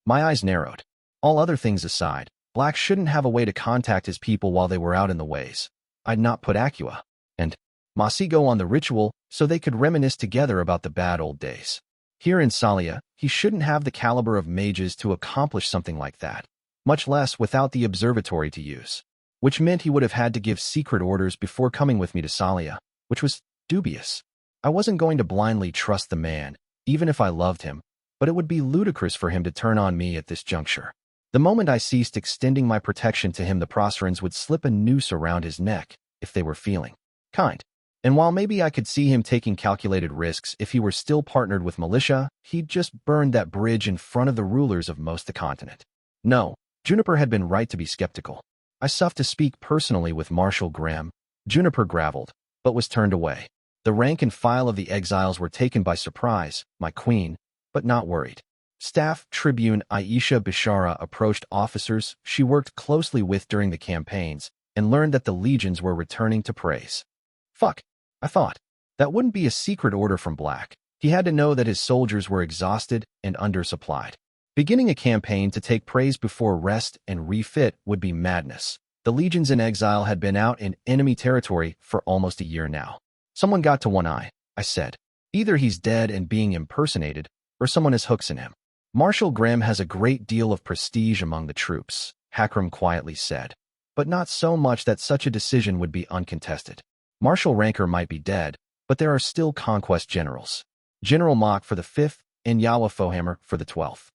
My eyes narrowed. All other things aside, Black shouldn't have a way to contact his people while they were out in the ways. I'd not put Aqua and Masigo on the ritual so they could reminisce together about the bad old days. Here in Salia, he shouldn't have the caliber of mages to accomplish something like that, much less without the observatory to use, which meant he would have had to give secret orders before coming with me to Salia, which was dubious. I wasn't going to blindly trust the man, even if I loved him, but it would be ludicrous for him to turn on me at this juncture. The moment I ceased extending my protection to him, the Procerans would slip a noose around his neck, if they were feeling kind. And while maybe I could see him taking calculated risks if he were still partnered with militia, he'd just burned that bridge in front of the rulers of most of the continent. No, Juniper had been right to be skeptical. I sought to speak personally with Marshal Graham. Juniper gravelled, but was turned away. The rank and file of the exiles were taken by surprise, my queen, but not worried. Staff Tribune Aisha Bishara approached officers she worked closely with during the campaigns and learned that the legions were returning to praise. Fuck, I thought. That wouldn't be a secret order from Black. He had to know that his soldiers were exhausted and undersupplied. Beginning a campaign to take praise before rest and refit would be madness. The legions in exile had been out in enemy territory for almost a year now. Someone got to One Eye, I said. Either he's dead and being impersonated, or someone has hooks in him. Marshal Graham has a great deal of prestige among the troops, Hakram quietly said, but not so much that such a decision would be uncontested. Marshal Ranker might be dead, but there are still conquest generals. General Mock for the 5th and Yawa Fohammer for the 12th.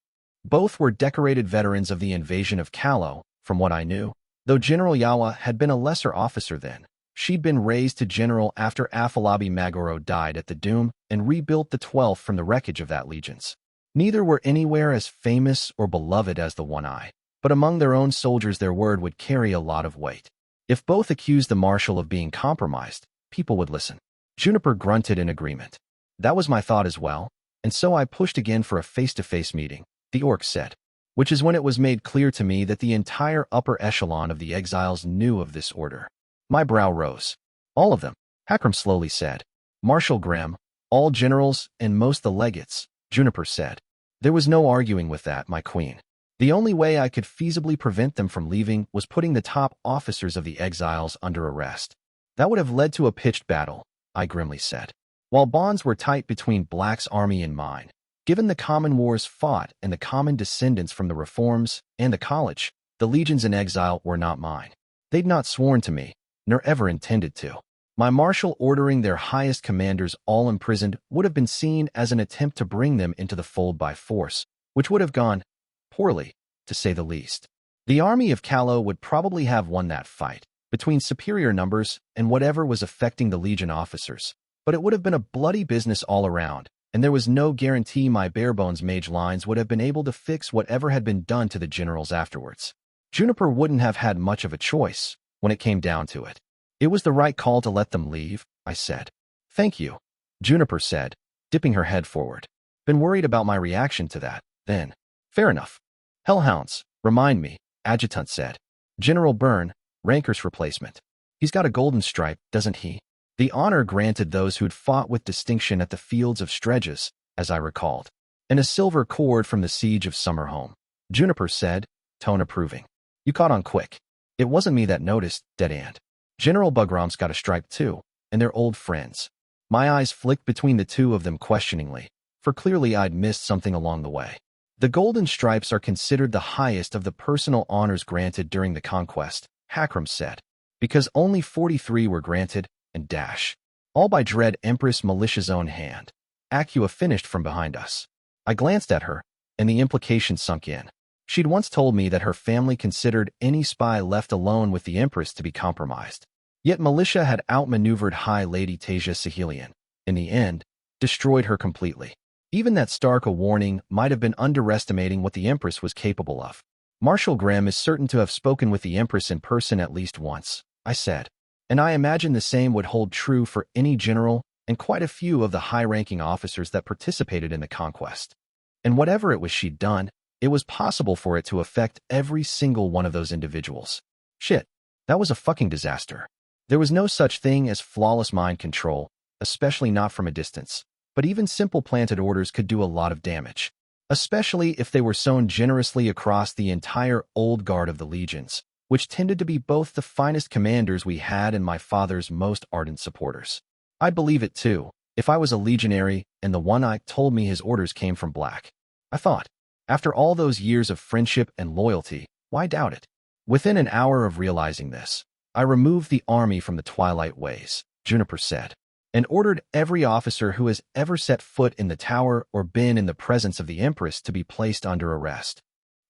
Both were decorated veterans of the invasion of Callow, from what I knew, though General Yawa had been a lesser officer then. She'd been raised to general after Afalabi Magoro died at the Doom and rebuilt the 12th from the wreckage of that legions. Neither were anywhere as famous or beloved as the One Eye, but among their own soldiers their word would carry a lot of weight. If both accused the marshal of being compromised, people would listen. Juniper grunted in agreement. That was my thought as well, and so I pushed again for a face-to-face meeting, the orc said, which is when it was made clear to me that the entire upper echelon of the exiles knew of this order. My brow rose. All of them, Hakram slowly said. Marshal Graham, all generals, and most the legates, Juniper said. There was no arguing with that, my queen. The only way I could feasibly prevent them from leaving was putting the top officers of the exiles under arrest. That would have led to a pitched battle, I grimly said. While bonds were tight between Black's army and mine, given the common wars fought and the common descendants from the reforms and the college, the legions in exile were not mine. They'd not sworn to me, nor ever intended to. My marshal ordering their highest commanders all imprisoned would have been seen as an attempt to bring them into the fold by force, which would have gone poorly, to say the least. The army of Callow would probably have won that fight, between superior numbers and whatever was affecting the legion officers, but it would have been a bloody business all around, and there was no guarantee my barebones mage lines would have been able to fix whatever had been done to the generals afterwards. Juniper wouldn't have had much of a choice when it came down to it. It was the right call to let them leave, I said. Thank you, Juniper said, dipping her head forward. Been worried about my reaction to that, then. Fair enough. Hellhounds, remind me, Adjutant said. General Byrne, Ranker's replacement. He's got a golden stripe, doesn't he? The honor granted those who'd fought with distinction at the fields of Stredges, as I recalled, and a silver cord from the siege of Summerholm. Juniper said, tone approving. You caught on quick. It wasn't me that noticed, Dead Ant. General Bugram's got a stripe too, and they're old friends. My eyes flicked between the two of them questioningly, for clearly I'd missed something along the way. The golden stripes are considered the highest of the personal honors granted during the conquest, Hakram said, because only 43 were granted, and dash. All by Dread Empress Militia's own hand. Acua finished from behind us. I glanced at her, and the implication sunk in. She'd once told me that her family considered any spy left alone with the Empress to be compromised. Yet Militia had outmaneuvered High Lady Tasia Sahelian. In the end, destroyed her completely. Even that stark a warning might have been underestimating what the Empress was capable of. Marshal Graham is certain to have spoken with the Empress in person at least once, I said. And I imagine the same would hold true for any general and quite a few of the high-ranking officers that participated in the conquest. And whatever it was she'd done, it was possible for it to affect every single one of those individuals. Shit, that was a fucking disaster. There was no such thing as flawless mind control, especially not from a distance. But even simple planted orders could do a lot of damage, especially if they were sown generously across the entire old guard of the legions, which tended to be both the finest commanders we had and my father's most ardent supporters. I'd believe it too, if I was a legionary and the one-eye told me his orders came from Black. I thought, after all those years of friendship and loyalty, why doubt it? Within an hour of realizing this, I removed the army from the Twilight Ways, Juniper said, and ordered every officer who has ever set foot in the tower or been in the presence of the Empress to be placed under arrest.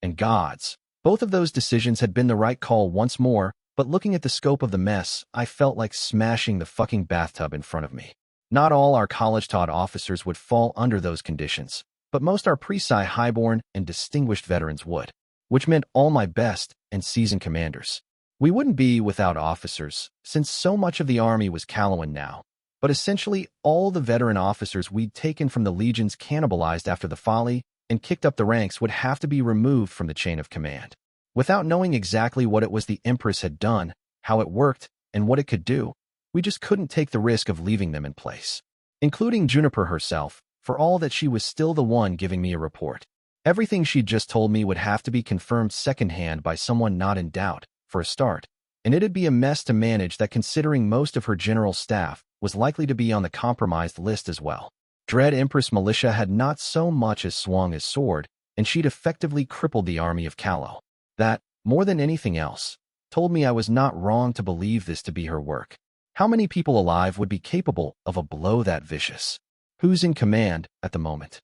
And gods, both of those decisions had been the right call once more, but looking at the scope of the mess, I felt like smashing the fucking bathtub in front of me. Not all our college-taught officers would fall under those conditions, but most our pre-sci highborn and distinguished veterans would, which meant all my best and seasoned commanders. We wouldn't be without officers, since so much of the army was Callowan now. But essentially all the veteran officers we'd taken from the legions cannibalized after the folly and kicked up the ranks would have to be removed from the chain of command. Without knowing exactly what it was the Empress had done, how it worked, and what it could do, we just couldn't take the risk of leaving them in place. Including Juniper herself, for all that she was still the one giving me a report. Everything she'd just told me would have to be confirmed secondhand by someone not in doubt, for a start. And it'd be a mess to manage that considering most of her general staff was likely to be on the compromised list as well. Dread Empress Militia had not so much as swung his sword, and she'd effectively crippled the army of Callow. That, more than anything else, told me I was not wrong to believe this to be her work. How many people alive would be capable of a blow that vicious? Who's in command at the moment?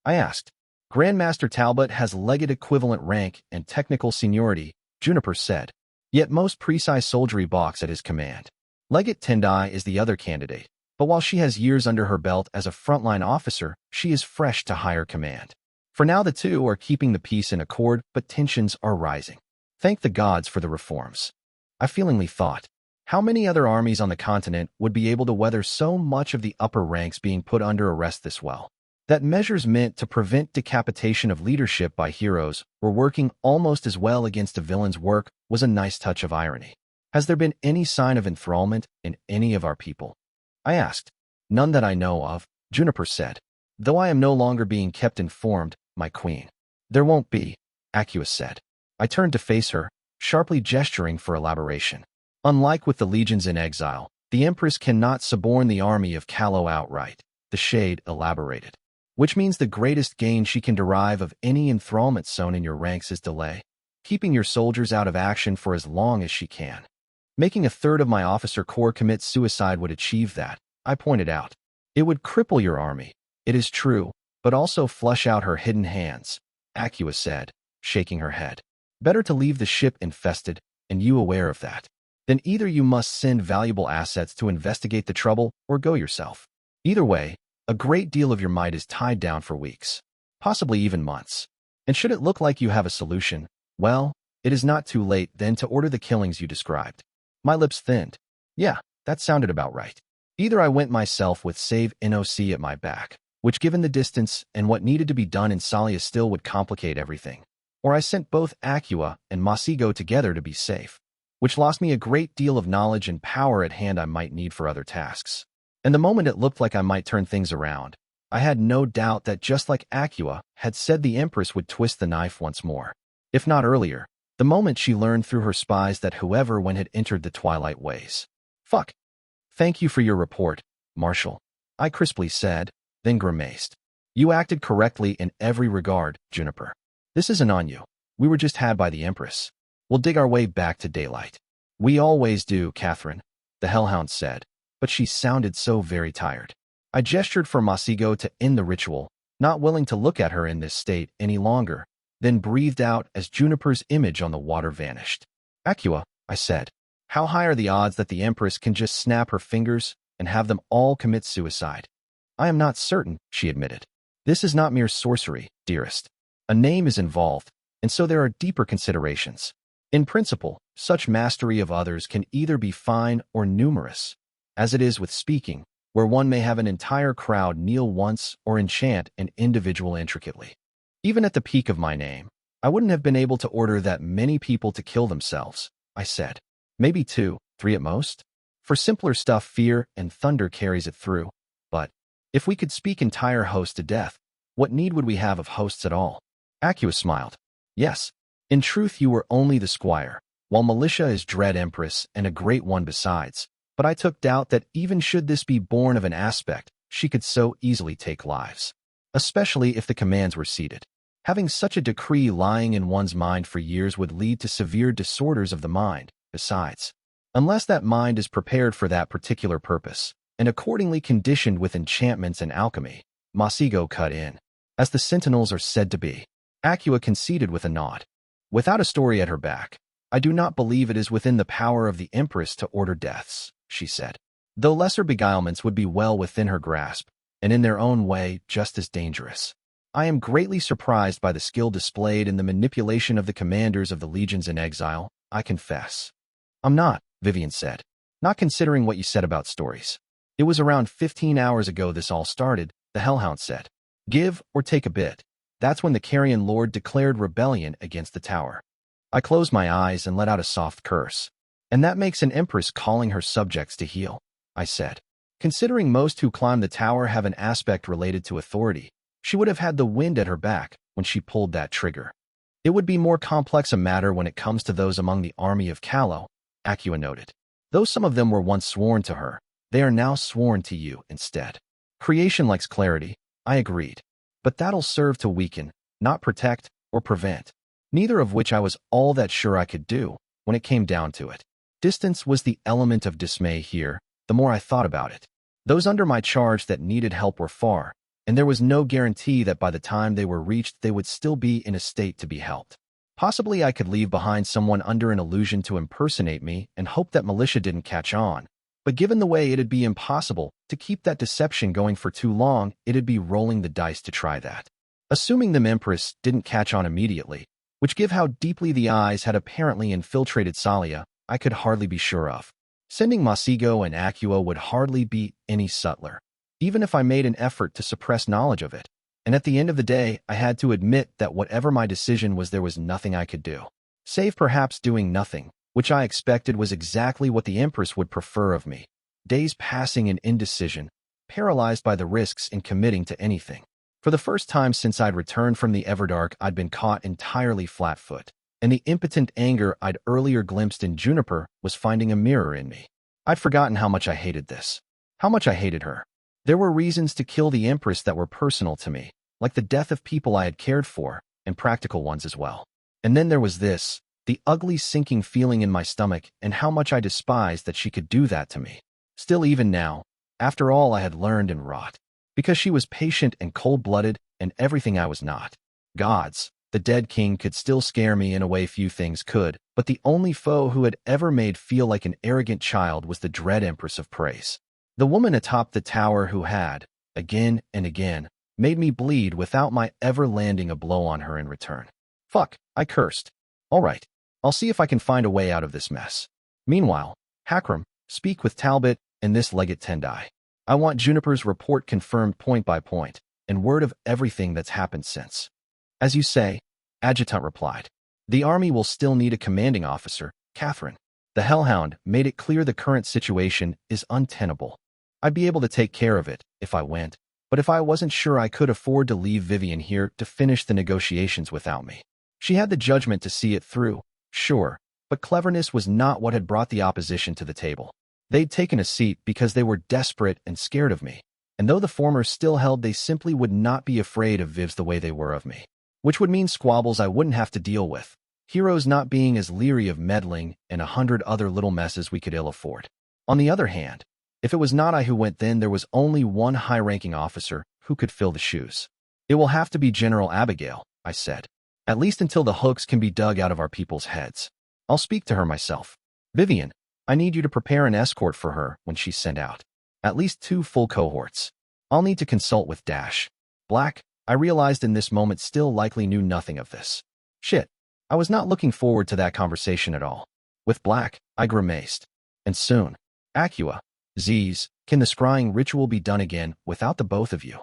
I asked. Grandmaster Talbot has legate equivalent rank and technical seniority, Juniper said. Yet most precise soldiery balks at his command. Legate Tendai is the other candidate, but while she has years under her belt as a frontline officer, she is fresh to higher command. For now the two are keeping the peace in accord, but tensions are rising. Thank the gods for the reforms. I feelingly thought, how many other armies on the continent would be able to weather so much of the upper ranks being put under arrest this well? That measures meant to prevent decapitation of leadership by heroes were working almost as well against a villain's work was a nice touch of irony. Has there been any sign of enthrallment in any of our people? I asked. None that I know of, Juniper said. Though I am no longer being kept informed, my queen. There won't be, Acua said. I turned to face her, sharply gesturing for elaboration. Unlike with the legions in exile, the Empress cannot suborn the army of Callow outright. the shade elaborated. Which means the greatest gain she can derive of any enthrallment zone in your ranks is delay, keeping your soldiers out of action for as long as she can. Making a third of my officer corps commit suicide would achieve that, I pointed out. It would cripple your army, it is true, but also flush out her hidden hands, Acua said, shaking her head. Better to leave the ship infested, and you aware of that. Then either you must send valuable assets to investigate the trouble or go yourself. Either way, a great deal of your might is tied down for weeks, possibly even months. And should it look like you have a solution, well, it is not too late then to order the killings you described. My lips thinned. Yeah, that sounded about right. Either I went myself with save NOC at my back, which given the distance and what needed to be done in Salia still would complicate everything, or I sent both Acua and Masigo together to be safe, which lost me a great deal of knowledge and power at hand I might need for other tasks. And the moment it looked like I might turn things around, I had no doubt that just like Acua had said, the Empress would twist the knife once more. If not earlier, the moment she learned through her spies that whoever when had entered the Twilight Ways. Fuck. Thank you for your report, Marshal, I crisply said, then grimaced. You acted correctly in every regard, Juniper. This isn't on you. We were just had by the Empress. We'll dig our way back to daylight. We always do, Catherine, the Hellhound said, but she sounded so very tired. I gestured for Masigo to end the ritual, not willing to look at her in this state any longer, then breathed out as Juniper's image on the water vanished. Acua, I said, how high are the odds that the Empress can just snap her fingers and have them all commit suicide? I am not certain, she admitted. This is not mere sorcery, dearest. A name is involved, and so there are deeper considerations. In principle, such mastery of others can either be fine or numerous, as it is with speaking, where one may have an entire crowd kneel once or enchant an individual intricately. Even at the peak of my name, I wouldn't have been able to order that many people to kill themselves, I said. Maybe 2, 3 at most. For simpler stuff, fear and thunder carries it through. But if we could speak entire hosts to death, what need would we have of hosts at all? Acua smiled. Yes, in truth you were only the squire, while militia is dread Empress and a great one besides. But I took doubt that even should this be born of an aspect, she could so easily take lives. Especially if the commands were seated. Having such a decree lying in one's mind for years would lead to severe disorders of the mind, besides. Unless that mind is prepared for that particular purpose, and accordingly conditioned with enchantments and alchemy, Masigo cut in. As the sentinels are said to be. Acua conceded with a nod. Without a story at her back, I do not believe it is within the power of the Empress to order deaths, she said. Though lesser beguilements would be well within her grasp, and in their own way just as dangerous. I am greatly surprised by the skill displayed in the manipulation of the commanders of the legions in exile, I confess. I'm not, Vivian said. Not considering what you said about stories. It was around 15 hours ago this all started, the Hellhound said. Give or take a bit. That's when the Carrion Lord declared rebellion against the tower. I closed my eyes and let out a soft curse. And that makes an Empress calling her subjects to heel, I said. Considering most who climb the tower have an aspect related to authority, she would have had the wind at her back when she pulled that trigger. It would be more complex a matter when it comes to those among the army of Callow, Acua noted. Though some of them were once sworn to her, they are now sworn to you instead. Creation likes clarity, I agreed. But that'll serve to weaken, not protect or prevent, neither of which I was all that sure I could do when it came down to it. Distance was the element of dismay here, the more I thought about it. Those under my charge that needed help were far, and there was no guarantee that by the time they were reached they would still be in a state to be helped. Possibly I could leave behind someone under an illusion to impersonate me and hope that militia didn't catch on. But given the way it'd be impossible to keep that deception going for too long, it'd be rolling the dice to try that. Assuming the Empress didn't catch on immediately, which given how deeply the eyes had apparently infiltrated Salia, I could hardly be sure of. Sending Masigo and Acua would hardly be any subtler, even if I made an effort to suppress knowledge of it. And at the end of the day, I had to admit that whatever my decision was, there was nothing I could do. Save perhaps doing nothing, which I expected was exactly what the Empress would prefer of me. Days passing in indecision, paralyzed by the risks in committing to anything. For the first time since I'd returned from the Everdark, I'd been caught entirely flat-foot, and the impotent anger I'd earlier glimpsed in Juniper was finding a mirror in me. I'd forgotten how much I hated this. How much I hated her. There were reasons to kill the Empress that were personal to me, like the death of people I had cared for, and practical ones as well. And then there was this, the ugly sinking feeling in my stomach and how much I despised that she could do that to me. Still, even now, after all I had learned and wrought, because she was patient and cold-blooded and everything I was not. Gods, the dead king could still scare me in a way few things could, but the only foe who had ever made feel like an arrogant child was the dread Empress of Praise. The woman atop the tower who had, again and again, made me bleed without my ever landing a blow on her in return. Fuck, I cursed. All right, I'll see if I can find a way out of this mess. Meanwhile, Hakram, speak with Talbot and this Legate Tendai. I want Juniper's report confirmed point by point, and word of everything that's happened since. As you say, Adjutant replied. The army will still need a commanding officer, Catherine. The Hellhound made it clear the current situation is untenable. I'd be able to take care of it if I went, but if I wasn't sure I could afford to leave Vivian here to finish the negotiations without me. She had the judgment to see it through, sure, but cleverness was not what had brought the opposition to the table. They'd taken a seat because they were desperate and scared of me, and though the former still held they simply would not be afraid of Vivs the way they were of me, which would mean squabbles I wouldn't have to deal with, heroes not being as leery of meddling, and 100 other little messes we could ill afford. On the other hand, if it was not I who went, then there was only one high-ranking officer who could fill the shoes. It will have to be General Abigail, I said, at least until the hooks can be dug out of our people's heads. I'll speak to her myself. Vivian, I need you to prepare an escort for her when she's sent out. At least 2 full cohorts. I'll need to consult with Dash. Black, I realized in this moment, still likely knew nothing of this. Shit, I was not looking forward to that conversation at all. With Black, I grimaced. And soon. Acua, Z's, can the scrying ritual be done again without the both of you?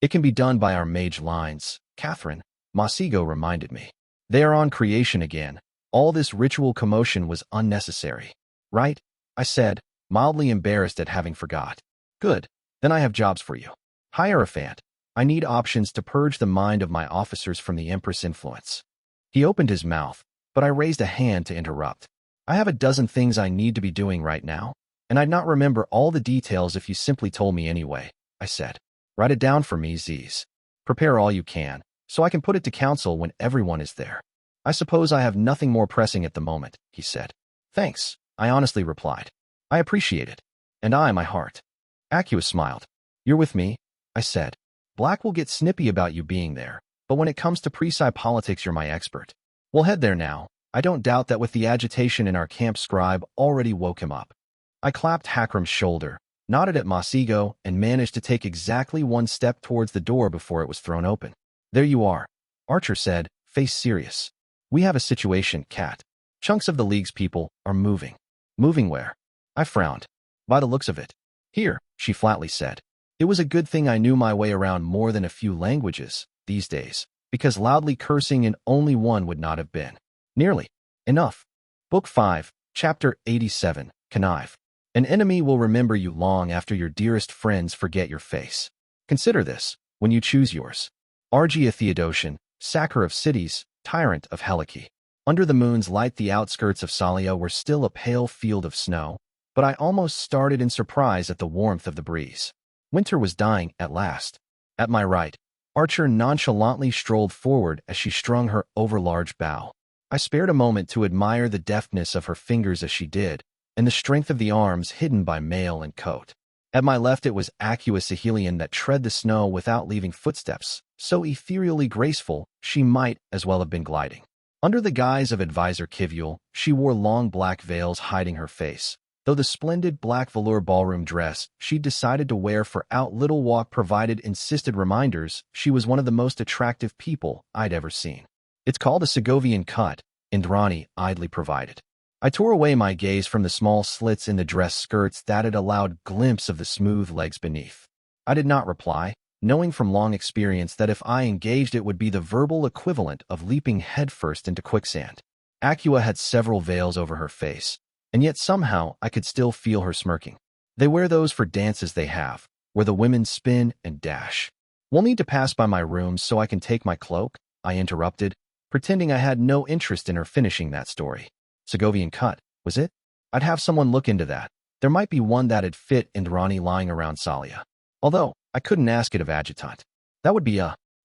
It can be done by our mage lines, Catherine, Masigo reminded me. They are on creation again. All this ritual commotion was unnecessary. Right? I said, mildly embarrassed at having forgot. Good. Then I have jobs for you. Hierophant, I need options to purge the mind of my officers from the Empress influence. He opened his mouth, but I raised a hand to interrupt. I have a dozen things I need to be doing right now, and I'd not remember all the details if you simply told me anyway, I said. Write it down for me, Z's. Prepare all you can, so I can put it to council when everyone is there. I suppose I have nothing more pressing at the moment, he said. Thanks, I honestly replied. I appreciate it. And my heart. Acua smiled. You're with me, I said. Black will get snippy about you being there, but when it comes to pre-sci politics, you're my expert. We'll head there now. I don't doubt that with the agitation in our camp, Scribe already woke him up. I clapped Hakram's shoulder, nodded at Masigo, and managed to take exactly 1 step towards the door before it was thrown open. There you are, Archer said, face serious. We have a situation, Cat. Chunks of the League's people are moving. Moving where? I frowned. By the looks of it. Here, she flatly said. It was a good thing I knew my way around more than a few languages these days, because loudly cursing in only one would not have been nearly enough. Book 5, Chapter 87, Connive. An enemy will remember you long after your dearest friends forget your face. Consider this, when you choose yours. Argia Theodosian, Sacker of Cities, Tyrant of Heliki. Under the moon's light, the outskirts of Salia were still a pale field of snow, but I almost started in surprise at the warmth of the breeze. Winter was dying at last. At my right, Archer nonchalantly strolled forward as she strung her overlarge bow. I spared a moment to admire the deftness of her fingers as she did, and the strength of the arms hidden by mail and coat. At my left, it was Acua Sahelian that tread the snow without leaving footsteps, so ethereally graceful she might as well have been gliding. Under the guise of Advisor Kivule, she wore long black veils hiding her face, though the splendid black velour ballroom dress she'd decided to wear for out Little Walk provided insisted reminders she was one of the most attractive people I'd ever seen. It's called a Segovian cut, Indrani idly provided. I tore away my gaze from the small slits in the dress skirts that had allowed glimpse of the smooth legs beneath. I did not reply, knowing from long experience that if I engaged it would be the verbal equivalent of leaping headfirst into quicksand. Acua had several veils over her face, and yet somehow I could still feel her smirking. They wear those for dances they have, where the women spin and dash. We'll need to pass by my room so I can take my cloak, I interrupted, pretending I had no interest in her finishing that story. Segovian cut, was it? I'd have someone look into that. There might be one that'd fit Indrani lying around Salia. Although, I couldn't ask it of Adjutant. That would be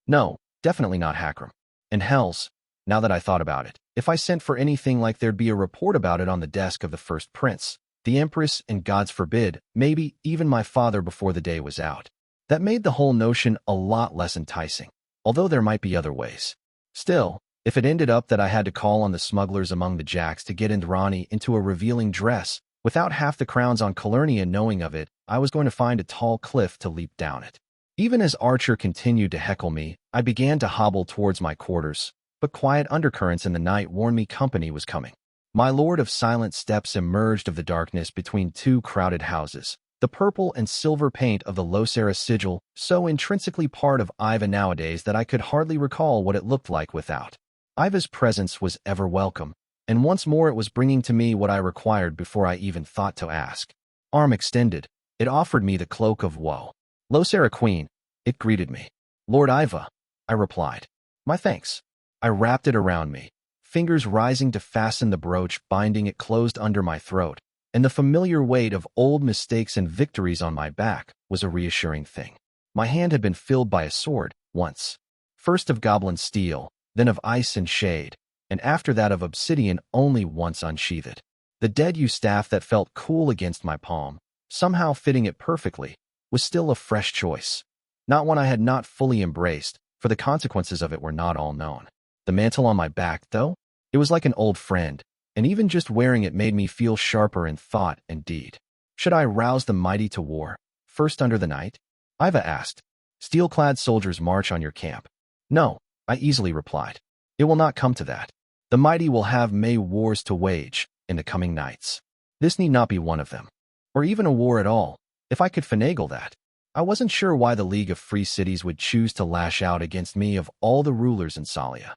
no, definitely not Hakram. And hells, now that I thought about it, if I sent for anything like there'd be a report about it on the desk of the first prince, the empress, and God's forbid, maybe even my father before the day was out. That made the whole notion a lot less enticing, although there might be other ways. Still, if it ended up that I had to call on the smugglers among the jacks to get Indrani into a revealing dress, without half the crowns on Calurnia knowing of it, I was going to find a tall cliff to leap down it. Even as Archer continued to heckle me, I began to hobble towards my quarters, but quiet undercurrents in the night warned me company was coming. My lord of silent steps emerged of the darkness between two crowded houses, the purple and silver paint of the Losera sigil so intrinsically part of Iva nowadays that I could hardly recall what it looked like without. Iva's presence was ever welcome, and once more it was bringing to me what I required before I even thought to ask. Arm extended, it offered me the cloak of woe. Losera Queen, it greeted me. Lord Iva, I replied. My thanks. I wrapped it around me, fingers rising to fasten the brooch binding it closed under my throat, and the familiar weight of old mistakes and victories on my back was a reassuring thing. My hand had been filled by a sword, once. First of goblin steel, then of ice and shade, and after that of obsidian only once unsheathed. The dead yew staff that felt cool against my palm, somehow fitting it perfectly, was still a fresh choice. Not one I had not fully embraced, for the consequences of it were not all known. The mantle on my back, though, it was like an old friend, and even just wearing it made me feel sharper in thought and deed. Should I rouse the mighty to war, first under the night? Iva asked. Steel-clad soldiers march on your camp. No, I easily replied. It will not come to that. The mighty will have May wars to wage in the coming nights. This need not be one of them. Or even a war at all, if I could finagle that. I wasn't sure why the League of Free Cities would choose to lash out against me of all the rulers in Salia.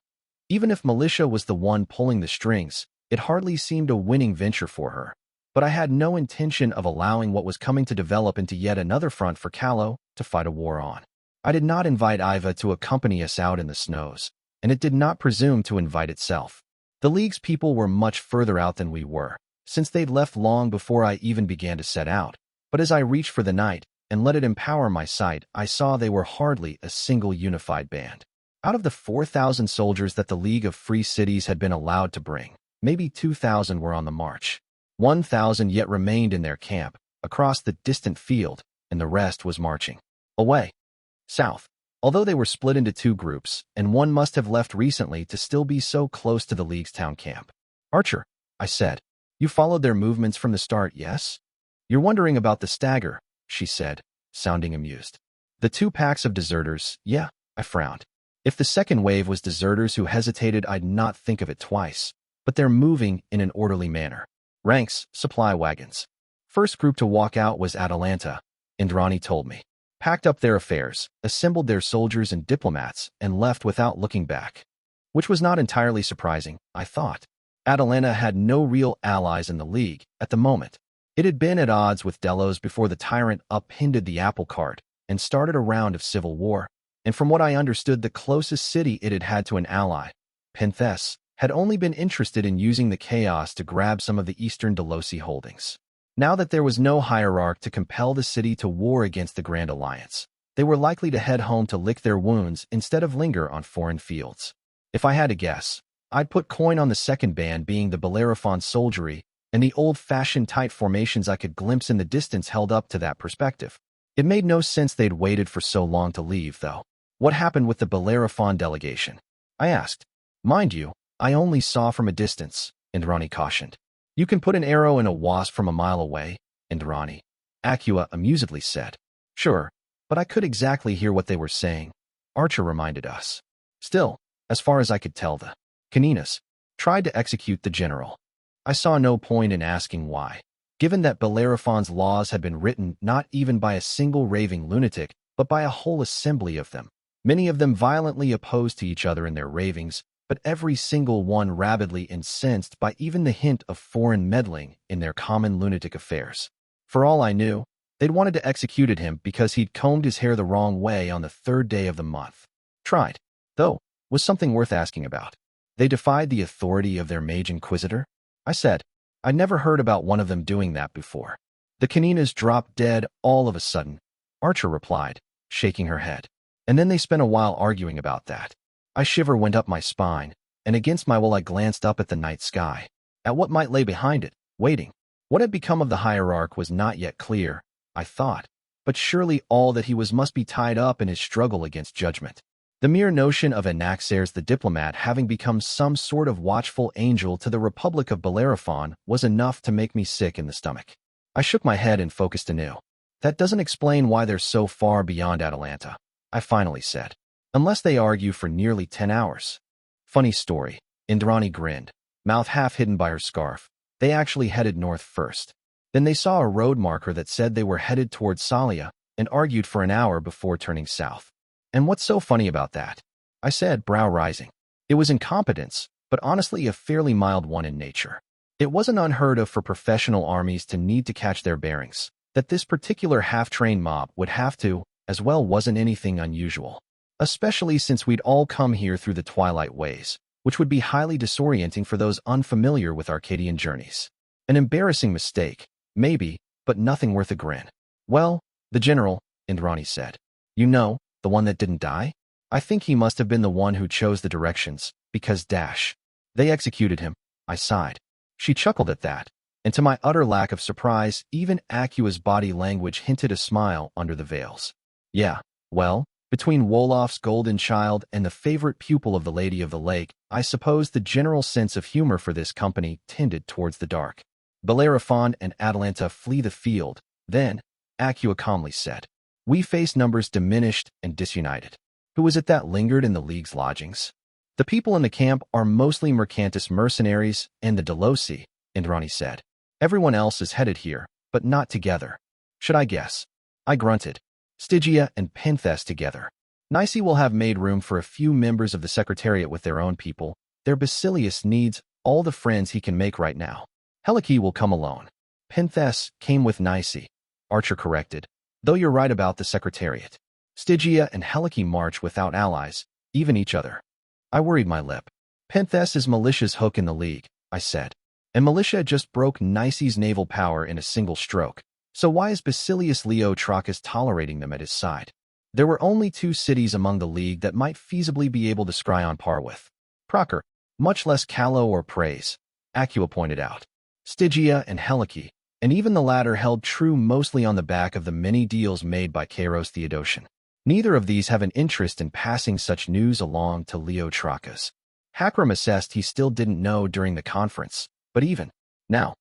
Even if militia was the one pulling the strings, it hardly seemed a winning venture for her. But I had no intention of allowing what was coming to develop into yet another front for Callow to fight a war on. I did not invite Iva to accompany us out in the snows, and it did not presume to invite itself. The League's people were much further out than we were, since they'd left long before I even began to set out. But as I reached for the night and let it empower my sight, I saw they were hardly a single unified band. Out of the 4,000 soldiers that the League of Free Cities had been allowed to bring, maybe 2,000 were on the march. 1,000 yet remained in their camp, across the distant field, and the rest was marching away, south. Although they were split into two groups, and one must have left recently to still be so close to the League's town camp. Archer, I said, you followed their movements from the start, yes? You're wondering about the stagger, she said, sounding amused. The 2 packs of deserters, yeah, I frowned. If the second wave was deserters who hesitated, I'd not think of it twice, but they're moving in an orderly manner. Ranks, supply wagons. First group to walk out was Atalanta, Indrani told me. Packed up their affairs, assembled their soldiers and diplomats, and left without looking back. Which was not entirely surprising, I thought. Atalanta had no real allies in the League at the moment. It had been at odds with Delos before the Tyrant upended the apple cart and started a round of civil war, and from what I understood, the closest city it had had to an ally, Penthes, had only been interested in using the chaos to grab some of the eastern Delosi holdings. Now that there was no hierarch to compel the city to war against the Grand Alliance, they were likely to head home to lick their wounds instead of linger on foreign fields. If I had to guess, I'd put coin on the second band being the Bellerophon soldiery, and the old-fashioned tight formations I could glimpse in the distance held up to that perspective. It made no sense they'd waited for so long to leave, though. What happened with the Bellerophon delegation? I asked. Mind you, I only saw from a distance, Indrani cautioned. You can put an arrow in a wasp from a mile away, Indrani. Acua amusedly said. Sure, but I could exactly hear what they were saying, Archer reminded us. Still, as far as I could tell, the Caninas tried to execute the general. I saw no point in asking why, given that Bellerophon's laws had been written not even by a single raving lunatic, but by a whole assembly of them, many of them violently opposed to each other in their ravings, but every single one rabidly incensed by even the hint of foreign meddling in their common lunatic affairs. For all I knew, they'd wanted to execute him because he'd combed his hair the wrong way on the 3rd day of the month. Tried, though, was something worth asking about. They defied the authority of their mage inquisitor? I said. I'd never heard about one of them doing that before. The Caninas dropped dead all of a sudden, Archer replied, shaking her head. And then they spent a while arguing about that. A shiver went up my spine, and against my will I glanced up at the night sky, at what might lay behind it, waiting. What had become of the hierarch was not yet clear, I thought, but surely all that he was must be tied up in his struggle against judgment. The mere notion of Anaxares the diplomat having become some sort of watchful angel to the Republic of Bellerophon was enough to make me sick in the stomach. I shook my head and focused anew. That doesn't explain why they're so far beyond Atalanta, I finally said. Unless they argue for nearly 10 hours. Funny story. Indrani grinned, mouth half hidden by her scarf. They actually headed north first. Then they saw a road marker that said they were headed towards Salia and argued for an hour before turning south. And what's so funny about that? I said, brow rising. It was incompetence, but honestly a fairly mild one in nature. It wasn't unheard of for professional armies to need to catch their bearings. That this particular half-trained mob would have to, as well, wasn't anything unusual. Especially since we'd all come here through the twilight ways, which would be highly disorienting for those unfamiliar with Arcadian journeys. An embarrassing mistake, maybe, but nothing worth a grin. Well, the general, Indrani said. You know, the one that didn't die? I think he must have been the one who chose the directions, because they executed him. I sighed. She chuckled at that, and to my utter lack of surprise, even Acua's body language hinted a smile under the veils. Yeah, well, between Wolof's golden child and the favorite pupil of the Lady of the Lake, I suppose the general sense of humor for this company tended towards the dark. Bellerophon and Atalanta flee the field, then, Acua calmly said. We face numbers diminished and disunited. Who was it that lingered in the League's lodgings? The people in the camp are mostly Mercantis mercenaries and the Delosi, Indrani said. Everyone else is headed here, but not together. Should I guess? I grunted. Stygia and Penthus together. Nice will have made room for a few members of the Secretariat with their own people. Their Basilius needs all the friends he can make right now. Helice will come alone. Penthus came with Nice, Archer corrected, though you're right about the Secretariat. Stygia and Helice march without allies, even each other. I worried my lip. Penthus is Militia's hook in the League, I said. And Militia just broke Nice's naval power in a single stroke. So why is Basilius Leo Trachis tolerating them at his side? There were only 2 cities among the League that might feasibly be able to scry on par with Procor, much less Callo or Praise, Acua pointed out. Stygia and Helice, and even the latter held true mostly on the back of the many deals made by Kairos Theodosian. Neither of these have an interest in passing such news along to Leo Trachis. Hakram assessed he still didn't know during the conference, but even now.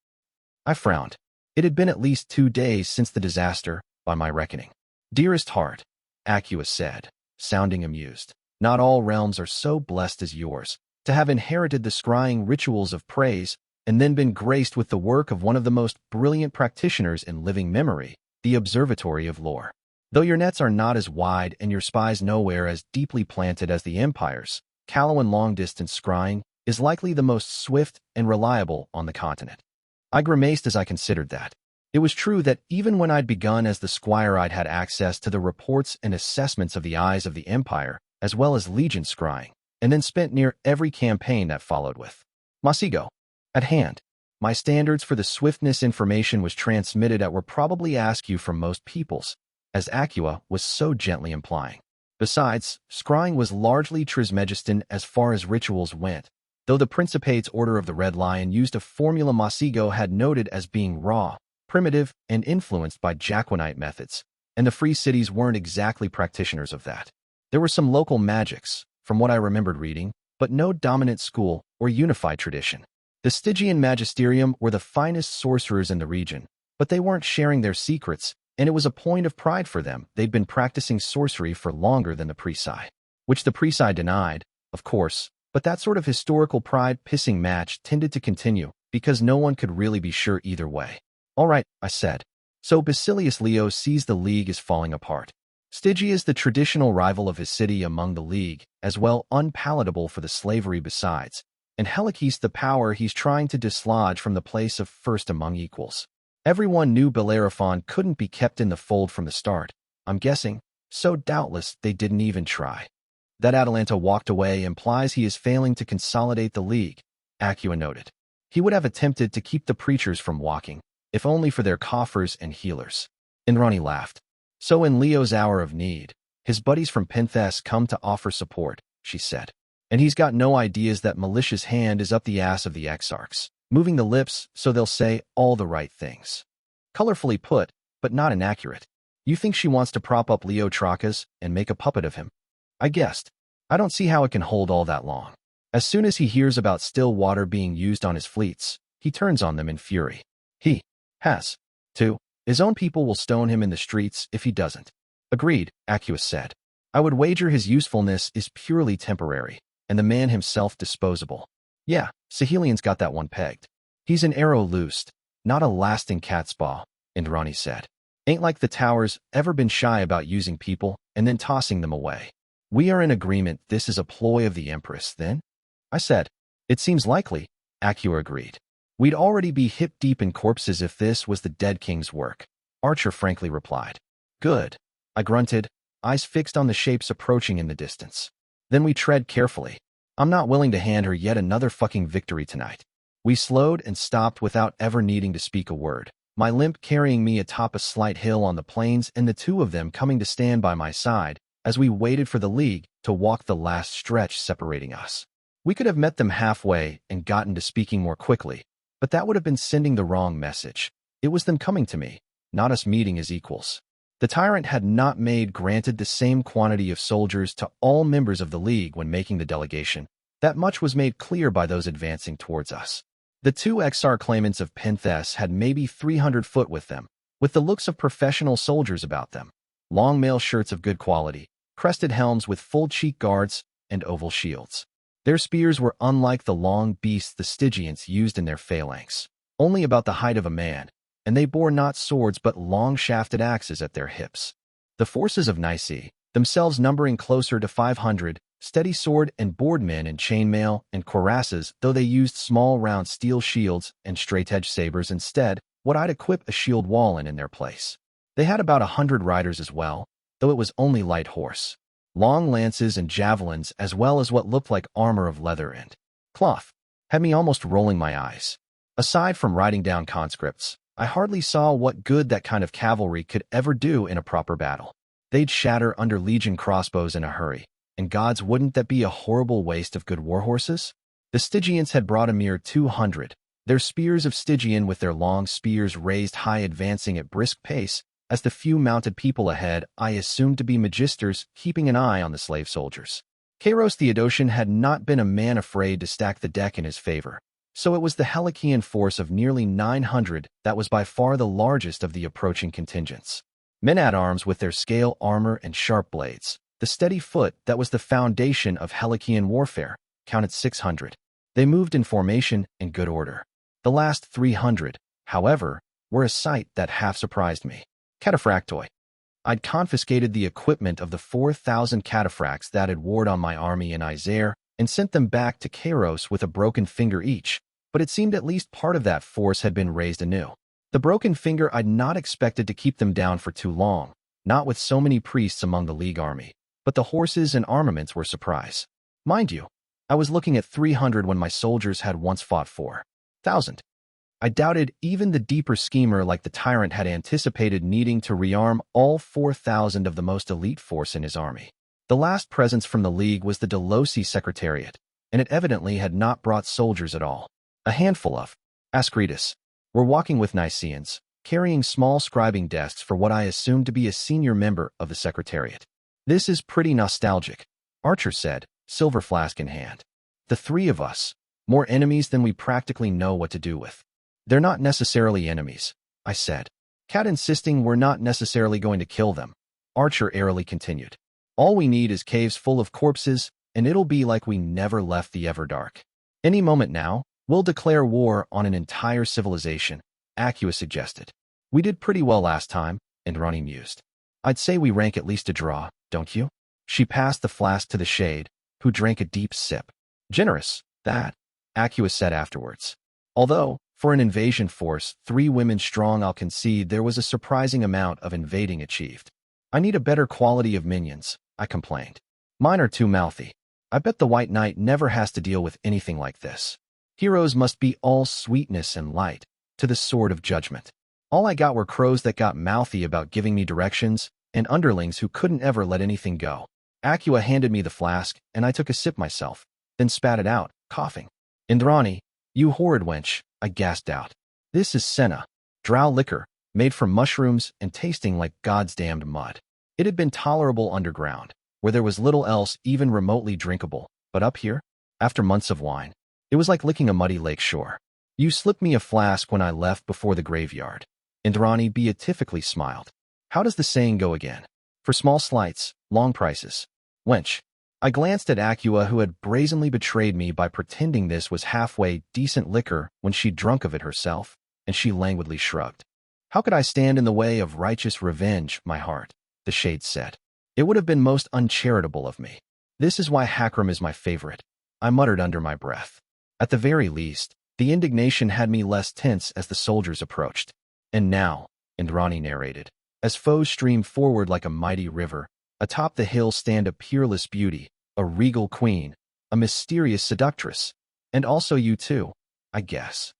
I frowned. It had been at least 2 days since the disaster, by my reckoning. Dearest heart, Acua said, sounding amused. Not all realms are so blessed as yours, to have inherited the scrying rituals of praise, and then been graced with the work of one of the most brilliant practitioners in living memory, the Observatory of Lore. Though your nets are not as wide and your spies nowhere as deeply planted as the Empire's, Callow and long-distance scrying is likely the most swift and reliable on the continent. I grimaced as I considered that. It was true that even when I'd begun as the squire, I'd had access to the reports and assessments of the eyes of the Empire, as well as Legion scrying, and then spent near every campaign that followed with Masigo at hand. My standards for the swiftness information was transmitted at were probably ask you from most peoples, as Acua was so gently implying. Besides, scrying was largely Trismegistan as far as rituals went, though the Principate's Order of the Red Lion used a formula Masigo had noted as being raw, primitive, and influenced by Jaquinite methods, and the free cities weren't exactly practitioners of that. There were some local magics, from what I remembered reading, but no dominant school or unified tradition. The Stygian Magisterium were the finest sorcerers in the region, but they weren't sharing their secrets, and it was a point of pride for them. They'd been practicing sorcery for longer than the Presi, which the Presi denied, of course, but that sort of historical pride-pissing match tended to continue, because no one could really be sure either way. All right, I said. So Basilius Leo sees the League is falling apart. Stygia is the traditional rival of his city among the League, as well unpalatable for the slavery besides, and Helice the power he's trying to dislodge from the place of first among equals. Everyone knew Bellerophon couldn't be kept in the fold from the start, I'm guessing, so doubtless they didn't even try. That Atalanta walked away implies he is failing to consolidate the League, Acua noted. He would have attempted to keep the preachers from walking, if only for their coffers and healers. Indrani laughed. So in Leo's hour of need, his buddies from Pinthes come to offer support, she said. And he's got no ideas that malicious hand is up the ass of the exarchs, moving the lips so they'll say all the right things. Colorfully put, but not inaccurate. You think she wants to prop up Leo Tracas and make a puppet of him? I guessed. I don't see how it can hold all that long. As soon as he hears about still water being used on his fleets, he turns on them in fury. He has to. His own people will stone him in the streets if he doesn't. Agreed, Acus said. I would wager his usefulness is purely temporary, and the man himself disposable. Yeah, Sahelian's got that one pegged. He's an arrow loosed, not a lasting catspaw, Indrani said. Ain't like the towers ever been shy about using people and then tossing them away. We are in agreement this is a ploy of the Empress, then? I said. It seems likely, Acua agreed. We'd already be hip-deep in corpses if this was the dead king's work, Archer frankly replied. Good, I grunted, eyes fixed on the shapes approaching in the distance. Then we tread carefully. I'm not willing to hand her yet another fucking victory tonight. We slowed and stopped without ever needing to speak a word, my limp carrying me atop a slight hill on the plains and the two of them coming to stand by my side as we waited for the League to walk the last stretch separating us. We could have met them halfway and gotten to speaking more quickly, but that would have been sending the wrong message. It was them coming to me, not us meeting as equals. The Tyrant had not made granted the same quantity of soldiers to all members of the League when making the delegation. That much was made clear by those advancing towards us. The two Exar claimants of Pinthes had maybe 300 foot with them, with the looks of professional soldiers about them. Long mail shirts of good quality, crested helms with full cheek guards, and oval shields. Their spears were unlike the long beasts the Stygians used in their phalanx, only about the height of a man, and they bore not swords but long-shafted axes at their hips. The forces of Nicaea, themselves numbering closer to 500, steady sword and board men in chainmail and cuirasses, though they used small round steel shields and straight-edged sabers instead, what I'd equip a shield wall in their place. They had about 100 riders as well, though it was only light horse. Long lances and javelins as well as what looked like armor of leather and cloth had me almost rolling my eyes. Aside from riding down conscripts, I hardly saw what good that kind of cavalry could ever do in a proper battle. They'd shatter under legion crossbows in a hurry, and gods, wouldn't that be a horrible waste of good warhorses? The Stygians had brought a mere 200, their spears of Stygian with their long spears raised high advancing at brisk pace, as the few mounted people ahead I assumed to be magisters keeping an eye on the slave soldiers. Kairos Theodosian had not been a man afraid to stack the deck in his favor, so it was the Helicean force of nearly 900 that was by far the largest of the approaching contingents. Men-at-arms with their scale armor and sharp blades, the steady foot that was the foundation of Helicean warfare, counted 600. They moved in formation in good order. The last 300, however, were a sight that half surprised me. Cataphractoi. I'd confiscated the equipment of the 4,000 cataphracts that had warred on my army in Isare and sent them back to Kairos with a broken finger each, but it seemed at least part of that force had been raised anew. The broken finger I'd not expected to keep them down for too long, not with so many priests among the League army, but the horses and armaments were surprise. Mind you, I was looking at 300 when my soldiers had once fought 4,000. I doubted even the deeper schemer like the Tyrant had anticipated needing to rearm all 4,000 of the most elite force in his army. The last presence from the League was the Delosi Secretariat, and it evidently had not brought soldiers at all. A handful of Ascretus were walking with Nicaeans, carrying small scribing desks for what I assumed to be a senior member of the Secretariat. This is pretty nostalgic, Archer said, silver flask in hand. The three of us, more enemies than we practically know what to do with. They're not necessarily enemies, I said. Cat insisting we're not necessarily going to kill them. Archer airily continued. All we need is caves full of corpses, and it'll be like we never left the Everdark. Any moment now, we'll declare war on an entire civilization, Acua suggested. We did pretty well last time, Indrani mused. I'd say we rank at least a draw, don't you? She passed the flask to the shade, who drank a deep sip. Generous, that, Acua said afterwards. Although, for an invasion force, 3 women strong, I'll concede there was a surprising amount of invading achieved. I need a better quality of minions, I complained. Mine are too mouthy. I bet the White Knight never has to deal with anything like this. Heroes must be all sweetness and light, to the sword of judgment. All I got were crows that got mouthy about giving me directions, and underlings who couldn't ever let anything go. Acua handed me the flask, and I took a sip myself, then spat it out, coughing. Indrani, you horrid wench, I gasped out. This is senna, drow liquor, made from mushrooms and tasting like God's damned mud. It had been tolerable underground, where there was little else even remotely drinkable, but up here, after months of wine, it was like licking a muddy lake shore. You slipped me a flask when I left before the graveyard. Indrani beatifically smiled. How does the saying go again? For small slights, long prices. Wench. I glanced at Acua, who had brazenly betrayed me by pretending this was halfway decent liquor when she'd drunk of it herself, and she languidly shrugged. How could I stand in the way of righteous revenge, my heart? The shade said. It would have been most uncharitable of me. This is why Hakram is my favorite, I muttered under my breath. At the very least, the indignation had me less tense as the soldiers approached. And now, Indrani narrated, as foes stream forward like a mighty river, atop the hill stand a peerless beauty, a regal queen, a mysterious seductress, and also you too, I guess.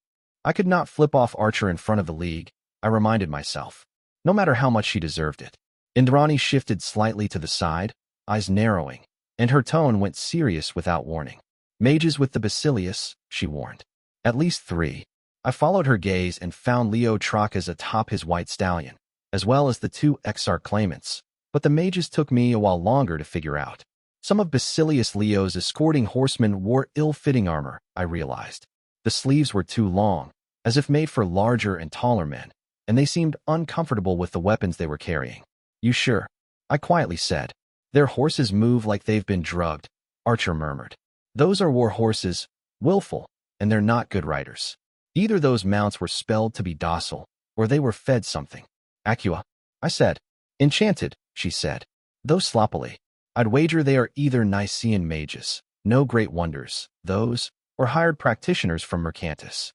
I could not flip off Archer in front of the League, I reminded myself, no matter how much she deserved it. Indrani shifted slightly to the side, eyes narrowing, and her tone went serious without warning. Mages with the Basilius, she warned. At least 3. I followed her gaze and found Leo Tracas atop his white stallion, as well as the 2 Exarch claimants, but the mages took me a while longer to figure out. Some of Basilius Leo's escorting horsemen wore ill-fitting armor, I realized. The sleeves were too long, as if made for larger and taller men, and they seemed uncomfortable with the weapons they were carrying. You sure? I quietly said. Their horses move like they've been drugged, Archer murmured. Those are war horses, willful, and they're not good riders. Either those mounts were spelled to be docile, or they were fed something. Acua, I said. Enchanted, she said, though sloppily. I'd wager they are either Nicaean mages, no great wonders, those, or hired practitioners from Mercantis.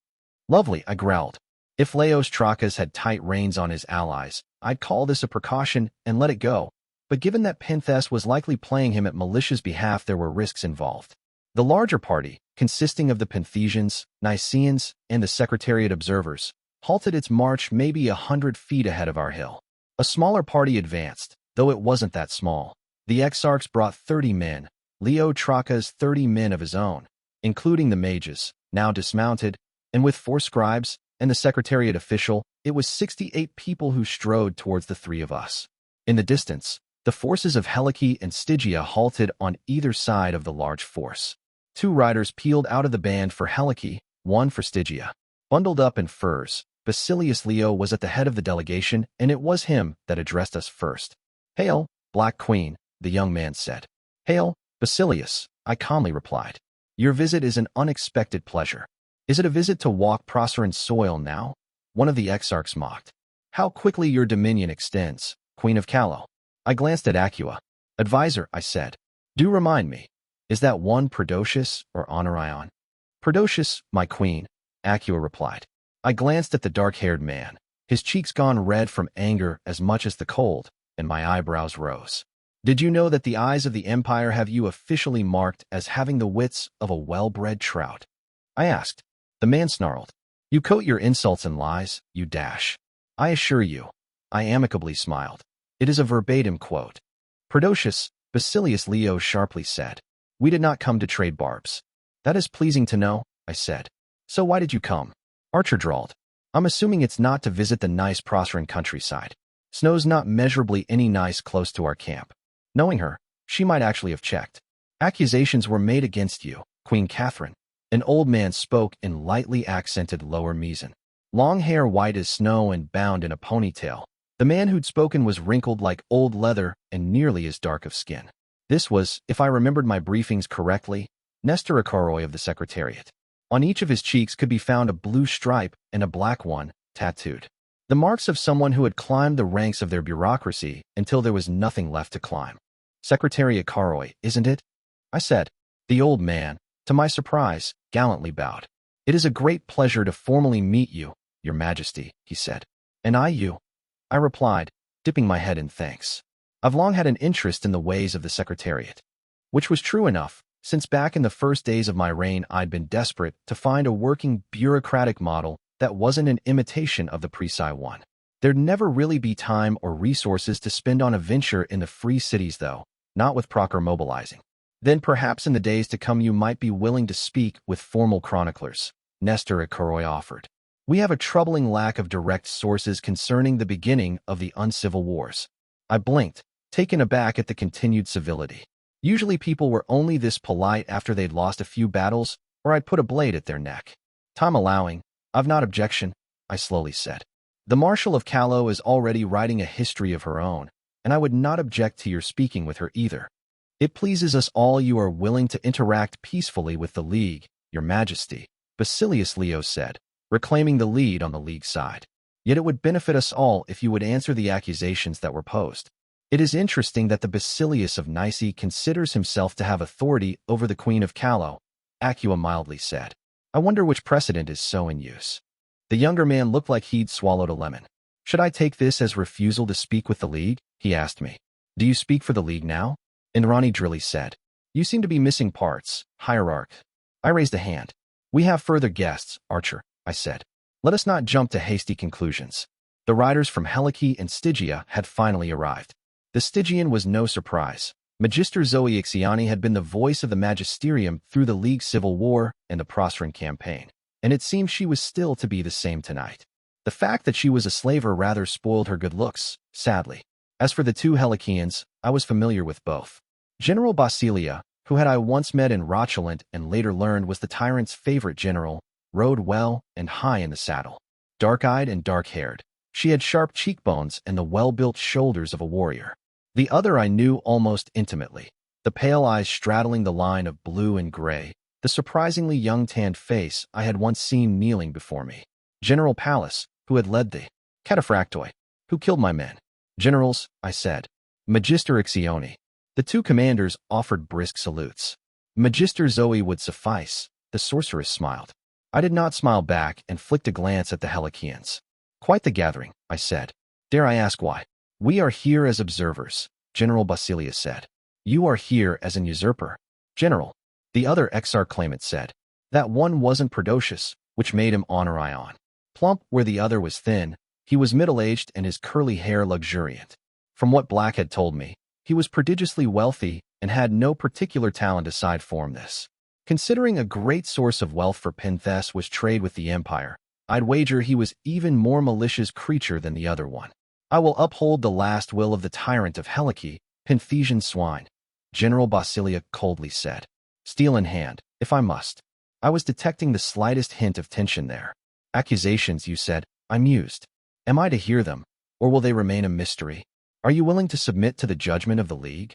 Lovely, I growled. If Leos Tracas had tight reins on his allies, I'd call this a precaution and let it go, but given that Penthes was likely playing him at Militia's behalf, there were risks involved. The larger party, consisting of the Penthesians, Nicaeans, and the Secretariat observers, halted its march maybe 100 feet ahead of our hill. A smaller party advanced, though it wasn't that small. The Exarchs brought 30 men, Leo Tracas 30 men of his own, including the mages, now dismounted, and with 4 scribes and the Secretariat official, it was 68 people who strode towards the 3 of us. In the distance, the forces of Helice and Stygia halted on either side of the large force. 2 riders peeled out of the band for Helice, 1 for Stygia. Bundled up in furs, Basilius Leo was at the head of the delegation, and it was him that addressed us first. Hail, Black Queen, the young man said. Hail, Basilius, I calmly replied. Your visit is an unexpected pleasure. Is it a visit to walk Proceran soil now? One of the Exarchs mocked. How quickly your dominion extends, Queen of Callow. I glanced at Acua. Advisor, I said. Do remind me, is that one Prodocius or Honorion? Prodocius, my queen, Acua replied. I glanced at the dark-haired man, his cheeks gone red from anger as much as the cold, and my eyebrows rose. Did you know that the eyes of the Empire have you officially marked as having the wits of a well-bred trout? I asked. The man snarled. You coat your insults in lies, you dash. I assure you. I amicably smiled. It is a verbatim quote. Prodocius, Basilius Leo sharply said. We did not come to trade barbs. That is pleasing to know, I said. So why did you come? Archer drawled. I'm assuming it's not to visit the nice Proceran countryside. Snow's not measurably any nice close to our camp. Knowing her, she might actually have checked. Accusations were made against you, Queen Catherine. An old man spoke in lightly accented lower Misan. Long hair white as snow and bound in a ponytail. The man who'd spoken was wrinkled like old leather and nearly as dark of skin. This was, if I remembered my briefings correctly, Nestor Akaroi of the Secretariat. On each of his cheeks could be found a blue stripe and a black one, tattooed. The marks of someone who had climbed the ranks of their bureaucracy until there was nothing left to climb. Secretary Akaroi, isn't it? I said. The old man, to my surprise, gallantly bowed. It is a great pleasure to formally meet you, Your Majesty, he said. And I you. I replied, dipping my head in thanks. I've long had an interest in the ways of the Secretariat. Which was true enough, since back in the first days of my reign I'd been desperate to find a working bureaucratic model that wasn't an imitation of the Presi one. There'd never really be time or resources to spend on a venture in the free cities, though, not with Procker mobilizing. Then perhaps in the days to come you might be willing to speak with formal chroniclers, Nestor Ikaroy offered. We have a troubling lack of direct sources concerning the beginning of the uncivil wars. I blinked, taken aback at the continued civility. Usually people were only this polite after they'd lost a few battles, or I'd put a blade at their neck. Time allowing, I've not objection, I slowly said. The Marshal of Callow is already writing a history of her own, and I would not object to your speaking with her either. It pleases us all you are willing to interact peacefully with the League, Your Majesty, Basilius Leo said, reclaiming the lead on the League side. Yet it would benefit us all if you would answer the accusations that were posed. It is interesting that the Basilius of Nice considers himself to have authority over the Queen of Callow, Acua mildly said. I wonder which precedent is so in use. The younger man looked like he'd swallowed a lemon. Should I take this as refusal to speak with the League? He asked me. Do you speak for the League now? Inrani Drilly said. You seem to be missing parts, Hierarch. I raised a hand. We have further guests, Archer, I said. Let us not jump to hasty conclusions. The riders from Helike and Stygia had finally arrived. The Stygian was no surprise. Magister Zoe Ixiani had been the voice of the Magisterium through the League Civil War and the Prosperin campaign, and it seemed she was still to be the same tonight. The fact that she was a slaver rather spoiled her good looks, sadly. As for the two Helicians, I was familiar with both. General Basilia, who had I once met in Rochelant and later learned was the Tyrant's favorite general, rode well and high in the saddle. Dark-eyed and dark-haired, she had sharp cheekbones and the well-built shoulders of a warrior. The other I knew almost intimately, the pale eyes straddling the line of blue and gray, the surprisingly young tanned face I had once seen kneeling before me. General Pallas, who had led the cataphractoi, who killed my men. Generals, I said. Magister Ixioni. The two commanders offered brisk salutes. Magister Zoe would suffice, the sorceress smiled. I did not smile back and flicked a glance at the Helicians. Quite the gathering, I said. Dare I ask why? We are here as observers, General Basilius said. You are here as an usurper. General, the other Exarch claimant said. That one wasn't precocious, which made him honor Ion. Plump where the other was thin, he was middle-aged and his curly hair luxuriant. From what Black had told me, he was prodigiously wealthy and had no particular talent aside from this. Considering a great source of wealth for Penthes was trade with the Empire, I'd wager he was even more malicious creature than the other one. I will uphold the last will of the tyrant of Helike, Penthesian swine, General Basilia coldly said. Steel in hand, if I must. I was detecting the slightest hint of tension there. Accusations, you said, I mused. Am I to hear them, or will they remain a mystery? Are you willing to submit to the judgment of the League?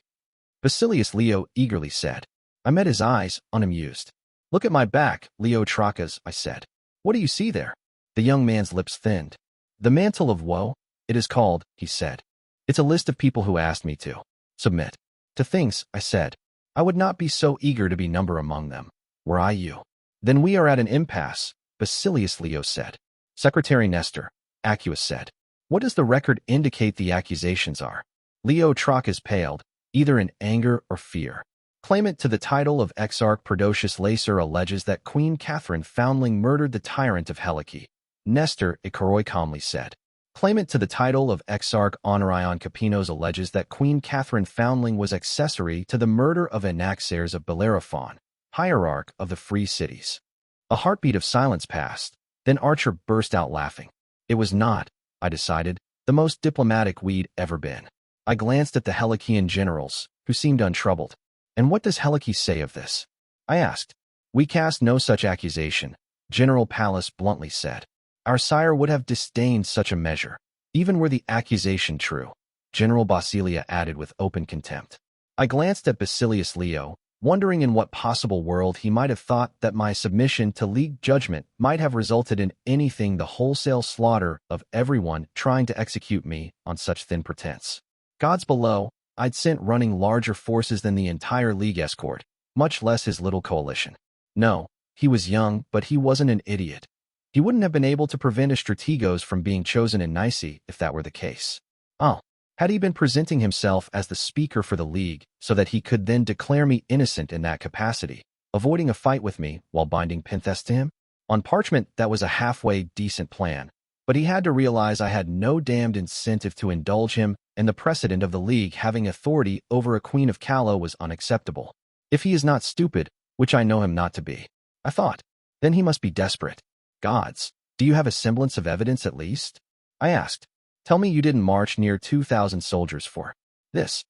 Basilius Leo eagerly said. I met his eyes, unamused. Look at my back, Leo Tracas, I said. What do you see there? The young man's lips thinned. The mantle of woe, it is called, he said. It's a list of people who asked me to submit to things, I said. I would not be so eager to be number among them, were I you. Then we are at an impasse, Basilius Leo said. Secretary Nestor, Acua said. What does the record indicate the accusations are? Leo Tracas paled, either in anger or fear. Claimant to the title of Exarch Prodocius Lacer alleges that Queen Catherine Foundling murdered the tyrant of Helike. Nestor Ikaroy calmly said. Claimant to the title of Exarch Honorion Capinos alleges that Queen Catherine Foundling was accessory to the murder of Anaxares of Bellerophon, hierarch of the Free Cities. A heartbeat of silence passed, then Archer burst out laughing. It was not, I decided, the most diplomatic we'd ever been. I glanced at the Helician generals, who seemed untroubled. And what does Helike say of this? I asked. We cast no such accusation, General Pallas bluntly said. Our sire would have disdained such a measure, even were the accusation true, General Basilia added with open contempt. I glanced at Basilius Leo, wondering in what possible world he might have thought that my submission to League judgment might have resulted in anything the wholesale slaughter of everyone trying to execute me on such thin pretense. Gods below, I'd sent running larger forces than the entire League escort, much less his little coalition. No, he was young, but he wasn't an idiot. He wouldn't have been able to prevent a strategos from being chosen in Nice if that were the case. Oh, had he been presenting himself as the speaker for the League so that he could then declare me innocent in that capacity, avoiding a fight with me while binding Penthes to him? On parchment, that was a halfway decent plan, but he had to realize I had no damned incentive to indulge him, and the precedent of the League having authority over a Queen of Callow was unacceptable. If he is not stupid, which I know him not to be, I thought, then he must be desperate. Gods, do you have a semblance of evidence at least? I asked. Tell me you didn't march near 2,000 soldiers for this.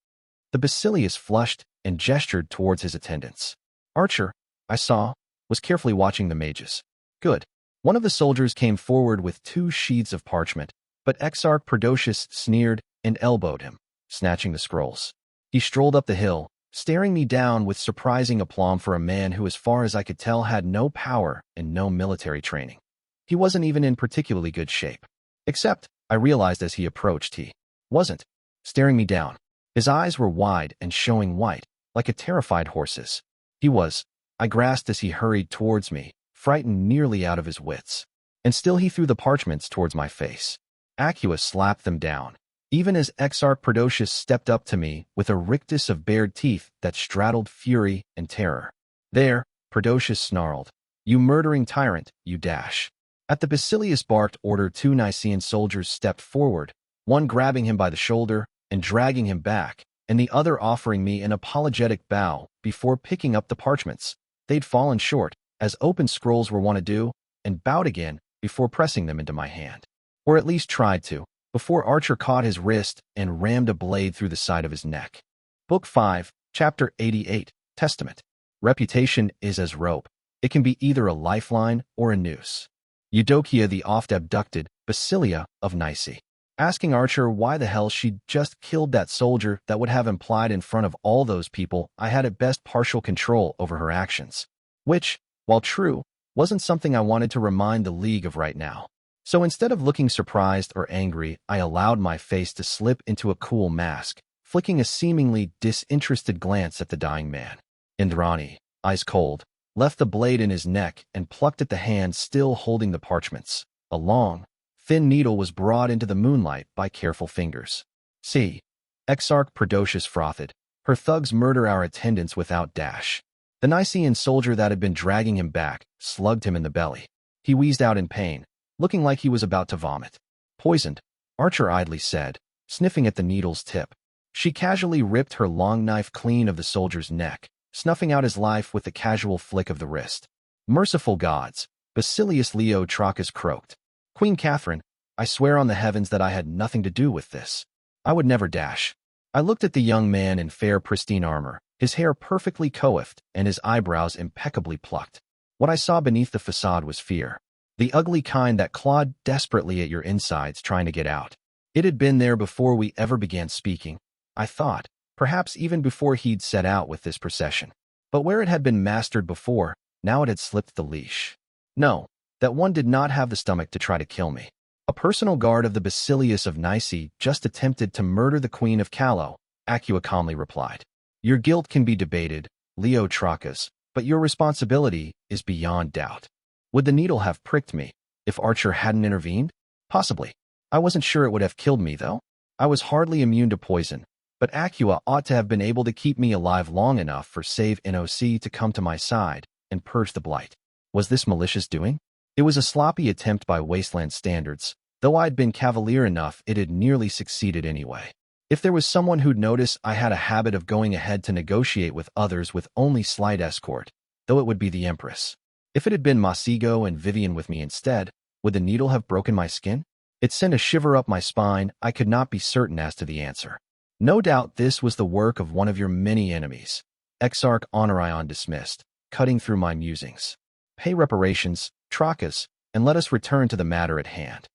The Basilius flushed and gestured towards his attendants. Archer, I saw, was carefully watching the mages. Good. One of the soldiers came forward with 2 sheets of parchment, but Exarch Prodocius sneered and elbowed him, snatching the scrolls. He strolled up the hill, staring me down with surprising aplomb for a man who, as far as I could tell, had no power and no military training. He wasn't even in particularly good shape. Except, I realized as he approached, he wasn't staring me down. His eyes were wide and showing white, like a terrified horse's. He was. I grasped as he hurried towards me, frightened nearly out of his wits. And still he threw the parchments towards my face. Acua slapped them down, even as Exarch Prodocius stepped up to me with a rictus of bared teeth that straddled fury and terror. There, Prodocius snarled. You murdering tyrant, you dash. At the Basilius barked order, 2 Nicaean soldiers stepped forward, one grabbing him by the shoulder and dragging him back, and the other offering me an apologetic bow before picking up the parchments. They'd fallen short, as open scrolls were wont to do, and bowed again before pressing them into my hand. Or at least tried to, before Archer caught his wrist and rammed a blade through the side of his neck. Book 5, Chapter 88, Testament. Reputation is as rope. It can be either a lifeline or a noose. Eudokia, the oft-abducted Basilia of Nice, asking Archer why the hell she'd just killed that soldier that would have implied in front of all those people I had at best partial control over her actions. Which, while true, wasn't something I wanted to remind the League of right now. So instead of looking surprised or angry, I allowed my face to slip into a cool mask, flicking a seemingly disinterested glance at the dying man. Indrani, eyes cold, left the blade in his neck and plucked at the hand still holding the parchments. A long, thin needle was brought into the moonlight by careful fingers. See, Exarch Prodocius frothed. Her thugs murder our attendants without dash. The Nicaean soldier that had been dragging him back slugged him in the belly. He wheezed out in pain, looking like he was about to vomit. Poisoned, Archer idly said, sniffing at the needle's tip. She casually ripped her long knife clean of the soldier's neck, snuffing out his life with a casual flick of the wrist. Merciful gods, Basilius Leo Trachas croaked. Queen Catherine, I swear on the heavens that I had nothing to do with this. I would never dash. I looked at the young man in fair pristine armor, his hair perfectly coiffed and his eyebrows impeccably plucked. What I saw beneath the facade was fear. The ugly kind that clawed desperately at your insides trying to get out. It had been there before we ever began speaking, I thought, perhaps even before he'd set out with this procession. But where it had been mastered before, now it had slipped the leash. No, that one did not have the stomach to try to kill me. A personal guard of the Basilius of Nice just attempted to murder the Queen of Callow, Acua calmly replied. Your guilt can be debated, Leo Trachas, but your responsibility is beyond doubt. Would the needle have pricked me if Archer hadn't intervened? Possibly. I wasn't sure it would have killed me, though. I was hardly immune to poison, but Acua ought to have been able to keep me alive long enough for Save NOC to come to my side and purge the blight. Was this malicious doing? It was a sloppy attempt by wasteland standards, though I'd been cavalier enough it had nearly succeeded anyway. If there was someone who'd notice I had a habit of going ahead to negotiate with others with only slight escort, though it would be the Empress. If it had been Masigo and Vivian with me instead, would the needle have broken my skin? It sent a shiver up my spine. I could not be certain as to the answer. No doubt this was the work of one of your many enemies. Exarch Honorion dismissed, cutting through my musings. Pay reparations, Trachas, and let us return to the matter at hand.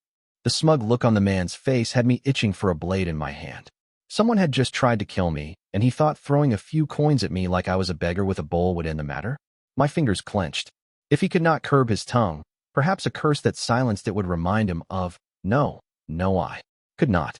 The smug look on the man's face had me itching for a blade in my hand. Someone had just tried to kill me, and he thought throwing a few coins at me like I was a beggar with a bowl would end the matter? My fingers clenched. If he could not curb his tongue, perhaps a curse that silenced it would remind him of, no, I could not.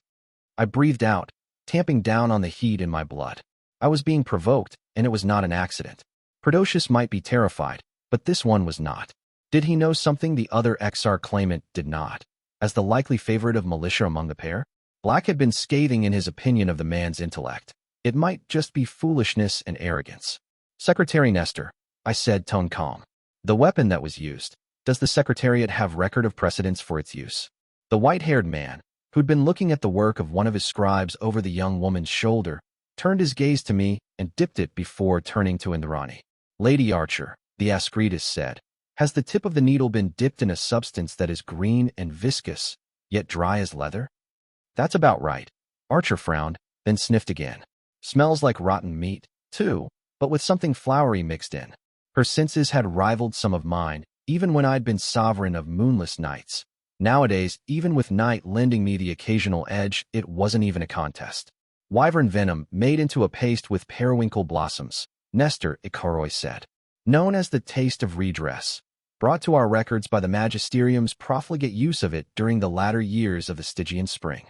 I breathed out, tamping down on the heat in my blood. I was being provoked, and it was not an accident. Prodocius might be terrified, but this one was not. Did he know something the other Exarch claimant did not? As the likely favorite of militia among the pair, Black had been scathing in his opinion of the man's intellect. It might just be foolishness and arrogance. Secretary Nestor, I said, tone calm. The weapon that was used, does the Secretariat have record of precedence for its use? The white-haired man, who'd been looking at the work of one of his scribes over the young woman's shoulder, turned his gaze to me and dipped it before turning to Indrani. "Lady Archer," the Ascretus said, "has the tip of the needle been dipped in a substance that is green and viscous, yet dry as leather?" "That's about right." Archer frowned, then sniffed again. "Smells like rotten meat, too, but with something flowery mixed in." Her senses had rivaled some of mine, even when I'd been sovereign of moonless nights. Nowadays, even with night lending me the occasional edge, it wasn't even a contest. "Wyvern venom made into a paste with periwinkle blossoms," Nestor Ikaroi said. "Known as the taste of redress. Brought to our records by the Magisterium's profligate use of it during the latter years of the Stygian spring."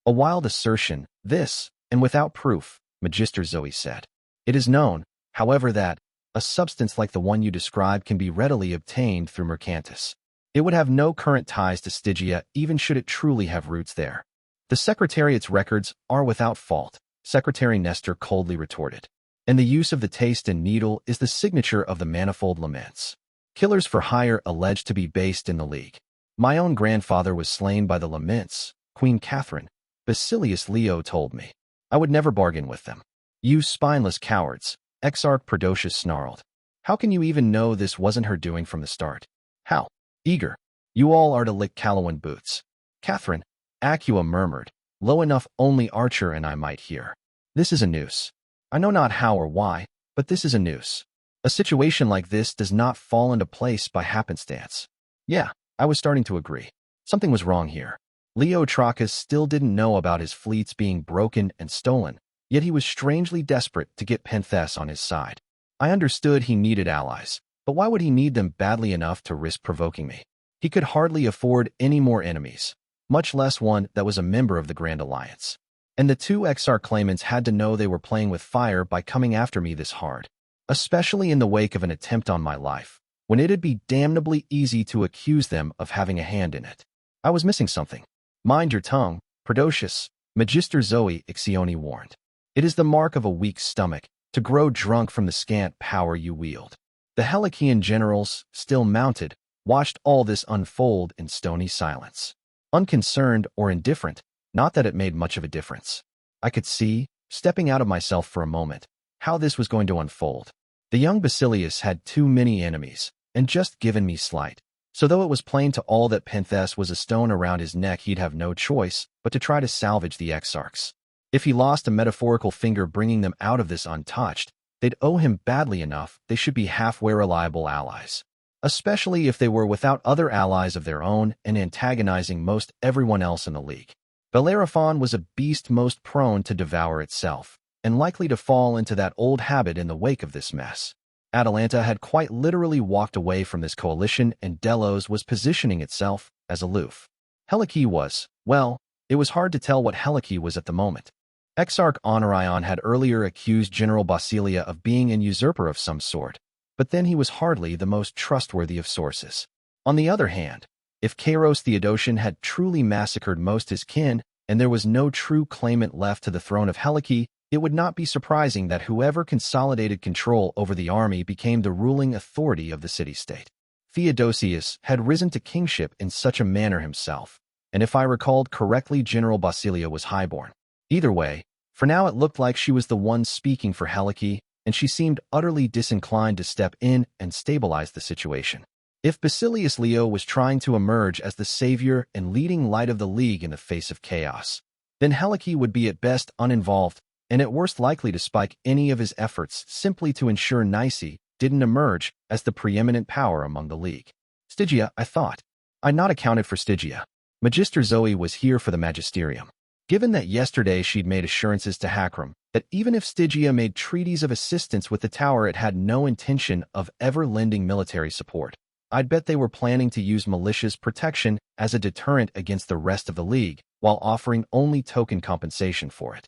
A wild assertion, this, and without proof, Magister Zoe said. "It is known, however, that a substance like the one you described can be readily obtained through Mercantis. It would have no current ties to Stygia even should it truly have roots there." "The Secretariat's records are without fault," Secretary Nestor coldly retorted. "And the use of the taste and needle is the signature of the manifold laments. Killers for hire alleged to be based in the League. My own grandfather was slain by the laments, Queen Catherine, Basilius Leo told me. I would never bargain with them." "You spineless cowards," Exarch Prodocius snarled. "How can you even know this wasn't her doing from the start? How eager you all are to lick Calawan boots." "Catherine," Acua murmured, low enough only Archer and I might hear. "This is a noose. I know not how or why, but this is a noose. A situation like this does not fall into place by happenstance." Yeah, I was starting to agree. Something was wrong here. Leo Trachis still didn't know about his fleets being broken and stolen, yet he was strangely desperate to get Penthess on his side. I understood he needed allies, but why would he need them badly enough to risk provoking me? He could hardly afford any more enemies, much less one that was a member of the Grand Alliance. And the two Exarch claimants had to know they were playing with fire by coming after me this hard, especially in the wake of an attempt on my life, when it'd be damnably easy to accuse them of having a hand in it. I was missing something. "Mind your tongue, Prodocius," Magister Zoe Ixione warned. "It is the mark of a weak stomach to grow drunk from the scant power you wield." The Helicean generals, still mounted, watched all this unfold in stony silence. Unconcerned or indifferent, not that it made much of a difference. I could see, stepping out of myself for a moment, how this was going to unfold. The young Basilius had too many enemies, and just given me slight. So though it was plain to all that Penthess was a stone around his neck, he'd have no choice but to try to salvage the Exarchs. If he lost a metaphorical finger bringing them out of this untouched, they'd owe him badly enough they should be halfway reliable allies. Especially if they were without other allies of their own and antagonizing most everyone else in the League. Bellerophon was a beast most prone to devour itself, and likely to fall into that old habit in the wake of this mess. Atalanta had quite literally walked away from this coalition, and Delos was positioning itself as aloof. Helice was, well, it was hard to tell what Helice was at the moment. Exarch Honorion had earlier accused General Basilia of being an usurper of some sort, but then he was hardly the most trustworthy of sources. On the other hand, if Kairos Theodosian had truly massacred most his kin, and there was no true claimant left to the throne of Helice, it would not be surprising that whoever consolidated control over the army became the ruling authority of the city-state. Theodosius had risen to kingship in such a manner himself, and if I recalled correctly, General Basilia was highborn. Either way, for now it looked like she was the one speaking for Helice, and she seemed utterly disinclined to step in and stabilize the situation. If Basilius Leo was trying to emerge as the savior and leading light of the League in the face of chaos, then Helice would be at best uninvolved, and at worst likely to spike any of his efforts simply to ensure Nice didn't emerge as the preeminent power among the League. Stygia, I thought. I'd not accounted for Stygia. Magister Zoe was here for the Magisterium. Given that yesterday she'd made assurances to Hakram that even if Stygia made treaties of assistance with the tower, it had no intention of ever lending military support, I'd bet they were planning to use militia's protection as a deterrent against the rest of the League, while offering only token compensation for it.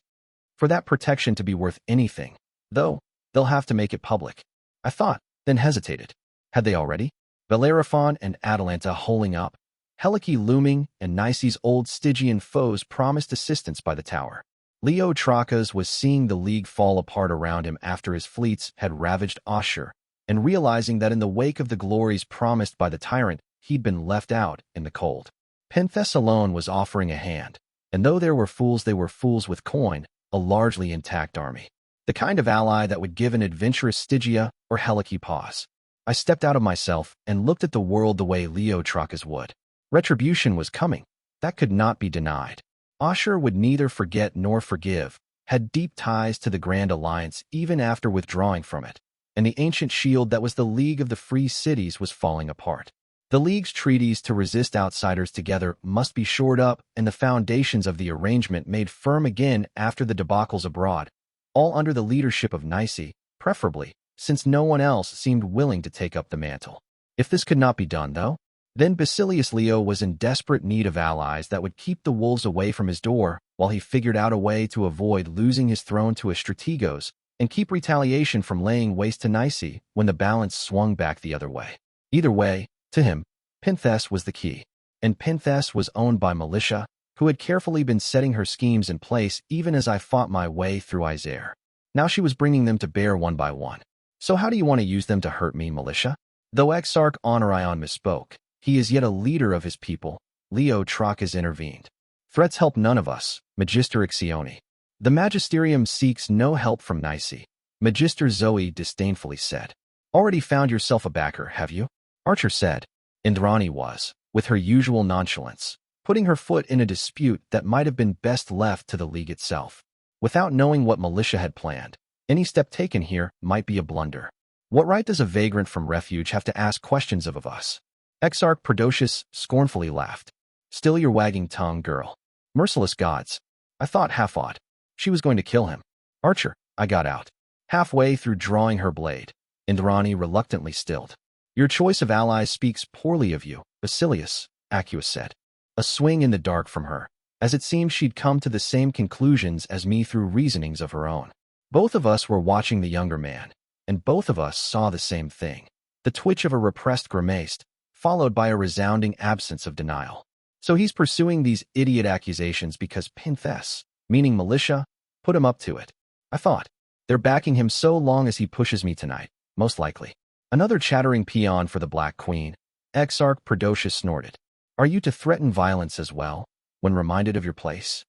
For that protection to be worth anything, though, they'll have to make it public. I thought, then hesitated. Had they already? Bellerophon and Atalanta holding up, Helice looming, and Nice's old Stygian foes promised assistance by the tower. Leo Trachis was seeing the League fall apart around him after his fleets had ravaged Ashur, and realizing that in the wake of the glories promised by the tyrant, he'd been left out in the cold. Penthess alone was offering a hand, and though there were fools, they were fools with coin, a largely intact army. The kind of ally that would give an adventurous Stygia or Helike pause. I stepped out of myself and looked at the world the way Leotrakas would. Retribution was coming. That could not be denied. Ashur would neither forget nor forgive, had deep ties to the Grand Alliance even after withdrawing from it, and the ancient shield that was the League of the Free Cities was falling apart. The League's treaties to resist outsiders together must be shored up and the foundations of the arrangement made firm again after the debacles abroad, all under the leadership of Nice, preferably, since no one else seemed willing to take up the mantle. If this could not be done, though, then Basilius Leo was in desperate need of allies that would keep the wolves away from his door while he figured out a way to avoid losing his throne to a strategos and keep retaliation from laying waste to Nice when the balance swung back the other way. Either way, to him, Penthess was the key, and Penthess was owned by militia, who had carefully been setting her schemes in place even as I fought my way through Isère. Now she was bringing them to bear one by one. So how do you want to use them to hurt me, militia? Though Exarch Honorion misspoke, he is yet a leader of his people. Leotrakas intervened. Threats help none of us, Magister Ixione. The Magisterium seeks no help from Nice, Magister Zoe disdainfully said. Already found yourself a backer, have you? Archer said. Indrani was, with her usual nonchalance, putting her foot in a dispute that might have been best left to the League itself. Without knowing what militia had planned, any step taken here might be a blunder. What right does a vagrant from refuge have to ask questions of us? Exarch Prodocius scornfully laughed. Still your wagging tongue, girl. Merciless gods. I thought half-awed. She was going to kill him. Archer, I got out. Halfway through drawing her blade, Indrani reluctantly stilled. Your choice of allies speaks poorly of you, Basilius, Accius said. A swing in the dark from her, as it seemed she'd come to the same conclusions as me through reasonings of her own. Both of us were watching the younger man, and both of us saw the same thing. The twitch of a repressed grimace, followed by a resounding absence of denial. So he's pursuing these idiot accusations because Penthess, meaning militia, put him up to it. I thought. They're backing him so long as he pushes me tonight, most likely. Another chattering peon for the Black Queen, Exarch Prodocius snorted. Are you to threaten violence as well, when reminded of your place?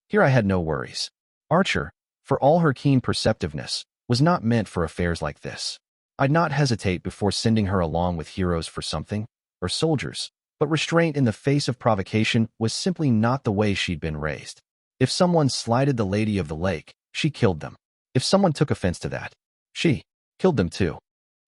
Here I had no worries. Archer, for all her keen perceptiveness, was not meant for affairs like this. I'd not hesitate before sending her along with heroes for something, or soldiers, but restraint in the face of provocation was simply not the way she'd been raised. If someone slighted the Lady of the Lake, she killed them. If someone took offense to that, she killed them too.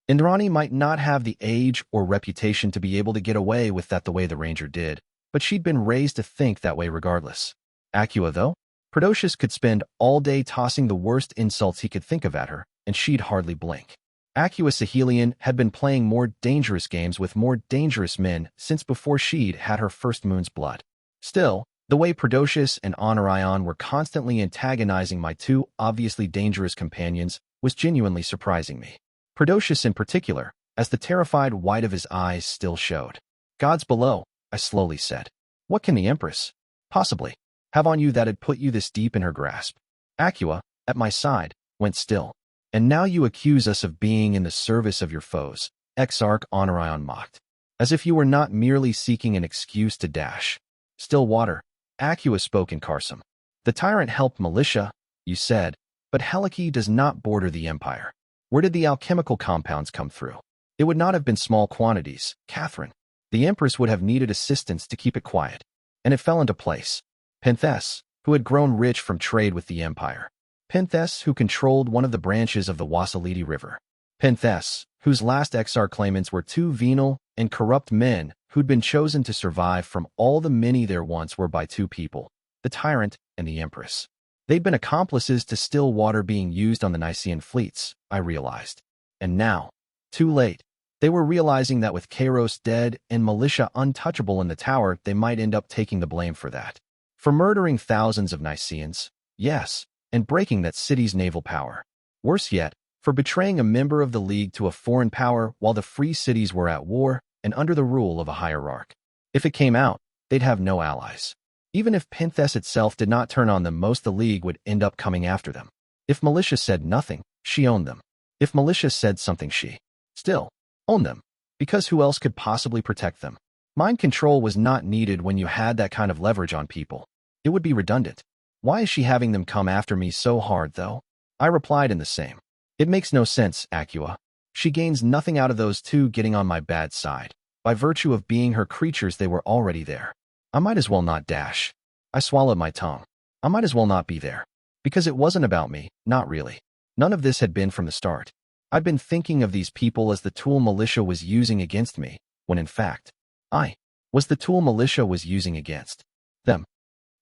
Indrani might not have the age or reputation to be able to get away with that the way the Ranger did, but she'd been raised to think that way regardless. Accia, though, Prodocius could spend all day tossing the worst insults he could think of at her, and she'd hardly blink. Accia Sahelian had been playing more dangerous games with more dangerous men since before she'd had her first moon's blood. Still, the way Prodocius and Honorion were constantly antagonizing my two obviously dangerous companions was genuinely surprising me. Prodocius in particular, as the terrified white of his eyes still showed. Gods below, I slowly said. What can the Empress possibly have on you that had put you this deep in her grasp? Accia, at my side, went still. And now you accuse us of being in the service of your foes, Exarch Honorion mocked. As if you were not merely seeking an excuse to dash. Still water, Accia spoke in Carsum. The tyrant helped militia, you said, but Helike does not border the Empire. Where did the alchemical compounds come through? It would not have been small quantities, Catherine. The Empress would have needed assistance to keep it quiet. And it fell into place. Penthess, who had grown rich from trade with the Empire. Penthess, who controlled one of the branches of the Wassalidi River. Penthess, whose last exarch claimants were two venal and corrupt men who'd been chosen to survive from all the many there once were by two people, the tyrant and the Empress. They'd been accomplices to still water being used on the Nicean fleets, I realized. And now, too late, they were realizing that with Kairos dead and militia untouchable in the tower, they might end up taking the blame for that. For murdering thousands of Niceans, yes, and breaking that city's naval power. Worse yet, for betraying a member of the League to a foreign power while the free cities were at war and under the rule of a hierarch. If it came out, they'd have no allies. Even if Penthess itself did not turn on them, most the League would end up coming after them. If militia said nothing, she owned them. If militia said something, she still owned them. Because who else could possibly protect them? Mind control was not needed when you had that kind of leverage on people. It would be redundant. Why is she having them come after me so hard, though? I replied in the same. It makes no sense, Aqua. She gains nothing out of those two getting on my bad side. By virtue of being her creatures, they were already there. I might as well not dash. I swallowed my tongue. I might as well not be there. Because it wasn't about me, not really. None of this had been from the start. I'd been thinking of these people as the tool militia was using against me, when in fact, I was the tool militia was using against them.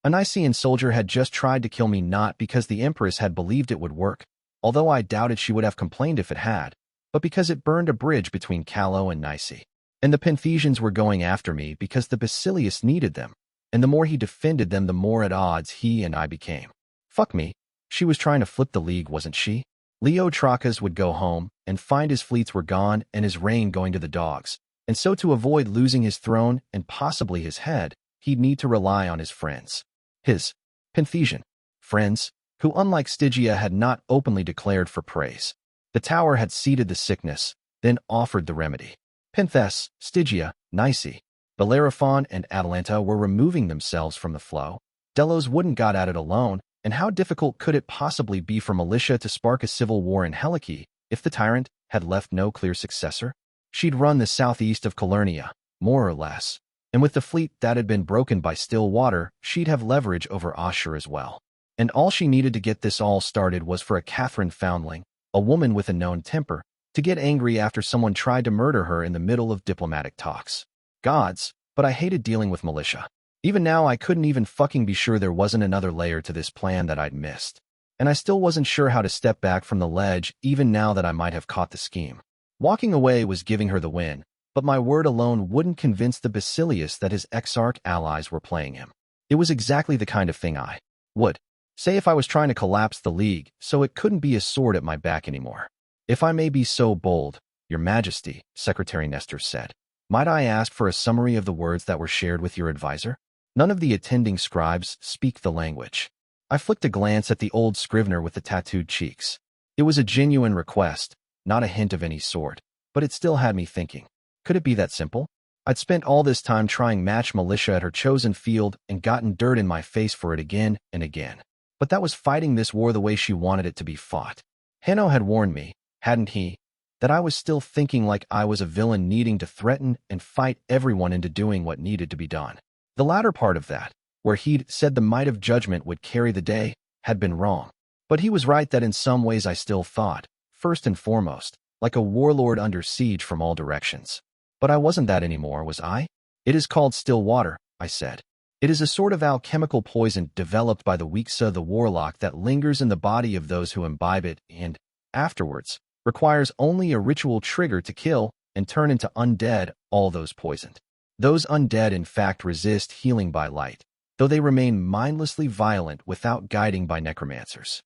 A Nicean soldier had just tried to kill me not because the Empress had believed it would work, although I doubted she would have complained if it had, but because it burned a bridge between Callow and Nice. And the Penthesians were going after me because the Basilius needed them, and the more he defended them, the more at odds he and I became. Fuck me. She was trying to flip the league, wasn't she? Leo Trachas would go home and find his fleets were gone and his reign going to the dogs, and so to avoid losing his throne and possibly his head, he'd need to rely on his friends. His Penthesian friends, who unlike Stygia had not openly declared for praise. The tower had seeded the sickness, then offered the remedy. Penthes, Stygia, Nice, Bellerophon, and Atalanta were removing themselves from the flow. Delos wouldn't got at it alone, and how difficult could it possibly be for militia to spark a civil war in Helice if the tyrant had left no clear successor? She'd run the southeast of Calernia, more or less, and with the fleet that had been broken by still water, she'd have leverage over Ashur as well. And all she needed to get this all started was for a Catherine Foundling, a woman with a known temper, to get angry after someone tried to murder her in the middle of diplomatic talks. Gods, but I hated dealing with militia. Even now, I couldn't even fucking be sure there wasn't another layer to this plan that I'd missed. And I still wasn't sure how to step back from the ledge, even now that I might have caught the scheme. Walking away was giving her the win, but my word alone wouldn't convince the Basilius that his exarch allies were playing him. It was exactly the kind of thing I would say if I was trying to collapse the league, so it couldn't be a sword at my back anymore. If I may be so bold, Your Majesty, Secretary Nestor said, might I ask for a summary of the words that were shared with your advisor? None of the attending scribes speak the language. I flicked a glance at the old scrivener with the tattooed cheeks. It was a genuine request, not a hint of any sort, but it still had me thinking. Could it be that simple? I'd spent all this time trying match militia at her chosen field and gotten dirt in my face for it again and again. But that was fighting this war the way she wanted it to be fought. Hanno had warned me, hadn't he, that I was still thinking like I was a villain needing to threaten and fight everyone into doing what needed to be done. The latter part of that, where he'd said the might of judgment would carry the day, had been wrong. But he was right that in some ways I still thought, first and foremost, like a warlord under siege from all directions. But I wasn't that anymore, was I? It is called still water, I said. It is a sort of alchemical poison developed by the Wexa the warlock that lingers in the body of those who imbibe it and, afterwards, requires only a ritual trigger to kill and turn into undead all those poisoned. Those undead in fact resist healing by light, though they remain mindlessly violent without guiding by necromancers.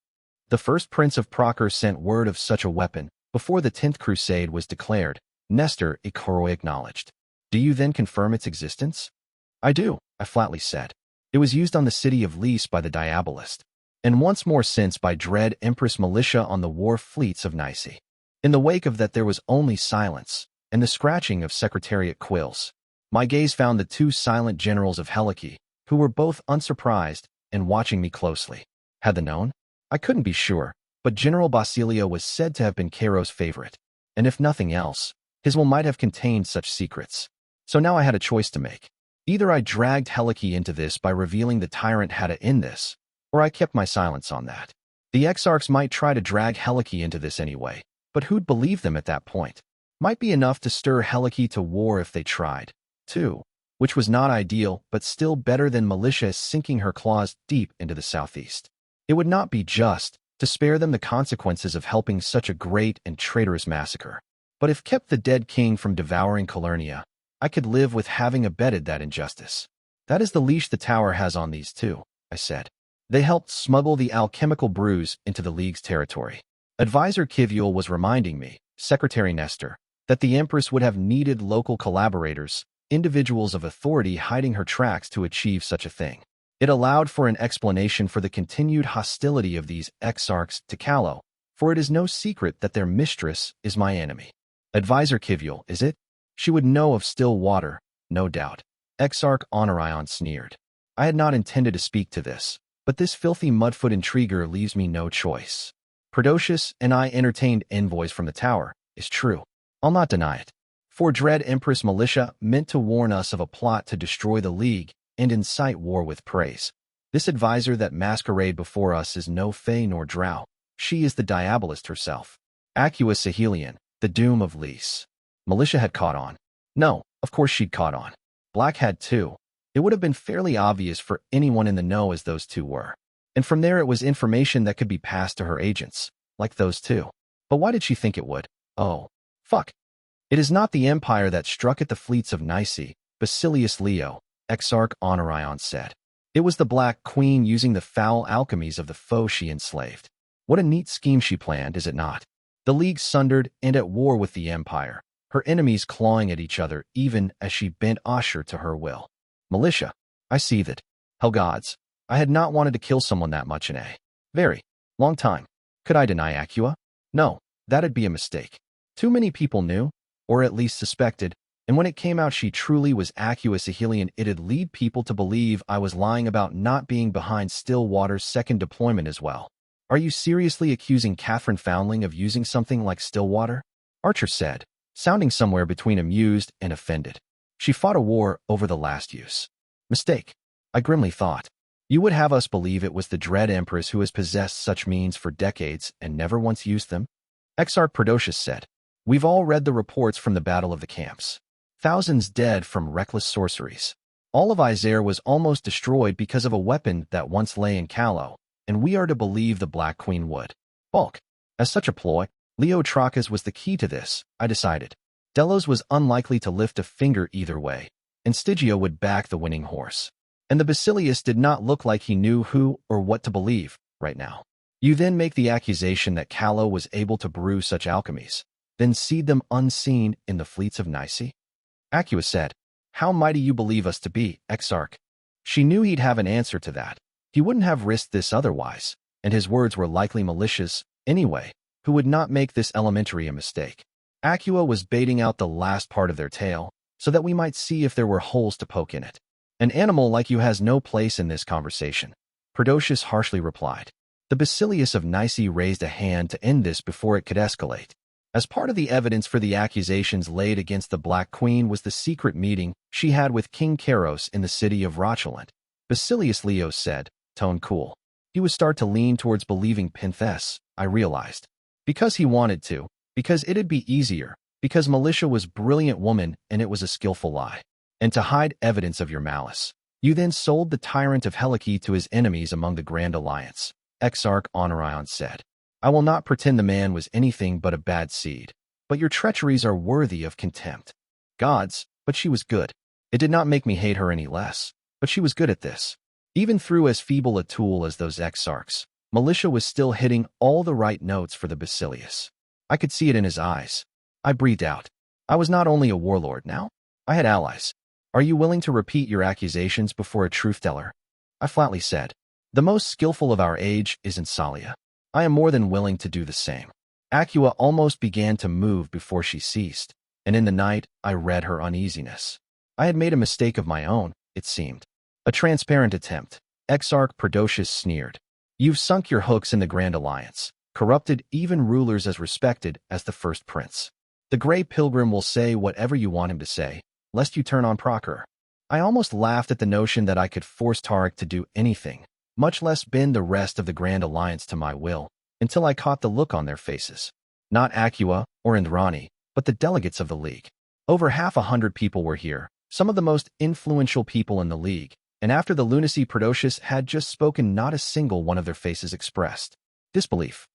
The first prince of Procor sent word of such a weapon before the 10th Crusade was declared, Nestor Ikoro acknowledged. Do you then confirm its existence? I do, I flatly said. It was used on the city of Lys by the Diabolist, and once more since by dread Empress militia on the war fleets of Nice. In the wake of that there was only silence, and the scratching of Secretariat quills. My gaze found the two silent generals of Helice, who were both unsurprised and watching me closely. Had they known? I couldn't be sure, but General Basilio was said to have been Cairo's favorite, and if nothing else, his will might have contained such secrets. So now I had a choice to make. Either I dragged Helice into this by revealing the tyrant had it in this, or I kept my silence on that. The exarchs might try to drag Helice into this anyway, but who'd believe them at that point? Might be enough to stir Helice to war if they tried, too, which was not ideal, but still better than militia sinking her claws deep into the southeast. It would not be just to spare them the consequences of helping such a great and traitorous massacre. But if kept the dead king from devouring Calernia, I could live with having abetted that injustice. That is the leash the tower has on these two, I said. They helped smuggle the alchemical brews into the League's territory. Advisor Kiviol was reminding me, Secretary Nestor, that the Empress would have needed local collaborators, individuals of authority hiding her tracks to achieve such a thing. It allowed for an explanation for the continued hostility of these exarchs to Callow, for it is no secret that their mistress is my enemy. Advisor Kiviol, is it? She would know of still water, No doubt. Exarch Honorion sneered. I had not intended to speak to this, but this filthy mudfoot intriguer leaves me no choice. Prodocius and I entertained envoys from the tower, is true. I'll not deny it. For dread Empress militia meant to warn us of a plot to destroy the League and incite war with praise. This advisor that masquerade before us is no Fae nor Drow. She is the Diabolist herself. Acua Sahelian, the doom of Lys. Militia had caught on. No, of course she'd caught on. Black had too. It would have been fairly obvious for anyone in the know as those two were. And from there it was information that could be passed to her agents, like those two. But why did she think it would? Oh, fuck. It is not the Empire that struck at the fleets of Nice, Basilius Leo, Exarch Honorion said. It was the Black Queen using the foul alchemies of the foe she enslaved. What a neat scheme she planned, is it not? The League sundered and at war with the Empire, her enemies clawing at each other even as she bent Asher to her will. Militia. I see that. Hell gods. I had not wanted to kill someone that much in a very long time. Could I deny Acua? No, that'd be a mistake. Too many people knew, or at least suspected, and when it came out she truly was Acua Sahelian, it'd lead people to believe I was lying about not being behind Stillwater's second deployment as well. Are you seriously accusing Catherine Foundling of using something like Stillwater? Archer said, sounding somewhere between amused and offended. She fought a war over the last use. Mistake. I grimly thought. You would have us believe it was the dread Empress who has possessed such means for decades and never once used them? Exarch Prodocius said. We've all read the reports from the Battle of the Camps. Thousands dead from reckless sorceries. All of Isare was almost destroyed because of a weapon that once lay in Callow, and we are to believe the Black Queen would. Bulk. As such a ploy, Leo Trachas was the key to this, I decided. Delos was unlikely to lift a finger either way, and Stygia would back the winning horse. And the Basilius did not look like he knew who or what to believe right now. You then make the accusation that Callow was able to brew such alchemies, then seed them unseen in the fleets of Nice? Acua said, How mighty you believe us to be, Exarch. She knew he'd have an answer to that. He wouldn't have risked this otherwise, and his words were likely malicious anyway, who would not make this elementary a mistake. Acua was baiting out the last part of their tale, so that we might see if there were holes to poke in it. An animal like you has no place in this conversation, Prodocius harshly replied. The Basilius of Nice raised a hand to end this before it could escalate. As part of the evidence for the accusations laid against the Black Queen was the secret meeting she had with King Kairos in the city of Rocheland. Basilius Leo said, tone cool. He would start to lean towards believing Penthess, I realized. Because he wanted to, because it'd be easier, because Militia was a brilliant woman and it was a skillful lie. And to hide evidence of your malice. You then sold the tyrant of Helike to his enemies among the Grand Alliance, Exarch Honorion said. I will not pretend the man was anything but a bad seed, but your treacheries are worthy of contempt. Gods, but she was good. It did not make me hate her any less, but she was good at this. Even through as feeble a tool as those exarchs, Militia was still hitting all the right notes for the Basilius. I could see it in his eyes. I breathed out. I was not only a warlord now, I had allies. Are you willing to repeat your accusations before a truth-teller? I flatly said. The most skillful of our age is Insalia. I am more than willing to do the same. Acua almost began to move before she ceased, and in the night I read her uneasiness. I had made a mistake of my own, it seemed. A transparent attempt. Exarch Prodocius sneered. You've sunk your hooks in the Grand Alliance, corrupted even rulers as respected as the First Prince. The Grey Pilgrim will say whatever you want him to say, lest you turn on Proctor. I almost laughed at the notion that I could force Tarek to do anything, much less bend the rest of the Grand Alliance to my will, until I caught the look on their faces. Not Acua or Indrani, but the delegates of the League. Over 100 people were here, some of the most influential people in the League, and after the lunacy Prodocius had just spoken, not a single one of their faces expressed disbelief,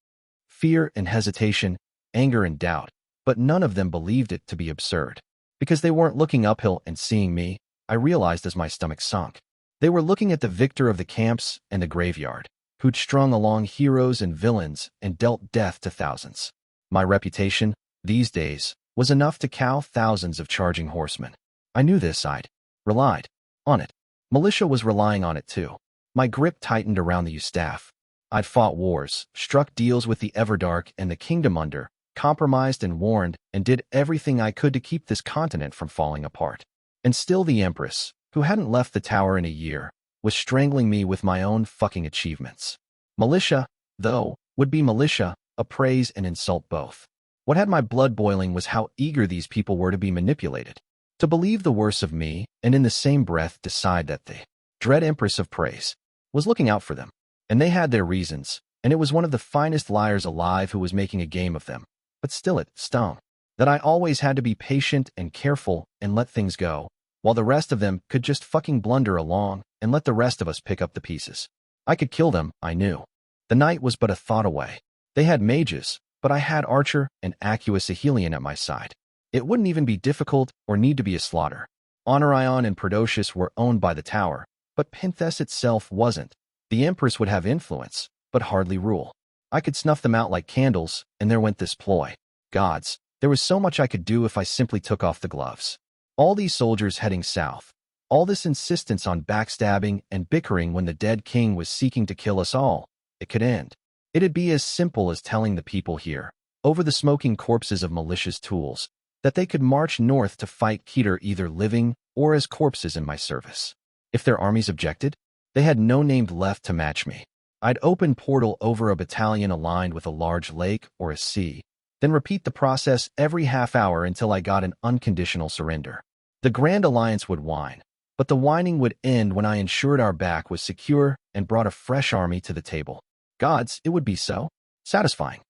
fear and hesitation, anger and doubt, but none of them believed it to be absurd. Because they weren't looking uphill and seeing me, I realized as my stomach sunk. They were looking at the victor of the camps and the graveyard, who'd strung along heroes and villains and dealt death to thousands. My reputation, these days, was enough to cow thousands of charging horsemen. I knew this. I'd relied on it. Militia was relying on it too. My grip tightened around the Ustaff. I'd fought wars, struck deals with the Everdark and the Kingdom Under, compromised and warned, and did everything I could to keep this continent from falling apart. And still the Empress, who hadn't left the tower in a year, was strangling me with my own fucking achievements. Militia, though, would be militia, appraise and insult both. What had my blood boiling was how eager these people were to be manipulated, to believe the worst of me, and in the same breath decide that the dread Empress of Praise was looking out for them. And they had their reasons, and it was one of the finest liars alive who was making a game of them. But still it stung that I always had to be patient and careful and let things go, while the rest of them could just fucking blunder along and let the rest of us pick up the pieces. I could kill them, I knew. The night was but a thought away. They had mages, but I had Archer and Acuus Ahelion at my side. It wouldn't even be difficult or need to be a slaughter. Honorion and Prodocius were owned by the tower, but Pinthes itself wasn't. The Empress would have influence, but hardly rule. I could snuff them out like candles, and there went this ploy. Gods, there was so much I could do if I simply took off the gloves. All these soldiers heading south. All this insistence on backstabbing and bickering when the dead king was seeking to kill us all. It could end. It'd be as simple as telling the people here, over the smoking corpses of malicious tools, that they could march north to fight Keter either living or as corpses in my service. If their armies objected, they had no name left to match me. I'd open portal over a battalion aligned with a large lake or a sea, then repeat the process every half hour until I got an unconditional surrender. The Grand Alliance would whine, but the whining would end when I ensured our back was secure and brought a fresh army to the table. Gods, it would be so satisfying.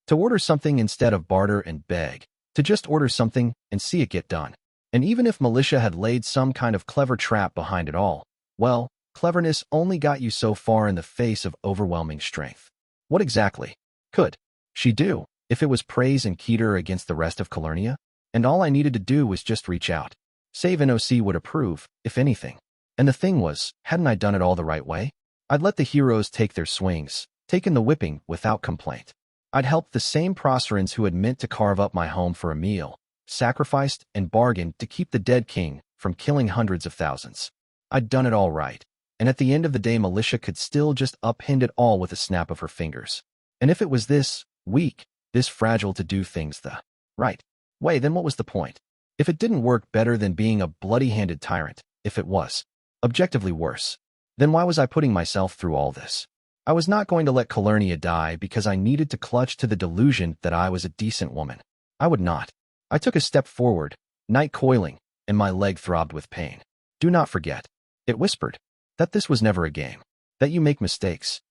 To order something instead of barter and beg, to just order something and see it get done. And even if militia had laid some kind of clever trap behind it all, well, cleverness only got you so far in the face of overwhelming strength. What exactly could she do if it was Praise and Keter against the rest of Calernia? And all I needed to do was just reach out. Save NOC would approve, if anything. And the thing was, hadn't I done it all the right way? I'd let the heroes take their swings, taken the whipping without complaint. I'd helped the same Procerans who had meant to carve up my home for a meal, sacrificed and bargained to keep the dead king from killing hundreds of thousands. I'd done it all right. And at the end of the day, militia could still just upend it all with a snap of her fingers. And if it was this weak, this fragile to do things the right way, then what was the point? If it didn't work better than being a bloody-handed tyrant, if it was objectively worse, then why was I putting myself through all this? I was not going to let Calernia die because I needed to clutch to the delusion that I was a decent woman. I would not. I took a step forward, night coiling, and my leg throbbed with pain. Do not forget, it whispered, that this was never a game, that you make mistakes.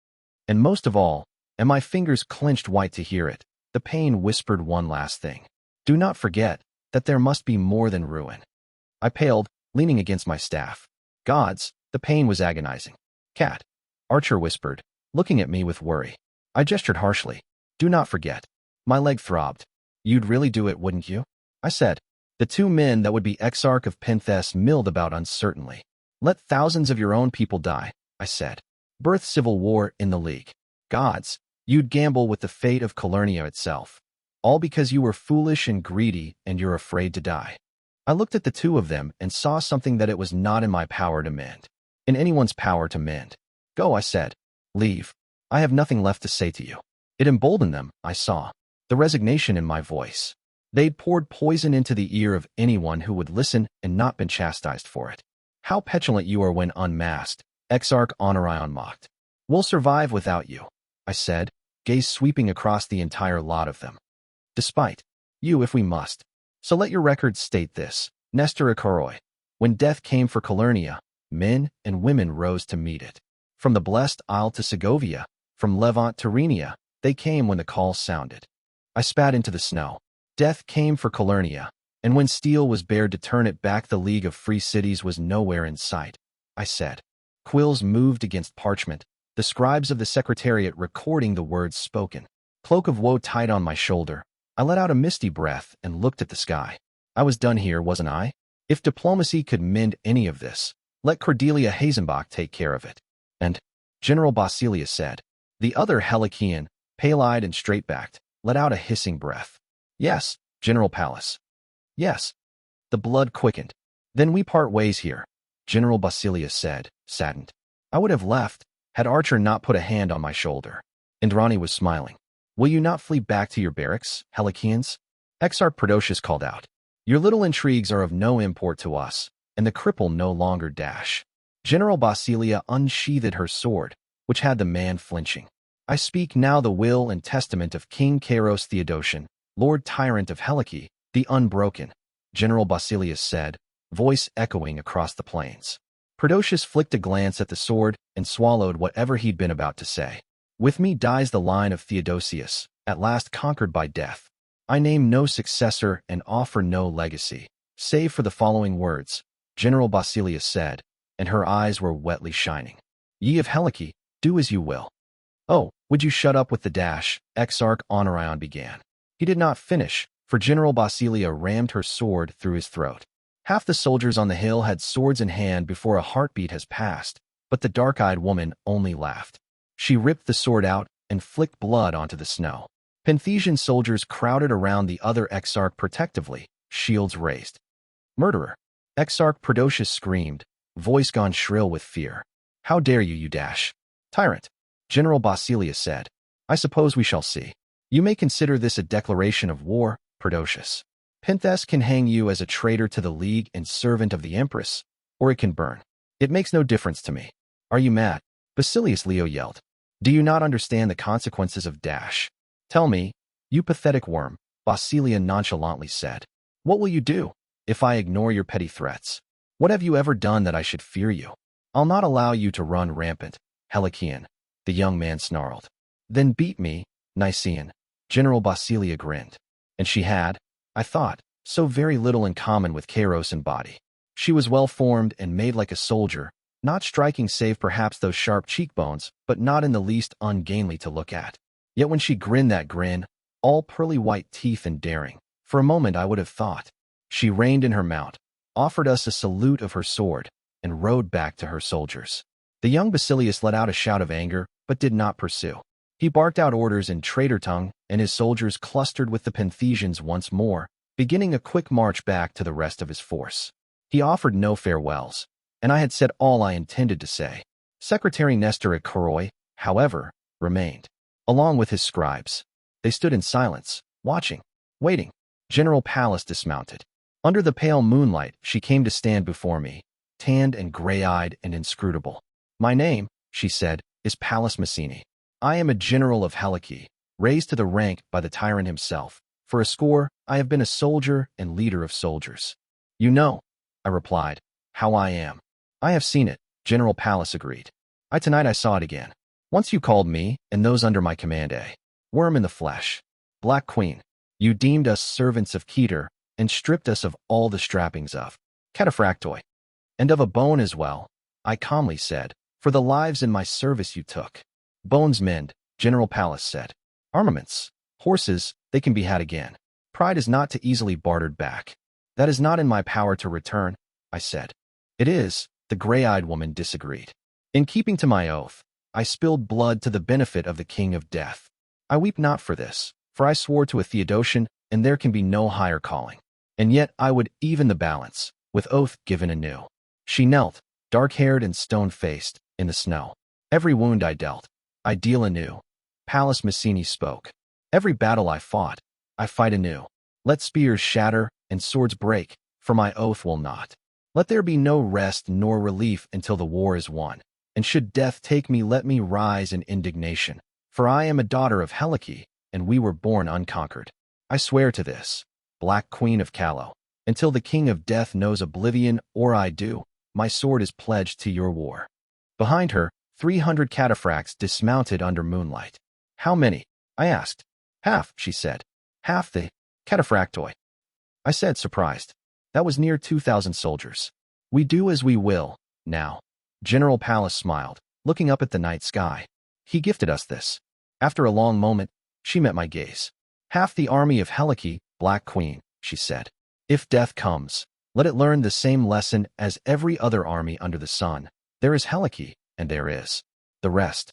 And most of all, and my fingers clenched white to hear it, the pain whispered one last thing. Do not forget that there must be more than ruin. I paled, leaning against my staff. Gods, the pain was agonizing. Cat, Archer whispered, looking at me with worry. I gestured harshly. Do not forget. My leg throbbed. You'd really do it, wouldn't you? I said. The two men that would be Exarch of Pinthes milled about uncertainly. Let thousands of your own people die, I said. Birth civil war in the League. Gods, you'd gamble with the fate of Calernia itself. All because you were foolish and greedy and you're afraid to die. I looked at the two of them and saw something that it was not in my power to mend. In anyone's power to mend. Go, I said. Leave. I have nothing left to say to you. It emboldened them, I saw. The resignation in my voice. They'd poured poison into the ear of anyone who would listen and not been chastised for it. How petulant you are when unmasked, Exarch Honorion mocked. We'll survive without you, I said, gaze sweeping across the entire lot of them. Despite you if we must. So let your records state this, Nestor Ikaroi. When death came for Calernia, men and women rose to meet it. From the blessed Isle to Segovia, from Levant to Rhenia, they came when the call sounded. I spat into the snow. Death came for Calernia, and when steel was bared to turn it back, the League of Free Cities was nowhere in sight, I said. Quills moved against parchment, the scribes of the Secretariat recording the words spoken. Cloak of woe tight on my shoulder. I let out a misty breath and looked at the sky. I was done here, wasn't I? If diplomacy could mend any of this, let Cordelia Hazenbach take care of it. And General Basilius said. The other Helikian, pale-eyed and straight-backed, let out a hissing breath. Yes, General Pallas. Yes. The blood quickened. Then we part ways here, General Basilius said, saddened. I would have left, had Archer not put a hand on my shoulder. Indrani was smiling. Will you not flee back to your barracks, Helikians? Exarch Prodocius called out. Your little intrigues are of no import to us, and the cripple no longer dash. General Basilia unsheathed her sword, which had the man flinching. I speak now the will and testament of King Kairos Theodosian, Lord Tyrant of Helice, the Unbroken, General Basilius said, voice echoing across the plains. Perdocius flicked a glance at the sword and swallowed whatever he'd been about to say. With me dies the line of Theodosius, at last conquered by death. I name no successor and offer no legacy, save for the following words, General Basilius said, and her eyes were wetly shining. Ye of Helice, do as you will. Oh, would you shut up with the dash, Exarch Honorion began. He did not finish, for General Basilia rammed her sword through his throat. Half the soldiers on the hill had swords in hand before a heartbeat has passed, but the dark-eyed woman only laughed. She ripped the sword out and flicked blood onto the snow. Penthesian soldiers crowded around the other Exarch protectively, shields raised. Murderer! Exarch Perdocius screamed, voice gone shrill with fear. How dare you dash? Tyrant! General Basilius said. I suppose we shall see. You may consider this a declaration of war, Perdocius. Penthes can hang you as a traitor to the League and servant of the Empress, or it can burn. It makes no difference to me. Are you mad? Basilius Leo yelled. Do you not understand the consequences of dash? Tell me, you pathetic worm, Basilia nonchalantly said. What will you do if I ignore your petty threats? What have you ever done that I should fear you? I'll not allow you to run rampant, Helician, the young man snarled. Then beat me, Nicean. General Basilia grinned. And she had, I thought, so very little in common with Kairos in body. She was well-formed and made like a soldier, not striking save perhaps those sharp cheekbones, but not in the least ungainly to look at. Yet when she grinned that grin, all pearly white teeth and daring, for a moment I would have thought. She reined in her mount, offered us a salute of her sword, and rode back to her soldiers. The young Basilius let out a shout of anger, but did not pursue. He barked out orders in traitor tongue, and his soldiers clustered with the Penthesians once more, beginning a quick march back to the rest of his force. He offered no farewells, and I had said all I intended to say. Secretary Nestor at Koroi, however, remained, along with his scribes. They stood in silence, watching, waiting. General Pallas dismounted. Under the pale moonlight, she came to stand before me, tanned and gray-eyed and inscrutable. My name, she said, is Pallas Messini. I am a general of Helice, raised to the rank by the tyrant himself. For a score, I have been a soldier and leader of soldiers. You know, I replied, how I am. I have seen it, General Pallas agreed. Tonight I saw it again. Once you called me, and those under my command a worm in the flesh. Black Queen, you deemed us servants of Keter, and stripped us of all the strappings of cataphractoi, and of a bone as well, I calmly said, for the lives in my service you took. Bones mend, General Pallas said. Armaments, horses, they can be had again. Pride is not to easily bartered back. That is not in my power to return, I said. It is, the gray-eyed woman disagreed. In keeping to my oath, I spilled blood to the benefit of the King of Death. I weep not for this, for I swore to a Theodosian, and there can be no higher calling. And yet I would even the balance, with oath given anew. She knelt, dark-haired and stone-faced, in the snow. Every wound I dealt, I deal anew. Pallas Messini spoke. Every battle I fought, I fight anew. Let spears shatter and swords break, for my oath will not. Let there be no rest nor relief until the war is won. And should death take me, let me rise in indignation. For I am a daughter of Helice, and we were born unconquered. I swear to this, Black Queen of Callow, until the King of Death knows oblivion, or I do, my sword is pledged to your war. Behind her, 300 cataphracts dismounted under moonlight. How many? I asked. Half, she said. Half the cataphractoi. I said, surprised. That was near 2,000 soldiers. We do as we will, now. General Pallas smiled, looking up at the night sky. He gifted us this. After a long moment, she met my gaze. Half the army of Helice, Black Queen, she said. If death comes, let it learn the same lesson as every other army under the sun. There is Helice, and there is the rest.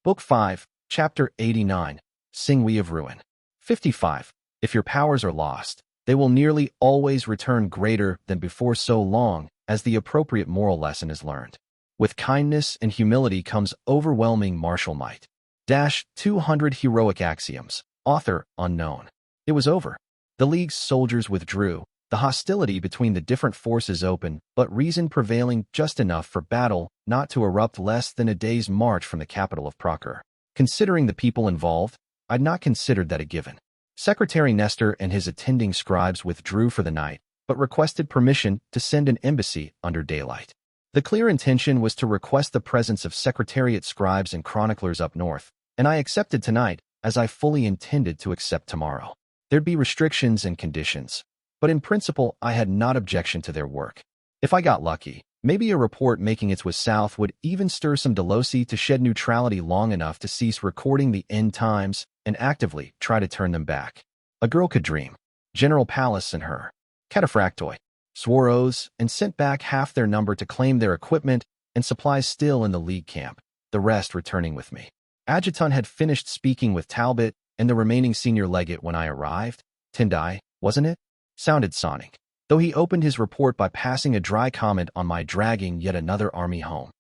Book 5, Chapter 89, Sing We of Ruin. 55. If your powers are lost, they will nearly always return greater than before so long as the appropriate moral lesson is learned. With kindness and humility comes overwhelming martial might. 200 Heroic Axioms. Author unknown. It was over. The League's soldiers withdrew, The hostility between the different forces open, but reason prevailing just enough for battle not to erupt less than a day's march from the capital of Procure. Considering the people involved, I'd not considered that a given. Secretary Nestor and his attending scribes withdrew for the night, but requested permission to send an embassy under daylight. The clear intention was to request the presence of Secretariat scribes and chroniclers up north, and I accepted tonight, as I fully intended to accept tomorrow. There'd be restrictions and conditions, but in principle I had not objection to their work. If I got lucky, maybe a report making its way south would even stir some Delosi to shed neutrality long enough to cease recording the end times and actively try to turn them back. A girl could dream. General Pallas and her cataphractoi swore oaths and sent back half their number to claim their equipment and supplies still in the League camp, the rest returning with me. Adjutant had finished speaking with Talbot and the remaining senior legate when I arrived. Tendai, wasn't it? Sounded sonic, though he opened his report by passing a dry comment on my dragging yet another army home.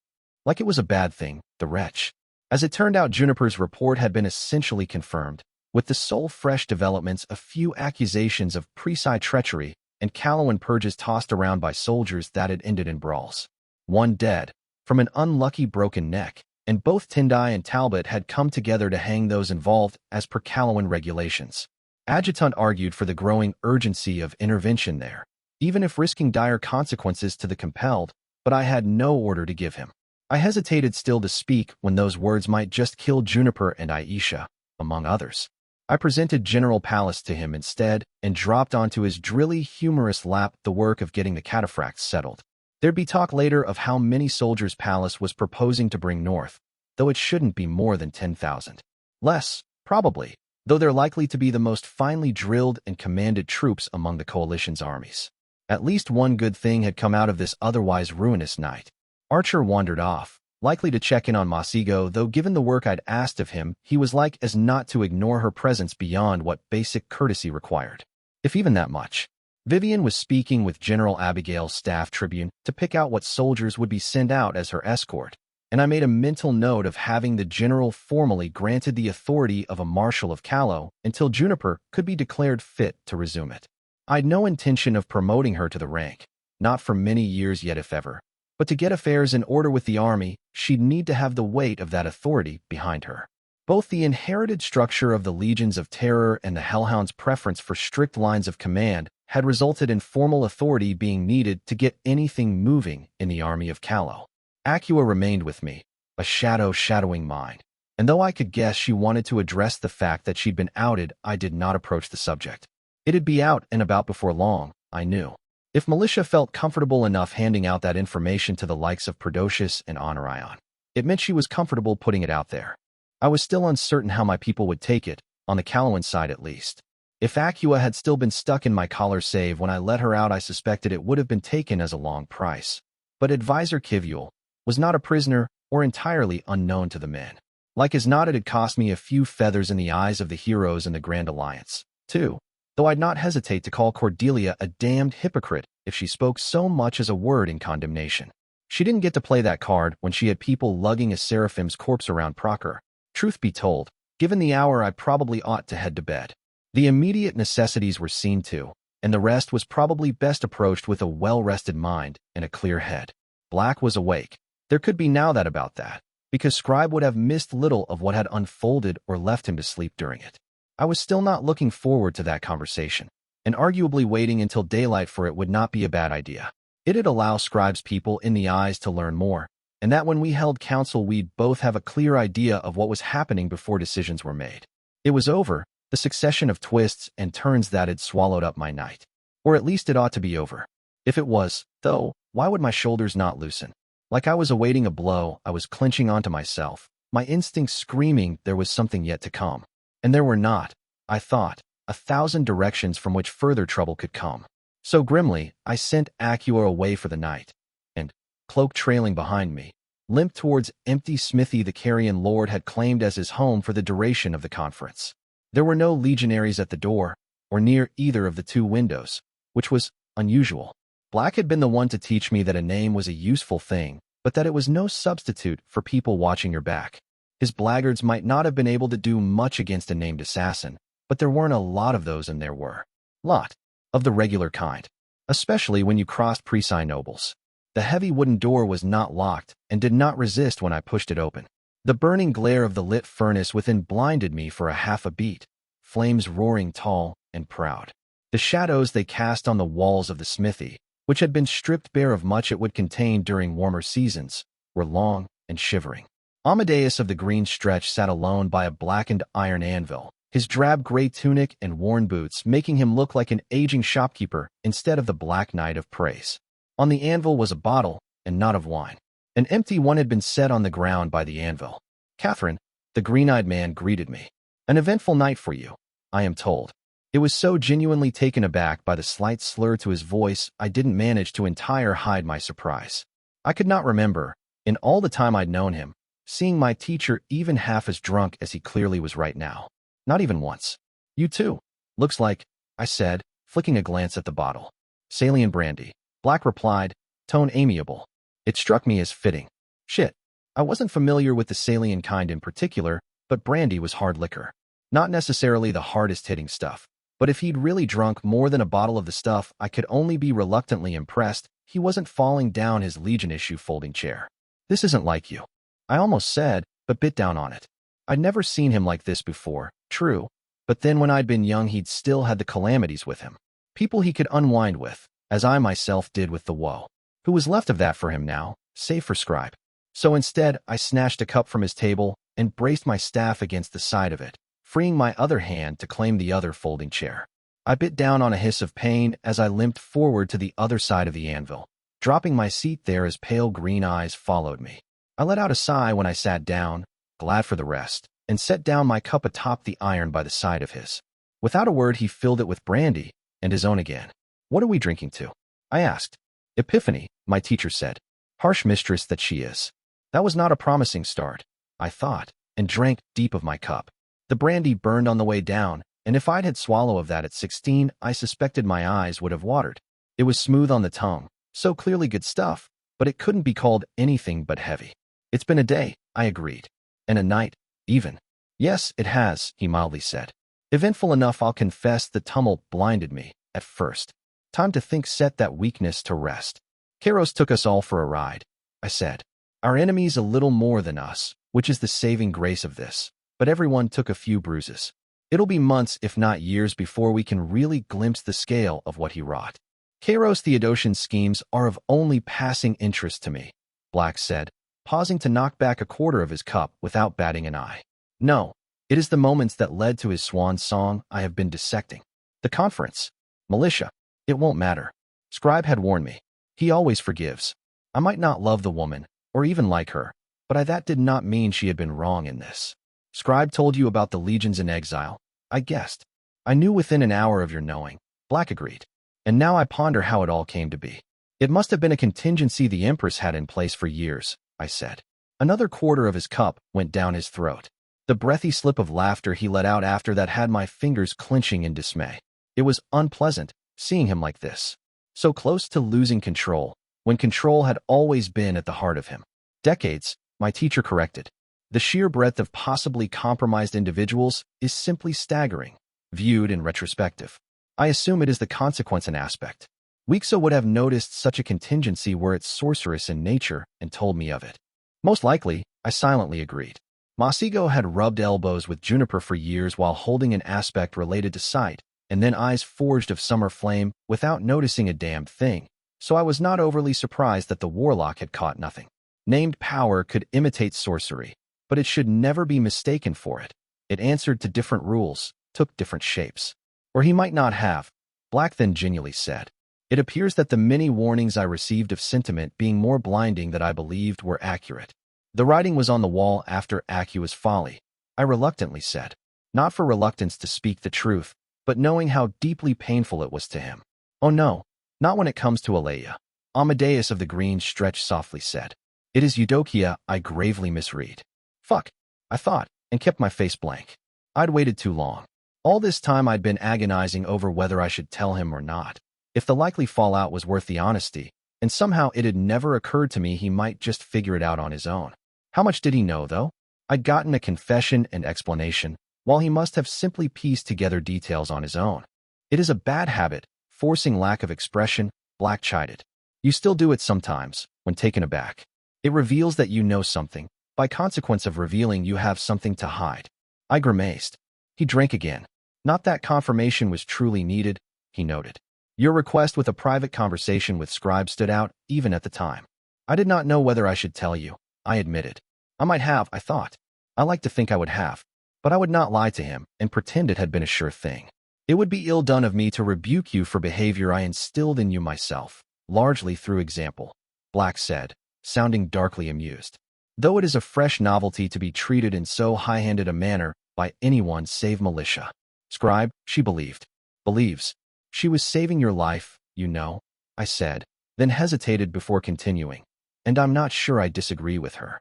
Like it was a bad thing, the wretch. As it turned out, Juniper's report had been essentially confirmed, with the sole fresh developments a few accusations of Presi treachery and Callowan purges tossed around by soldiers that had ended in brawls. One dead, from an unlucky broken neck, and both Tendai and Talbot had come together to hang those involved as per Callowan regulations. Adjutant argued for the growing urgency of intervention there, even if risking dire consequences to the compelled, but I had no order to give him. I hesitated still to speak when those words might just kill Juniper and Aisha, among others. I presented General Pallas to him instead and dropped onto his drilly, humorous lap the work of getting the cataphracts settled. There'd be talk later of how many soldiers Pallas was proposing to bring north, though it shouldn't be more than 10,000. Less, probably, though they're likely to be the most finely drilled and commanded troops among the coalition's armies. At least one good thing had come out of this otherwise ruinous night. Archer wandered off, likely to check in on Masigo, though given the work I'd asked of him, he was like as not to ignore her presence beyond what basic courtesy required, if even that much. Vivian was speaking with General Abigail's staff tribune to pick out what soldiers would be sent out as her escort, and I made a mental note of having the general formally granted the authority of a marshal of Callow until Juniper could be declared fit to resume it. I'd no intention of promoting her to the rank, not for many years yet if ever. But to get affairs in order with the army, she'd need to have the weight of that authority behind her. Both the inherited structure of the Legions of Terror and the Hellhound's preference for strict lines of command had resulted in formal authority being needed to get anything moving in the army of Callow. Acua remained with me, a shadow shadowing mine, and though I could guess she wanted to address the fact that she'd been outed, I did not approach the subject. It'd be out and about before long, I knew. If militia felt comfortable enough handing out that information to the likes of Perdocius and Honorion, it meant she was comfortable putting it out there. I was still uncertain how my people would take it, on the Callowan side at least. If Acua had still been stuck in my collar save when I let her out, I suspected it would have been taken as a long price. But Advisor Kivuel was not a prisoner or entirely unknown to the men. Like as not, it had cost me a few feathers in the eyes of the heroes in the Grand Alliance, too. Though I'd not hesitate to call Cordelia a damned hypocrite if she spoke so much as a word in condemnation. She didn't get to play that card when she had people lugging a Seraphim's corpse around Procure. Truth be told, given the hour, I probably ought to head to bed. The immediate necessities were seen to, and the rest was probably best approached with a well-rested mind and a clear head. Black was awake. There could be now that about that, because Scribe would have missed little of what had unfolded or left him to sleep during it. I was still not looking forward to that conversation, and arguably waiting until daylight for it would not be a bad idea. It'd allow Scribe's people in the eyes to learn more, and that when we held council we'd both have a clear idea of what was happening before decisions were made. It was over, the succession of twists and turns that had swallowed up my night. Or at least it ought to be over. If it was, though, why would my shoulders not loosen? Like I was awaiting a blow, I was clenching onto myself, my instincts screaming there was something yet to come. And there were not, I thought, 1,000 directions from which further trouble could come. So grimly, I sent Acua away for the night, and, cloak trailing behind me, limped towards empty smithy the Carrion Lord had claimed as his home for the duration of the conference. There were no legionaries at the door, or near either of the two windows, which was unusual. Black had been the one to teach me that a name was a useful thing, but that it was no substitute for people watching your back. His blackguards might not have been able to do much against a named assassin, but there weren't a lot of those, and there were. Lot. Of the regular kind. especially when you crossed Presai nobles. The heavy wooden door was not locked and did not resist when I pushed it open. The burning glare of the lit furnace within blinded me for a half a beat, flames roaring tall and proud. The shadows they cast on the walls of the smithy, which had been stripped bare of much it would contain during warmer seasons, were long and shivering. Amadeus of the Green Stretch sat alone by a blackened iron anvil, his drab gray tunic and worn boots making him look like an aging shopkeeper instead of the Black Knight of Praise. On the anvil was a bottle, and not of wine. An empty one had been set on the ground by the anvil. "Catherine," the green-eyed man greeted me. "An eventful night for you, I am told." It was so genuinely taken aback by the slight slur to his voice I didn't manage to entirely hide my surprise. I could not remember, in all the time I'd known him, seeing my teacher even half as drunk as he clearly was right now. Not even once. "You too, looks like," I said, flicking a glance at the bottle. "Salient brandy," Black replied, tone amiable. It struck me as fitting. Shit, I wasn't familiar with the Salient kind in particular, but brandy was hard liquor. Not necessarily the hardest-hitting stuff. But if he'd really drunk more than a bottle of the stuff, I could only be reluctantly impressed he wasn't falling down his Legion-issue folding chair. "This isn't like you," I almost said, but bit down on it. I'd never seen him like this before, true, but then when I'd been young he'd still had the calamities with him. People he could unwind with, as I myself did with the woe. Who was left of that for him now, save for Scribe? So instead, I snatched a cup from his table and braced my staff against the side of it, freeing my other hand to claim the other folding chair. I bit down on a hiss of pain as I limped forward to the other side of the anvil, dropping my seat there as pale green eyes followed me. I let out a sigh when I sat down, glad for the rest, and set down my cup atop the iron by the side of his. Without a word he filled it with brandy, and his own again. "What are we drinking to?" I asked. "Epiphany," my teacher said. Harsh mistress that she is. That was not a promising start, I thought, and drank deep of my cup. The brandy burned on the way down, and if I'd had swallow of that at 16, I suspected my eyes would have watered. It was smooth on the tongue, so clearly good stuff, but it couldn't be called anything but heavy. "It's been a day," I agreed. "And a night, even." "Yes, it has," he mildly said. "Eventful enough, I'll confess the tumult blinded me, at first. Time to think set that weakness to rest." "Kairos took us all for a ride," I said. "Our enemies a little more than us, which is the saving grace of this. But everyone took a few bruises. It'll be months, if not years, before we can really glimpse the scale of what he wrought." "Kairos Theodosian's schemes are of only passing interest to me," Black said, pausing to knock back a quarter of his cup without batting an eye. "No, it is the moments that led to his swan song I have been dissecting. The conference. Militia. It won't matter. Scribe had warned me. He always forgives. I might not love the woman, or even like her, but that did not mean she had been wrong in this. Scribe told you about the legions in exile, I guessed. "I knew within an hour of your knowing," Black agreed. "And now I ponder how it all came to be." "It must have been a contingency the Empress had in place for years," I said. Another quarter of his cup went down his throat. The breathy slip of laughter he let out after that had my fingers clenching in dismay. It was unpleasant, seeing him like this. So close to losing control, when control had always been at the heart of him. "Decades," my teacher corrected. "The sheer breadth of possibly compromised individuals is simply staggering, viewed in retrospective. I assume it is the consequence and aspect. Weekso would have noticed such a contingency were it sorcerous in nature and told me of it." "Most likely," I silently agreed. Masigo had rubbed elbows with Juniper for years while holding an aspect related to sight, and then eyes forged of summer flame without noticing a damned thing, so I was not overly surprised that the warlock had caught nothing. Named power could imitate sorcery, but it should never be mistaken for it. It answered to different rules, took different shapes. Or he might not have, Black then genially said. It appears that the many warnings I received of sentiment being more blinding than I believed were accurate. The writing was on the wall after Acua's folly, I reluctantly said. Not for reluctance to speak the truth, but knowing how deeply painful it was to him. "Oh no, not when it comes to Alea," Amadeus of the Green Stretch softly said. "It is Eudokia I gravely misread." Fuck, I thought, and kept my face blank. I'd waited too long. All this time I'd been agonizing over whether I should tell him or not, if the likely fallout was worth the honesty, and somehow it had never occurred to me he might just figure it out on his own. How much did he know, though? I'd gotten a confession and explanation, while he must have simply pieced together details on his own. It is a bad habit, forcing lack of expression, Black chided. You still do it sometimes, when taken aback. It reveals that you know something. By consequence of revealing, you have something to hide. I grimaced. He drank again. Not that confirmation was truly needed, he noted. Your request with a private conversation with Scribe stood out, even at the time. I did not know whether I should tell you, I admitted. I might have, I thought. I like to think I would have. But I would not lie to him and pretend it had been a sure thing. It would be ill done of me to rebuke you for behavior I instilled in you myself, largely through example, Black said, sounding darkly amused. Though it is a fresh novelty to be treated in so high-handed a manner by anyone save militia. Scribe, she believes. She was saving your life, you know, I said, then hesitated before continuing. And I'm not sure I disagree with her.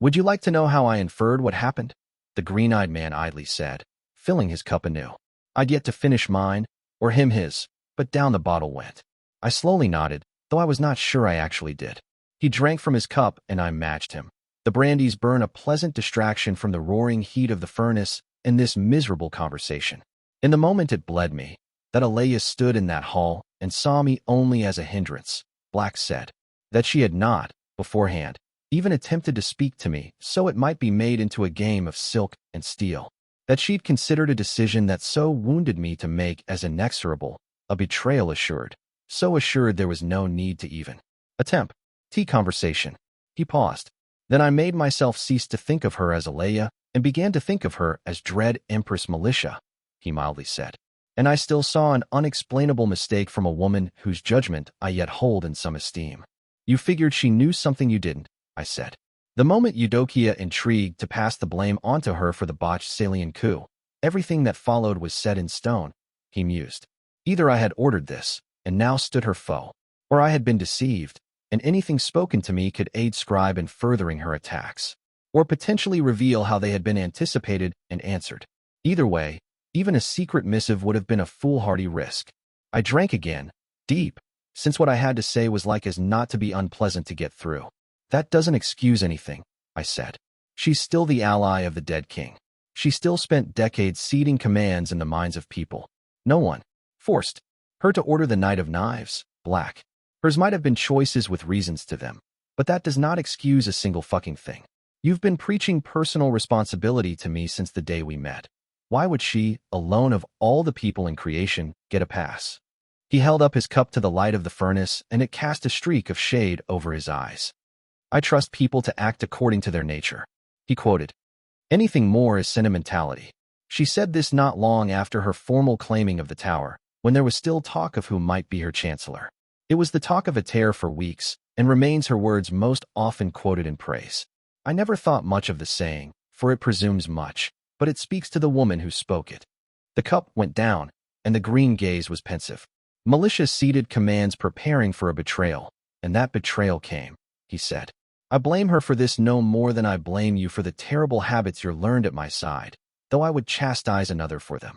Would you like to know how I inferred what happened? The green-eyed man idly said, filling his cup anew. I'd yet to finish mine, or him his, but down the bottle went. I slowly nodded, though I was not sure I actually did. He drank from his cup, and I matched him. The brandies burn a pleasant distraction from the roaring heat of the furnace and this miserable conversation. In the moment it bled me, that Alea stood in that hall and saw me only as a hindrance, Black said. That she had not, beforehand, even attempted to speak to me so it might be made into a game of silk and steel. That she'd considered a decision that so wounded me to make as inexorable, a betrayal assured, so assured there was no need to even attempt tea conversation. He paused. Then I made myself cease to think of her as Alea and began to think of her as dread Empress Militia, he mildly said. And I still saw an unexplainable mistake from a woman whose judgment I yet hold in some esteem. You figured she knew something you didn't, I said. The moment Eudokia intrigued to pass the blame onto her for the botched Salian coup, everything that followed was set in stone, he mused. Either I had ordered this, and now stood her foe, or I had been deceived, and anything spoken to me could aid Scribe in furthering her attacks, or potentially reveal how they had been anticipated and answered. Either way, even a secret missive would have been a foolhardy risk. I drank again, deep, since what I had to say was like as not to be unpleasant to get through. That doesn't excuse anything, I said. She's still the ally of the dead king. She still spent decades seeding commands in the minds of people. No one forced her to order the Knight of Knives, Black. Hers might have been choices with reasons to them, but that does not excuse a single fucking thing. You've been preaching personal responsibility to me since the day we met. Why would she, alone of all the people in creation, get a pass? He held up his cup to the light of the furnace, and it cast a streak of shade over his eyes. I trust people to act according to their nature, he quoted. Anything more is sentimentality. She said this not long after her formal claiming of the tower, when there was still talk of who might be her chancellor. It was the talk of a tear for weeks, and remains her words most often quoted in praise. I never thought much of the saying, for it presumes much, but it speaks to the woman who spoke it. The cup went down, and the green gaze was pensive. Militia seated commands preparing for a betrayal, and that betrayal came, he said. I blame her for this no more than I blame you for the terrible habits you learned at my side, though I would chastise another for them.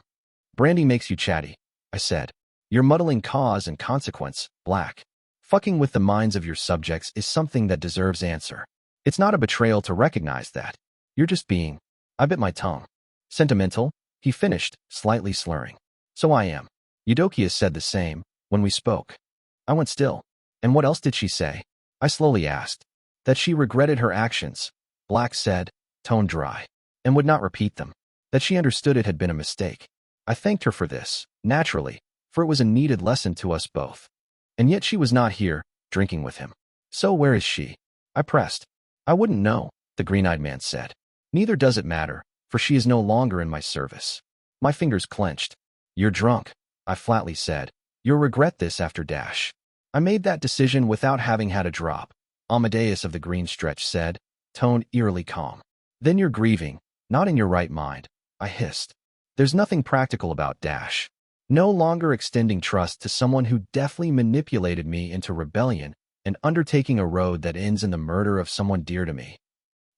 Brandy makes you chatty, I said. You're muddling cause and consequence, Black. Fucking with the minds of your subjects is something that deserves answer. It's not a betrayal to recognize that. You're just being, I bit my tongue. Sentimental, he finished, slightly slurring. So I am. Eudokia said the same, when we spoke. I went still. And what else did she say? I slowly asked. That she regretted her actions, Black said, tone dry, and would not repeat them. That she understood it had been a mistake. I thanked her for this, naturally, for it was a needed lesson to us both. And yet she was not here, drinking with him. So where is she? I pressed. I wouldn't know, the green-eyed man said. Neither does it matter, for she is no longer in my service. My fingers clenched. You're drunk, I flatly said. You'll regret this after dash. I made that decision without having had a drop, Amadeus of the Green Stretch said, tone eerily calm. Then you're grieving, not in your right mind, I hissed. There's nothing practical about dash. No longer extending trust to someone who deftly manipulated me into rebellion and undertaking a road that ends in the murder of someone dear to me.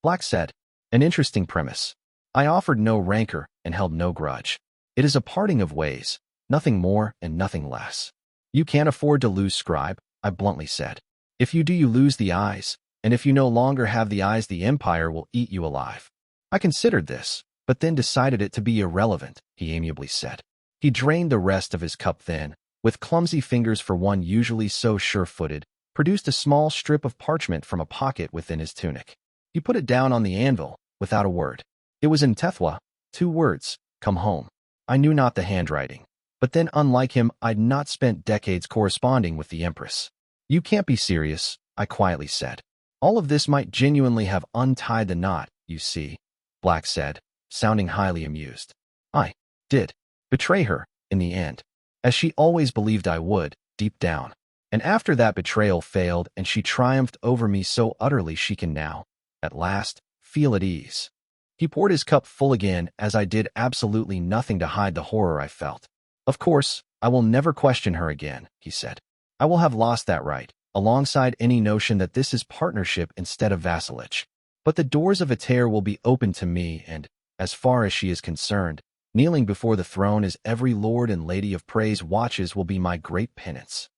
Black said, an interesting premise. I offered no rancor and held no grudge. It is a parting of ways, nothing more and nothing less. You can't afford to lose Scribe, I bluntly said. If you do, you lose the eyes, and if you no longer have the eyes, the Empire will eat you alive. I considered this, but then decided it to be irrelevant, he amiably said. He drained the rest of his cup then, with clumsy fingers for one usually so sure-footed, produced a small strip of parchment from a pocket within his tunic. He put it down on the anvil, without a word. It was in Tethwa, 2 words, "Come home." I knew not the handwriting. But then, unlike him, I'd not spent decades corresponding with the Empress. "You can't be serious," I quietly said. "All of this might genuinely have untied the knot, you see," Black said, sounding highly amused. "I did betray her, in the end, as she always believed I would, deep down. And after that betrayal failed and she triumphed over me so utterly she can now, at last, feel at ease." He poured his cup full again as I did absolutely nothing to hide the horror I felt. "Of course, I will never question her again," he said. "I will have lost that right, alongside any notion that this is partnership instead of vassalage. But the doors of Aether will be open to me and, as far as she is concerned, kneeling before the throne as every lord and lady of praise watches will be my great penance."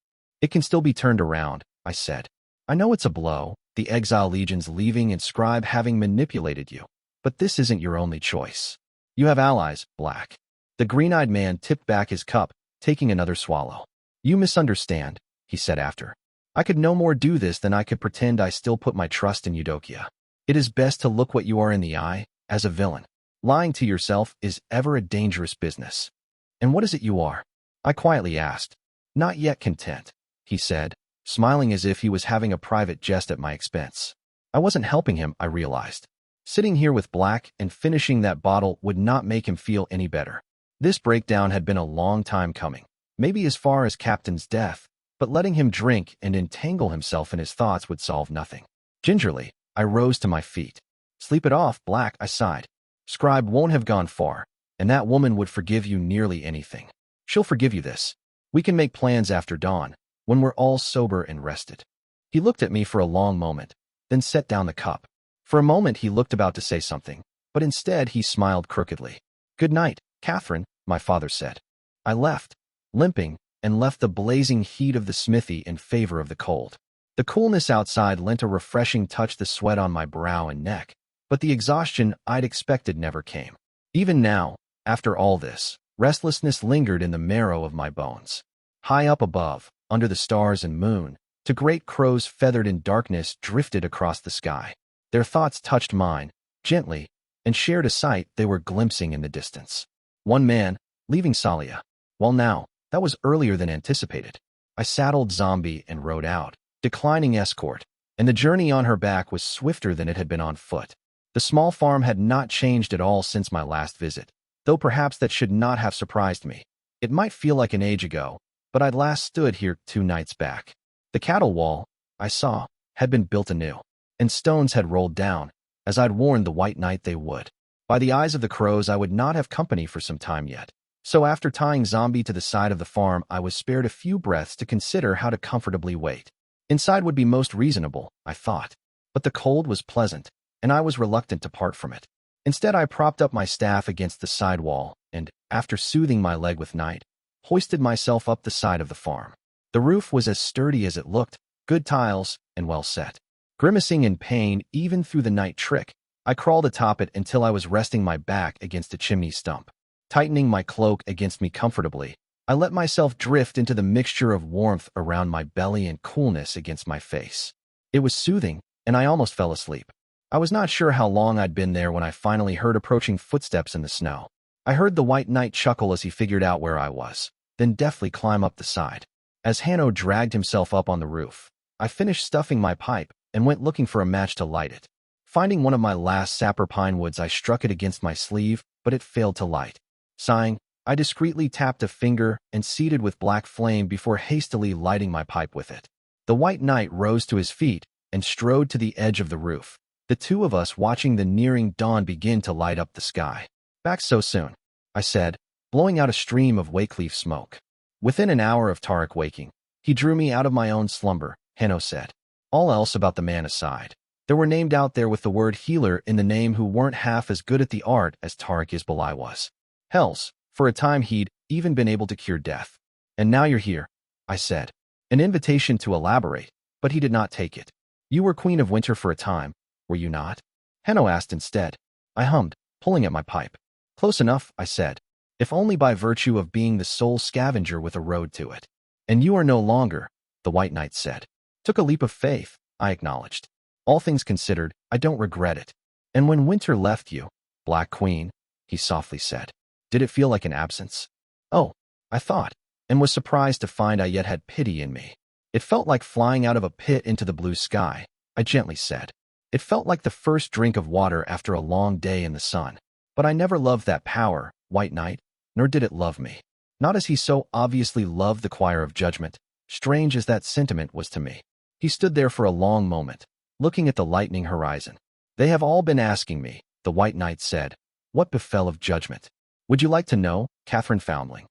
"It can still be turned around," I said. "I know it's a blow, the exile legions leaving and Scribe having manipulated you. But this isn't your only choice. You have allies, Black." The green-eyed man tipped back his cup, taking another swallow. "You misunderstand," he said after. "I could no more do this than I could pretend I still put my trust in Eudokia. It is best to look what you are in the eye, as a villain. Lying to yourself is ever a dangerous business." "And what is it you are?" I quietly asked. "Not yet content," he said, smiling as if he was having a private jest at my expense. I wasn't helping him, I realized. Sitting here with Black and finishing that bottle would not make him feel any better. This breakdown had been a long time coming, maybe as far as Captain's death, but letting him drink and entangle himself in his thoughts would solve nothing. Gingerly, I rose to my feet. "Sleep it off, Black," I sighed. "Scribe won't have gone far, and that woman would forgive you nearly anything. She'll forgive you this. We can make plans after dawn, when we're all sober and rested." He looked at me for a long moment, then set down the cup. For a moment he looked about to say something, but instead he smiled crookedly. "Good night, Catherine," my father said. I left, limping, and left the blazing heat of the smithy in favor of the cold. The coolness outside lent a refreshing touch to the sweat on my brow and neck, but the exhaustion I'd expected never came. Even now, after all this, restlessness lingered in the marrow of my bones. High up above, under the stars and moon, 2 great crows feathered in darkness drifted across the sky. Their thoughts touched mine, gently, and shared a sight they were glimpsing in the distance. One man, leaving Salia. Well now, that was earlier than anticipated. I saddled Zombie and rode out, declining escort, and the journey on her back was swifter than it had been on foot. The small farm had not changed at all since my last visit, though perhaps that should not have surprised me. It might feel like an age ago, but I'd last stood here 2 nights back. The cattle wall, I saw, had been built anew, and stones had rolled down, as I'd warned the White Knight they would. By the eyes of the crows, I would not have company for some time yet. So after tying Zombie to the side of the farm, I was spared a few breaths to consider how to comfortably wait. Inside would be most reasonable, I thought. But the cold was pleasant, and I was reluctant to part from it. Instead, I propped up my staff against the side wall, and, after soothing my leg with night, hoisted myself up the side of the farm. The roof was as sturdy as it looked, good tiles, and well set. Grimacing in pain even through the night trick, I crawled atop it until I was resting my back against a chimney stump. Tightening my cloak against me comfortably, I let myself drift into the mixture of warmth around my belly and coolness against my face. It was soothing, and I almost fell asleep. I was not sure how long I'd been there when I finally heard approaching footsteps in the snow. I heard the White Knight chuckle as he figured out where I was, then deftly climb up the side. As Hanno dragged himself up on the roof, I finished stuffing my pipe and went looking for a match to light it. Finding one of my last sapper pine woods, I struck it against my sleeve, but it failed to light. Sighing, I discreetly tapped a finger and seeded with black flame before hastily lighting my pipe with it. The White Knight rose to his feet and strode to the edge of the roof, the 2 of us watching the nearing dawn begin to light up the sky. "Back so soon," I said, blowing out a stream of wakeleaf smoke. Within an hour of Tarek waking, he drew me out of my own slumber, Hanno said. All else about the man aside, there were named out there with the word healer in the name who weren't half as good at the art as Tarek Isbalai was. Hells, for a time he'd even been able to cure death. "And now you're here," I said. An invitation to elaborate, but he did not take it. "You were Queen of Winter for a time, were you not?" Hanno asked instead. I hummed, pulling at my pipe. "Close enough," I said, "if only by virtue of being the sole scavenger with a road to it." And you are no longer, the White Knight said. Took a leap of faith, I acknowledged. All things considered, I don't regret it. And when winter left you, Black Queen, he softly said, did it feel like an absence? Oh, I thought, and was surprised to find I yet had pity in me. It felt like flying out of a pit into the blue sky, I gently said. It felt like the first drink of water after a long day in the sun. But I never loved that power, White Knight, nor did it love me. Not as he so obviously loved the choir of judgment, strange as that sentiment was to me. He stood there for a long moment, looking at the lightening horizon. They have all been asking me, the White Knight said, what befell of judgment? Would you like to know, Catherine Foundling?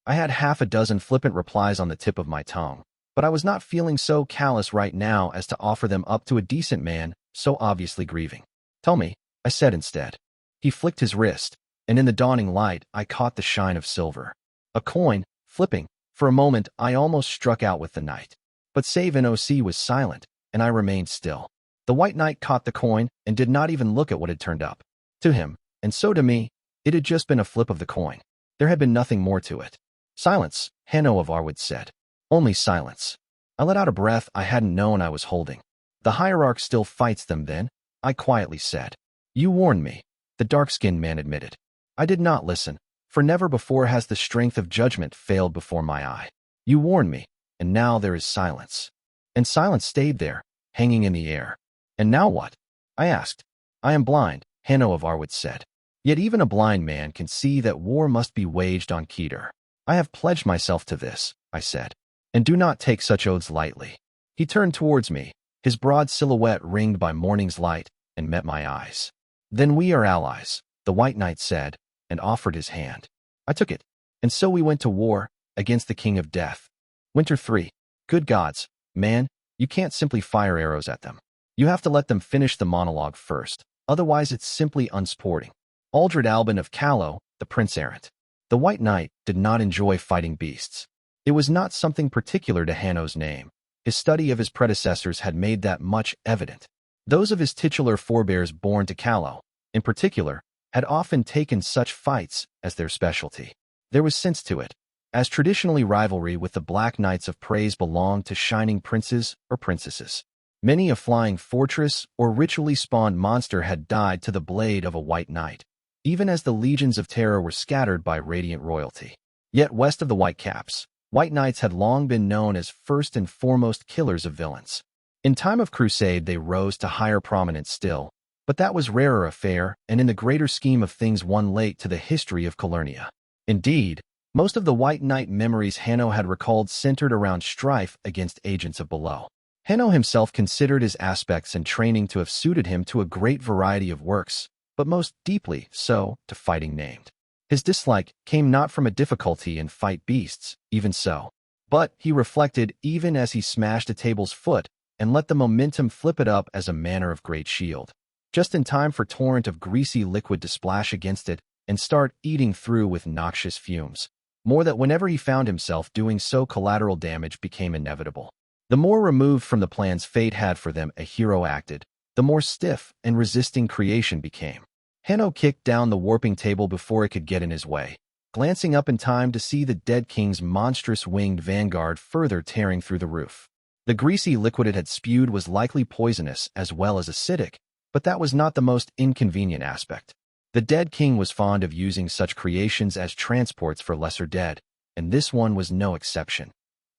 I had half a dozen flippant replies on the tip of my tongue, but I was not feeling so callous right now as to offer them up to a decent man so obviously grieving. Tell me, I said instead. He flicked his wrist, and in the dawning light I caught the shine of silver. A coin, flipping. For a moment I almost struck out with the knight. But save NOC was silent, and I remained still. The White Knight caught the coin and did not even look at what had turned up. To him, and so to me, it had just been a flip of the coin. There had been nothing more to it. Silence, Hanno of Arwood said. Only silence. I let out a breath I hadn't known I was holding. The hierarch still fights them then, I quietly said. You warned me, the dark-skinned man admitted. I did not listen, for never before has the strength of judgment failed before my eye. You warned me, and now there is silence. And silence stayed there, hanging in the air. And now what? I asked. I am blind, Hanno of Arwood said. Yet even a blind man can see that war must be waged on Keter. I have pledged myself to this, I said. And do not take such oaths lightly. He turned towards me, his broad silhouette ringed by morning's light, and met my eyes. Then we are allies, the White Knight said, and offered his hand. I took it, and so we went to war, against the King of Death. Winter 3. Good gods, man, you can't simply fire arrows at them. You have to let them finish the monologue first, otherwise it's simply unsporting. Aldred Albin of Callow, the Prince Errant. The White Knight did not enjoy fighting beasts. It was not something particular to Hanno's name. His study of his predecessors had made that much evident. Those of his titular forebears born to Callow, in particular, had often taken such fights as their specialty. There was sense to it, as traditionally rivalry with the Black Knights of Praise belonged to shining princes or princesses. Many a flying fortress or ritually spawned monster had died to the blade of a White Knight, even as the legions of terror were scattered by radiant royalty. Yet west of the Whitecaps, White Knights had long been known as first and foremost killers of villains. In time of crusade they rose to higher prominence still, but that was rarer affair and in the greater scheme of things one late to the history of Calernia. Indeed, most of the White Knight memories Hanno had recalled centered around strife against agents of below. Hanno himself considered his aspects and training to have suited him to a great variety of works, but most deeply so to fighting named. His dislike came not from a difficulty in fight beasts, even so, but, he reflected even as he smashed a table's foot and let the momentum flip it up as a manner of great shield, just in time for torrent of greasy liquid to splash against it and start eating through with noxious fumes. More that whenever he found himself doing so, collateral damage became inevitable. The more removed from the plans fate had for them a hero acted, the more stiff and resisting creation became. Hanno kicked down the warping table before it could get in his way, glancing up in time to see the dead king's monstrous winged vanguard further tearing through the roof. The greasy liquid it had spewed was likely poisonous as well as acidic, but that was not the most inconvenient aspect. The dead king was fond of using such creations as transports for lesser dead, and this one was no exception.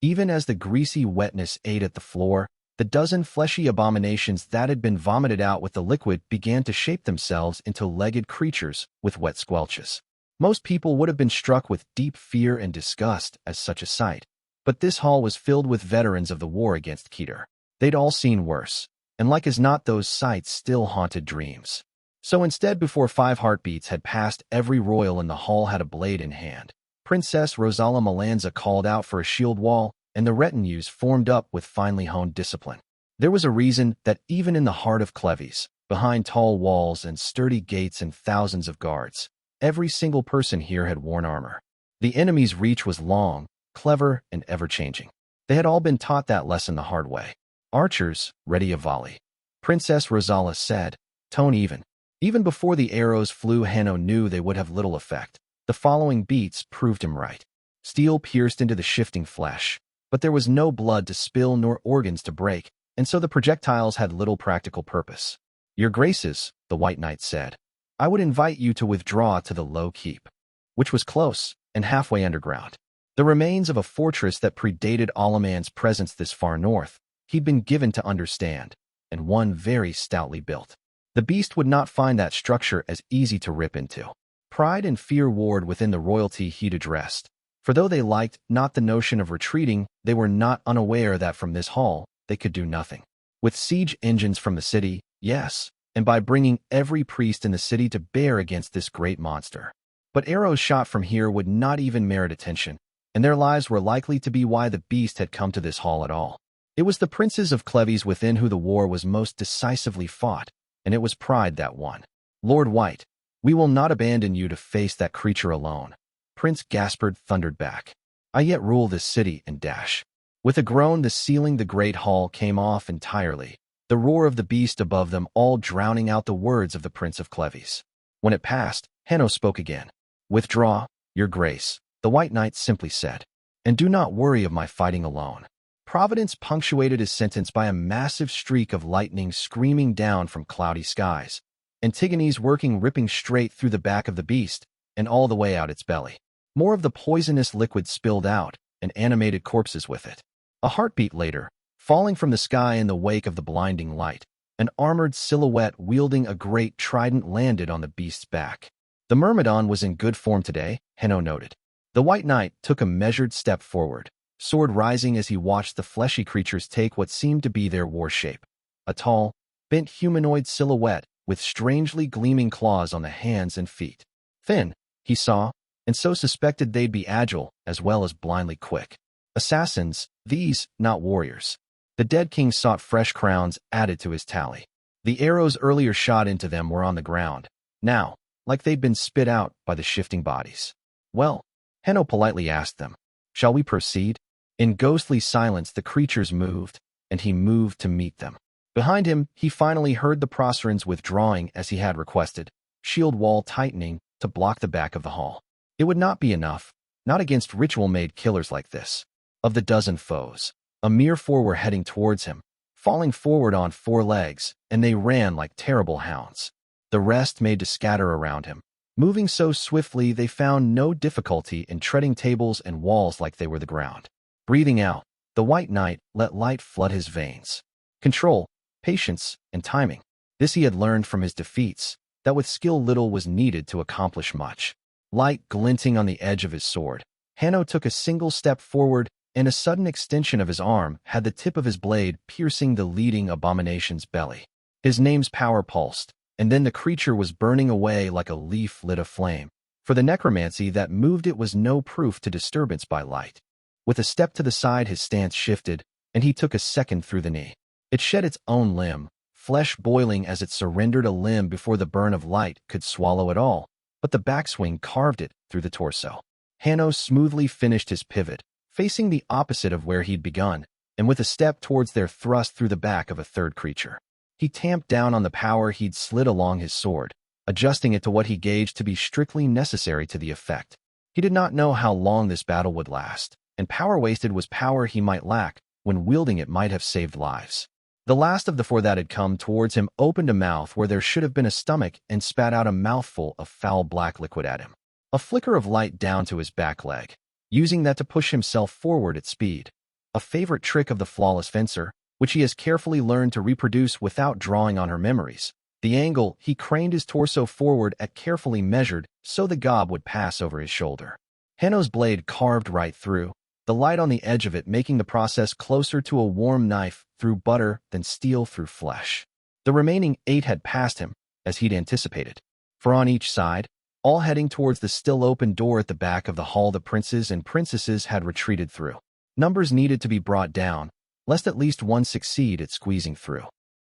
Even as the greasy wetness ate at the floor, the dozen fleshy abominations that had been vomited out with the liquid began to shape themselves into legged creatures with wet squelches. Most people would have been struck with deep fear and disgust as such a sight, but this hall was filled with veterans of the war against Keter. They'd all seen worse, and like as not those sights still haunted dreams. So instead, before 5 heartbeats had passed, every royal in the hall had a blade in hand. Princess Rosala Melanza called out for a shield wall, and the retinues formed up with finely honed discipline. There was a reason that even in the heart of Cleves, behind tall walls and sturdy gates and thousands of guards, every single person here had worn armor. The enemy's reach was long, clever, and ever-changing. They had all been taught that lesson the hard way. Archers, ready a volley. Princess Rosala said, tone even. Even before the arrows flew, Hanno knew they would have little effect. The following beats proved him right. Steel pierced into the shifting flesh, but there was no blood to spill nor organs to break, and so the projectiles had little practical purpose. "Your Graces," the White Knight said, "I would invite you to withdraw to the low keep," which was close and halfway underground. The remains of a fortress that predated Alaman's presence this far north, he'd been given to understand, and one very stoutly built. The beast would not find that structure as easy to rip into. Pride and fear warred within the royalty he'd addressed, for though they liked not the notion of retreating, they were not unaware that from this hall they could do nothing. With siege engines from the city, yes, and by bringing every priest in the city to bear against this great monster. But arrows shot from here would not even merit attention, and their lives were likely to be why the beast had come to this hall at all. It was the princes of Cleves within who the war was most decisively fought, and it was pride that won. "Lord White, we will not abandon you to face that creature alone," Prince Gaspard thundered back. "I yet rule this city and dash." With a groan, the ceiling the great hall came off entirely, the roar of the beast above them all drowning out the words of the Prince of Cleves. When it passed, Hanno spoke again. "Withdraw, your grace," the White Knight simply said, "and do not worry of my fighting alone." Providence punctuated his sentence by a massive streak of lightning screaming down from cloudy skies, Antigone's working ripping straight through the back of the beast and all the way out its belly. More of the poisonous liquid spilled out, and animated corpses with it. A heartbeat later, falling from the sky in the wake of the blinding light, an armored silhouette wielding a great trident landed on the beast's back. The Myrmidon was in good form today, Hanno noted. The White Knight took a measured step forward, sword rising as he watched the fleshy creatures take what seemed to be their war shape. A tall, bent humanoid silhouette with strangely gleaming claws on the hands and feet. Thin, he saw, and so suspected they'd be agile as well as blindly quick. Assassins, these, not warriors. The dead king sought fresh crowns added to his tally. The arrows earlier shot into them were on the ground, now, like they'd been spit out by the shifting bodies. "Well," Hanno politely asked them, "shall we proceed?" In ghostly silence the creatures moved, and he moved to meet them. Behind him, he finally heard the Procerans withdrawing as he had requested, shield wall tightening to block the back of the hall. It would not be enough, not against ritual-made killers like this. Of the dozen foes, a mere 4 were heading towards him, falling forward on 4 legs, and they ran like terrible hounds. The rest made to scatter around him. Moving so swiftly they found no difficulty in treading tables and walls like they were the ground. Breathing out, the White Knight let light flood his veins. Control, patience, and timing. This he had learned from his defeats, that with skill little was needed to accomplish much. Light glinting on the edge of his sword, Hanno took a single step forward, and a sudden extension of his arm had the tip of his blade piercing the leading abomination's belly. His name's power pulsed, and then the creature was burning away like a leaf lit aflame. For the necromancy that moved it was no proof to disturbance by light. With a step to the side his stance shifted, and he took a second through the knee. It shed its own limb, flesh boiling as it surrendered a limb before the burn of light could swallow it all, but the backswing carved it through the torso. Hanno smoothly finished his pivot, facing the opposite of where he'd begun, and with a step towards their thrust through the back of a third creature. He tamped down on the power he'd slid along his sword, adjusting it to what he gauged to be strictly necessary to the effect. He did not know how long this battle would last, and power wasted was power he might lack when wielding it might have saved lives. The last of the 4 that had come towards him opened a mouth where there should have been a stomach and spat out a mouthful of foul black liquid at him. A flicker of light down to his back leg, using that to push himself forward at speed. A favorite trick of the flawless fencer, which he has carefully learned to reproduce without drawing on her memories. The angle, he craned his torso forward at carefully measured so the gob would pass over his shoulder. Hanno's blade carved right through, the light on the edge of it making the process closer to a warm knife through butter than steel through flesh. The remaining 8 had passed him, as he'd anticipated. For on each side, all heading towards the still open door at the back of the hall the princes and princesses had retreated through. Numbers needed to be brought down, lest at least one succeed at squeezing through.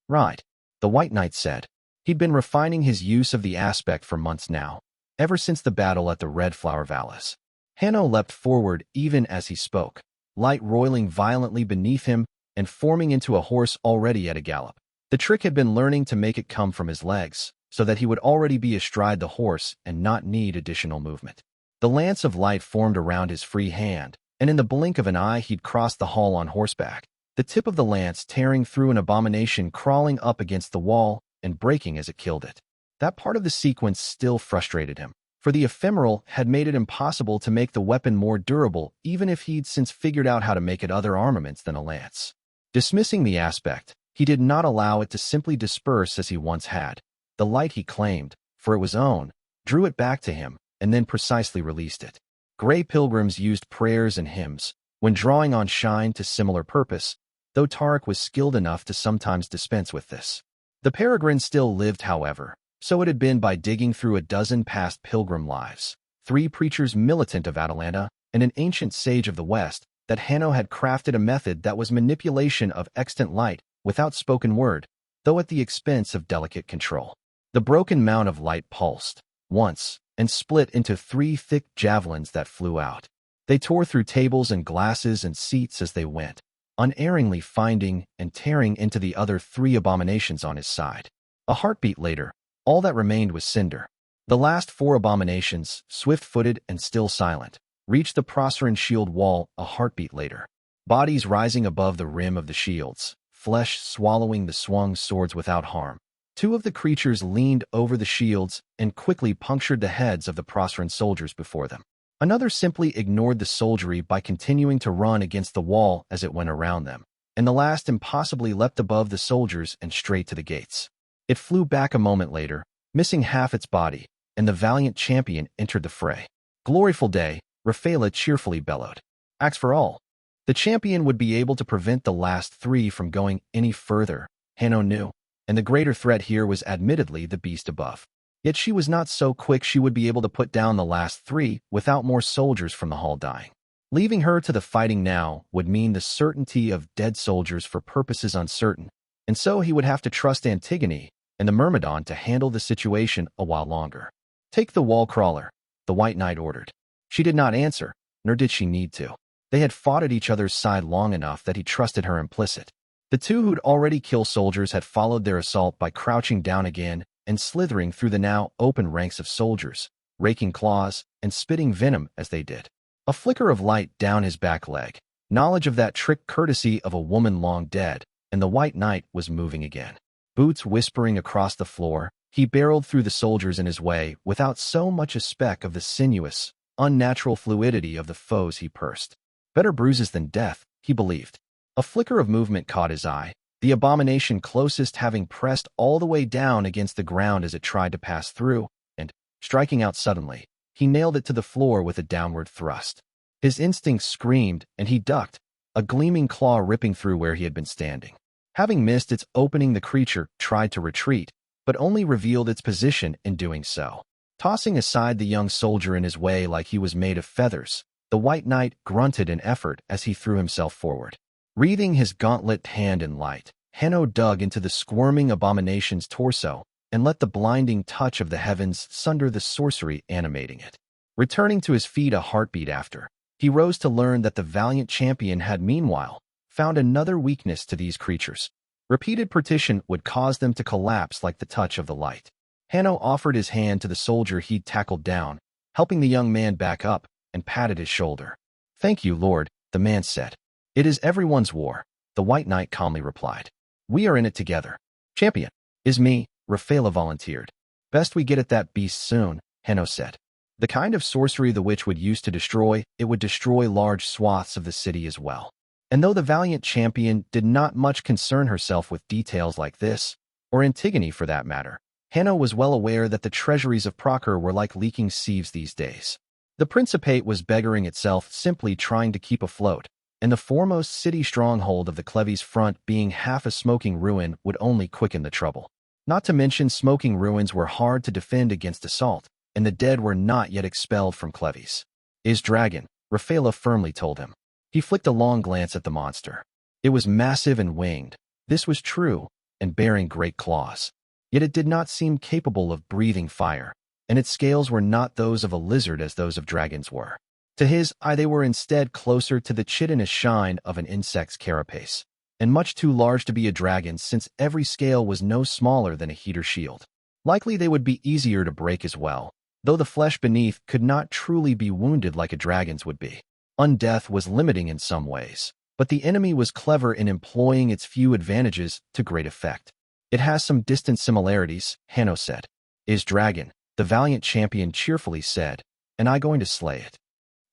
"Right," the White Knight said. He'd been refining his use of the aspect for months now, ever since the battle at the Red Flower Vallis. Hanno leapt forward even as he spoke, light roiling violently beneath him and forming into a horse already at a gallop. The trick had been learning to make it come from his legs, so that he would already be astride the horse and not need additional movement. The lance of light formed around his free hand, and in the blink of an eye he'd crossed the hall on horseback, the tip of the lance tearing through an abomination crawling up against the wall and breaking as it killed it. That part of the sequence still frustrated him, for the ephemeral had made it impossible to make the weapon more durable even if he'd since figured out how to make it other armaments than a lance. Dismissing the aspect, he did not allow it to simply disperse as he once had. The light he claimed, for it was own, drew it back to him, and then precisely released it. Gray pilgrims used prayers and hymns, when drawing on shine to similar purpose, though Tarek was skilled enough to sometimes dispense with this. The peregrine still lived, however, so it had been by digging through a dozen past pilgrim lives, 3 preachers militant of Atalanta, and an ancient sage of the West, that Hanno had crafted a method that was manipulation of extant light without spoken word, though at the expense of delicate control. The broken mount of light pulsed, once, and split into 3 thick javelins that flew out. They tore through tables and glasses and seats as they went, unerringly finding and tearing into the other 3 abominations on his side. A heartbeat later, all that remained was cinder. The last 4 abominations, swift-footed and still silent, reached the Proceran shield wall a heartbeat later. Bodies rising above the rim of the shields, flesh swallowing the swung swords without harm. 2 of the creatures leaned over the shields and quickly punctured the heads of the Proceran soldiers before them. Another simply ignored the soldiery by continuing to run against the wall as it went around them, and the last impossibly leapt above the soldiers and straight to the gates. It flew back a moment later, missing half its body, and the valiant champion entered the fray. Gloriful day, Rafaela cheerfully bellowed. Axe for all. The champion would be able to prevent the last 3 from going any further, Hanno knew, and the greater threat here was admittedly the beast above. Yet she was not so quick she would be able to put down the last 3 without more soldiers from the hall dying. Leaving her to the fighting now would mean the certainty of dead soldiers for purposes uncertain, and so he would have to trust Antigone and the Myrmidon to handle the situation a while longer. Take the wall crawler, the White Knight ordered. She did not answer, nor did she need to. They had fought at each other's side long enough that he trusted her implicit. The 2 who'd already killed soldiers had followed their assault by crouching down again and slithering through the now open ranks of soldiers, raking claws and spitting venom as they did. A flicker of light down his back leg, knowledge of that trick courtesy of a woman long dead, and the White Knight was moving again. Boots whispering across the floor, he barreled through the soldiers in his way without so much a speck of the sinuous, unnatural fluidity of the foes he pursed. Better bruises than death, he believed. A flicker of movement caught his eye, the abomination closest having pressed all the way down against the ground as it tried to pass through, and, striking out suddenly, he nailed it to the floor with a downward thrust. His instincts screamed, and he ducked, a gleaming claw ripping through where he had been standing. Having missed its opening, the creature tried to retreat, but only revealed its position in doing so. Tossing aside the young soldier in his way like he was made of feathers, the White Knight grunted in effort as he threw himself forward. Wreathing his gauntlet hand in light, Hanno dug into the squirming abomination's torso and let the blinding touch of the heavens sunder the sorcery animating it. Returning to his feet a heartbeat after, he rose to learn that the valiant champion had meanwhile found another weakness to these creatures. Repeated partition would cause them to collapse like the touch of the light. Hanno offered his hand to the soldier he'd tackled down, helping the young man back up, and patted his shoulder. "Thank you, Lord," the man said. "It is everyone's war," the White Knight calmly replied. "We are in it together." "Champion." "Is me," Rafaela volunteered. "Best we get at that beast soon," Hanno said. The kind of sorcery the witch would use to destroy, it would destroy large swaths of the city as well. And though the valiant champion did not much concern herself with details like this, or Antigone for that matter, Hanno was well aware that the treasuries of Procure were like leaking sieves these days. The Principate was beggaring itself, simply trying to keep afloat, and the foremost city stronghold of the Cleves front being half a smoking ruin would only quicken the trouble. Not to mention smoking ruins were hard to defend against assault, and the dead were not yet expelled from Cleves. "Is dragon," Rafaela firmly told him. He flicked a long glance at the monster. It was massive and winged. This was true, and bearing great claws. Yet it did not seem capable of breathing fire, and its scales were not those of a lizard as those of dragons were. To his eye they were instead closer to the chitinous shine of an insect's carapace, and much too large to be a dragon since every scale was no smaller than a heater shield. Likely they would be easier to break as well, though the flesh beneath could not truly be wounded like a dragon's would be. undeath was limiting in some ways, but the enemy was clever in employing its few advantages to great effect. It has some distant similarities, Hanno said. Is dragon, the valiant champion cheerfully said, and I going to slay it?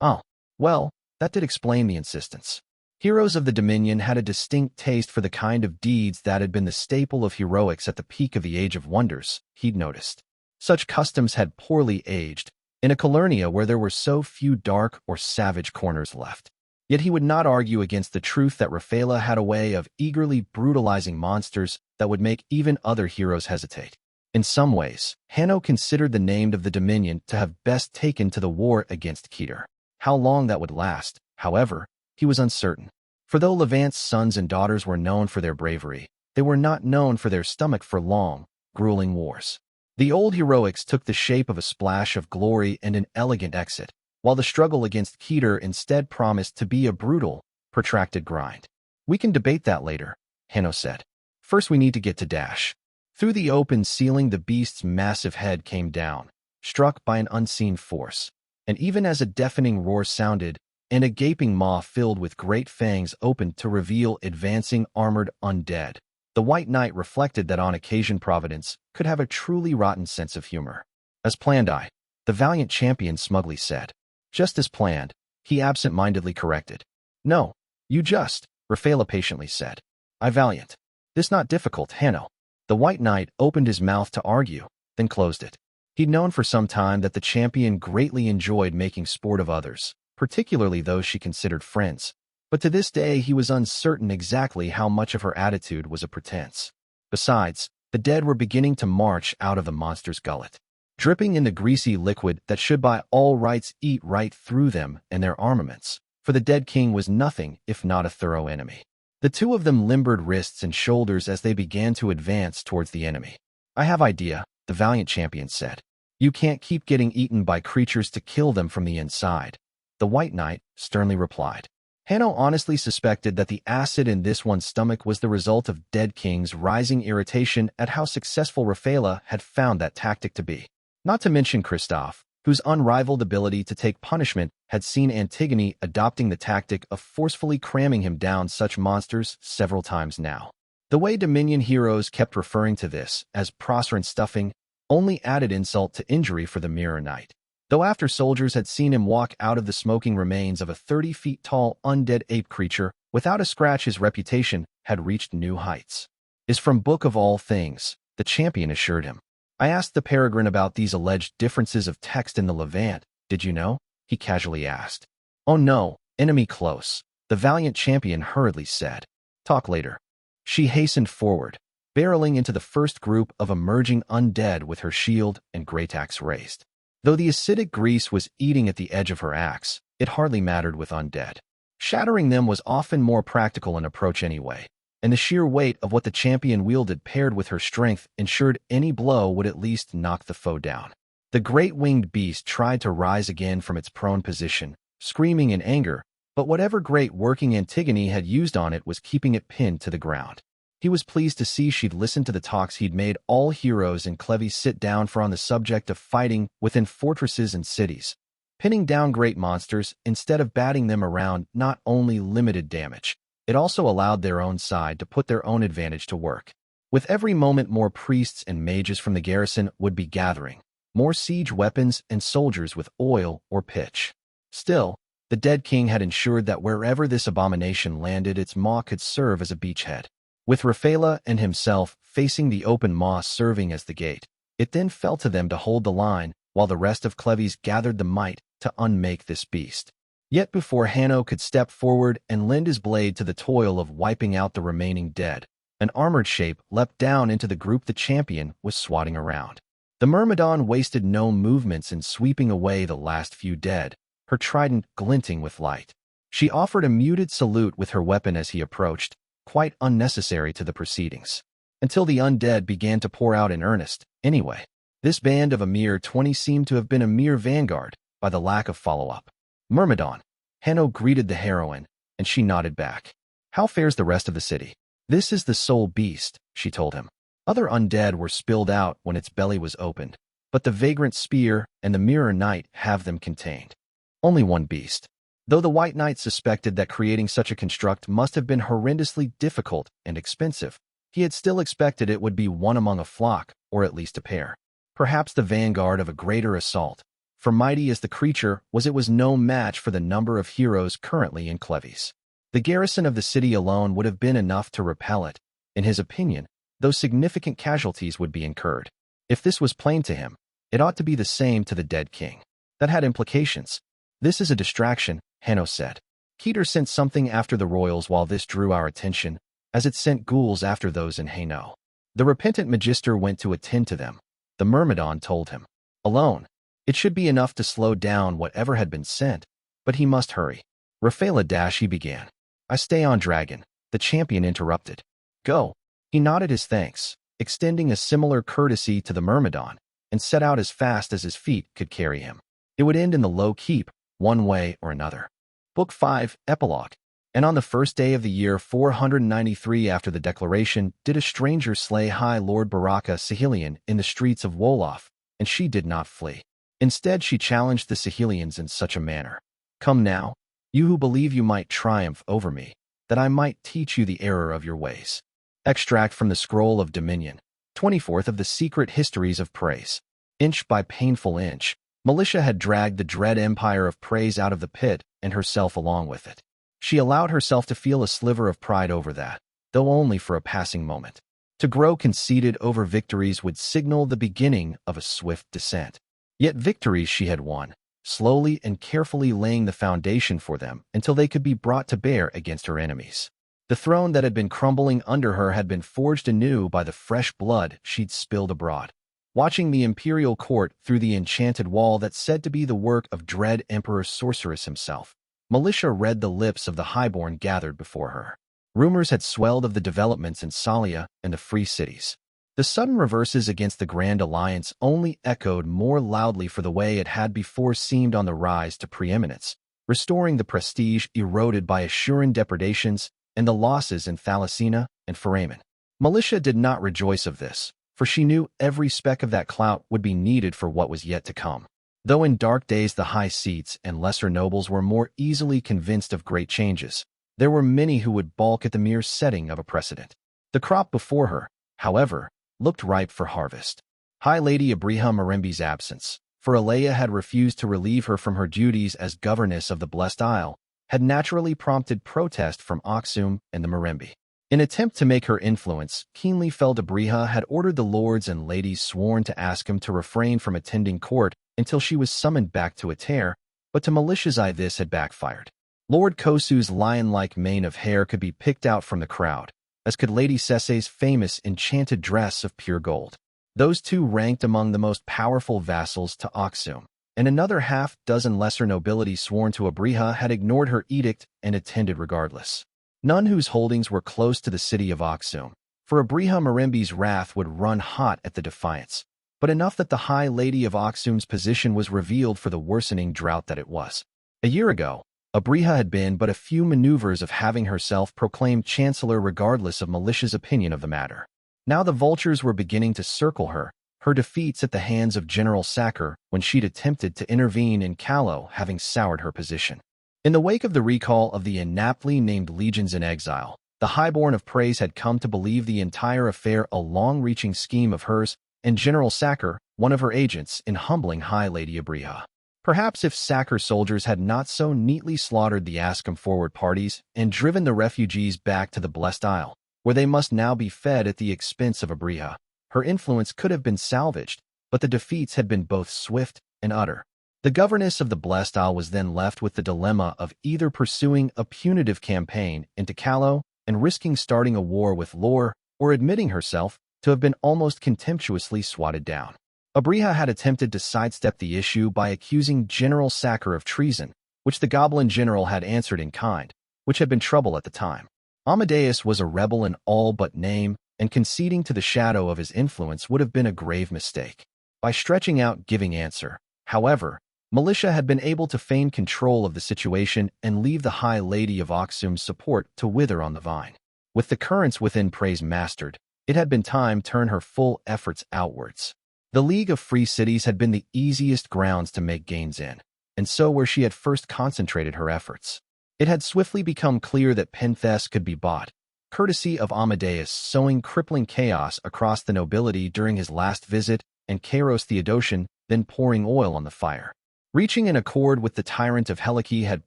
Oh, well, that did explain the insistence. Heroes of the Dominion had a distinct taste for the kind of deeds that had been the staple of heroics at the peak of the Age of Wonders, he'd noticed. Such customs had poorly aged, in a Calernia where there were so few dark or savage corners left. Yet he would not argue against the truth that Rafaela had a way of eagerly brutalizing monsters that would make even other heroes hesitate. In some ways, Hanno considered the named of the Dominion to have best taken to the war against Keter. How long that would last, however, he was uncertain. For though Levant's sons and daughters were known for their bravery, they were not known for their stomach for long, grueling wars. The old heroics took the shape of a splash of glory and an elegant exit, while the struggle against Keter instead promised to be a brutal, protracted grind. We can debate that later, Hanno said. First we need to get to Dash. Through the open ceiling the beast's massive head came down, struck by an unseen force, and even as a deafening roar sounded, and a gaping maw filled with great fangs opened to reveal advancing armored undead, the White Knight reflected that on occasion Providence could have a truly rotten sense of humor. As planned, the valiant champion smugly said. Just as planned, he absent-mindedly corrected. No, you just, Rafaela patiently said. I valiant. This not difficult, Hanno. The White Knight opened his mouth to argue, then closed it. He'd known for some time that the champion greatly enjoyed making sport of others, particularly those she considered friends, but to this day he was uncertain exactly how much of her attitude was a pretense. Besides, the dead were beginning to march out of the monster's gullet, dripping in the greasy liquid that should by all rights eat right through them and their armaments, for the dead king was nothing if not a thorough enemy. The two of them limbered wrists and shoulders as they began to advance towards the enemy. I have idea, the valiant champion said. You can't keep getting eaten by creatures to kill them from the inside. The White Knight sternly replied. Hanno honestly suspected that the acid in this one's stomach was the result of Dead King's rising irritation at how successful Rafaela had found that tactic to be. Not to mention Kristoff, whose unrivaled ability to take punishment had seen Antigone adopting the tactic of forcefully cramming him down such monsters several times now. The way Dominion heroes kept referring to this as Procerant stuffing only added insult to injury for the Mirror Knight. Though after soldiers had seen him walk out of the smoking remains of a 30-feet-tall undead ape creature without a scratch, his reputation had reached new heights. Is from Book of All Things, the champion assured him. I asked the Peregrine about these alleged differences of text in the Levant. Did you know? He casually asked. Oh no, enemy close, the valiant champion hurriedly said. Talk later. She hastened forward, barreling into the first group of emerging undead with her shield and great axe raised. Though the acidic grease was eating at the edge of her axe, it hardly mattered with undead. Shattering them was often more practical in approach anyway, and the sheer weight of what the champion wielded paired with her strength ensured any blow would at least knock the foe down. The great winged beast tried to rise again from its prone position, screaming in anger, but whatever great working Antigone had used on it was keeping it pinned to the ground. He was pleased to see she'd listened to the talks he'd made all heroes in Clevy sit down for on the subject of fighting within fortresses and cities. Pinning down great monsters instead of batting them around not only limited damage, it also allowed their own side to put their own advantage to work. With every moment more priests and mages from the garrison would be gathering, more siege weapons and soldiers with oil or pitch. Still, the Dead King had ensured that wherever this abomination landed, its maw could serve as a beachhead. With Rafaela and himself facing the open maw serving as the gate, it then fell to them to hold the line while the rest of Clevy's gathered the might to unmake this beast. Yet before Hanno could step forward and lend his blade to the toil of wiping out the remaining dead, an armored shape leapt down into the group the champion was swatting around. The Myrmidon wasted no movements in sweeping away the last few dead, her trident glinting with light. She offered a muted salute with her weapon as he approached, quite unnecessary to the proceedings. Until the undead began to pour out in earnest, anyway. This band of a mere 20 seemed to have been a mere vanguard by the lack of follow-up. Myrmidon, Hanno greeted the heroine, and she nodded back. How fares the rest of the city? This is the sole beast, she told him. Other undead were spilled out when its belly was opened, but the vagrant spear and the Mirror Knight have them contained. Only one beast. Though the White Knight suspected that creating such a construct must have been horrendously difficult and expensive, he had still expected it would be one among a flock, or at least a pair. Perhaps the vanguard of a greater assault, for mighty as the creature was, it was no match for the number of heroes currently in Cleves. The garrison of the city alone would have been enough to repel it. In his opinion, though significant casualties would be incurred. If this was plain to him, it ought to be the same to the dead king. That had implications. This is a distraction, Hanno said. Keter sent something after the royals while this drew our attention, as it sent ghouls after those in Hainaut. The repentant magister went to attend to them. The Myrmidon told him. Alone, it should be enough to slow down whatever had been sent, but he must hurry. Raphaela he began. I stay on dragon, the champion interrupted. Go. He nodded his thanks, extending a similar courtesy to the Myrmidon, and set out as fast as his feet could carry him. It would end in the low keep, one way or another. Book 5, Epilogue. And on the first day of the year 493 after the declaration, did a stranger slay High Lord Baraka Sahelian in the streets of Wolof, and she did not flee. Instead, she challenged the Sahelians in such a manner. Come now, you who believe you might triumph over me, that I might teach you the error of your ways. Extract from the Scroll of Dominion, 24th of the Secret Histories of Praise. Inch by painful inch, Militia had dragged the dread empire of praise out of the pit and herself along with it. She allowed herself to feel a sliver of pride over that, though only for a passing moment. To grow conceited over victories would signal the beginning of a swift descent. Yet victories she had won, slowly and carefully laying the foundation for them until they could be brought to bear against her enemies. The throne that had been crumbling under her had been forged anew by the fresh blood she'd spilled abroad. Watching the imperial court through the enchanted wall that's said to be the work of dread Emperor Sorceress himself, Militia read the lips of the highborn gathered before her. Rumors had swelled of the developments in Salia and the free cities. The sudden reverses against the Grand Alliance only echoed more loudly for the way it had before seemed on the rise to preeminence, restoring the prestige eroded by Assuran depredations and the losses in Thalasina and Feramen. Militia did not rejoice of this, for she knew every speck of that clout would be needed for what was yet to come. Though in dark days the high seats and lesser nobles were more easily convinced of great changes, there were many who would balk at the mere setting of a precedent. The crop before her, however, looked ripe for harvest. High Lady Abriha Marembi's absence, for Alea had refused to relieve her from her duties as governess of the Blessed Isle, had naturally prompted protest from Aksum and the Marembi. In attempt to make her influence keenly felt, Abriha had ordered the lords and ladies sworn to Ascom to refrain from attending court until she was summoned back to Ater, but to Militia's eye this had backfired. Lord Kosu's lion-like mane of hair could be picked out from the crowd, as could Lady Sesse's famous enchanted dress of pure gold. Those two ranked among the most powerful vassals to Aksum, and another half-dozen lesser nobility sworn to Abriha had ignored her edict and attended regardless. None whose holdings were close to the city of Aksum, for Abriha Marembi's wrath would run hot at the defiance, but enough that the High Lady of Aksum's position was revealed for the worsening drought that it was. A year ago, Abriha had been but a few maneuvers of having herself proclaimed chancellor regardless of Militia's opinion of the matter. Now the vultures were beginning to circle her, her defeats at the hands of General Sacker when she'd attempted to intervene in Callow having soured her position. In the wake of the recall of the inaptly named legions in exile, the Highborn of Praise had come to believe the entire affair a long-reaching scheme of hers, and General Sacker, one of her agents, in humbling High Lady Abriha. Perhaps if Sacker soldiers had not so neatly slaughtered the Ascom forward parties and driven the refugees back to the Blessed Isle, where they must now be fed at the expense of Abriha, her influence could have been salvaged, but the defeats had been both swift and utter. The governess of the Blessed Isle was then left with the dilemma of either pursuing a punitive campaign into Callow and risking starting a war with Lor, or admitting herself to have been almost contemptuously swatted down. Abriha had attempted to sidestep the issue by accusing General Sacker of treason, which the Goblin General had answered in kind, which had been trouble at the time. Amadeus was a rebel in all but name, and conceding to the shadow of his influence would have been a grave mistake. By stretching out giving answer, however, Militia had been able to feign control of the situation and leave the High Lady of Aksum's support to wither on the vine. With the currents within Praise mastered, it had been time to turn her full efforts outwards. The League of Free Cities had been the easiest grounds to make gains in. and so where she had first concentrated her efforts. It had swiftly become clear that Penthess could be bought, courtesy of Amadeus sowing crippling chaos across the nobility during his last visit, and Kairos Theodosian then pouring oil on the fire. Reaching an accord with the tyrant of Helike had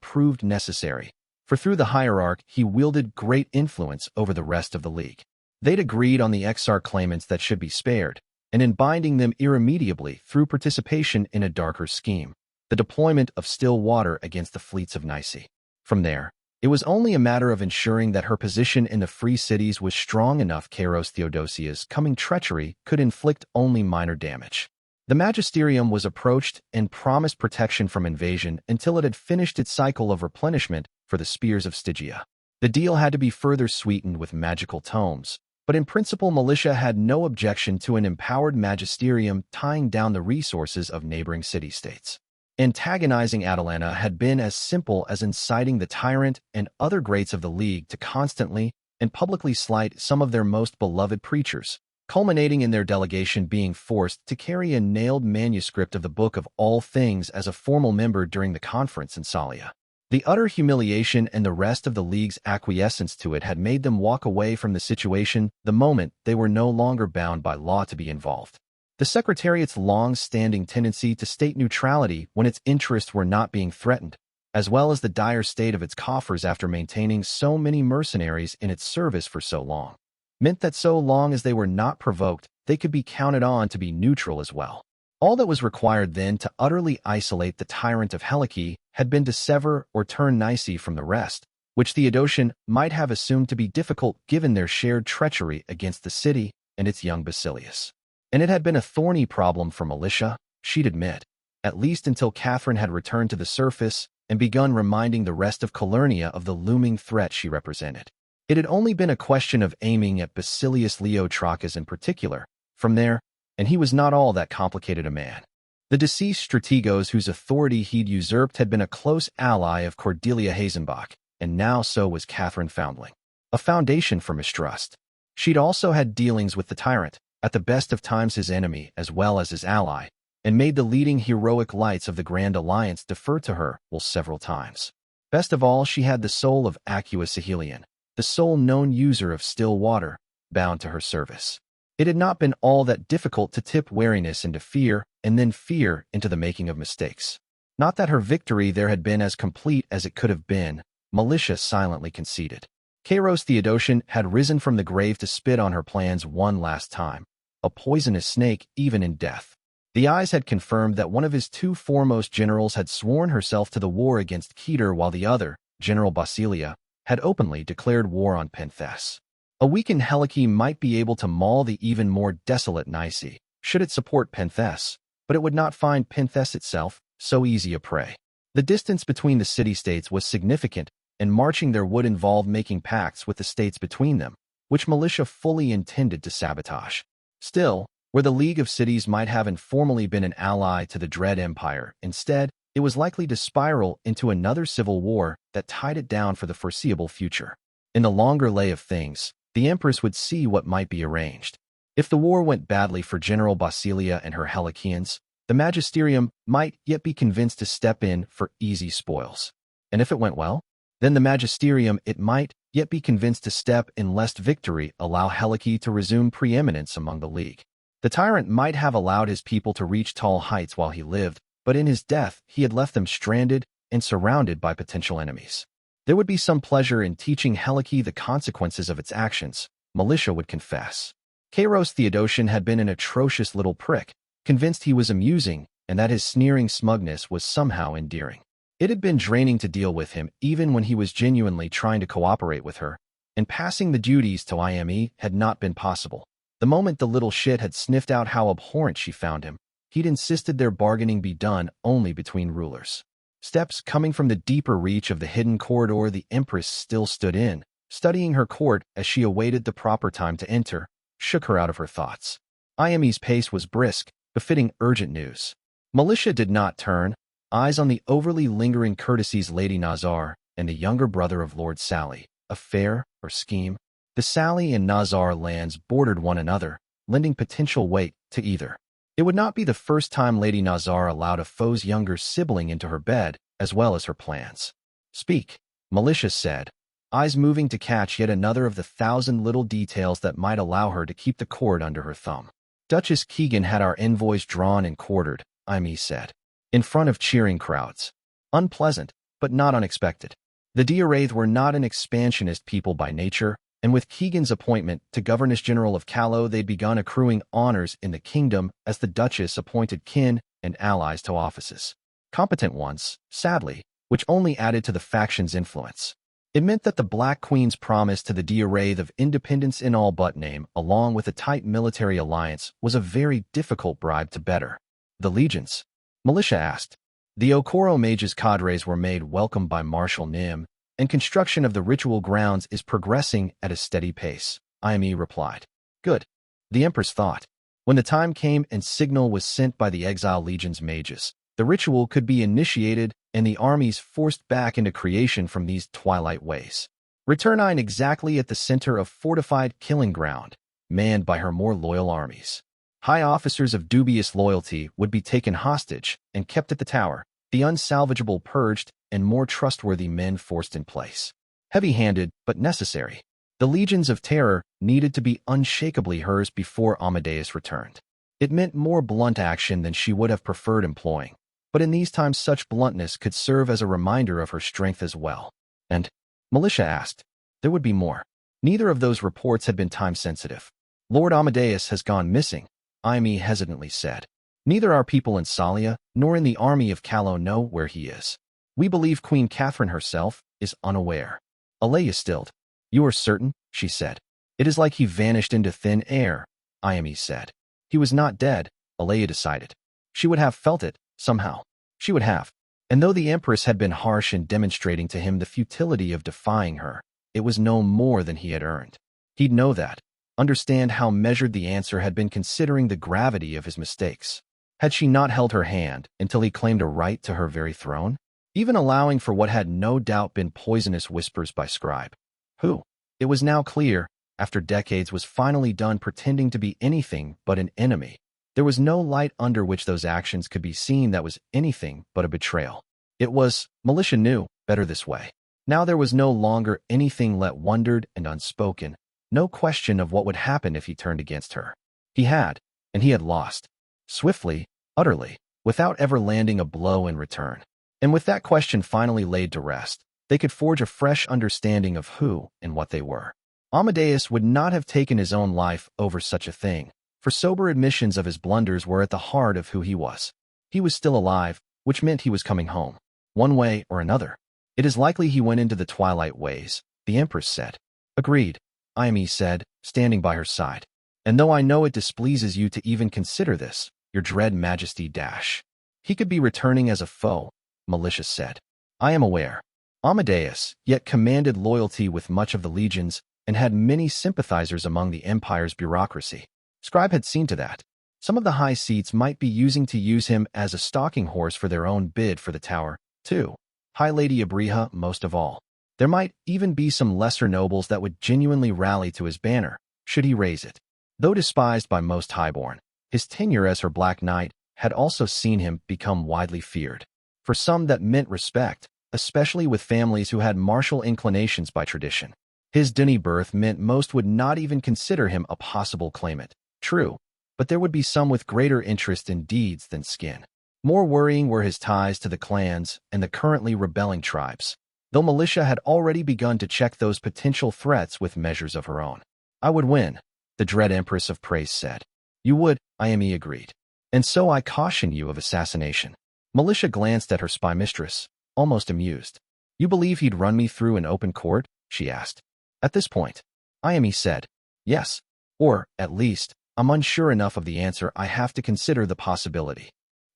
proved necessary, for through the hierarch he wielded great influence over the rest of the League. They'd agreed on the Exarch claimants that should be spared, and in binding them irremediably through participation in a darker scheme, the deployment of still water against the fleets of Nice. From there, it was only a matter of ensuring that her position in the free cities was strong enough Kairos Theodosia's coming treachery could inflict only minor damage. The magisterium was approached and promised protection from invasion until it had finished its cycle of replenishment for the spears of Stygia. The deal had to be further sweetened with magical tomes, but in principle militia had no objection to an empowered magisterium tying down the resources of neighboring city-states. Antagonizing Atalanta had been as simple as inciting the tyrant and other greats of the League to constantly and publicly slight some of their most beloved preachers, culminating in their delegation being forced to carry a nailed manuscript of the Book of All Things as a formal member during the conference in Salia. The utter humiliation and the rest of the League's acquiescence to it had made them walk away from the situation the moment they were no longer bound by law to be involved. The Secretariat's long-standing tendency to state neutrality when its interests were not being threatened, as well as the dire state of its coffers after maintaining so many mercenaries in its service for so long, meant that so long as they were not provoked, they could be counted on to be neutral as well. All that was required then to utterly isolate the tyrant of Helike had been to sever or turn Nice from the rest, which Theodosian might have assumed to be difficult given their shared treachery against the city and its young Basilius. And it had been a thorny problem for militia, she'd admit, at least until Catherine had returned to the surface and begun reminding the rest of Calernia of the looming threat she represented. It had only been a question of aiming at Basilius Leo Trachas in particular. From there, and he was not all that complicated a man. The deceased strategos whose authority he'd usurped had been a close ally of Cordelia Hazenbach, and now so was Catherine Foundling. A foundation for mistrust. She'd also had dealings with the tyrant, at the best of times his enemy as well as his ally, and made the leading heroic lights of the Grand Alliance defer to her several times. Best of all, she had the soul of Accius Sahelian, the sole known user of still water, bound to her service. It had not been all that difficult to tip wariness into fear, and then fear into the making of mistakes. Not that her victory there had been as complete as it could have been, militia silently conceded. Kairos Theodosian had risen from the grave to spit on her plans one last time, a poisonous snake even in death. The eyes had confirmed that one of his two foremost generals had sworn herself to the war against Keter while the other, General Basilia, had openly declared war on Penthess. A weakened Helike might be able to maul the even more desolate Nice, should it support Penthess, but it would not find Penthess itself so easy a prey. The distance between the city-states was significant, and marching there would involve making pacts with the states between them, which militia fully intended to sabotage. Still, where the League of Cities might have informally been an ally to the Dread Empire, instead, it was likely to spiral into another civil war that tied it down for the foreseeable future. In the longer lay of things, the Empress would see what might be arranged. If the war went badly for General Basilia and her Helicians, the Magisterium might yet be convinced to step in for easy spoils. And if it went well, then the Magisterium it might yet be convinced to step in lest victory allow Helike to resume preeminence among the League. The tyrant might have allowed his people to reach tall heights while he lived, but in his death he had left them stranded and surrounded by potential enemies. There would be some pleasure in teaching Helike the consequences of its actions, militia would confess. Kairos Theodosian had been an atrocious little prick, convinced he was amusing and that his sneering smugness was somehow endearing. It had been draining to deal with him even when he was genuinely trying to cooperate with her, and passing the duties to IME had not been possible. The moment the little shit had sniffed out how abhorrent she found him, he'd insisted their bargaining be done only between rulers. Steps coming from the deeper reach of the hidden corridor the Empress still stood in, studying her court as she awaited the proper time to enter, shook her out of her thoughts. IME's pace was brisk, befitting urgent news. Militia did not turn, eyes on the overly lingering courtesies Lady Nazar and the younger brother of Lord Sally. Affair or scheme? The Sally and Nazar lands bordered one another, lending potential weight to either. It would not be the first time Lady Nazar allowed a foe's younger sibling into her bed, as well as her plans. Speak, Militia said, eyes moving to catch yet another of the 1,000 little details that might allow her to keep the cord under her thumb. Duchess Keegan had our envoys drawn and quartered, Amy said, in front of cheering crowds. Unpleasant, but not unexpected. The D'Wraith were not an expansionist people by nature, and with Keegan's appointment to Governess-General of Callow, they'd begun accruing honors in the kingdom as the Duchess appointed kin and allies to offices. Competent ones, sadly, which only added to the faction's influence. It meant that the Black Queen's promise to the D'Wraith of independence in all but name, along with a tight military alliance, was a very difficult bribe to better. The legions? Militia asked. The Okoro mages' cadres were made welcome by Marshal Nim, and construction of the ritual grounds is progressing at a steady pace, Ime replied. Good. The Empress thought. When the time came and signal was sent by the Exile Legion's mages, the ritual could be initiated and the armies forced back into creation from these twilight ways. Returning exactly at the center of fortified killing ground, manned by her more loyal armies. High officers of dubious loyalty would be taken hostage and kept at the tower, the unsalvageable purged, and more trustworthy men forced in place. Heavy-handed, but necessary. The legions of terror needed to be unshakably hers before Amadeus returned. It meant more blunt action than she would have preferred employing, but in these times such bluntness could serve as a reminder of her strength as well. And, Militia asked, there would be more. Neither of those reports had been time-sensitive. Lord Amadeus has gone missing, Ime hesitantly said. Neither our people in Salia nor in the army of Callow know where he is. We believe Queen Catherine herself is unaware. Alea stilled. You are certain? She said. It is like he vanished into thin air, Ime said. He was not dead, Alea decided. She would have felt it, somehow. She would have. And though the Empress had been harsh in demonstrating to him the futility of defying her, it was no more than he had earned. He'd know that, understand how measured the answer had been considering the gravity of his mistakes. Had she not held her hand until he claimed a right to her very throne? Even allowing for what had no doubt been poisonous whispers by Scribe. Who, it was now clear, after decades was finally done pretending to be anything but an enemy. There was no light under which those actions could be seen that was anything but a betrayal. It was, Militia knew, better this way. Now there was no longer anything let wondered and unspoken, no question of what would happen if he turned against her. He had, and he had lost. Swiftly, utterly, without ever landing a blow in return. And with that question finally laid to rest, they could forge a fresh understanding of who and what they were. Amadeus would not have taken his own life over such a thing, for sober admissions of his blunders were at the heart of who he was. He was still alive, which meant he was coming home, one way or another. It is likely he went into the twilight ways, the Empress said. Agreed, Ime said, standing by her side. And though I know it displeases you to even consider this, your dread majesty dash. He could be returning as a foe, Militia said. I am aware. Amadeus, yet commanded loyalty with much of the legions, and had many sympathizers among the Empire's bureaucracy. Scribe had seen to that. Some of the high seats might be using to use him as a stalking horse for their own bid for the tower, too. High Lady Abriha most of all. There might even be some lesser nobles that would genuinely rally to his banner, should he raise it. Though despised by most highborn, his tenure as her Black Knight had also seen him become widely feared. For some that meant respect, especially with families who had martial inclinations by tradition. His Denny birth meant most would not even consider him a possible claimant. True, but there would be some with greater interest in deeds than skin. More worrying were his ties to the clans and the currently rebelling tribes, though Militia had already begun to check those potential threats with measures of her own. I would win, the dread Empress of Praise said. You would, Ime agreed. And so I caution you of assassination. Militia glanced at her spy mistress, almost amused. You believe he'd run me through an open court? She asked. At this point, Ime said, yes. Or, at least, I'm unsure enough of the answer I have to consider the possibility.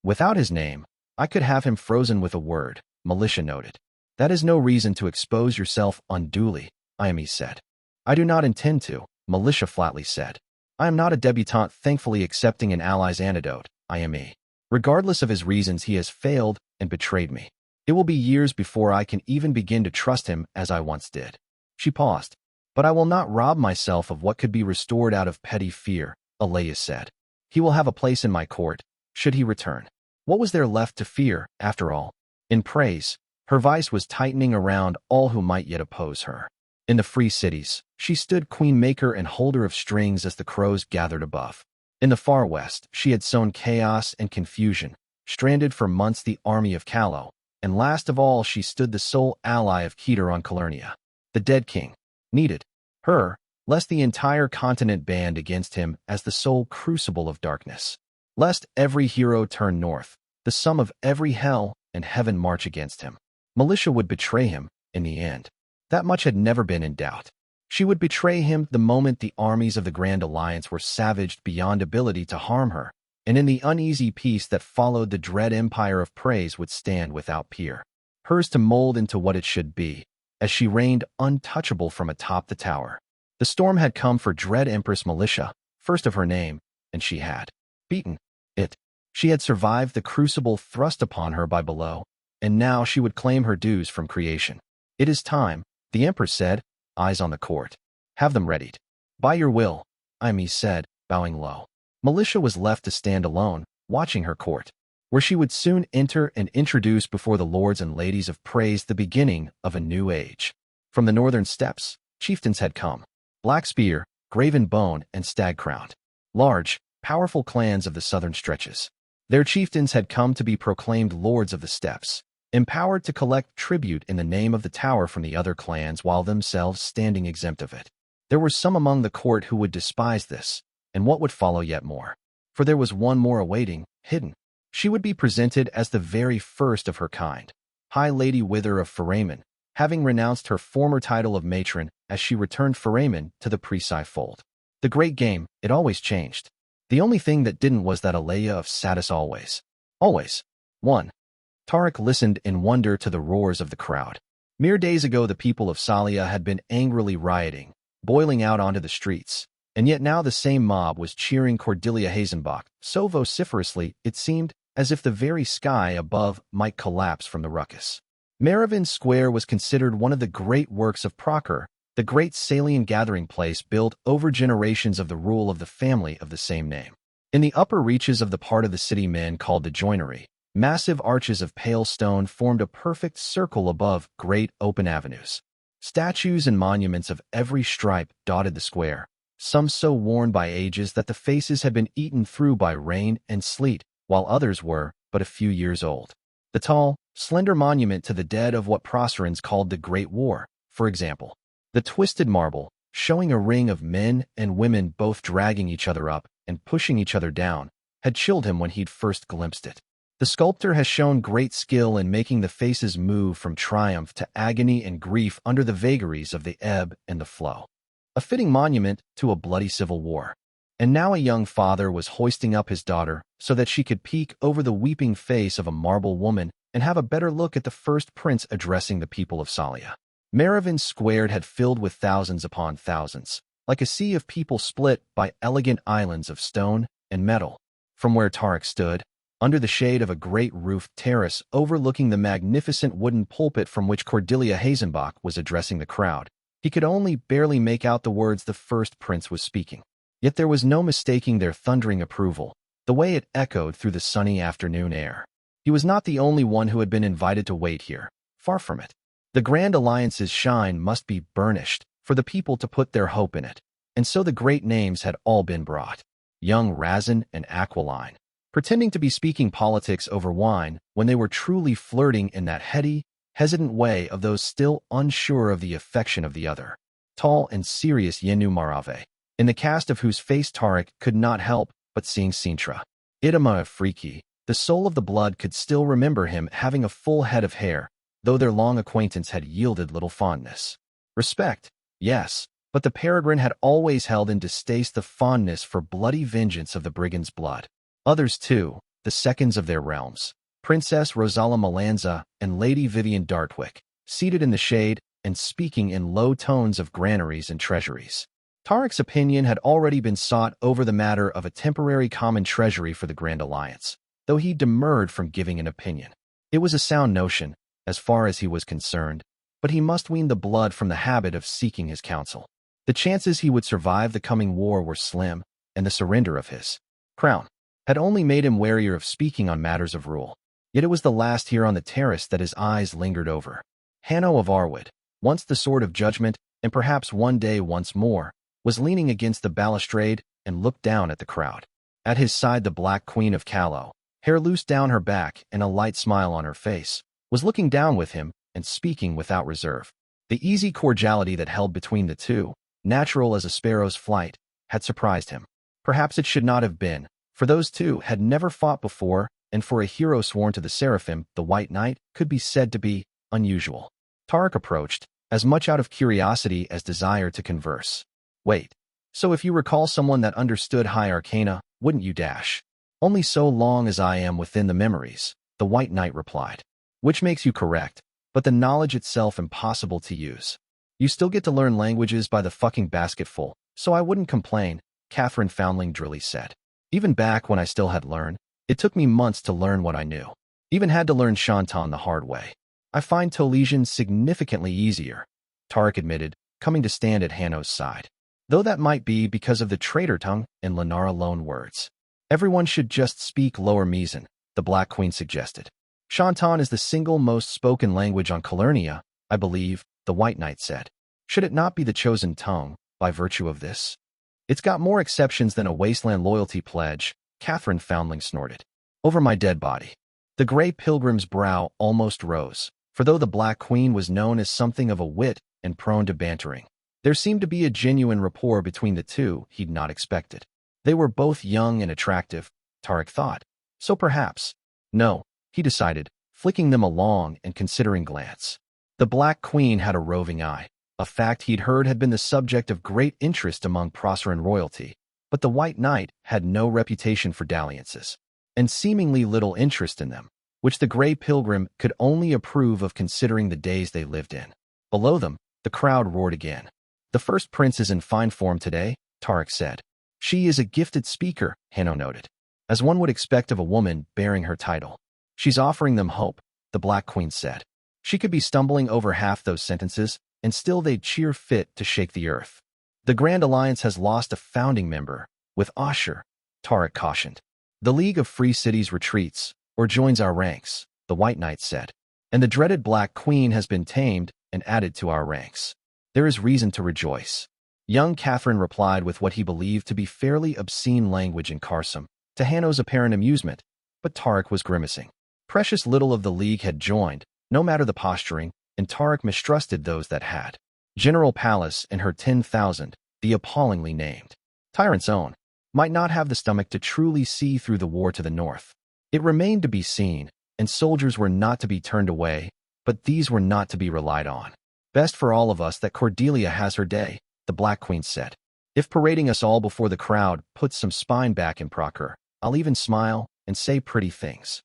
Without his name, I could have him frozen with a word, Militia noted. That is no reason to expose yourself unduly, Ime said. I do not intend to, Militia flatly said. I am not a debutante thankfully accepting an ally's antidote, Ime. Regardless of his reasons, he has failed and betrayed me. It will be years before I can even begin to trust him as I once did. She paused. But I will not rob myself of what could be restored out of petty fear, Alea said. He will have a place in my court, should he return. What was there left to fear, after all? In praise, her vice was tightening around all who might yet oppose her. In the free cities, she stood queen-maker and holder of strings as the crows gathered above. In the far west, she had sown chaos and confusion, stranded for months the army of Callow, and last of all she stood the sole ally of Keter on Calernia. The dead king needed her, lest the entire continent band against him as the sole crucible of darkness. Lest every hero turn north, the sum of every hell and heaven march against him. Militia would betray him, in the end. That much had never been in doubt. She would betray him the moment the armies of the Grand Alliance were savaged beyond ability to harm her, and in the uneasy peace that followed the dread empire of praise would stand without peer. Hers to mold into what it should be, as she reigned untouchable from atop the tower. The storm had come for dread Empress Militia, first of her name, and she had beaten it. She had survived the crucible thrust upon her by below, and now she would claim her dues from creation. It is time, the Empress said, eyes on the court. Have them readied. By your will, Ime said, bowing low. Militia was left to stand alone, watching her court, where she would soon enter and introduce before the lords and ladies of praise the beginning of a new age. From the northern steppes, chieftains had come. Black Spear, Graven Bone, and Stag-Crowned. Large, powerful clans of the southern stretches. Their chieftains had come to be proclaimed lords of the steppes, empowered to collect tribute in the name of the tower from the other clans while themselves standing exempt of it. There were some among the court who would despise this, and what would follow yet more. For there was one more awaiting, hidden. She would be presented as the very first of her kind. High Lady Wither of Feramen, having renounced her former title of matron as she returned Feramen to the Presi fold. The great game, it always changed. The only thing that didn't was that Alea of Satis always. Always. 1. Tarek listened in wonder to the roars of the crowd. Mere days ago the people of Salia had been angrily rioting, boiling out onto the streets, and yet now the same mob was cheering Cordelia Hazenbach so vociferously it seemed as if the very sky above might collapse from the ruckus. Meravin Square was considered one of the great works of Proker, the great Salian gathering place built over generations of the rule of the family of the same name. In the upper reaches of the part of the city men called the Joinery, massive arches of pale stone formed a perfect circle above great open avenues. Statues and monuments of every stripe dotted the square, some so worn by ages that the faces had been eaten through by rain and sleet, while others were but a few years old. The tall, slender monument to the dead of what Proserans called the Great War, for example. The twisted marble, showing a ring of men and women both dragging each other up and pushing each other down, had chilled him when he'd first glimpsed it. The sculptor has shown great skill in making the faces move from triumph to agony and grief under the vagaries of the ebb and the flow. A fitting monument to a bloody civil war. And now a young father was hoisting up his daughter so that she could peek over the weeping face of a marble woman and have a better look at the first prince addressing the people of Salia. Meravin Squared had filled with thousands upon thousands, like a sea of people split by elegant islands of stone and metal. From where Tarek stood, under the shade of a great roofed terrace overlooking the magnificent wooden pulpit from which Cordelia Hazenbach was addressing the crowd, he could only barely make out the words the first prince was speaking. Yet there was no mistaking their thundering approval, the way it echoed through the sunny afternoon air. He was not the only one who had been invited to wait here, far from it. The Grand Alliance's shine must be burnished for the people to put their hope in it, and so the great names had all been brought. Young Razin and Aquiline, pretending to be speaking politics over wine when they were truly flirting in that heady, hesitant way of those still unsure of the affection of the other. Tall and serious Yenu Marave, in the cast of whose face Tarek could not help but seeing Sintra. Idama Afriki, the soul of the blood, could still remember him having a full head of hair, though their long acquaintance had yielded little fondness. Respect, yes, but the peregrine had always held in distaste the fondness for bloody vengeance of the brigand's blood. Others, too, the seconds of their realms, Princess Rosala Melanza and Lady Vivian Dartwick, seated in the shade and speaking in low tones of granaries and treasuries. Tarek's opinion had already been sought over the matter of a temporary common treasury for the Grand Alliance, though he demurred from giving an opinion. It was a sound notion, as far as he was concerned, but he must wean the blood from the habit of seeking his counsel. The chances he would survive the coming war were slim, and the surrender of his crown, had only made him warier of speaking on matters of rule. Yet it was the last here on the terrace that his eyes lingered over. Hanno of Arwood, once the sword of judgment, and perhaps one day once more, was leaning against the balustrade and looked down at the crowd. At his side the Black Queen of Callow, hair loose down her back and a light smile on her face, was looking down with him and speaking without reserve. The easy cordiality that held between the two, natural as a sparrow's flight, had surprised him. Perhaps it should not have been, for those two had never fought before, and for a hero sworn to the Seraphim, the White Knight, could be said to be unusual. Tarek approached, as much out of curiosity as desire to converse. Wait, so if you recall someone that understood high arcana, wouldn't you dash? Only so long as I am within the memories, the White Knight replied. Which makes you correct, but the knowledge itself impossible to use. You still get to learn languages by the fucking basketful, so I wouldn't complain, Catherine Foundling drily said. Even back when I still had learned, it took me months to learn what I knew. Even had to learn Shantan the hard way. I find Tolesian significantly easier, Tarek admitted, coming to stand at Hanno's side. Though that might be because of the traitor tongue and Lenara loan words. Everyone should just speak Lower Mizan, the Black Queen suggested. Shantan is the single most spoken language on Calernia, I believe, the White Knight said. Should it not be the chosen tongue, by virtue of this? It's got more exceptions than a wasteland loyalty pledge, Catherine Foundling snorted. Over my dead body. The Grey Pilgrim's brow almost rose, for though the Black Queen was known as something of a wit and prone to bantering, there seemed to be a genuine rapport between the two he'd not expected. They were both young and attractive, Tarek thought. So perhaps. No, he decided, flicking them a long and considering glance. The Black Queen had a roving eye, a fact he'd heard had been the subject of great interest among Proceran royalty, but the White Knight had no reputation for dalliances, and seemingly little interest in them, which the Grey Pilgrim could only approve of considering the days they lived in. Below them, the crowd roared again. The First Prince is in fine form today, Tarek said. She is a gifted speaker, Hanno noted, as one would expect of a woman bearing her title. She's offering them hope, the Black Queen said. She could be stumbling over half those sentences, and still they'd cheer fit to shake the earth. The Grand Alliance has lost a founding member, with Asher, Tarek cautioned. The League of Free Cities retreats, or joins our ranks, the White Knight said. And the dreaded Black Queen has been tamed and added to our ranks. There is reason to rejoice. Young Catherine replied with what he believed to be fairly obscene language in Karsam, to Hanno's apparent amusement, but Tarek was grimacing. Precious little of the League had joined, no matter the posturing, and Tarek mistrusted those that had. General Pallas and her 10,000, the appallingly named Tyrants' own, might not have the stomach to truly see through the war to the north. It remained to be seen, and soldiers were not to be turned away, but these were not to be relied on. Best for all of us that Cordelia has her day, the Black Queen said. If parading us all before the crowd puts some spine back in Procer, I'll even smile and say pretty things.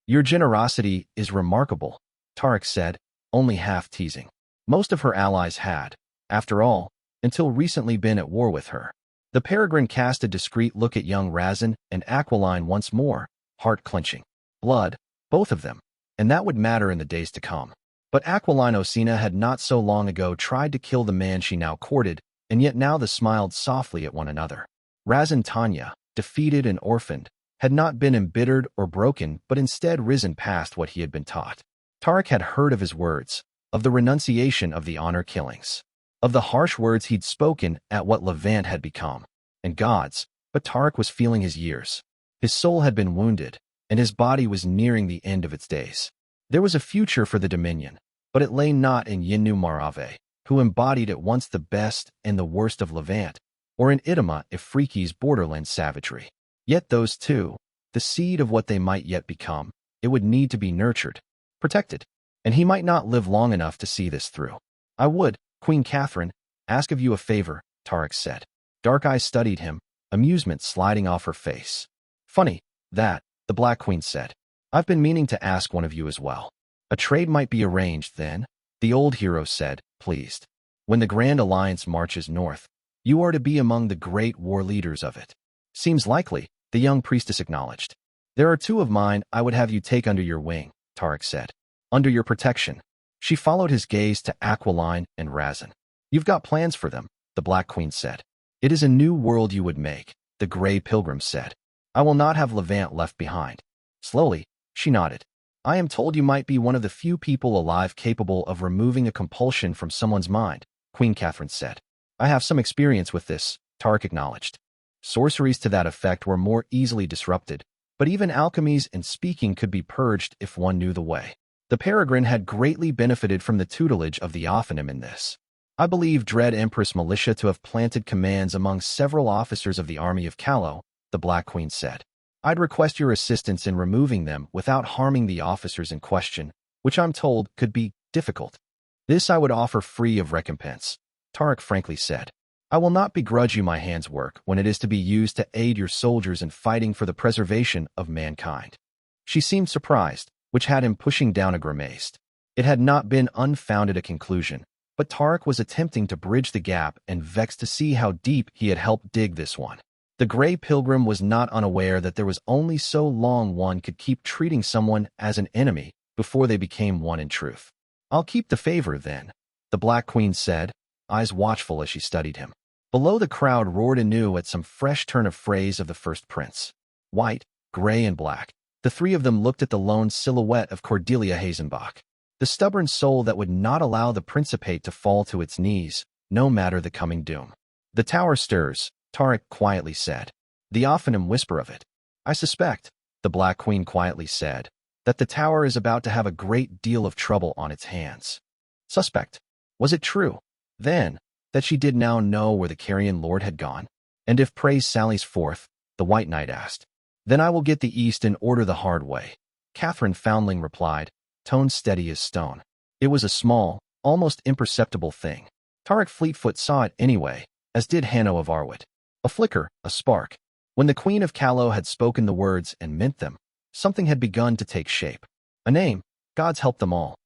Your generosity is remarkable, Tarek said, only half teasing. Most of her allies had, after all, until recently been at war with her. The Peregrine cast a discreet look at young Razin and Aquiline once more, heart clenching. Blood, both of them, and that would matter in the days to come. But Aquiline Osina had not so long ago tried to kill the man she now courted, and yet now they smiled softly at one another. Razin Tanya, defeated and orphaned, had not been embittered or broken, but instead risen past what he had been taught. Tarek had heard of his words, of the renunciation of the honor killings, of the harsh words he'd spoken at what Levant had become, and gods, but Tarek was feeling his years. His soul had been wounded, and his body was nearing the end of its days. There was a future for the Dominion, but it lay not in Yinu Marave, who embodied at once the best and the worst of Levant, or in Idima Ifriqi's borderland savagery. Yet those two, the seed of what they might yet become, it would need to be nurtured, protected, and he might not live long enough to see this through. I would, Queen Catherine, ask of you a favor, Tarek said. Dark eyes studied him, amusement sliding off her face. Funny, that, the Black Queen said. I've been meaning to ask one of you as well. A trade might be arranged then, the old hero said, pleased. When the Grand Alliance marches north, you are to be among the great war leaders of it. Seems likely, the young priestess acknowledged. There are two of mine I would have you take under your wing, Tarek said. Under your protection. She followed his gaze to Aquiline and Razin. You've got plans for them, the Black Queen said. It is a new world you would make, the Grey Pilgrim said. I will not have Levant left behind. Slowly, she nodded. I am told you might be one of the few people alive capable of removing a compulsion from someone's mind, Queen Catherine said. I have some experience with this, Tark acknowledged. Sorceries to that effect were more easily disrupted, but even alchemies and speaking could be purged if one knew the way. The Peregrine had greatly benefited from the tutelage of the Ophanim in this. I believe Dread Empress Militia to have planted commands among several officers of the army of Callow, the Black Queen said. I'd request your assistance in removing them without harming the officers in question, which I'm told could be difficult. This I would offer free of recompense, Tarek frankly said. I will not begrudge you my hand's work when it is to be used to aid your soldiers in fighting for the preservation of mankind. She seemed surprised, which had him pushing down a grimace. It had not been unfounded a conclusion, but Tarek was attempting to bridge the gap and vexed to see how deep he had helped dig this one. The Grey Pilgrim was not unaware that there was only so long one could keep treating someone as an enemy before they became one in truth. I'll keep the favor, then, the Black Queen said, eyes watchful as she studied him. Below, the crowd roared anew at some fresh turn of phrase of the first prince. White, gray, and black, the three of them looked at the lone silhouette of Cordelia Hazenbach, the stubborn soul that would not allow the Principate to fall to its knees, no matter the coming doom. The tower stirs, Tarek quietly said. The Ophanim whisper of it. I suspect, the Black Queen quietly said, that the tower is about to have a great deal of trouble on its hands. Suspect. Was it true, then, that she did now know where the Carrion Lord had gone? And if praise sallies forth, the White Knight asked. Then I will get the East in order the hard way, Catherine Foundling replied, tone steady as stone. It was a small, almost imperceptible thing. Tarek Fleetfoot saw it anyway, as did Hanno of Arwood. A flicker, a spark. When the Queen of Callow had spoken the words and meant them, something had begun to take shape. A name, gods help them all.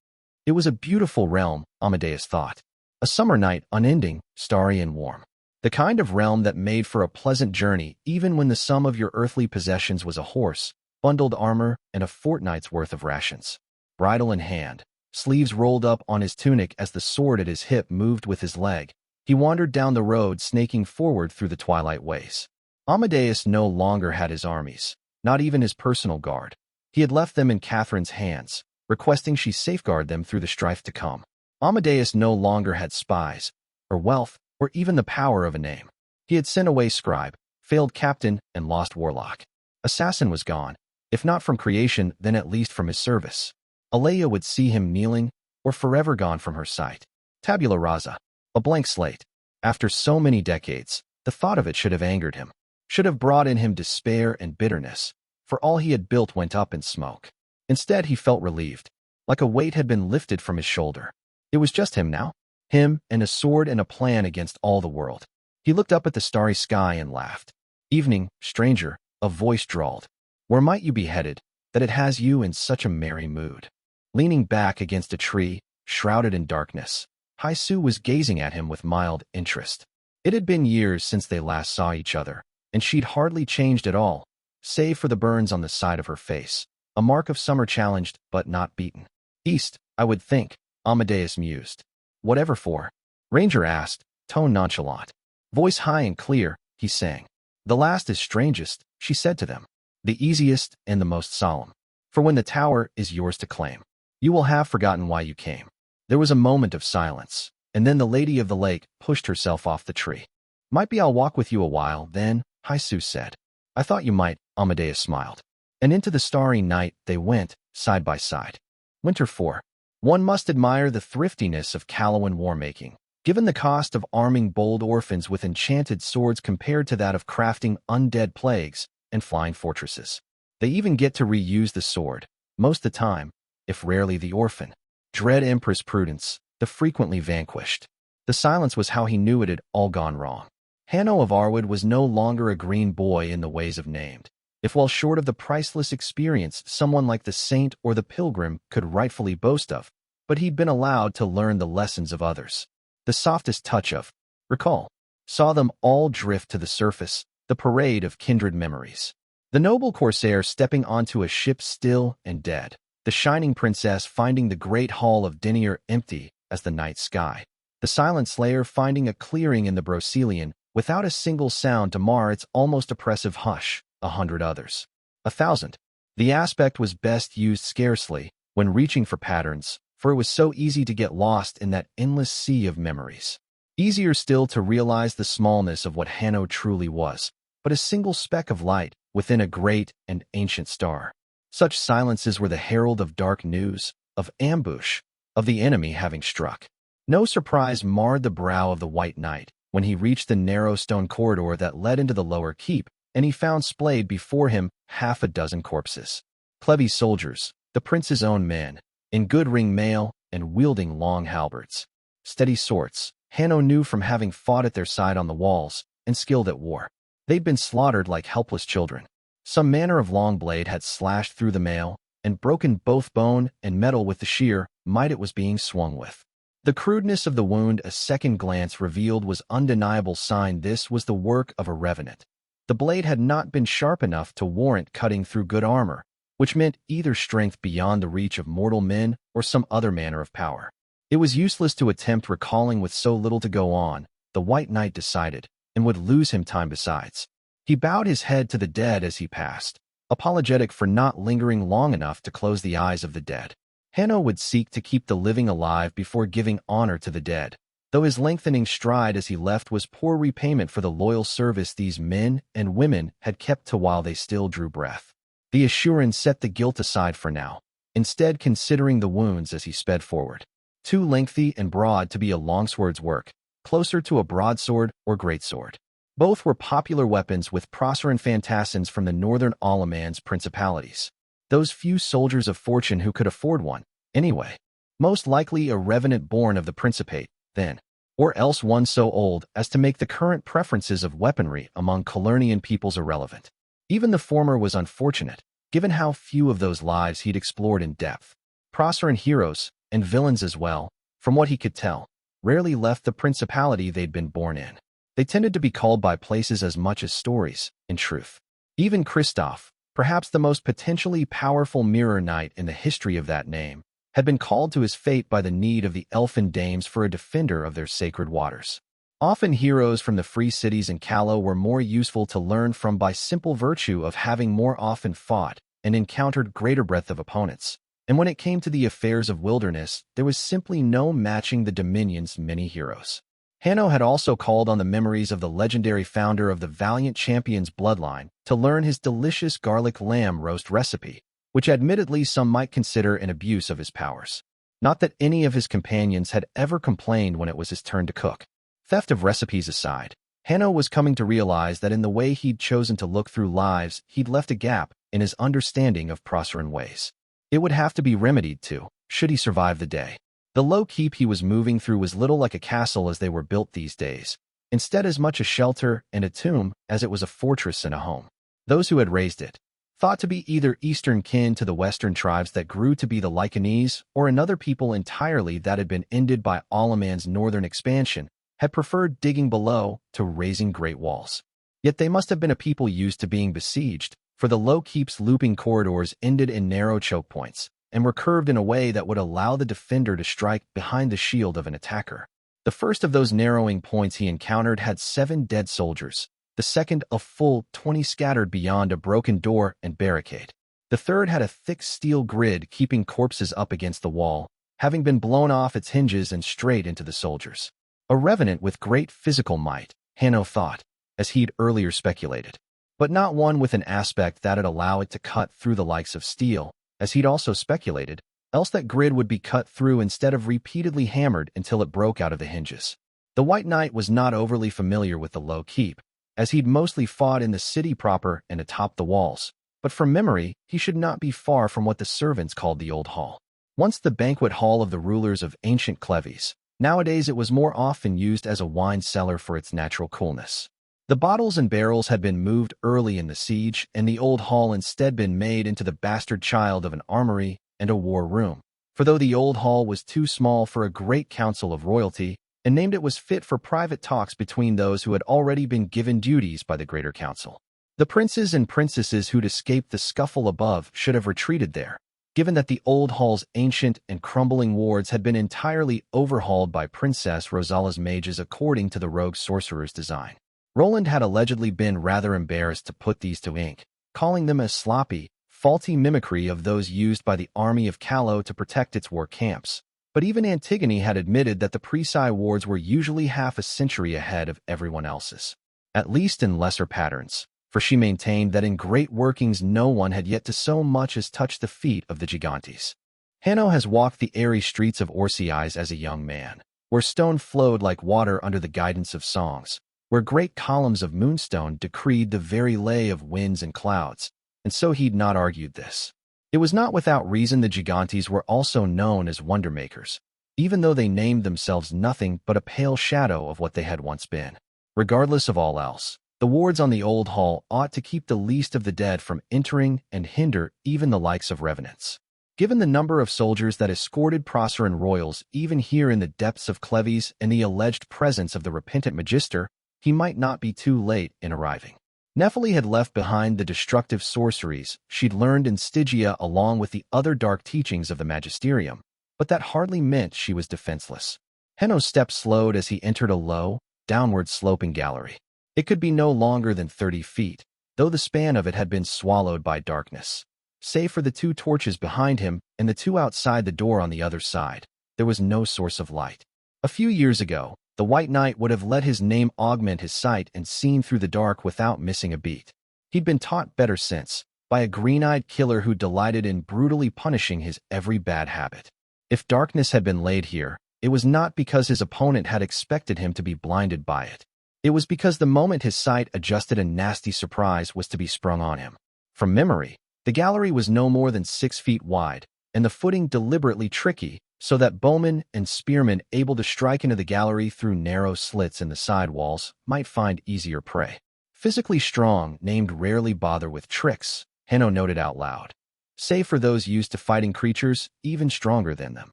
It was a beautiful realm, Amadeus thought. A summer night, unending, starry and warm. The kind of realm that made for a pleasant journey even when the sum of your earthly possessions was a horse, bundled armor, and a fortnight's worth of rations. Bridle in hand, sleeves rolled up on his tunic as the sword at his hip moved with his leg, he wandered down the road snaking forward through the twilight ways. Amadeus no longer had his armies, not even his personal guard. He had left them in Catherine's hands, requesting she safeguard them through the strife to come. Amadeus no longer had spies, or wealth, or even the power of a name. He had sent away scribe, failed captain, and lost warlock. Assassin was gone, if not from creation, then at least from his service. Alea would see him kneeling, or forever gone from her sight. Tabula rasa. A blank slate. After so many decades, the thought of it should have angered him, should have brought in him despair and bitterness, for all he had built went up in smoke. Instead, he felt relieved, like a weight had been lifted from his shoulder. It was just him now, him and a sword and a plan against all the world. He looked up at the starry sky and laughed. Evening, stranger, a voice drawled. Where might you be headed, that it has you in such a merry mood? Leaning back against a tree, shrouded in darkness, Hai Su was gazing at him with mild interest. It had been years since they last saw each other, and she'd hardly changed at all, save for the burns on the side of her face, a mark of summer challenged but not beaten. East, I would think, Amadeus mused. Whatever for? Ranger asked, tone nonchalant. Voice high and clear, he sang. The last is strangest, she said to them. The easiest and the most solemn. For when the tower is yours to claim, you will have forgotten why you came. There was a moment of silence, and then the Lady of the Lake pushed herself off the tree. Might be I'll walk with you a while, then, Hai Su said. I thought you might, Amadeus smiled. And into the starry night they went, side by side. Winter 4. One must admire the thriftiness of Callowan war-making, given the cost of arming bold orphans with enchanted swords compared to that of crafting undead plagues and flying fortresses. They even get to reuse the sword, most the time, if rarely the orphan. Dread Empress Prudence, the frequently vanquished. The silence was how he knew it had all gone wrong. Hanno of Arwood was no longer a green boy in the ways of named, if well short of the priceless experience someone like the saint or the pilgrim could rightfully boast of, but he'd been allowed to learn the lessons of others. The softest touch of recall saw them all drift to the surface, the parade of kindred memories. The noble corsair stepping onto a ship still and dead, the shining princess finding the great hall of Denier empty as the night sky, the silent slayer finding a clearing in the Brocelian without a single sound to mar its almost oppressive hush, 100 others. 1,000. The aspect was best used scarcely when reaching for patterns, for it was so easy to get lost in that endless sea of memories. Easier still to realize the smallness of what Hanno truly was, but a single speck of light within a great and ancient star. Such silences were the herald of dark news, of ambush, of the enemy having struck. No surprise marred the brow of the White Knight when he reached the narrow stone corridor that led into the lower keep, and he found splayed before him 6 corpses. Clevy's soldiers, the prince's own men, in good ring mail and wielding long halberds. Steady swords, Hanno knew from having fought at their side on the walls, and skilled at war. They'd been slaughtered like helpless children. Some manner of long blade had slashed through the mail, and broken both bone and metal with the sheer might it was being swung with. The crudeness of the wound a second glance revealed was undeniable sign this was the work of a revenant. The blade had not been sharp enough to warrant cutting through good armor, which meant either strength beyond the reach of mortal men or some other manner of power. It was useless to attempt recalling with so little to go on, the White Knight decided, and would lose him time besides. He bowed his head to the dead as he passed, apologetic for not lingering long enough to close the eyes of the dead. Hanno would seek to keep the living alive before giving honor to the dead, though his lengthening stride as he left was poor repayment for the loyal service these men and women had kept to while they still drew breath. The Assuran set the guilt aside for now, instead considering the wounds as he sped forward. Too lengthy and broad to be a longsword's work, closer to a broadsword or greatsword. Both were popular weapons with Prosser and Fantassins from the northern Alamans principalities. Those few soldiers of fortune who could afford one, anyway. Most likely a revenant born of the Principate, then, or else one so old as to make the current preferences of weaponry among Calernian peoples irrelevant. Even the former was unfortunate, given how few of those lives he'd explored in depth. Prosser and heroes, and villains as well, from what he could tell, rarely left the principality they'd been born in. They tended to be called by places as much as stories, in truth. Even Christoph, perhaps the most potentially powerful mirror knight in the history of that name, had been called to his fate by the need of the elfin dames for a defender of their sacred waters. Often heroes from the free cities in Callow were more useful to learn from by simple virtue of having more often fought and encountered greater breadth of opponents. And when it came to the affairs of wilderness, there was simply no matching the Dominion's many heroes. Hanno had also called on the memories of the legendary founder of the Valiant Champion's bloodline to learn his delicious garlic lamb roast recipe, which admittedly some might consider an abuse of his powers. Not that any of his companions had ever complained when it was his turn to cook. Theft of recipes aside, Hanno was coming to realize that in the way he'd chosen to look through lives, he'd left a gap in his understanding of Prosseran ways. It would have to be remedied too, should he survive the day. The low keep he was moving through was little like a castle as they were built these days, instead as much a shelter and a tomb as it was a fortress and a home. Those who had raised it, thought to be either eastern kin to the western tribes that grew to be the Lycanese or another people entirely that had been ended by Alaman's northern expansion, had preferred digging below to raising great walls. Yet they must have been a people used to being besieged, for the low keep's looping corridors ended in narrow choke points, and were curved in a way that would allow the defender to strike behind the shield of an attacker. The first of those narrowing points he encountered had 7 dead soldiers, the second a full 20 scattered beyond a broken door and barricade. The third had a thick steel grid keeping corpses up against the wall, having been blown off its hinges and straight into the soldiers. A revenant with great physical might, Hanno thought, as he'd earlier speculated, but not one with an aspect that'd allow it to cut through the likes of steel, as he'd also speculated, else that grid would be cut through instead of repeatedly hammered until it broke out of the hinges. The White Knight was not overly familiar with the low keep, as he'd mostly fought in the city proper and atop the walls, but from memory he should not be far from what the servants called the Old Hall. Once the banquet hall of the rulers of ancient Clevies, nowadays it was more often used as a wine cellar for its natural coolness. The bottles and barrels had been moved early in the siege, and the old hall instead been made into the bastard child of an armory and a war room. For though the old hall was too small for a great council of royalty, and named it was fit for private talks between those who had already been given duties by the greater council. The princes and princesses who'd escaped the scuffle above should have retreated there, given that the old hall's ancient and crumbling wards had been entirely overhauled by Princess Rosala's mages according to the rogue sorcerer's design. Roland had allegedly been rather embarrassed to put these to ink, calling them a sloppy, faulty mimicry of those used by the army of Callow to protect its war camps. But even Antigone had admitted that the Presi wards were usually half a century ahead of everyone else's, at least in lesser patterns, for she maintained that in great workings no one had yet to so much as touch the feet of the Gigantes. Hanno has walked the airy streets of Orsiais as a young man, where stone flowed like water under the guidance of songs, where great columns of moonstone decreed the very lay of winds and clouds, and so he'd not argued this. It was not without reason the Gigantes were also known as wonder-makers, even though they named themselves nothing but a pale shadow of what they had once been. Regardless of all else, the wards on the old hall ought to keep the least of the dead from entering and hinder even the likes of revenants. Given the number of soldiers that escorted Proceran royals even here in the depths of Cleves and the alleged presence of the repentant magister, he might not be too late in arriving. Nephili had left behind the destructive sorceries she'd learned in Stygia along with the other dark teachings of the magisterium, but that hardly meant she was defenseless. Hanno's step slowed as he entered a low, downward-sloping gallery. It could be no longer than 30 feet, though the span of it had been swallowed by darkness. Save for the 2 torches behind him and the 2 outside the door on the other side, there was no source of light. A few years ago, the White Knight would have let his name augment his sight and seen through the dark without missing a beat. He'd been taught better since, by a green-eyed killer who delighted in brutally punishing his every bad habit. If darkness had been laid here, it was not because his opponent had expected him to be blinded by it. It was because the moment his sight adjusted a nasty surprise was to be sprung on him. From memory, the gallery was no more than 6 feet wide, and the footing deliberately tricky, so that bowmen and spearmen able to strike into the gallery through narrow slits in the side walls might find easier prey. Physically strong, named rarely bother with tricks, Hanno noted out loud, save for those used to fighting creatures even stronger than them.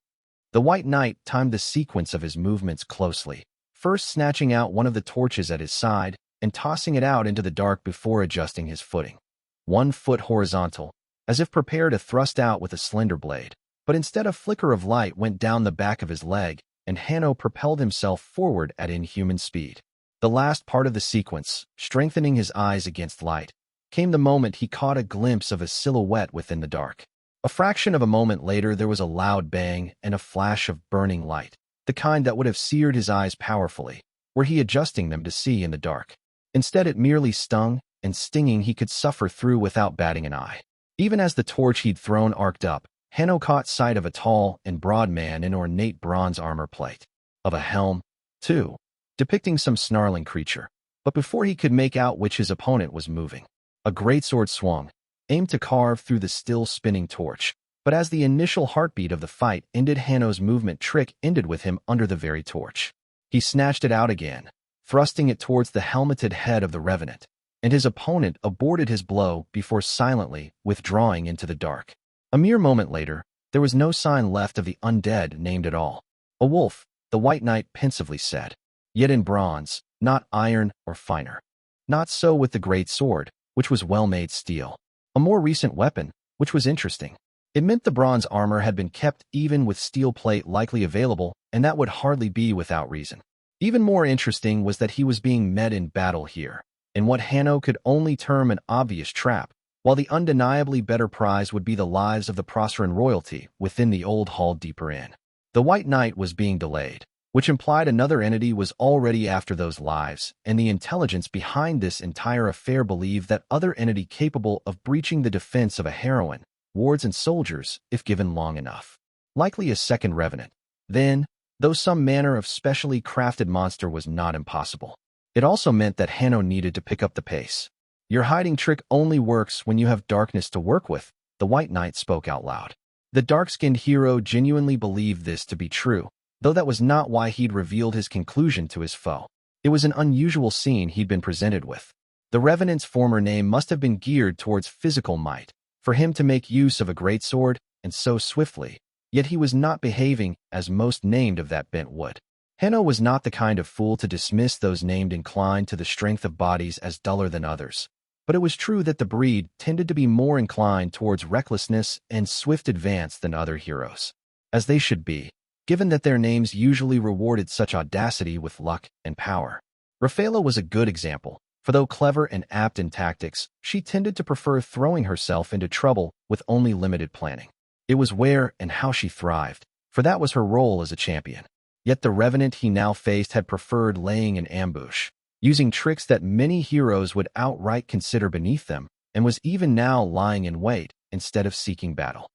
The White Knight timed the sequence of his movements closely, first snatching out one of the torches at his side and tossing it out into the dark before adjusting his footing. 1 foot horizontal, as if prepared to thrust out with a slender blade. But instead a flicker of light went down the back of his leg, and Hanno propelled himself forward at inhuman speed. The last part of the sequence, strengthening his eyes against light, came the moment he caught a glimpse of a silhouette within the dark. A fraction of a moment later there was a loud bang and a flash of burning light, the kind that would have seared his eyes powerfully, were he adjusting them to see in the dark. Instead it merely stung, and stinging he could suffer through without batting an eye. Even as the torch he'd thrown arced up, Hanno caught sight of a tall and broad man in ornate bronze armor plate, of a helm, too, depicting some snarling creature. But before he could make out which his opponent was moving, a greatsword swung, aimed to carve through the still spinning torch. But as the initial heartbeat of the fight ended, Hanno's movement trick ended with him under the very torch. He snatched it out again, thrusting it towards the helmeted head of the revenant, and his opponent aborted his blow before silently withdrawing into the dark. A mere moment later, there was no sign left of the undead named at all. A wolf, the White Knight pensively said, yet in bronze, not iron or finer. Not so with the great sword, which was well-made steel. A more recent weapon, which was interesting. It meant the bronze armor had been kept even with steel plate likely available, and that would hardly be without reason. Even more interesting was that he was being met in battle here, in what Hanno could only term an obvious trap, while the undeniably better prize would be the lives of the Proceran royalty within the old hall deeper in. The White Knight was being delayed, which implied another entity was already after those lives, and the intelligence behind this entire affair believed that other entity capable of breaching the defense of a heroine, wards and soldiers, if given long enough. Likely a second revenant. Then, though some manner of specially crafted monster was not impossible, it also meant that Hanno needed to pick up the pace. Your hiding trick only works when you have darkness to work with, the White Knight spoke out loud. The dark-skinned hero genuinely believed this to be true, though that was not why he'd revealed his conclusion to his foe. It was an unusual scene he'd been presented with. The Revenant's former name must have been geared towards physical might, for him to make use of a greatsword, and so swiftly, yet he was not behaving as most named of that bent would. Hanno was not the kind of fool to dismiss those named inclined to the strength of bodies as duller than others. But it was true that the breed tended to be more inclined towards recklessness and swift advance than other heroes, as they should be, given that their names usually rewarded such audacity with luck and power. Rafaela was a good example, For though clever and apt in tactics, she tended to prefer throwing herself into trouble with only limited planning. It was where and how she thrived, for that was her role as a champion. Yet the revenant he now faced had preferred laying an ambush, using tricks that many heroes would outright consider beneath them, and was even now lying in wait instead of seeking battle.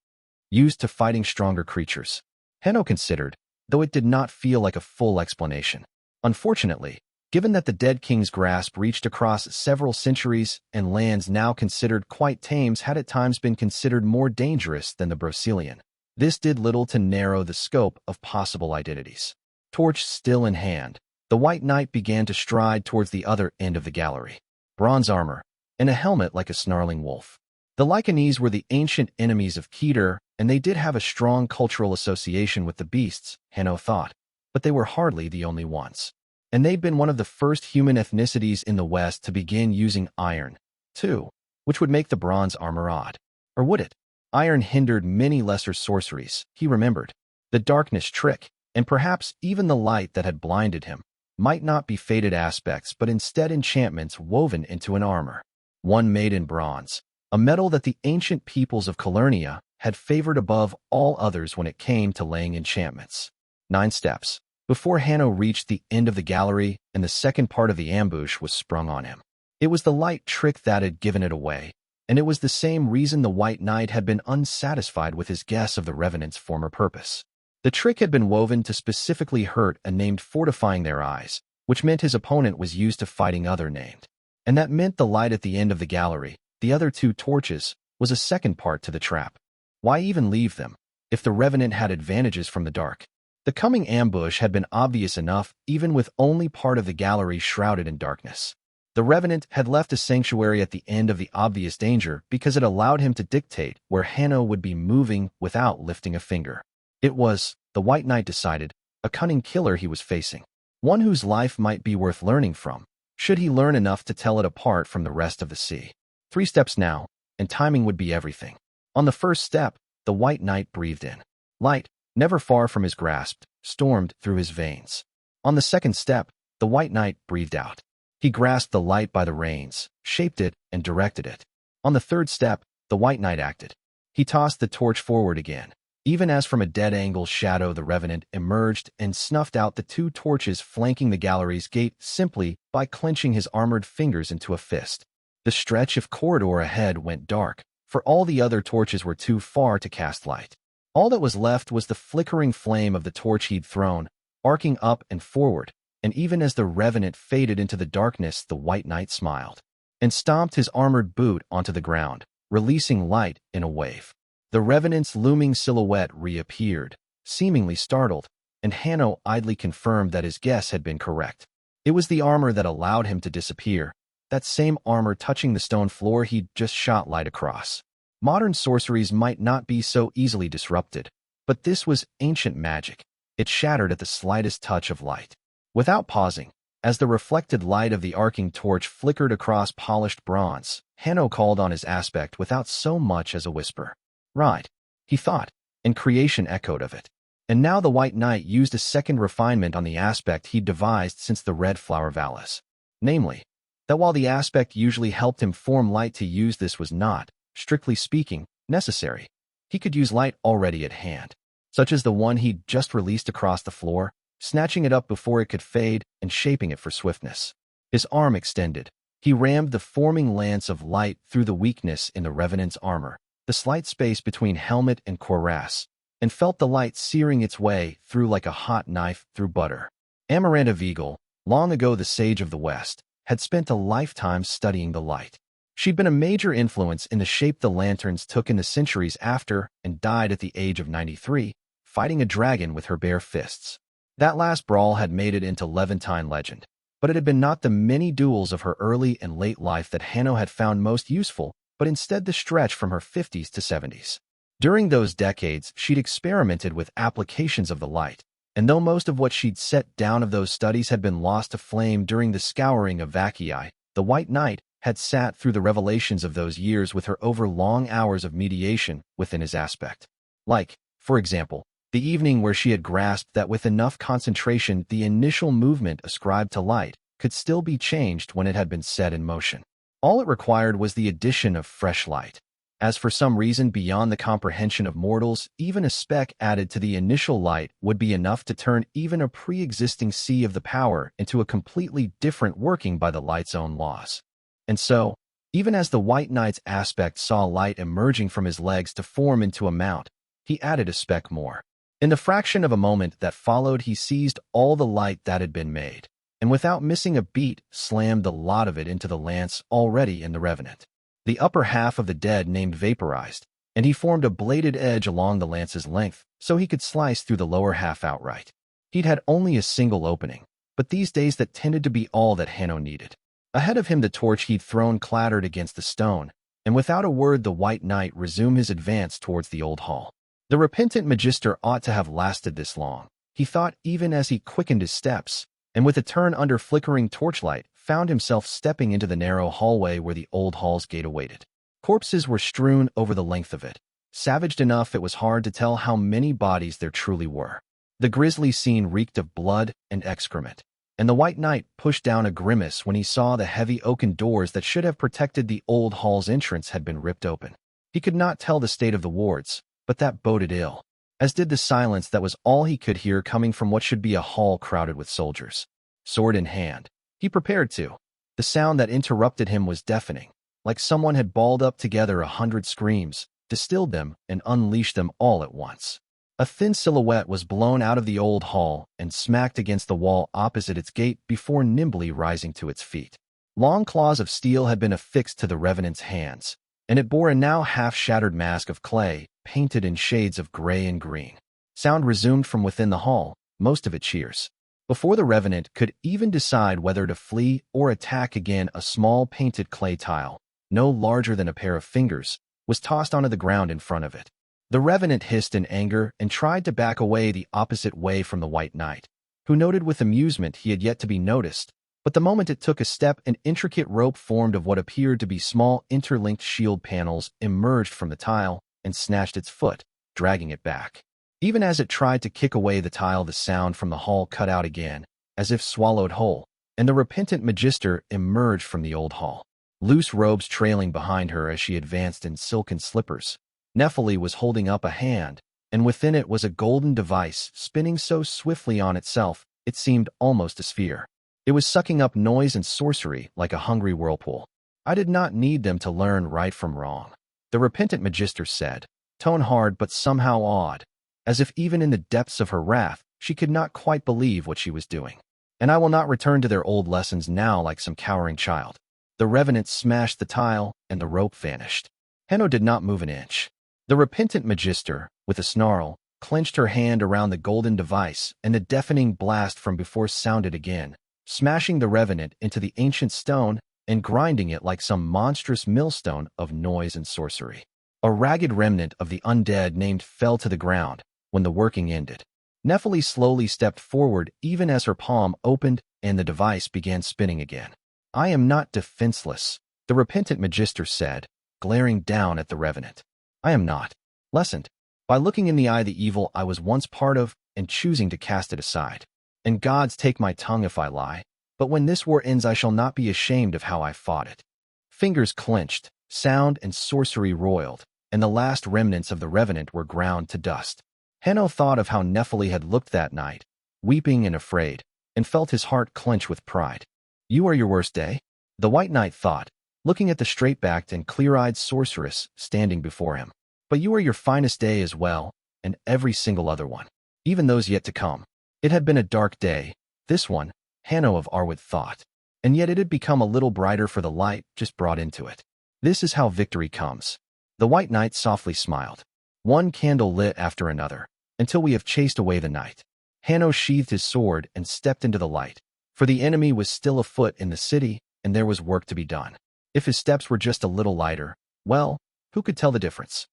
Used to fighting stronger creatures, Hanno considered, though it did not feel like a full explanation. Unfortunately, given that the dead king's grasp reached across several centuries and lands now considered quite tame had at times been considered more dangerous than the Brocelian, this did little to narrow the scope of possible identities. Torch still in hand, the White Knight began to stride towards the other end of the gallery. Bronze armor, and a helmet like a snarling wolf. The Lycanese were the ancient enemies of Keter, and they did have a strong cultural association with the beasts, Hanno thought, but they were hardly the only ones. And they'd been one of the first human ethnicities in the West to begin using iron, too, which would make the bronze armor odd. Or would it? Iron hindered many lesser sorceries, he remembered. The darkness trick, and perhaps even the light that had blinded him, might not be fated aspects but instead enchantments woven into an armor. One made in bronze, a metal that the ancient peoples of Calernia had favored above all others when it came to laying enchantments. 9 steps. Before Hanno reached the end of the gallery and the second part of the ambush was sprung on him. It was the light trick that had given it away, and it was the same reason the White Knight had been unsatisfied with his guess of the Revenant's former purpose. The trick had been woven to specifically hurt a named fortifying their eyes, which meant his opponent was used to fighting other named. And that meant the light at the end of the gallery, the other 2 torches, was a second part to the trap. Why even leave them, if the Revenant had advantages from the dark? The coming ambush had been obvious enough, even with only part of the gallery shrouded in darkness. The Revenant had left a sanctuary at the end of the obvious danger because it allowed him to dictate where Hanno would be moving without lifting a finger. It was, the White Knight decided, a cunning killer he was facing, one whose life might be worth learning from, should he learn enough to tell it apart from the rest of the sea. 3 steps now, and timing would be everything. On the first step, the White Knight breathed in. Light, never far from his grasp, stormed through his veins. On the second step, the White Knight breathed out. He grasped the light by the reins, shaped it, and directed it. On the third step, the White Knight acted. He tossed the torch forward again. Even as from a dead-angle shadow the Revenant emerged and snuffed out the 2 torches flanking the gallery's gate simply by clenching his armored fingers into a fist. The stretch of corridor ahead went dark, for all the other torches were too far to cast light. All that was left was the flickering flame of the torch he'd thrown, arcing up and forward, and even as the Revenant faded into the darkness the White Knight smiled, and stomped his armored boot onto the ground, releasing light in a wave. The Revenant's looming silhouette reappeared, seemingly startled, and Hanno idly confirmed that his guess had been correct. It was the armor that allowed him to disappear, that same armor touching the stone floor he'd just shot light across. Modern sorceries might not be so easily disrupted, but this was ancient magic. It shattered at the slightest touch of light. Without pausing, as the reflected light of the arcing torch flickered across polished bronze, Hanno called on his aspect without so much as a whisper. Right, he thought, and creation echoed of it. And now the White Knight used a second refinement on the aspect he'd devised since the Red Flower Valis. Namely, that while the aspect usually helped him form light, to use this was not, strictly speaking, necessary. He could use light already at hand, such as the one he'd just released across the floor, snatching it up before it could fade and shaping it for swiftness. His arm extended. He rammed the forming lance of light through the weakness in the Revenant's armor, the slight space between helmet and cuirass, and felt the light searing its way through like a hot knife through butter. Amaranta Vigil, long ago the sage of the West, had spent a lifetime studying the light. She'd been a major influence in the shape the lanterns took in the centuries after and died at the age of 93, fighting a dragon with her bare fists. That last brawl had made it into Levantine legend, but it had been not the many duels of her early and late life that Hanno had found most useful, but instead the stretch from her 50s to 70s. During those decades, she'd experimented with applications of the light, and though most of what she'd set down of those studies had been lost to flame during the scouring of Vacii, the White Knight had sat through the revelations of those years with her over long hours of mediation within his aspect. Like, for example, the evening where she had grasped that with enough concentration the initial movement ascribed to light could still be changed when it had been set in motion. All it required was the addition of fresh light. As for some reason beyond the comprehension of mortals, even a speck added to the initial light would be enough to turn even a pre-existing sea of the power into a completely different working by the light's own laws. And so, even as the White Knight's aspect saw light emerging from his legs to form into a mount, he added a speck more. In the fraction of a moment that followed, he seized all the light that had been made, and without missing a beat, slammed the lot of it into the lance already in the Revenant. The upper half of the dead named vaporized, and he formed a bladed edge along the lance's length so he could slice through the lower half outright. He'd had only a single opening, but these days that tended to be all that Hanno needed. Ahead of him the torch he'd thrown clattered against the stone, and without a word the White Knight resumed his advance towards the old hall. The repentant Magister ought to have lasted this long, he thought even as he quickened his steps, and with a turn under flickering torchlight, found himself stepping into the narrow hallway where the old hall's gate awaited. Corpses were strewn over the length of it. Savaged enough it was hard to tell how many bodies there truly were. The grisly scene reeked of blood and excrement, and the White Knight pushed down a grimace when he saw the heavy oaken doors that should have protected the old hall's entrance had been ripped open. He could not tell the state of the wards, but that boded ill, as did the silence that was all he could hear coming from what should be a hall crowded with soldiers. Sword in hand, he prepared to. The sound that interrupted him was deafening, like someone had balled up together 100 screams, distilled them, and unleashed them all at once. A thin silhouette was blown out of the old hall and smacked against the wall opposite its gate before nimbly rising to its feet. Long claws of steel had been affixed to the Revenant's hands, and it bore a now half-shattered mask of clay, painted in shades of gray and green. Sound resumed from within the hall, most of it cheers. Before the Revenant could even decide whether to flee or attack again, a small painted clay tile, no larger than a pair of fingers, was tossed onto the ground in front of it. The Revenant hissed in anger and tried to back away the opposite way from the White Knight, who noted with amusement he had yet to be noticed, but the moment it took a step, an intricate rope formed of what appeared to be small interlinked shield panels emerged from the tile and snatched its foot, dragging it back. Even as it tried to kick away the tile, the sound from the hall cut out again, as if swallowed whole, and the repentant Magister emerged from the old hall, loose robes trailing behind her as she advanced in silken slippers. Nephili was holding up a hand, and within it was a golden device spinning so swiftly on itself it seemed almost a sphere. It was sucking up noise and sorcery like a hungry whirlpool. I did not need them to learn right from wrong, the repentant Magister said, tone hard but somehow awed, as if even in the depths of her wrath she could not quite believe what she was doing. And I will not return to their old lessons now like some cowering child. The Revenant smashed the tile, and the rope vanished. Hanno did not move an inch. The repentant Magister, with a snarl, clenched her hand around the golden device, and the deafening blast from before sounded again, smashing the Revenant into the ancient stone and grinding it like some monstrous millstone of noise and sorcery. A ragged remnant of the undead named fell to the ground when the working ended. Nephili slowly stepped forward even as her palm opened and the device began spinning again. I am not defenseless, the repentant Magister said, glaring down at the Revenant. I am not lessened by looking in the eye the evil I was once part of and choosing to cast it aside. And gods take my tongue if I lie, but when this war ends I shall not be ashamed of how I fought it. Fingers clenched, sound and sorcery roiled, and the last remnants of the Revenant were ground to dust. Hanno thought of how Nephili had looked that night, weeping and afraid, and felt his heart clench with pride. You are your worst day? The White Knight thought, looking at the straight-backed and clear-eyed sorceress standing before him. But you are your finest day as well, and every single other one, even those yet to come. It had been a dark day, this one, Hanno of Arwood thought, and yet it had become a little brighter for the light just brought into it. This is how victory comes. The White Knight softly smiled. One candle lit after another, until we have chased away the night. Hanno sheathed his sword and stepped into the light, for the enemy was still afoot in the city, and there was work to be done. If his steps were just a little lighter, well, who could tell the difference?